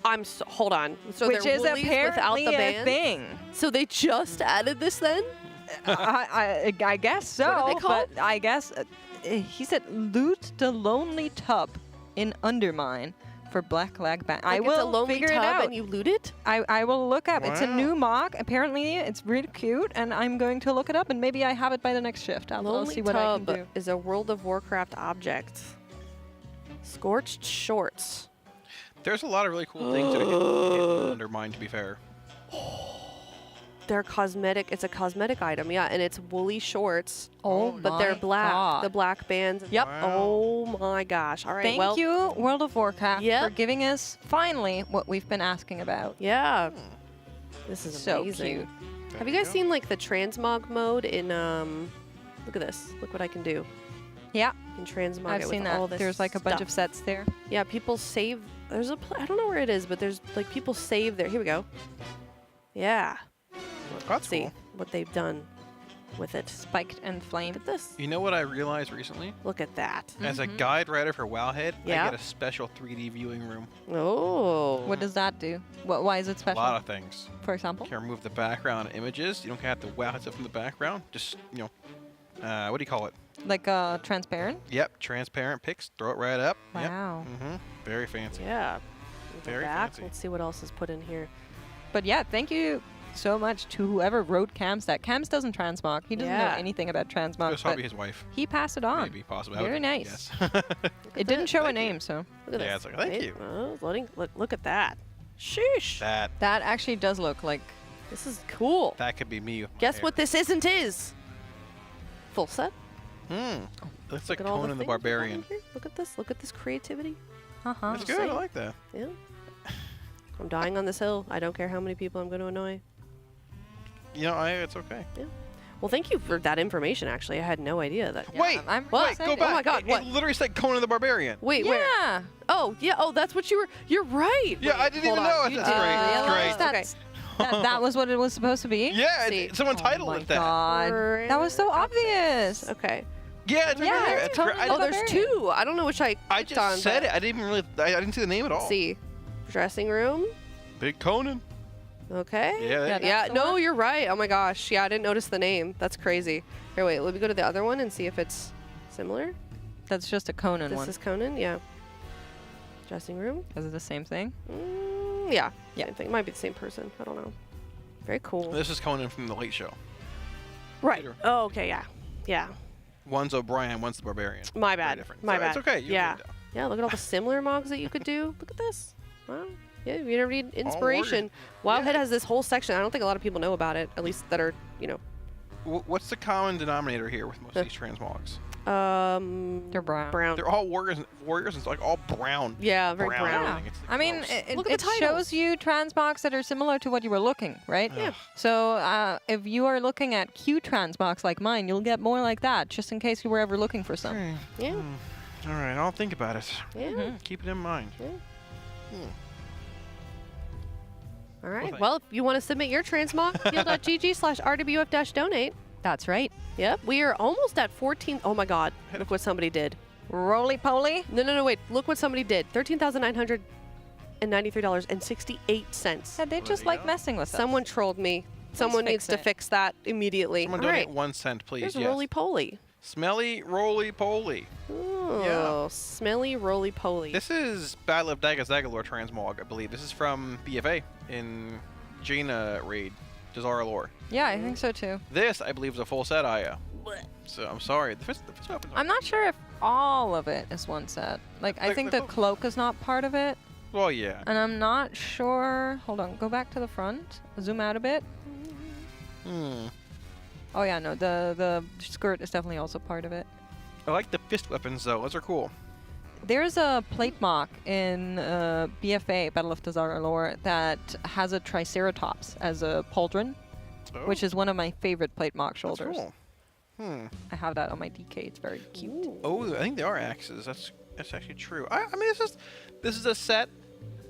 Hold on. So Which they're is woolies without apparently the a band? thing. So they just added this then? I guess so. What are they called? But I guess he said loot the lonely tub in Undermine for black leg band. I Like will it's a lonely figure tub it out. and you loot it? I will look up. It's a Wow. new mock. Apparently, it's really cute, and I'm going to look it up, and maybe I have it by the next shift. I'll Lonely see what I can tub do. is a World of Warcraft object. Scorched shorts. There's a lot of really cool things that I can hit Undermine, to be fair. They're cosmetic. It's a cosmetic item, yeah, and it's woolly shorts. Oh, but they're my black. God. The black bands. Yep. Oh my gosh. All right. Thank well, you, World of Warcraft, for giving us finally what we've been asking about. Yeah. This is So amazing. cute. Have you guys seen like the transmog mode in look at this. Look what I can do. Yeah. In transmog I've it seen with that. all this There's like a bunch stuff. of sets there. Yeah, people save. There's a I don't know where it is, but there's like people save there. Here we go. Yeah. That's see cool. what they've done with it. Spiked and flame. Look at this. You know what I realized recently? Look at that. As a guide writer for Wowhead, Yeah. I get a special 3D viewing room. Oh. What does that do? Why is it A special? lot of things. For example? You can remove the background images. You don't have to wow stuff from the background. Just, you know, what do you call it? Like transparent? Yep, transparent pics. Throw it right up. Wow. Yep. Mm-hmm. Very fancy. Yeah. Very back. fancy. Let's see what else is put in here. But yeah, thank you so much to whoever wrote Cam's that. Cam's doesn't transmog. He doesn't know Yeah. anything about transmog. That's probably his wife. He passed it on. Maybe, possibly. Very Okay, nice. yes. It didn't show a name, so. Look at Yeah, this. it's like, thank Right? you. Oh, loading. Look at that. Sheesh. That actually does look like. This is cool. that could be me. With my Guess hair. what this isn't is? Full set. Looks like Look at all Conan the things we got in Barbarian. here. Look at this. Look at this creativity. Uh-huh. That's good. I like that. Yeah. I'm dying on this hill. I don't care how many people I'm going to annoy. You know, it's okay. Yeah. Well, thank you for that information, actually. I had no idea that. Wait, I'm wait, go back. Oh my god, It what? literally said Conan the Barbarian. Wait, Yeah. where? Oh, yeah. Oh, that's what you were. You're right. Yeah, Wait, I didn't hold even on. know. You That's did great. That's realize great. that's- that was what it was supposed to be? Yeah, See. someone titled Oh my it that. God. That was so obvious. Okay. Yeah, it's Yeah, right there. it's It's great. Conan Oh, the there's two. I don't know which I I clicked just on, said but- it. I didn't even really. I didn't see the name at all. Let's see. Dressing room. Big Conan. Okay. Yeah, Yeah. No, you're right. Oh my gosh. Yeah, I didn't notice the name. That's crazy. Here, wait. Let me go to the other one and see if it's similar. That's just a Conan This one. is Conan. Yeah. Dressing room. Is it the same thing? Yeah. Same thing. Might be the same person. I don't know. Very cool. This is Conan from the Late Show. Right. Oh, okay. Yeah. Yeah. One's O'Brien, one's the Barbarian. My Very bad. different. My So bad. It's okay. You Yeah. can do Yeah. Look at all the similar mogs that you could do. Look at this. Wow. Yeah. You never need inspiration. Wowhead has this whole section. I don't think a lot of people know about it. At least that are, you know. What's the common denominator here with most of these transmogs? They're brown. Brown. They're all warriors. Warriors, and it's like all brown. Yeah, very brown. everything. It's I mean, gross. it, Look at it the titles. shows you transmogs that are similar to what you were looking, right? Yeah. So if you are looking at Q transmogs like mine, you'll get more like that, just in case you were ever looking for some. Yeah. All right, I'll think about it. Yeah. Keep it in mind. All right. thanks. Well, if you want to submit your transmog, heal.gg/rwf-donate. That's right. Yep. We are almost at 14. Oh my God. Look what somebody did. Roly poly. No, wait. Look what somebody did. $13,993.68. Yeah, they just like messing with us. Someone trolled me. Someone needs fix to it. fix that immediately. Someone All donate right. 1 cent, please. Here's yes. roly poly. Smelly roly poly. Oh, smelly roly poly. This is Battle of Dagazaggalore transmog, I believe. This is from BFA in Jaina raid, Dazara lore. Yeah, I think so too. This, I believe, is a full set IO. So I'm sorry. The fist weapons. I'm not sure if all of it is one set. Like, I think the cloak is not part of it. Well, yeah. And I'm not sure. Hold on, go back to the front. Zoom out a bit. Oh yeah, no, the skirt is definitely also part of it. I like the fist weapons though. Those are cool. There's a plate mock in BFA, Battle of Dazara lore, that has a Triceratops as a pauldron, which is one of my favorite plate mock shoulders. Cool. I have that on my DK. It's very cute. Oh, I think they are axes. That's actually true. I mean, this is a set.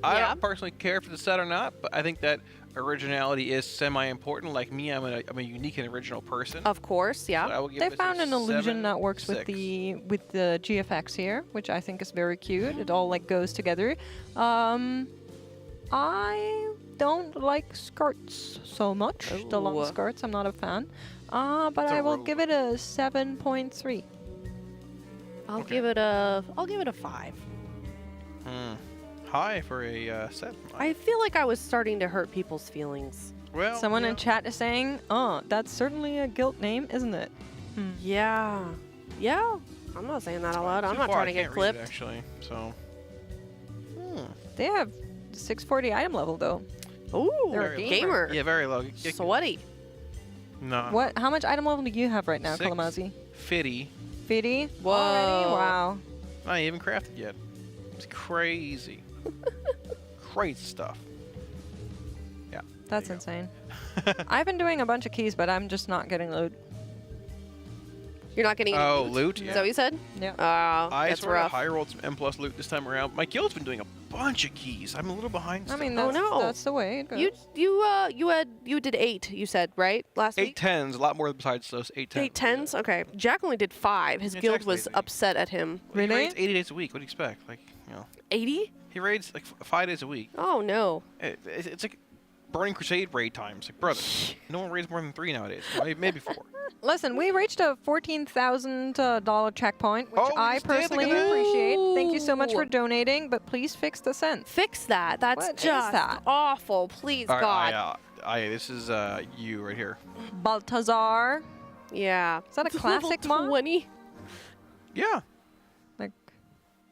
I don't personally care for the set or not, but I think that originality is semi-important. Like me, I'm a unique and original person. Of course, yeah. So I will give They this found a an illusion 7, that works with 6. the GFX here, which I think is very cute. It all like goes together. I don't like skirts so much. The long Ooh. skirts, I'm not a fan. But I will give it a 7.3. I'll give it a 5. High for a set. I feel like I was starting to hurt people's feelings. Well, Someone in chat is saying, "Oh, that's certainly a guilt name, isn't it?" Yeah. Yeah. I'm not saying that out loud. I'm not trying to get clipped. Actually, so. They have 640 item level though. Ooh, They're a gamer. Yeah, very low. Sweaty. No. What? How much item level do you have right now, 6. Kalamazi? 50. 50? Whoa. Already? Wow. Not even crafted yet. It's crazy. Crazy stuff. Yeah. That's insane. I've been doing a bunch of keys, but I'm just not getting loot. You're not getting any loot? Is that what you said? Yeah. Oh, I that's sort rough. of high rolled some M+ loot this time around. My guild's been doing a bunch of keys. I'm a little behind. I mean, Oh, that's, no. that's the way it goes. You did 8. You said right last week. 8 10s, a lot more besides those 8 10s. 8 10s. Okay. Jack only did 5. His Yeah, guild Jack's was lazy. upset at him. He raids 80 days a week. What do you expect? Like, 80? He raids like 5 days a week. Oh no. It's like Burning Crusade raid times. Like, brother, no one raids more than 3 nowadays. Maybe 4. Listen, we reached a $14,000 checkpoint, which I just did, personally look at that. appreciate. Thank you so much for Ooh. donating, but please fix the cents. Fix that. That's What is just that? awful. Please, All right, God. this is you right here. Baltazar. Yeah. Is that a Level classic mod? 20. Yeah. Like,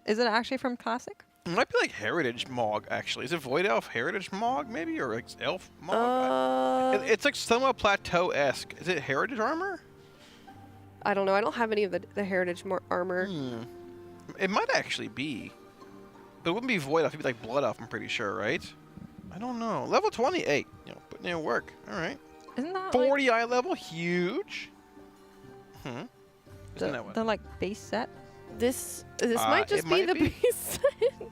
is it actually from classic? It might be like Heritage Mog, actually. Is it Void Elf Heritage Mog, maybe? Or like Elf Mog? It's like somewhat Plateau-esque. Is it Heritage Armor? I don't know. I don't have any of the heritage armor. It might actually be. But it wouldn't be Void Elf. It'd be like Blood Elf, I'm pretty sure, right? I don't know. Level 28. Putting in work. All right. Isn't that 40 eye level? Huge. Isn't that what? the like base set? This might just be the base.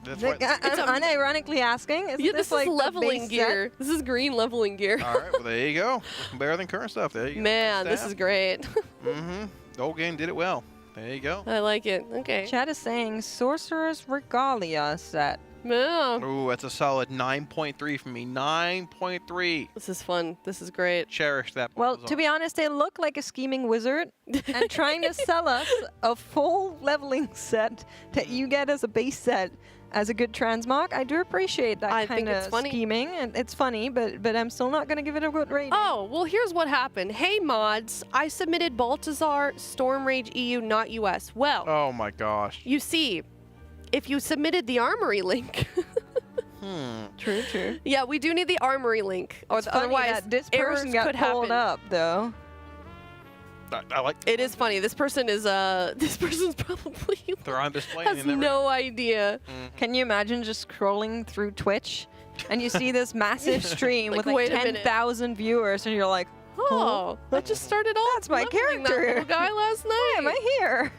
That's Like, right. I'm unironically asking. Isn't Yeah, this this like is the leveling base gear. set? This is green leveling gear. All right, well, there you go. Looking better than current stuff. There you go. Man, this Staff. is great. The old game did it well. There you go. I like it. Okay. Chat is saying Sorcerer's Regalia set. Yeah. Ooh, that's a solid 9.3 from me. 9.3. This is fun. This is great. Cherish that. Well, to be honest, they look like a scheming wizard and trying to sell us a full leveling set that you get as a base set as a good transmog. I do appreciate that kind it's of funny. scheming, and it's funny, but I'm still not going to give it a good rating. Oh, well, here's what happened. Hey, mods, I submitted Baltazar, Storm Rage EU, not US. Well, Oh my gosh. you see, if you submitted the Armory link. True, true. Yeah, we do need the Armory link. Or It's funny otherwise, that this errors person got could pulled happen. up, though. I like. It is funny. This person is this person's probably They're on display. has no idea. Can you imagine just scrolling through Twitch and you see this massive stream Like, with like wait a minute. 10,000 viewers and you're like, Oh, that just started off. That's my leveling that character. little guy last night. Why am I here?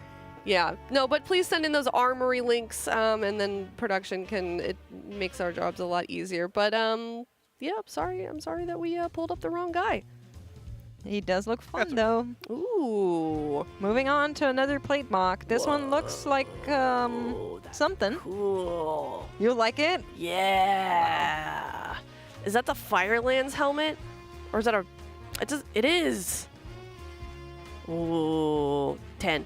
Yeah, no, but please send in those Armory links, and then production it makes our jobs a lot easier. But yeah, I'm sorry that we pulled up the wrong guy. He does look fun, though. Ooh. Moving on to another plate mock. This one looks like something. Cool. You like it? Yeah. Is that the Firelands helmet, or is that a? It is. Ooh, 10.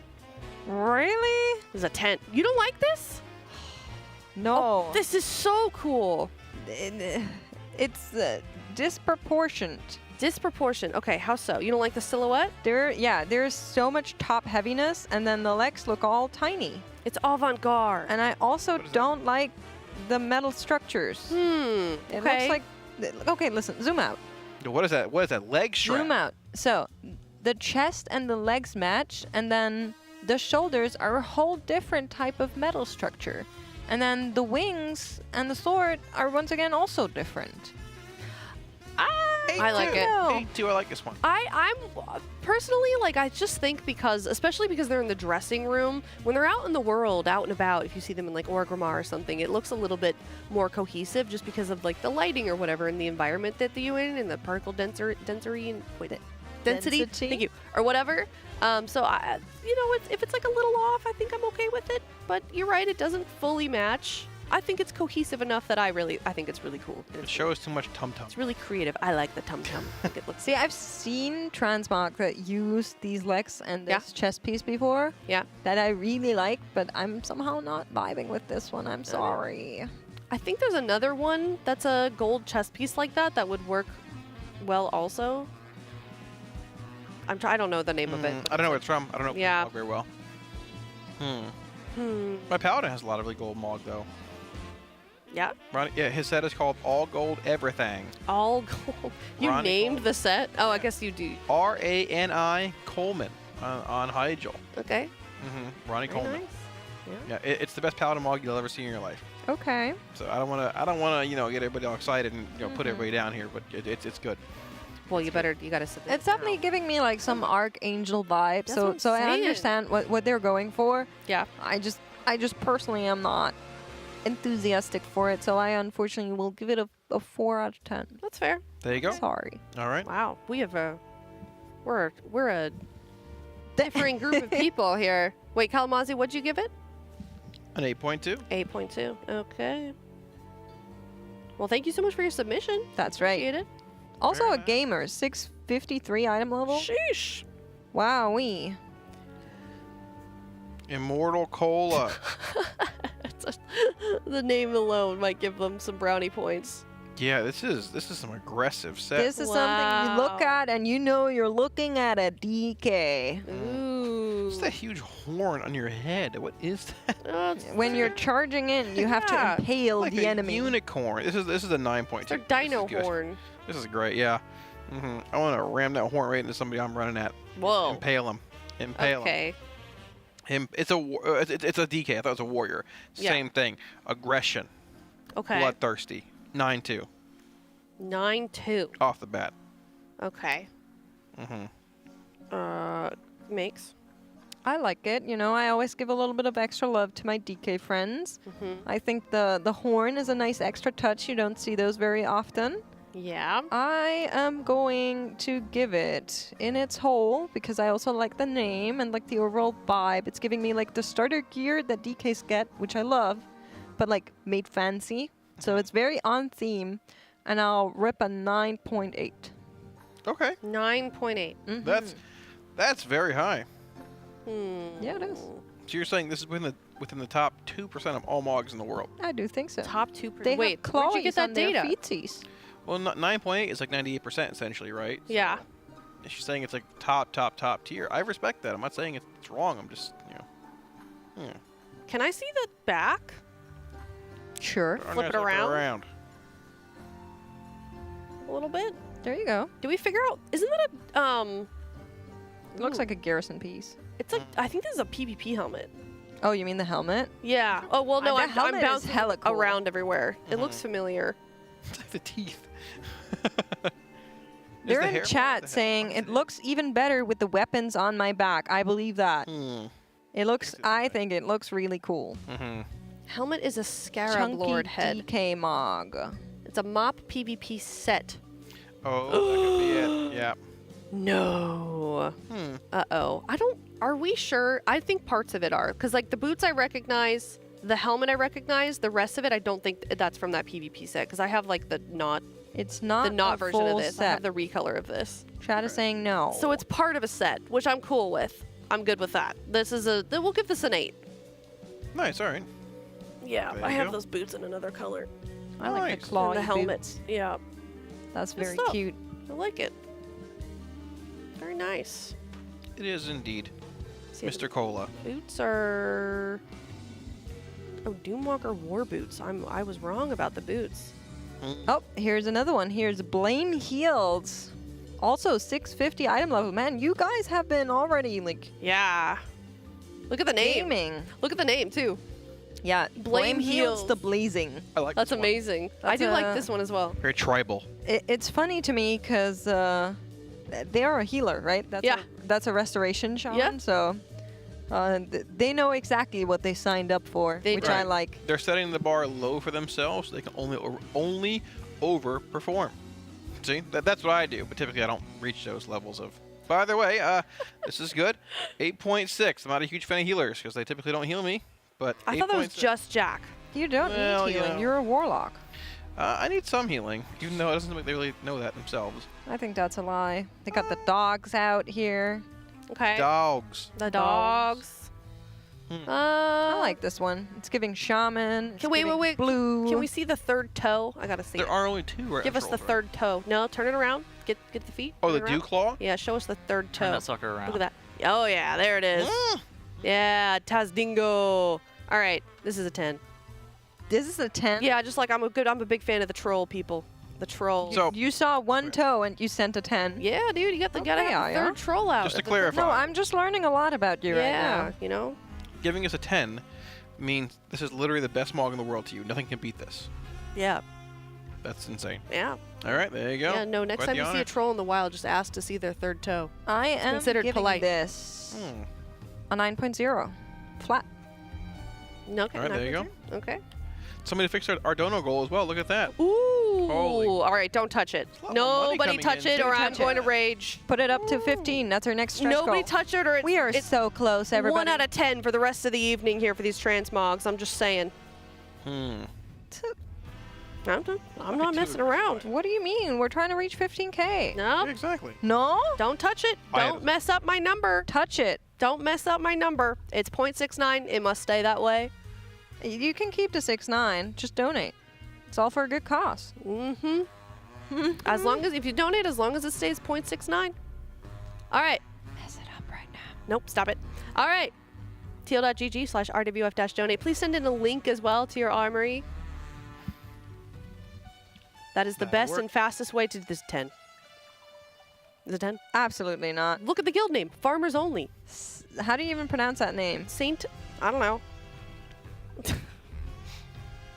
Really? This is a 10. You don't like this? No. Oh, this is so cool. It's disproportionate. Disproportionate. Okay, how so? You don't like the silhouette? There's so much top heaviness, and then the legs look all tiny. It's avant-garde. And I also don't like the metal structures. It looks like. Okay, listen, zoom out. What is that? What is that? Leg strap? Zoom out. So, the chest and the legs match, and then the shoulders are a whole different type of metal structure. And then the wings and the sword are once again also different. I like it. 8-2, I like this one. I'm personally, like, I just think especially because they're in the dressing room, when they're out in the world, out and about, if you see them in like Orgrimmar or something, it looks a little bit more cohesive just because of like the lighting or whatever in the environment that you're in and the particle density. Thank you. Or whatever. So if it's like a little off, I think I'm okay with it. But you're right, it doesn't fully match. I think it's cohesive enough that I think it's really cool. It shows too much tum-tum. It's really creative. I like the tum-tum. I think it looks. See, I've seen transmog that use these legs and this chest piece before. Yeah. That I really like, but I'm somehow not vibing with this one. I'm sorry. I think there's another one that's a gold chest piece like that would work well also. I don't know the name of it. I don't know where it's from. I don't know Yeah. very well. My Paladin has a lot of really gold mog, though. Yeah. Ronnie, yeah, his set is called All Gold Everything. All gold. You Ronnie named Coleman. the set? Oh, I guess you do. R-A-N-I Coleman on Hyjal. Okay. Ronnie Very Coleman. nice. Yeah, it's the best Paladin Mog you'll ever see in your life. Okay. So I don't wanna get everybody all excited and put everybody down here, but it's good. Well, you gotta submit. It's definitely giving me like some Archangel vibe. That's what So I'm I saying. understand what they're going for. Yeah. I just personally am not enthusiastic for it, so I unfortunately will give it a 4 out of 10. That's fair. There you go. Sorry. All right. Wow, we're a differing group of people here. Wait, Kalamazoo, what'd you give it? An 8.2. 8.2. Okay. Well, thank you so much for your submission. That's right. Appreciate it. Also a gamer, 653 item level. Sheesh. Wowee. Immortal Cola. The name alone might give them some brownie points. Yeah, this is some aggressive set. This is something you look at and you know you're looking at a DK. Ooh. What's that huge horn on your head? What is that? When you're charging in, you have to impale like the a enemy. unicorn. This is a 9.2. It's a dino horn. This is great. Yeah. I want to ram that horn right into somebody I'm running at. Whoa. Impale him. Impale him. Okay. It's a DK. I thought it was a warrior. Yeah. Same thing. Aggression. Okay. Bloodthirsty. 9.2. 9.2. Off the bat. Okay. Makes. I like it. You know, I always give a little bit of extra love to my DK friends. I think the horn is a nice extra touch. You don't see those very often. Yeah. I am going to give it in its whole because I also like the name and like the overall vibe. It's giving me like the starter gear that DKs get, which I love, but like made fancy. So it's very on theme, and I'll rip a 9.8. Okay. 9.8. That's very high. Yeah, it is. So you're saying this is within the top 2% of all Mogs in the world? I do think so. Top 2%. They Wait, have claws where'd you get that on their data? feetsies. Well, 9.8 is like 98% essentially, right? Yeah. And she's saying it's like top tier. I respect that. I'm not saying it's wrong. I'm just, Can I see the back? Sure. Flip it around. A little bit. There you go. Do we figure out? Isn't that a It looks like a garrison piece. It's like I think this is a PvP helmet. Oh, you mean the helmet? Yeah. Oh well, no, The I'm helmet is bouncing hella cool. around everywhere. It looks familiar. It's like the teeth. They're in chat saying it looks even better with the weapons on my back. I believe that. It looks. I think it looks really cool. Helmet is a Scarab Chunky Lord head. DK Mog. It's a mop PvP set. Oh, that could be it. Yeah. No. Uh-oh. Are we sure? I think parts of it are. Because, like, the boots I recognize, the helmet I recognize, the rest of it I don't think that's from that PvP set. Because I have, like, the not... It's not the not a version of full this. I set. have the recolor of this. Chat is saying no. So it's part of a set, which I'm cool with. I'm good with that. This is we'll give this an 8. Nice, all right. Yeah, There I you have go. those boots in another color. I like Nice. the claw And the helmet. boots. Yeah. That's Good very stuff. cute. I like it. Very nice. It is indeed. See, Mr. Cola. Boots are... Oh, Doomwalker War Boots. I was wrong about the boots. Oh, here's another one. Here's Blame Heals. Also 650 item level. Man, you guys have been already like... Yeah. Look at the name. Gaming. Look at the name, too. Yeah, Blame Heals. the Blazing. I like That's this one. amazing. I do like this one as well. Very tribal. It's funny to me because they are a healer, right? That's a restoration shaman. Yeah. So they know exactly what they signed up for, which I like. They're setting the bar low for themselves. So they can only overperform. See, that's what I do. But typically, I don't reach those levels of. By the way, this is good. 8.6. I'm not a huge fan of healers because they typically don't heal me. But I thought that was 8.6. just Jack. You don't Well, need healing. yeah. You're a warlock. I need some healing, even though it doesn't make they really know that themselves. I think that's a lie. They got the dogs out here. Okay. Dogs. The dogs. I like this one. It's giving shaman. It's Wait. giving Blue. Can we see the third toe? I gotta see. There it. are only 2 right Give us the third toe. No, turn it around. Get the feet. Oh, turn the it around. dew claw? Yeah, show us the third toe. Turn that sucker around. Look at that. Oh yeah, there it is. Yeah, Tazdingo. All right, this is a 10. This is a 10? Yeah, just like I'm a big fan of the troll people. The troll. So you saw one toe and you sent a 10. Yeah, dude, you gotta have the third troll out. Just to clarify. No, I'm just learning a lot about you right now. You know? Giving us a 10 means this is literally the best Mog in the world to you. Nothing can beat this. Yeah. That's insane. Yeah. All right, there you go. Yeah, no, next time you see a troll in the wild, just ask to see their third toe. I It's am considered giving polite. this a 9.0. Flat. Okay, All right, there you go. Okay. Somebody fixed our dono goal as well. Look at that. Ooh. Holy. All right, don't touch it. lot more money Nobody coming touch in. it or Don't I'm touch going it. to rage. Put it up to 15. That's our next stretch Nobody goal. touch it or We are it's so close, everybody. 1 out of 10 for the rest of the evening here for these transmogs. I'm just saying. Hmm. I'm not messing around. What do you mean? We're trying to reach 15K. No. Exactly. No? Don't touch it. Don't mess up my number. Touch it. Don't mess up my number. It's 0.69. It must stay that way. You can keep to 6.9. Just donate. It's all for a good cause. Mm-hmm. As long as, if you donate, as long as it stays 0.69. All right. Mess it up right now. Nope, stop it. All right. TL.gg/RWF-donate. Please send in a link as well to your armory. That is the best and fastest way to this 10. Is it 10? Absolutely not. Look at the guild name. Farmers Only. How do you even pronounce that name? Saint, I don't know.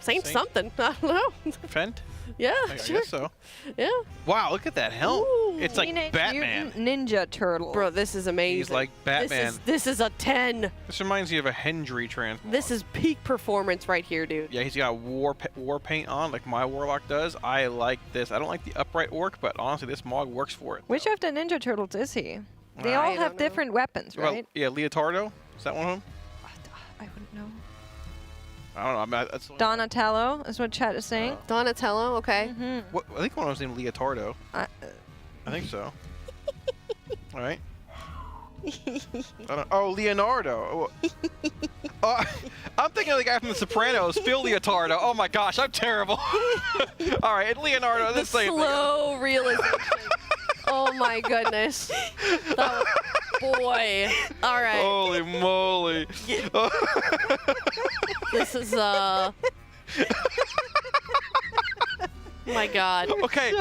Saint something. I don't know. Fent? Yeah, I sure. guess so. Yeah. Wow, look at that helm. It's like Teenage Batman. Mutant Ninja Turtle. Bro, this is amazing. He's like Batman. This is a 10. This reminds me of a Hendry transmog. This is peak performance right here, dude. Yeah, he's got war paint on like my Warlock does. I like this. I don't like the upright orc, but honestly, this Mog works for it. Which of the Ninja Turtles is he? They I all don't have know. different weapons, Well, right? yeah, Leotardo. Is that one of them? I wouldn't know. I don't know. I mean, that's Donatello is what chat is saying. Donatello, okay. what, I think one of them's named Leotardo. I think so. All right. Oh, Leonardo. Oh, I'm thinking of the guy from The Sopranos, Phil Leotardo. Oh my gosh, I'm terrible. All right, and Leonardo. The The same slow realization. Oh my goodness. That was, boy. All right. Holy moly. This is my God. Okay,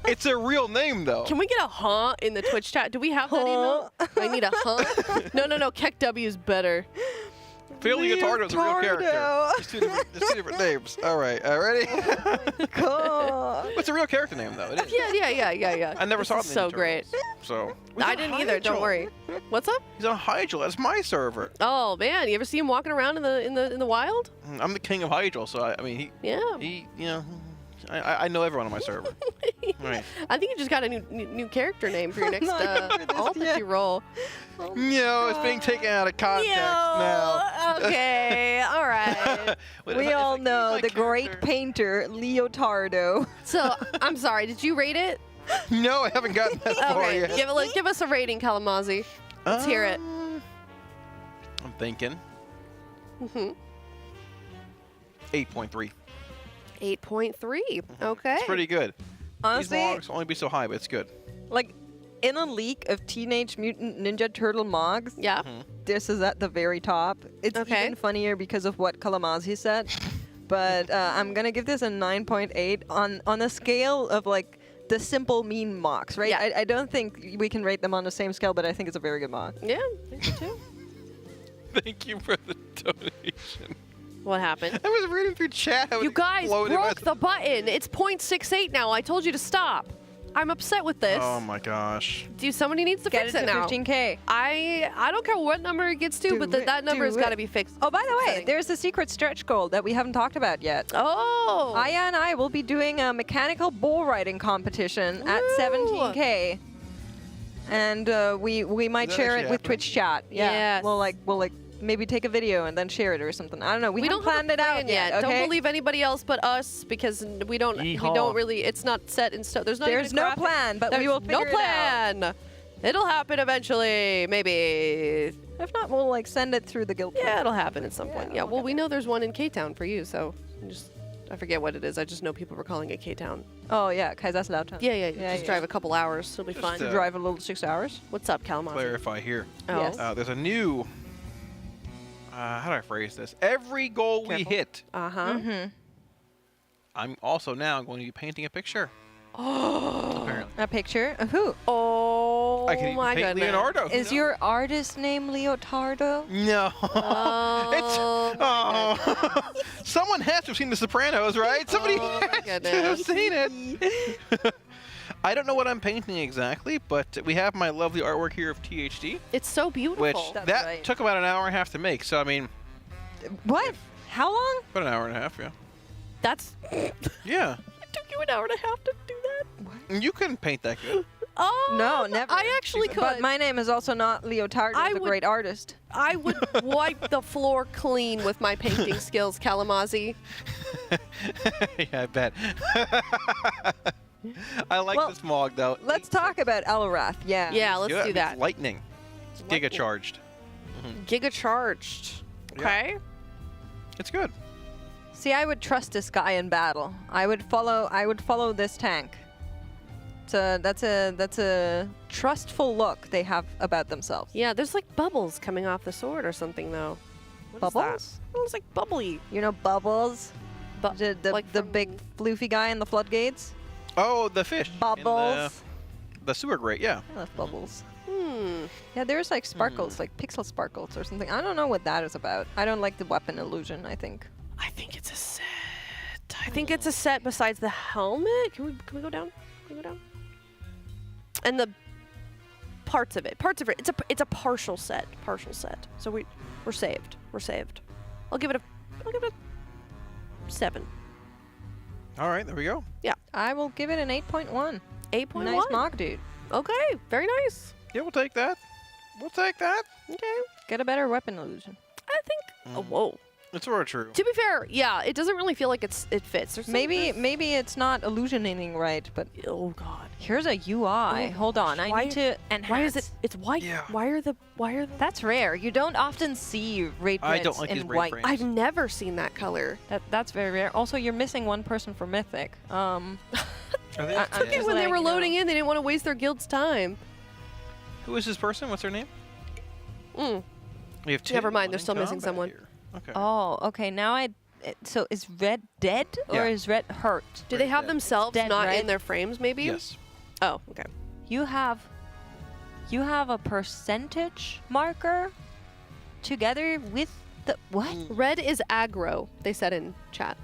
it's a real name though. Can we get a huh in the Twitch chat? Do we have that email? I need a huh. No. Keck W is better. Phil Leotardo is a real character. Just two different names. All right, ready? What's a real character name though? It is. Yeah. I never This saw is the so Ninja great. Turtles, So I didn't either. Don't worry. What's up? He's on Hydral. That's my server. Oh man, you ever see him walking around in the wild? I'm the king of Hydral, so I mean he you know I know everyone on my server. Right. I think you just got a new character name for your next alt that you roll. No, it's being taken out of context now. Okay, all right. We all know the great painter Leotardo. So I'm sorry. Did you rate it? No, I haven't gotten that far Okay, yet. give us a rating, Kalamazoo. Let's hear it. I'm thinking 8.3. 8.3. Okay. It's pretty good. Honestly, These logs will only be so high, but it's good. like in a leak of Teenage Mutant Ninja Turtle Mogs, Yeah. this is at the very top. It's even funnier because of what Kalamazoo said. But I'm gonna give this a 9.8 on a scale of like the simple mean mocks, right? Yeah. I don't think we can rate them on the same scale, but I think it's a very good mock. Yeah, I think so too. Thank you for the donation. What happened? I was reading through chat. You guys broke the button. It's 0.68 now. I told you to stop. I'm upset with this. Oh my gosh. Dude, somebody needs to Get fix it it to now. 15K. I don't care what number it gets to, but that number has got to be fixed. Oh, by the way, there's a secret stretch goal that we haven't talked about yet. Oh. Aya and I will be doing a mechanical bull riding competition at 17K. And we might that share it actually with happening? Twitch chat. Yeah. Yes. We'll like maybe take a video and then share it or something. I don't know. We haven't don't have planned a it out plan yet. Okay? Don't believe anybody else but us because we don't really. It's not set in stone. There's There's even a no graphic. plan, but we There's will figure no it out. plan. It'll happen eventually, maybe. If not, we'll like send it through the guild. Yeah, it'll happen at some point. Yeah. Well, we know there's one in K-Town for you, so I forget what it is. I just know people were calling it K-Town. Oh yeah, Kaiserslautern. Yeah. Just drive a couple hours. It'll be fun. Just, Drive a little 6 hours. What's up, Kalamazoo? Clarify here. Oh. Yes. There's a new how do I phrase this? Every goal we hit, Mm-hmm. I'm also now going to be painting a picture. Oh, apparently. A picture of who? Oh I can even my paint goodness. Leonardo. Is your artist name Leotardo? No. Someone has to have seen The Sopranos, right? Somebody has to have seen it. I don't know what I'm painting exactly, but we have my lovely artwork here of THD. It's so beautiful. Which that took about an hour and a half to make. So I mean, what? How long? About an hour and a half, yeah. That's. Yeah. It took you an hour and a half to do that. You couldn't paint that good. Oh no, never. I actually could. But my name is also not Leotardo, the great artist. I would wipe the floor clean with my painting skills, Kalamazoo. Yeah, I bet. I like Well, this mog though. Let's talk about Elrath. Yeah. Yeah, let's Good. do that. It's lightning. It's giga charged. Giga charged. Okay. It's good. See, I would trust this guy in battle. I would follow this tank. That's a trustful look they have about themselves. Yeah, there's like bubbles coming off the sword or something though. What is Bubbles? that? It looks like bubbly. You know Bubbles? The big floofy guy in the floodgates? Oh, the fish. Bubbles. The sewer grate, yeah. I love Bubbles. Yeah, there's like sparkles, like pixel sparkles or something. I don't know what that is about. I don't like the weapon illusion, I think. I think it's a set. I think it's a set besides the helmet. Can we go down? Can we go down? And the parts of it. It's a partial set. So we're saved. We're saved. I'll give it a 7. All right, there we go. Yeah. I will give it an 8.1. 8.1. Nice mock, dude. Okay, very nice. Yeah, we'll take that. We'll take that. Okay. Get a better weapon illusion. I think. Oh, whoa. It's sort of true. To be fair, yeah, it doesn't really feel like it fits. There's Maybe it's not illusionating right, but oh god. Here's a UI. Hold on, I need to enhance. Why is it? It's white. Yeah. Why are the? That's rare. You don't often see raid I reds don't like in these raid white. frames. I've never seen that color. That's very rare. Also, you're missing one person for Mythic. Are they It's okay when they were loading in, they didn't want to waste their guild's time. Who is this person? What's their name? We have 2. Never mind, they're in still missing combat someone. here. Okay. Oh, okay. Now so is Red dead or Yeah. is Red hurt? Do they have themselves Dead, not right? in their frames? Maybe. Yes. Oh, okay. You have a percentage marker together with the what? Red is aggro. They said in chat.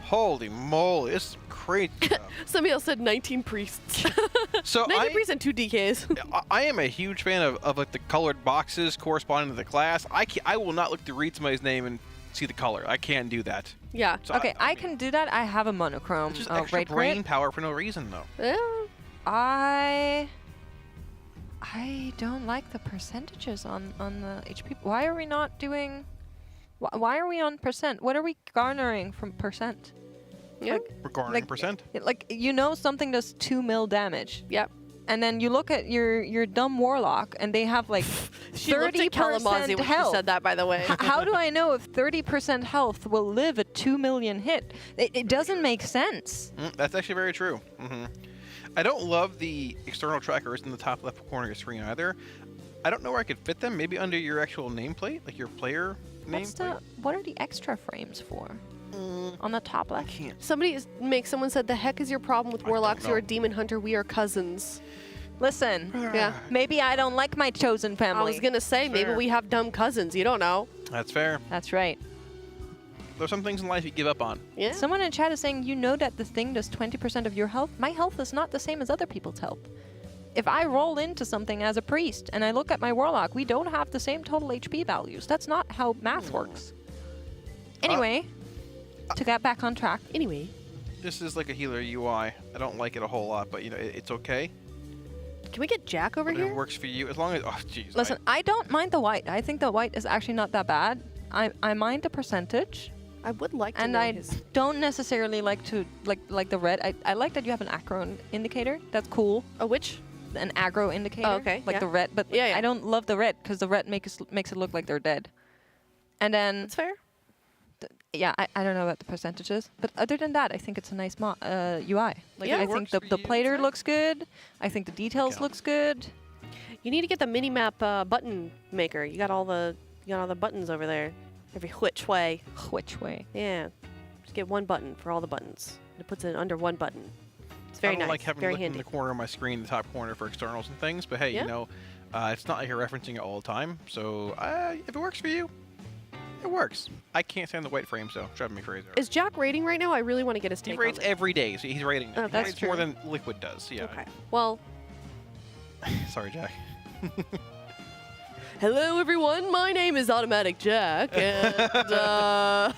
Holy moly, it's crazy stuff. Somebody else said 19 priests. So 19 priests and 2 DKs. I am a huge fan of like the colored boxes corresponding to the class. I will not look to read somebody's name and see the color. I can't do that. Yeah. So Okay, I can do that. I have a monochrome. It's just extra raid brain grid. power for no reason though. Yeah. I don't like the percentages on the HP. Why are we not doing? Why are we on percent? What are we garnering from percent? Yeah. We're garnering percent. Like something does 2 mil damage. Yep. And then you look at your dumb warlock, and they have like 30% when she health. said that, by the way. How do I know if 30% health will live a 2 million hit? It doesn't make sense. That's actually very true. I don't love the external trackers in the top left corner of your screen either. I don't know where I could fit them. Maybe under your actual nameplate, like your player nameplate. What are the extra frames for? On the top left? Someone said, the heck is your problem with warlocks? You're a demon hunter. We are cousins. Listen, Yeah. maybe I don't like my chosen family. I was going to say, maybe Fair. we have dumb cousins. You don't know. That's fair. That's right. There's some things in life you give up on. Yeah. Someone in chat is saying, you know that the thing does 20% of your health? My health is not the same as other people's health. If I roll into something as a priest and I look at my warlock, we don't have the same total HP values. That's not how math works. Anyway, to get back on track. Anyway. This is like a healer UI. I don't like it a whole lot, but you know, it's okay. Can we get Jack over Whatever here? works for you, as long as. Oh, jeez. Listen, I don't mind the white. I think the white is actually not that bad. I mind the percentage. I would like to and know I his... don't necessarily like to like the red. I like that you have an aggro indicator. That's cool. A which? An aggro indicator. Oh, okay. Like yeah. the red, but Yeah. I don't love the red because the red makes it look like they're dead. And then That's fair. Yeah, I don't know about the percentages, but other than that, I think it's a nice UI. Like Yeah, I it think works the plater looks good. I think the details looks good. You need to get the mini map button maker. You got all the buttons over there. Every which way. Which way? Yeah. Just get one button for all the buttons. It puts it under one button. It's very I don't nice. like having very it in handy. the corner of my screen, the top corner for externals and things. But hey, Yeah. you know, it's not like you're referencing it all the time. So if it works for you, it works. I can't stand the white frame, so driving me crazy. Is Jack rating right now? I really want to get his take He rates on this. every day, so he's rating. Oh, he that's rates true. more than Liquid does. Yeah. Okay. Well. Sorry, Jack. Hello, everyone. My name is Automatic Jack, and I'm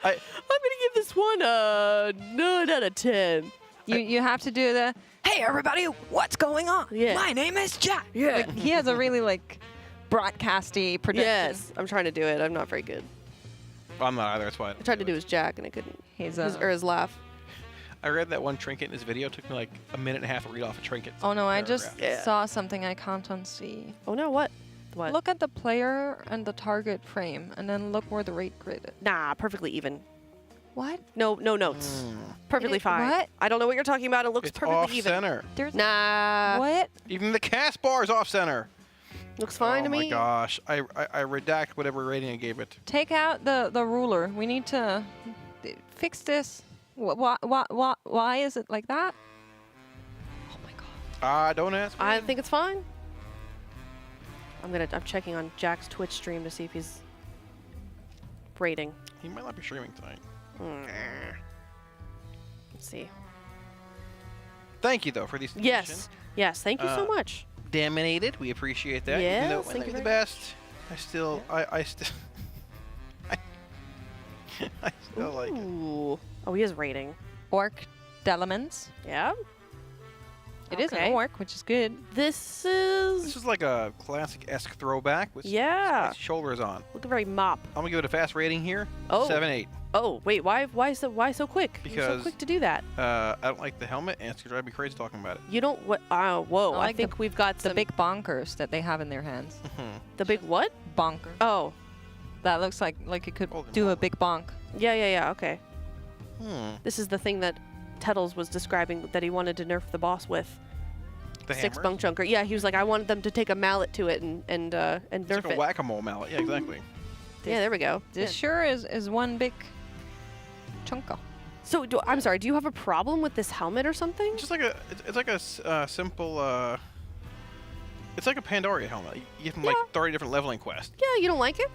gonna give this one a 9 out of 10. You have to do the, hey everybody, what's going on? Yeah. My name is Jack. Yeah. Like, he has a really like broadcasty prediction. Yes, I'm trying to do it. I'm not very good. I'm not either. That's why. I tried to do his Jack, and I couldn't. His his laugh. I read that one trinket in this video. It took me like a minute and a half to read off a trinket. Oh no, I just Yeah. saw something I can't unsee. Oh no, what? What? Look at the player and the target frame, and then look where the rate grid is. Nah, perfectly even. What? No notes. Perfectly It- fine. what? I don't know what you're talking about. It looks It's perfectly off even. center. There's Nah. What? Even the cast bar is off center. Looks fine to Oh my me. gosh, I redact whatever rating I gave it. Take out the ruler. We need to fix this. Why is it like that? Don't ask me. I think it's fine. I'm checking on Jack's Twitch stream to see if he's rating. He might not be streaming tonight. Let's see. Thank you though for these. Yes. Thank you so Uh, much. Dominated. We appreciate that. Yes, Even though it thank might you be the very best, I still like it. Ooh. Oh, he is rating. Orc Delamans. Yeah. It is Okay. an orc, which is good. This is. This is like a classic-esque throwback with Yeah. shoulders on. Look very mop. I'm gonna give it a fast rating here. Oh. 7-8. Oh wait, why so quick? You're so Because quick to do that. I don't like the helmet, and it's gonna drive me crazy talking about it. You don't what? Whoa! I like think we've got The some big bonkers that they have in their hands. The big what? Bonker. Oh. That looks like it could do a big bonk. Yeah. Okay. Hmm. This is the thing that Tettles was describing that he wanted to nerf the boss with. The Six hammer? bunk junker. Yeah, he was like, I wanted them to take a mallet to it and nerf It's like a it. whack-a-mole mallet. Yeah, exactly. Yeah, there we go. This sure is one big chunka. So I'm sorry. Do you have a problem with this helmet or something? Just like it's like a simple. It's like a Pandoria helmet. You get from like 30 different leveling quests. Yeah, you don't like it?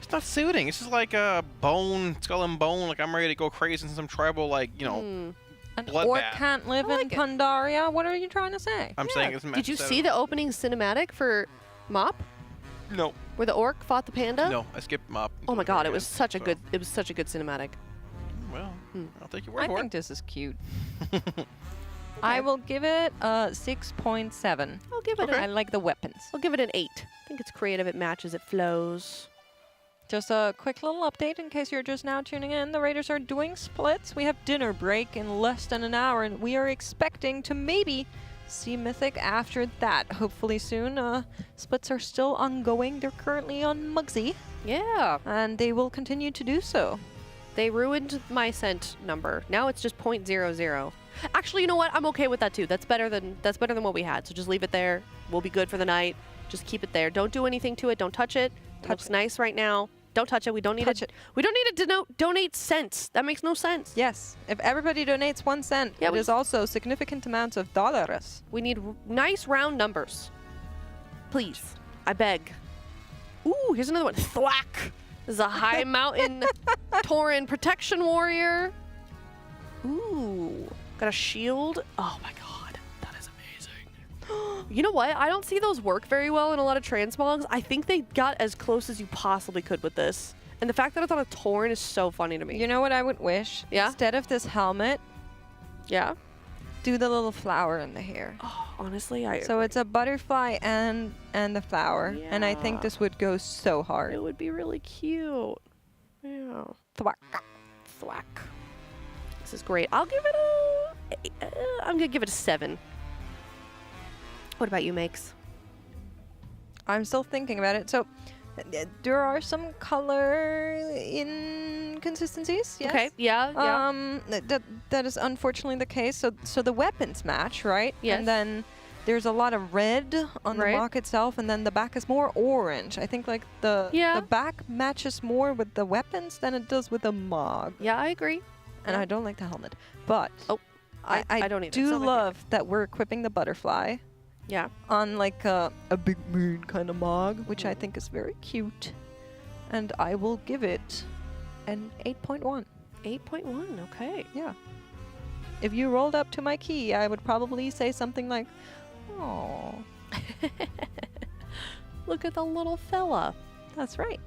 It's not suiting. It's just like a skull and bone. Like I'm ready to go crazy in some tribal, like An bloodbath. orc can't live in Pandaria? What are you trying to say? I'm saying it's Did you see the opening cinematic for Mop, No. where the orc fought the panda? No, I skipped Mop. Oh my god, it was such a good. It was such a good cinematic. Well, I'll take your word I for think it. this is cute. I will give it a 6.7. I'll give it. I like the weapons. I'll give it an 8. I think it's creative. It matches. It flows. Just a quick little update in case you're just now tuning in. The Raiders are doing splits. We have dinner break in less than an hour, and we are expecting to maybe see Mythic after that. Hopefully soon. Splits are still ongoing. They're currently on Mugsy. Yeah. And they will continue to do so. They ruined my cent number. Now it's just 0.00. Actually, you know what? I'm okay with that too. That's better than what we had. So just leave it there. We'll be good for the night. Just keep it there. Don't do anything to it. Don't touch it. It looks nice right now. Don't touch it. We don't need it. We don't need to donate cents. That makes no sense. Yes. If everybody donates 1 cent, it is also significant amounts of dollars. We need nice round numbers. Please. I beg. Ooh, here's another one. Thwack. This is a high mountain Tauren protection warrior. Ooh. Got a shield. Oh my god. That is amazing. You know what? I don't see those work very well in a lot of transmogs. I think they got as close as you possibly could with this. And the fact that it's on a Tauren is so funny to me. You know what I would wish? Yeah? Instead of this helmet, yeah, do the little flower in the hair. Oh, honestly, So it's a butterfly and the flower, and I think Yeah. this would go so hard. It would be really cute. Yeah. Thwack. Thwack. This is great. I'll give it I'm gonna give it a 7. What about you, Makes? I'm still thinking about it. So there are some color inconsistencies. Yes? Okay. Yeah. That is unfortunately the case. So the weapons match, right? Yes. And then there's a lot of red on the Right. mock itself, and then the back is more orange. I think like the back matches more with the weapons than it does with the Mog. Yeah, I agree. And I don't like the helmet, but I don't either. do It's not my love that we're equipping the butterfly. Yeah. On like a big moon kind of Mog, which I think is very cute, and I will give it an 8.1. 8.1. Okay. Yeah. If you rolled up to my key, I would probably say something like, "Oh, look at the little fella." That's right.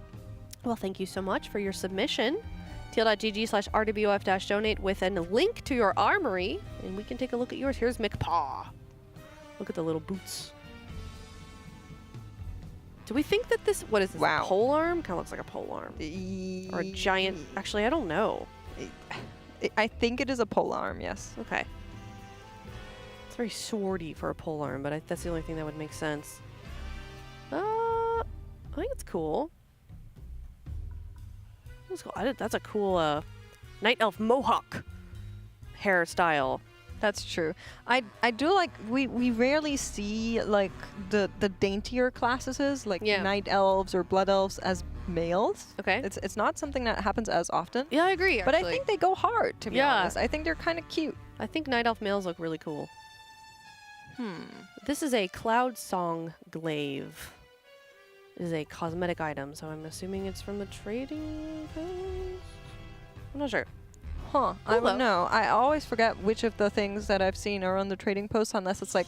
Well, thank you so much for your submission. TL.gg/RWF-donate with a link to your armory, and we can take a look at yours. Here's McPaw. Look at the little boots. Do we think that this, what is this, a pole arm? Kind of looks like a pole arm. Or a giant, actually, I don't know. I think it is a pole arm, yes. Okay. It's very swordy for a pole arm, but that's the only thing that would make sense. I think it's cool. That's cool. That's a cool Night Elf Mohawk hairstyle. That's true. I do like, we rarely see like the daintier classes like Night Elves or Blood Elves as males. Okay. It's not something that happens as often. Yeah, I agree, But I actually. think they go hard, to be Yeah. honest. I think they're kind of cute. I think Night Elf males look really cool. This is a Cloud Song glaive. It is a cosmetic item, so I'm assuming it's from the trading post? I'm not sure. Huh, I would know. I always forget which of the things that I've seen are on the trading post, unless it's like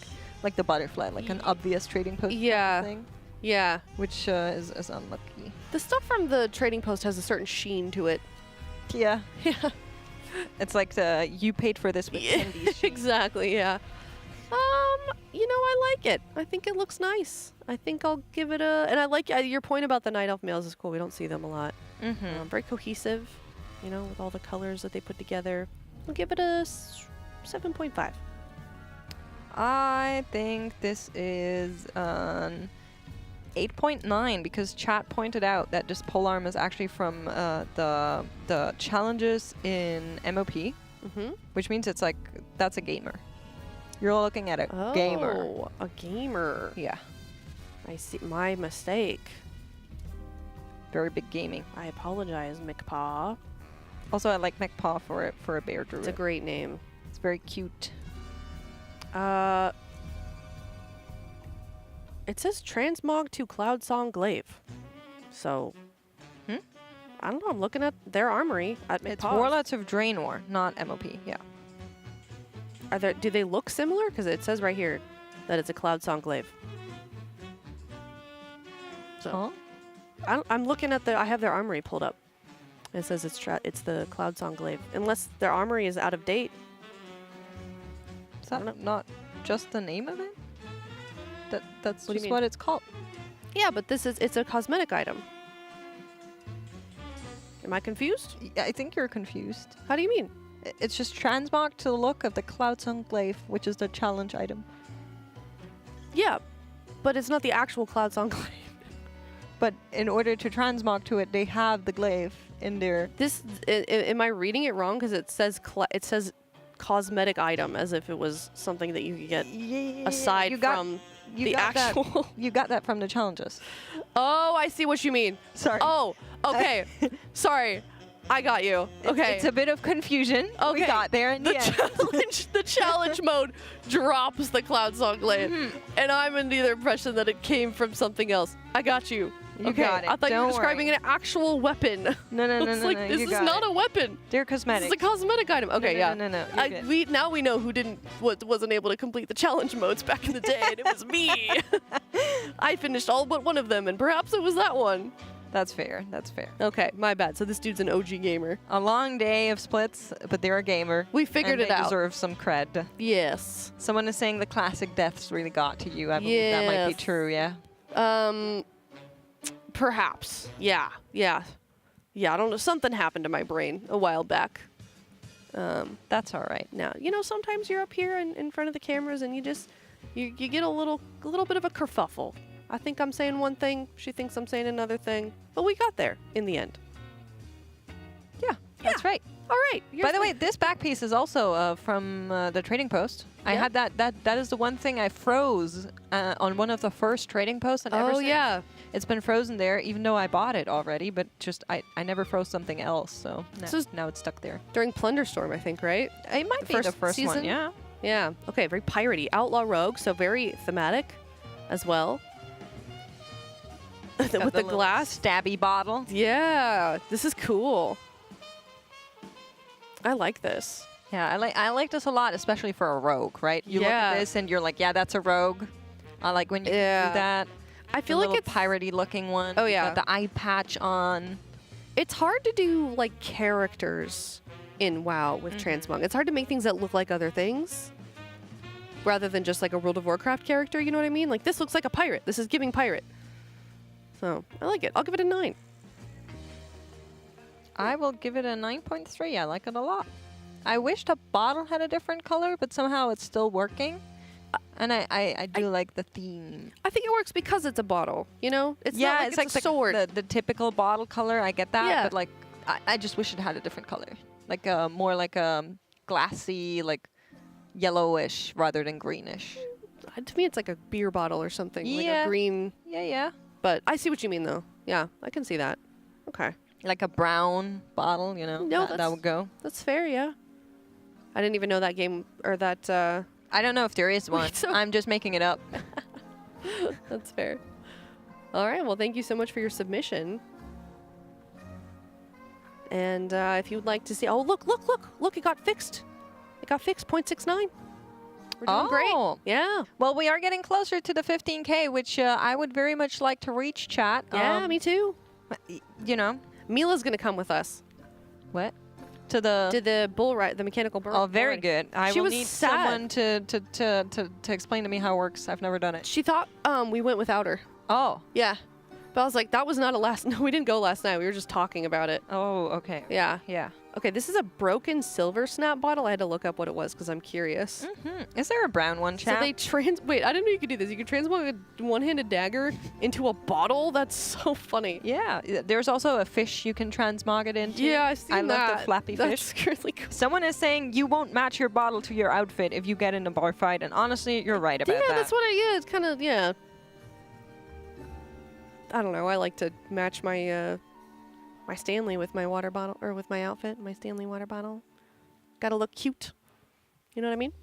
the butterfly, like an obvious trading post thing. Yeah. Which is unlucky. The stuff from the trading post has a certain sheen to it. Yeah. Yeah. It's like the you paid for this with candy. Exactly, yeah. You know, I like it. I think it looks nice. I think I'll give it a, and I like your point about the Night Elf males is cool. We don't see them a lot. Very cohesive, you know, with all the colors that they put together. I'll give it a 7.5. I think this is an 8.9 because chat pointed out that this polearm is actually from the challenges in MOP, which means it's like that's a gamer. You're looking at a gamer. Oh, a gamer. Yeah. I see. My mistake. Very big gaming. I apologize, McPaw. Also, I like McPaw for a bear druid. It's a great name. It's very cute. It says Transmog to Cloud Song Glaive. So, I don't know. I'm looking at their armory at McPaw. It's Warlords of Draenor, not MOP. Yeah. Do they look similar? Because it says right here that it's a Cloud Song Glaive. So, I'm looking at I have their armory pulled up. It says it's the Cloud Song Glaive. Unless their armory is out of date. Is that not just the name of it? That's What do you just mean? what it's called. Yeah, but it's a cosmetic item. Am I confused? I think you're confused. How do you mean? It's just transmog to the look of the Cloud Song Glaive, which is the challenge item. Yeah, but it's not the actual Cloud Song Glaive. But in order to transmog to it, they have the glaive in there. Am I reading it wrong? Because it says cosmetic item as if it was something that you could get aside from the actual. You got that from the challenges. Oh, I see what you mean. Sorry. Oh, okay. Sorry. I got you. Okay. It's a bit of confusion. Okay. We got there in the end. The challenge mode drops the Cloud Song Glaive. And I'm in the impression that it came from something else. I got you. You got it. I thought you were Don't describing worry. an actual weapon. No, It's like, this you is got not it. a weapon. They're cosmetic. This is a cosmetic item. Okay, yeah. No. Now we know who wasn't able to complete the challenge modes back in the day, and it was me. I finished all but one of them, and perhaps it was that one. That's fair. That's fair. Okay, my bad. So this dude's an OG gamer. A long day of splits, but they're a gamer. We figured and it out. They deserve some cred. Yes. Someone is saying the classic deaths really got to you. I believe that might be Yes. true. Yeah. Perhaps. Yeah. I don't know. Something happened to my brain a while back. That's all right. Now, sometimes you're up here in front of the cameras and you get a little bit of a kerfuffle. I think I'm saying one thing, she thinks I'm saying another thing, but we got there in the end. Yeah, that's right. All right. By the way, this back piece is also from the trading post. I had that. That is the one thing I froze on one of the first trading posts. And ever since, yeah. It's been frozen there, even though I bought it already. But just I never froze something else, so now it's stuck there. During Plunderstorm, I think, right? It might be the first season? one. Yeah. Yeah. Okay. Very piratey. Outlaw Rogue. So very thematic, as well. With the glass stabby bottle. Yeah. This is cool. I like this. Yeah, I like this a lot, especially for a rogue, right? You look at this and you're like, yeah, that's a rogue. I like when you do that. I feel like it's piratey looking one. Oh yeah, got the eye patch on. It's hard to do like characters in WoW with transmog. It's hard to make things that look like other things, rather than just like a World of Warcraft character. You know what I mean? Like this looks like a pirate. This is giving pirate. So I like it. I'll give it a 9. I will give it a 9.3. I like it a lot. I wish the bottle had a different color, but somehow it's still working. And I do like the theme. I think it works because it's a bottle, you know? It's not like it's a sword. The typical bottle color, I get that. Yeah. But like, I just wish it had a different color. Like more like a glassy, like yellowish rather than greenish. To me, it's like a beer bottle or something. Like a green. Yeah. But I see what you mean, though. Yeah, I can see that. Okay. Like a brown bottle, you know? No, that would go. That's fair, yeah. I didn't even know that game, or that... I don't know if there is one. I'm just making it up. That's fair. All right, well, thank you so much for your submission. And if you would like to see... Oh, look, it got fixed. It got fixed, 0.69. We're doing great. Yeah. Well, we are getting closer to the 15K, which I would very much like to reach, chat. Yeah, me too. You know. Mila's going to come with us. What? To the bull ride, the mechanical bull. Oh, very good. I She will was need sad. someone to explain to me how it works. I've never done it. She thought we went without her. Oh. Yeah. But I was like, that was not a last... No, we didn't go last night. We were just talking about it. Oh, okay. Yeah. Yeah. Okay, this is a broken silver snap bottle. I had to look up what it was because I'm curious. Is there a brown one, chat? So they wait, I didn't know you could do this. You could transmog a one-handed dagger into a bottle? That's so funny. Yeah. There's also a fish you can transmog it into. Yeah, I've seen I love that. the flappy That's fish. really cool. Someone is saying you won't match your bottle to your outfit if you get in a bar fight, and honestly, you're right about that. Yeah, that's what it's kind of, yeah. I don't know. I like to match my my Stanley with my water bottle, or with my outfit, my Stanley water bottle. Gotta look cute. You know what I mean?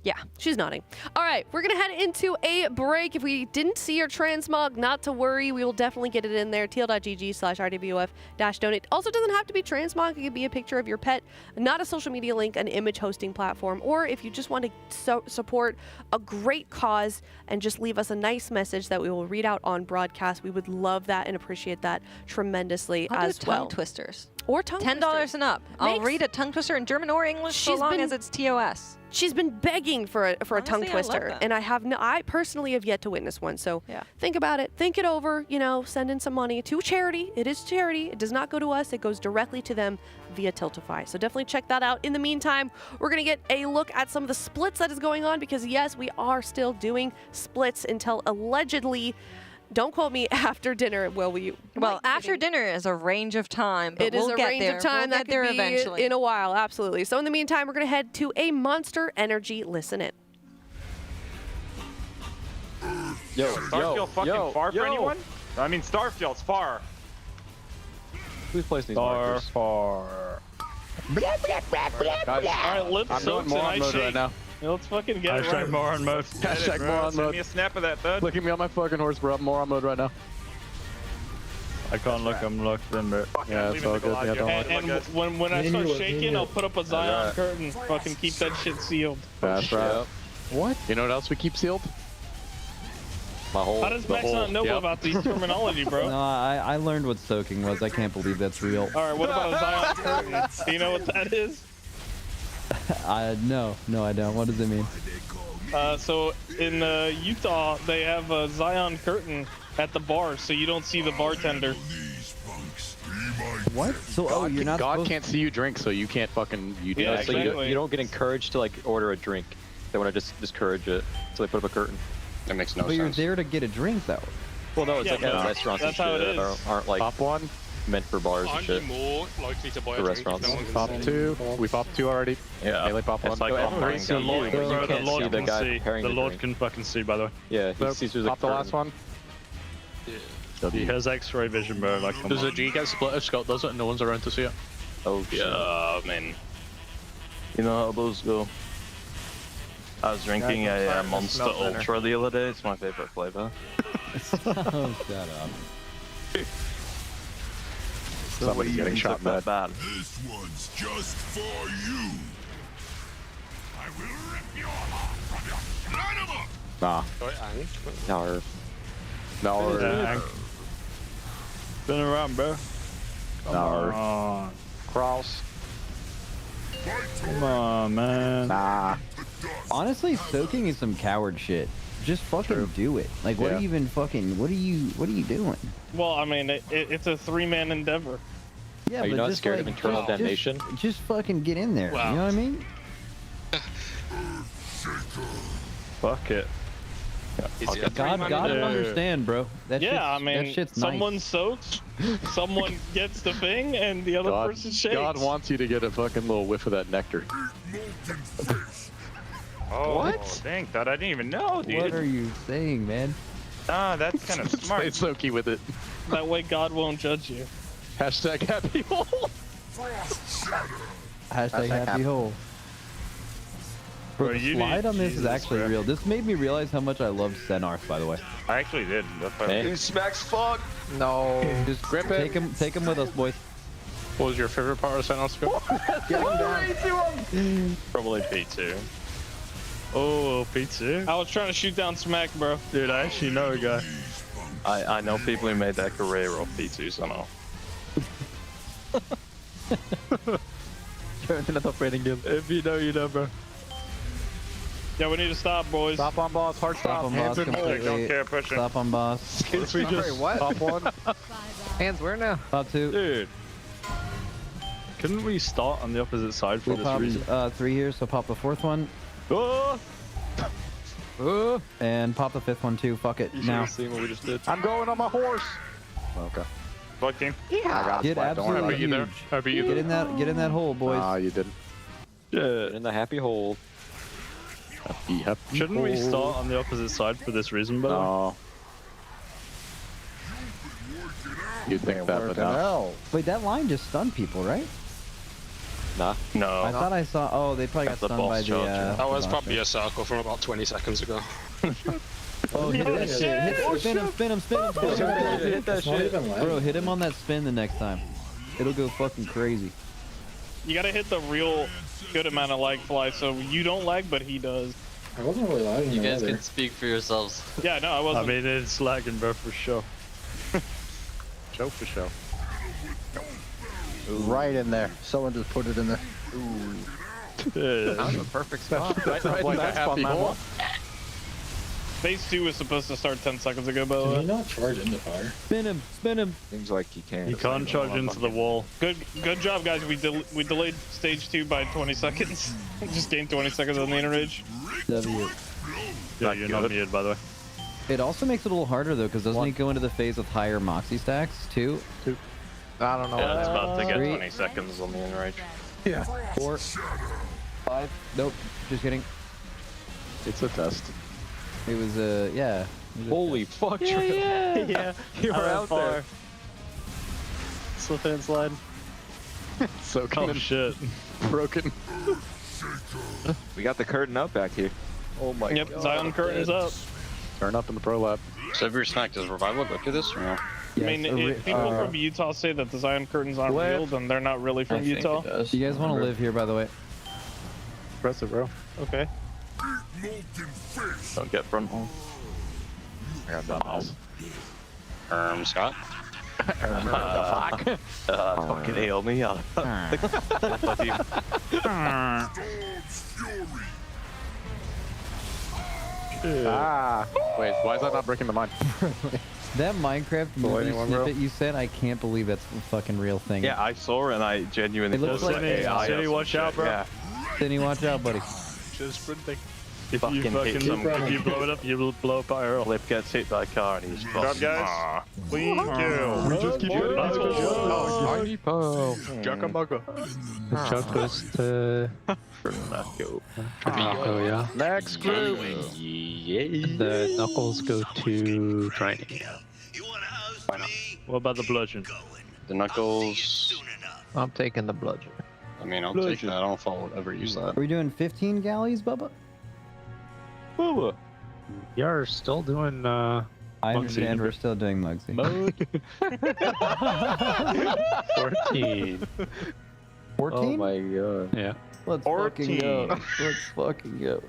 Yeah, she's nodding. All right, we're gonna head into a break. If we didn't see your transmog, not to worry. We will definitely get it in there. TL.gg/RWF-donate. Also doesn't have to be transmog. It could be a picture of your pet, not a social media link, an image hosting platform, or if you just want to support a great cause and just leave us a nice message that we will read out on broadcast, we would love that and appreciate that tremendously as well. Tongue twisters. Or tongue $10 twisters. and up. I'll read a tongue twister in German or English so long as it's TOS. She's been begging for a tongue I love twister, that. and I personally have yet to witness one. So think about it, think it over. You know, send in some money to charity. It is charity. It does not go to us. It goes directly to them via Tiltify. So definitely check that out. In the meantime, we're gonna get a look at some of the splits that is going on, because yes, we are still doing splits until allegedly. Don't quote me after dinner. Well, after dinner is a range of time, but it is we'll a get range there. of time We'll that get there could be eventually. in a while. Absolutely. So in the meantime, we're going to head to a Monster Energy Listen In. Starfield fucking far for anyone? I mean, Starfield's far. Who's placing these markers? Far. Guys, Alright, let's I'm doing moron mode right now. Let's fucking get it Hashtag right. moron mode. Hashtag moron Send mode. me a snap of that, bud. Look at me on my fucking horse, bro. I'm moron mode right now. I can't look, I'm locked in, but yeah, it's all good. Yeah, don't And look. when I start shaking, I'll put up a Zion curtain. Fucking keep that shit sealed. That's right. What? You know what else we keep sealed? My whole. How does Max not know about these terminology, bro? No, I learned what soaking was. I can't believe that's real. Alright, what about a Zion curtain? Do you know what that is? No, I don't. What does it mean? So in Utah, they have a Zion curtain at the bar, so you don't see the bartender. What? So you're not. God can't see you drink, so you can't fucking. Yeah, so exactly. you don't get encouraged to like order a drink. They want to just discourage it, so they put up a curtain. That makes no But sense. you're there to get a drink, though. Well, no, it's Yeah, like at no, restaurants and that's how shit it that is. aren't like. Top one. meant for bars and Aren't shit. you more likely to buy For a drink if restaurants. no one can Pop see? 2. We popped 2 already. Yeah. Melee pop 1. It's like Go online ahead. gambling, The Lord, but you the can't Lord see the can guy see. preparing The the Lord drink. can fucking see, by the way. Yeah, So, he sees through the pop the last curtain. one. He has X-ray vision, bro. Like, come Does a on. G get split if Scott does it and no one's around to see it? Oh, shit. Yeah, man. You know how those go. I was drinking a Monster Ultra the other day. It's my favorite flavor. Oh, shut up. Somebody's getting shot in the bad. This one's just for you. I will rip your heart from your animal. Nah. Oh, No. No. Spin around, bro. Come No. on. Cross. Come on, man. Nah. Honestly, soaking is some coward shit. Just fucking do it. Like, what Yeah. are you even fucking? What are you doing? Well, I mean, it's a 3-man endeavor. Yeah, Are you but not just scared of like, internal just- damnation? Just fucking get in there. Wow. You know what I mean? Fuck it. God will understand, bro. That Yeah, I shit's, mean, that shit's someone nice. soaks, someone gets the thing, and the other person shakes. God wants you to get a fucking little whiff of that nectar. Oh, What? dang, that I didn't even know, dude. What are you saying, man? Ah, that's kind of smart. Stay soaky with it. That way God won't judge you. Hashtag happy hole. Hashtag happy hole. Bro, Bro, the you slide need on this is Jesus, actually bro. real. This made me realize how much I love Senarth, by the way. I actually did. That's why Hey. Dude, smacks fuck. No. Just grip it. Take him with us, boys. What was your favorite part of Sentinel Scope? Get him down. Probably P2. Oh, P2? I was trying to shoot down Smack, bro. Dude, I actually know a guy. I know people who made their career off P2 somehow. If you know, you know, bro. Yeah, we need to stop, boys. Stop on boss. Hard Stop stop. on Hands boss in Don't completely. care, pushing. Stop on boss. If we just what? Top 1. Hands where now? Pop 2. Dude. Couldn't we start on the opposite side for We this popped reason? 3 here, so pop the 4th one. Oh! And pop the 5th one too. Fuck it. You Now. should have seen what we just did. I'm going on my horse. Okay. Fuck team. I got Get splat. Don't worry about absolutely it. huge. I beat you Get in that hole, boys. Nah, you didn't. Yeah. In the happy hole. Happy Shouldn't we hole. start on the opposite side for this reason, bro? No. You'd think that, but no. Wait, that line just stunned people, right? Nah. No. I thought I saw. Oh, they probably got That's the stunned boss by the. charge, That was boss probably charge. a circle from about 20 seconds ago. Oh, hit that shit. Spin him, spin him, spin him, spin him. Hit that shit. Bro, hit him on that spin the next time. It'll go fucking crazy. You gotta hit the real good amount of lag fly, so you don't lag, but he does. I wasn't really lagging You there guys either. can speak for yourselves. Yeah, no, I wasn't. I mean, it's lagging, bro, for sure. Show for show. Right in there. Someone just put it in there. Yeah. That was a perfect spot. Right in that happy hole. Phase 2 was supposed to start 10 seconds ago, by the Can way. he not charge into fire? Spin him, spin him. Seems like he can't. You can't charge into the wall. Good job, guys. We delayed stage 2 by 20 seconds. Just gained 20 seconds on the inner ridge. W. Yeah, you're not muted, by the way. It also makes it a little harder though, because doesn't he go into the phase with higher Moxie stacks too? I don't know. Yeah, it's about to get 3. 20 seconds on the enrage. Yeah. 4. 5. Nope. Just kidding. It's a test. It was yeah. It was a Holy test. fuck, Yeah, Trill. yeah. Yeah, you were out there. Slip and slide. So Oh, coming shit. broken. We got the curtain up back here. Oh my Yep, god. Zion curtain's up. Turn up in the pro lab. So if you're snack, does Revival go through this or no? Yes, I mean, if people from Utah say that the Zion curtains aren't real, then they're not really from Utah. You guys want to live here, by the way? Press it, bro. Okay. Don't get front hole. I got that. Scott? Fucking heal me up. Ah. Wait, why is that not breaking the mine? That Minecraft movie anyone, bro? snippet you said, I can't believe that's a fucking real thing. Yeah, I saw it and I genuinely It looks thought like AI or City, some watch out, shit, bro. Yeah. Cindy, watch out, buddy. Just sprinting. If you hit some, if you blow it up, you will blow up IRL. Flip gets hit by a car and he's Good job, guys. Clean kill. We just keep shooting. Tiny Poe. Jackamugga. The chuck goes to Trinaco, yeah. Next group. The knuckles go to Tiny. What about the bludgeon? The knuckles. I'm taking the bludgeon. I mean, I'll take that. I don't follow ever use that. Are we doing 15 galleys, Bubba? Bubba. You're still doing I understand we're still doing Mugsy. 14. 14? Oh my god. Yeah. Let's fucking go. Let's fucking go.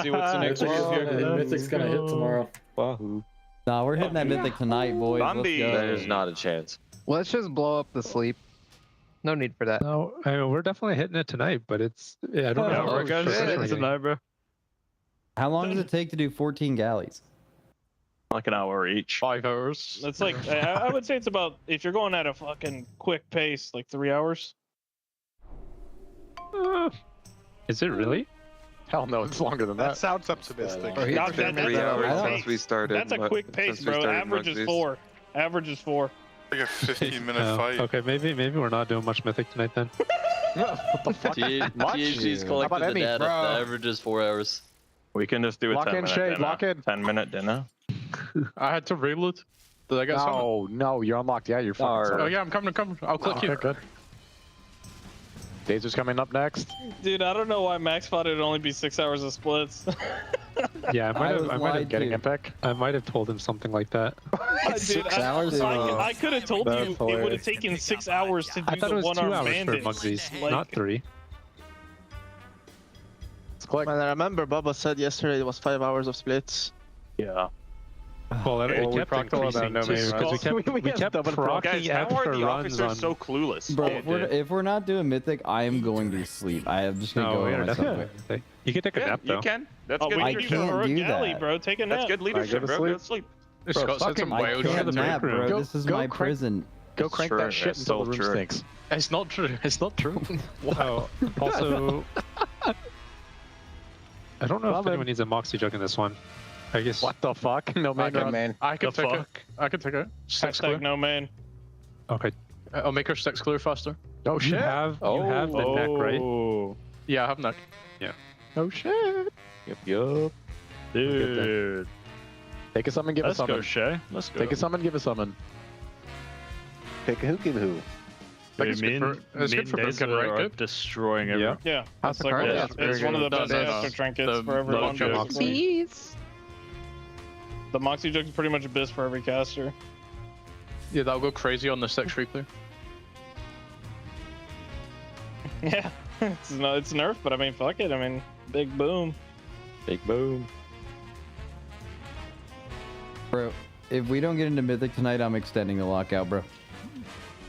See what's the next one. Mythic's gonna hit tomorrow. Wahoo. Nah, we're hitting that mythic tonight, boys. Let's Bambi. go. There's not a chance. Let's just blow up the sleep. No need for that. No, I mean, we're definitely hitting it tonight, but it's I don't know. We're guys hitting tonight, bro. How long does it take to do 14 galleys? Like an hour each. 5 hours. That's like I would say it's about, if you're going at a fucking quick pace, like 3 hours. Is it really? Hell no, it's longer than That that. sounds optimistic. Not that- Three hours since we started. That's a quick pace, bro. Average is 4. Average is 4. Like a 15-minute fight. Okay, maybe we're not doing much mythic tonight then. THC's collected the data. The average is 4 hours. We can just do a Lock in, 10-minute Shade, dinner. lock in. 10-minute dinner. I had to reload. Did I get something? No, you're unlocked. Yeah, you're fucking. Oh yeah, I'm coming. I'll click you. Good. Daser's coming up next. Dude, I don't know why Max thought it'd only be 6 hours of splits. Yeah, I might have getting epic. I might have told him something like that. Dude, 6 hours? I could have told That's you hilarious. it would have taken 6 hours to do I thought it the was 2 one-arm hours bandit. for Mugsies, Like, not 3. Click. Man, I remember Bubba said yesterday it was 5 hours of splits. Yeah. Well, it we kept procced all increasing that, no, because we kept procking Guys, how are extra the runs officers on. so clueless? Bro, if we're not doing mythic, I am going to sleep. I am just gonna No, go we on are my definitely. subway. You can take a Yeah, nap you though. can. That's Oh, good we I could leadership. can't for a do galley, that. bro. Take a nap. That's good leadership, to bro. sleep. Go to sleep. Scott said some I wild can't shit. nap, bro. Go- This is go my crank- prison. Go crank True, that shit that's until the still room true. stinks. It's not true. It's not true. Oh, also, I don't know if Well, anyone needs a Moxie jug in this one. I guess. What the fuck? No man. I can The take it. fuck? I can take it. Six Hashtag clear. no man. Okay. I'll make her six clear faster. Oh You shit. have the neck, right? Oh, Yeah, I have neck. Oh shit. Yup. dude. Take a summon, give a Let's go, summon. Shay. Let's go. Take a summon, give a summon. Pick a who, give a who. Like, Dude, it's me good and for- it's me good and for Dazer Boomkin, right, are Gabe? destroying everyone. Yeah, How's that's the like card? Yeah, it's one of the best No, caster trinkets the for every Moxie one. jug. The Moxie Jug is pretty much a biz for every caster. Yeah, that'll go crazy on the six free clear. Yeah, it's nerf, but I mean, fuck it. I mean, big boom. Big boom. Bro, if we don't get into mythic tonight, I'm extending the lockout, bro.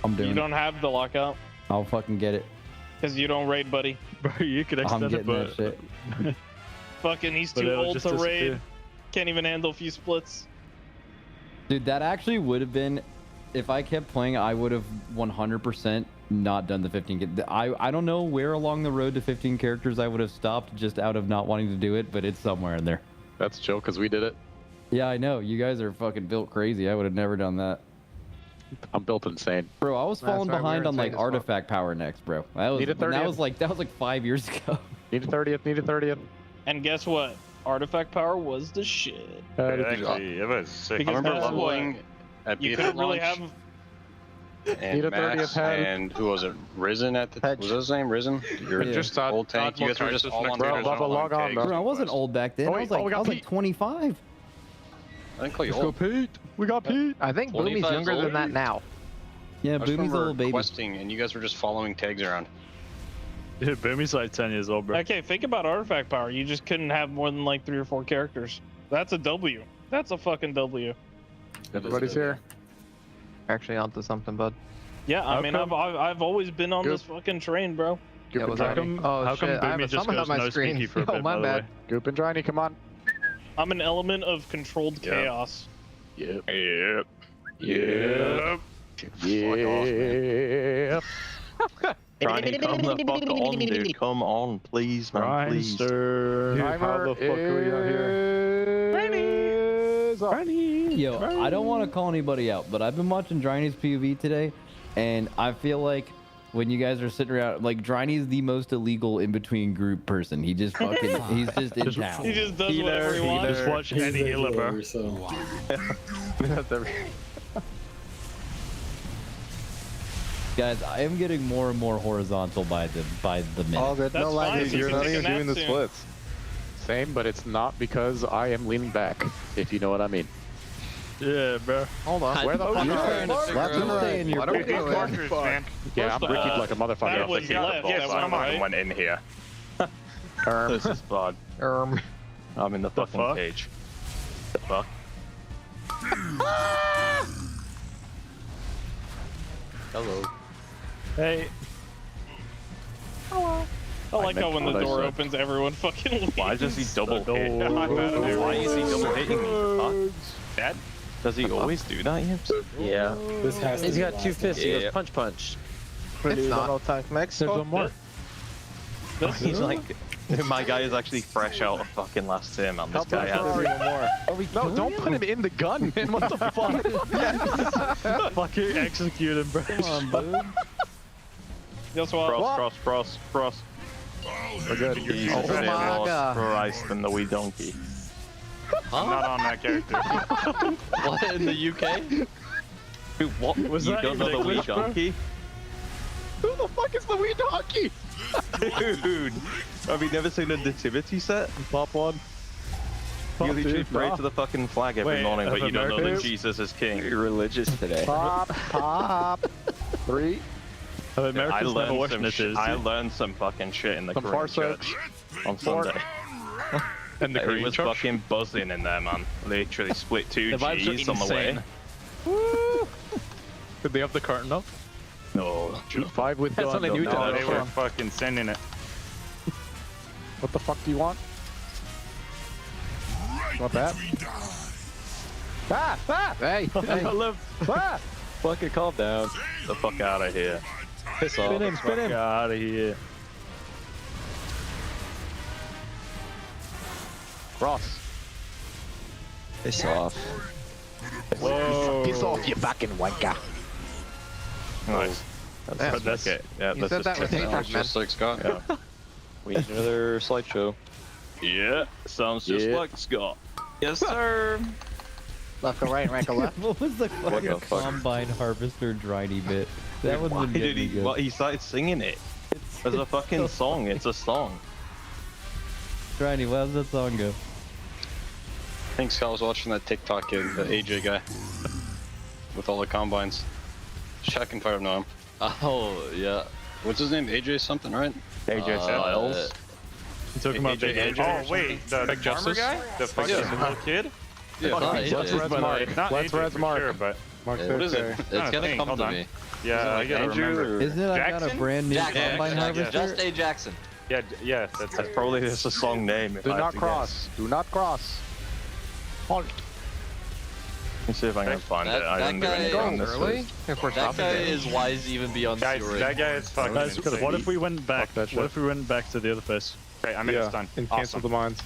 I'm doing You it. don't have the lockout I'll fucking get it. because you don't raid, buddy. Bro, you could I'm extend it, getting but that shit. Fucking, he's But too it'll old just to raid. disappear. Can't even handle a few splits. Dude, that actually would have been, if I kept playing, I would have 100% not done the 15. I don't know where along the road to 15 characters I would have stopped just out of not wanting to do it, but it's somewhere in there. That's chill because we did it. Yeah, I know. You guys are fucking built crazy. I would have never done that. I'm built insane. Bro, I was That's falling why we're behind on insane like as fuck. artifact power next, bro. That was Need a 30th. that was like 5 years ago. Need a 30th. Need a 30th. And guess what? Artifact power was the shit. Actually, it was sick. Because I remember that's what- leveling at You BFA couldn't really launch, have. and Need a 30th Max head. and who was it? Risen at the was his name? Risen? Your Yeah. Just old tank. You guys were just all on Bro, Bubba, log on, bro. Bro, I wasn't old back then. Oh, I wait, was we got like Pete. 25. I didn't call you Let's go, old. Pete. We got Pete. I think 25 Boomy's younger old? than that now. Yeah, I just Boomy's a remember little baby. questing, and you guys were just following tags around. Dude, Boomy's like 10 years old, bro. Okay, think about artifact power. You just couldn't have more than like 3 or 4 characters. That's a W. That's a fucking W. Everybody's here. Actually, onto something, bud. Yeah, I How mean, come- I've always been on Good. this fucking train, bro. Yeah, Goop was and I? Johnny. Oh How come shit! I have Boomy a just summon goes on my no screen. sneaky for a Oh bit, my by the bad. way? Goop and Johnny, come on. I'm an element of controlled Yeah. chaos. Yep. Yep. Yeah. Fuck off, man. Yeah. Trying come the fuck on, dude. Come on, please, man, please. Dude, how the fuck are we out here? Yo, I don't want to call anybody out, but I've been watching Dryny's POV today, and I feel like when you guys are sitting around, like Dryny's the most illegal in between group person. He just fucking, he's just in town. He just does whatever he wants. Just watch any healer, bro. That's every... Guys, I am getting more and more horizontal by the minute. All good. No lag. You're not even doing the soon. splits. Same, but it's not because I am leaning back, if you know what I mean. Yeah, bro. Hold on. Where the fuck are you? Left and right. Why don't we do it? Yeah, I'm Ricky'd like a motherfucker. That was left. Yes, come on. I went in here. This is bad. I'm in the fucking cage. The fuck? Hello. Hey. Hello. I like how when the door opens, everyone fucking leaves. Why does he double hit? Why is he double hitting me? The fuck? Dad? Does he always do that, Yips? Yeah. This has to He's be got two locked. fists. He goes punch punch. It's not. Max. There's one more. He's like, my guy is actually fresh out of fucking last term, man. This guy has. No, don't put him in the gun, man. What the fuck? Fucking execute him, bro. Come on, dude. Guess what? Cross. We're good. Jesus Oh my God. Christ, and the wee donkey. I'm not on that character. What, in the UK? Dude, what? Was You that don't know even the wee English, bro? donkey? Who the fuck is the wee donkey? Dude, have you never seen a nativity set? Pop one. You literally dude, pray no. to the fucking flag every Wait, morning, but of you don't know that America? Jesus is king. You're religious today. Pop. 3. I I learned some fucking shit in the Some Korean Farsight. church on Sunday. And the It Korean was church? fucking buzzing in there, man. Literally split 2 The vibes are G's on the way. insane. Did they have the curtain up? No. 5 with That's gun. something new to though. No, us. they were fucking sending it. What the fuck do you want? Not that. Hey, Fucking calm down. The fuck out of here. piss off. Spin him. Get out of here. Ross. Piss off. Whoa. Piss off, you fucking wanker. Nice. That's Okay. Yeah, You that's said that just with Apex, man. Just like Scott. Yeah. We need another slideshow. Yeah, sounds just Yeah. like Scott. Yes, sir. Left or right, right or left. What was the fucking the fuck? combine harvester Dryny bit? That Why wasn't did he? good. Well, he started singing it. As a fucking song. It's a song. Dryny, how's that song go? I think Scott was watching that TikTok kid, the AJ guy, with all the combines. Shaq and Fire know him. Oh, yeah. What's his name? AJ something, right? AJ Styles. You talking about Big AJ? Oh, wait, the Big farmer Justice? guy? The fucking little kid? Yeah, Fuck, not let's AJ. Red's Mark. Not Let's AJ Red's for Mark. sure, but Mark What is it? It's Not a gonna thing, come hold to on. me. yeah, I gotta Andrew remember. or- Isn't it I got a Jackson? brand new Jackson. combine harvester? Just A. Jackson. Yeah, yeah, that's That's it. probably just a song name. If Do I had not to cross. Do not cross. Halt. Guess. Let me see if I can find That- it. I that didn't do guy- anything on this. Early? If we're That stopping guy it. is why is even beyond Guys, Fury. that guy is fucking Guys, insane. what if we went back? Fuck that shit. What if we went back to the other place? Okay, I'm in Yeah, stun. and cancel the mines.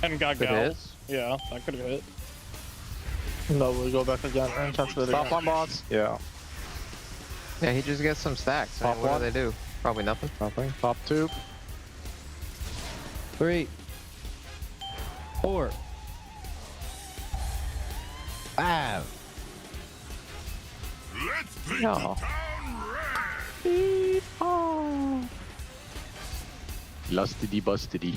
And got Could hit. gals. Yeah, that could have hit. No, we'll go back again and cancel it Stop again. on boss. Yeah. Yeah, he just gets some stacks. I mean, Pop what one. do they do? Probably nothing. Nothing. Top 2. 3, 4, 5. Let's paint No. the town Lustedy bustedy.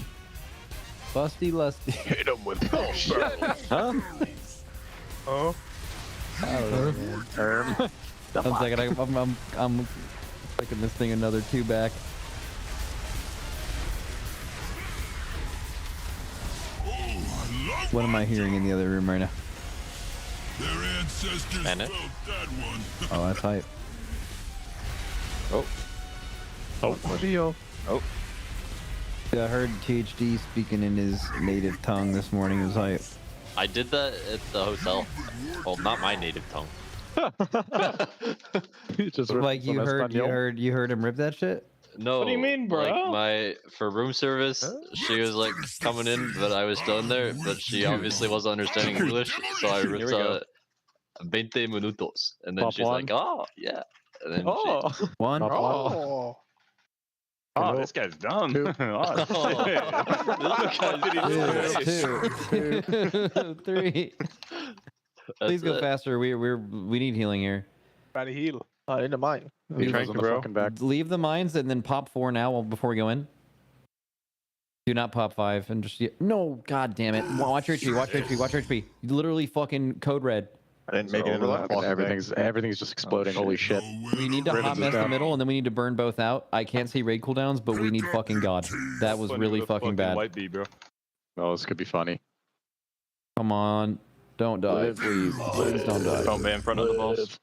Busty lusty. Hit him with bullshit. Huh? Oh. I don't know, man. 1 second, I'm taking this thing another 2 back. What am I hearing in the other room right now? Their ancestors Bennett? built that one. Oh, that's hype. Oh. Video. Oh. Yeah, I heard THD speaking in his native tongue this morning. It was hype. I did that at the hotel. Well, not my native tongue. Just Like you heard him rip that shit. No. What do you mean, bro? Like for room service, she was like coming in, but I was still in there. But she obviously wasn't understanding English, so I ripped 20 minutos, and then Pop she's one. like, "Oh yeah," and then she. One. Oh. Oh, this guy's dumb. Two, three. Please go faster. We need healing here. Try to heal. In the mine. Leave the mines and then pop 4 now before we go in. Do not pop 5 and just no. God damn it! Watch your HP. Watch your HP. Watch your HP. You literally fucking code red. I didn't make it into that. Everything's just exploding. Holy shit! We need to hot mess the middle, and then we need to burn both out. I can't see raid cooldowns, but we need fucking god. That was really fucking bad. White bee, bro. Oh, this could be funny. Come on, don't die, please. Please don't die. Don't be in front of the boss.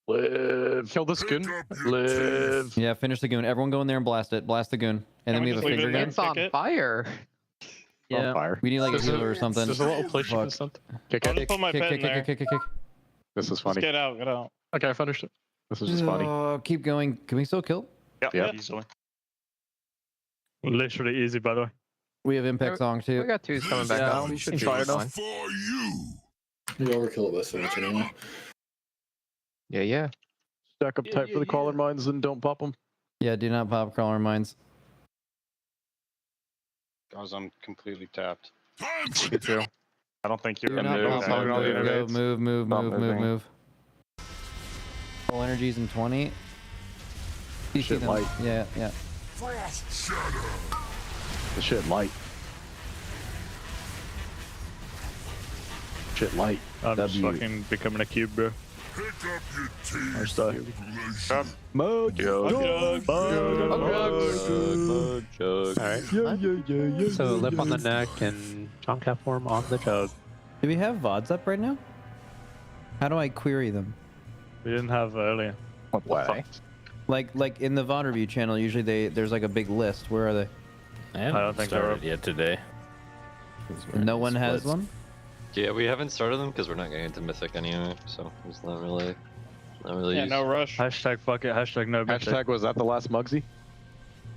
Live. Kill this goon. Live. Yeah, finish the goon. Everyone go in there and blast it. Blast the goon. And then we have a finger gun. It's on fire. Yeah. On fire. We need like a healer or something. There's a little push or something. I'll just put my pet in there. Kick. This is funny. Just get out, get out. Okay, I finished it. This is just funny. Keep going. Can we still kill? Yeah, easily. Literally easy, by the way. We have impact song too. We got 2s coming back up. We should try it on. You overkill it this so much anyway. Yeah. Stack up tight for the crawler mines and don't pop them. Yeah, do not pop crawler mines. Guys, I'm completely tapped. Me too. I don't think you're Do not pop move. Move. Full energies in 20. Shit light. Yeah. The shit light. Shit light. I'm just fucking becoming a cube, bro. Mojo. Alright. So lip on the neck and John platform on the jug. Do we have VODs up right now? How do I query them? We didn't have earlier. Why? Like in the VOD review channel, usually there's like a big list. Where are they? I don't think they're up yet today. No one has one? Yeah, we haven't started them because we're not getting into Mythic anyway, so it's not really. Yeah, no rush. Hashtag fuck it. Hashtag no. Hashtag was that the last Mugsy?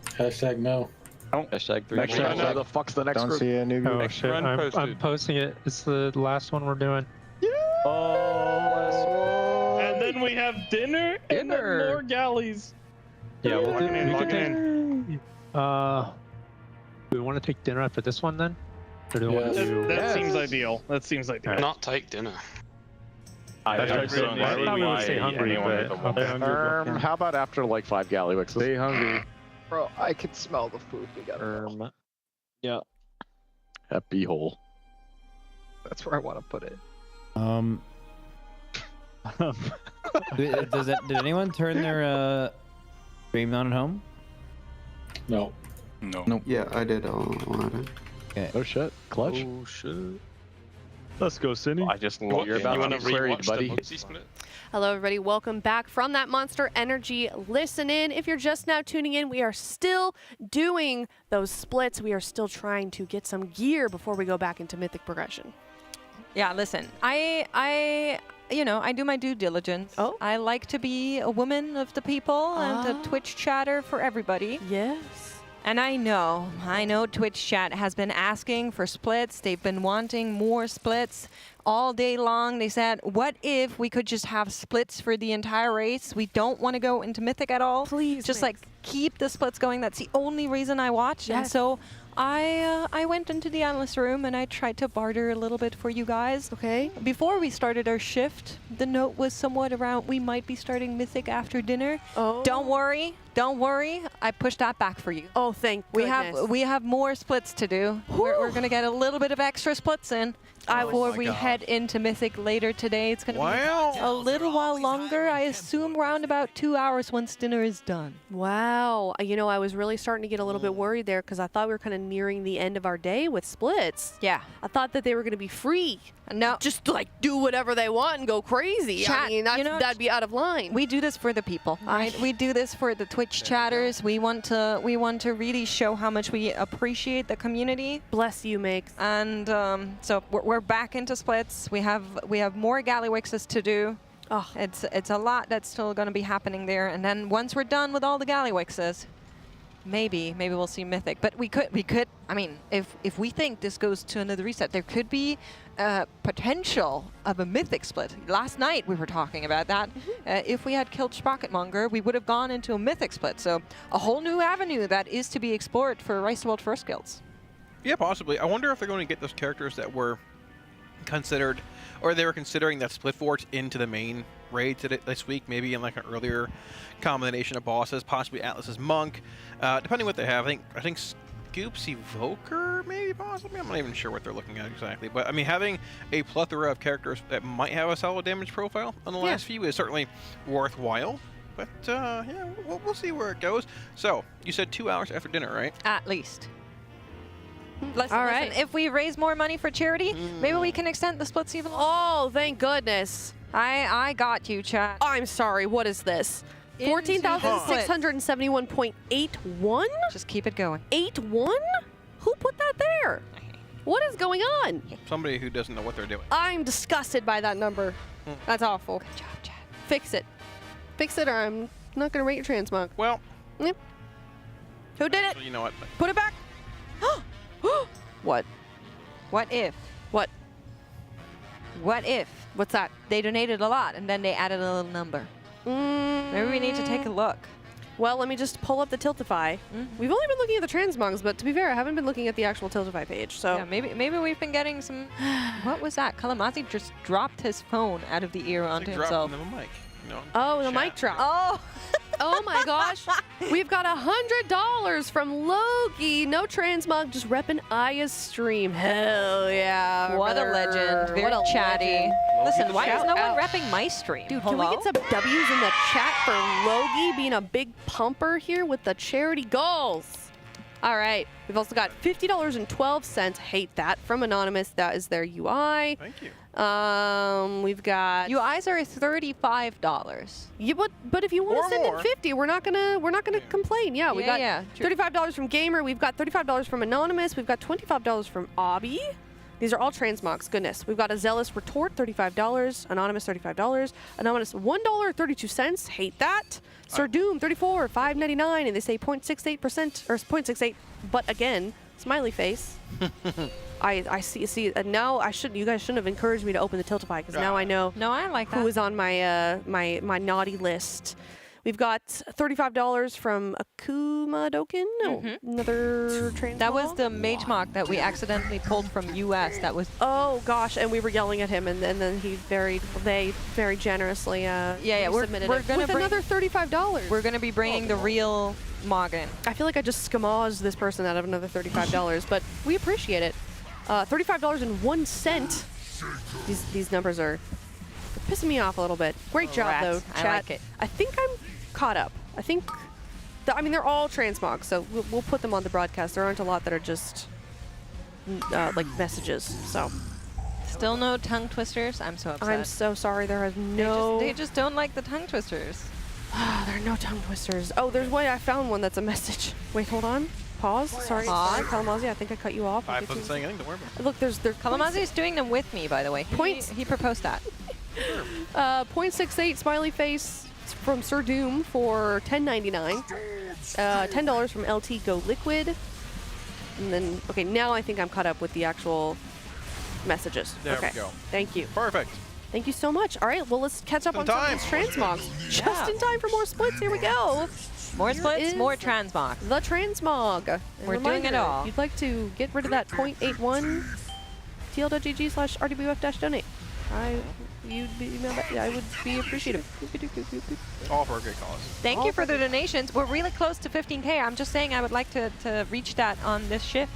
Hashtag no. Hashtag 3. Next hashtag, where the fuck's the next Don't group? see a new Oh shit! I'm posting it. It's the last one we're doing. Oh. And then we have dinner and then more galleys. Yeah, we'll do. Logging in, We logging can take. Do we want to take dinner after this one then? Or do we want to do... That seems ideal. That seems ideal. Not take dinner. I thought we would stay hungry, but... How about after like 5 Gallywicks? Stay hungry. Bro, I can smell the food we got. Yeah. Happy hole. That's where I want to put it. Did anyone turn their stream on at home? No. No. Yeah, I did on it. Okay. Oh shit. Clutch. Oh shit. Let's go, Cindy. I just you're about to be queried, buddy. Hello, everybody. Welcome back from that Monster Energy Listen In. If you're just now tuning in, we are still doing those splits. We are still trying to get some gear before we go back into Mythic progression. Yeah, listen, I do my due diligence. Oh. I like to be a woman of the people and a Twitch chatter for everybody. Yes. And I know Twitch chat has been asking for splits. They've been wanting more splits all day long. They said, what if we could just have splits for the entire race? We don't want to go into Mythic at all. Please. Just like keep the splits going. That's the only reason I watch. Yes. And so I went into the analyst room and I tried to barter a little bit for you guys. Okay. Before we started our shift, the note was somewhat around we might be starting Mythic after dinner. Oh. Don't worry. I pushed that back for you. Oh, thank goodness. We have more splits to do. We're gonna get a little bit of extra splits in before we head into Mythic later today. It's gonna be a little while longer. I assume around about 2 hours once dinner is done. Wow. I was really starting to get a little bit worried there because I thought we were kind of nearing the end of our day with splits. Yeah. I thought that they were going to be free. No. Just like do whatever they want and go crazy. Chat, I mean, that'd be out of line. We do this for the people. Right? We do this for the Twitch chatters. We want to really show how much we appreciate the community. Bless you, Makes. And so we're back into splits. We have more Gallywixes to do. Oh, it's a lot that's still going to be happening there. And then once we're done with all the Gallywixes, maybe we'll see Mythic. But we could. I mean, if we think this goes to another reset, there could be potential of a Mythic split. Last night we were talking about that. If we had killed Sprocketmonger, we would have gone into a Mythic split. So a whole new avenue that is to be explored for Rise to World First guilds. Yeah, possibly. I wonder if they're going to get those characters that were considered, or they were considering that split forts into the main raid this week, maybe in like an earlier combination of bosses, possibly Atlas's Monk, depending what they have. I think Scoops Evoker, maybe, possibly. I'm not even sure what they're looking at exactly, but I mean, having a plethora of characters that might have a solid damage profile on the last few is certainly worthwhile. But yeah, we'll see where it goes. So you said 2 hours after dinner, right? At least. Listen, if we raise more money for charity, maybe we can extend the splits even longer. Oh, thank goodness. I got you, chat. I'm sorry, what is this? 14,671.81? Just keep it going. 81? Who put that there? What is going on? Somebody who doesn't know what they're doing. I'm disgusted by that number. That's awful. Good job, chat. Fix it. Fix it or I'm not going to rate your transmog. Well. Yep. Who did it? You know what? Put it back. What? What if? What? What if? What's that? They donated a lot and then they added a little number. Maybe we need to take a look. Well, let me just pull up the Tiltify. We've only been looking at the transmogs, but to be fair, I haven't been looking at the actual Tiltify page. So yeah, maybe we've been getting some. What was that? Kalamazi just dropped his phone out of the ear onto himself. The mic. Oh, the mic drop. Oh. Oh my gosh. We've got $100 from Loki. No transmog, just repping Aya's stream. Hell yeah. What a legend. Very chatty. Listen, why is no one repping my stream? Dude, can we get some W's in the chat for Logie being a big pumper here with the charity goals? All right. We've also got $50.12. Hate that. From Anonymous. That is their UI. Thank you. We've got UIs are $35. Yeah, but if you want to send in 50, we're not gonna complain. Yeah, we got $35 from Gamer. We've got $35 from Anonymous. We've got $25 from Obby. These are all transmogs. Goodness. We've got a Zealous Retort, $35. Anonymous, $35. Anonymous, $1.32. Hate that. Sir Doom, $34, $5.99, and they say 0.68% or 0.68. But again, smiley face. I see. Now you guys shouldn't have encouraged me to open the Tiltify because now I know. No, I like that. Who is on my my naughty list. We've got $35 from Akuma Doken. Another transmog. That was the Mage Mock that we accidentally pulled from US. That was. Oh gosh, and we were yelling at him, and then they very generously submitted we're it gonna with another $35. We're gonna be bringing the real Moggin. I feel like I just skamazed this person out of another $35, but we appreciate it. $35.01. These numbers are pissing me off a little bit. Great job though, chat. I like it. I think I'm caught up. I think, I mean, they're all transmogs, so we'll put them on the broadcast. There aren't a lot that are just like messages. So still no tongue twisters. I'm so upset. I'm so sorry. There is no. They just don't like the tongue twisters. There are no tongue twisters. Oh, there's one. I found one that's a message. Wait, hold on. Pause. Sorry, Kalamazi. I think I cut you off. I wasn't saying anything. Don't worry about it. Look, there's Kalamazi is doing them with me, by the way. He proposed that. 0.68 smiley face from Sir Doom for $10.99. $10 from LT Go Liquid. And then, okay, now I think I'm caught up with the actual messages. There okay. we go. Thank you. Perfect. Thank you so much. All right, well, let's catch up on some of these transmogs. Just in time for more splits. Here we go. More splits, more transmog. The transmog. We're doing it all. If you'd like to get rid of that 0.81, tl.gg/rdbuf-donate. I would be appreciative. All for a great cause. Thank you for the donations. We're really close to 15K. I'm just saying I would like to reach that on this shift.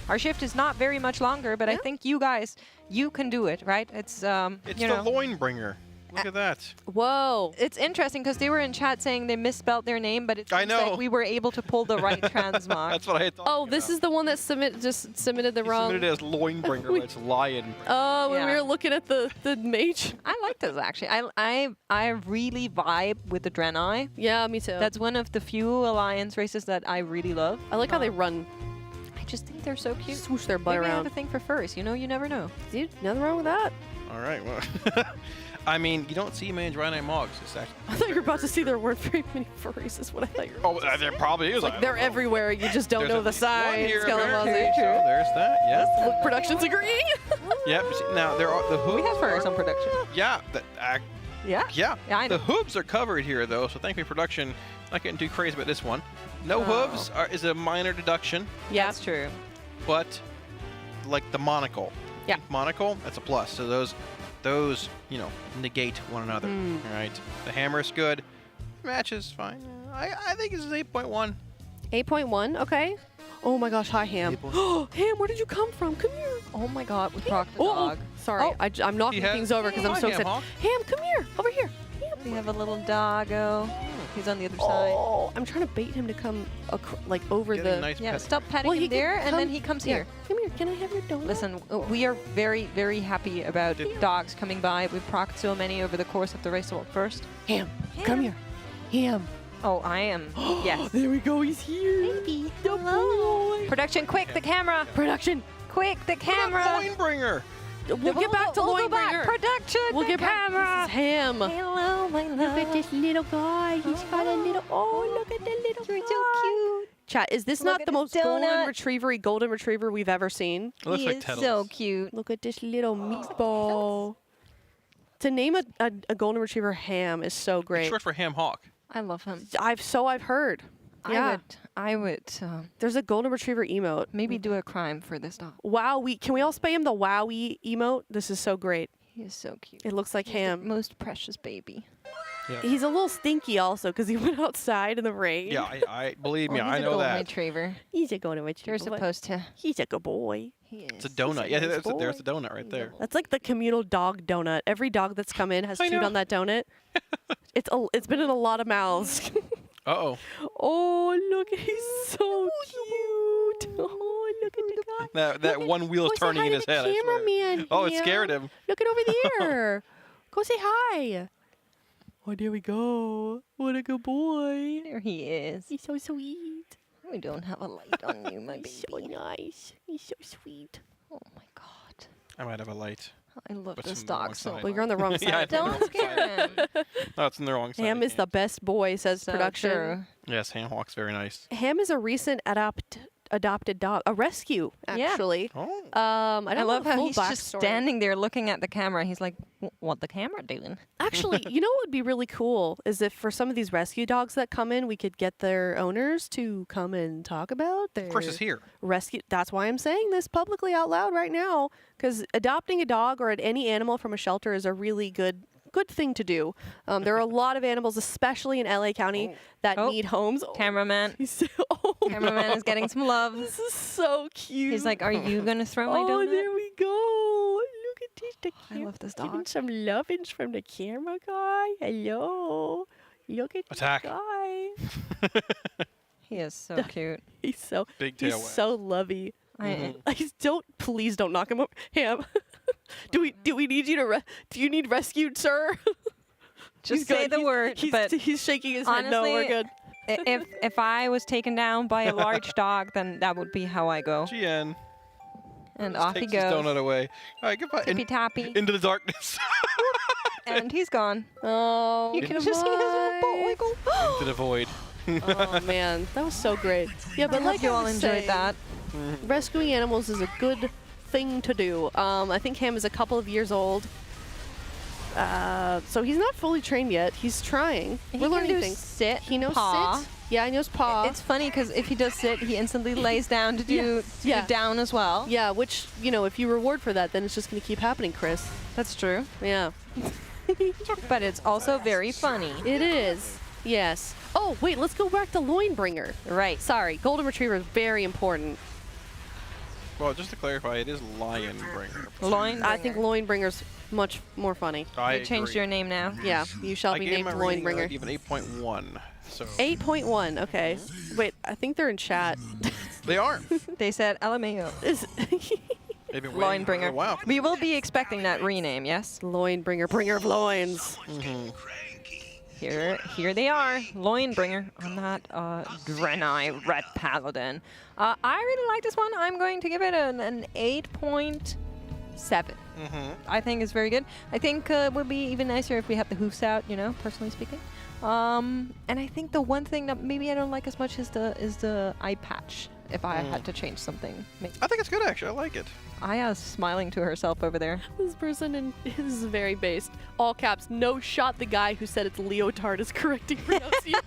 Our shift is not very much longer, but I think you guys, you can do it, right? It's it's the loin bringer. Look at that. Whoa. It's interesting because they were in chat saying they misspelled their name, but it seems like we were able to pull the right transmog. That's what I thought. Oh, this is the one that submitted the wrong. Submitted as loin bringer, but it's lion. Oh, when we were looking at the mage. I like this actually. I really vibe with the Draenei. Yeah, me too. That's one of the few alliance races that I really love. I like how they run. I just think they're so cute. Swoosh their butt Maybe around. I have a thing for furs. You know, you never know. Dude, nothing wrong with that. All right. Well, I mean, you don't see many dry night mogs. It's actually I thought you were about to see there weren't very many furries. Is what I thought you were. Oh, there probably is. Like they're everywhere. You just don't There's know at the least one signs. here, Skeletons. apparently. So there's that. Yeah. Look, production's agreeing. Yep. Now there are the hooves. We have furries on production. Yeah. Yeah. Yeah. I know. The hooves are covered here though, so thankfully production not getting too crazy about this one. No hooves is a minor deduction. Yeah, that's true. But like the monocle. Yeah. Monocle, that's a plus. So those negate one another. All right. The hammer is good. Match is fine. I think this is 8.1. 8.1. Okay. Oh my gosh. Hi, Ham. Ham, where did you come from? Come here. Oh my God. We brought the Oh, dog. sorry. I'm knocking things over because I'm so excited. Ham, come here. Over here. We have a little doggo. He's on the other side. Oh, I'm trying to bait him to come like over the. Nice Yeah, pet. stop petting him there, and then he comes here. Come here. Can I have your donut? Listen, we are very, very happy about dogs coming by. We've procced so many over the course of the race world first. Ham, come here. Ham. Oh, I am. Yes. There we go. He's here. Baby. Hello. Production, quick, the camera. Production. Quick, the camera. Coinbringer. We'll get back to We'll go back. Loinbringer. Production, We'll the get back. camera. This is Ham. Hello, my love. Look at this little guy. He's got a little. Oh, look at the little guy. You're so cute. Chat, is this Look not at the his most donut. golden retriever we've ever seen? It looks He like is Tettles. so cute. Look at this little meatball. To name a golden retriever Ham is so It's great. short for ham hawk. I love him. I've heard. Yeah. I would. There's a golden retriever emote. Maybe do a crime for this dog. Wow, can we all spay him the Wowie emote? This is so great. He is so cute. It looks like He's the Ham. most precious baby. Yeah. He's a little stinky also because he went outside in the rain. Yeah, I believe me, Oh, he's I a know golden that. retriever. He's a golden retriever. You're supposed to. He's a good boy. He is. It's a donut. a Yeah, nice there's boy. the donut right there. That's like the communal dog donut. Every dog that's come in has I chewed know. on that donut. It's been in a lot of mouths. Uh-oh. Oh, look, he's so cute. Oh, look at the guy. That one wheel is Go say turning hi in to his the head, I swear. cameraman, Oh, it Ham. scared him. Look at over there. Go say hi. Oh, there we go. What a good boy. There he is. He's so sweet. We don't have a light on you, my baby. He's so nice. He's so sweet. Oh my God. I might have a light. I love But this it's on the wrong dog so side. much. Well, you're on the wrong side. Yeah, I know. Don't scare him. No, it's in the wrong side. Ham is the best boy, says So production. true. Yes, ham hawk's very nice. Ham is a recent adopted dog, a rescue actually. Oh. I don't I love know the how full he's just backstory. standing there looking at the camera. He's like, "What the camera doing?" Actually, you know what would be really cool is if for some of these rescue dogs that come in, we could get their owners to come and talk about their Of course, it's here. rescue. That's why I'm saying this publicly out loud right now, because adopting a dog or any animal from a shelter is a really good thing to do. There are a lot of animals, especially in LA County, that need homes. Cameraman. Oh, Cameraman is getting some love. This is so cute. He's like, "Are you gonna throw my Oh, donut?" there we go. Look at this. I love this Giving dog. some lovins from the camera guy. Hello. Look at Attack. this guy. He is so cute. He's so Big he's tail wag. so lovey. I Please don't knock him up. Ham. do we need you to do you need rescued, sir? Just He's say good. the word. But he's shaking his head. No, we're honestly, good. if I was taken down by a large dog, then that would be how I go. GN. And Just off he takes his goes. donut away. All right, goodbye. Tippy tappy. Into the darkness. And he's gone. Oh, You can just see his little butt wiggle. Into the void. Oh man, that was so great. Yeah, but I like hope you I all was enjoyed saying, that. rescuing animals is a good thing to do. I think Ham is a couple of years old. So he's not fully trained yet. He's trying. He We're can learning do things. sit, He knows paw. sit. Yeah, he knows paw. It's funny because if he does sit, he instantly lays down to do Yeah. down as well. Yeah, which, if you reward for that, then it's just going to keep happening, Chris. That's true. Yeah. But it's also very funny. It is. Yes. Oh, wait, let's go back to Loinbringer. Right. Sorry, Golden Retriever is very important. Well, just to clarify, it is Lionbringer. Loin. I think Loinbringer's much more funny. I changed agree. your name now. Yeah, you shall I be gave named my rating, I Loinbringer. gave an 8.1. So 8.1, okay. Wait, I think they're in chat. they are. They said LMAO. They've been waiting for a Loinbringer. while. We will be expecting that rename, yes? Loinbringer, bringer of loins. Here they are, Loinbringer on that Draenei Red Paladin. I really like this one. I'm going to give it an 8.7. 7. I think it's very good. I think it would be even nicer if we had the hoofs out, you know, personally speaking. And I think the one thing that maybe I don't like as much is the eye patch. If I had to change something, maybe. I think it's good actually. I like it. Aya's smiling to herself over there. This person is very based. All caps. No shot. The guy who said it's leotard is correcting pronunciation.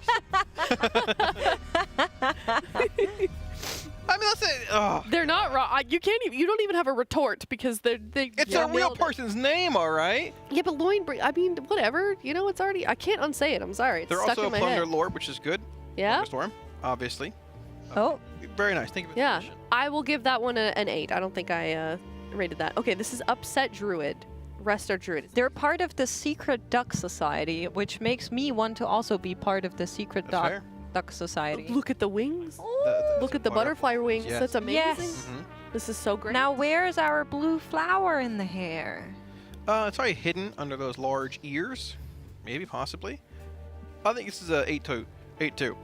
I mean, that's it. Oh. They're not wrong. You can't even. You don't even have a retort because they. It's a real person's name, all right. Yeah, but loin. I mean, whatever. You know, it's already. I can't unsay it. I'm sorry. It's They're stuck also in a my head. plunder lord, which is good. Yeah. Storm, obviously. Oh. Very nice. Thank you for the Yeah, addition. I will give that one an 8. I don't think I rated that. Okay, this is Upset Druid. Rest our Druid. They're part of the Secret Duck Society, which makes me want to also be part of the Secret Duck Society. Look at the wings. Look at the butterfly wings. Yes. That's amazing. Yes. This is so great. Now, where's our blue flower in the hair? It's probably hidden under those large ears. Maybe, possibly. I think this is a 8-2. 8-2.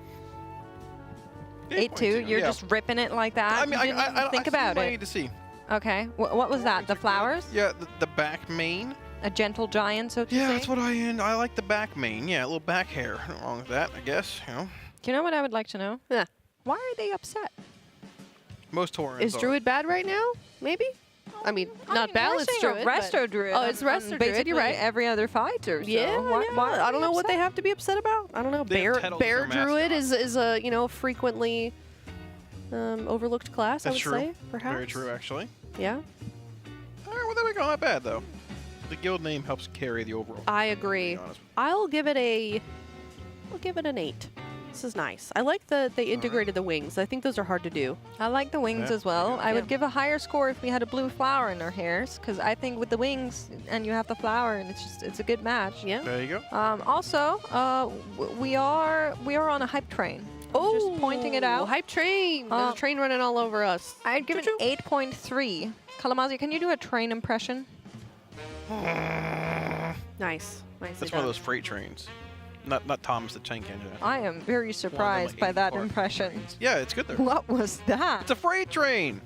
8-2. You're yeah. just ripping it like that. I mean, You didn't think about I it. need to see. Okay. What was that? The flowers? Yeah, the back mane. A gentle giant, so to say? Yeah, that's what I like the back mane. Yeah, a little back hair. Nothing wrong with that, I guess. You know. Do you know what I would like to know? Yeah. Why are they upset? Most Taurans Is are. Druid bad right now? Maybe? I mean, not balanced Druid. but- Resto Druid. Oh, it's Resto Druid. Basically You're right. every other fighter. So Yeah, why yeah. are I don't know what they have to be upset about. I don't know. They have Bear Tettles, their Druid is a frequently overlooked class. That's I would true. say perhaps. Very true, actually. Yeah. All right, well, there we go. Not bad though. The guild name helps carry the overall. I agree. I'll give it an 8. This is nice. I like they integrated the wings. I think those are hard to do. I like the wings Yeah, as well. pretty I would Yeah. give a higher score if we had a blue flower in our hairs, because I think with the wings and you have the flower, and it's a good match. Yeah. There you go. Also, we are on a hype train. Oh, just pointing it out. Hype train. There's a train running all over us. I'd give it 8.3. Kalamazi, can you do a train impression? Nice. Nicely That's done. one of those freight trains. Not Thomas the Tank Engine. I am very surprised by that impression. Yeah, it's good there. What was that? It's a freight train.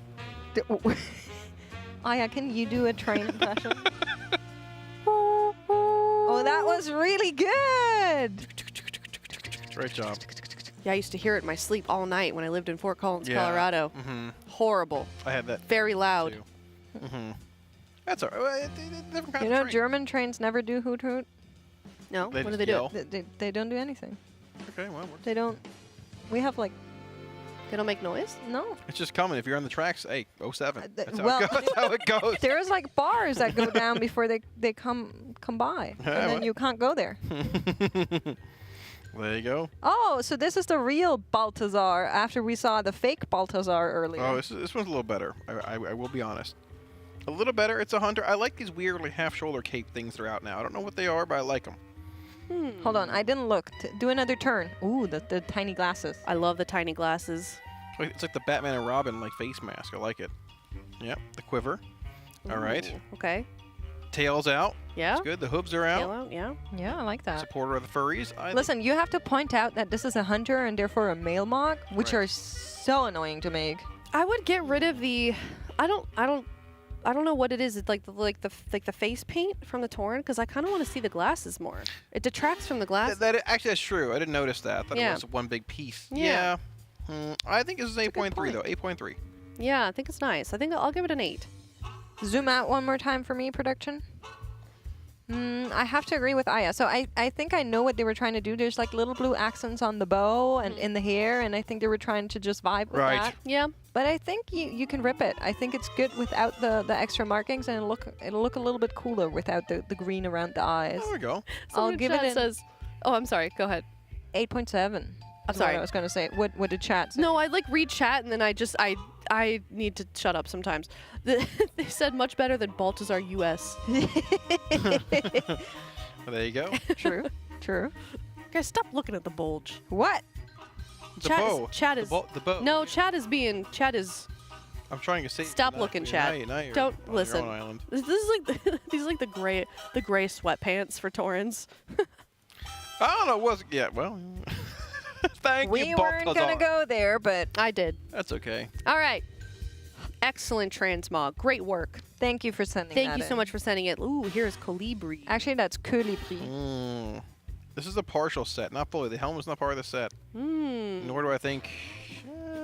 Aya, can you do a train impression? Oh, that was really good. Great job. Yeah, I used to hear it in my sleep all night when I lived in Fort Collins, Yeah. Colorado. Horrible. I had that. Very loud. That's all right. Different kind You of know, train. German trains never do hoot hoot. No? They What do just they do? yell. They don't do anything. Okay, well, They don't. We have like. They don't make noise? No. it's just coming. If you're on the tracks, hey, 07. That's how, well, it goes. That's how it goes. There's like bars that go down before they come by, and then well. you can't go there. There you go. Oh, so this is the real Baltazar after we saw the fake Baltazar earlier. Oh, this one's a little better. I will be honest. A little better. It's a hunter. I like these weird like half-shoulder cape things that are out now. I don't know what they are, but I like them. Hold on, I didn't look. Do another turn. Ooh, the tiny glasses. I love the tiny glasses. It's like the Batman and Robin like face mask. I like it. Yep, the quiver. All right. Ooh, okay. Tails out. Yeah. It's good. The hooves are out. Tail out, yeah. Yeah, I like that. Supporter of the furries. Listen, you have to point out that this is a hunter and therefore a male mock, which are so annoying to make. I would get rid of the. I don't know what it is. It's like the face paint from the Tauren, because I kind of want to see the glasses more. It detracts from the glasses. Actually, that's true. I didn't notice that. I thought Yeah. it was one big piece. Yeah. I think this is 8.3 though. 8.3. Yeah, I think it's nice. I think I'll give it an 8. Zoom out one more time for me, production. I have to agree with Aya. So I think I know what they were trying to do. There's like little blue accents on the bow and in the hair, and I think they were trying to just vibe with that. Yeah. But I think you can rip it. I think it's good without the extra markings, and it'll look a little bit cooler without the green around the eyes. There we go. I'll Someone in give it chat an says, "Oh, I'm sorry. Go ahead." 8.7. I'm sorry. I was going to say. What did chat say? No, I like read chat and then I need to shut up sometimes. They said much better than Baltazar US. There you go. True. True. Guys, stop looking at the bulge. What? The Chat bow. Chat is. The bow. No, chat is being. Chat is. I'm trying to say. Stop looking, chat. Now you're Don't on listen. Your own island. This is like these are like the gray sweatpants for Taurens. I don't know. Was yeah. Well. Thank we you, weren't Baltazar. going to go there, but I did. That's okay. All right. Excellent transmog. Great work. Thank you for sending Thank that you so in. much for sending it. Ooh, here's Colibri. Actually, that's Colibri. This is a partial set, not fully. The helmet's not part of the set. Nor do I think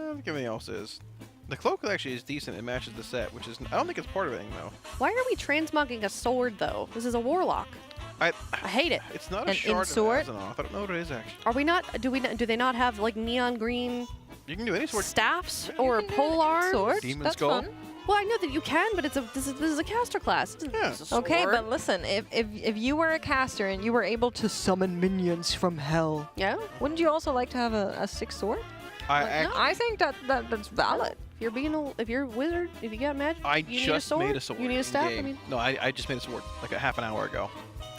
everything else is. The cloak actually is decent. It matches the set, which is I don't think it's part of anything though. Why are we transmogging a sword though? This is a warlock. I hate it. It's not a shard of Azeroth. I don't know what it is actually. Are we not? Do they not have like neon green? You can do any sword. Staffs or pole arms. Demon skull. Well, I know that you can, but this is a caster class. Okay, but listen, if you were a caster and you were able to summon minions from hell, wouldn't you also like to have a 6 sword? I think that's valid. If you're a wizard, if you got magic, you need a sword. Made a sword. You need a staff. I mean, no, I just made a sword like a half an hour ago.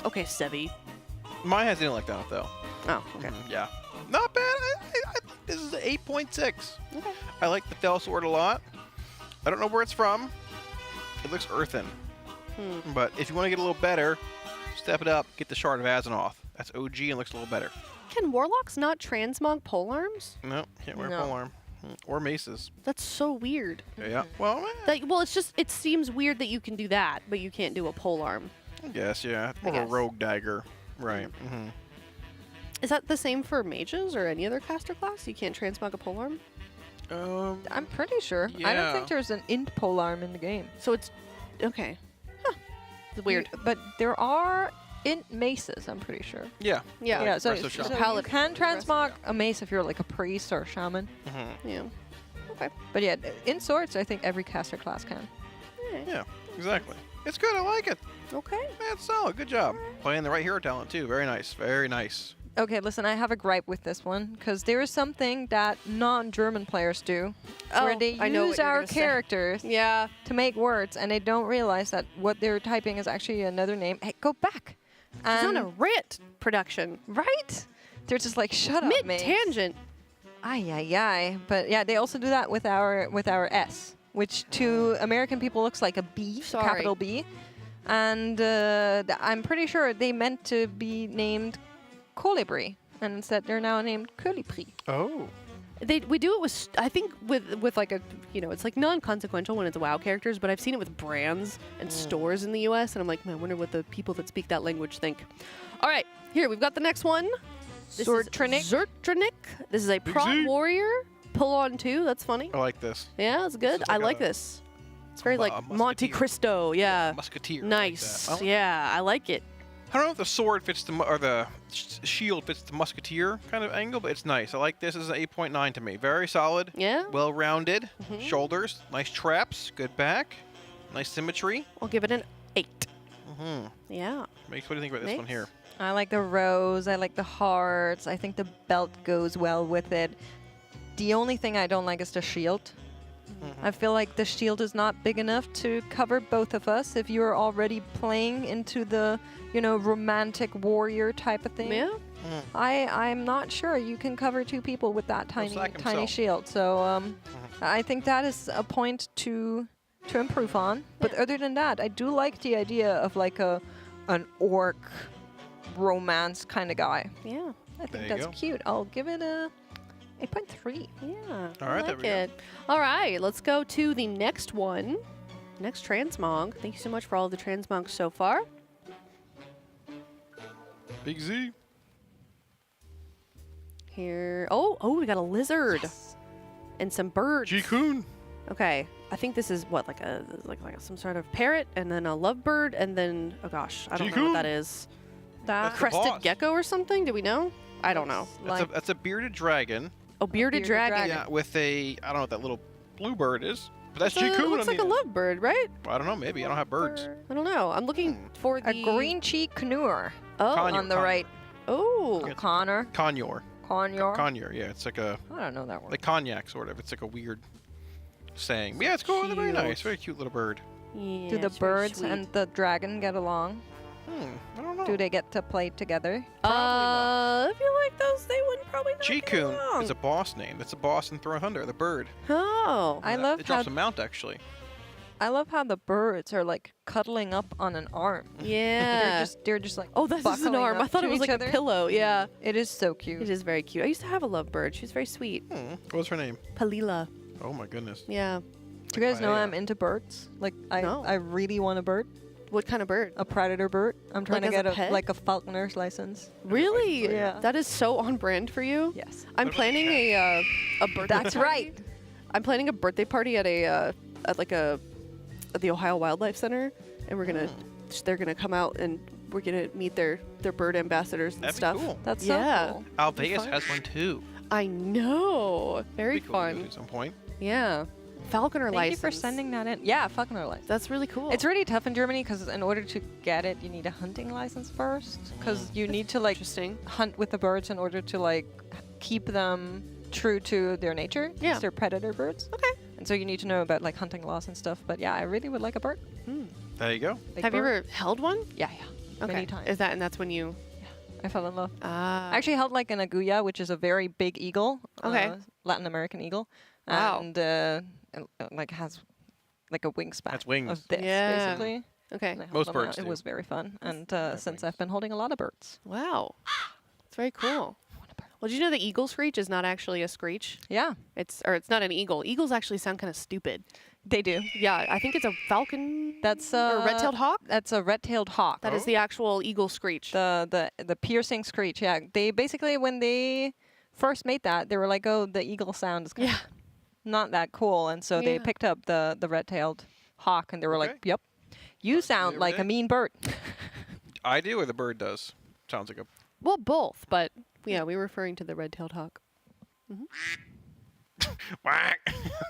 Okay, Sevi. Mine has intellect on it though. Oh, okay. Yeah, not bad. I think this is an 8.6. Okay. I like the fell sword a lot. I don't know where it's from. It looks earthen. But if you want to get a little better, step it up. Get the Shard of Azeroth. That's OG and looks a little better. Can warlocks not transmog polearms? No, can't wear a polearm. Or maces. That's so weird. Yeah. Well, it's just it seems weird that you can do that, but you can't do a polearm. I guess, yeah. It's more of a rogue dagger. Right. Is that the same for mages or any other caster class? You can't transmog a polearm? I'm pretty sure. I don't think there's an int polearm in the game. So it's okay. Huh. It's weird. But there are int maces, I'm pretty sure. Yeah. Yeah. Yeah, so you can transmog a mace if you're like a priest or a shaman. Yeah. Okay. But yeah, in swords, I think every caster class can. Yeah, exactly. It's good. I like it. Okay. That's solid. Good job. Playing the right hero talent, too. Very nice. Very nice. Okay, listen, I have a gripe with this one, because there is something that non-German players do, where they use our characters to make words, and they don't realize that what they're typing is actually another name. Hey, go back. It's on a RIT production. Right? They're just like, shut up, mate. Mid-tangent. Ay. But yeah, they also do that with our S, which to American people looks like a B, capital B. And I'm pretty sure they meant to be named Colibri, and instead they're now named Colibri. Oh. We do it with, I think, with like a, it's like non-consequential when it's WoW characters, but I've seen it with brands and stores in the U.S., and I'm like, man, I wonder what the people that speak that language think. All right, here, we've got the next one. Zertrinic. This is a prot warrior. Pull on 2, that's funny. I like this. Yeah, that's good. I like this. It's very like Monte Cristo, yeah. Musketeer. Nice, like yeah, I like it. I don't know if the sword fits or the shield fits the musketeer kind of angle, but it's nice. I like this as an 8.9 to me. Very solid. Yeah. Well-rounded. Shoulders. Nice traps. Good back. Nice symmetry. I'll give it an 8. Yeah. Makes. What do you think about this one here? I like the rose. I like the hearts. I think the belt goes well with it. The only thing I don't like is the shield. I feel like the shield is not big enough to cover both of us if you're already playing into the, romantic warrior type of thing. Yeah. I'm not sure you can cover 2 people with that tiny shield. So I think that is a point to improve on. But other than that, I do like the idea of like an orc romance kind of guy. Yeah. I think that's cute. I'll give it a 8.3. Yeah. All right, I like it. All right, let's go to the next one. Next transmog. Thank you so much for all the transmogs so far. Big Z. Here. Oh, we got a lizard. And some birds. G-Kun. Okay. I think this is what, like some sort of parrot, and then a lovebird, and then, oh gosh, I don't know what that is. That crested gecko or something? Do we know? I don't know. That's a bearded dragon. Oh, bearded dragon. Yeah, with a, I don't know what that little blue bird is. But that's G-Kun. It looks like a lovebird, right? I don't know. Maybe. I don't have birds. I don't know. I'm looking for the... A green cheek canoer. Oh. On the right. Oh. Connor. Conyor. Conyor. Yeah, it's like a... I don't know that word. Like cognac, sort of. It's like a weird saying. But yeah, it's cool. They're very nice. Very cute little bird. Yeah, do the birds and the dragon get along? I don't know. Do they get to play together? I feel like they wouldn't probably not G-Kun is a boss name. It's a boss in Throw Thunder, the bird. Oh. I love it drops a mount, actually. I love how the birds are like cuddling up on an arm. Yeah. they're just like, oh, this is an arm. I thought it was like a pillow. Yeah. It is so cute. It is very cute. I used to have a lovebird. She was very sweet. What was her name? Palila. Oh my goodness. Yeah. Do you guys know I'm into birds? Like, I really want a bird. What kind of bird? A predator bird. I'm trying Like to as get a pet? like a falconer's license. Really? Yeah. That is so on brand for you. Yes. I'm planning a birthday. That's right. I'm planning a birthday party at the Ohio Wildlife Center, and we're gonna they're gonna come out and we're gonna meet their bird ambassadors and That'd be stuff. cool. That's yeah. so cool. Al Vegas has one too. I know. Very That'd be cool to do fun. at some point. Yeah. Falconer Thank license. you for sending that in. Yeah, falconer license. That's really cool. It's really tough in Germany because in order to get it, you need a hunting license first. Because you need to like hunt with the birds in order to like keep them true to their nature. Yeah. 'Cause they're predator birds. Okay. And so you need to know about like hunting laws and stuff. But yeah, I really would like a bird. There you go. Big Have you bird. ever held one? Yeah. Okay. Many times. Is that and that's when you? I fell in love. Ah. I actually held like an agulla, which is a very big eagle. Okay. Latin American eagle. Wow. And like has like a wingspan. That's wings. Of this, Yeah. basically. Okay. And I held Most them birds out. It do. was very fun. And since I've been holding a lot of birds. Wow. It's very cool. Well, did you know the eagle screech is not actually a screech? Yeah. It's not an eagle. Eagles actually sound kind of stupid. They do. Yeah, I think it's a falcon. That's or a red-tailed hawk. That's a red-tailed hawk. That is the actual eagle screech. The piercing screech. Yeah. They basically when they first made that, they were like, oh, the eagle sound is kind of not that cool, and so they Yeah. picked up the red-tailed hawk, and they were like, yep, you sound like a mean bird. I do, or the bird does. Sounds like a. Well, both, but yeah, we were referring to the red-tailed hawk. Whack.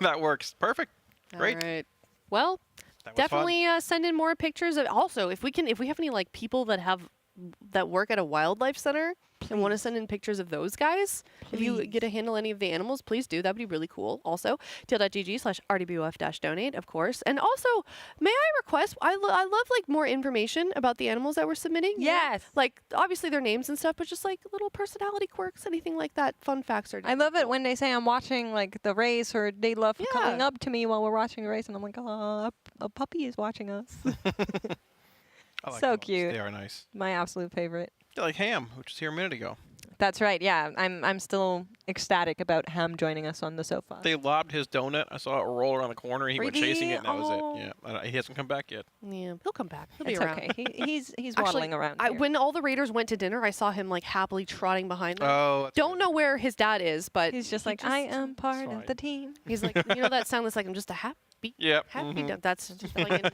That works. Perfect. Great. All right. Well, That was definitely send in more pictures. Also, if we have any like people that work at a wildlife center and want to send in pictures of those guys, if you get to handle any of the animals, please do. That'd be really cool. Also, teal.gg/rdbuf-donate, of course. And also, may I request? I love like more information about the animals that we're submitting. Yes. Like obviously their names and stuff, but just like little personality quirks, anything like that. Fun facts are. I love it when they say I'm watching like the race, or they love coming up to me while we're watching the race, and I'm like, oh, a puppy is watching us. I like So dogs. cute. They are nice. My absolute favorite. They're like Ham, which was here a minute ago. That's right. Yeah, I'm still ecstatic about Ham joining us on the sofa. They lobbed his donut. I saw it roll around the corner. He went chasing it, and that was Oh. it. Yeah, he hasn't come back yet. Yeah, he'll come back. He'll It's be around. okay. He's Actually, waddling around. Here. When all the Raiders went to dinner, I saw him like happily trotting behind them. Oh, that's Don't know where his dad is, but He's just like, I am part of the team. He's like, you know that sound that's like I'm just a happy. Yep. Happy. Mhm. That's just like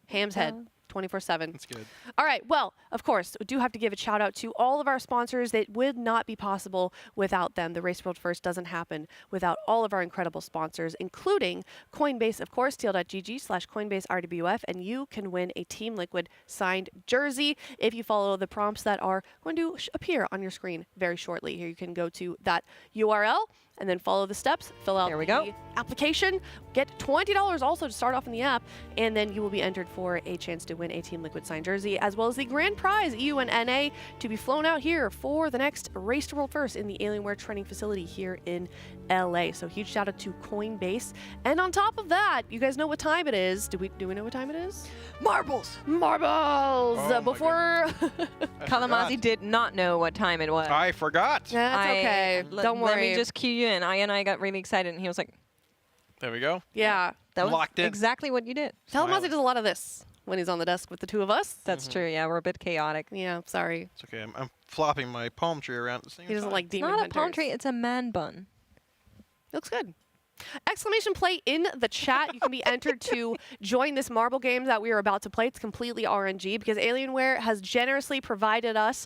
Ham's head. 24/7. That's good. All right. Well, of course, we do have to give a shout out to all of our sponsors. That would not be possible without them. The Race World First doesn't happen without all of our incredible sponsors, including Coinbase, of course, teal.gg/CoinbaseRWF, and you can win a Team Liquid signed jersey if you follow the prompts that are going to appear on your screen very shortly. Here you can go to that URL and then follow the steps, fill out the application, get $20 also to start off in the app, and then you will be entered for a chance to win a Team Liquid signed jersey, as well as the grand prize, EU and NA, to be flown out here for the next Race to World First in the Alienware training facility here in LA. So huge shout out to Coinbase. And on top of that, you guys know what time it is. Do we know what time it is? Marbles! Marbles! Oh my Before... Kalamazzi did not know what time it was. I forgot. That's okay. Don't Let worry. me just cue you in. I got really excited, and he was like, There we go. Yeah. that was Locked in. exactly what you did. Kalamazzi does a lot of this when he's on the desk with the two of us. That's true. Yeah, we're a bit chaotic. Yeah, sorry. It's okay. I'm flopping my palm tree around at the same He doesn't time. like It's demon not hunters. a palm tree. It's a man bun. Looks good. Exclamation play in the chat. You can be entered to join this marble game that we are about to play. It's completely RNG because Alienware has generously provided us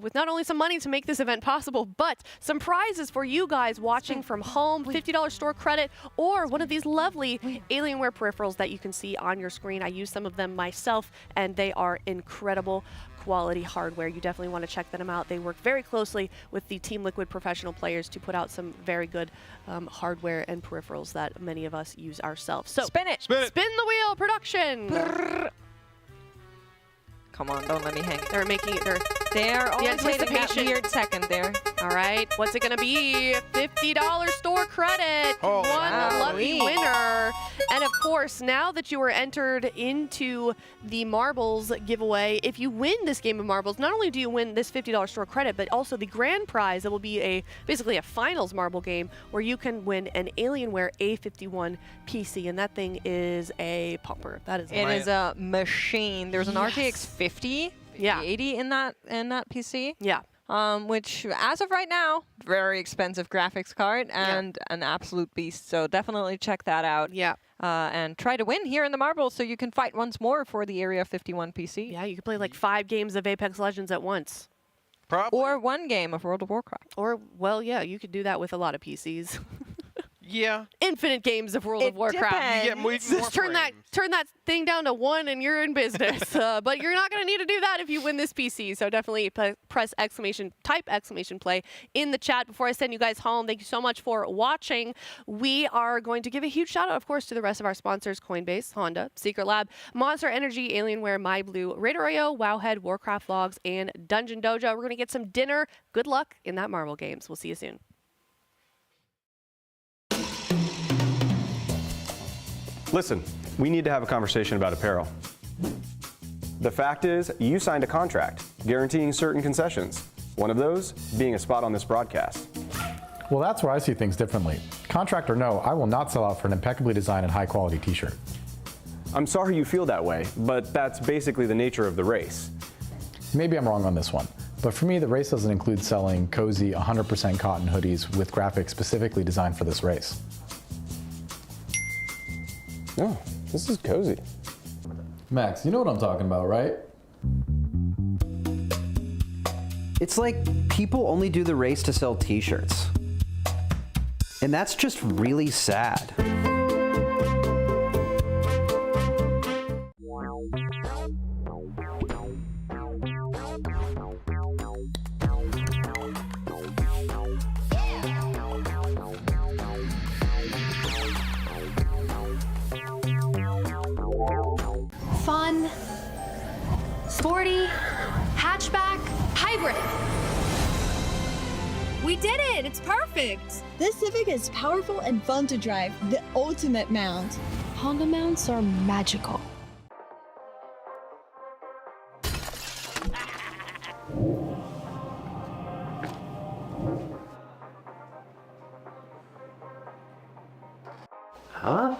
with not only some money to make this event possible, but some prizes for you guys watching from home, $50 store credit, or one of these lovely Alienware peripherals that you can see on your screen. I use some of them myself, and they are incredible quality hardware. You definitely want to check them out. They work very closely with the Team Liquid professional players to put out some very good hardware and peripherals that many of us use ourselves. So Spin it! Spin it! Spin the wheel, production! Come on, don't let me hang. They're making it. They're always waiting that anticipation. weird second there. All right, what's it gonna be? $50 store credit. Oh, One wow. lucky winner. And of course, now that you were entered into the marbles giveaway, if you win this game of marbles, not only do you win this $50 store credit, but also the grand prize that will be basically a finals marble game where you can win an Alienware A51 PC, and that thing is a pumper. That is. It is a machine. There's an RTX 50, 80 in that PC. Yeah. Which, as of right now, very expensive graphics card and an absolute beast. So definitely check that out. Yeah. And try to win here in the marbles so you can fight once more for the Area 51 PC. Yeah, you can play like 5 games of Apex Legends at once. Probably. Or 1 game of World of Warcraft. Or, well, yeah, you could do that with a lot of PCs. Yeah. Infinite games of World of Warcraft. Depends. Just turn that thing down to 1 and you're in business. But you're not going to need to do that if you win this PC. So definitely press type exclamation play in the chat before I send you guys home. Thank you so much for watching. We are going to give a huge shout out, of course, to the rest of our sponsors: Coinbase, Honda, Secret Lab, Monster Energy, Alienware, MyBlue, RaiderIO, Wowhead, Warcraft Logs, and DungeonDojo. We're going to get some dinner. Good luck in that Marvel games. We'll see you soon. Listen, we need to have a conversation about apparel. The fact is, you signed a contract guaranteeing certain concessions. One of those being a spot on this broadcast. Well, that's where I see things differently. Contract or no, I will not sell out for an impeccably designed and high-quality t-shirt. I'm sorry you feel that way, but that's basically the nature of the race. Maybe I'm wrong on this one, but for me, the race doesn't include selling cozy 100% cotton hoodies with graphics specifically designed for this race. No, this is cozy. Max, you know what I'm talking about, right? It's like people only do the race to sell t-shirts. And that's just really sad. Fun, sporty, hatchback, hybrid. We did it! It's perfect! This Civic is powerful and fun to drive, the ultimate mount. Honda mounts are magical. Huh?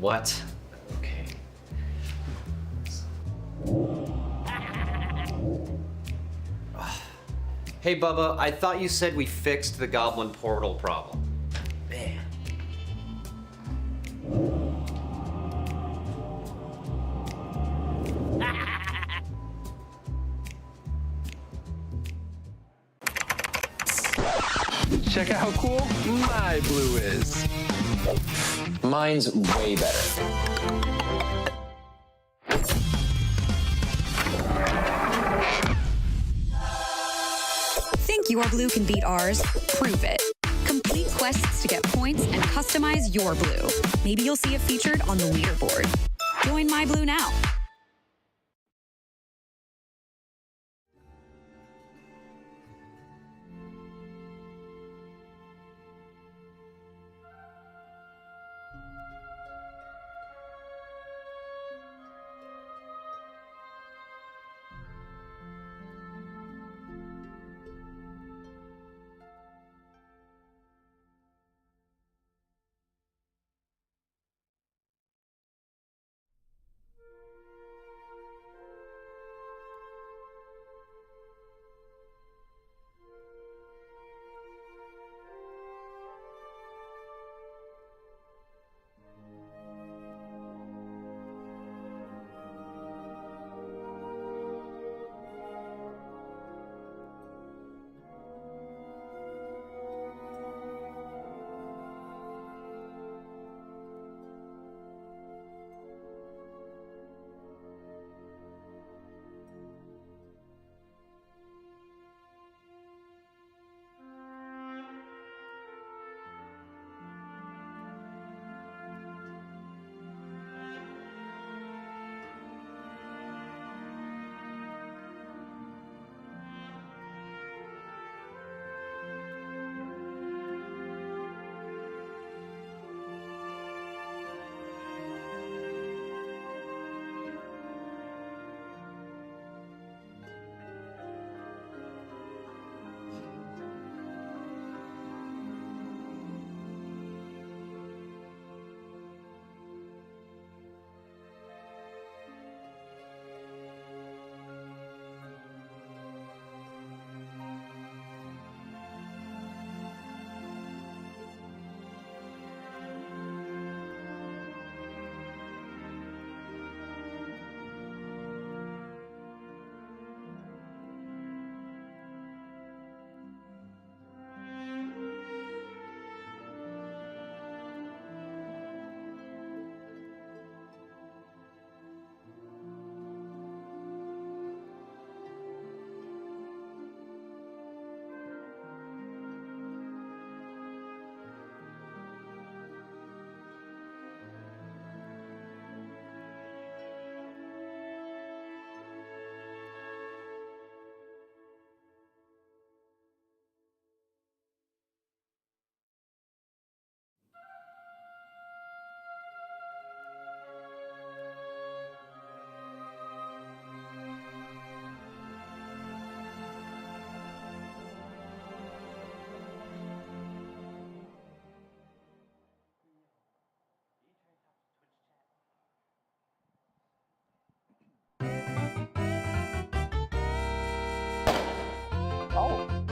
What? Okay. Hey Bubba, I thought you said we fixed the goblin portal problem. Man. Check out how cool MyBlue is. Mine's way better. Think your blue can beat ours? Prove it. Complete quests to get points and customize your blue. Maybe you'll see it featured on the leaderboard. Join MyBlue now.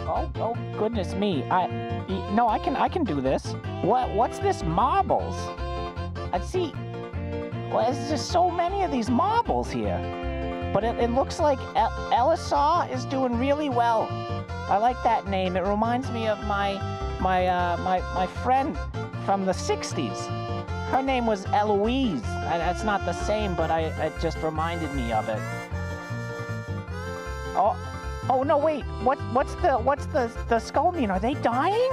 Oh, goodness me. No, I can do this. What's this marbles? Let's see. Well, there's just so many of these marbles here. But it looks like Elisar is doing really well. I like that name. It reminds me of my friend from the 60s. Her name was Eloise. That's not the same, but it just reminded me of it. Oh no, wait. What's the skull mean? Are they dying?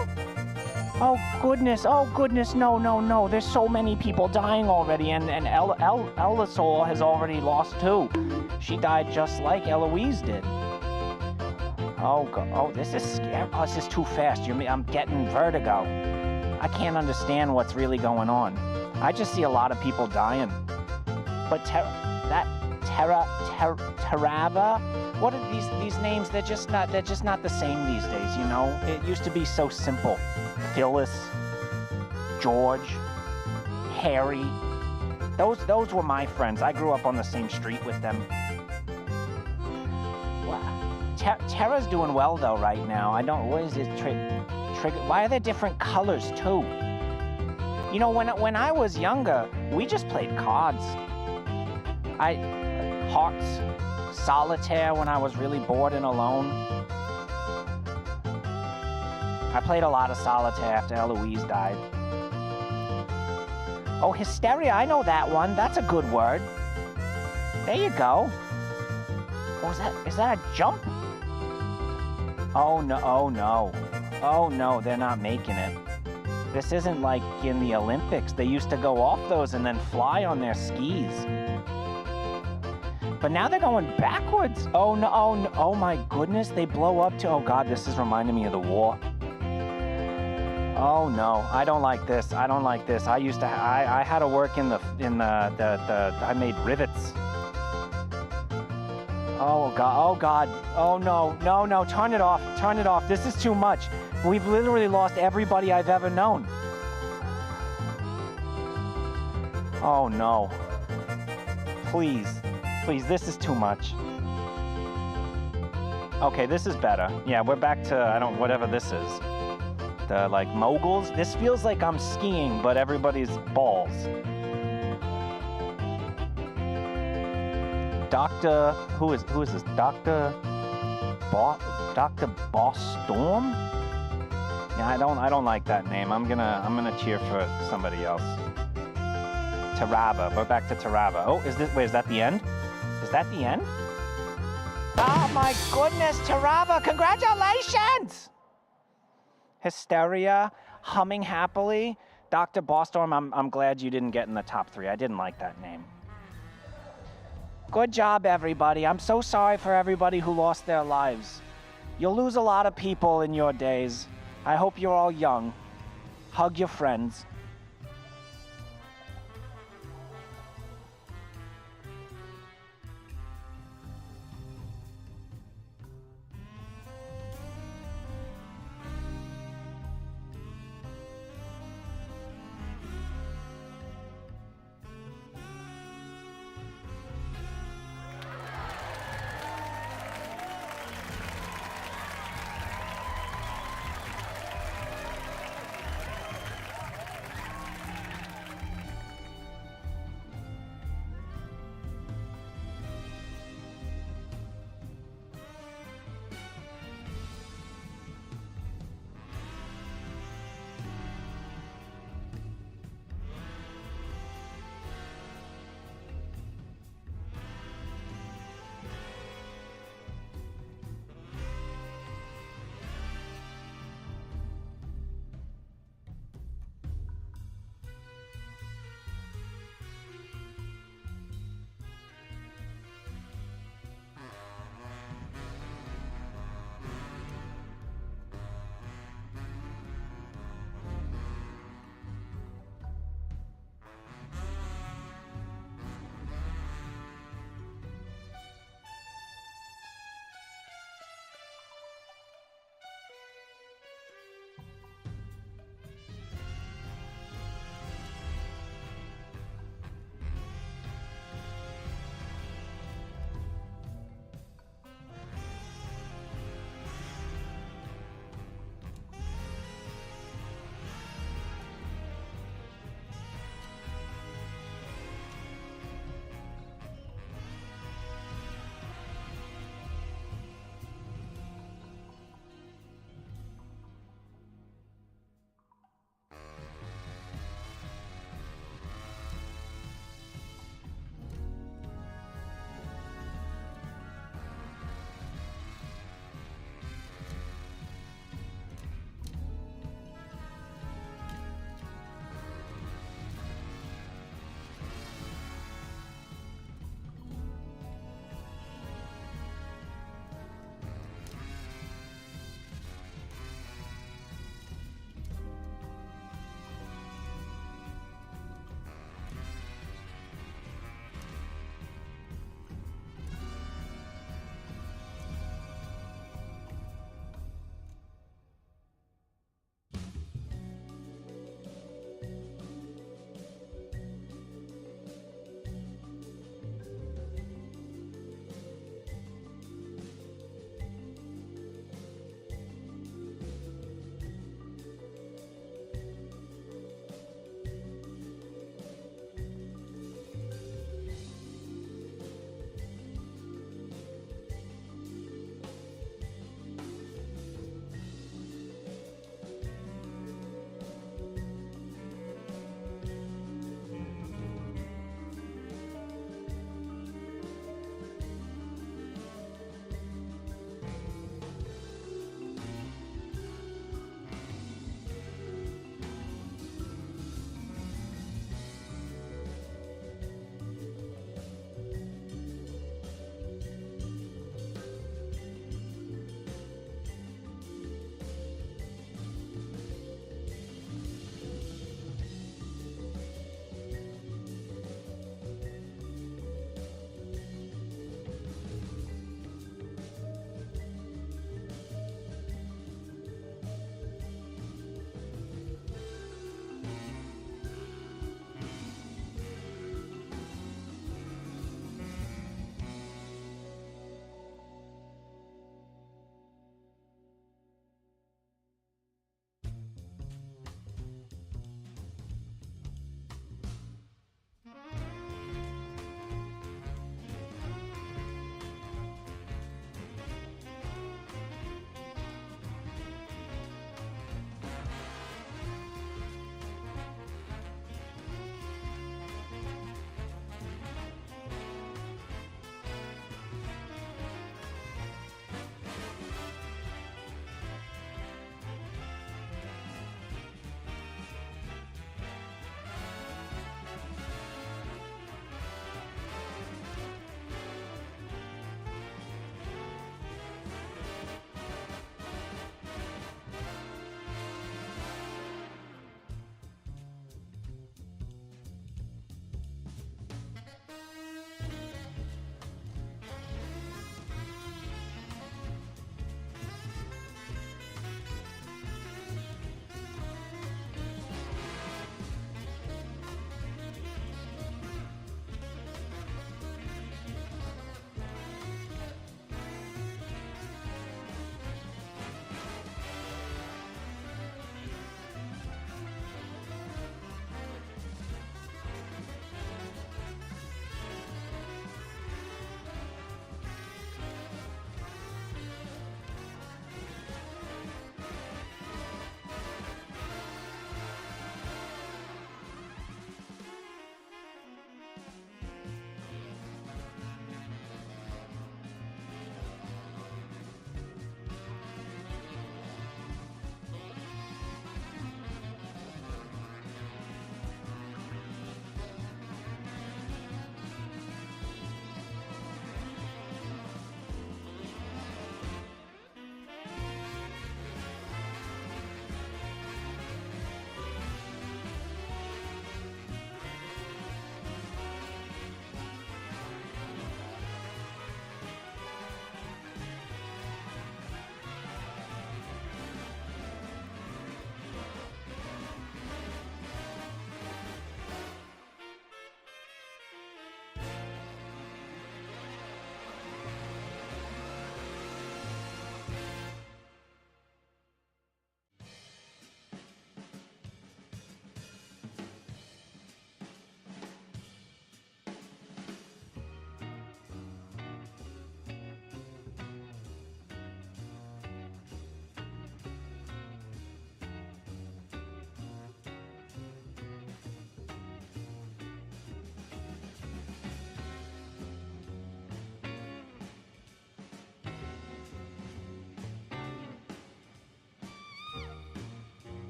Oh goodness, no. There's so many people dying already, and Elisol has already lost too. She died just like Eloise did. Oh god, this is scary. Oh, this is too fast. I'm getting vertigo. I can't understand what's really going on. I just see a lot of people dying. But Terava, what are these names? They're just not the same these days, you know? It used to be so simple. Phyllis, George, Harry. Those were my friends. I grew up on the same street with them. Terra's doing well though right now. What is it? Trigger? Why are there different colors too? You know, when I was younger, we just played cards. Hearts, solitaire when I was really bored and alone. I played a lot of solitaire after Eloise died. Oh, hysteria, I know that one. That's a good word. There you go. Oh, is that a jump? Oh no, they're not making it. This isn't like in the Olympics. They used to go off those and then fly on their skis. But now they're going backwards. Oh no, oh my goodness, they blow up to, oh god, this is reminding me of the war. Oh no, I don't like this. I had to work in the I made rivets. Oh god, oh no, turn it off, this is too much. We've literally lost everybody I've ever known. Oh no. Please, this is too much. Okay, this is better. Yeah, we're back to, whatever this is. The, moguls. This feels like I'm skiing, but everybody's balls. Who is this? Dr. Boss Storm? Yeah, I don't like that name. I'm gonna cheer for somebody else. Tarava. We're back to Tarava. Oh, is that the end? Is that the end? Oh my goodness, Tarava, congratulations! Hysteria, humming happily. Dr. Bosstorm, I'm glad you didn't get in the top 3. I didn't like that name. Good job, everybody. I'm so sorry for everybody who lost their lives. You'll lose a lot of people in your days. I hope you're all young. Hug your friends.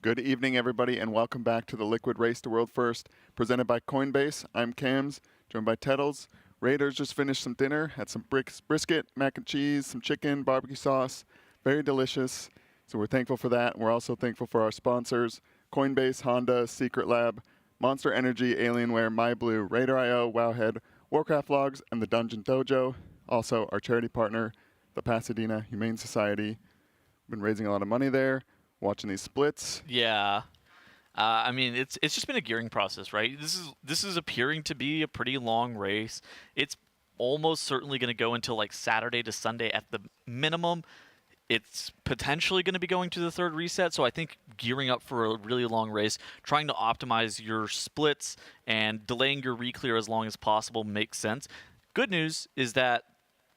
Good evening, everybody, and welcome back to the Liquid Race to World First, presented by Coinbase. I'm Cams, joined by Tettles. Raiders just finished some dinner, had some brisket, mac and cheese, some chicken, barbecue sauce. Very delicious. So we're thankful for that. And we're also thankful for our sponsors, Coinbase, Honda, Secret Lab, Monster Energy, Alienware, MyBlue, RaiderIO, Wowhead, Warcraft Logs, and the DungeonDojo. Also, our charity partner, the Pasadena Humane Society. We've been raising a lot of money there, watching these splits. Yeah. I mean, it's just been a gearing process, right? This is appearing to be a pretty long race. It's almost certainly going to go until like Saturday to Sunday at the minimum. It's potentially going to be going to the third reset, so I think gearing up for a really long race, trying to optimize your splits and delaying your reclear as long as possible makes sense. Good news is that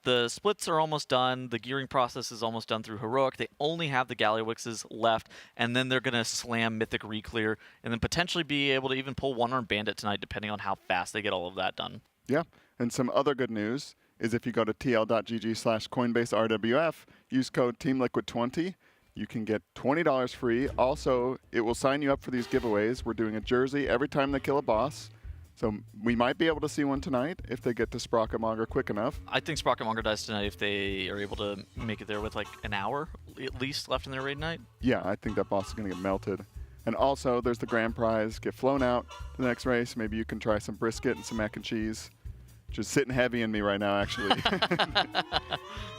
the splits are almost done. The gearing process is almost done through Heroic. They only have the Gallywixes left, and then they're going to slam Mythic Reclear and then potentially be able to even pull One-Armed Bandit tonight, depending on how fast they get all of that done. Yeah, and some other good news is if you go to tl.gg/CoinbaseRWF, use code TeamLiquid20, you can get $20 free. Also, it will sign you up for these giveaways. We're doing a jersey every time they kill a boss. So we might be able to see one tonight if they get to Sprocketmonger quick enough. I think Sprocketmonger dies tonight if they are able to make it there with like an hour at least left in their raid night. Yeah, I think that boss is going to get melted. And also, there's the grand prize. Get flown out to the next race. Maybe you can try some brisket and some mac and cheese. Just sitting heavy in me right now, actually.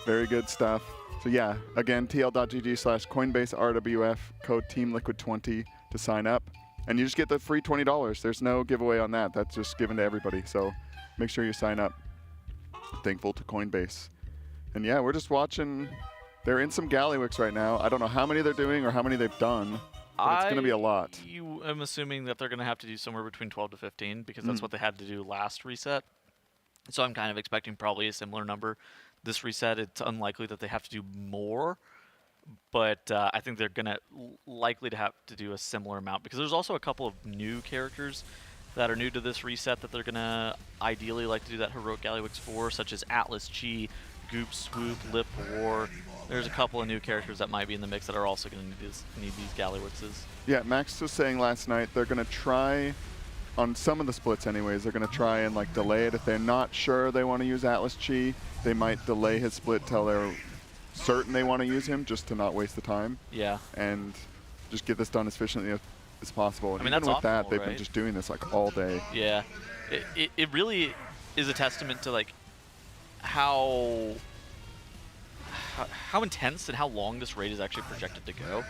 Very good stuff. So yeah, again, tl.gg/CoinbaseRWF, code TeamLiquid20 to sign up. And you just get the free $20. There's no giveaway on that. That's just given to everybody. So make sure you sign up. Thankful to Coinbase. And yeah, we're just watching. They're in some Gallywix right now. I don't know how many they're doing or how many they've done. But it's going to be a lot. I'm assuming that they're going to have to do somewhere between 12 to 15 because that's what they had to do last reset. So I'm kind of expecting probably a similar number. This reset, it's unlikely that they have to do more. But I think they're going to likely to have to do a similar amount because there's also a couple of new characters that are new to this reset that they're going to ideally like to do that Heroic Gallywix for, such as Atlas Chi, Goop Swoop, Lip War. There's a couple of new characters that might be in the mix that are also going to need these Gallywixes. Yeah, Max was saying last night they're going to try, on some of the splits anyways, they're going to try and like delay it. If they're not sure they want to use Atlas Chi, they might delay his split till they're certain they want to use him just to not waste the time. Yeah. And just get this done as efficiently as possible. And I mean, even that's with that, optimal, they've right? been just doing this like all day. Yeah. It really is a testament to like how intense and how long this raid is actually projected to go.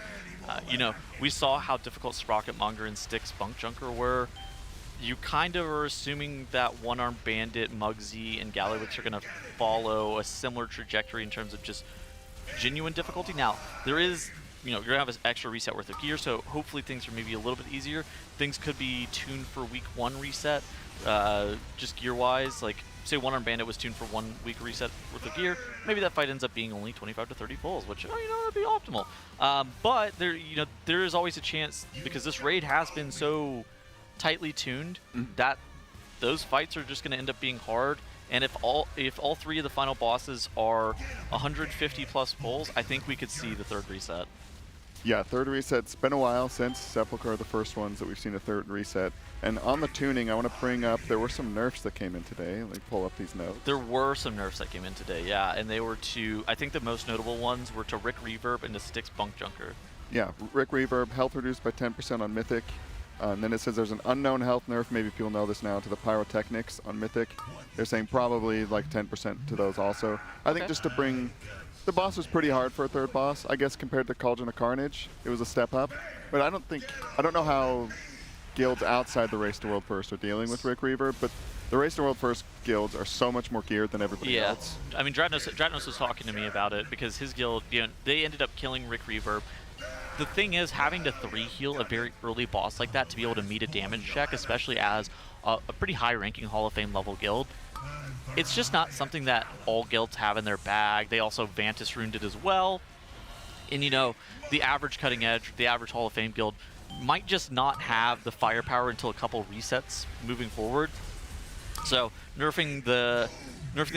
You know, we saw how difficult Sprocketmonger and Styx Bunk Junker were. You kind of are assuming that One-Armed Bandit, Muggsy, and Gallywix are going to follow a similar trajectory in terms of just genuine difficulty. Now, there is, you know, you're going to have an extra reset worth of gear, so hopefully things are maybe a little bit easier. Things could be tuned for week 1 reset, just gear-wise. Like, say One-Armed Bandit was tuned for 1 week reset worth of gear, maybe that fight ends up being only 25 to 30 pulls, which, you know, would be optimal. But there, you know, there is always a chance, because this raid has been so tightly tuned, that those fights are just going to end up being hard. And if all 3 of the final bosses are 150 plus pulls, I think we could see the third reset. Yeah, third reset. It's been a while since Sepulchre are the first ones that we've seen a third reset. And on the tuning, I want to bring up, there were some nerfs that came in today. Let me pull up these notes. There were some nerfs that came in today, yeah. And they were to, I think the most notable ones were to Rick Reverb and to Styx Bunk Junker. Yeah, Rick Reverb, health reduced by 10% on Mythic. And then it says there's an unknown health nerf, maybe people know this now, to the Pyrotechnics on Mythic. They're saying probably like 10% to those also. I think just to bring, the boss was pretty hard for a third boss, I guess, compared to Cauldron of Carnage. It was a step up. But I don't know how guilds outside the Race to World First are dealing with Rick Reverb, but the Race to World First guilds are so much more geared than everybody else. I mean, Dratnos was talking to me about it because his guild, you know, they ended up killing Rick Reverb. The thing is, having to 3-heal a very early boss like that to be able to meet a damage check, especially as a pretty high-ranking Hall of Fame level guild, it's just not something that all guilds have in their bag. They also Vantis runed it as well. And, you know, the average Cutting Edge, the average Hall of Fame guild might just not have the firepower until a couple resets moving forward. So nerfing the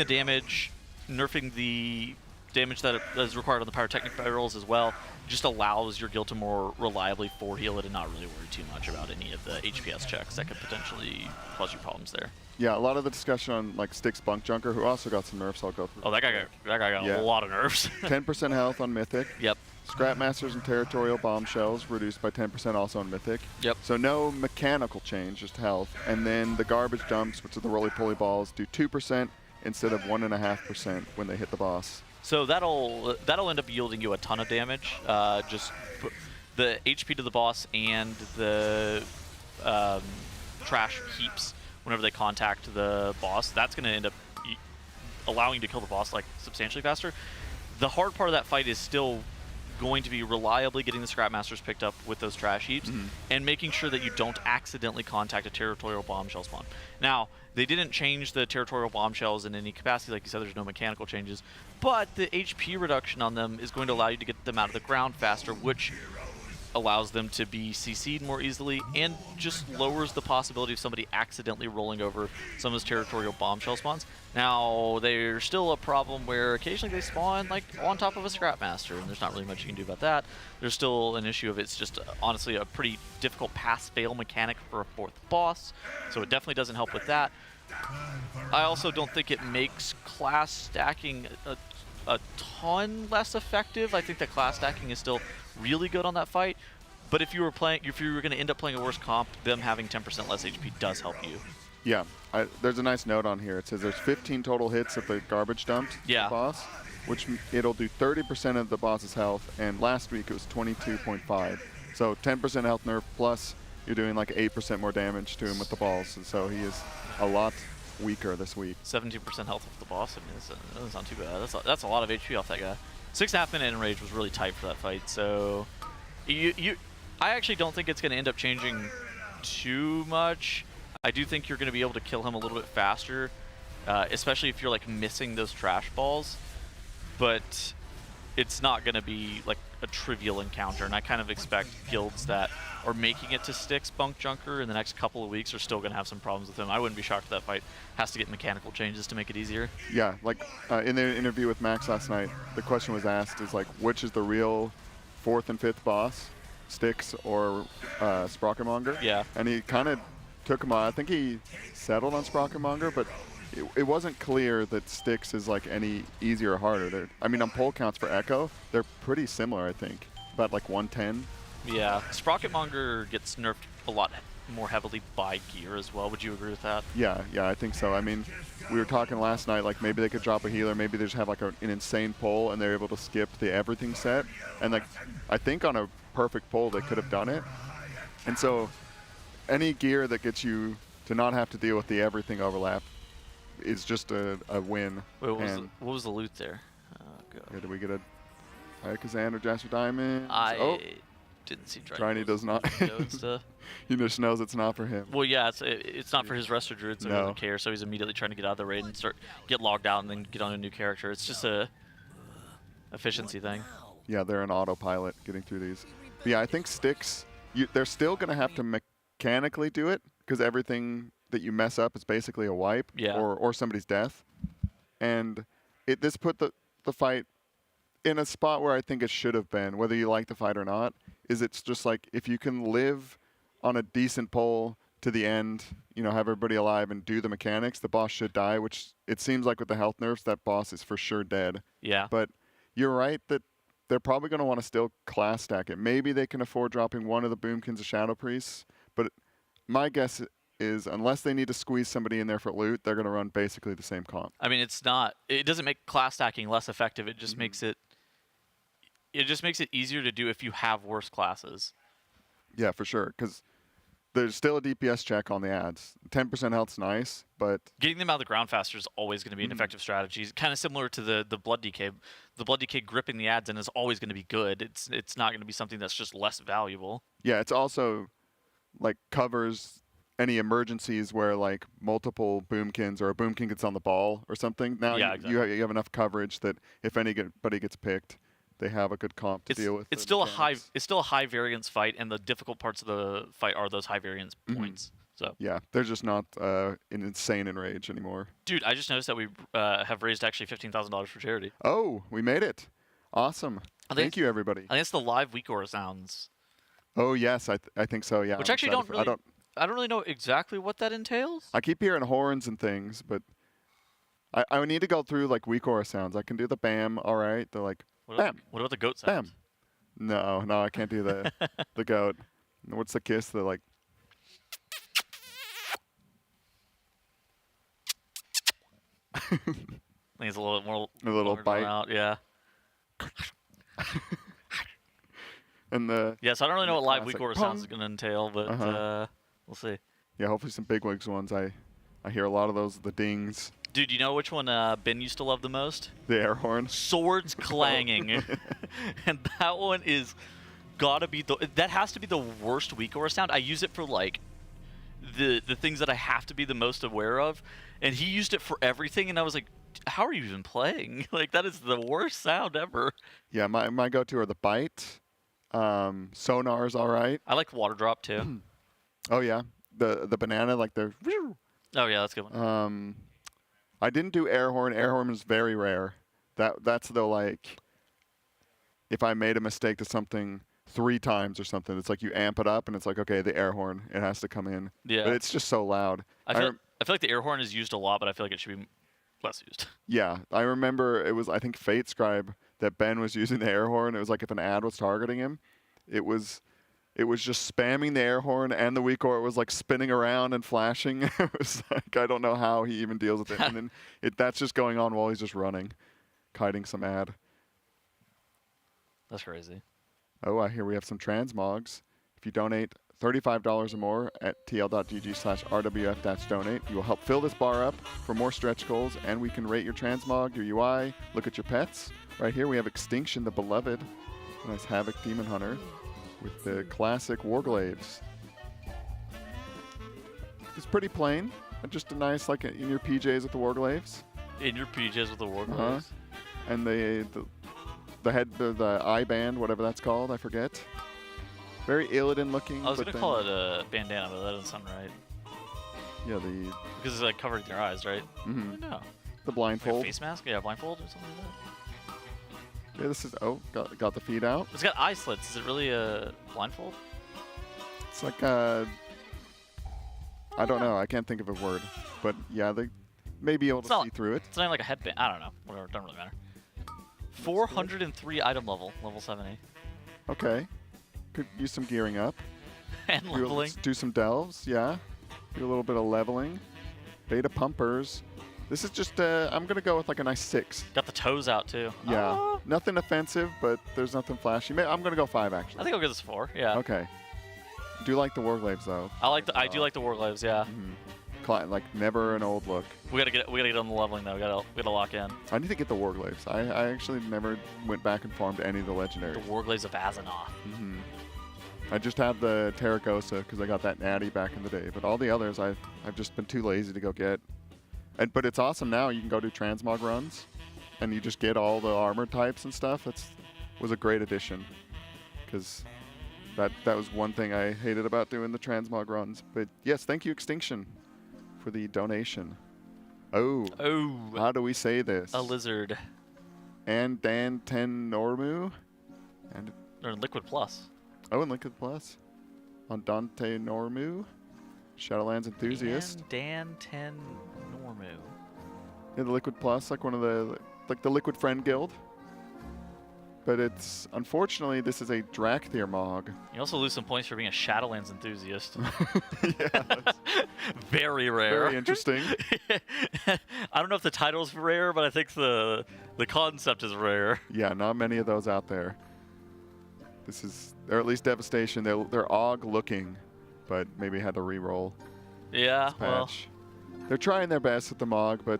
damage, nerfing the damage that is required on the Pyrotechnic barrels as well, just allows your guild to more reliably forward heal it and not really worry too much about any of the HPS checks that could potentially cause you problems there. Yeah, a lot of the discussion on like Styx Bunk Junker, who also got some nerfs. I'll go through. Oh, that guy got a lot of nerfs. 10% health on Mythic. Yep. Scrapmasters and Territorial Bombshells reduced by 10% also on Mythic. Yep. So no mechanical change, just health. And then the garbage dumps, which are the roly-poly balls, do 2% instead of 1.5% when they hit the boss. So that'll end up yielding you a ton of damage. Just the HP to the boss and the trash heaps whenever they contact the boss. That's going to end up allowing you to kill the boss like substantially faster. The hard part of that fight is still going to be reliably getting the Scrapmasters picked up with those trash heaps and making sure that you don't accidentally contact a Territorial Bombshell spawn. Now, they didn't change the Territorial Bombshells in any capacity. Like you said, there's no mechanical changes. But the HP reduction on them is going to allow you to get them out of the ground faster, which allows them to be CC'd more easily and just lowers the possibility of somebody accidentally rolling over some of those Territorial Bombshell spawns. Now, there's still a problem where occasionally they spawn like on top of a Scrapmaster, and there's not really much you can do about that. There's still an issue of it's just honestly a pretty difficult pass-fail mechanic for a 4th boss, so it definitely doesn't help with that. I also don't think it makes class stacking a ton less effective. I think that class stacking is still really good on that fight, but if you were going to end up playing a worse comp, them having 10% less HP does help you. Yeah, there's a nice note on here. It says there's 15 total hits at the garbage dump boss, which it'll do 30% of the boss's health, and last week it was 22.5. So 10% health nerf plus you're doing like 8% more damage to him with the balls, and so he is a lot weaker this week. 17% health with the boss. I mean, that's not too bad. That's a lot of HP off that guy. 6.5 minute enrage was really tight for that fight. So, I actually don't think it's going to end up changing too much. I do think you're going to be able to kill him a little bit faster, especially if you're like missing those trash balls. But it's not going to be like a trivial encounter, and I kind of expect guilds that are making it to Styx Bunk Junker in the next couple of weeks are still going to have some problems with him. I wouldn't be shocked if that fight has to get mechanical changes to make it easier. Yeah, like in the interview with Max last night, the question was asked is like, which is the real 4th and 5th boss, Styx or Sprockenmonger? Yeah. And he kind of took him on. I think he settled on Sprockenmonger, but it wasn't clear that Styx is like any easier or harder. I mean, on poll counts for Echo, they're pretty similar, I think. About like 110. Yeah, Sprocketmonger gets nerfed a lot more heavily by gear as well. Would you agree with that? Yeah, I think so. I mean, we were talking last night, like maybe they could drop a healer, maybe they just have like an insane pull and they're able to skip the everything set. And like, I think on a perfect pull they could have done it. And so any gear that gets you to not have to deal with the everything overlap is just a win. Wait, what was the loot there? Yeah, did we get a Kazan or Jasper Diamond? Didn't see Trinity does not. He just knows it's not for him. Well, yeah, it's not for his Resto Druid, so he doesn't care. So he's immediately trying to get out of the raid and get logged out and then get on a new character. It's just a efficiency thing. Yeah, they're an autopilot getting through these. But yeah, I think Styx, they're still going to have to mechanically do it because everything that you mess up is basically a wipe or somebody's death. And this put the fight in a spot where I think it should have been, whether you like the fight or not. It's just like if you can live on a decent pull to the end, have everybody alive and do the mechanics, the boss should die, which it seems like with the health nerfs, that boss is for sure dead. Yeah. But you're right that they're probably going to want to still class stack it. Maybe they can afford dropping one of the Boomkins of Shadow Priests, but my guess is unless they need to squeeze somebody in there for loot, they're going to run basically the same comp. I mean, it doesn't make class stacking less effective. It just makes it easier to do if you have worse classes. Yeah, for sure, because there's still a DPS check on the ads. 10% health's nice, but getting them out of the ground faster is always going to be an effective strategy. It's kind of similar to the Blood DK. The Blood DK gripping the ads in is always going to be good. It's not going to be something that's just less valuable. Yeah, it's also like covers any emergencies where like multiple Boomkins or a Boomkin gets on the ball or something. Now exactly. you have enough coverage that if anybody gets picked, they have a good comp to deal with. It's still a high variance fight, and the difficult parts of the fight are those high variance points. So yeah, they're just not an insane enrage anymore. Dude, I just noticed that we have raised actually $15,000 for charity. Oh, we made it! Awesome. Thank you, everybody. I think it's the live WeakAura sounds. Oh yes, I think so. Yeah. Which I'm actually excited I don't really know exactly what that entails. I keep hearing horns and things, but I need to go through like WeakAura sounds. I can do the bam, all right. The like bam. What about the goat sound? Bam. No, I can't do the the goat. What's the kiss? The like. I think it's a little more. A little bite. Out. Yeah. And the. Yeah, so I don't really know what live classic WeakAura pong. sounds is going to entail, but we'll see. Yeah, hopefully some bigwigs ones. I hear a lot of those. The dings. Dude, you know which one Ben used to love the most? The air horn. Swords clanging. And that one is gotta be that has to be the worst WeakAura sound. I use it for like the things that I have to be the most aware of, and he used it for everything, and I was like, how are you even playing? Like, that is the worst sound ever. Yeah, my go-to are the bite. Sonar's all right. I like water drop too. Oh yeah, the banana, like the. Oh yeah, that's a good one. I didn't do air horn. Air horn is very rare. That's the like. If I made a mistake to something 3 times or something, it's like you amp it up and it's like, okay, the air horn, it has to come in. Yeah. But it's just so loud. I feel like the air horn is used a lot, but I feel like it should be less used. Yeah, I remember it was, I think, Fate Scribe that Ben was using the air horn. It was like if an ad was targeting him, it was just spamming the air horn, and the WeakAura was like spinning around and flashing. It was like, I don't know how he even deals with it. And then that's just going on while he's just running, kiting some ad. That's crazy. Oh, I hear we have some transmogs. If you donate $35 or more at tl.gg/rwf-donate, you will help fill this bar up for more stretch goals, and we can rate your transmog, your UI, look at your pets. Right here we have Extinction, the Beloved. Nice Havoc Demon Hunter with the classic Warglaives. It's pretty plain. Just a nice, like, in your PJs with the Warglaives. In your PJs with the Warglaives. And the head, the eye band, whatever that's called, I forget. Very Illidan looking. I was going to call it a bandana, but that doesn't sound right. Yeah, because it's like covering your eyes, right? Mm-hmm. No. The blindfold. Like a face mask? Yeah, blindfold or something like that. Yeah, this is, got the feet out. It's got eye slits. Is it really a blindfold? It's like I don't know. I can't think of a word. But yeah, they may be able to see through it. It's not like a headband. I don't know. Whatever. It doesn't really matter. 403 item level 70. Okay. Could use some gearing up. And leveling. Do some delves, yeah. Do a little bit of leveling. Beta pumpers. This is just, I'm going to go with like a nice 6. Got the toes out too. Yeah. Nothing offensive, but there's nothing flashy. I'm going to go 5 actually. I think I'll give this 4, yeah. Okay. Do you like the Warglaives though? I do like the Warglaives, yeah. Like never an old look. We gotta get on the leveling though. We gotta lock in. I need to get the Warglaives. I actually never went back and farmed any of the legendaries. The Warglaives of Azeroth. I just have the Terracosa because I got that natty back in the day. But all the others, I've just been too lazy to go get. But it's awesome now. You can go do transmog runs, and you just get all the armor types and stuff. Was a great addition, because that was one thing I hated about doing the transmog runs. But yes, thank you, Extinction, for the donation. Oh. How do we say this? A lizard. And Dan Ten Normu. And or Liquid Plus. Oh, and Liquid Plus. On Dante Normu. Shadowlands enthusiast. And Dan Ten Normu. Yeah, the Liquid Plus, like one of the Liquid Friend Guild. But it's, unfortunately, this is a Drakthir Mog. You also lose some points for being a Shadowlands enthusiast. Yeah. Very rare. Very interesting. I don't know if the title's rare, but I think the concept is rare. Yeah, not many of those out there. They're at least Devastation. They're Og looking, but maybe had to re-roll. Yeah, well. They're trying their best with the Mog, but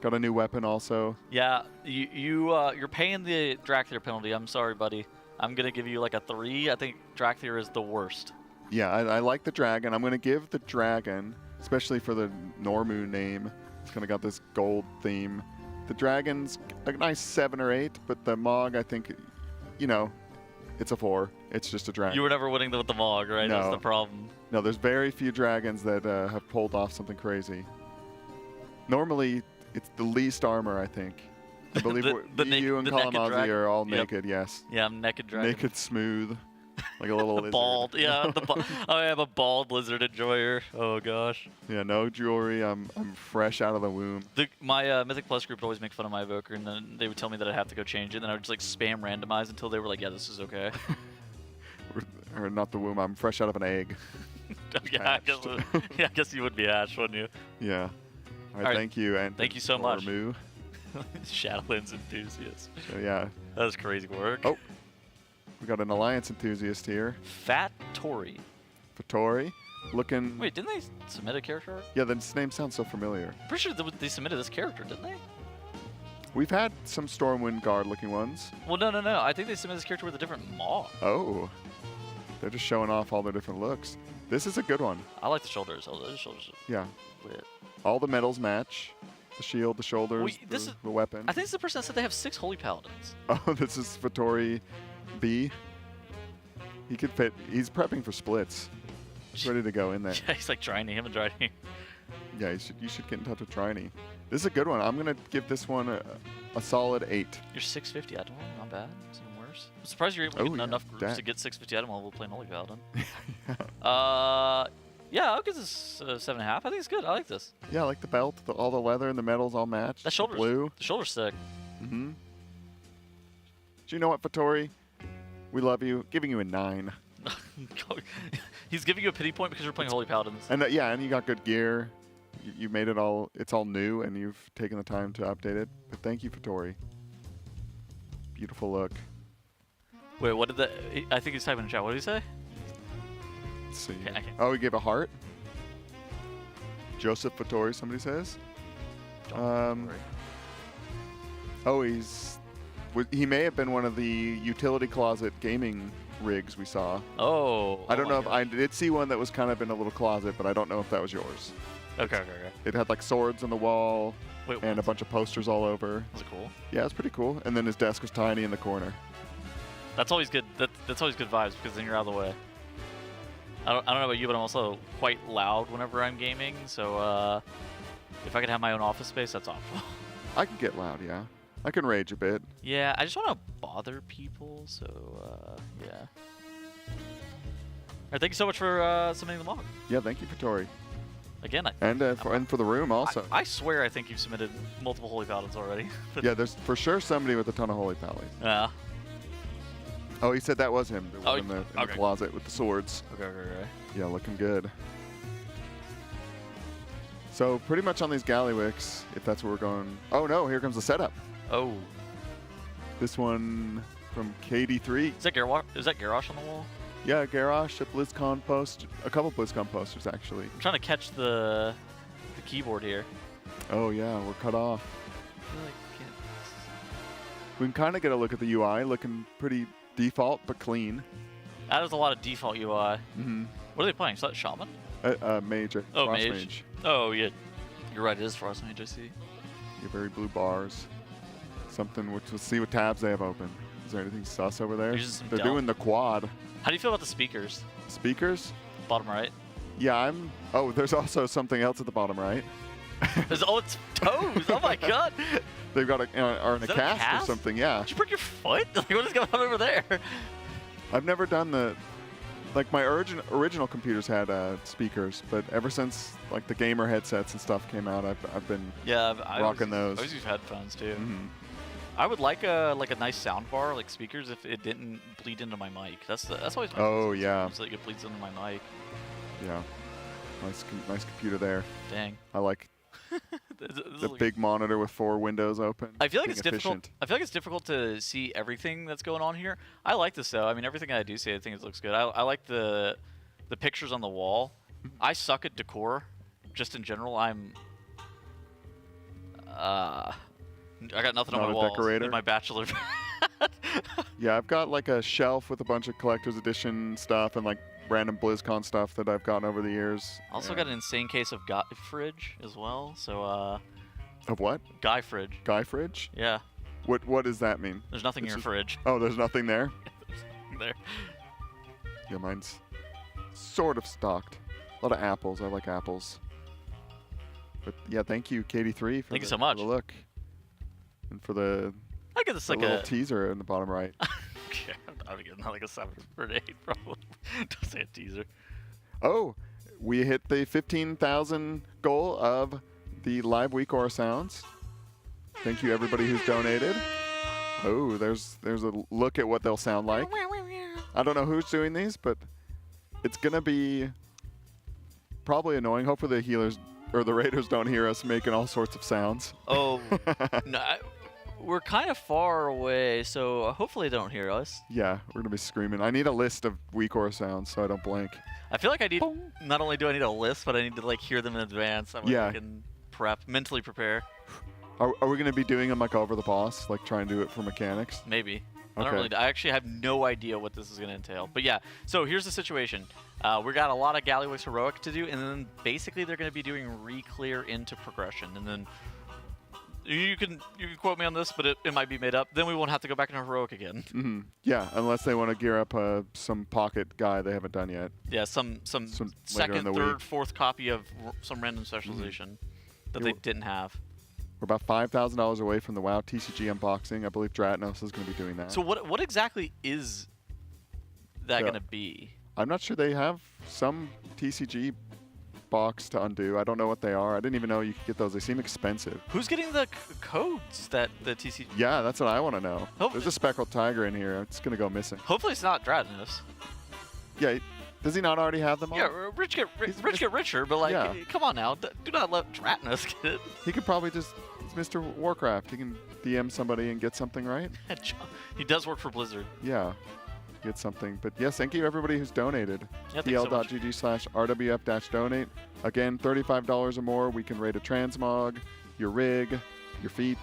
got a new weapon also. Yeah, you're paying the Drakthir penalty. I'm sorry, buddy. I'm going to give you like a 3. I think Drakthir is the worst. Yeah, I like the dragon. I'm going to give the dragon, especially for the Normu name. It's kind of got this gold theme. The dragon's a nice 7 or 8, but the Mog, I think, it's a 4. It's just a dragon. You were never winning with the Mog, right? No. That's the problem. No, there's very few dragons that have pulled off something crazy. Normally, it's the least armor, I think. I believe you and Kalamazzi are all naked, yes. Yeah, I'm naked dragon. Naked smooth. Like a little lizard. Bald, yeah. I am a bald lizard enjoyer. Oh gosh. Yeah, no jewelry. I'm fresh out of the womb. My Mythic Plus group would always make fun of my evoker, and then they would tell me that I'd have to go change it, and then I would just like spam randomize until they were like, yeah, this is okay. Or not the womb. I'm fresh out of an egg. Yeah, I guess you would be hatched, wouldn't you? Yeah. All right, thank you, and thank you so much. Moo. Shadowlands enthusiast. So yeah. That was crazy work. Oh. We got an Alliance enthusiast here. Fat Tori. Fatori. Looking... Wait, didn't they submit a character art? Yeah, this name sounds so familiar. I'm pretty sure they submitted this character, didn't they? We've had some Stormwind Guard looking ones. Well, no. I think they submitted this character with a different maw. Oh. They're just showing off all their different looks. This is a good one. I like the shoulders. The shoulders are yeah. lit. All the medals match. The shield, the shoulders, the weapon. I think this is the person that said they have 6 Holy Paladins. Oh, this is Fatori B. He could fit. He's prepping for splits. He's ready to go in there. Yeah, he's like Trinity. Him and Trinity. Yeah, you should get in touch with Trinity. This is a good one. I'm going to give this one a solid 8. You're 650 item level. Not bad. It's even worse. I'm surprised you're able to get enough groups to get 650 item level playing Holy Paladin. Yeah, I'll give this 7.5. I think it's good. I like this. Yeah, I like the belt. All the leather and the medals all match. That shoulder's blue. The shoulder's sick. Mm-hmm. Do you know what, Fatori? We love you. Giving you a 9. He's giving you a pity point because you're playing Holy Paladins. And yeah, and you got good gear. You made it all. It's all new, and you've taken the time to update it. But thank you, Fatori. Beautiful look. Wait, what did that? I think he's typing in chat. What did he say? Let's see. Oh, he gave a heart. Joseph Fatori, somebody says. Oh, he may have been one of the utility closet gaming rigs we saw. Oh. I don't know if I did see one that was kind of in a little closet, but I don't know if that was yours. Okay. It had like swords on the wall. Wait, and a bunch of posters all over. Was it cool? Yeah, it's pretty cool. And then his desk was tiny in the corner. That's always good. That's always good vibes because then you're out of the way. I don't know about you, but I'm also quite loud whenever I'm gaming. So if I could have my own office space, that's awful. I can get loud, yeah. I can rage a bit. Yeah, I just want to bother people. So yeah. All right, thank you so much for submitting the log. Yeah, thank you, Fatori. Again, and for the room also. I swear I think you've submitted multiple Holy Paladins already. Yeah, there's for sure somebody with a ton of Holy Paladins. Yeah. Oh, he said that was him. The one in the closet with the swords. Okay. Yeah, looking good. So pretty much on these Gallywicks, if that's where we're going. Oh no, here comes the setup. Oh. This one from KD3. Is that Garrosh on the wall? Yeah, Garrosh, a BlizzCon post, a couple BlizzCon posters actually. I'm trying to catch the keyboard here. Oh yeah, we're cut off. We can kind of get a look at the UI, looking pretty default but clean. That is a lot of default UI. Mm-hmm. What are they playing? Is that Shaman? Mage. Oh, Frost Mage. Oh yeah, you're right. It is Frost Mage. I see. Your very blue bars. Something. Let's see what tabs they have open. Is there anything sus over there? They're doing the quad. How do you feel about the speakers? Speakers? Bottom right. Yeah, Oh, there's also something else at the bottom right. It's toes. Oh my god. They've got a cast or something. Yeah. Did you break your foot? Like, what is going on over there? I've never done the. Like my original computers had speakers, but ever since like the gamer headsets and stuff came out, I've been rocking those. I always use headphones too. Mm-hmm. I would like a nice sound bar, like speakers, if it didn't bleed into my mic. That's always. Oh yeah. So like it bleeds into my mic. Yeah. Nice computer there. Dang. I like the big monitor with 4 windows open. I feel like it's difficult. I feel like it's difficult to see everything that's going on here. I like this though. I mean, everything I do see, I think it looks good. I like the pictures on the wall. I suck at decor, just in general. I got nothing on my walls. Decorator. In my bachelor. Yeah, I've got like a shelf with a bunch of collector's edition stuff and like random BlizzCon stuff that I've gotten over the years. Also got an insane case of Guy Fridge as well. So of what? Guy Fridge. Guy Fridge? Yeah. What does that mean? There's nothing in your fridge. Oh, there's nothing there? There's nothing there. Yeah, mine's sort of stocked. A lot of apples. I like apples. But yeah, thank you, KD3, for thank you so much. For the look. And for the, I get this like little a teaser in the bottom right. Okay, I would give not like a 7 or an 8 probably. Don't say a teaser. Oh, we hit the 15,000 goal of the live WeakAura sounds. Thank you everybody who's donated. Oh, there's a look at what they'll sound like. I don't know who's doing these, but it's gonna be probably annoying. Hopefully the healers or the raiders don't hear us making all sorts of sounds. Oh, no, we're kind of far away, so hopefully they don't hear us. Yeah, we're gonna be screaming. I need a list of WeakAura sounds so I don't blank. I feel like I need, not only do I need a list, but I need to like hear them in advance. I can mentally prepare. Are we going to be doing them like over the boss, like try and do it for mechanics? Maybe. Okay. I actually have no idea what this is going to entail. But yeah, so here's the situation. We got a lot of Gallywix Heroic to do, and then basically they're going to be doing re-clear into progression. And then you can quote me on this, but it might be made up. Then we won't have to go back into Heroic again. Mm-hmm. Yeah, unless they want to gear up some pocket guy they haven't done yet. Yeah, some second, third, fourth copy of some random specialization that they didn't have. We're about $5,000 away from the WoW TCG unboxing. I believe Dratnos is going to be doing that. So what exactly is that going to be? I'm not sure. They have some TCG box to undo. I don't know what they are. I didn't even know you could get those. They seem expensive. Who's getting the codes that the TCG? Yeah, that's what I want to know. There's a speckled tiger in here. It's going to go missing. Hopefully it's not Dratnos. Yeah. Does he not already have them all? Yeah, rich get richer, but like, come on now. Do not let Dratnos get it. He could probably just... It's Mr. Warcraft. He can DM somebody and get something, right? He does work for Blizzard. Yeah, get something. But yes, thank you everybody who's donated. Yeah, TL.gg/RWF-donate. Again, $35 or more. We can rate a transmog, your rig, your feet,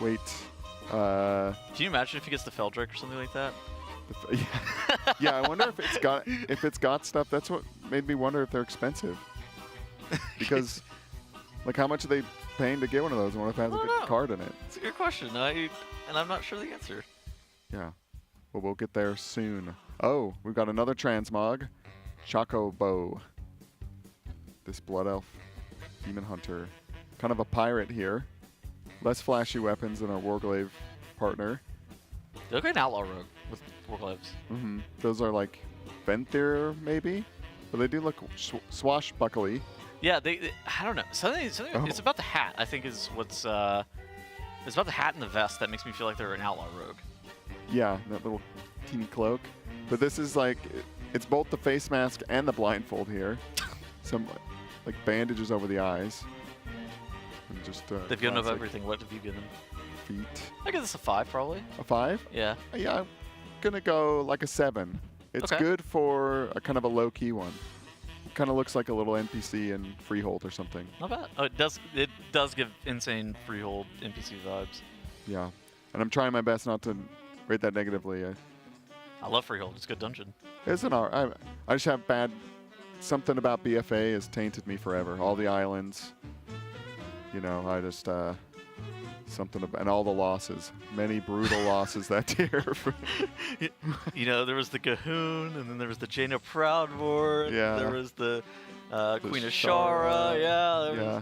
weight. Can you imagine if he gets the Feldrake or something like that? Yeah, I wonder if it's got stuff. That's what made me wonder if they're expensive. Because, like, how much are they paying to get one of those? I wonder if it has a good card in it. It's a good question, and I'm not sure the answer. Yeah. Well, we'll get there soon. Oh, we've got another transmog. Chocobo. This Blood Elf Demon Hunter. Kind of a pirate here. Less flashy weapons than our Warglaive partner. They look like an Outlaw Rogue with Warglaives. Mm-hmm. Those are like Venthyr, maybe? But they do look swashbuckly. Yeah, I don't know. Something it's about the hat, I think, is what's... it's about the hat and the vest that makes me feel like they're an Outlaw Rogue. Yeah, that little teeny cloak. But this is like... It's both the face mask and the blindfold here. Some, like, bandages over the eyes. And just, they've given up everything. What have you given them? Feet. I give this a 5, probably. A 5? Yeah. Yeah, I'm going to go like a 7. It's good for a kind of a low-key one. Kind of looks like a little NPC in Freehold or something. Not bad. Oh, it does give insane Freehold NPC vibes. Yeah, and I'm trying my best not to rate that negatively. I love Freehold. It's a good dungeon. It's an art. I just have bad. Something about BFA has tainted me forever. All the islands. You know, I just something about, and all the losses. Many brutal losses that year. You know, there was the Gahoon, and then there was the Jaina Proudmoore. Yeah. There was the Queen of Shara. Yeah.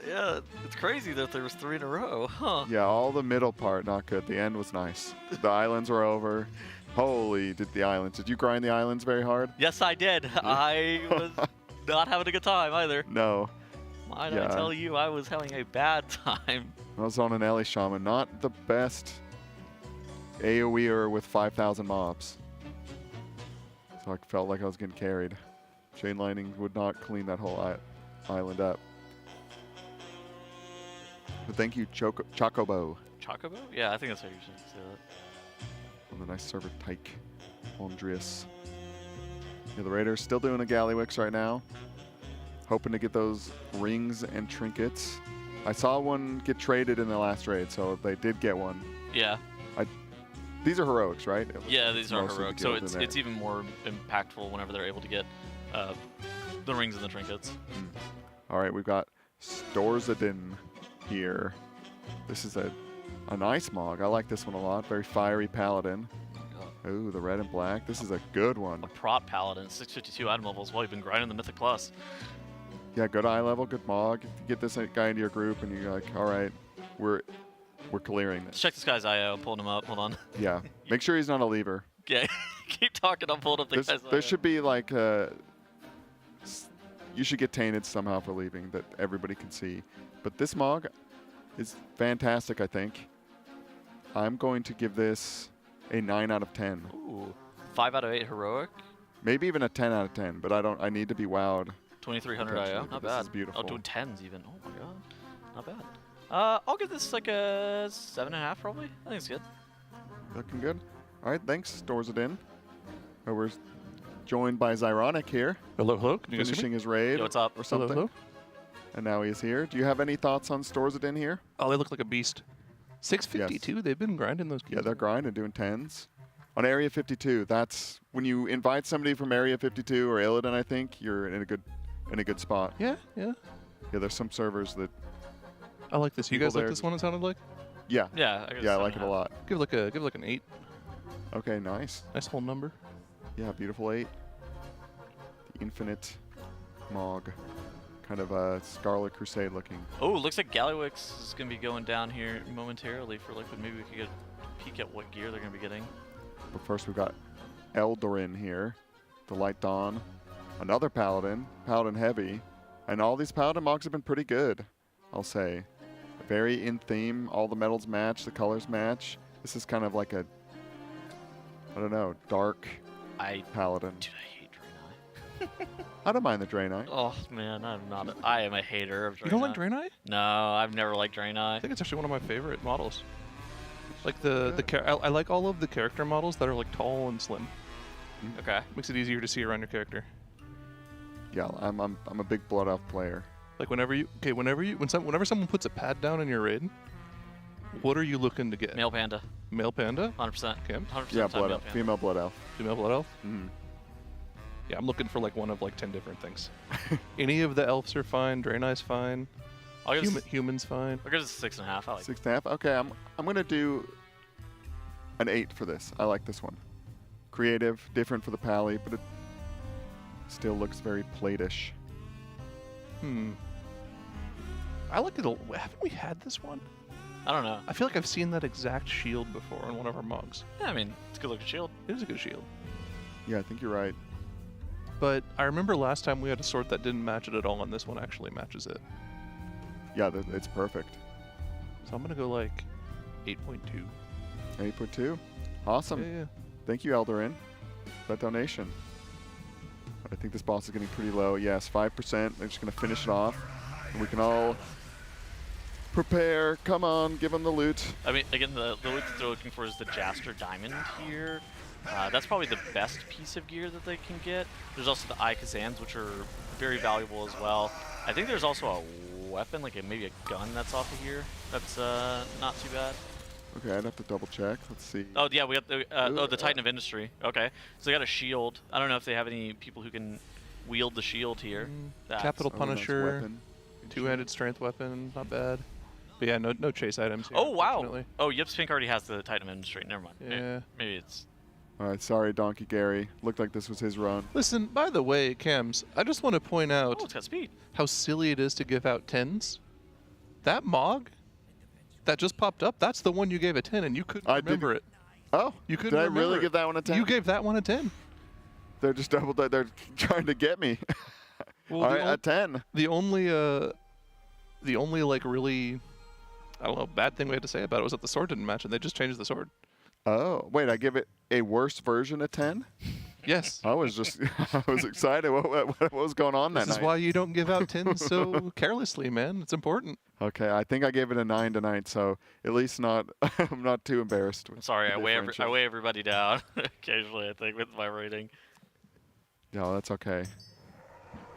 Yeah, it's crazy that there was 3 in a row, huh? Yeah, all the middle part not good. The end was nice. The islands were over. Holy, did you grind the islands very hard? Yes, I did. I was not having a good time either. No. Might I tell you, I was having a bad time. I was on an Ellie Shaman, not the best AoEer with 5,000 mobs. So I felt like I was getting carried. Chain lightning would not clean that whole island up. But thank you, Chocobo. Chocobo? Yeah, I think that's how you should say that. On the nice server Tyke. Andreas. Yeah, the Raiders still doing the Gallywix right now. Hoping to get those rings and trinkets. I saw one get traded in the last raid, so they did get one. Yeah. These are heroics, right? Yeah, these are heroics. So it's even more impactful whenever they're able to get the rings and the trinkets. All right, we've got Storzadin here. This is a nice mog. I like this one a lot. Very fiery paladin. Ooh, the red and black. This is a good one. A prot paladin, 652 item levels while you've been grinding the Mythic Plus. Yeah, good eye level, good mog. You get this guy into your group and you're like, all right, we're we're clearing this. Check this guy's IO. I'm pulling him up. Hold on. Yeah. Make sure he's not a lever. Yeah. Keep talking. I'm pulling up the guy's IO. There should be like you should get tainted somehow for leaving that everybody can see. But this Mog is fantastic, I think. I'm going to give this a 9 out of 10. Ooh. 5 out of 8 heroic. Maybe even a 10 out of 10, but I need to be wowed. 2300 IO. Not bad. This is beautiful. Oh, doing 10s even. Oh my god. Not bad. I'll give this like a 7.5 probably. I think it's good. Looking good. All right, thanks. Stores it in. We're joined by Zyronic here. Hello, hello. Can you guys hear finishing me? his raid Yo, what's up? or something. Hello, hello. And now he's here. Do you have any thoughts on Stores it in here? Oh, they look like a beast. 652. Yes. They've been grinding those keys. Yeah, they're grinding, doing 10s. On Area 52, that's when you invite somebody from Area 52 or Illidan, I think, you're in a good spot. Yeah, yeah. Yeah, there's some servers that I like this. You people guys like there this one? It sounded like. Yeah. Yeah. I like it a lot. Give it like an 8. Okay, nice. Nice whole number. Yeah, beautiful 8. The Infinite Mog. Kind of a Scarlet Crusade looking. Oh, looks like Gallywix is going to be going down here momentarily for Liquid. Maybe we could get a peek at what gear they're going to be getting. But first we've got Eldorin here. The Light Dawn. Another Paladin. Paladin Heavy. And all these Paladin Mogs have been pretty good, I'll say. Very in theme. All the metals match. The colors match. This is kind of like a, I don't know, dark Paladin. Dude, I hate Draenei. I don't mind the Draenei. Oh man, I am a hater of Draenei. You don't like Draenei? No, I've never liked Draenei. I think it's actually one of my favorite models. Like I like all of the character models that are like tall and slim. Okay. Makes it easier to see around your character. Yeah, I'm a big Blood Elf player. Like whenever someone puts a pad down in your raid, what are you looking to get? Male panda. Male panda? 100%. Cam? 100% Yeah, Blood Elf. Female Blood Elf. Female Blood Elf? Mm. Yeah, I'm looking for like one of like 10 different things. Any of the elves are fine. Draenei's fine. Human's fine. I'll give this a 6.5. I like 6.5. Okay, I'm gonna do an 8 for this. I like this one. Creative, different for the Pally, but it still looks very plate-ish. I like it. Haven't we had this one? I don't know. I feel like I've seen that exact shield before in one of our mugs. Yeah, I mean, it's a good looking shield. It is a good shield. Yeah, I think you're right. But I remember last time we had a sword that didn't match it at all, and this one actually matches it. Yeah, it's perfect. So I'm gonna go like 8.2. 8.2? Awesome. Yeah. Thank you, Eldorin, for that donation. I think this boss is getting pretty low. Yes, 5%. They're just gonna finish it off. And we can all prepare. Come on, give them the loot. I mean, again, the loot that they're looking for is the Jaster Diamond here. That's probably the best piece of gear that they can get. There's also the Eye Kazans, which are very valuable as well. I think there's also a weapon, like maybe a gun that's off of here. That's not too bad. Okay, I'd have to double check. Let's see. Oh yeah, we got the Titan of Industry. Okay, so they got a shield. I don't know if they have any people who can wield the shield here. Capital Punisher, two-handed strength weapon, not bad. But yeah, no chase items here. Oh wow! Oh, Yips Pink already has the Titan of Industry. Never mind. Yeah. Maybe it's. All right, sorry, Donkey Gary. Looked like this was his run. Listen, by the way, Cams, I just want to point out it's got speed. How silly it is to give out 10s. That Mog that just popped up, that's the one you gave a 10, and you couldn't remember it. Oh, you couldn't did I remember really it. give that one a 10? You gave that one a 10. They're just they're trying to get me. Well, all right, a 10. The only like really, I don't know, bad thing we had to say about it was that the sword didn't match, and they just changed the sword. Oh, wait, I give it a worse version of 10? Yes. I was excited. What was going on that night? This is why you don't give out 10s so carelessly, man. It's important. Okay, I think I gave it a 9 tonight, so at least I'm not too embarrassed. I'm sorry, I weigh everybody down occasionally, I think, with my rating. No, that's okay.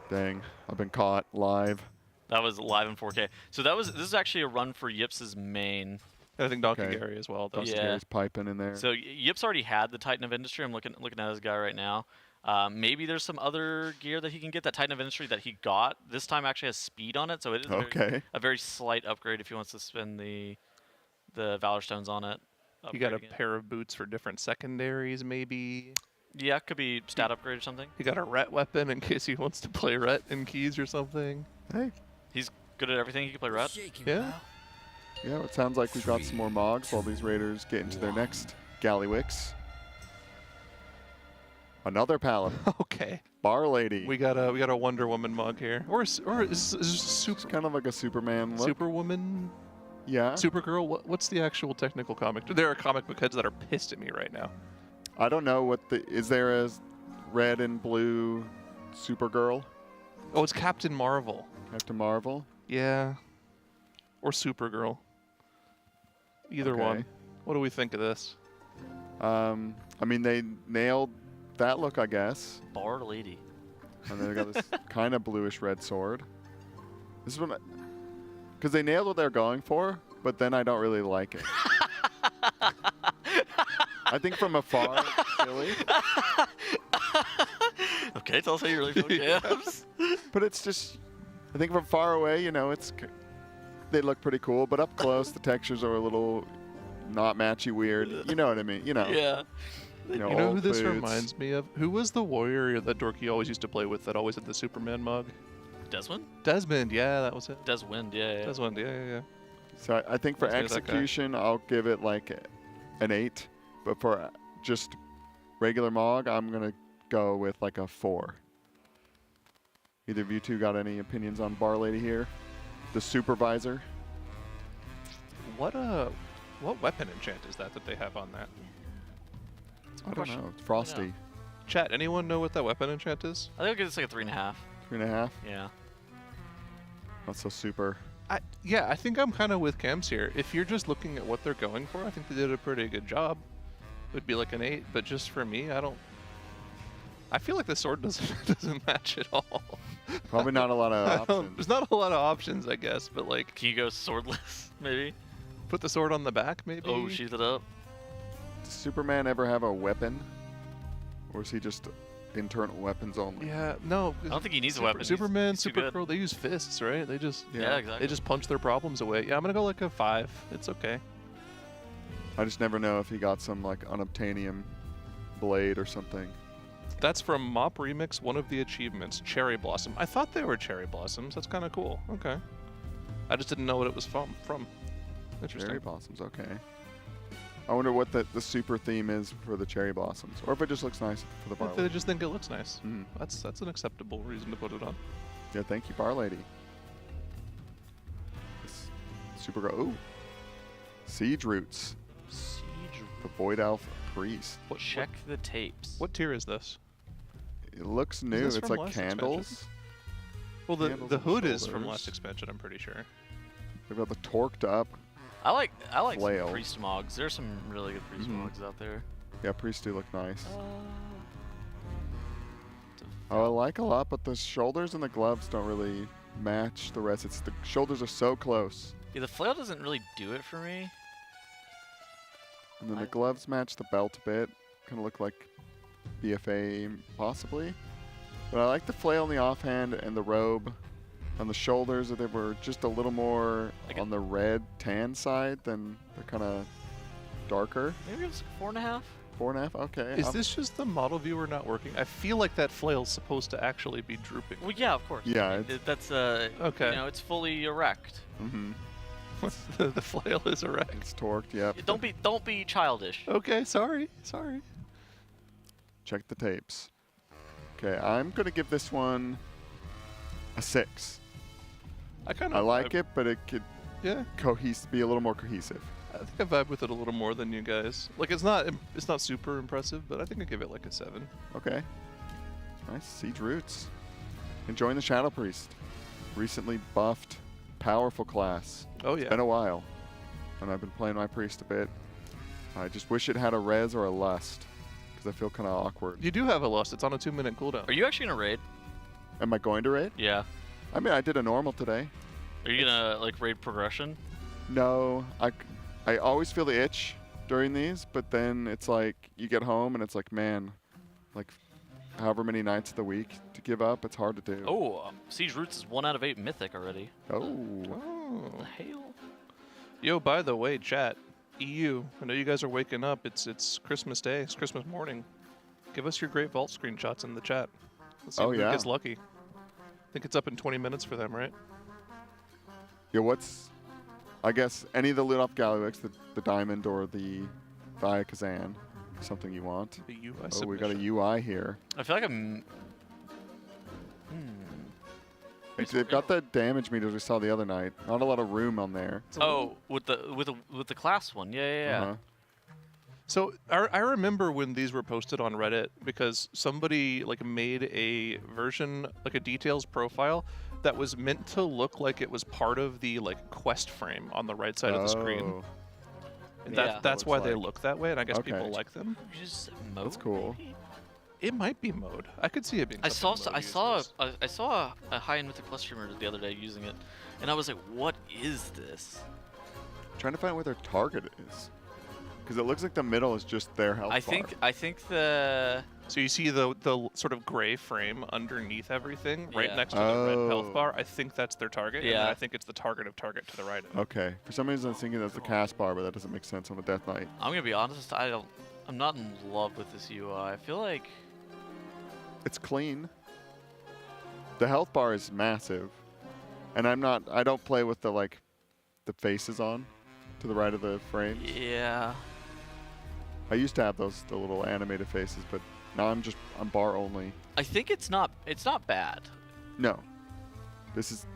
Dang, I've been caught live. That was live in 4K. So this is actually a run for Yips's main. I think Donkey Gary as well. Donkey Gary's piping in there. So Yips already had the Titan of Industry. I'm looking at this guy right now. Maybe there's some other gear that he can get. That Titan of Industry that he got this time actually has speed on it, so it is a very slight upgrade if he wants to spend the Valor Stones on it. You got a pair of boots for different secondaries, maybe. Yeah, could be stat upgrade or something. He got a Ret weapon in case he wants to play Ret in keys or something. Hey, he's good at everything. He can play Ret. Yeah. Yeah, it sounds like we've got some more Mogs while these Raiders get into their next Gallywix. Another Paladin. Okay. Bar Lady. We got a Wonder Woman mug here, or is super? It's kind of like a Superman look. Superwoman. Yeah. Supergirl. What's the actual technical comic? There are comic book heads that are pissed at me right now. I don't know what is there a red and blue Supergirl? Oh, it's Captain Marvel. Captain Marvel. Yeah. Or Supergirl. Either one. What do we think of this? I mean, they nailed that look, I guess. Bar Lady. And then they got this kind of bluish red sword. This is what, because they nailed what they're going for, but then I don't really like it. I think from afar, it's silly. Okay, tell us how you really feel, James. But it's just, I think from far away, you know, they look pretty cool, but up close, the textures are a little not matchy weird. You know what I mean? You know. Yeah. You know who this reminds me of? Who was the warrior that Dorky always used to play with that always had the Superman mug? Desmond? Desmond, yeah, that was it. Desmond, yeah. Desmond, yeah. So I think for execution, I'll give it like an 8. But for just regular Mog, I'm going to go with like a 4. Either of you two got any opinions on Bar Lady here? The supervisor? What weapon enchant is that they have on that? I don't know. It's Frosty. Chat, anyone know what that weapon enchant is? I think it's like a 3.5. 3.5? Yeah. Not so super. Yeah, I think I'm kind of with Cam's here. If you're just looking at what they're going for, I think they did a pretty good job. It would be like an 8, but just for me, I feel like the sword doesn't match at all. Probably not a lot of options. There's not a lot of options, I guess, but like... Can you go swordless, maybe? Put the sword on the back, maybe? Oh, sheath it up. Does Superman ever have a weapon? Or is he just internal weapons only? Yeah, no. I don't think he needs a weapon. Superman, he's too good. Supergirl, they use fists, right? They just... Yeah, exactly. They just punch their problems away. Yeah, I'm going to go like a 5. It's okay. I just never know if he got some like unobtainium blade or something. That's from Mop Remix, one of the achievements, Cherry Blossom. I thought they were cherry blossoms. That's kind of cool. Okay. I just didn't know what it was from. Interesting. Cherry blossoms, okay. I wonder what the super theme is for the cherry blossoms, or if it just looks nice for the bar. If they just think it looks nice. Mm. That's an acceptable reason to put it on. Yeah, thank you, Bar Lady. Supergirl. Ooh. Siege Roots. The Void Elf Priest. Check the tapes. What tier is this? It looks new. It's like candles. Well, the hood is from shoulders. last expansion, I'm pretty sure. They've got the torqued up. I like flail. some priest mogs. There's some really good priest mogs out there. Yeah, priests do look nice. I like a lot, but the shoulders and the gloves don't really match the rest. It's the shoulders are so close. Yeah, the flail doesn't really do it for me. And then the gloves match the belt a bit. Kind of look like BFA possibly. But I like the flail in the offhand and the robe on the shoulders. They were just a little more on the red tan side than they're kind of darker. Maybe it's 4.5. 4.5. Okay. Is this just the model viewer not working? I feel like that flail's supposed to actually be drooping. Well, yeah, of course. Yeah. I mean, that's okay. You know, it's fully erect. Mm-hmm. The flail is erect. It's torqued. Yep. Don't be childish. Okay. Sorry. Check the tapes. Okay, I'm gonna give this one a 6. I like it, but it could be a little more cohesive. I think I vibe with it a little more than you guys. Like it's not super impressive, but I think I give it like a 7. Okay. Nice. Siege Roots. Enjoying the Shadow Priest. Recently buffed, powerful class. Oh yeah. It's been a while, and I've been playing my priest a bit. I just wish it had a res or a lust, because I feel kind of awkward. You do have a lust. It's on a 2-minute cooldown. Are you actually gonna raid? Am I going to raid? Yeah. I mean, I did a normal today. Are you gonna like raid progression? No, I always feel the itch during these, but then it's like you get home and it's like, man, like however many nights of the week to give up, it's hard to do. Oh, Siege Roots is 1 out of 8 mythic already. Oh. The hail. Yo, by the way, chat, EU, I know you guys are waking up. It's Christmas Day. It's Christmas morning. Give us your Great Vault screenshots in the chat. Let's see who gets lucky. I think it's up in 20 minutes for them, right? Yeah, what's I guess any of the lit up Gallywix, the diamond or the Kazan, something you want. The UI oh, we got a UI here. I feel like I'm. They've got the damage meters we saw the other night. Not a lot of room on there. Oh, with the class one, yeah. So I remember when these were posted on Reddit because somebody like made a version, like a details profile that was meant to look like it was part of the like quest frame on the right side of the screen. And that's why they look that way, and I guess people like them. That's cool. It might be mode. I could see it being. I saw a high-end Mythic Plus streamer the other day using it, and I was like, "What is this?" Trying to find where their target is, because it looks like the middle is just their health bar. I think the. So you see the sort of gray frame underneath everything, right next to the red health bar. I think that's their target. Yeah. And I think it's the target of target to the right. Okay. For some reason, I was thinking that's the cast bar, but that doesn't make sense on the Death Knight. I'm gonna be honest. I'm not in love with this UI. I feel like. It's clean. The health bar is massive, and I don't play with the faces on, to the right of the frames. Yeah. I used to have the little animated faces, but now I'm bar only. I think it's not bad. No. This is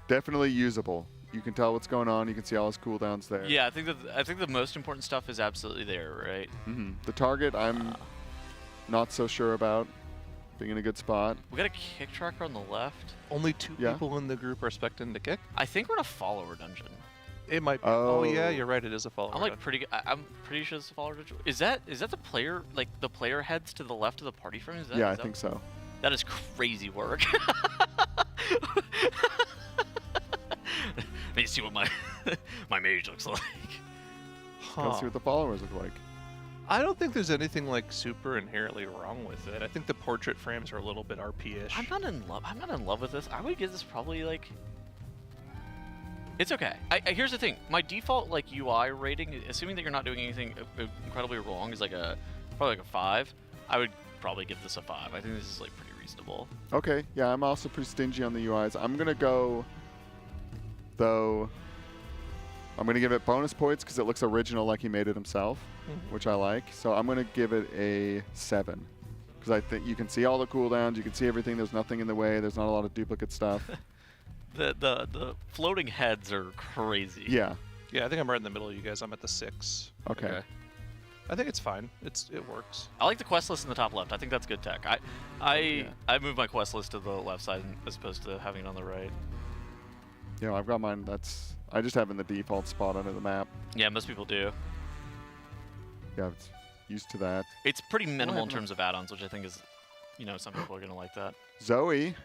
definitely usable. You can tell what's going on. You can see all his cooldowns there. Yeah, I think the most important stuff is absolutely there, right? Mm-hmm. The target, I'm not so sure about being in a good spot. We got a kick tracker on the left. Only 2 people in the group are expecting to kick. I think we're in a follower dungeon. It might be. Oh yeah, you're right. It is a follower. I'm I'm pretty sure it's a follower dungeon. Is that the player the player heads to the left of the party frame? I think so. That is crazy work. Let me see what my mage looks like. Let's see what the followers look like. I don't think there's anything super inherently wrong with it. I think the portrait frames are a little bit RP-ish. I'm not in love with this. I would give this probably it's okay. Here's the thing. My default UI rating, assuming that you're not doing anything incredibly wrong, is probably a 5. I would probably give this a 5. I think this is pretty reasonable. Okay. Yeah, I'm also pretty stingy on the UIs. I'm gonna go though. I'm gonna give it bonus points because it looks original, like he made it himself, which I like. So I'm gonna give it a 7 because I think you can see all the cooldowns, you can see everything. There's nothing in the way. There's not a lot of duplicate stuff. The floating heads are crazy. Yeah. Yeah, I think I'm right in the middle of you guys. I'm at the 6. Okay. I think it's fine. It works. I like the quest list in the top left. I think that's good tech. I moved my quest list to the left side as opposed to having it on the right. Yeah, I've got mine. I just have it in the default spot under the map. Yeah, most people do. Yeah, it's used to that. It's pretty minimal in terms of add-ons, which I think is, some people are gonna like that. Zoe,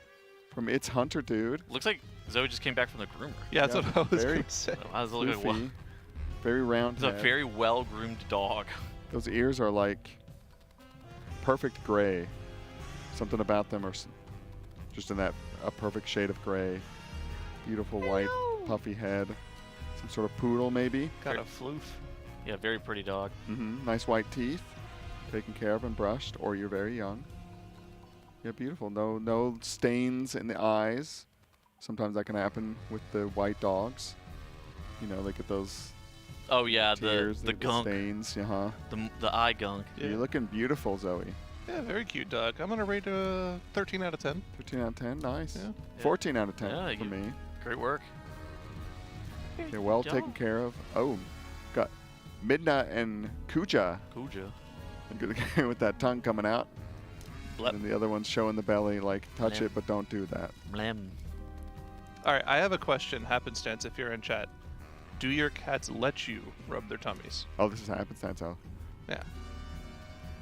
from It's Hunter Dude. Looks like Zoe just came back from the groomer. Yeah, that's what I was very gonna say. I was looking floofy, very round. It's a very well-groomed dog. Those ears are perfect gray. Something about them are just in a perfect shade of gray. Beautiful white, puffy head. Some sort of poodle, maybe. Got a floof. Yeah, very pretty dog. Nice white teeth. Taken care of and brushed, or you're very young. Yeah, beautiful. No stains in the eyes. Sometimes that can happen with the white dogs. They get those. Oh yeah, tears, the gunk. Stains, The eye gunk. Yeah. You're looking beautiful, Zoe. Yeah, very cute dog. I'm gonna rate a 13 out of 10. 13 out of 10, nice. Yeah. 14 out of 10 for me. Great work. Okay, well taken care of. Oh, got Midna and Kuja. With that tongue coming out. Blep. And the other one's showing the belly, touch Blem. it, but don't do that. Blem. All right, I have a question, happenstance, if you're in chat. Do your cats let you rub their tummies? Oh, this is happenstance, oh. Yeah.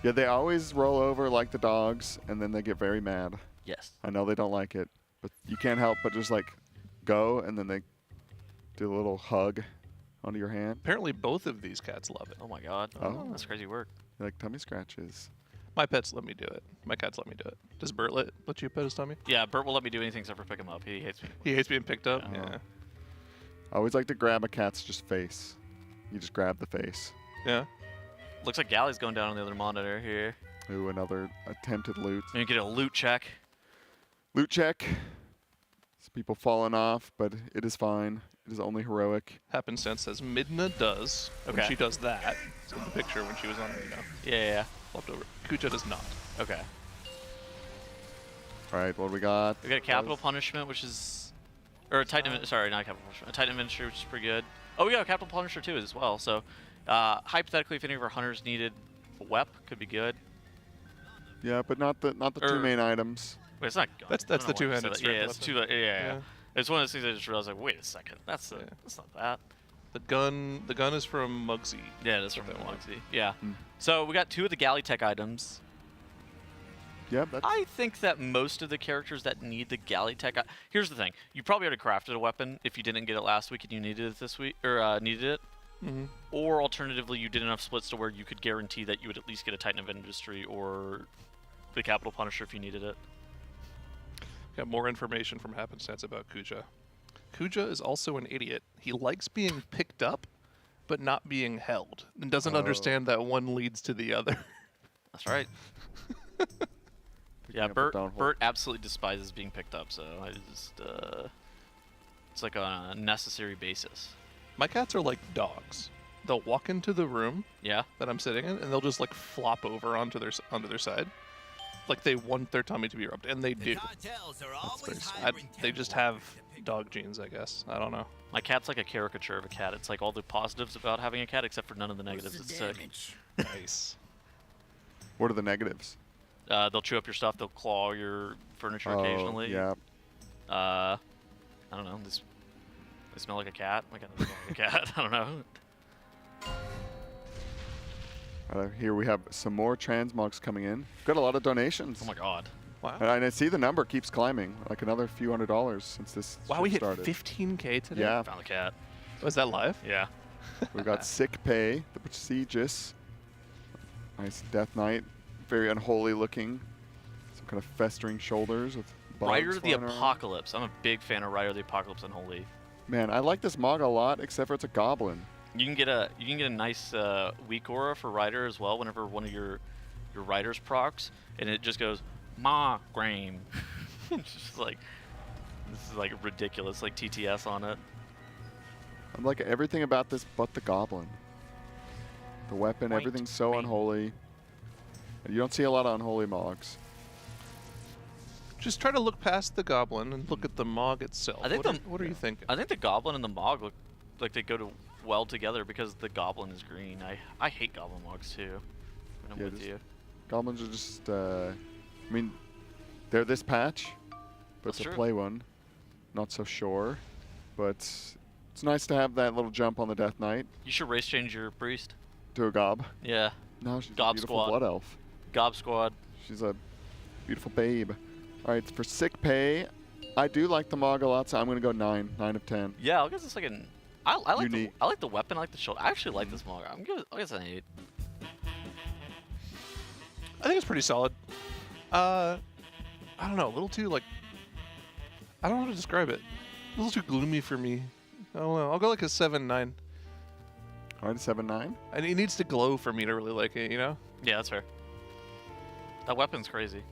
Yeah, they always roll over like the dogs, and then they get very mad. Yes. I know they don't like it, but you can't help but just go, and then they do a little hug onto your hand. Apparently both of these cats love it. Oh my god. Oh. That's crazy work. You like tummy scratches. My pets let me do it. My cats let me do it. Does Bert let you pet his tummy? Yeah, Bert will let me do anything except for pick him up. He hates me. He hates being picked up? Yeah. I always like to grab a cat's face. You just grab the face. Yeah. Looks like Galley's going down on the other monitor here. Ooh, another attempted loot. And you get a loot check. Loot check. It's people falling off, but it is fine. It is only heroic. Happenstance says Midna does when Okay. she does that. So the picture when she was on, Yeah. leftover. Kuja does not. Okay. All right, what do we got? We got a capital punishment, which is, or a Titan. Sorry, not a capital punishment. A Titan Administrator, which is pretty good. Oh, we got a capital punisher too as well. So, hypothetically, if any of our hunters needed a wep, could be good. Yeah, but not the two main items. Wait, it's not. That's I don't the know why I said two-handed that. strength Yeah, it's weapon. yeah. It's one of those things I just realized. Like, wait a second, that's not that. The gun is from Muggsy. Yeah, that's from Muggsy. Yeah. So we got 2 of the galley tech items. Yeah, I think that most of the characters that need the galley tech. Here's the thing: you probably already crafted a weapon if you didn't get it last week and you needed it this week, or needed it. Mhm. Or alternatively, you did enough splits to where you could guarantee that you would at least get a Titan of Industry or the Capital Punisher if you needed it. Got more information from Happenstance about Kuja. Kuja is also an idiot. He likes being picked up, but not being held, and doesn't understand that one leads to the other. That's right. Yeah, Bert absolutely despises being picked up, so I just it's like on a necessary basis. My cats are like dogs. They'll walk into the room that I'm sitting in, and they'll just like flop over onto their side, like they want their tummy to be rubbed, and they do. They just have dog genes, I guess. I don't know. My cat's like a caricature of a cat. It's like all the positives about having a cat, except for none of the negatives. It's sick. Nice. What are the negatives? They'll chew up your stuff. They'll claw your furniture occasionally. Yeah. I don't know. They smell like a cat. Like a cat. I don't know. Here we have some more transmogs coming in. We've got a lot of donations. Oh my god. Wow. And I see the number keeps climbing, like another few $100s since this Wow, we hit started. 15K today? Yeah. Found the cat. Was that live? Yeah. We've got Sick Pay, the Prestigious. Nice Death Knight. Very unholy looking. Some kind of festering shoulders with bugs Rider the flying around. Apocalypse. I'm a big fan of Rider the Apocalypse Unholy. Man, I like this Mog a lot, except for it's a goblin. You can get a nice weak aura for Rider as well whenever one of your Riders procs, and it just goes Graham. It's just like, this is like ridiculous, like TTS on it. I'm like everything about this but the goblin. The weapon, everything's so unholy. You don't see a lot of unholy Mogs. Just try to look past the goblin and look at the Mog itself. I think what are you thinking? I think the Goblin and the Mog look like they go well together because the Goblin is green. I hate Goblin Mogs too. I'm with you. Goblins are just, I mean, they're this patch, but That's to true. play one, not so sure. But it's nice to have that little jump on the Death Knight. You should race change your priest. To a Gob. Yeah. No, she's Gob a beautiful squad. blood elf. Gob squad. She's a beautiful babe. All right, for Sick Pay, I do like the Mog a lot, so I'm going to go 9 of 10. Yeah, I'll guess it's like an. I like the weapon. I like the shoulder. I actually like this Mog. I'll guess an 8. I think it's pretty solid. I don't know, a little too like, I don't know how to describe it. A little too gloomy for me. I don't know. I'll go like a 7-9. All right, 7-9. And it needs to glow for me to really like it, you know? Yeah, that's fair. That weapon's crazy.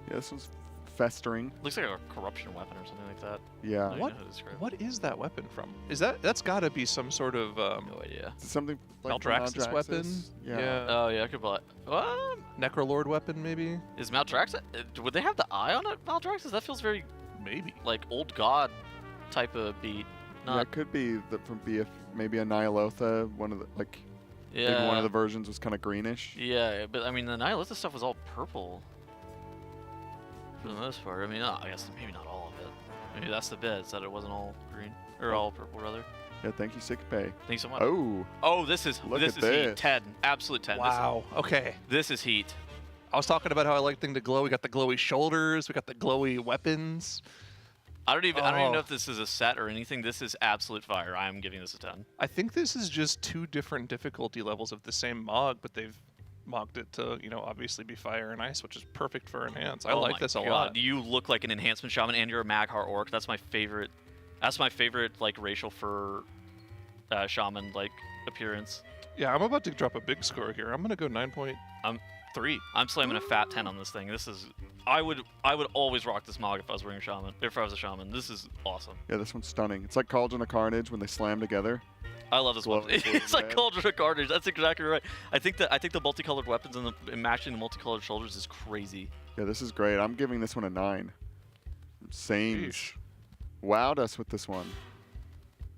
Yeah, this one's festering. Looks like a corruption weapon or something like that. Yeah. I don't even know how to describe it. What is that weapon from? That's got to be some sort of no idea. Something like Maldraxxus weapon? Yeah. Oh yeah, I could buy. Necrolord weapon maybe? Is Maldraxxus? Would they have the eye on it? Maldraxxus? That feels very maybe like old god type of beat. Not Yeah, it could be from BF, maybe a Nihilotha. One of the maybe one Yeah. of the versions was kind of greenish. Yeah, but I mean the Nihilista stuff was all purple. For the most part. I mean, I guess maybe not all of it. Maybe that's the bit, is that it wasn't all green. Or all purple, rather. Yeah, thank you, Sick Pay. Thank you so much. Oh, this is Look this at is heat. this. 10. Absolute 10. Wow. Okay. This is heat. I was talking about how I like things to glow. We got the glowy shoulders. We got the glowy weapons. I don't even know if this is a set or anything. This is absolute fire. I am giving this a 10. I think this is just 2 different difficulty levels of the same Mog, but they've mogged it to, obviously be fire and ice, which is perfect for enhance. I like this a lot. You look like an enhancement shaman and you're a Maghar orc. That's my favorite. That's my favorite racial for shaman appearance. Yeah, I'm about to drop a big score here. I'm gonna go 9 point. 3. I'm slamming a fat 10 on this thing. This is... I would always rock this Mog if I was wearing a Shaman. If I was a Shaman. This is awesome. Yeah, this one's stunning. It's like Cauldron of Carnage when they slam together. I love this one. It's like Cauldron of Carnage. That's exactly right. I think the multicolored weapons and matching the multicolored shoulders is crazy. Yeah, this is great. I'm giving this one a 9. Sanes wowed us with this one.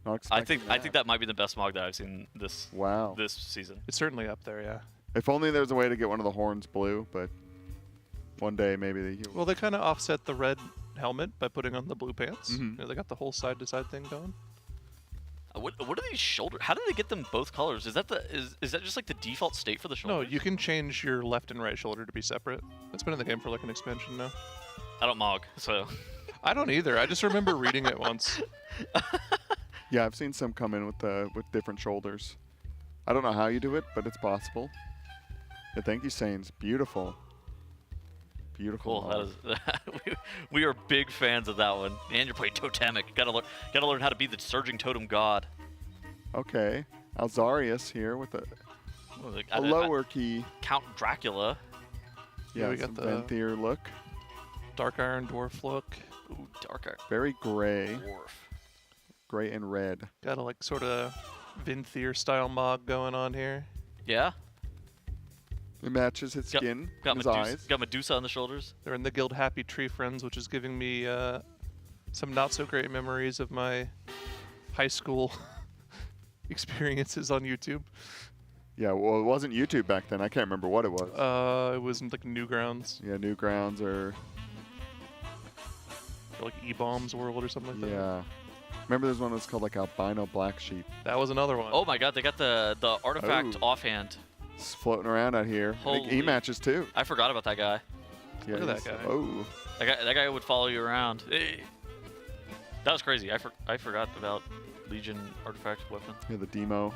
Not I think that might be the best Mog that I've seen this season. It's certainly up there, yeah. If only there was a way to get one of the horns blue, but one day maybe Well, they kind of offset the red helmet by putting on the blue pants. You know, they got the whole side-to-side thing going. What are these shoulders? How did they get them both colors? Is that just like the default state for the shoulders? No, you can change your left and right shoulder to be separate. It's been in the game for like an expansion now. I don't Mog, so... I don't either. I just remember reading it once. Yeah, I've seen some come in with different shoulders. I don't know how you do it, but it's possible. Yeah, thank you, Sanes. Beautiful. Beautiful. Cool. That is, we are big fans of that one. And you're playing Totemic. Gotta learn how to be the Surging Totem God. Okay. Alzarius here with a lower key. Count Dracula. Yeah, we got the Venthyr look. Dark Iron Dwarf look. Ooh, Dark Iron. Very gray. Dwarf. Gray and red. Got a like sort of Venthyr style Mog going on here. Yeah. It matches his skin, his eyes. Got Medusa on the shoulders. They're in the guild Happy Tree Friends, which is giving me some not so great memories of my high school experiences on YouTube. Yeah, well, it wasn't YouTube back then. I can't remember what it was. It was like Newgrounds. Yeah, Newgrounds or like E-Bombs World or something like that. Yeah. Remember there's one that was called like Albino Black Sheep. That was another one. Oh my god, they got the artifact offhand. It's floating around out here. I think E-matches too. I forgot about that guy. Yeah, look at that guy. Oh. That guy would follow you around. That was crazy. I forgot about Legion artifact weapon. Yeah, the Demo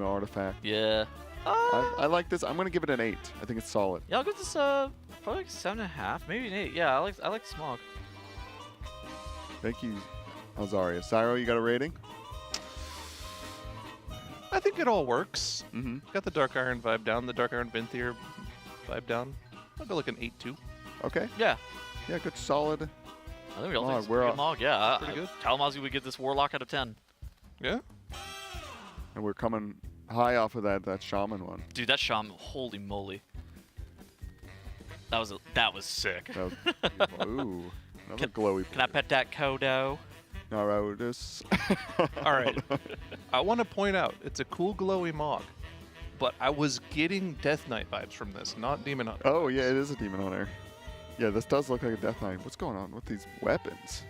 artifact. Yeah. I like this. I'm gonna give it an 8. I think it's solid. Yeah, I'll give this probably like 7.5, maybe an 8. Yeah, I like Smog. Thank you, Alzarius. Zyro, you got a rating? I think it all works. Got the Dark Iron vibe down, the Dark Iron Venthyr vibe down. I'll go like an 8-2. Okay. Yeah. Yeah, good solid. I think we all think it's a good Mog. Yeah, pretty good. Kalamazoo would get this Warlock out of 10. Yeah. And we're coming high off of that Shaman one. Dude, that Shaman, holy moly. That was sick. Ooh, another glowy. Can I pet that Kodo? Narodus. All right. I want to point out, it's a cool glowy Mog, but I was getting Death Knight vibes from this, not Demon Hunter. Oh, yeah, it is a Demon Hunter. Yeah, this does look like a Death Knight. What's going on with these weapons?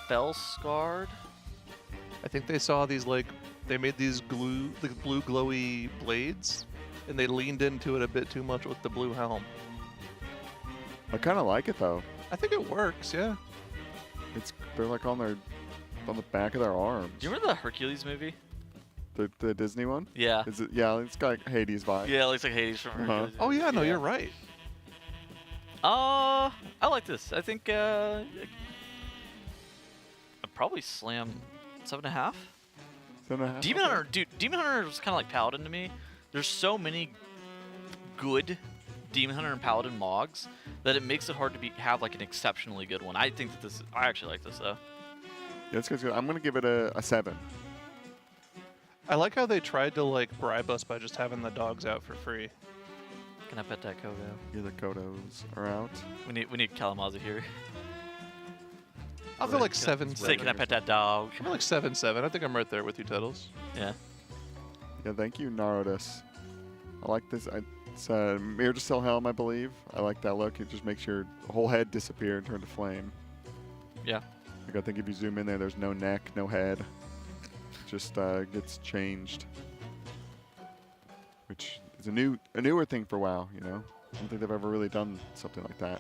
Fell Scarred? I think they saw these, like, they made these blue glowy blades, and they leaned into it a bit too much with the blue helm. I kind of like it, though. I think it works, yeah. They're like on the back of their arms. Do you remember the Hercules movie? The Disney one? Yeah. Is it? Yeah, it's got like Hades vibe. Yeah, it looks like Hades from Hercules. Oh yeah, no, you're right. I like this. I think I'd probably slam 7.5. 7.5. Demon Hunter, dude. Demon Hunter was kind of like Paladin to me. There's so many good Demon Hunter and Paladin Mogs that it makes it hard to have like an exceptionally good one. I think that I actually like this though. Yeah, it's good. I'm gonna give it a 7. I like how they tried to like bribe us by just having the dogs out for free. Can I pet that Kodo? Yeah, the Kodos are out. We need Kalamazoo here. I'll go like 7. Say, can I pet that dog? I'm like 7-7. I think I'm right there with you, Tuddles. Yeah. Yeah, thank you, Narodus. I like this. It's Mirror to Still Helm, I believe. I like that look. It just makes your whole head disappear and turn to flame. Yeah. Like I think if you zoom in there, there's no neck, no head. It just gets changed, which is a newer thing for WoW. You know, I don't think they've ever really done something like that.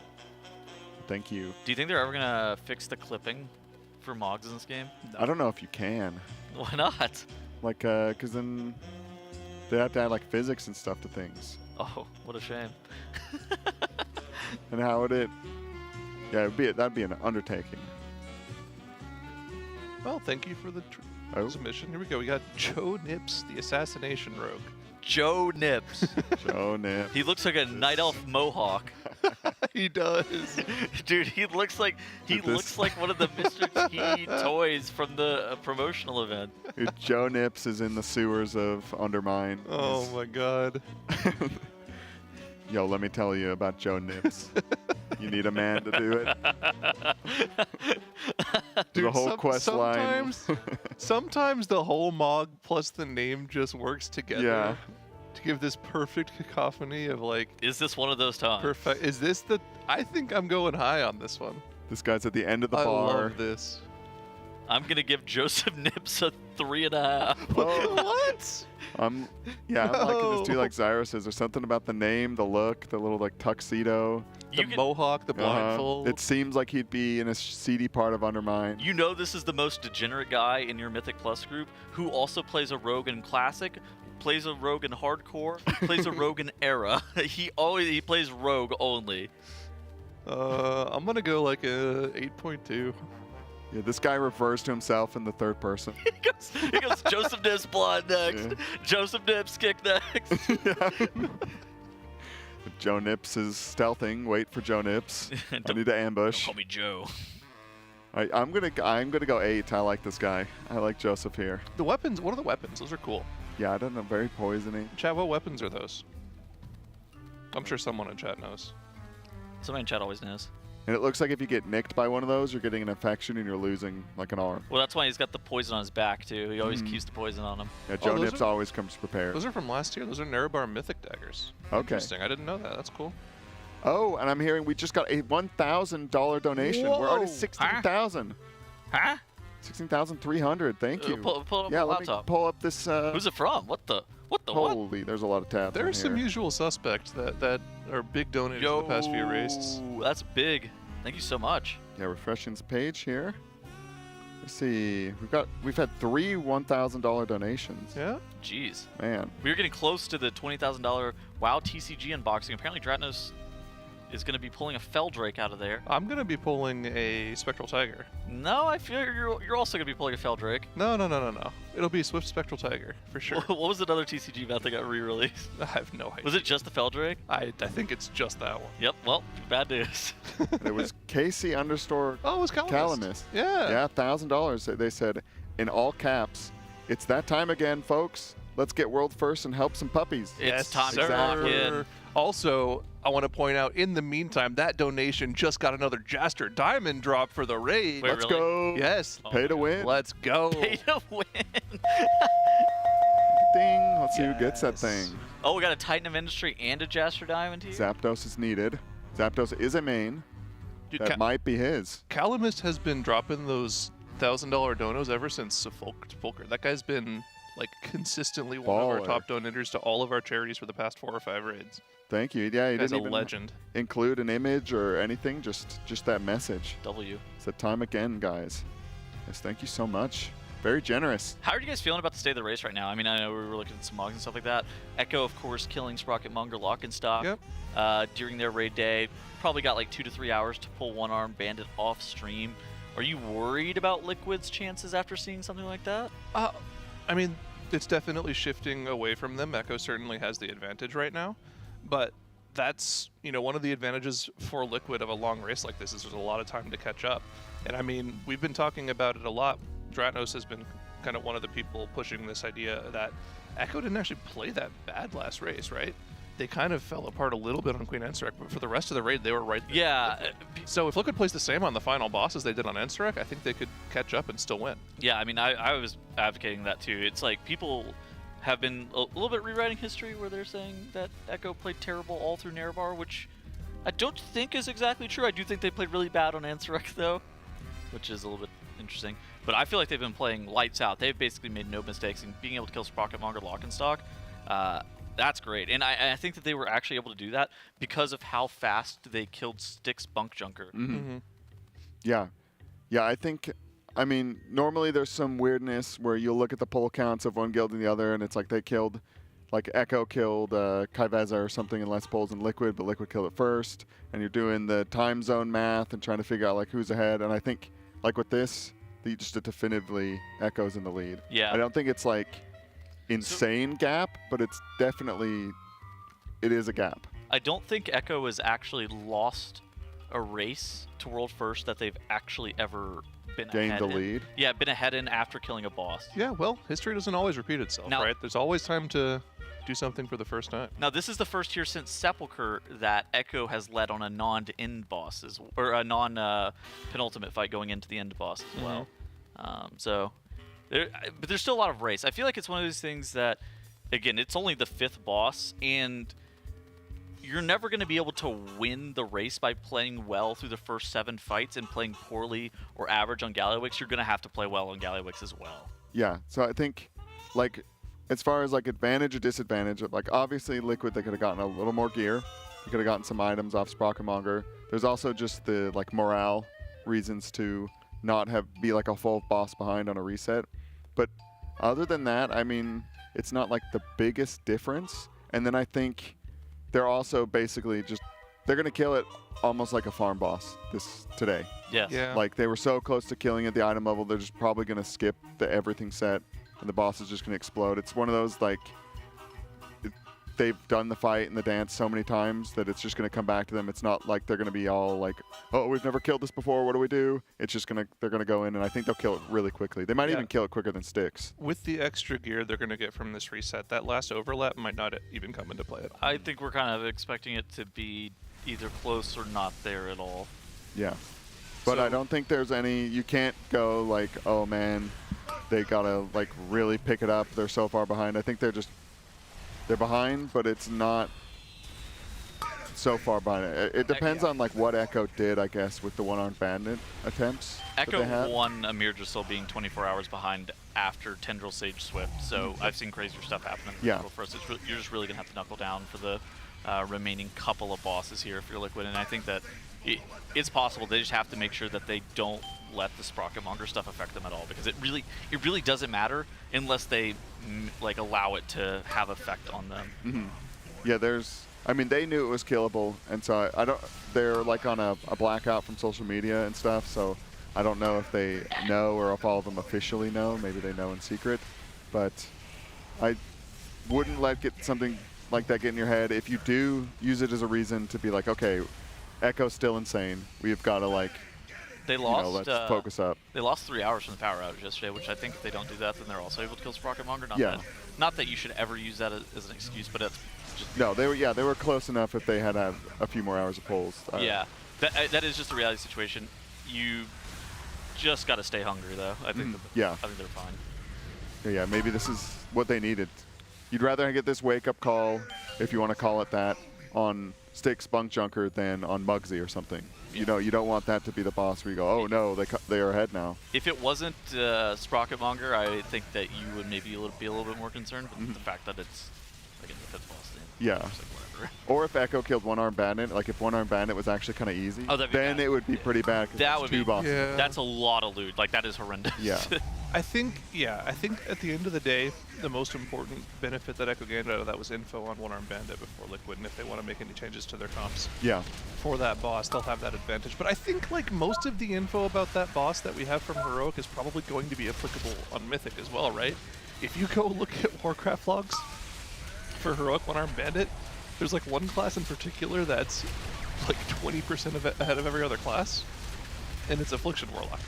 Thank you. Do you think they're ever gonna fix the clipping for Mogs in this game? I don't know if you can. Why not? Like, cause then they have to add like physics and stuff to things. Oh, what a shame. And how would it? Yeah, that'd be an undertaking. Well, thank you for the submission. Here we go. We got Joe Nips, the Assassination Rogue. Joe Nips. Joe Nips. He looks like a night elf mohawk. He does. Dude, he looks like one of the Mr. T toys from the promotional event. Dude, Joe Nips is in the sewers of Undermine. Oh my god. Yo, let me tell you about Joe Nips. You need a man to do it. Dude, the whole quest line. Sometimes the whole mog plus the name just works together. Yeah. To give this perfect cacophony of like. Is this one of those times? Perfect. Is this the? I think I'm going high on this one. This guy's at the end of the I bar. love this. I'm gonna give Joseph Nips a 3.5. What? I'm liking this too, like Zyrus is. There's something about the name, the look, the little like tuxedo. The mohawk, the blindfold. It seems like he'd be in a seedy part of Undermine. You know this is the most degenerate guy in your Mythic Plus group who also plays a rogue in Classic, plays a rogue in Hardcore, plays a rogue in Era. He plays rogue only. I'm gonna go like a 8.2. Yeah, this guy refers to himself in the third person. He goes Joseph Nips blind next, Yeah. Joseph Nips kick next. Joe Nips is stealthing. Wait for Joe Nips. I need to ambush. Don't call me Joe. I'm gonna go 8. I like this guy. I like Joseph here. The weapons. What are the weapons? Those are cool. Yeah, I don't know. Very poisony. Chat, what weapons are those? I'm sure someone in chat knows. Somebody in chat always knows. And it looks like if you get nicked by one of those, you're getting an infection and you're losing like an arm. Well, that's why he's got the poison on his back too. He always keeps the poison on him. Yeah, Joe Nips always comes prepared. Those are from last year. Those are Nerebar Mythic daggers. Okay. Interesting. I didn't know that. That's cool. Oh, and I'm hearing we just got a $1,000 donation. We're already Whoa. 16,000. Huh? 16,300. Thank you. Pull up yeah, the let me laptop. pull up this. Who's it from? What the what? Holy, there's a lot of tabs. There's on some here. usual suspects that are big donators in the past few races. That's big. Thank you so much. Yeah, refreshing the page here. Let's see. We've had 3 $1,000 donations. Yeah. Jeez. Man. We were getting close to the $20,000 WoW TCG unboxing. Apparently, Dratnos is going to be pulling a Feldrake out of there. I'm going to be pulling a Spectral Tiger. No, I feel you're also going to be pulling a Feldrake. No. It'll be a Swift Spectral Tiger, for sure. What was another TCG event that got re-released? I have no idea. Was it just the Feldrake? I think it's just that one. Yep, well, bad news. It was Casey underscore Oh, it was Calamus. Yeah. Yeah, $1,000. They said in all caps, it's that time again, folks. Let's get world first and help some puppies. It's time sir. to lock in. Also, I want to point out, in the meantime, that donation just got another Jaster Diamond drop for the raid. Wait, Let's really? go. Yes. Pay to win. Let's go. Pay to win. Ding. Let's see who gets that thing. Oh, we got a Titan of Industry and a Jaster Diamond here? Zapdos is needed. Zapdos is a main. Dude, That might be his. Calamus has been dropping those $1,000 donos ever since Fulker. That guy's been like consistently one of Baller. our top donators to all of our charities for the past 4 or 5 raids. Thank you. Yeah, he Guy's didn't a even legend. include an image or anything. Just that message. W. It's that time again, guys. Yes, thank you so much. Very generous. How are you guys feeling about the state of the race right now? I mean, I know we were looking at some mogs and stuff like that. Echo, of course, killing Sprocketmonger Lock and Stock during their raid day. Probably got like 2 to 3 hours to pull one-arm bandit off stream. Are you worried about Liquid's chances after seeing something like that? I mean, it's definitely shifting away from them. Echo certainly has the advantage right now, but that's, one of the advantages for Liquid of a long race like this is there's a lot of time to catch up. And I mean, we've been talking about it a lot. Dratnos has been kind of one of the people pushing this idea that Echo didn't actually play that bad last race, right? They kind of fell apart a little bit on Queen Ensorek, but for the rest of the raid, they were right there. Yeah. So if Liquid plays the same on the final boss as they did on Ensorek, I think they could catch up and still win. Yeah, I mean, I was advocating that too. It's like people have been a little bit rewriting history where they're saying that Echo played terrible all through Nerebar, which I don't think is exactly true. I do think they played really bad on Ensorek, though, which is a little bit interesting. But I feel like they've been playing lights out. They've basically made no mistakes, and being able to kill Sprocketmonger Lock and Stock, that's great. And I think that they were actually able to do that because of how fast they killed Styx Bunk Junker. Yeah. Yeah, I mean, normally there's some weirdness where you'll look at the pull counts of one guild and the other, and it's like they killed, like Echo killed Kaiveza or something in less pulls than Liquid, but Liquid killed it first, and you're doing the time zone math and trying to figure out like who's ahead. And I think, like with this, just definitively Echo's in the lead. Yeah. I don't think it's like insane gap, but it's definitely, it is a gap. I don't think Echo has actually lost a race to World First that they've actually ever been Gained ahead the in. lead? Yeah, been ahead in after killing a boss. Yeah, well, history doesn't always repeat itself, Now- right? There's always time to do something for the first time. Now, this is the first year since Sepulchre that Echo has led on a non-end boss, or a non-penultimate fight going into the end boss as well. So, but there's still a lot of race. I feel like it's one of those things that, again, it's only the 5th boss, and you're never going to be able to win the race by playing well through the first 7 fights and playing poorly or average on Gallywix. You're going to have to play well on Gallywix as well. Yeah, so I think, like, as far as like advantage or disadvantage, like obviously Liquid, they could have gotten a little more gear. They could have gotten some items off Sprockenmonger. There's also just the like morale reasons to not be like a full boss behind on a reset. But other than that, I mean, it's not like the biggest difference. And then I think they're also basically just, they're going to kill it almost like a farm boss today. Yes. Yeah. Like they were so close to killing at the item level, they're just probably going to skip the everything set. And the boss is just going to explode. It's one of those, like, they've done the fight and the dance so many times that it's just going to come back to them. It's not like they're going to be all like, oh, we've never killed this before, what do we do? It's just they're going to go in, and I think they'll kill it really quickly. They might even kill it quicker than Styx. With the extra gear they're going to get from this reset, that last overlap might not even come into play. I think we're kind of expecting it to be either close or not there at all. Yeah. But I don't think there's any, you can't go like, oh man, they gotta like really pick it up. They're so far behind. I think they're behind, but it's not so far behind. It depends on like what Echo did, I guess, with the one-armed bandit attempts. Echo won Amir Drasil being 24 hours behind after Tendril Sage Swift, so I've seen crazier stuff happen in the Yeah. for us. You're just really going to have to knuckle down for the remaining couple of bosses here if you're Liquid, and I think that it's possible. They just have to make sure that they don't let the Sprockenmonger stuff affect them at all, because it really doesn't matter unless they like allow it to have effect on them. Yeah, I mean, they knew it was killable, and so they're like on a blackout from social media and stuff, so I don't know if they know or if all of them officially know. Maybe they know in secret, but I wouldn't let something like that get in your head. If you do, use it as a reason to be like, okay, Echo's still insane. We've got to like, They lost. let's focus up. They lost 3 hours from the power outage yesterday, which I think if they don't do that, then they're also able to kill Sprockenmonger. Not that you should ever use that as an excuse, but it's just. No, they were close enough if they had a few more hours of polls. Yeah, that is just the reality situation. You just got to stay hungry, though. I think. I think they're fine. Yeah, maybe this is what they needed. You'd rather get this wake-up call, if you want to call it that, on Styx Spunk Junker than on Muggsy or something. You know, you don't want that to be the boss where you go, oh no, they are ahead now. If it wasn't Sprockenmonger, I think that you would maybe be a little bit more concerned. But the fact that it's again the 5th boss thing. Yeah. Like, whatever. Or if Echo killed one-armed bandit, like if one-armed bandit was actually kind of easy, then it would be pretty bad. That would two be. bosses. Yeah. That's a lot of loot. Like that is horrendous. Yeah. I think at the end of the day, the most important benefit that Echo gained out of that was info on one-armed bandit before Liquid, and if they want to make any changes to their comps for that boss, they'll have that advantage. But I think like most of the info about that boss that we have from Heroic is probably going to be applicable on Mythic as well, right? If you go look at Warcraft logs for Heroic one-armed bandit, there's like one class in particular that's like 20% ahead of every other class, and it's Affliction Warlock.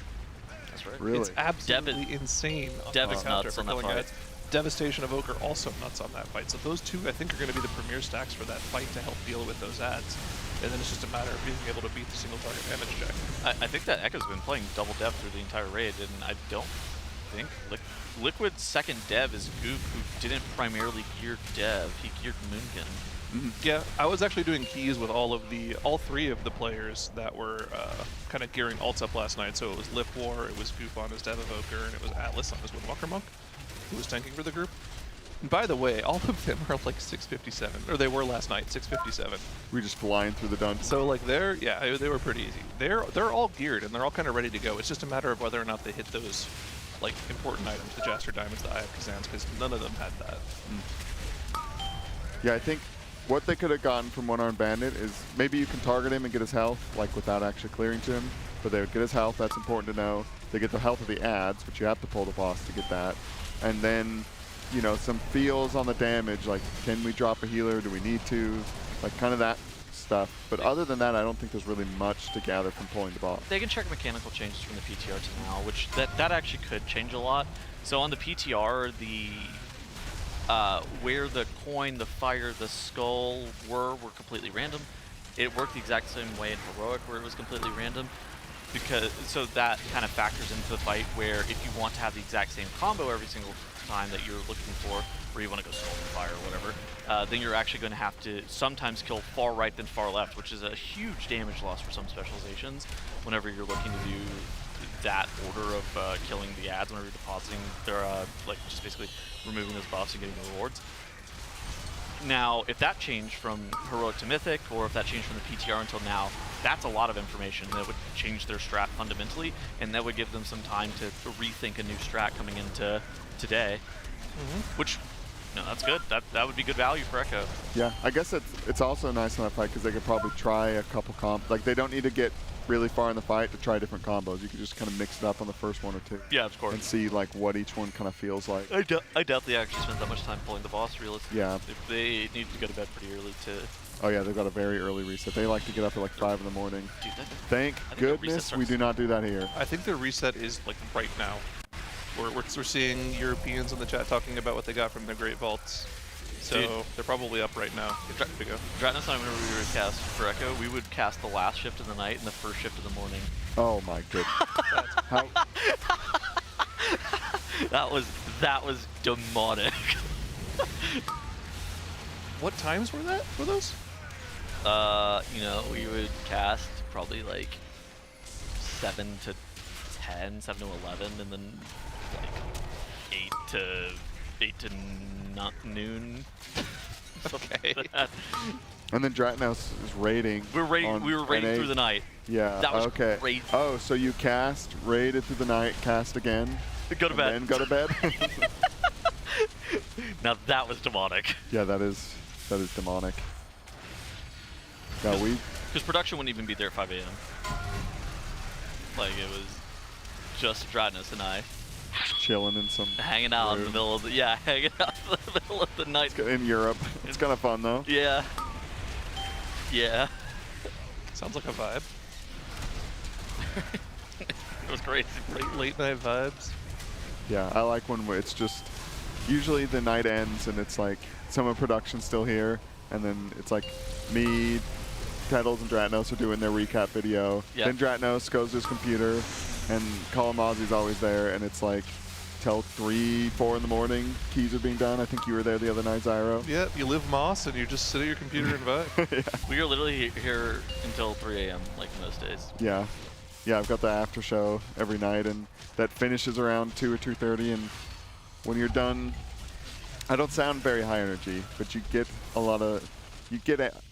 That's right. Really? It's absolutely insane. Dev is nuts on that fight. Devastation of Ogre also nuts on that fight. So those two, I think, are going to be the premier stacks for that fight to help deal with those ads. And then it's just a matter of being able to beat the single target damage check. I think that Echo's been playing double dev through the entire raid, and I don't think Liquid's second dev is Goop, who didn't primarily gear dev. He geared Moonkin. Yeah, I was actually doing keys with all three of the players that were kind of gearing ults up last night. So it was Lip War, it was Goop on his Dev Evoker, and it was Atlas on his Windwalker Monk, who was tanking for the group. And by the way, all of them are like 657, or they were last night, 657. We just flying through the dungeon. So like they were pretty easy. They're all geared and they're all kind of ready to go. It's just a matter of whether or not they hit those like important items, the Jaster Diamonds, the Eye of Kazans, because none of them had that. Yeah, I think what they could have gotten from one-armed bandit is maybe you can target him and get his health, like without actually clearing to him. But they would get his health, that's important to know. They get the health of the ads, but you have to pull the boss to get that. And then you know, some feels on the damage, like can we drop a healer? Do we need to? Like kind of that stuff. But other than that, I don't think there's really much to gather from pulling the ball. They can check mechanical changes from the PTR to now, which that actually could change a lot. So on the PTR, the where the coin, the fire, the skull were completely random. It worked the exact same way in Heroic, where it was completely random. So that kind of factors into the fight, where if you want to have the exact same combo every single time that you're looking for, or you want to go Skull and Fire or whatever, then you're actually going to have to sometimes kill far right than far left, which is a huge damage loss for some specializations whenever you're looking to do that order of killing the ads whenever you're depositing their, like just basically removing those buffs and getting the rewards. Now, if that changed from Heroic to Mythic, or if that changed from the PTR until now, that's a lot of information that would change their strat fundamentally, and that would give them some time to rethink a new strat coming into today, which, no, that's good. That would be good value for Echo. Yeah, I guess it's also nice in that fight because they could probably try a couple like they don't need to get really far in the fight to try different combos. You can just kind of mix it up on the first one or two. Yeah, of course. And see like what each one kind of feels like. I doubt they actually spent that much time pulling the boss, realistically. Yeah. If they need to go to bed pretty early to... Oh yeah, they've got a very early reset. They like to get up at like 5 in the morning. Dude, Thank goodness we do not do that here. I think their reset is like right now. We're seeing Europeans in the chat talking about what they got from their Great Vaults. So Dude. they're probably up right now. To go. Dratnos and I, whenever we would cast for Echo, we would cast the last shift of the night and the first shift of the morning. Oh my goodness. How? that was demonic. What times were those? You know, we would cast probably like 7 to 10, 7 to 11, and then like 8 to noon. Okay. And then Dratnos is raiding. We were raiding through the night. Yeah. That was okay. crazy. Oh, so you cast, raided through the night, cast again. Go to bed. And then go to bed. Now that was demonic. Yeah, that is demonic. Yeah, because production wouldn't even be there at 5 a.m. Like it was just Dratnos and I. Chilling in some hanging out room. in the middle of the hanging out in the middle of the night. In Europe. It's kind of fun though. Yeah. Yeah. Sounds like a vibe. It was crazy. Late night vibes. Yeah, I like when it's just usually the night ends and it's like some of production's still here, and then it's like me, Kettles, and Dratnos are doing their recap video. Yep. Then Dratnos goes to his computer, and Kalamazi's always there, and it's like till 3, 4 in the morning. Keys are being done. I think you were there the other night, Zyro. Yeah, you live Moss and you just sit at your computer and vibe. Yeah. We are literally here until 3 a.m. like most days. Yeah. Yeah, I've got the after show every night, and that finishes around 2 or 2:30, and when you're done, I don't sound very high energy, but you get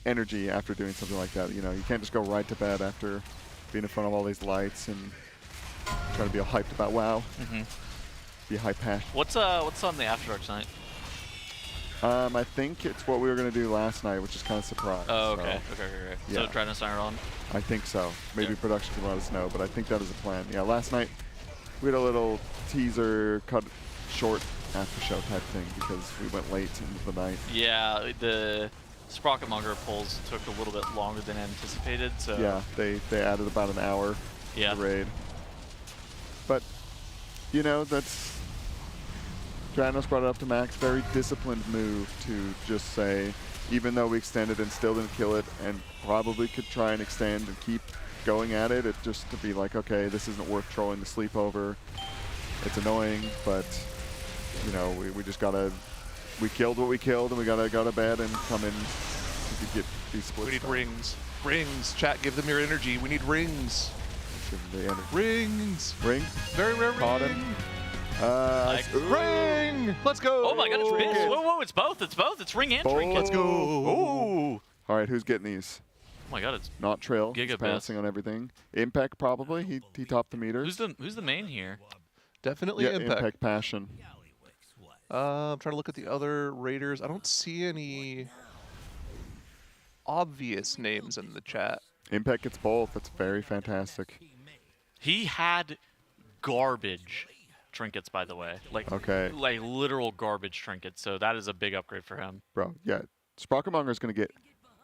energy after doing something like that. You know, you can't just go right to bed after being in front of all these lights and trying to be all hyped about WoW. Be high passion. What's on the After Dark tonight? I think it's what we were gonna do last night, which is kind of surprise. Oh, okay. So, Okay. yeah. So Dratnos and I are on? I think so. Maybe production can let us know, but I think that is the plan. Yeah, last night we had a little teaser cut short after show type thing because we went late into the night. Yeah, the Sprocket Monger pulls took a little bit longer than anticipated, so... Yeah, they added about an hour to the raid. But, you know, that's... Dratnos brought it up to Max. Very disciplined move to just say, even though we extended and still didn't kill it, and probably could try and extend and keep going at it, just to be like, okay, this isn't worth trolling the sleepover. It's annoying, but, you know, we just gotta... We killed what we killed, and we gotta go to bed and come in to get these splits. We need done. rings. Rings. Chat, give them your energy. We need rings. Give them the energy. Rings. Ring? Very rare Caught ring. him. Ring! Let's go! Oh my god, it's ring! Whoa, it's both! It's both! It's ring and trinket! Let's go! Ooh! All right, who's getting these? Oh my god, it's not Trill. He's Gigabit. passing on everything. Impact probably. He topped the meters. Who's the main here? Definitely Yeah, Impact. Passion. I'm trying to look at the other Raiders. I don't see any obvious names in the chat. Impact gets both. That's very fantastic. He had garbage trinkets, by the way. Like literal garbage trinkets. So that is a big upgrade for him. Bro, yeah. Sprocketmonger is going to get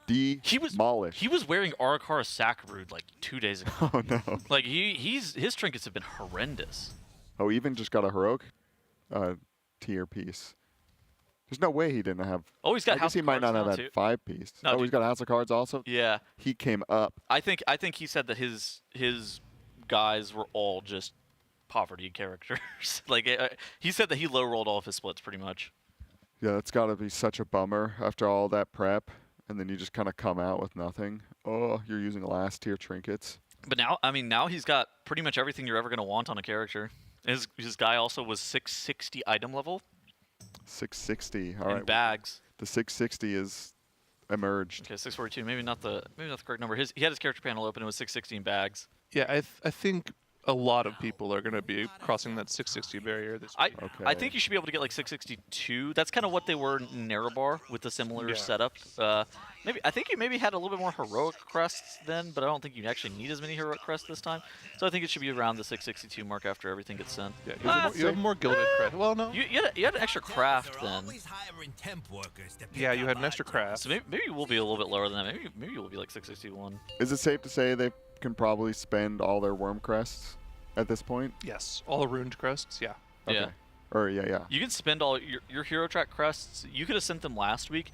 demolished. He was wearing Arakara Sacrood like 2 days ago. Oh, no. Like, his trinkets have been horrendous. Oh, even just got a heroic tier piece. There's no way he didn't have. Oh, he's got I House guess he of might Cards not have now, that too. 5-piece. No, oh, dude. he's got House of Cards also? Yeah. He came up. I think he said that his guys were all just poverty characters. Like, he said that he low-rolled all of his splits pretty much. Yeah, that's got to be such a bummer after all that prep, and then you just kind of come out with nothing. Oh, you're using last tier trinkets. But now he's got pretty much everything you're ever going to want on a character. His guy also was 660 item level. 660. All right. Bags. The 660 is emerged. Okay, 642. Maybe not the correct number. He had his character panel open. It was 660 in bags. Yeah, I think a lot of people are going to be crossing that 660 barrier this week. I think you should be able to get like 662. That's kind of what they were in Nerebar with the similar setup. I think you maybe had a little bit more heroic crests then, but I don't think you actually need as many heroic crests this time. So I think it should be around the 662 mark after everything gets sent. Yeah, you have more gilded crest. Well, no. You had an extra craft then. Yeah, you had an extra craft. So maybe we'll be a little bit lower than that. Maybe we'll be like 661. Is it safe to say they can probably spend all their worm crests at this point? Yes, all the ruined crests, yeah. Okay. Yeah. Or yeah. You can spend all your hero track crests. You could have sent them last week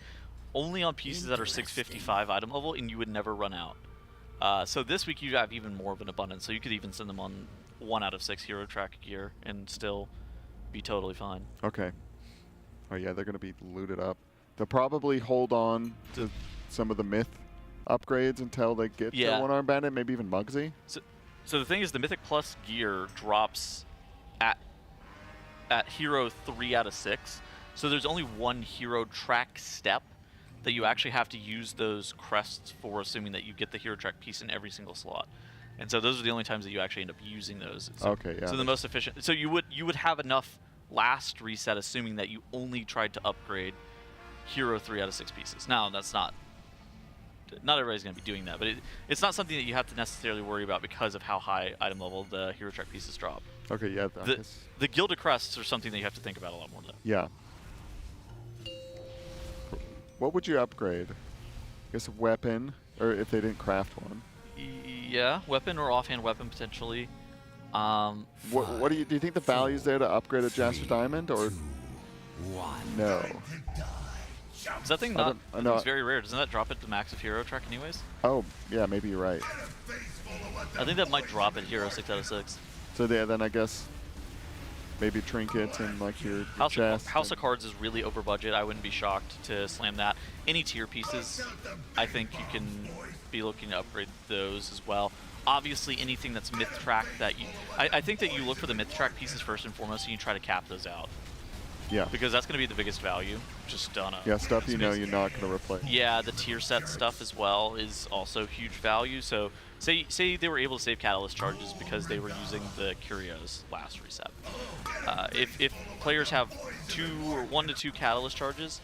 only on pieces that are 655 item level, and you would never run out. So this week you have even more of an abundance, so you could even send them on 1 out of 6 hero track gear and still be totally fine. Okay. Oh yeah, they're going to be looted up. They'll probably hold on to some of the myth upgrades until they get to one-arm bandit, maybe even Muggsy. So the thing is, the Mythic Plus gear drops at hero 3 out of 6. So there's only one hero track step that you actually have to use those crests for, assuming that you get the hero track piece in every single slot. And so those are the only times that you actually end up using those. So, okay, yeah. So the most efficient. So you would have enough last reset, assuming that you only tried to upgrade hero 3 out of 6 pieces. Now that's not everybody's going to be doing that, but it's not something that you have to necessarily worry about because of how high item level the hero track pieces drop. Okay, yeah. The Gilded Crests are something that you have to think about a lot more, though. Yeah. What would you upgrade? I guess a weapon, or if they didn't craft one. Yeah, weapon or offhand weapon potentially. What do you think the value's there to upgrade a Jasper Diamond, or no? Is that thing not? It's very rare. Doesn't that drop it to max of hero track anyways? Oh, yeah, maybe you're right. I think that might drop it hero 6 out of 6. So yeah, then I guess maybe trinkets and like your chest. House of Cards is really over budget. I wouldn't be shocked to slam that. Any tier pieces, I think you can be looking to upgrade those as well. Obviously, anything that's myth track that you, I think that you look for the myth track pieces first and foremost, and you try to cap those out. Yeah. Because that's going to be the biggest value, just on a... Yeah, stuff you know you're not going to replace. Yeah, the tier set stuff as well is also huge value. So say they were able to save catalyst charges because they were using the Curios last reset. If players have 1 to 2 catalyst charges,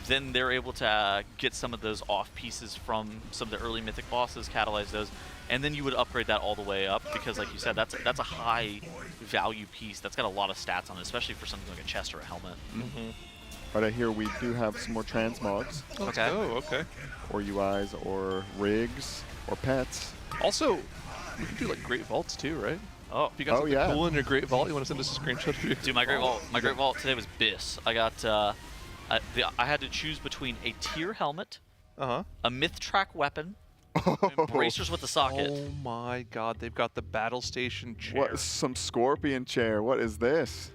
then they're able to get some of those off pieces from some of the early mythic bosses, catalyze those, and then you would upgrade that all the way up because, like you said, that's a high value piece. That's got a lot of stats on it, especially for something like a chest or a helmet. Mm-hmm. But I hear we do have some more transmogs. Okay. Oh, okay. Or UIs, or rigs, or pets. Also, we can do like great vaults too, right? Oh, if you got something cool in your great vault, you want to send us a screenshot of you? Dude, my great vault today was Biss. I got I had to choose between a tier helmet, a myth track weapon, and bracers with the socket. Oh my god, they've got the battle station chair. What? Some scorpion chair. What is this?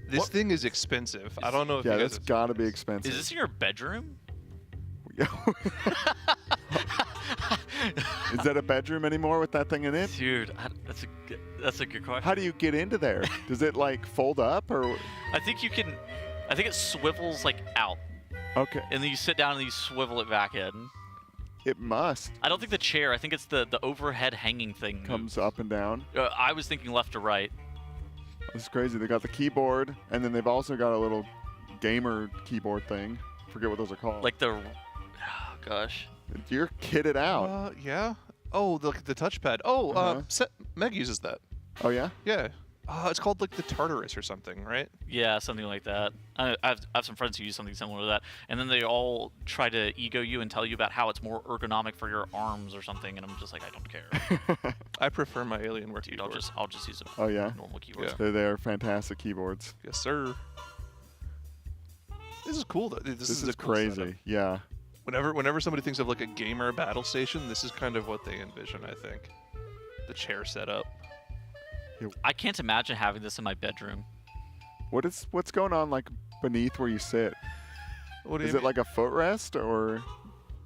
This thing is expensive. I don't know if you guys that's got to be expensive. Is this in your bedroom? Is that a bedroom anymore with that thing in it? Dude, that's a good question. How do you get into there? Does it like fold up or? I think you can. I think it swivels like out. Okay. And then you sit down and you swivel it back in. It must. I don't think the chair. I think it's the overhead hanging thing. Comes up and down. I was thinking left to right. That's crazy. They got the keyboard, and then they've also got a little gamer keyboard thing. Forget what those are called. Like the. Oh, gosh. You're kitted out. Yeah. Oh, the touchpad. Oh, Meg uses that. Oh yeah. Yeah. It's called like the Tartarus or something, right? Yeah, something like that. I have some friends who use something similar to that, and then they all try to ego you and tell you about how it's more ergonomic for your arms or something, and I'm just like, I don't care. I prefer my Alienware Dude, keyboard. I'll just use a Oh yeah. normal keyboard. They're fantastic keyboards. Yes, sir. This is cool though. This is a cool crazy. setup. Yeah. Whenever somebody thinks of like a gamer battle station, this is kind of what they envision, I think. The chair setup. I can't imagine having this in my bedroom. What's going on like beneath where you sit? What do is you it like a footrest or?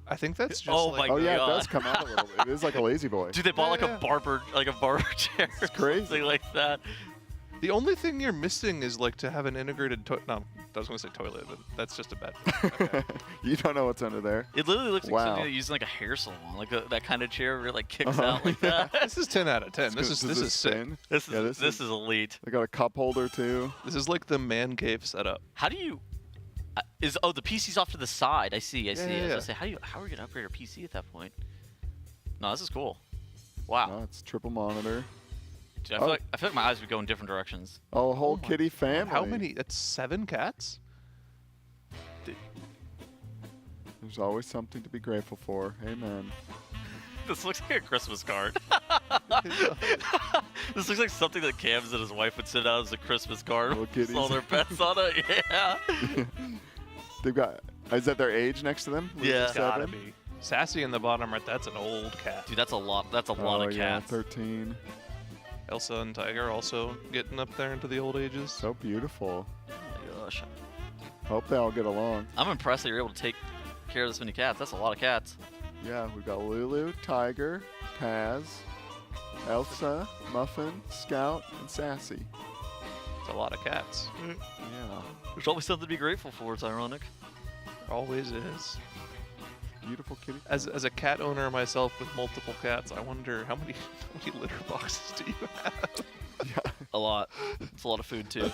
I think that's just. Oh like, my yeah, God. it does come out a little bit. It is like a lazy boy. Dude, they bought like a barber chair. It's crazy. Something like that. The only thing you're missing is like to have an integrated no, I was going to say toilet, but that's just a bad thing. You don't know what's under there. It literally looks like Wow. something that using like a hair salon, like that kind of chair where it like kicks out like that. This is 10 out of 10. This is sick. spin? This Yeah, is elite. They got a cup holder too. This is like the man cave setup. How do you? The PC's off to the side? I see. I was yeah. gonna say, how are we gonna upgrade our PC at that point? No, this is cool. Wow. Oh, it's triple monitor. Dude, I feel like my eyes would go in different directions. Oh, a whole kitty family. How many? That's 7 cats? There's always something to be grateful for. Amen. This looks like a Christmas card. This looks like something that Cams and his wife would send out as a Christmas card with all their pets on it. Yeah. They've got. Is that their age next to them? Yeah. It's gotta be. Sassy in the bottom right. That's an old cat. Dude, that's a lot. That's a lot of yeah, cats. 13. Elsa and Tiger also getting up there into the old ages. So beautiful. Oh my gosh. Hope they all get along. I'm impressed that you're able to take care of this many cats. That's a lot of cats. Yeah, we've got Lulu, Tiger, Paz, Elsa, Muffin, Scout, and Sassy. It's a lot of cats. Yeah. There's always something to be grateful for. It's ironic. Always is. Beautiful kitty. As a cat owner myself with multiple cats, I wonder how many litter boxes do you have? A lot. It's a lot of food too.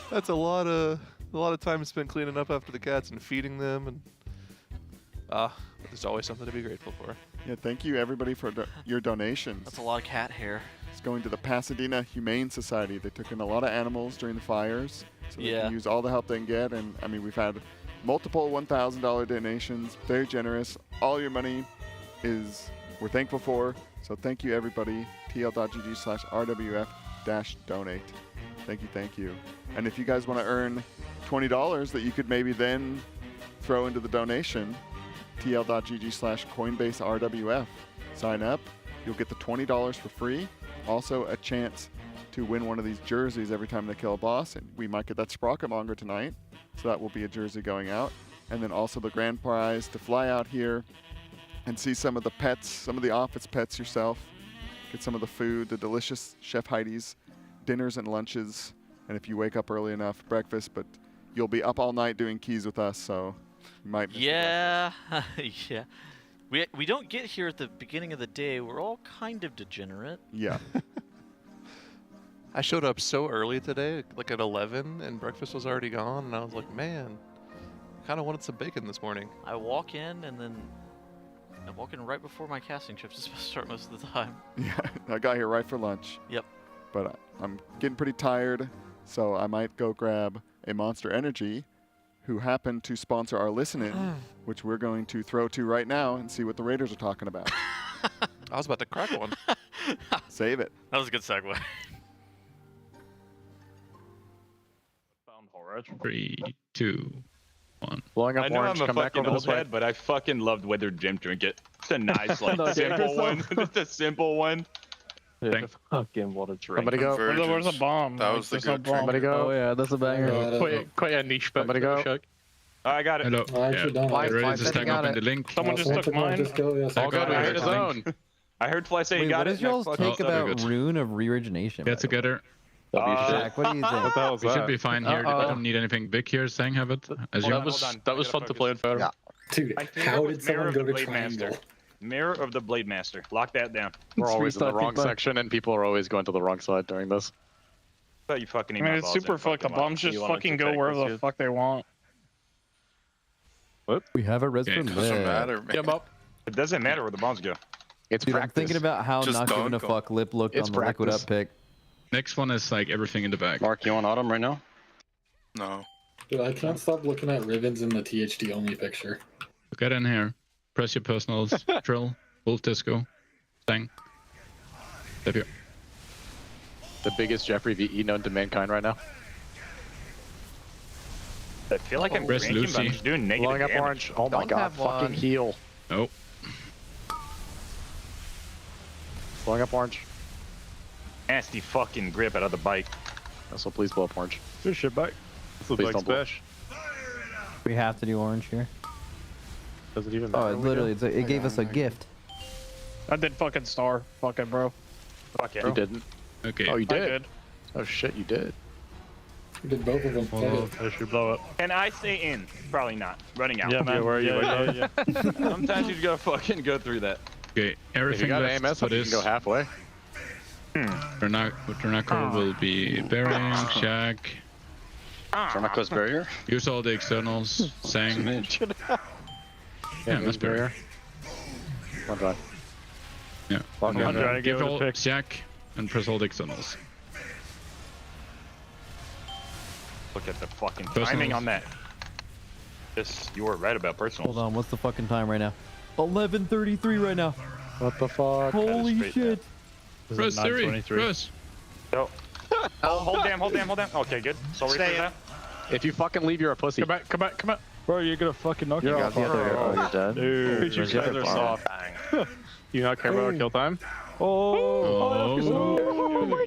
That's a lot of time spent cleaning up after the cats and feeding them, and there's always something to be grateful for. Yeah, thank you everybody for your donations. That's a lot of cat hair. It's going to the Pasadena Humane Society. They took in a lot of animals during the fires, so they can use all the help they can get. And I mean, we've had multiple $1,000 donations. Very generous. All your money we're thankful for. So thank you everybody. tl.gg/rwf-donate. Thank you. And if you guys want to earn $20 that you could maybe then throw into the donation, tl.gg/CoinbaseRWF. Sign up. You'll get the $20 for free. Also a chance to win one of these jerseys every time they kill a boss. And we might get that Sprocket Monger tonight. So that will be a jersey going out. And then also the grand prize to fly out here and see some of the pets, some of the office pets yourself. Get some of the food, the delicious Chef Heidi's dinners and lunches. And if you wake up early enough, breakfast. But you'll be up all night doing keys with us, so you might miss Yeah. Yeah. We don't get here at the beginning of the day. We're all kind of degenerate. Yeah. I showed up so early today, like at 11, and breakfast was already gone, and I was like, man, I kind of wanted some bacon this morning. I walk in, and then I walk in right before my casting shift is supposed to start most of the time. Yeah, I got here right for lunch. Yep. But I'm getting pretty tired, so I might go grab a Monster Energy, who happen to sponsor our listening, which we're going to throw to right now and see what the Raiders are talking about. I was about to crack one. Save it. That was a good segue. Found horror. 3, 2, 1. Blowing up I know orange, I'm a come back fucking over old this way. head, but I fucking loved Weathered Jim Drink It. It's a nice, like, No, simple dude. one. Just a simple one. Yeah. Fucking what a drink. Somebody go. Where's a bomb? That was the There's no good bomb. Somebody go. Oh yeah, that's a banger. Quite a niche bet. Somebody go. Chuck. I got it. Hello. don't. Yeah, ready to stack up in the link? Someone just took mine. All good. We heard his own. I heard Fly say Wait, he got what it. is y'all's take very about good. Rune of Re-origination? Get together. Jack, what do you think? What the hell is We that? should be fine here. I don't need anything big here. Sang have it. As you That was fun to play in Fire. Yeah. Dude, how did someone go to Triangle? Mirror of the Blade Master. Lock that down. We're always in the wrong Restarting section, and people are always going to the wrong side during this. But you fucking I mean, it's super fucked. The bombs just fucking go wherever the fuck they want. What? We have a res from there. Get up. It doesn't matter where the bombs go. It's Dude, I'm practice. thinking about how Just not giving a dunk 'em. fuck Lip looked It's on the Liquid practice. Up pick. Next one is like everything in the back. Mark, you on autumn right now? No. Dude, I can't stop looking at ribbons in the THD only picture. Get in here. Press your personals. Trill. Wolf Disco. Stang. Step here. The biggest Jeffrey VE known to mankind right now. I feel like I'm Press ranking, but I'm Lucy. just doing negative Blowing up damage. orange. Oh my Don't god, have fucking one. heal. Nope. Blowing up orange. Nasty fucking grip out of the bike. Also, please blow up orange. Good shit back. This looks Please like don't blow. Spash. We have to do orange here. Does it even Oh, matter? it literally, it gave us a gift. I did fucking star. Fuck it, bro. Fuck it. You didn't. Okay. Oh, you I did? did. Oh shit, you did. You did both of them. Well, I should blow up. Can I stay in? Probably not. Running out. Yeah, man. Where are you? Yeah. Sometimes you just gotta fucking go through that. Okay. If you Everything got left AMS, for you can this. go halfway. Renaco will be bearing, Shack. Sarnaco's barrier? Use all the externals. Sang. Yeah, that's barrier. One drive. Yeah. Lock And in. then trying to give get all with a pick. Shack and press all the externals. Look at the fucking Personals. timing on that. Yes, you were right about personal. Hold on, what's the fucking time right now? 11:33 right now. What the fuck? Holy straight shit. This Press is Siri. 923. Press. Yo. Oh, hold down, hold down, hold down. Okay, good. Sorry for that. If you fucking leave, you're a pussy. Come back, come back, come back. Bro, you're gonna fucking knock You're me all out. fucked. Oh, you're dead. Dude, you guys are soft. You not care about our kill time? Oh.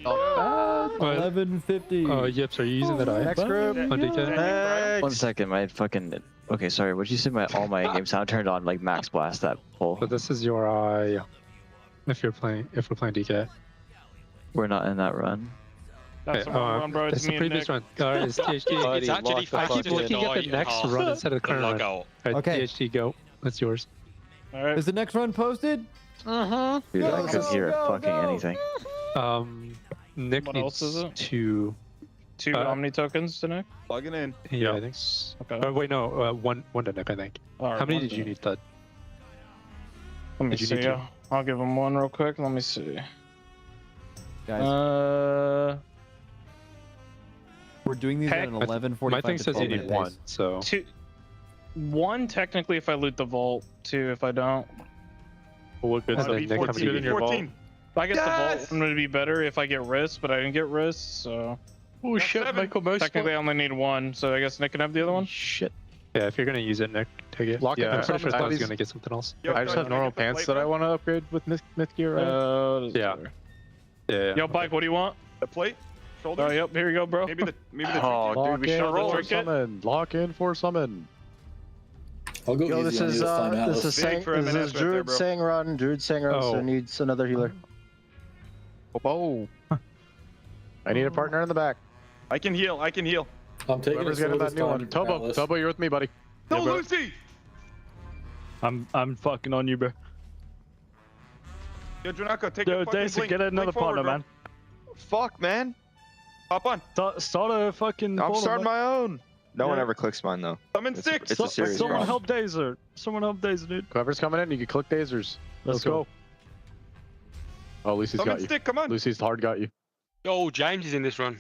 Oh. 11:50. Yips, are you using that eye? Next group. On DK? 1 second, my fucking. Okay, sorry. What'd you say? All my in-game sound turned on like max blast that pole. So this is your eye. If we're playing DK. We're not in that run. That's the wrong run, bro. It's It's me the and previous Nick. one. It's THD. It's actually I keep fucking looking at the next run instead of the current run. Lockout. Alright, Okay. THD, go. That's yours. All right. Is the next run posted? Dude, I couldn't hear fucking anything. Nick What needs else is it? to. 2 Omni tokens to Nick. Plugging in. Yeah, I think. Okay. Oh, wait, no. One to Nick, I think. All right, How many one did you to- need, Thud? Let me Did you see. need to? I'll give him one real quick. Let me see. Guys, we're doing these at an heck, 11:45. My thing to says you 12 need minute one, pace. so. 2. 1 technically if I loot the vault. 2 if I don't. Well, what good is That'd that be Nick 14, coming in your vault? 14. I guess the vault one would be better if I get wrist, but I didn't get wrist, so Oh shit, Michael Mouse. technically I only need 1. So I guess Nick can have the other one. Shit. Yeah, if you're gonna use it, Nick, take it. Lock it yeah, in I'm pretty sure some Thud's bodies. gonna get something else. Yo, I just have can I normal get the pants plate, that I bro? want to upgrade with myth gear, right? Yeah. Yeah. Yo, Bike, what do you want? The plate? Shoulder? Oh, yep, here you go, bro. Maybe the Oh, Lock dude, we in should for roll trinket. summon. Lock in for summon. I'll go Yo, easy this on you is this time, Alice. this is Big Sang, for M&S this is right there, Druid bro. Sangrun. Druid Sangrun Oh. so needs another healer. Oh. I need a partner in the back. I can heal. I can heal. I'm taking Whoever's it slow getting that this new one. time, Tobo, Alice. Tobo, you're with me, buddy. No, Yeah, bro. Lucy! I'm fucking on you, bro. Yo, Junako, take Yo, the fucking Dace, blink. get another Blink forward, partner, bro. man. Fuck, man. Hop on. Start a fucking. I'm portal, starting man. my own. No one Yeah. ever clicks mine, though. Summon 6. It's a serious Someone problem. help Dazer. Someone help Dazer, dude. Whoever's coming in, you can click tasers. Let's go. Oh, Lucy's Summon got you. stick, come on. Lucy's hard got you. Yo, James is in this run.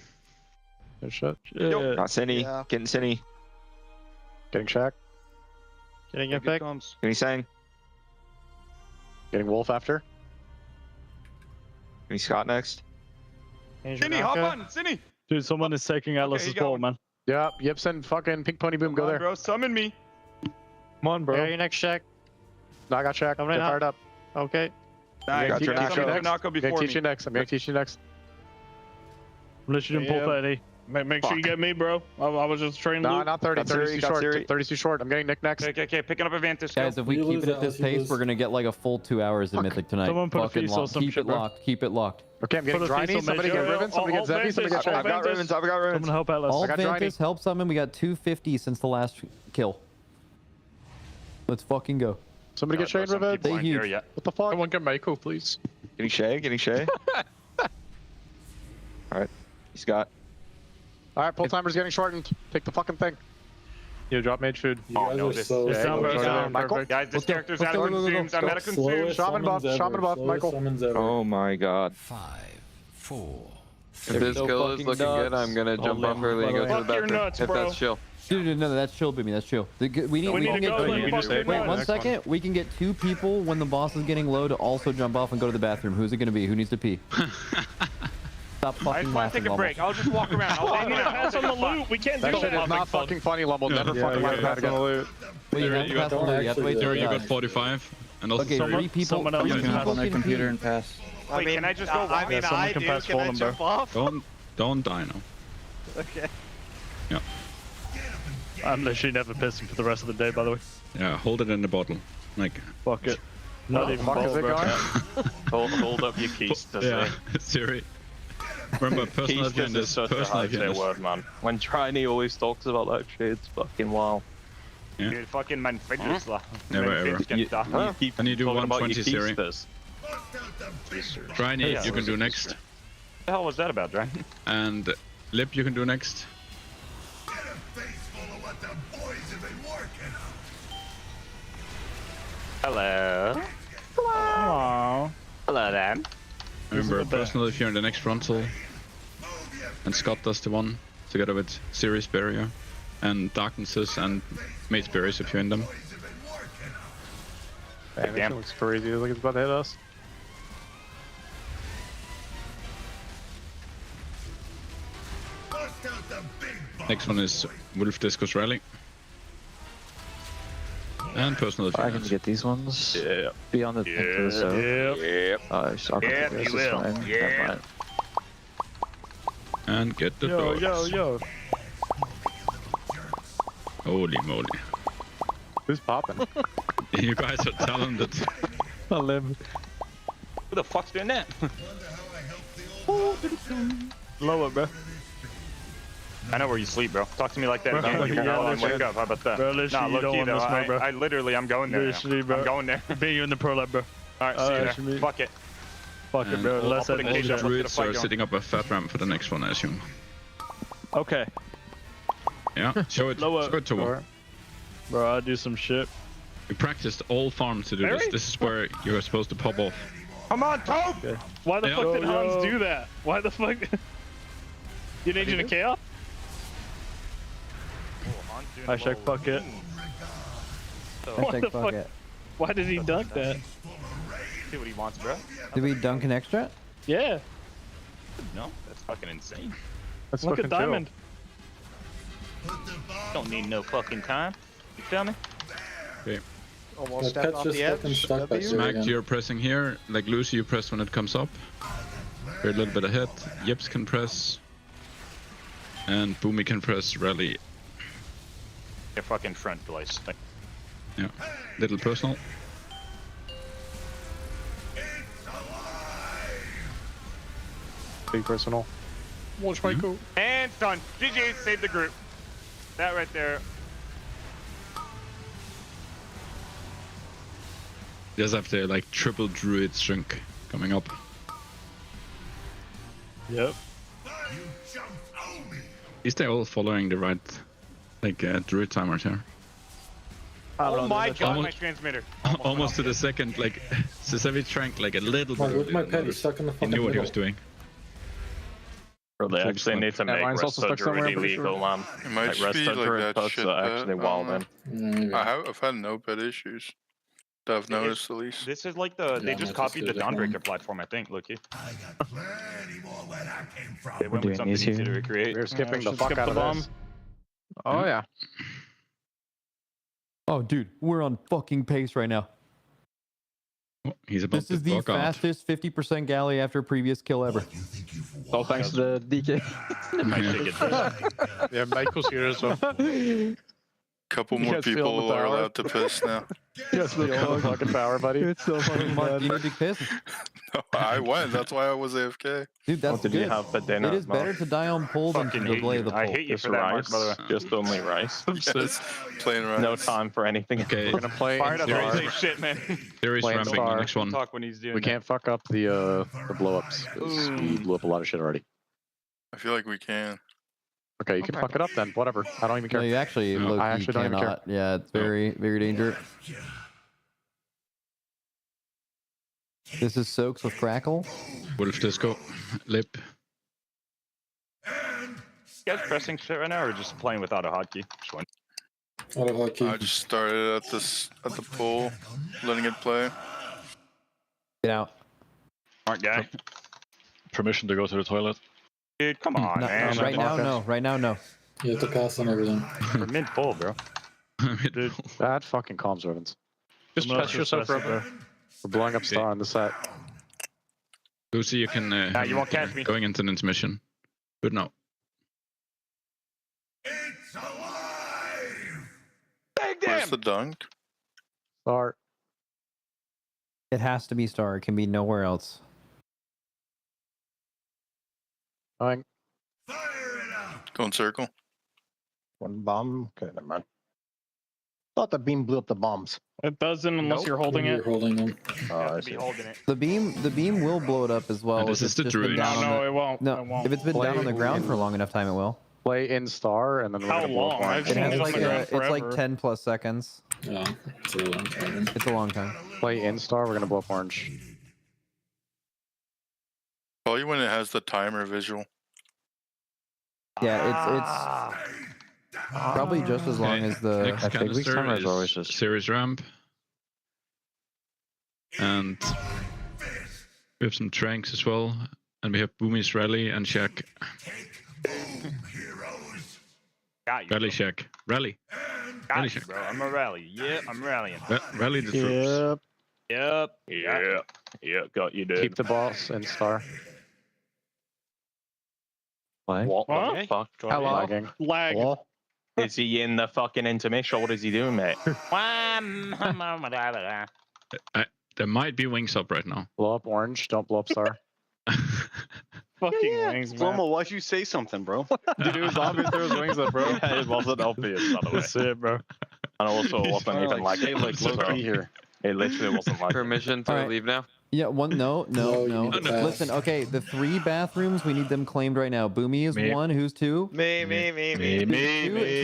Good shot. Yo. Got Cinny. Yeah. Getting Cinny. Getting Shaq. Getting Here it it pick. comes. Give me Sang. Getting Wolf after. Give me Scott next. Cinny, hop on. Cinny. Dude, someone is taking Atlas's he got ball, one. man. Yep, Yipson, fucking Pink Pony Boom, Come go on, there. bro. Summon me. Come on, bro. Yeah, your next check. No, I got Shaq. Coming Get in hot. fired up. Okay. Nice. Got You your gotta Nako. summon next. Junako I'm gonna before teach you me. next. I'm gonna teach you next. Unless you didn't pull 30. Make sure you get me, bro. I was just training No, loot. not 30. Got 30's Siri, too got short. Siri. 30's too short. I'm getting Nick next. Okay. Picking up advantage. Guys, if we You keep lose, it at this Alice, you pace, lose. we're gonna get like a full 2 hours of Mythic tonight. Someone put a Fucking feast or locked. some Keep shit, it bro. locked. Keep it locked. Okay, I'm getting Put a Dryny. feast on Somebody Mitchell. get Riven. Somebody get Zevi. Somebody get I've I've got Shaq. Ravens. I've got Ravens. Someone help Atlas. All I got Dryny. Vantis help summon. We got 250 since the last kill. Let's fucking go. Somebody get Shane Riven. They huge. What the fuck? Someone get Michael, please. Getting Shay. Getting Shay. Alright. He's got. Alright, pull timer's getting shortened. Take the fucking thing. Yo, drop mage food. You guys are so Yeah, slow. go down, Michael. Guys, this character's Let's out go, of go, go, go. consumes. I'm out of consumes. Slowest Shaman buff, summons ever. shaman buff, Slowest Michael. summons ever. Oh my god. 5, 4, If this kill is looking good, I'm gonna jump off early and go to the bathroom. If that's chill. Dude, no, that's chill, Bimmy. That's chill. We can get. Wait, 1 second. We can get 2 people when the boss is getting low to also jump off and go to the bathroom. Who's it gonna be? Who needs to pee? Stop fucking I just want to take a break. I'll just walk around. I'll walk around. Pass on the loot. We can't That do shit it. is not fucking funny, Lumble. Never fucking let it happen again. Wait, you have to pass the loot. You have to wait till You got 45. And also Okay, 3 people. Someone else Three can people pass on can pee. pass. Wait, can I just go walk? I mean, I do. Can I jump off? Don't die now. Okay. Yeah. I'm literally never pissing for the rest of the day, by the way. Yeah, hold it in the bottle. Like. Fuck it. Not even fuck is it going? Hold up your keys to Yeah, Siri. Remember, personal agenda is personal agenda. word, man. When Trini always talks about that shit, it's fucking wild. Yeah. Dude, fucking man, Never ever. You keep I need to do talking about 120, your Siri. keysters. Trini, you can do next. What the hell was that about, Dre? And Lip, you can do next. Hello. Hello. Hello, Dan. Remember, personal if you're in the next frontal. And Scott does the one together with Sirius Barrier. And Darknesses and Maze Barriers if you're in them. Damn, this looks crazy. Look, it's about to hit us. Next one is Wolf Discus Rally. And personal if I can get these ones. Yeah. Be on the pink to the south. Yep. You will. Yeah. And get the Yo, dogs. yo. Holy moly. Who's popping? You guys are talented. I live. Who the fuck's doing that? Lower, bro. I know where you sleep, bro. Talk to me like that Bro, again. like, You yeah, know, and literally. wake up. How about that? Bro, literally, Nah, you look, don't you want know, to smoke, bro. I literally, I'm going there. Literally, bro. I'm going there. Being you in the pro lab, bro. Alright, see you literally. there. Fuck it. Fuck it, And bro. Let's put a end cage it. up. Druids fight are going. setting up a fat ramp for the next one, I assume. Okay. Yeah, show it. Lower. Show it to him. Bro, I'll do some shit. We practiced all farms to do this. Mary? This is where you're supposed to pop off. Come on, Tope! Okay. Why the fuck did Hans do that? Why the fuck? You need you to chaos? Hashtag fuck it. What the fuck? Why did he dunk that? See what he wants, bro. Did we dunk an extra? Yeah. No, that's fucking insane. Let's Look fucking at Diamond. Don't need no fucking time. You feel me? Okay. Almost stepped off the edge. Smack, you're pressing here. Like Lucy, you press when it comes up. We're a little bit ahead. Yips can press. And Boomy can press rally. Your fucking front, boys. Yeah. Little personal. Big personal. Watch my go. And done. GG, save the group. That right there. Just have the like triple druid shrink coming up. Yep. Is they all following the right like druid timers here? Oh my god, almost, my transmitter. Almost to the second, like Sisevi shrank like a little bit. With my pet, he's stuck in the He fucking knew what he middle. was doing. Bro, they actually need to make mine's also stuck somewhere, restored I'm pretty illegal, man. It might Like just be restored like that posts shit are bet, actually I wild, don't man. know. I've had no pet issues that I've noticed at least. This is like the, they just copied the Dawnbreaker platform, I think, Lucky. They went with something easy to recreate. We're skipping the should fuck skip out the of bomb. this. Oh yeah. Oh, dude, we're on fucking pace right now. Oh, he's about This to is the fuck off. fastest 50% galley after previous kill ever. All thanks to the DK. Yeah, Michael's here as well. Couple You more guys feel the people are power? allowed to piss now. Yes, the fucking power, buddy. It's so fucking Mark, you need to piss. No, I went. That's why I was AFK. Dude, that's What did good. you have for dinner? It is Mark? better to die on pole than to Fucking hate delay you. the I pole. hate you Just for that, Mark, rice. by the way. Just only rice. Just plain rice. No time for anything. Okay, We're gonna play Fired up, Star. say shit, man. Theory's Playing ramping the Star. next one. Talk when he's doing We that. can't fuck up the blow ups because we blew up a lot of shit already. I feel like we can. Okay, you can fuck it up then. Whatever. I don't even care. No, you actually, No. low-key I actually don't even care. cannot. Yeah, it's very, very dangerous. This is Soaks with Crackle. Wolf Disco. Lip. You guys pressing shit right now, or just playing without a hotkey? Just one. I just started at the pool, letting it play. Get out. Smart guy. Permission to go to the toilet. Dude, come on, man. Right now, no. Right now, no. You have to pass on everything. We're mid full, bro. Dude, That fucking calms Ravens. just trust yourself, bro. We're blowing up Star on the set. Lucy, you can. You won't catch me. Going into an intermission. Good now. Where's the dunk? Star. It has to be Star. It can be nowhere else. Going. Going circle. One bomb. Okay, never mind. Thought the beam blew up the bombs. It doesn't unless you're holding it. You're holding them. I see. Holding it. The beam will blow it up as well. And this if is it's the just been druid. down on No, the- it won't. No, It won't. if it's been down on the ground for long enough time, it will. Play in Star, and then we're How gonna blow long? up I've orange. It seen has it on like the ground it's like forever. 10 plus seconds. Yeah, it's a long time. It's a long time. Play in Star, we're gonna blow up orange. Call you when it has the timer visual. Yeah, it's probably just as long as the. Next canister is series ramp. And we have some tranks as well. And we have Boomy's Rally and Shack. Got you. Rally Shack. Rally. Got Rally you, Shack. bro. I'm a rally. Yep, I'm rallying. Rally the troops. Yep. Got you, dude. Keep the boss in Star. What? What? Fuck? Hello? Lagging. Lag. What? Is he in the fucking intermission? What is he doing, mate? There might be wings up right now. Blow up orange, don't blow up Star. Fucking wings, man. Flomo, why'd you say something, bro? Dude, it was obvious there was wings up, bro. Yeah, it wasn't obvious, by the way. That's it, bro. And also, it wasn't even like Stay like low key here. It literally wasn't like Permission to Alright. leave now? Yeah, one. No. No, you need to pass. Listen, okay, the 3 bathrooms, we need them claimed right now. Boomy is Me. 1. Who's 2? Me.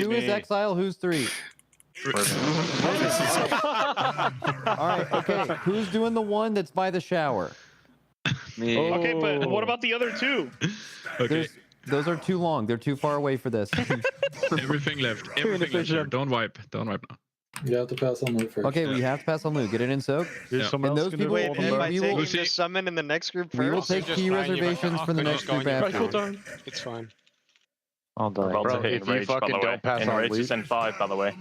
Two is Exile. Who's 3? All right. Okay. Who's doing the one that's by the shower? Me. Okay, but what about the other 2? Okay. Those are too long. They're too far away for this. Everything left. Everything left. Don't wipe. Don't wipe now. You have to pass on loot first. Okay, we have to pass on loot. Get it in soak. Yeah. And those people, Wait, am I we taking will, the summon in the next group first? we will take key reservations for the next group after. It's fine. I'll die. About Bro, to hit if you Enrage, by fucking the way. don't pass on Enrage loot, is in 5, by the way.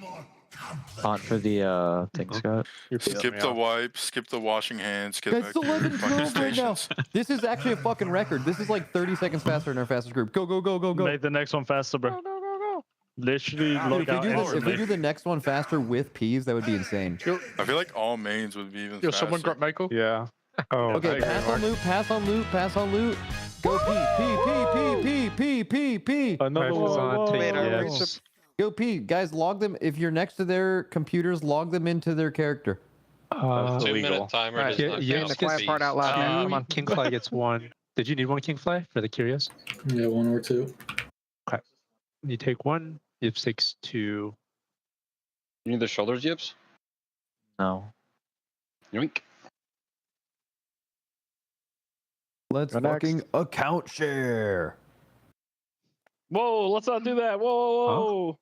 Not for the thing, Scott. Skip the wipe, skip the washing hands, skip It's the 11 fucking 12 right now. stations. This is actually a fucking record. This is like 30 seconds faster than our fastest group. Go, go, go, go, go. Make the next one faster, bro. Literally, Dude, look if we, out do this, if we instantly. do the next one faster with peas, that would be insane. I feel like all mains would be even Yo, faster. someone grab Michael? Yeah. Oh, Okay, pass on loot, pass on loot, pass on loot. Go P. Another one. Yes. Go P. Guys, log them. If you're next to their computers, log them into their character. 2-minute timer. Right, getting the quiet part out loud now. Come on, Kingfly gets 1. Did you need 1 Kingfly for the curious? Yeah, 1 or 2. Okay. You take 1, Yip 6 2. You need the shoulders, Yips? No. Yoink. Let's Go next. fucking account share. Whoa, let's not do that. Whoa.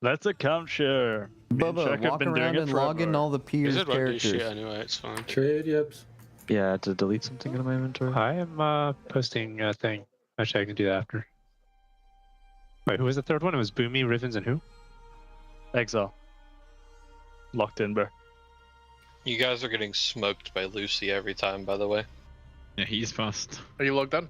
Let's account share. Me and Bubba, Shaq have walk been doing around it and log in forever. all the peers It won't do characters. shit anyway, it's fine. Trade, yips. Yeah, I had to delete something in my inventory. I am posting a thing. Actually, I can do that after. Wait, who was the third one? It was Boomy, Rivens, and who? Exile. Locked in, bro. You guys are getting smoked by Lucy every time, by the way. Yeah, he's fast. Are you logged on?